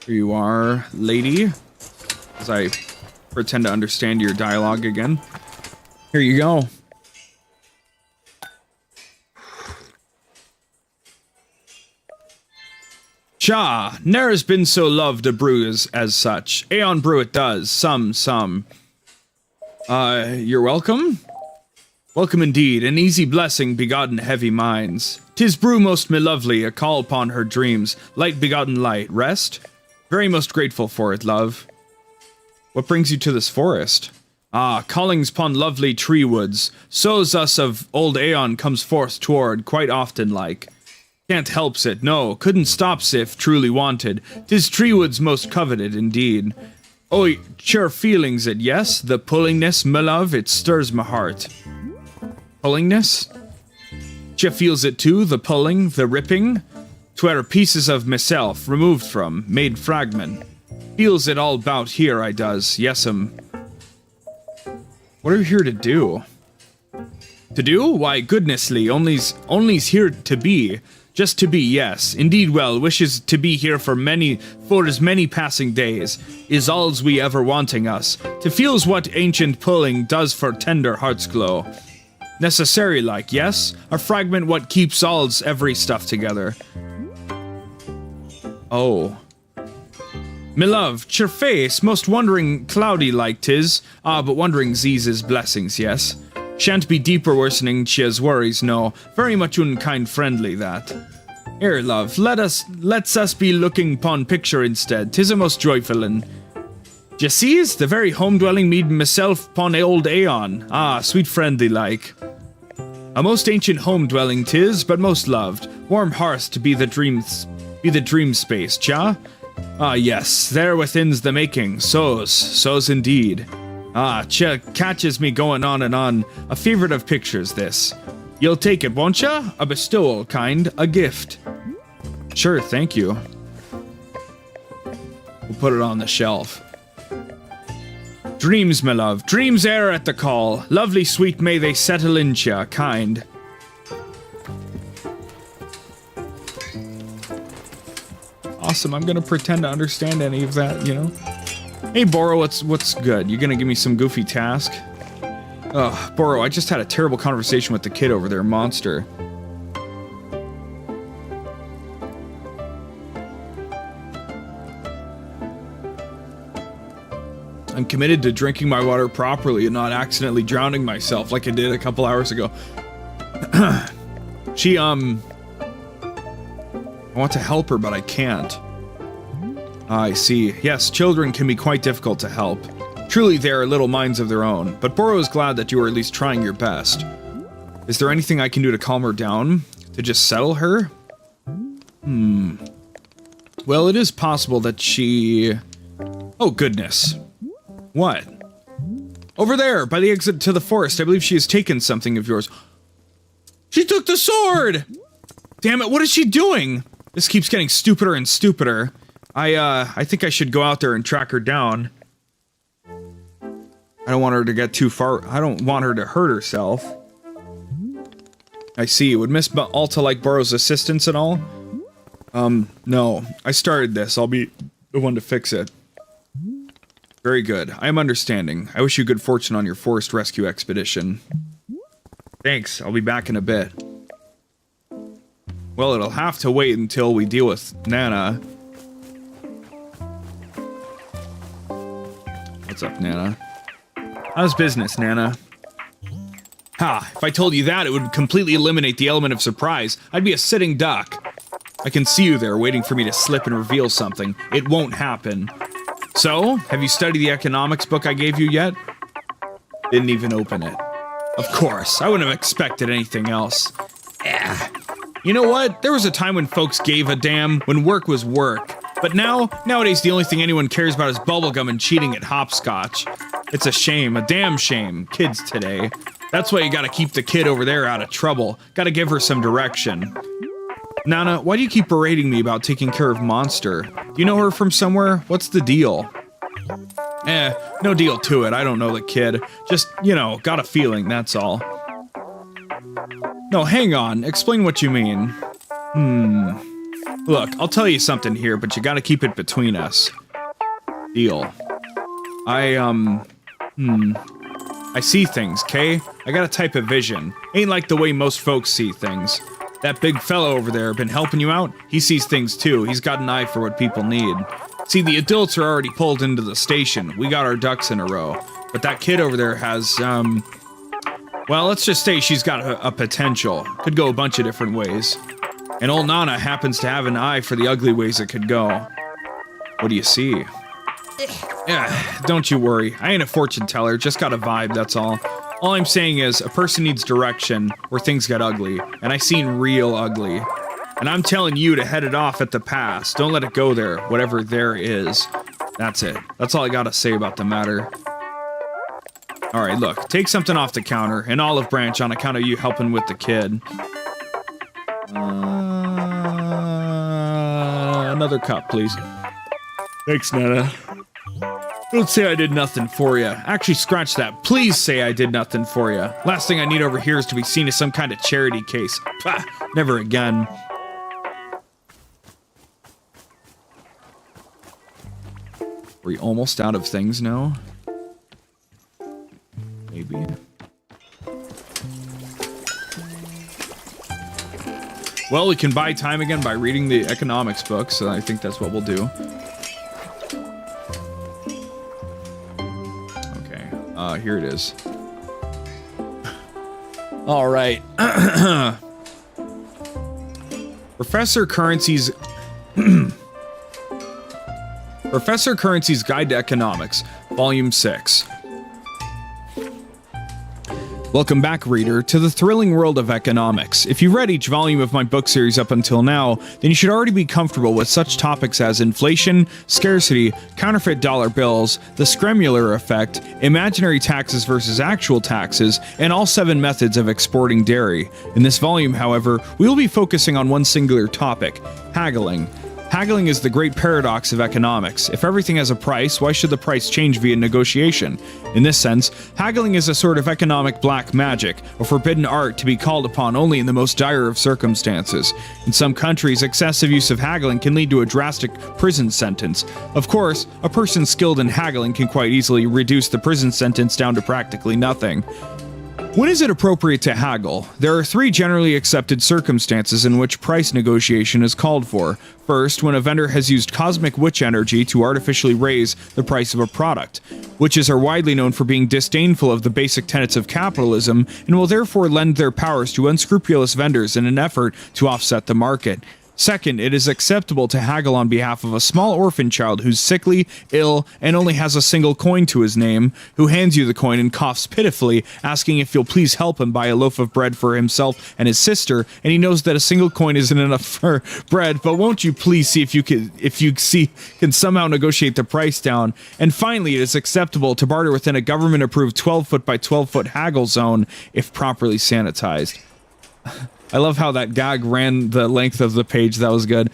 Here you are, lady. As I pretend to understand your dialogue again. Here you go. Cha, ne'er's been so loved a brew as such. Aeon brew it does, some. You're welcome? Welcome indeed, an easy blessing begotten heavy minds. 'Tis brew most me lovely, a call upon her dreams, light begotten light, rest? Very most grateful for it, love. What brings you to this forest? Ah, callings upon lovely tree woods, so's us of old Aeon comes forth toward, quite often like. Can't helps it, no, couldn't stops if truly wanted, 'tis tree woods most coveted indeed. Oh, sure feelings it, yes, the pullingness, me love, it stirs my heart. Pullingness? She feels it too, the pulling, the ripping? 'Twere pieces of myself, removed from, made fragment. Feels it all bout here, I does, yes'm. What are you here to do? To do? Why, goodnessly, only's here to be. Just to be, yes. Indeed well, wishes to be here for as many passing days. Is all's we ever wanting us. To feel's what ancient pulling does for tender heart's glow. Necessary like, yes? A fragment what keeps all's every stuff together. Oh. Me love, your face, most wondering cloudy like 'tis. Ah, but wondering Z's blessings, yes. Shan't be deeper worsening chia's worries, no. Very much unkind friendly, that. Here, love, let's us be looking pon picture instead. 'Tis a most joyful and... D'ye sees? The very home-dwelling mead myself pon old Aeon. Ah, sweet friendly like. A most ancient home-dwelling 'tis, but most loved. Warm hearth to be the dream space, cha? Ah, yes, there within's the making. So's indeed. Ah, catches me going on and on. A favorite of pictures, this. You'll take it, won't ya? A bestowal, kind, a gift. Sure, thank you. We'll put it on the shelf. Dreams, my love, dreams air at the call. Lovely sweet may they settle in ya, kind. Awesome, I'm gonna pretend to understand any of that, you know? Hey, Boro, what's good? You gonna give me some goofy task? Ugh, Boro, I just had a terrible conversation with the kid over there, Monster. I'm committed to drinking my water properly and not accidentally drowning myself like I did a couple hours ago. I want to help her, but I can't. I see. Yes, children can be quite difficult to help. Truly, they are little minds of their own, but Boro is glad that you are at least trying your best. Is there anything I can do to calm her down? To just settle her? Well, it is possible that she... Oh, goodness. What? Over there, by the exit to the forest, I believe she has taken something of yours. She took the sword! Damn it, what is she doing? This keeps getting stupider and stupider. I think I should go out there and track her down. I don't want her to get too far. I don't want her to hurt herself. I see. Would Miss Alta like Boro's assistance at all? No. I started this. I'll be the one to fix it. Very good. I am understanding. I wish you good fortune on your forest rescue expedition. Thanks. I'll be back in a bit. Well, it'll have to wait until we deal with Nana. What's up, Nana? How's business, Nana? Ha! If I told you that, it would completely eliminate the element of surprise. I'd be a sitting duck. I can see you there, waiting for me to slip and reveal something. It won't happen. So, have you studied the economics book I gave you yet? Didn't even open it. Of course, I wouldn't have expected anything else. You know what? There was a time when folks gave a damn, when work was work. But nowadays the only thing anyone cares about is bubblegum and cheating at hopscotch. It's a shame, a damn shame, kids today. That's why you gotta keep the kid over there out of trouble. Gotta give her some direction. Nana, why do you keep berating me about taking care of Monster? Do you know her from somewhere? What's the deal? No deal to it. I don't know the kid. Just, you know, got a feeling, that's all. No, hang on. Explain what you mean. Look, I'll tell you something here, but you gotta keep it between us. Deal. I see things, 'kay? I got a type of vision. Ain't like the way most folks see things. That big fellow over there been helping you out? He sees things too. He's got an eye for what people need. See, the adults are already pulled into the station. We got our ducks in a row. But that kid over there has, well, let's just say she's got a potential. Could go a bunch of different ways. And old Nana happens to have an eye for the ugly ways it could go. What do you see? Yeah, don't you worry. I ain't a fortune teller, just got a vibe, that's all. All I'm saying is, a person needs direction where things get ugly. And I seen real ugly. And I'm telling you to head it off at the pass. Don't let it go there, whatever there is. That's it. That's all I gotta say about the matter. Alright, look. Take something off the counter. An olive branch on account of you helping with the kid. Another cup, please. Thanks, Nana. Don't say I did nothing for you. Actually, scratch that. Please say I did nothing for you. Last thing I need over here is to be seen as some kind of charity case. Pah, never again. Are we almost out of things now? Maybe. Well, we can buy time again by reading the economics book, so I think that's what we'll do. Okay, here it is. All right. Professor Currency's Professor Currency's Guide to Economics, Volume 6. Welcome back, reader, to the thrilling world of economics. If you've read each volume of my book series up until now, then you should already be comfortable with such topics as inflation, scarcity, counterfeit dollar bills, the Scremular effect, imaginary taxes versus actual taxes, and all 7 methods of exporting dairy. In this volume, however, we will be focusing on one singular topic: haggling. Haggling is the great paradox of economics. If everything has a price, why should the price change via negotiation? In this sense, haggling is a sort of economic black magic, a forbidden art to be called upon only in the most dire of circumstances. In some countries, excessive use of haggling can lead to a drastic prison sentence. Of course, a person skilled in haggling can quite easily reduce the prison sentence down to practically nothing. When is it appropriate to haggle? There are 3 generally accepted circumstances in which price negotiation is called for. First, when a vendor has used cosmic witch energy to artificially raise the price of a product. Witches are widely known for being disdainful of the basic tenets of capitalism and will therefore lend their powers to unscrupulous vendors in an effort to offset the market. Second, it is acceptable to haggle on behalf of a small orphan child who's sickly, ill, and only has a single coin to his name, who hands you the coin and coughs pitifully, asking if you'll please help him buy a loaf of bread for himself and his sister, and he knows that a single coin isn't enough for bread, but won't you please see if you can somehow negotiate the price down. And finally, it is acceptable to barter within a government-approved 12-foot by 12-foot haggle zone if properly sanitized. I love how that gag ran the length of the page. That was good.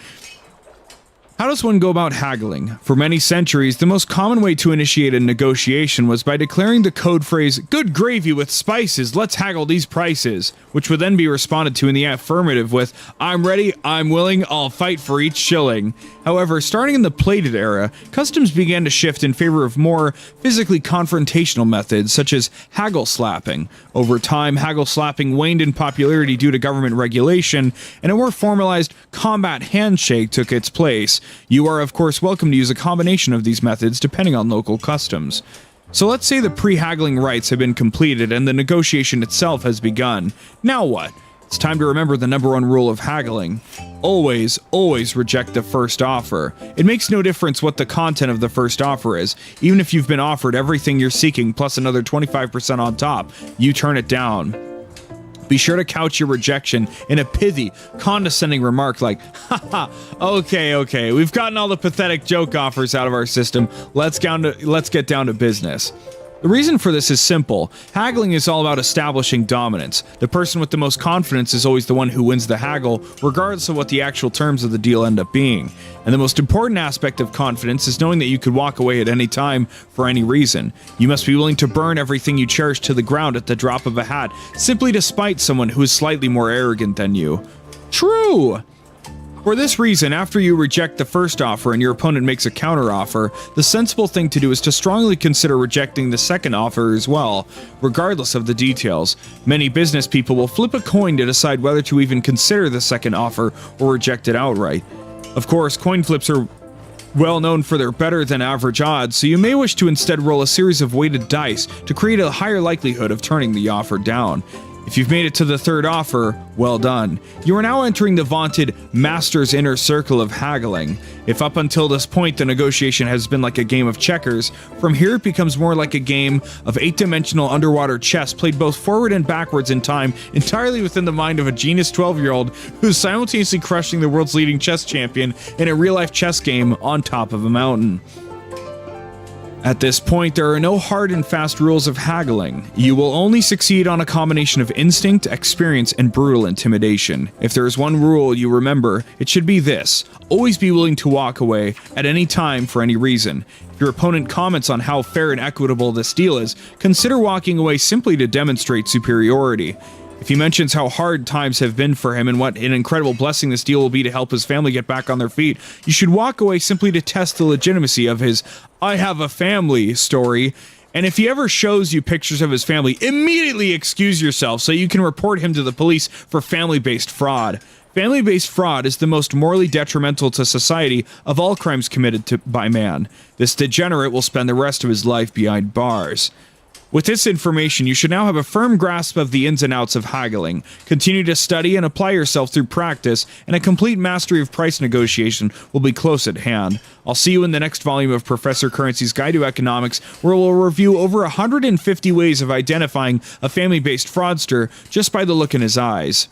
How does one go about haggling? For many centuries, the most common way to initiate a negotiation was by declaring the code phrase, "Good gravy with spices, let's haggle these prices," which would then be responded to in the affirmative with, "I'm ready, I'm willing, I'll fight for each shilling." However, starting in the plated era, customs began to shift in favor of more physically confrontational methods, such as haggle slapping. Over time, haggle slapping waned in popularity due to government regulation, and a more formalized combat handshake took its place. You are, of course, welcome to use a combination of these methods depending on local customs. So let's say the pre-haggling rites have been completed and the negotiation itself has begun. Now what? It's time to remember the #1 rule of haggling. Always, always reject the first offer. It makes no difference what the content of the first offer is. Even if you've been offered everything you're seeking plus another 25% on top, you turn it down. Be sure to couch your rejection in a pithy, condescending remark like, "Haha, okay, we've gotten all the pathetic joke offers out of our system. Let's get down to business." The reason for this is simple. Haggling is all about establishing dominance. The person with the most confidence is always the one who wins the haggle, regardless of what the actual terms of the deal end up being. And the most important aspect of confidence is knowing that you could walk away at any time for any reason. You must be willing to burn everything you cherish to the ground at the drop of a hat, simply to spite someone who is slightly more arrogant than you. True! For this reason, after you reject the first offer and your opponent makes a counter-offer, the sensible thing to do is to strongly consider rejecting the second offer as well, regardless of the details. Many business people will flip a coin to decide whether to even consider the second offer or reject it outright. Of course, coin flips are well known for their better than average odds, so you may wish to instead roll a series of weighted dice to create a higher likelihood of turning the offer down. If you've made it to the third offer, well done. You are now entering the vaunted master's inner circle of haggling. If up until this point the negotiation has been like a game of checkers, from here it becomes more like a game of 8-dimensional underwater chess played both forward and backwards in time, entirely within the mind of a genius 12-year-old who's simultaneously crushing the world's leading chess champion in a real-life chess game on top of a mountain. At this point, there are no hard and fast rules of haggling. You will only succeed on a combination of instinct, experience, and brutal intimidation. If there is one rule you remember, it should be this: always be willing to walk away at any time for any reason. If your opponent comments on how fair and equitable this deal is, consider walking away simply to demonstrate superiority. If he mentions how hard times have been for him and what an incredible blessing this deal will be to help his family get back on their feet, you should walk away simply to test the legitimacy of his "I have a family" story. And if he ever shows you pictures of his family, immediately excuse yourself so you can report him to the police for family-based fraud. Family-based fraud is the most morally detrimental to society of all crimes committed by man. This degenerate will spend the rest of his life behind bars. With this information, you should now have a firm grasp of the ins and outs of haggling. Continue to study and apply yourself through practice, and a complete mastery of price negotiation will be close at hand. I'll see you in the next volume of Professor Currency's Guide to Economics, where we'll review over 150 ways of identifying a family-based fraudster just by the look in his eyes.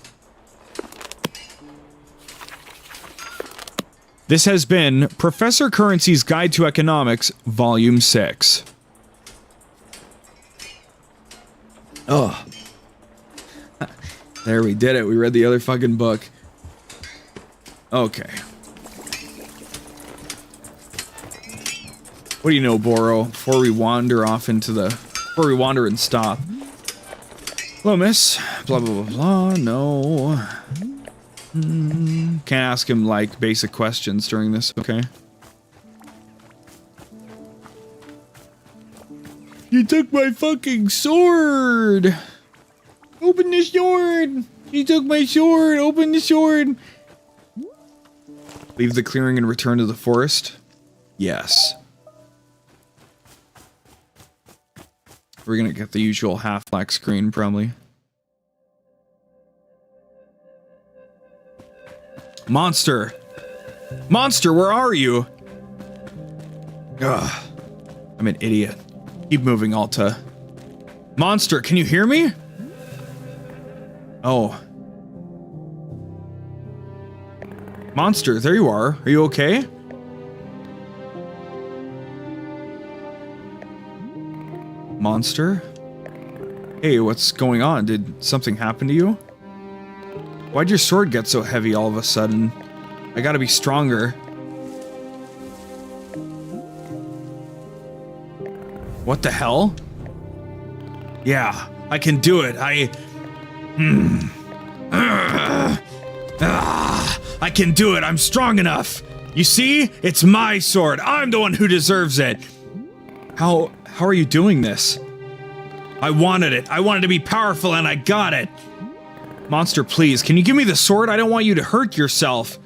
This has been Professor Currency's Guide to Economics, Volume 6. Oh. There, we did it. We read the other fucking book. Okay. What do you know, Boro? Before we wander and stop. Hello, miss. Blah, blah, blah, blah. No. Can't ask him, like, basic questions during this, okay? You took my fucking sword! Open the sword! You took my sword! Open the sword! Leave the clearing and return to the forest? Yes. We're gonna get the usual half-black screen, probably. Monster! Monster, where are you? Ugh. I'm an idiot. Keep moving, Alta. Monster, can you hear me? Oh. Monster, there you are. Are you okay? Monster? Hey, what's going on? Did something happen to you? Why'd your sword get so heavy all of a sudden? I gotta be stronger. What the hell? Yeah, I can do it. I can do it. I'm strong enough. You see? It's my sword. I'm the one who deserves it. How are you doing this? I wanted it. I wanted to be powerful and I got it. Monster, please, can you give me the sword? I don't want you to hurt yourself.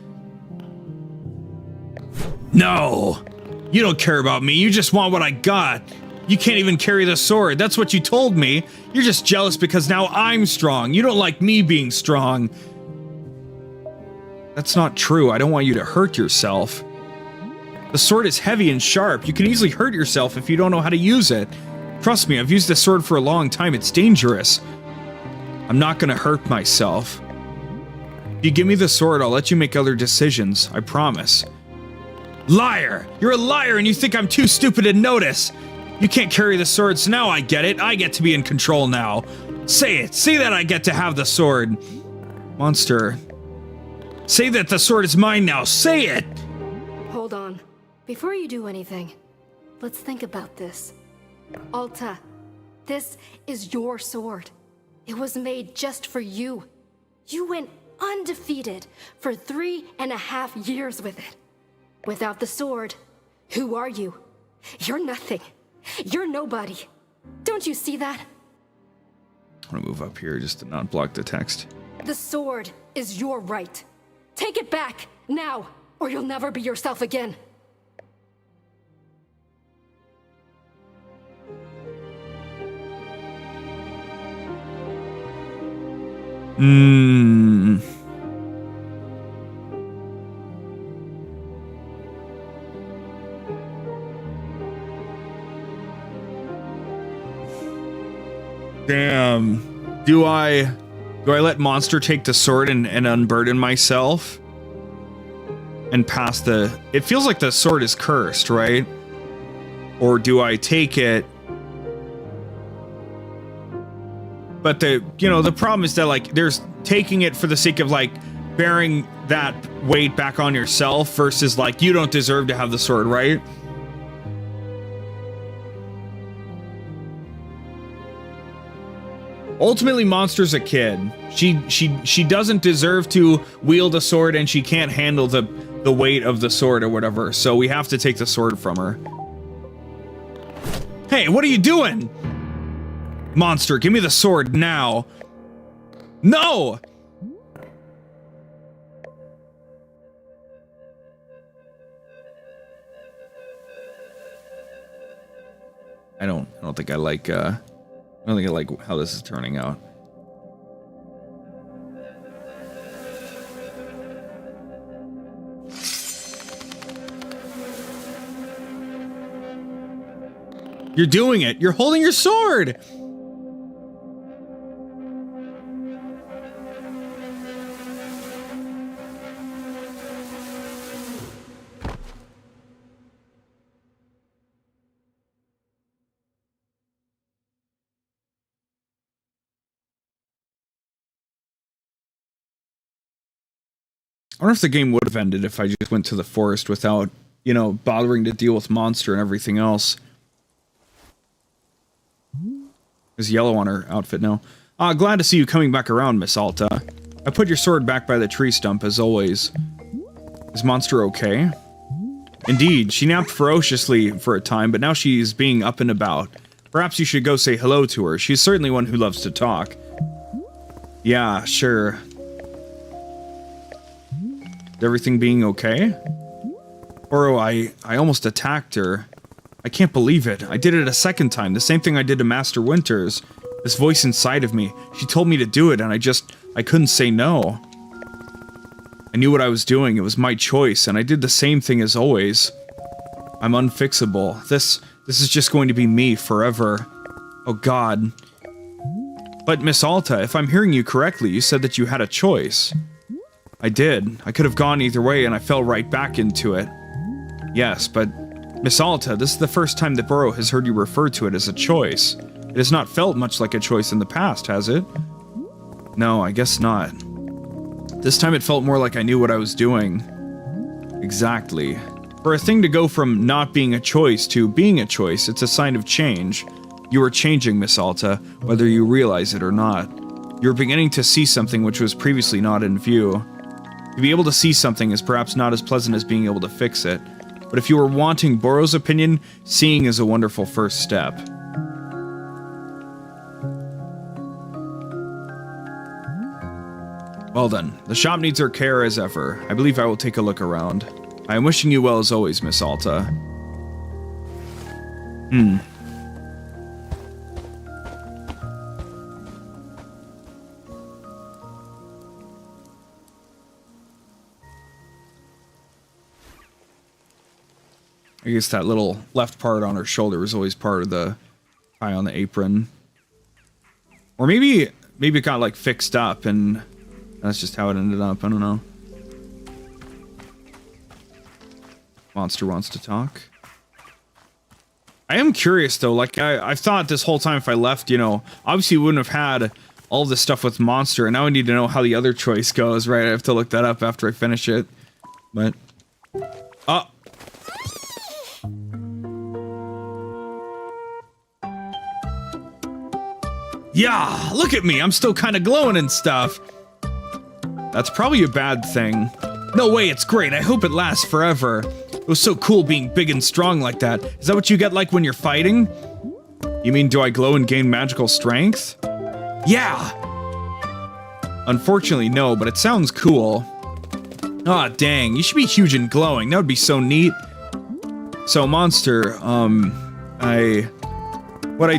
No. You don't care about me. You just want what I got. You can't even carry the sword. That's what you told me. You're just jealous because now I'm strong. You don't like me being strong. That's not true. I don't want you to hurt yourself. The sword is heavy and sharp. You can easily hurt yourself if you don't know how to use it. Trust me, I've used this sword for a long time. It's dangerous. I'm not gonna hurt myself. If you give me the sword, I'll let you make other decisions. I promise. Liar! You're a liar and you think I'm too stupid to notice! You can't carry the sword, so now I get it. I get to be in control now. Say it. Say that I get to have the sword. Monster. Say that the sword is mine now. Say it! Hold on. Before you do anything, let's think about this. Alta, this is your sword. It was made just for you. You went undefeated for 3.5 years with it. Without the sword, who are you? You're nothing. You're nobody. Don't you see that? I'm gonna move up here just to not block the text. The sword is your right. Take it back, now, or you'll never be yourself again. Damn. Do I let Monster take the sword and unburden myself? And pass the... It feels like the sword is cursed, right? Or do I take it? But the problem is that, like, there's taking it for the sake of, like, bearing that weight back on yourself versus, like, you don't deserve to have the sword, right? Ultimately, Monster's a kid. She doesn't deserve to wield a sword, and she can't handle the weight of the sword or whatever, so we have to take the sword from her. Hey, what are you doing? Monster, give me the sword now. No! I don't think I like how this is turning out. You're doing it. You're holding your sword. I wonder if the game would have ended if I just went to the forest without, you know, bothering to deal with Monster and everything else. There's yellow on her outfit now. Glad to see you coming back around, Miss Alta. I put your sword back by the tree stump, as always. Is Monster okay? Indeed, she napped ferociously for a time, but now she's being up and about. Perhaps you should go say hello to her. She's certainly one who loves to talk. Yeah, sure. Is everything being okay? Oro, I almost attacked her. I can't believe it. I did it a second time, the same thing I did to Master Winters. This voice inside of me, she told me to do it, and I couldn't say no. I knew what I was doing, it was my choice, and I did the same thing as always. I'm unfixable. This is just going to be me forever. Oh god. But Miss Alta, if I'm hearing you correctly, you said that you had a choice. I did. I could have gone either way, and I fell right back into it. Yes, but Miss Alta, this is the first time that Burrow has heard you refer to it as a choice. It has not felt much like a choice in the past, has it? No, I guess not. This time it felt more like I knew what I was doing. Exactly. For a thing to go from not being a choice to being a choice, it's a sign of change. You are changing, Miss Alta, whether you realize it or not. You're beginning to see something which was previously not in view. To be able to see something is perhaps not as pleasant as being able to fix it. But if you were wanting Borrow's opinion, seeing is a wonderful first step. Well then, the shop needs her care as ever. I believe I will take a look around. I am wishing you well as always, Miss Alta. I guess that little left part on her shoulder was always part of the tie on the apron. Or maybe it got like fixed up and that's just how it ended up. I don't know. Monster wants to talk. I am curious though, like I've thought this whole time if I left, you know, obviously we wouldn't have had all this stuff with Monster, and now I need to know how the other choice goes, right? I have to look that up after I finish it. But yeah, look at me, I'm still kind of glowing and stuff. That's probably a bad thing. No way, it's great. I hope it lasts forever. It was so cool being big and strong like that. Is that what you get like when you're fighting? You mean, do I glow and gain magical strength? Yeah! Unfortunately, no, but it sounds cool. Aw, dang, you should be huge and glowing. That would be so neat. So, Monster, what I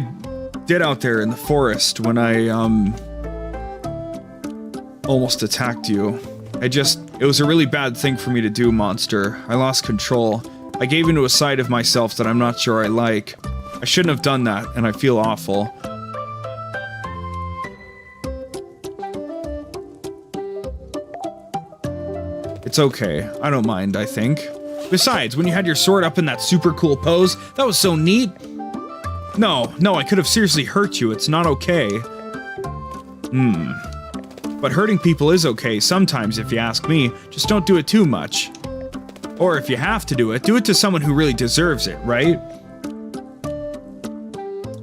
did out there in the forest when I, almost attacked you. It was a really bad thing for me to do, Monster. I lost control. I gave into a side of myself that I'm not sure I like. I shouldn't have done that, and I feel awful. It's okay. I don't mind, I think. Besides, when you had your sword up in that super cool pose, that was so neat. No, I could have seriously hurt you. It's not okay. But hurting people is okay sometimes, if you ask me. Just don't do it too much. Or if you have to do it to someone who really deserves it, right?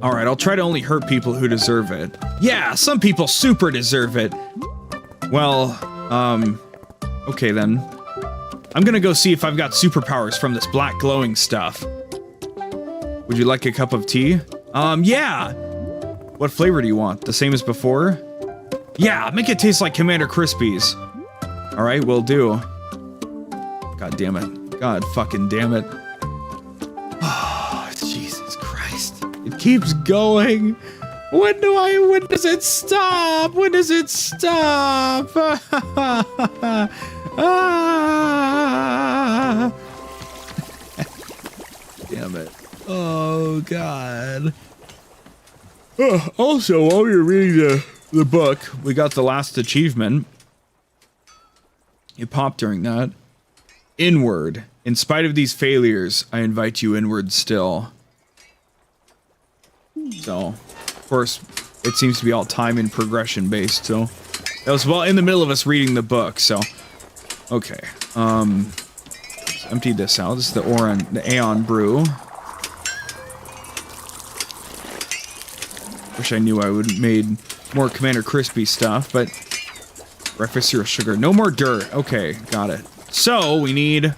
Alright, I'll try to only hurt people who deserve it. Yeah, some people super deserve it. Well, okay then. I'm gonna go see if I've got superpowers from this black glowing stuff. Would you like a cup of tea? Yeah! What flavor do you want? The same as before? Yeah, make it taste like Commander Crispy's. Alright, will do. God damn it. God fucking damn it. Oh, Jesus Christ. It keeps going. When does it stop? When does it stop? Ah. Damn it. Oh, God. Also, while you're reading the book, we got the last achievement. It popped during that. Inward. In spite of these failures, I invite you inward still. So, of course, it seems to be all time and progression based, so that was well in the middle of us reading the book, so okay. Let's empty this out. This is the Aeon brew. Wish I knew I would have made more Commander Crispy stuff, but breakfast cereal sugar. No more dirt. Okay, got it. So we need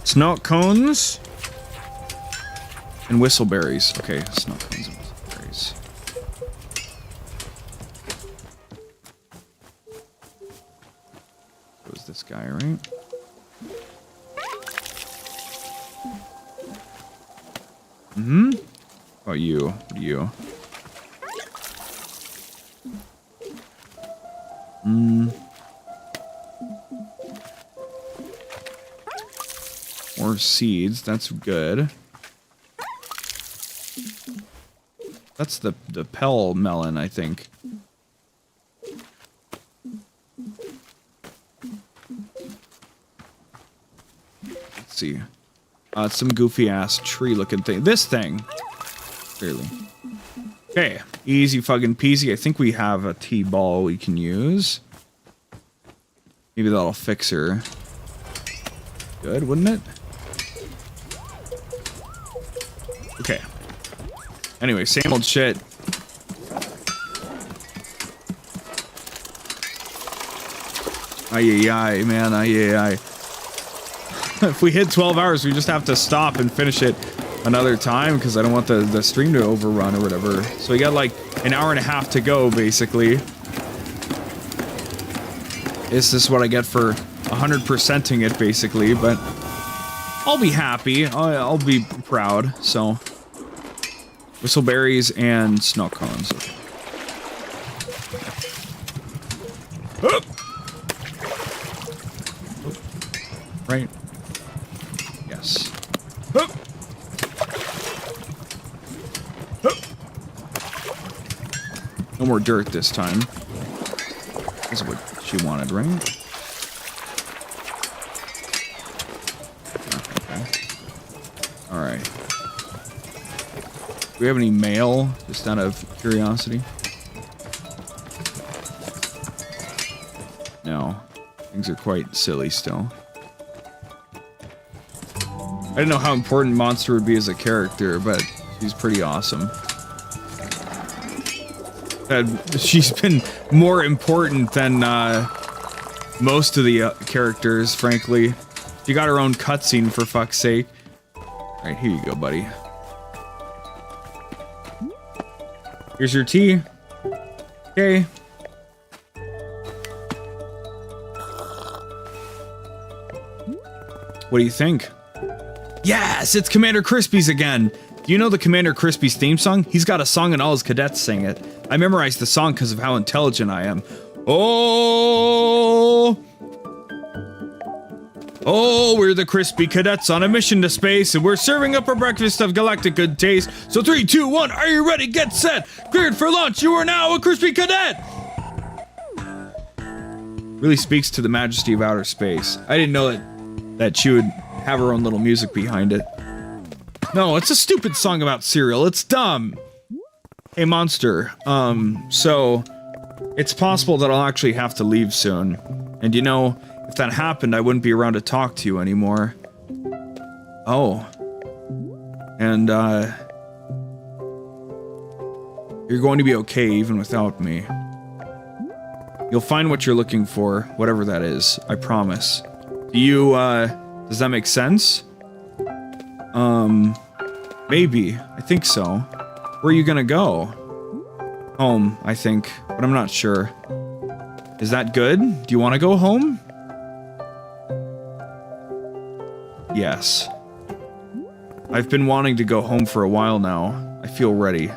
snout cones and whistleberries. Okay, snout cones and whistleberries. So is this guy, right? What about you? What are you? More seeds, that's good. That's the Pell melon, I think. Let's see. It's some goofy ass tree looking thing. This thing. Clearly. Okay, easy fucking peasy. I think we have a T-ball we can use. Maybe that'll fix her. Good, wouldn't it? Okay. Anyway, same old shit. Ay, man, ay. If we hit 12 hours, we just have to stop and finish it another time, because I don't want the stream to overrun or whatever. So we got like an hour and a half to go, basically. Is this what I get for 100%ing it, basically? But I'll be happy. I'll be proud. So whistleberries and snow cones. Oh. Right. Yes. Oh. No more dirt this time. This is what she wanted, right? Okay. Alright. Do we have any mail? Just out of curiosity. No. Things are quite silly still. I didn't know how important Monster would be as a character, but She's pretty awesome. She's been more important than most of the characters, frankly. She got her own cutscene, for fuck's sake. Alright, here you go, buddy. Here's your tea. Okay. What do you think? Yes, it's Commander Crispy's again! Do you know the Commander Crispy's theme song? He's got a song and all his cadets sing it. I memorized the song because of how intelligent I am. Oh! Oh, we're the Crispy Cadets on a mission to space, and we're serving up a breakfast of galactic good taste. So 3, 2, 1, are you ready? Get set! Cleared for launch, you are now a Crispy Cadet! Really speaks to the majesty of outer space. I didn't know that she would have her own little music behind it. No, it's a stupid song about cereal. It's dumb. Hey, Monster. So it's possible that I'll actually have to leave soon. And you know, if that happened, I wouldn't be around to talk to you anymore. Oh. And, you're going to be okay even without me. You'll find what you're looking for, whatever that is. I promise. Do you, does that make sense? Maybe. I think so. Where are you gonna go? Home, I think, but I'm not sure. Is that good? Do you want to go home? Yes. I've been wanting to go home for a while now. I feel ready.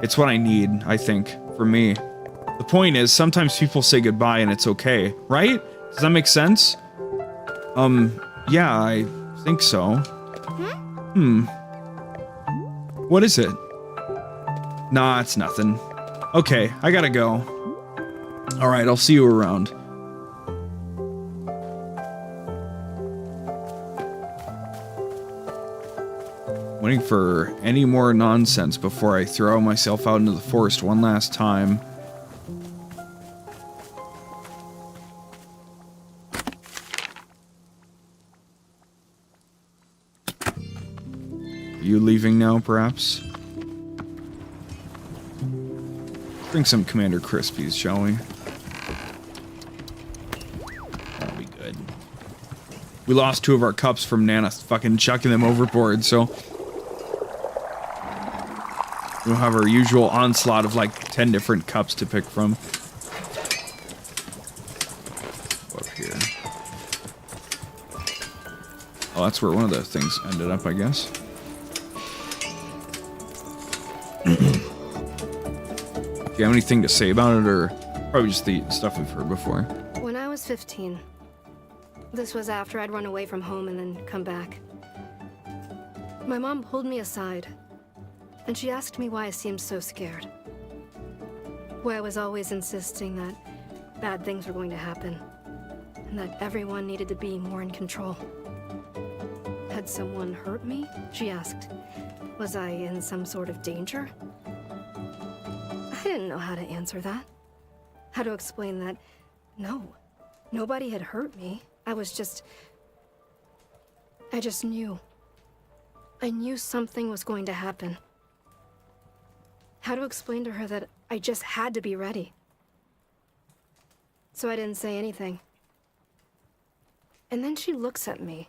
It's what I need, I think, for me. The point is, sometimes people say goodbye and it's okay, right? Does that make sense? Yeah, I think so. What is it? Nah, it's nothing. Okay, I gotta go. Alright, I'll see you around. Waiting for any more nonsense before I throw myself out into the forest one last time. You leaving now, perhaps? Bring some Commander Crispies, shall we? That'll be good. We lost 2 of our cups from Nana fucking chucking them overboard, so we'll have our usual onslaught of like 10 different cups to pick from. Go up here. Oh, that's where one of the things ended up, I guess. Do you have anything to say about it, or probably just the stuff we've heard before? When I was 15, this was after I'd run away from home and then come back. My mom pulled me aside, and she asked me why I seemed so scared. Why I was always insisting that bad things were going to happen, and that everyone needed to be more in control. Had someone hurt me? She asked. Was I in some sort of danger? I didn't know how to answer that. How to explain that, no, nobody had hurt me. I just knew. I knew something was going to happen. How to explain to her that I just had to be ready. So I didn't say anything. And then she looks at me,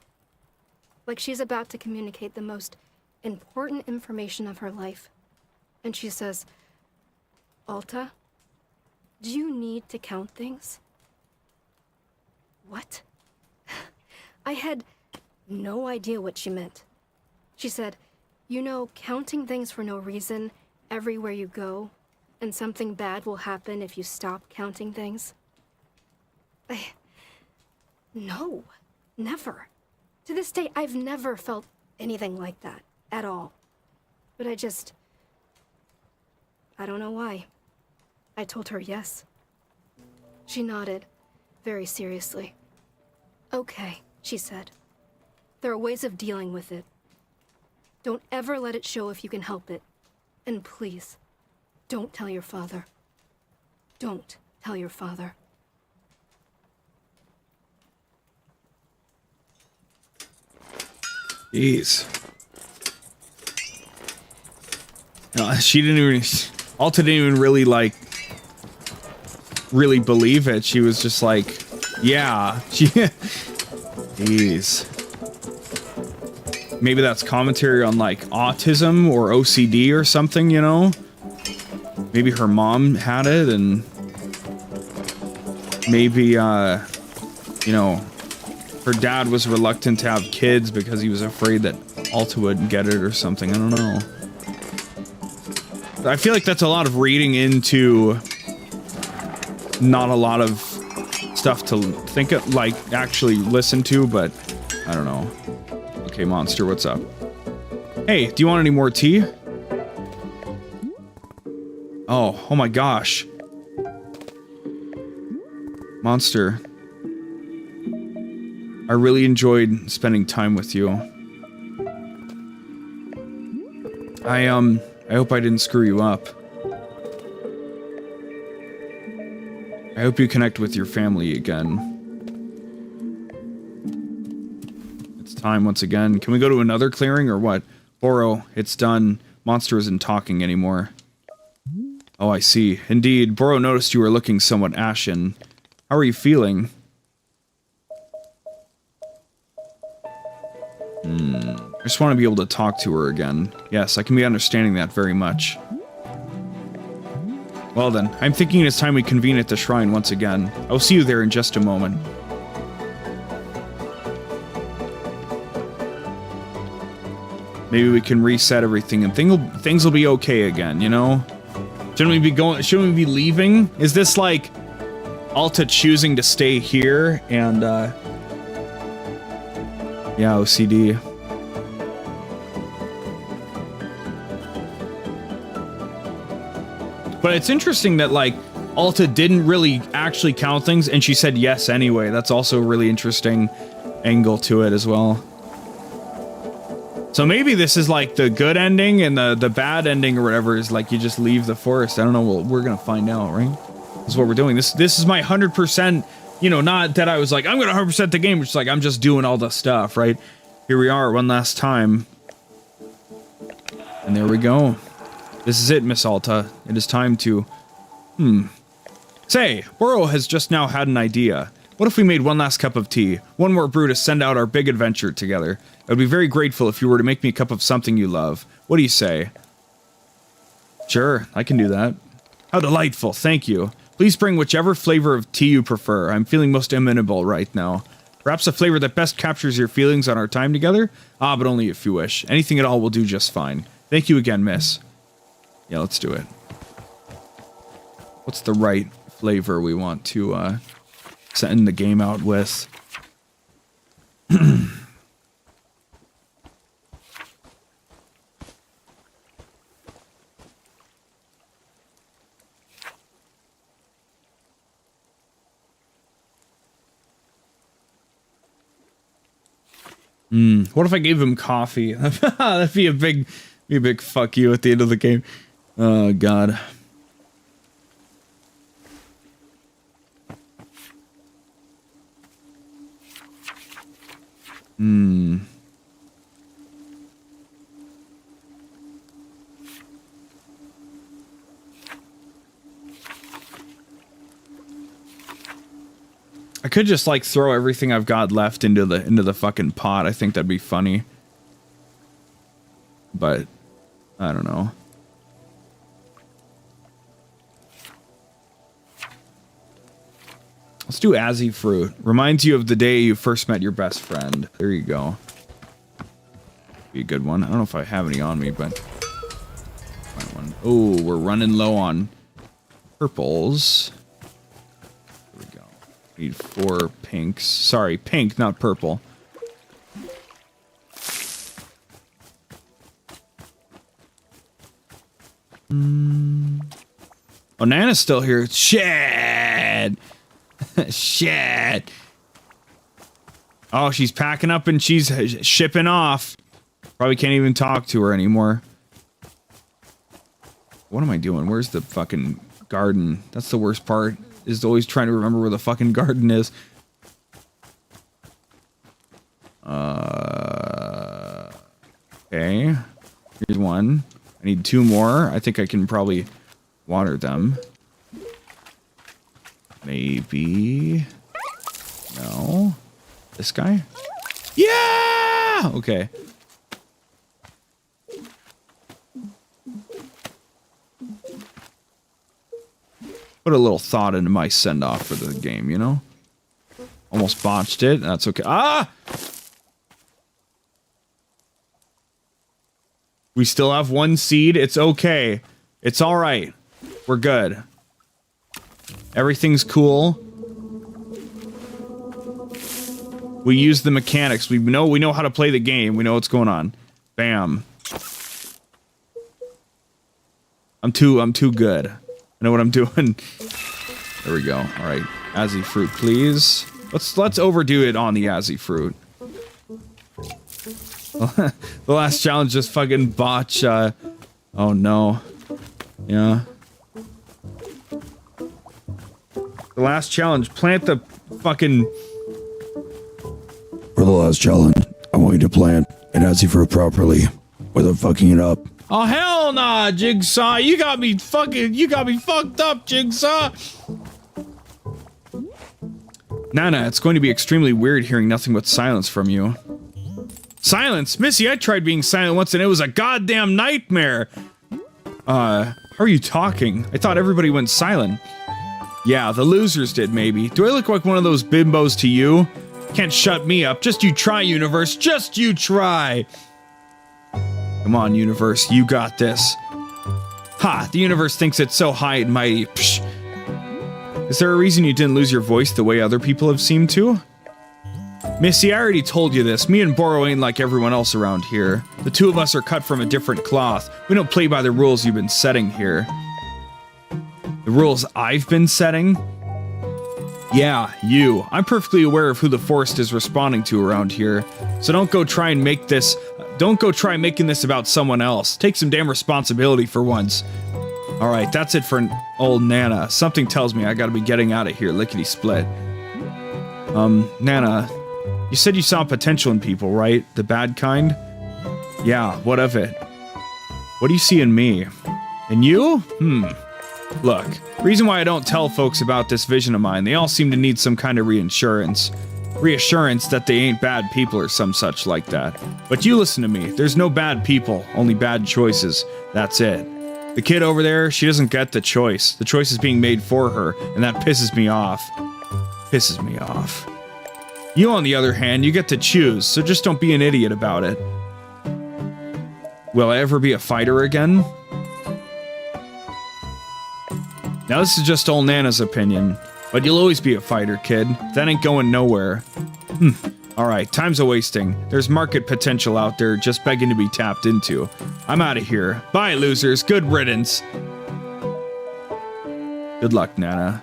like she's about to communicate the most important information of her life. And she says, Alta, do you need to count things? What? I had no idea what she meant. She said, you know, counting things for no reason everywhere you go, and something bad will happen if you stop counting things. No, never. To this day, I've never felt anything like that, at all. But I don't know why. I told her yes. She nodded, very seriously. Okay, she said. There are ways of dealing with it. Don't ever let it show if you can help it. And please, don't tell your father. Don't tell your father. Jeez. She didn't even... Alta didn't even really, like... really believe it. She was just like... Yeah. She... Jeez. Maybe that's commentary on, like, autism or OCD or something, you know? Maybe her mom had it, and... maybe, you know... her dad was reluctant to have kids because he was afraid that Alta would get it or something. I don't know. I feel like that's a lot of reading into not a lot of stuff to think of, like, actually listen to, but I don't know. Okay, Monster, what's up? Hey, do you want any more tea? Oh my gosh. Monster. I really enjoyed spending time with you. I hope I didn't screw you up. I hope you connect with your family again. It's time once again. Can we go to another clearing or what? Boro, it's done. Monster isn't talking anymore. Oh, I see. Indeed, Boro noticed you were looking somewhat ashen. How are you feeling? I just want to be able to talk to her again. Yes, I can be understanding that very much. Well then, I'm thinking it's time we convene at the shrine once again. I'll see you there in just a moment. Maybe we can reset everything and things will be okay again, you know? Shouldn't we be leaving? Is this like Alta choosing to stay here and yeah, OCD. But it's interesting that, like, Alta didn't really actually count things, and she said yes anyway. That's also a really interesting angle to it as well. So maybe this is, like, the good ending, and the bad ending or whatever is, like, you just leave the forest. I don't know. Well, we're gonna find out, right? This is what we're doing. This is my 100%, you know, not that I was like, I'm gonna 100% the game, which is like, I'm just doing all the stuff, right? Here we are, one last time. And there we go. This is it, Miss Alta. It is time to... Say, Boro has just now had an idea. What if we made one last cup of tea? One more brew to send out our big adventure together. I would be very grateful if you were to make me a cup of something you love. What do you say? Sure, I can do that. How delightful, thank you. Please bring whichever flavor of tea you prefer. I'm feeling most amenable right now. Perhaps a flavor that best captures your feelings on our time together? Ah, but only if you wish. Anything at all will do just fine. Thank you again, miss. Yeah, let's do it. What's the right flavor we want to send the game out with? What if I gave him coffee? That'd be a big fuck you at the end of the game. Oh god. I could just like throw everything I've got left into the fucking pot. I think that'd be funny. But I don't know. Let's do Azzy Fruit. Reminds you of the day you first met your best friend. There you go. Be a good one. I don't know if I have any on me, but find one. Oh, we're running low on purples. There we go. Need 4 pinks. Sorry, pink, not purple. Oh, Nana's still here. Shit! Shit! Oh, she's packing up and she's shipping off. Probably can't even talk to her anymore. What am I doing? Where's the fucking garden? That's the worst part, is always trying to remember where the fucking garden is. Okay. Here's one. I need 2 more. I think I can probably water them. Maybe. No. This guy? Yeah! Okay. Put a little thought into my send-off for the game, you know? Almost botched it. That's okay. Ah! We still have 1 seed. It's okay. It's alright. We're good. Everything's cool. We use the mechanics. We know how to play the game. We know what's going on. Bam. I'm too good. I know what I'm doing. There we go. All right. Azzy fruit, please. Let's overdo it on the Azzy fruit. The last challenge just fucking botch. Oh no. Yeah. The last challenge. Plant the fucking. For the last challenge, I want you to plant an Azzy fruit properly without fucking it up. Oh hell nah, Jigsaw! You got me fucked up, Jigsaw! Nana, it's going to be extremely weird hearing nothing but silence from you. Silence? Missy, I tried being silent once and it was a goddamn nightmare! How are you talking? I thought everybody went silent. Yeah, the losers did maybe. Do I look like one of those bimbos to you? Can't shut me up. Just you try, universe. Just you try! Come on, universe, you got this. Ha! The universe thinks it's so high and mighty. Psh. Is there a reason you didn't lose your voice the way other people have seemed to? Missy, I already told you this. Me and Boro ain't like everyone else around here. The 2 of us are cut from a different cloth. We don't play by the rules you've been setting here. The rules I've been setting? Yeah, you. I'm perfectly aware of who the forest is responding to around here. So don't go try making this about someone else. Take some damn responsibility for once. Alright, that's it for old Nana. Something tells me I gotta be getting out of here, lickety-split. Nana, you said you saw potential in people, right? The bad kind? Yeah, what of it? What do you see in me? In you? Look, reason why I don't tell folks about this vision of mine, they all seem to need some kind of reassurance. Reassurance that they ain't bad people or some such like that. But you listen to me, there's no bad people, only bad choices. That's it. The kid over there, she doesn't get the choice. The choice is being made for her, and that pisses me off. Pisses me off. You, on the other hand, you get to choose, so just don't be an idiot about it. Will I ever be a fighter again? Now this is just old Nana's opinion, but you'll always be a fighter, kid. That ain't going nowhere. Alright, time's a wasting. There's market potential out there just begging to be tapped into. I'm out of here. Bye, losers. Good riddance. Good luck, Nana.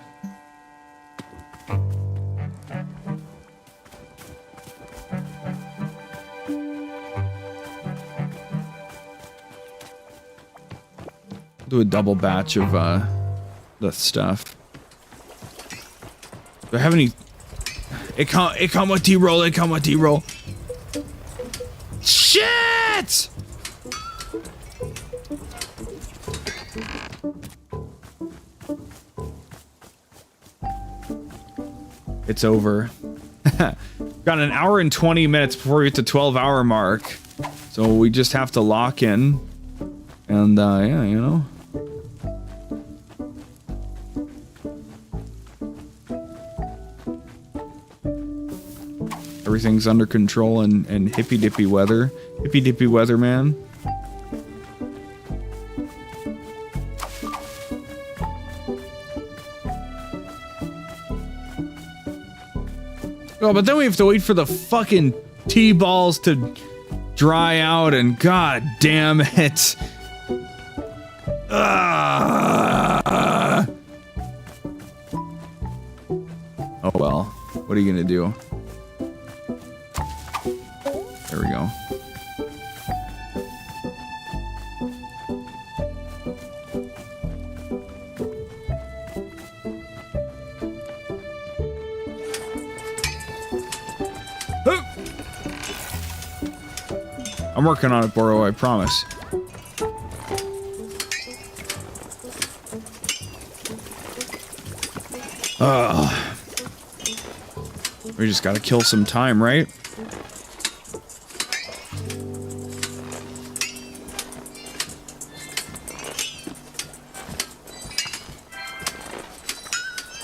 Do a double batch of, the stuff. Do I have any... It come with D-roll, it come with D-roll. Shit! It's over. Got an hour and 20 minutes before we hit the 12-hour mark. So we just have to lock in. And, yeah, you know. Everything's under control and hippy-dippy weather. Hippy-dippy weather, man. Oh, but then we have to wait for the fucking T-balls to dry out, and god damn it. Oh well. What are you gonna do? There we go. I'm working on it, Boro, I promise. We just gotta kill some time, right?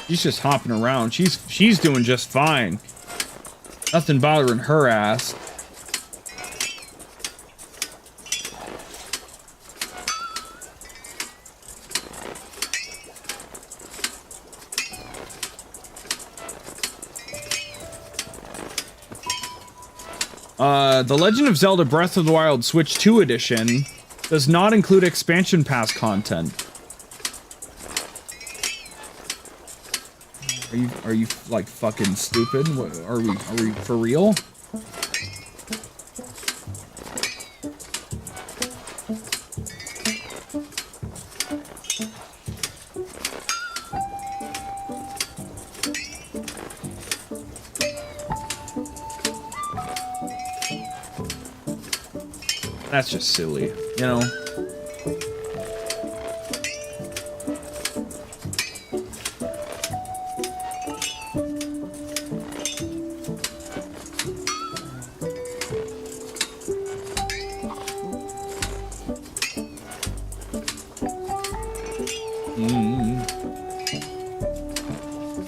She's just hopping around. She's doing just fine. Nothing bothering her ass. The Legend of Zelda Breath of the Wild Switch 2 Edition does not include expansion pass content. Are you like fucking stupid? What, are we for real? That's just silly, you know?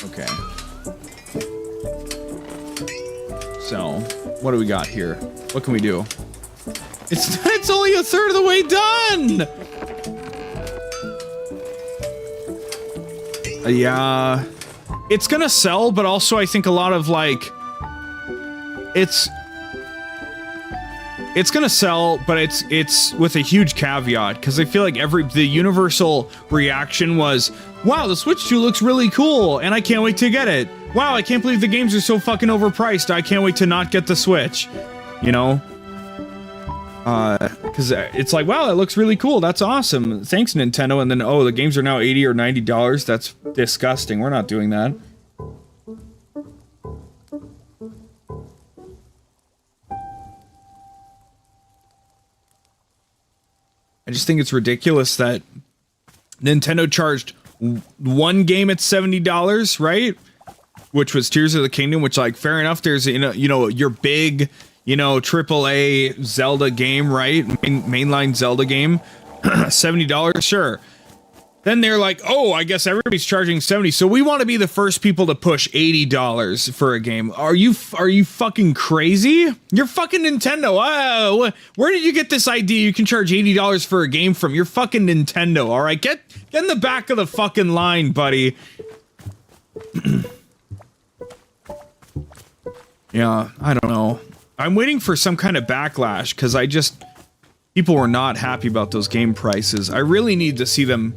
Okay. So, what do we got here? What can we do? It's only a third of the way done! Yeah. It's gonna sell, but also I think a lot of, like... It's gonna sell, but it's with a huge caveat, because I feel like the universal reaction was, wow, the Switch 2 looks really cool, and I can't wait to get it. Wow, I can't believe the games are so fucking overpriced, I can't wait to not get the Switch. You know? Because it's like, wow, it looks really cool. That's awesome. Thanks, Nintendo. And then, oh, the games are now $80 or $90. That's disgusting. We're not doing that. I just think it's ridiculous that Nintendo charged one game at $70, right? Which was Tears of the Kingdom, which, like, fair enough. There's, you know, your big... You know, AAA Zelda game, right? Mainline Zelda game. $70, sure. Then they're like, oh, I guess everybody's charging $70, so we want to be the first people to push $80 for a game. Are you fucking crazy? You're fucking Nintendo. Where did you get this idea you can charge $80 for a game from? You're fucking Nintendo, all right? Get in the back of the fucking line, buddy. Yeah, I don't know. I'm waiting for some kind of backlash, because people were not happy about those game prices. I really need to see them,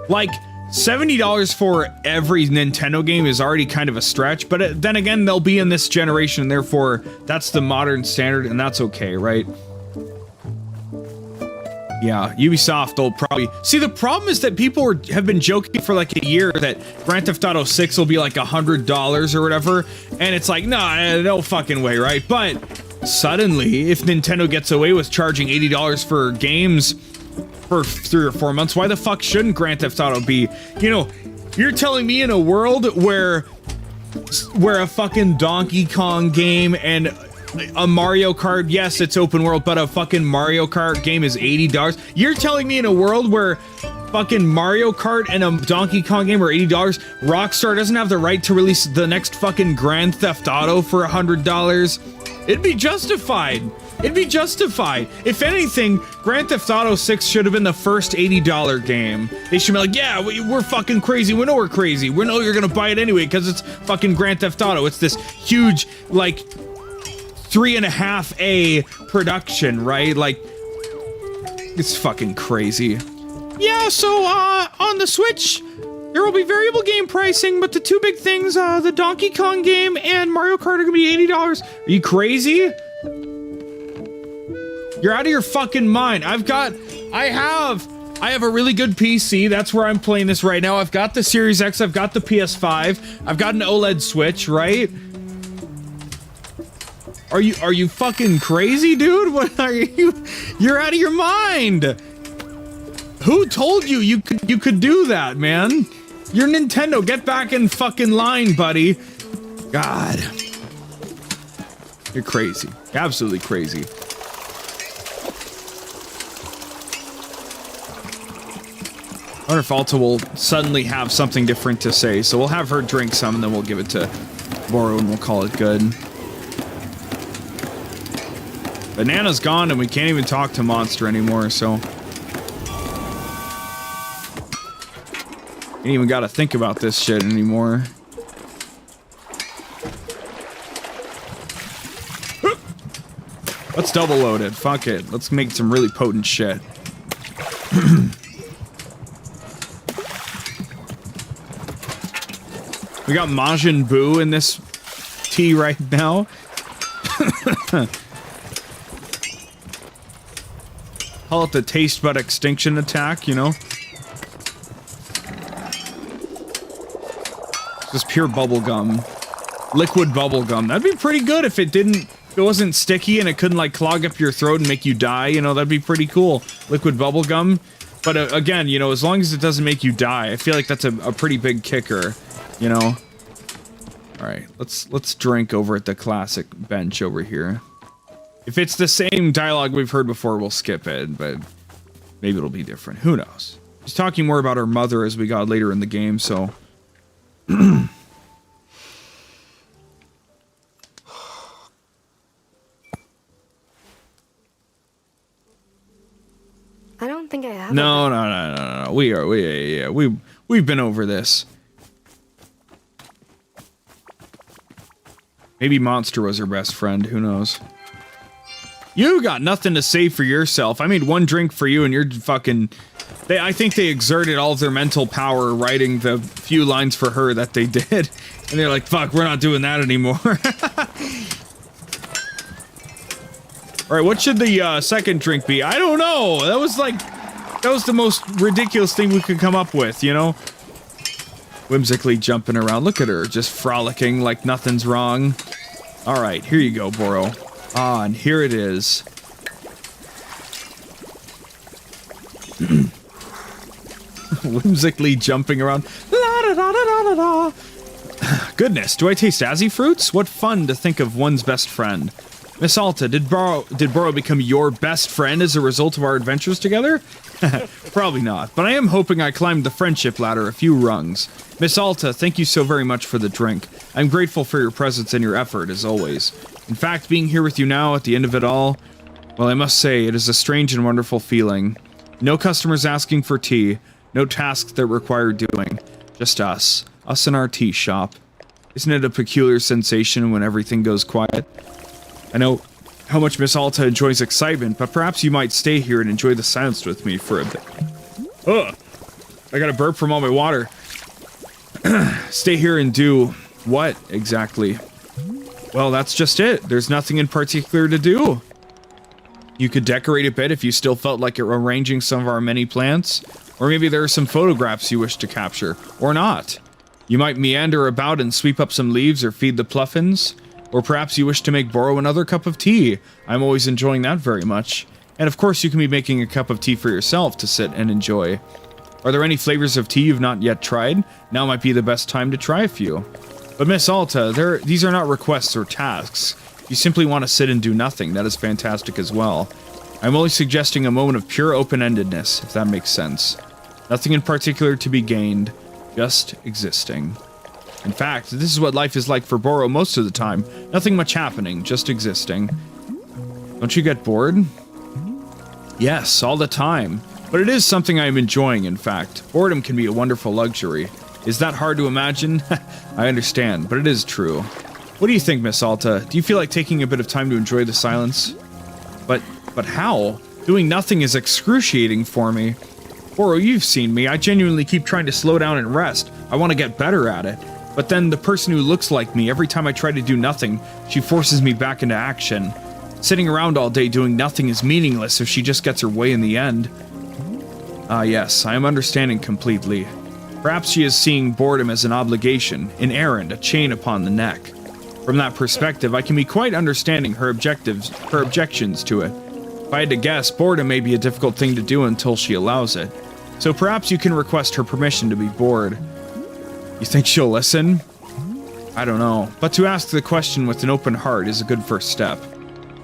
like, $70 for every Nintendo game is already kind of a stretch, but then again, they'll be in this generation, and therefore, that's the modern standard, and that's okay, right? Yeah, Ubisoft will probably... See, the problem is that people have been joking for like a year that Grand Theft Auto 6 will be like $100 or whatever, and it's like, nah, no fucking way, right? But suddenly, if Nintendo gets away with charging $80 for games for 3 or 4 months, why the fuck shouldn't Grand Theft Auto be? You know, you're telling me in a world where a fucking Donkey Kong game and a Mario Kart, yes, it's open world, but a fucking Mario Kart game is $80. You're telling me in a world where fucking Mario Kart and a Donkey Kong game are $80, Rockstar doesn't have the right to release the next fucking Grand Theft Auto for $100? It'd be justified. It'd be justified. If anything, Grand Theft Auto 6 should have been the first $80 game. They should be like, yeah, we're fucking crazy. We know we're crazy. We know you're gonna buy it anyway because it's fucking Grand Theft Auto. It's this huge, like, 3.5A production, right? Like, it's fucking crazy. Yeah, so, on the Switch, there will be variable game pricing, but the two big things, the Donkey Kong game and Mario Kart are gonna be $80. Are you crazy? You're out of your fucking mind. I have a really good PC. That's where I'm playing this right now. I've got the Series X, I've got the PS5, I've got an OLED Switch, right? Are you fucking crazy, dude? What are you? You're out of your mind. Who told you you could do that, man? You're Nintendo. Get back in fucking line, buddy. God. You're crazy. Absolutely crazy. I wonder if Alta will suddenly have something different to say. So we'll have her drink some and then we'll give it to Boro and we'll call it good. Banana's gone and we can't even talk to Monster anymore, so... Ain't even gotta think about this shit anymore. Let's double load it. Fuck it. Let's make some really potent shit. We got Majin Buu in this tea right now. Call it the taste bud extinction attack, you know? Just pure bubblegum. Liquid bubblegum. That'd be pretty good if it didn't... If it wasn't sticky and it couldn't, like, clog up your throat and make you die, you know? That'd be pretty cool. Liquid bubblegum. But, again, you know, as long as it doesn't make you die, I feel like that's a pretty big kicker, you know? Alright, let's drink over at the classic bench over here. If it's the same dialogue we've heard before, we'll skip it, but maybe it'll be different. Who knows? She's talking more about her mother as we got later in the game, so... I don't think I have. No. We've been over this. Maybe Monster was her best friend, who knows? You got nothing to say for yourself. I made one drink for you and you're fucking... I think they exerted all of their mental power writing the few lines for her that they did. And they're like, fuck, we're not doing that anymore. Alright, what should the second drink be? I don't know. That was the most ridiculous thing we could come up with, you know? Whimsically jumping around. Look at her, just frolicking like nothing's wrong. Alright, here you go, Boro. Ah, and here it is. Whimsically jumping around. La da da da da da. Goodness, do I taste Azzy fruits? What fun to think of one's best friend. Miss Alta, did Boro become your best friend as a result of our adventures together? Probably not, but I am hoping I climbed the friendship ladder a few rungs. Miss Alta, thank you so very much for the drink. I'm grateful for your presence and your effort, as always. In fact, being here with you now at the end of it all, well, I must say, it is a strange and wonderful feeling. No customers asking for tea, no tasks that require doing. Just us. Us in our tea shop. Isn't it a peculiar sensation when everything goes quiet? I know how much Miss Alta enjoys excitement, but perhaps you might stay here and enjoy the silence with me for a bit. Ugh! I got a burp from all my water. Stay here and do what, exactly? Well, that's just it. There's nothing in particular to do. You could decorate a bit if you still felt like arranging some of our many plants. Or maybe there are some photographs you wish to capture. Or not. You might meander about and sweep up some leaves or feed the pluffins. Or perhaps you wish to make Boro another cup of tea. I'm always enjoying that very much. And of course you can be making a cup of tea for yourself to sit and enjoy. Are there any flavors of tea you've not yet tried? Now might be the best time to try a few. But Miss Alta, these are not requests or tasks. If you simply want to sit and do nothing, that is fantastic as well. I'm only suggesting a moment of pure open-endedness, if that makes sense. Nothing in particular to be gained, just existing. In fact, this is what life is like for Boro most of the time. Nothing much happening, just existing. Don't you get bored? Yes, all the time. But it is something I am enjoying, in fact. Boredom can be a wonderful luxury. Is that hard to imagine? I understand, but it is true. What do you think, Miss Alta? Do you feel like taking a bit of time to enjoy the silence? But how? Doing nothing is excruciating for me. Boro, you've seen me. I genuinely keep trying to slow down and rest. I want to get better at it. But then the person who looks like me, every time I try to do nothing, she forces me back into action. Sitting around all day doing nothing is meaningless if she just gets her way in the end. Ah, yes, I am understanding completely. Perhaps she is seeing boredom as an obligation, an errand, a chain upon the neck. From that perspective, I can be quite understanding her objections to it. If I had to guess, boredom may be a difficult thing to do until she allows it. So perhaps you can request her permission to be bored. You think she'll listen? I don't know, but to ask the question with an open heart is a good first step.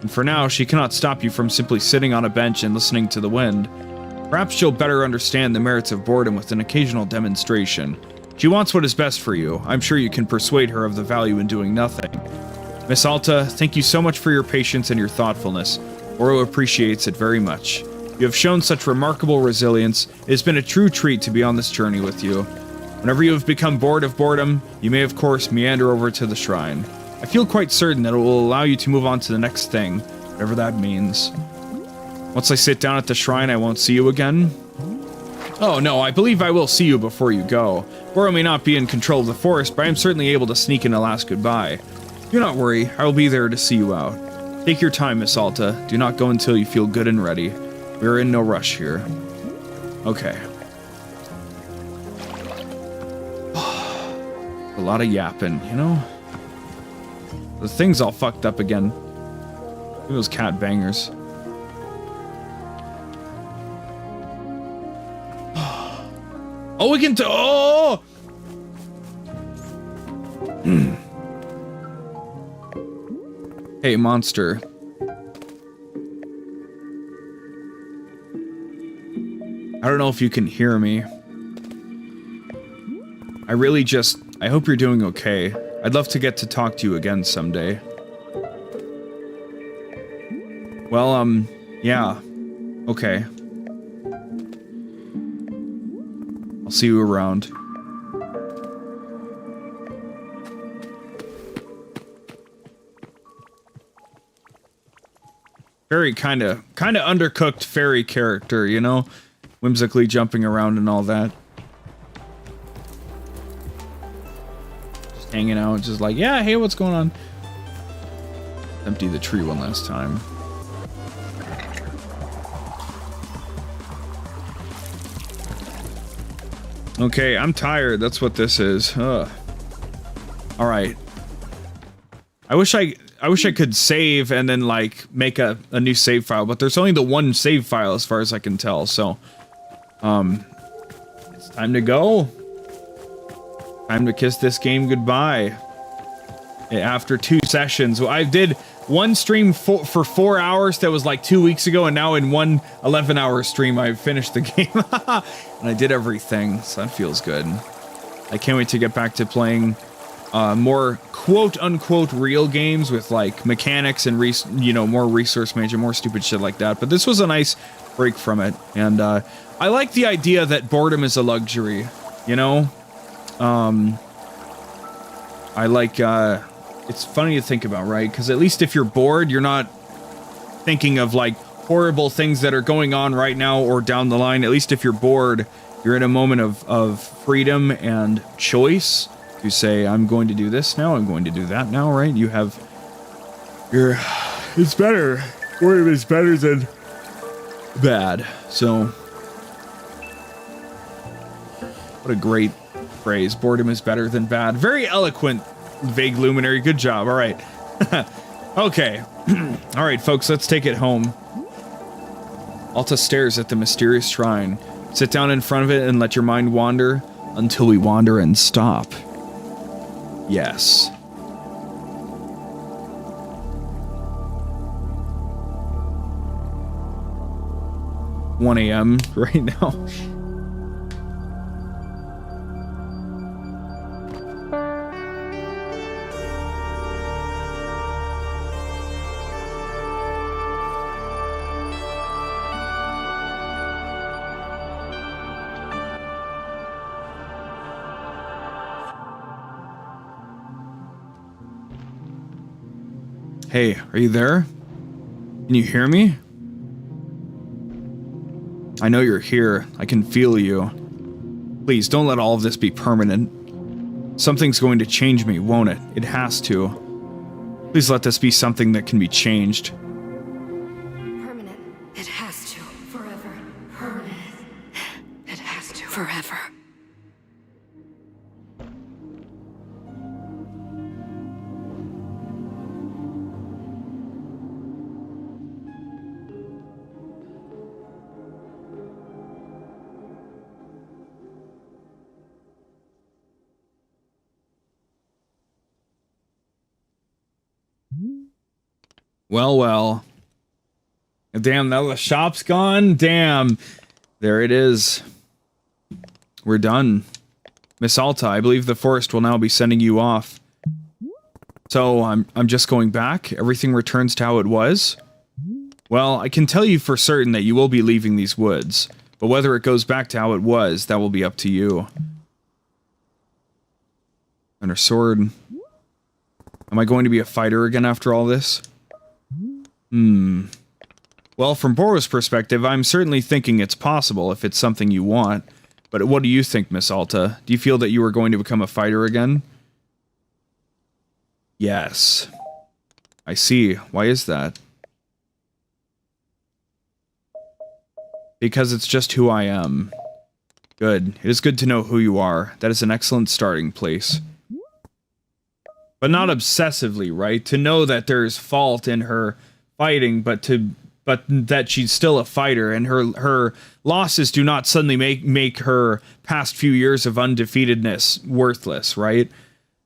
And for now, she cannot stop you from simply sitting on a bench and listening to the wind. Perhaps she'll better understand the merits of boredom with an occasional demonstration. She wants what is best for you. I'm sure you can persuade her of the value in doing nothing. Miss Alta, thank you so much for your patience and your thoughtfulness. Oro appreciates it very much. You have shown such remarkable resilience. It has been a true treat to be on this journey with you. Whenever you have become bored of boredom, you may of course meander over to the shrine. I feel quite certain that it will allow you to move on to the next thing, whatever that means. Once I sit down at the shrine, I won't see you again? Oh no, I believe I will see you before you go. Oro may not be in control of the forest, but I am certainly able to sneak in a last goodbye. Do not worry, I will be there to see you out. Take your time, Miss Alta. Do not go until you feel good and ready. We are in no rush here. Okay. A lot of yapping, you know? The thing's all fucked up again. Look at those cat bangers. Oh, we can oh! Hey, monster. I don't know if you can hear me. I hope you're doing okay. I'd love to get to talk to you again someday. Well, yeah. Okay. I'll see you around. Very kinda undercooked fairy character, you know? Whimsically jumping around and all that. Just hanging out, just like, yeah, hey, what's going on? Empty the tree one last time. Okay, I'm tired. That's what this is. Ugh. All right. I wish I could save and then like make a new save file, but there's only the one save file as far as I can tell. So, it's time to go. Time to kiss this game goodbye. After 2 sessions, well, I did one stream for 4 hours that was like 2 weeks ago, and now in one 11-hour stream I finished the game. And I did everything, so that feels good. I can't wait to get back to playing more quote-unquote real games with like mechanics and more resource management, more stupid shit like that. But this was a nice break from it, and I like the idea that boredom is a luxury, you know? I like, it's funny to think about, right? Because at least if you're bored, you're not thinking of like horrible things that are going on right now or down the line. At least if you're bored, you're in a moment of freedom and choice to say, I'm going to do this now, I'm going to do that now, right? You have it's better. Boredom is better than bad. So, what a great phrase. Boredom is better than bad. Very eloquent, Vague Luminary. Good job. All right. Okay. All right, folks, let's take it home. Alta stares at the mysterious shrine. Sit down in front of it and let your mind wander until we wander and stop. Yes. "1 a.m. right now." Hey, are you there? Can you hear me? I know you're here. I can feel you. Please, don't let all of this be permanent. Something's going to change me, won't it? It has to. Please let this be something that can be changed. Permanent. It has to. Forever. Permanent. It has to. Forever. Well, well. Damn, now the shop's gone? Damn. There it is. We're done. Miss Alta, I believe the forest will now be sending you off. So, I'm just going back? Everything returns to how it was? Well, I can tell you for certain that you will be leaving these woods. But whether it goes back to how it was, that will be up to you. And her sword. Am I going to be a fighter again after all this? Well, from Boro's perspective, I'm certainly thinking it's possible if it's something you want. But what do you think, Miss Alta? Do you feel that you are going to become a fighter again? Yes. I see. Why is that? Because it's just who I am. Good. It is good to know who you are. That is an excellent starting place. But not obsessively, right? To know that there's fault in her fighting, but that she's still a fighter, and her losses do not suddenly make her past few years of undefeatedness worthless, right?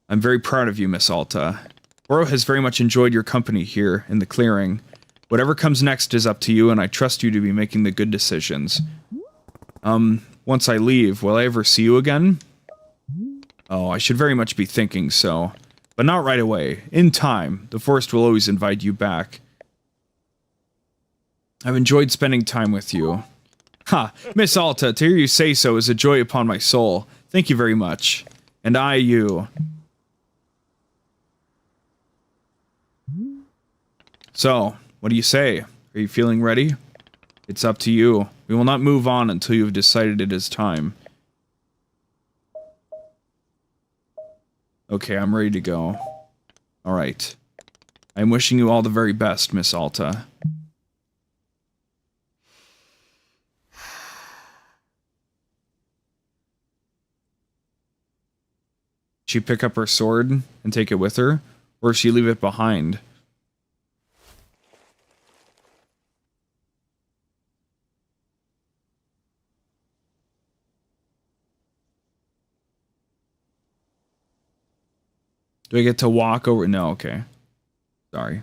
I'm very proud of you, Miss Alta. Boro has very much enjoyed your company here in the clearing. Whatever comes next is up to you, and I trust you to be making the good decisions. Once I leave, will I ever see you again? Oh, I should very much be thinking so. But not right away. In time, the forest will always invite you back. I've enjoyed spending time with you. Ha! Miss Alta, to hear you say so is a joy upon my soul. Thank you very much. And I, you. So, what do you say? Are you feeling ready? It's up to you. We will not move on until you have decided it is time. Okay, I'm ready to go. Alright. I'm wishing you all the very best, Miss Alta. She pick up her sword and take it with her, or she leave it behind? Do I get to walk over? No, okay. Sorry.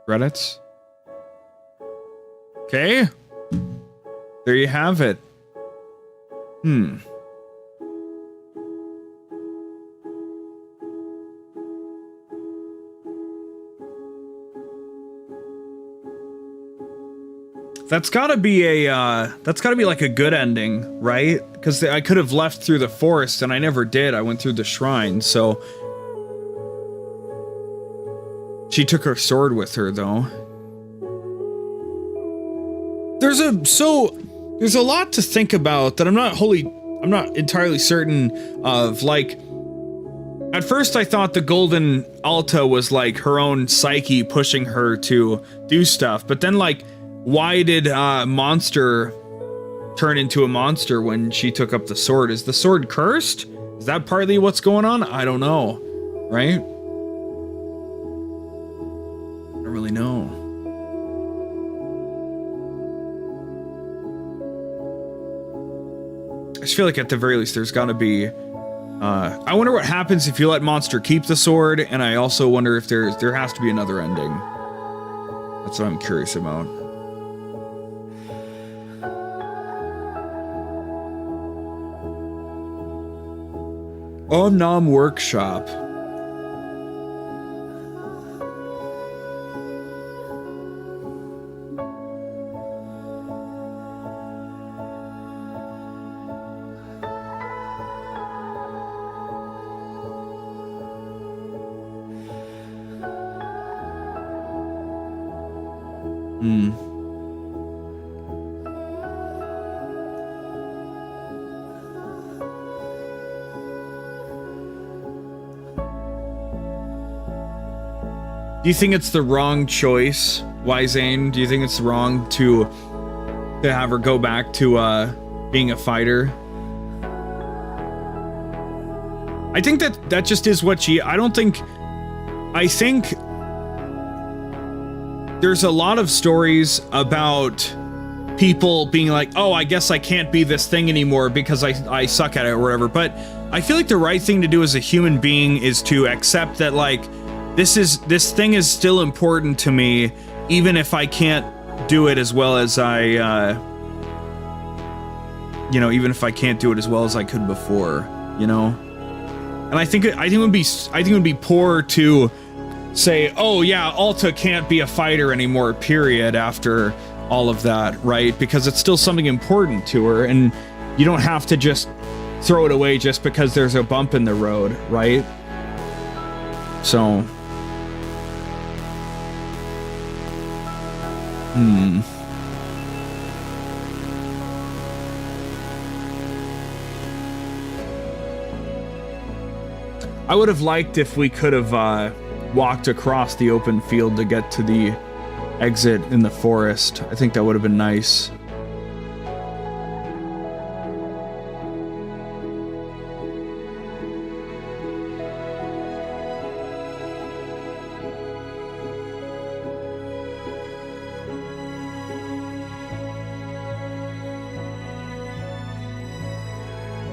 Credits? Okay. There you have it. That's gotta be like a good ending, right? Because I could have left through the forest and I never did. I went through the shrine, so... She took her sword with her, though. There's a lot to think about that I'm not entirely certain of. Like, at first I thought the Golden Alta was like her own psyche pushing her to do stuff, but then like, why did Monster turn into a monster when she took up the sword? Is the sword cursed? Is that partly what's going on? I don't know, right? I don't really know. I just feel like at the very least there's gotta be... I wonder what happens if you let Monster keep the sword, and I also wonder if there has to be another ending. That's what I'm curious about. Om Workshop. Do you think it's the wrong choice, YZVIHN? Do you think it's wrong to have her go back to being a fighter? I think that just is what she... I think there's a lot of stories about people being like, oh, I guess I can't be this thing anymore because I suck at it or whatever. But I feel like the right thing to do as a human being is to accept that, like, this thing is still important to me, even if I can't do it as well as I, you know, even if I can't do it as well as I could before, you know? And I think it would be poor to say, oh yeah, Alta can't be a fighter anymore, period, after all of that, right? Because it's still something important to her, and you don't have to just throw it away just because there's a bump in the road, right? So, I would have liked if we could have walked across the open field to get to the exit in the forest. I think that would have been nice.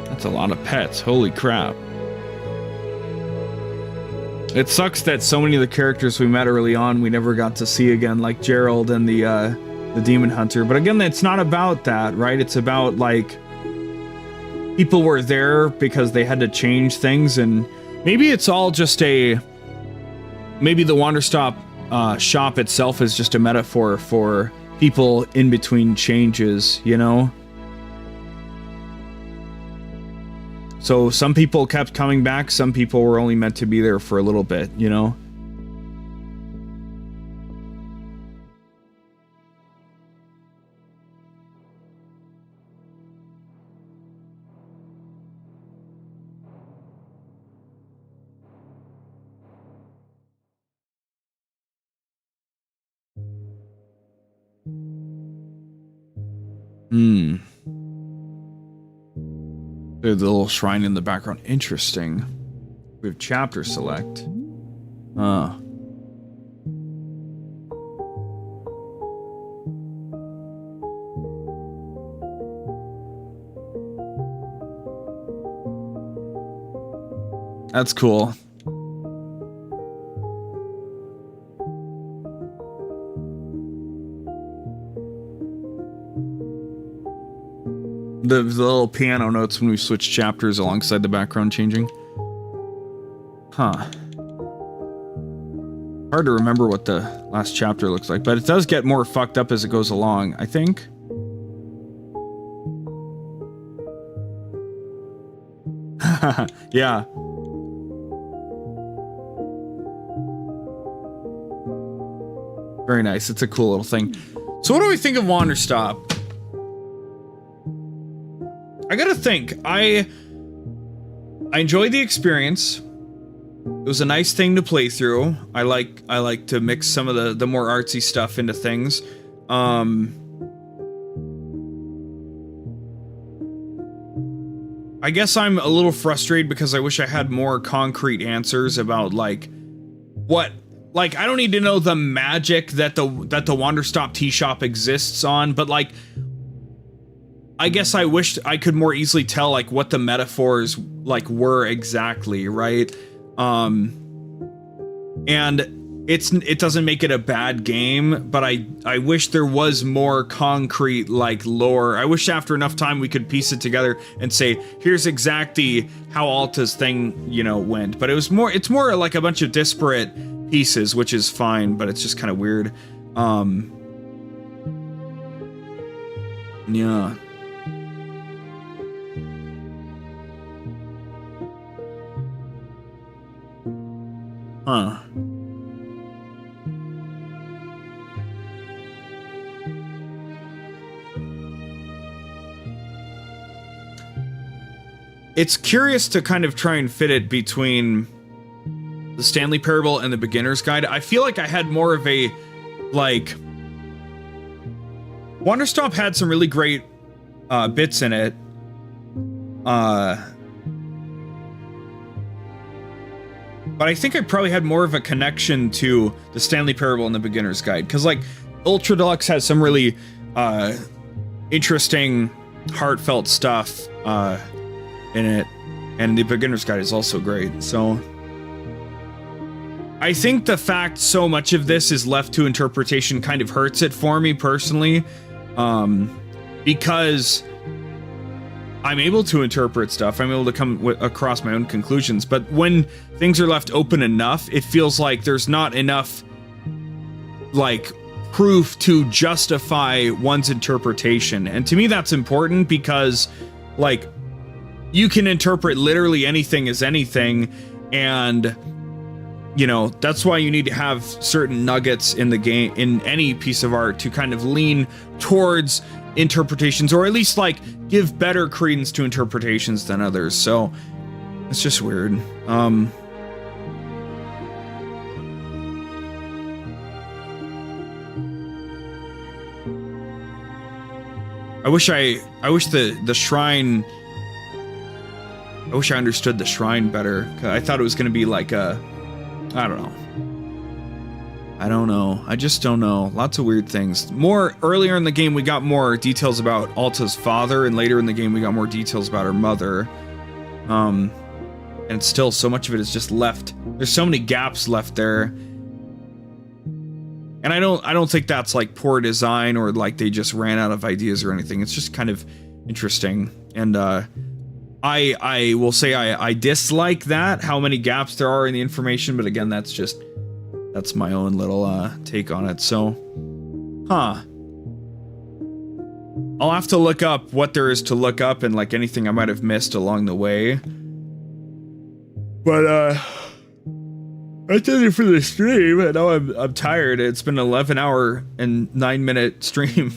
That's a lot of pets. Holy crap. It sucks that so many of the characters we met early on we never got to see again, like Gerald and the Demon Hunter. But again, it's not about that, right? It's about, like, people were there because they had to change things, and maybe it's all just maybe the Wanderstop shop itself is just a metaphor for people in between changes, you know? So some people kept coming back, some people were only meant to be there for a little bit, you know? There's a little shrine in the background. Interesting. We have chapter select. That's cool. The little piano notes when we switch chapters alongside the background changing. Huh. Hard to remember what the last chapter looks like, but it does get more fucked up as it goes along, I think. Yeah. Very nice. It's a cool little thing. So what do we think of Wanderstop? I gotta think. I enjoyed the experience. It was a nice thing to play through. I like to mix some of the more artsy stuff into things. I guess I'm a little frustrated because I wish I had more concrete answers about, like, what, like, I don't need to know the magic that the Wanderstop tea shop exists on, but, like, I guess I wished I could more easily tell, like, what the metaphors, like, were exactly, right? And it doesn't make it a bad game, but I wish there was more concrete, like, lore. I wish after enough time we could piece it together and say, here's exactly how Alta's thing, you know, went. But it's more like a bunch of disparate pieces, which is fine, but it's just kind of weird. Yeah. Huh. It's curious to kind of try and fit it between the Stanley Parable and the Beginner's Guide. I feel like I had more of a, like... Wanderstop had some really great bits in it. But I think I probably had more of a connection to the Stanley Parable and the Beginner's Guide. Because, like, Ultra Deluxe has some really interesting, heartfelt stuff in it, and the beginner's guide is also great. So I think the fact so much of this is left to interpretation kind of hurts it for me personally, because I'm able to interpret stuff. I'm able to come across my own conclusions. But when things are left open enough, it feels like there's not enough, like, proof to justify one's interpretation. And to me, that's important because, like, you can interpret literally anything as anything, and, you know, that's why you need to have certain nuggets in the game, in any piece of art, to kind of lean towards interpretations, or at least like give better credence to interpretations than others. So it's just weird. I wish the shrine, I wish I understood the shrine better. I thought it was going to be like a, I don't know. I just don't know. Lots of weird things. Earlier in the game, we got more details about Alta's father, and later in the game, we got more details about her mother. And still, so much of it is just left. There's so many gaps left there. And I don't think that's like poor design, or like they just ran out of ideas or anything. It's just kind of interesting. And I will say I dislike that, how many gaps there are in the information, but again, that's my own little take on it. So, I'll have to look up what there is to look up, and like anything I might have missed along the way. But I did it for the stream, and now I'm tired. It's been an 11-hour and 9-minute stream.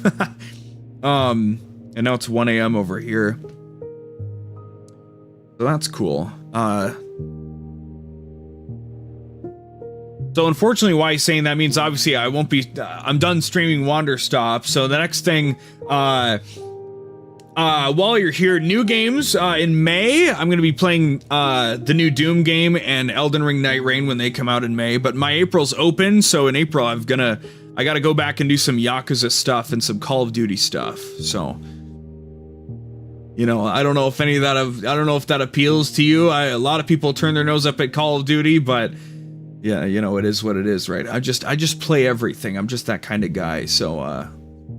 And now it's 1 a.m. over here. So that's cool. So unfortunately, why he's saying that means obviously I won't be, I'm done streaming Wanderstop. So the next thing, while you're here, new games, in May, I'm going to be playing, the new Doom game and Elden Ring Night Rain when they come out in May, but my April's open. So in April, I gotta go back and do some Yakuza stuff and some Call of Duty stuff. So, you know, I don't know if any of that, I don't know if that appeals to you. A lot of people turn their nose up at Call of Duty, but yeah, you know, it is what it is, right? I just play everything. I'm just that kind of guy. So,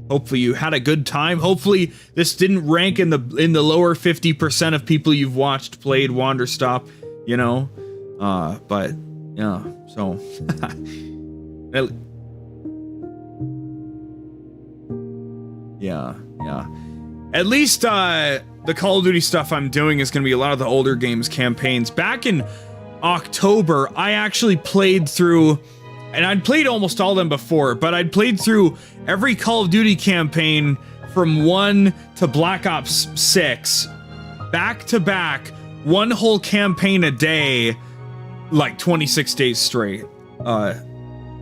hopefully you had a good time. Hopefully this didn't rank in the lower 50% of people you've watched played Wanderstop, you know? But yeah, so yeah. At least the Call of Duty stuff I'm doing is going to be a lot of the older games campaigns. Back in October, I actually played through, and I'd played almost all of them before, but I'd played through every Call of Duty campaign from 1 to Black Ops 6, back to back, one whole campaign a day, like 26 days straight.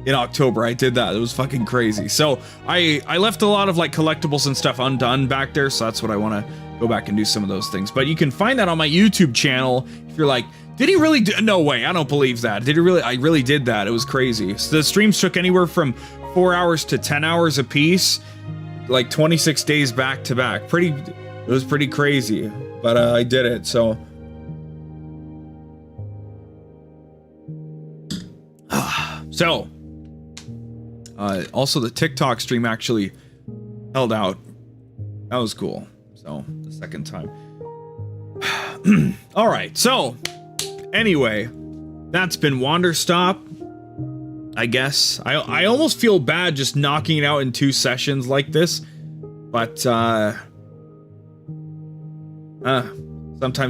In October, I did that. It was fucking crazy. So I left a lot of like collectibles and stuff undone back there, so that's what I want to go back and do some of those things. But you can find that on my YouTube channel. If you're like, did he really do? No way, I don't believe that. Did he really? I really did that. It was crazy. So the streams took anywhere from 4 hours to 10 hours a piece, like 26 days back to back. It was pretty crazy, but I did it. So also the TikTok stream actually held out. That was cool. So the second time. All right. So anyway, that's been Wanderstop, I guess. I almost feel bad just knocking it out in 2 sessions like this, but sometimes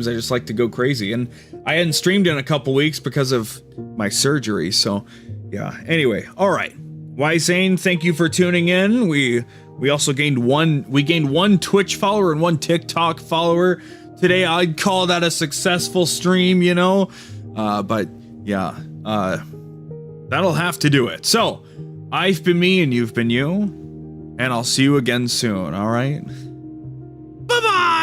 I just like to go crazy, and I hadn't streamed in a couple weeks because of my surgery. So yeah. Anyway, all right. 𝑰𝑵𝑗𝑛, thank you for tuning in. We also gained one Twitch follower and 1 TikTok follower today. I'd call that a successful stream, you know. But yeah, that'll have to do it. So I've been me and you've been you, and I'll see you again soon. All right. Bye-bye.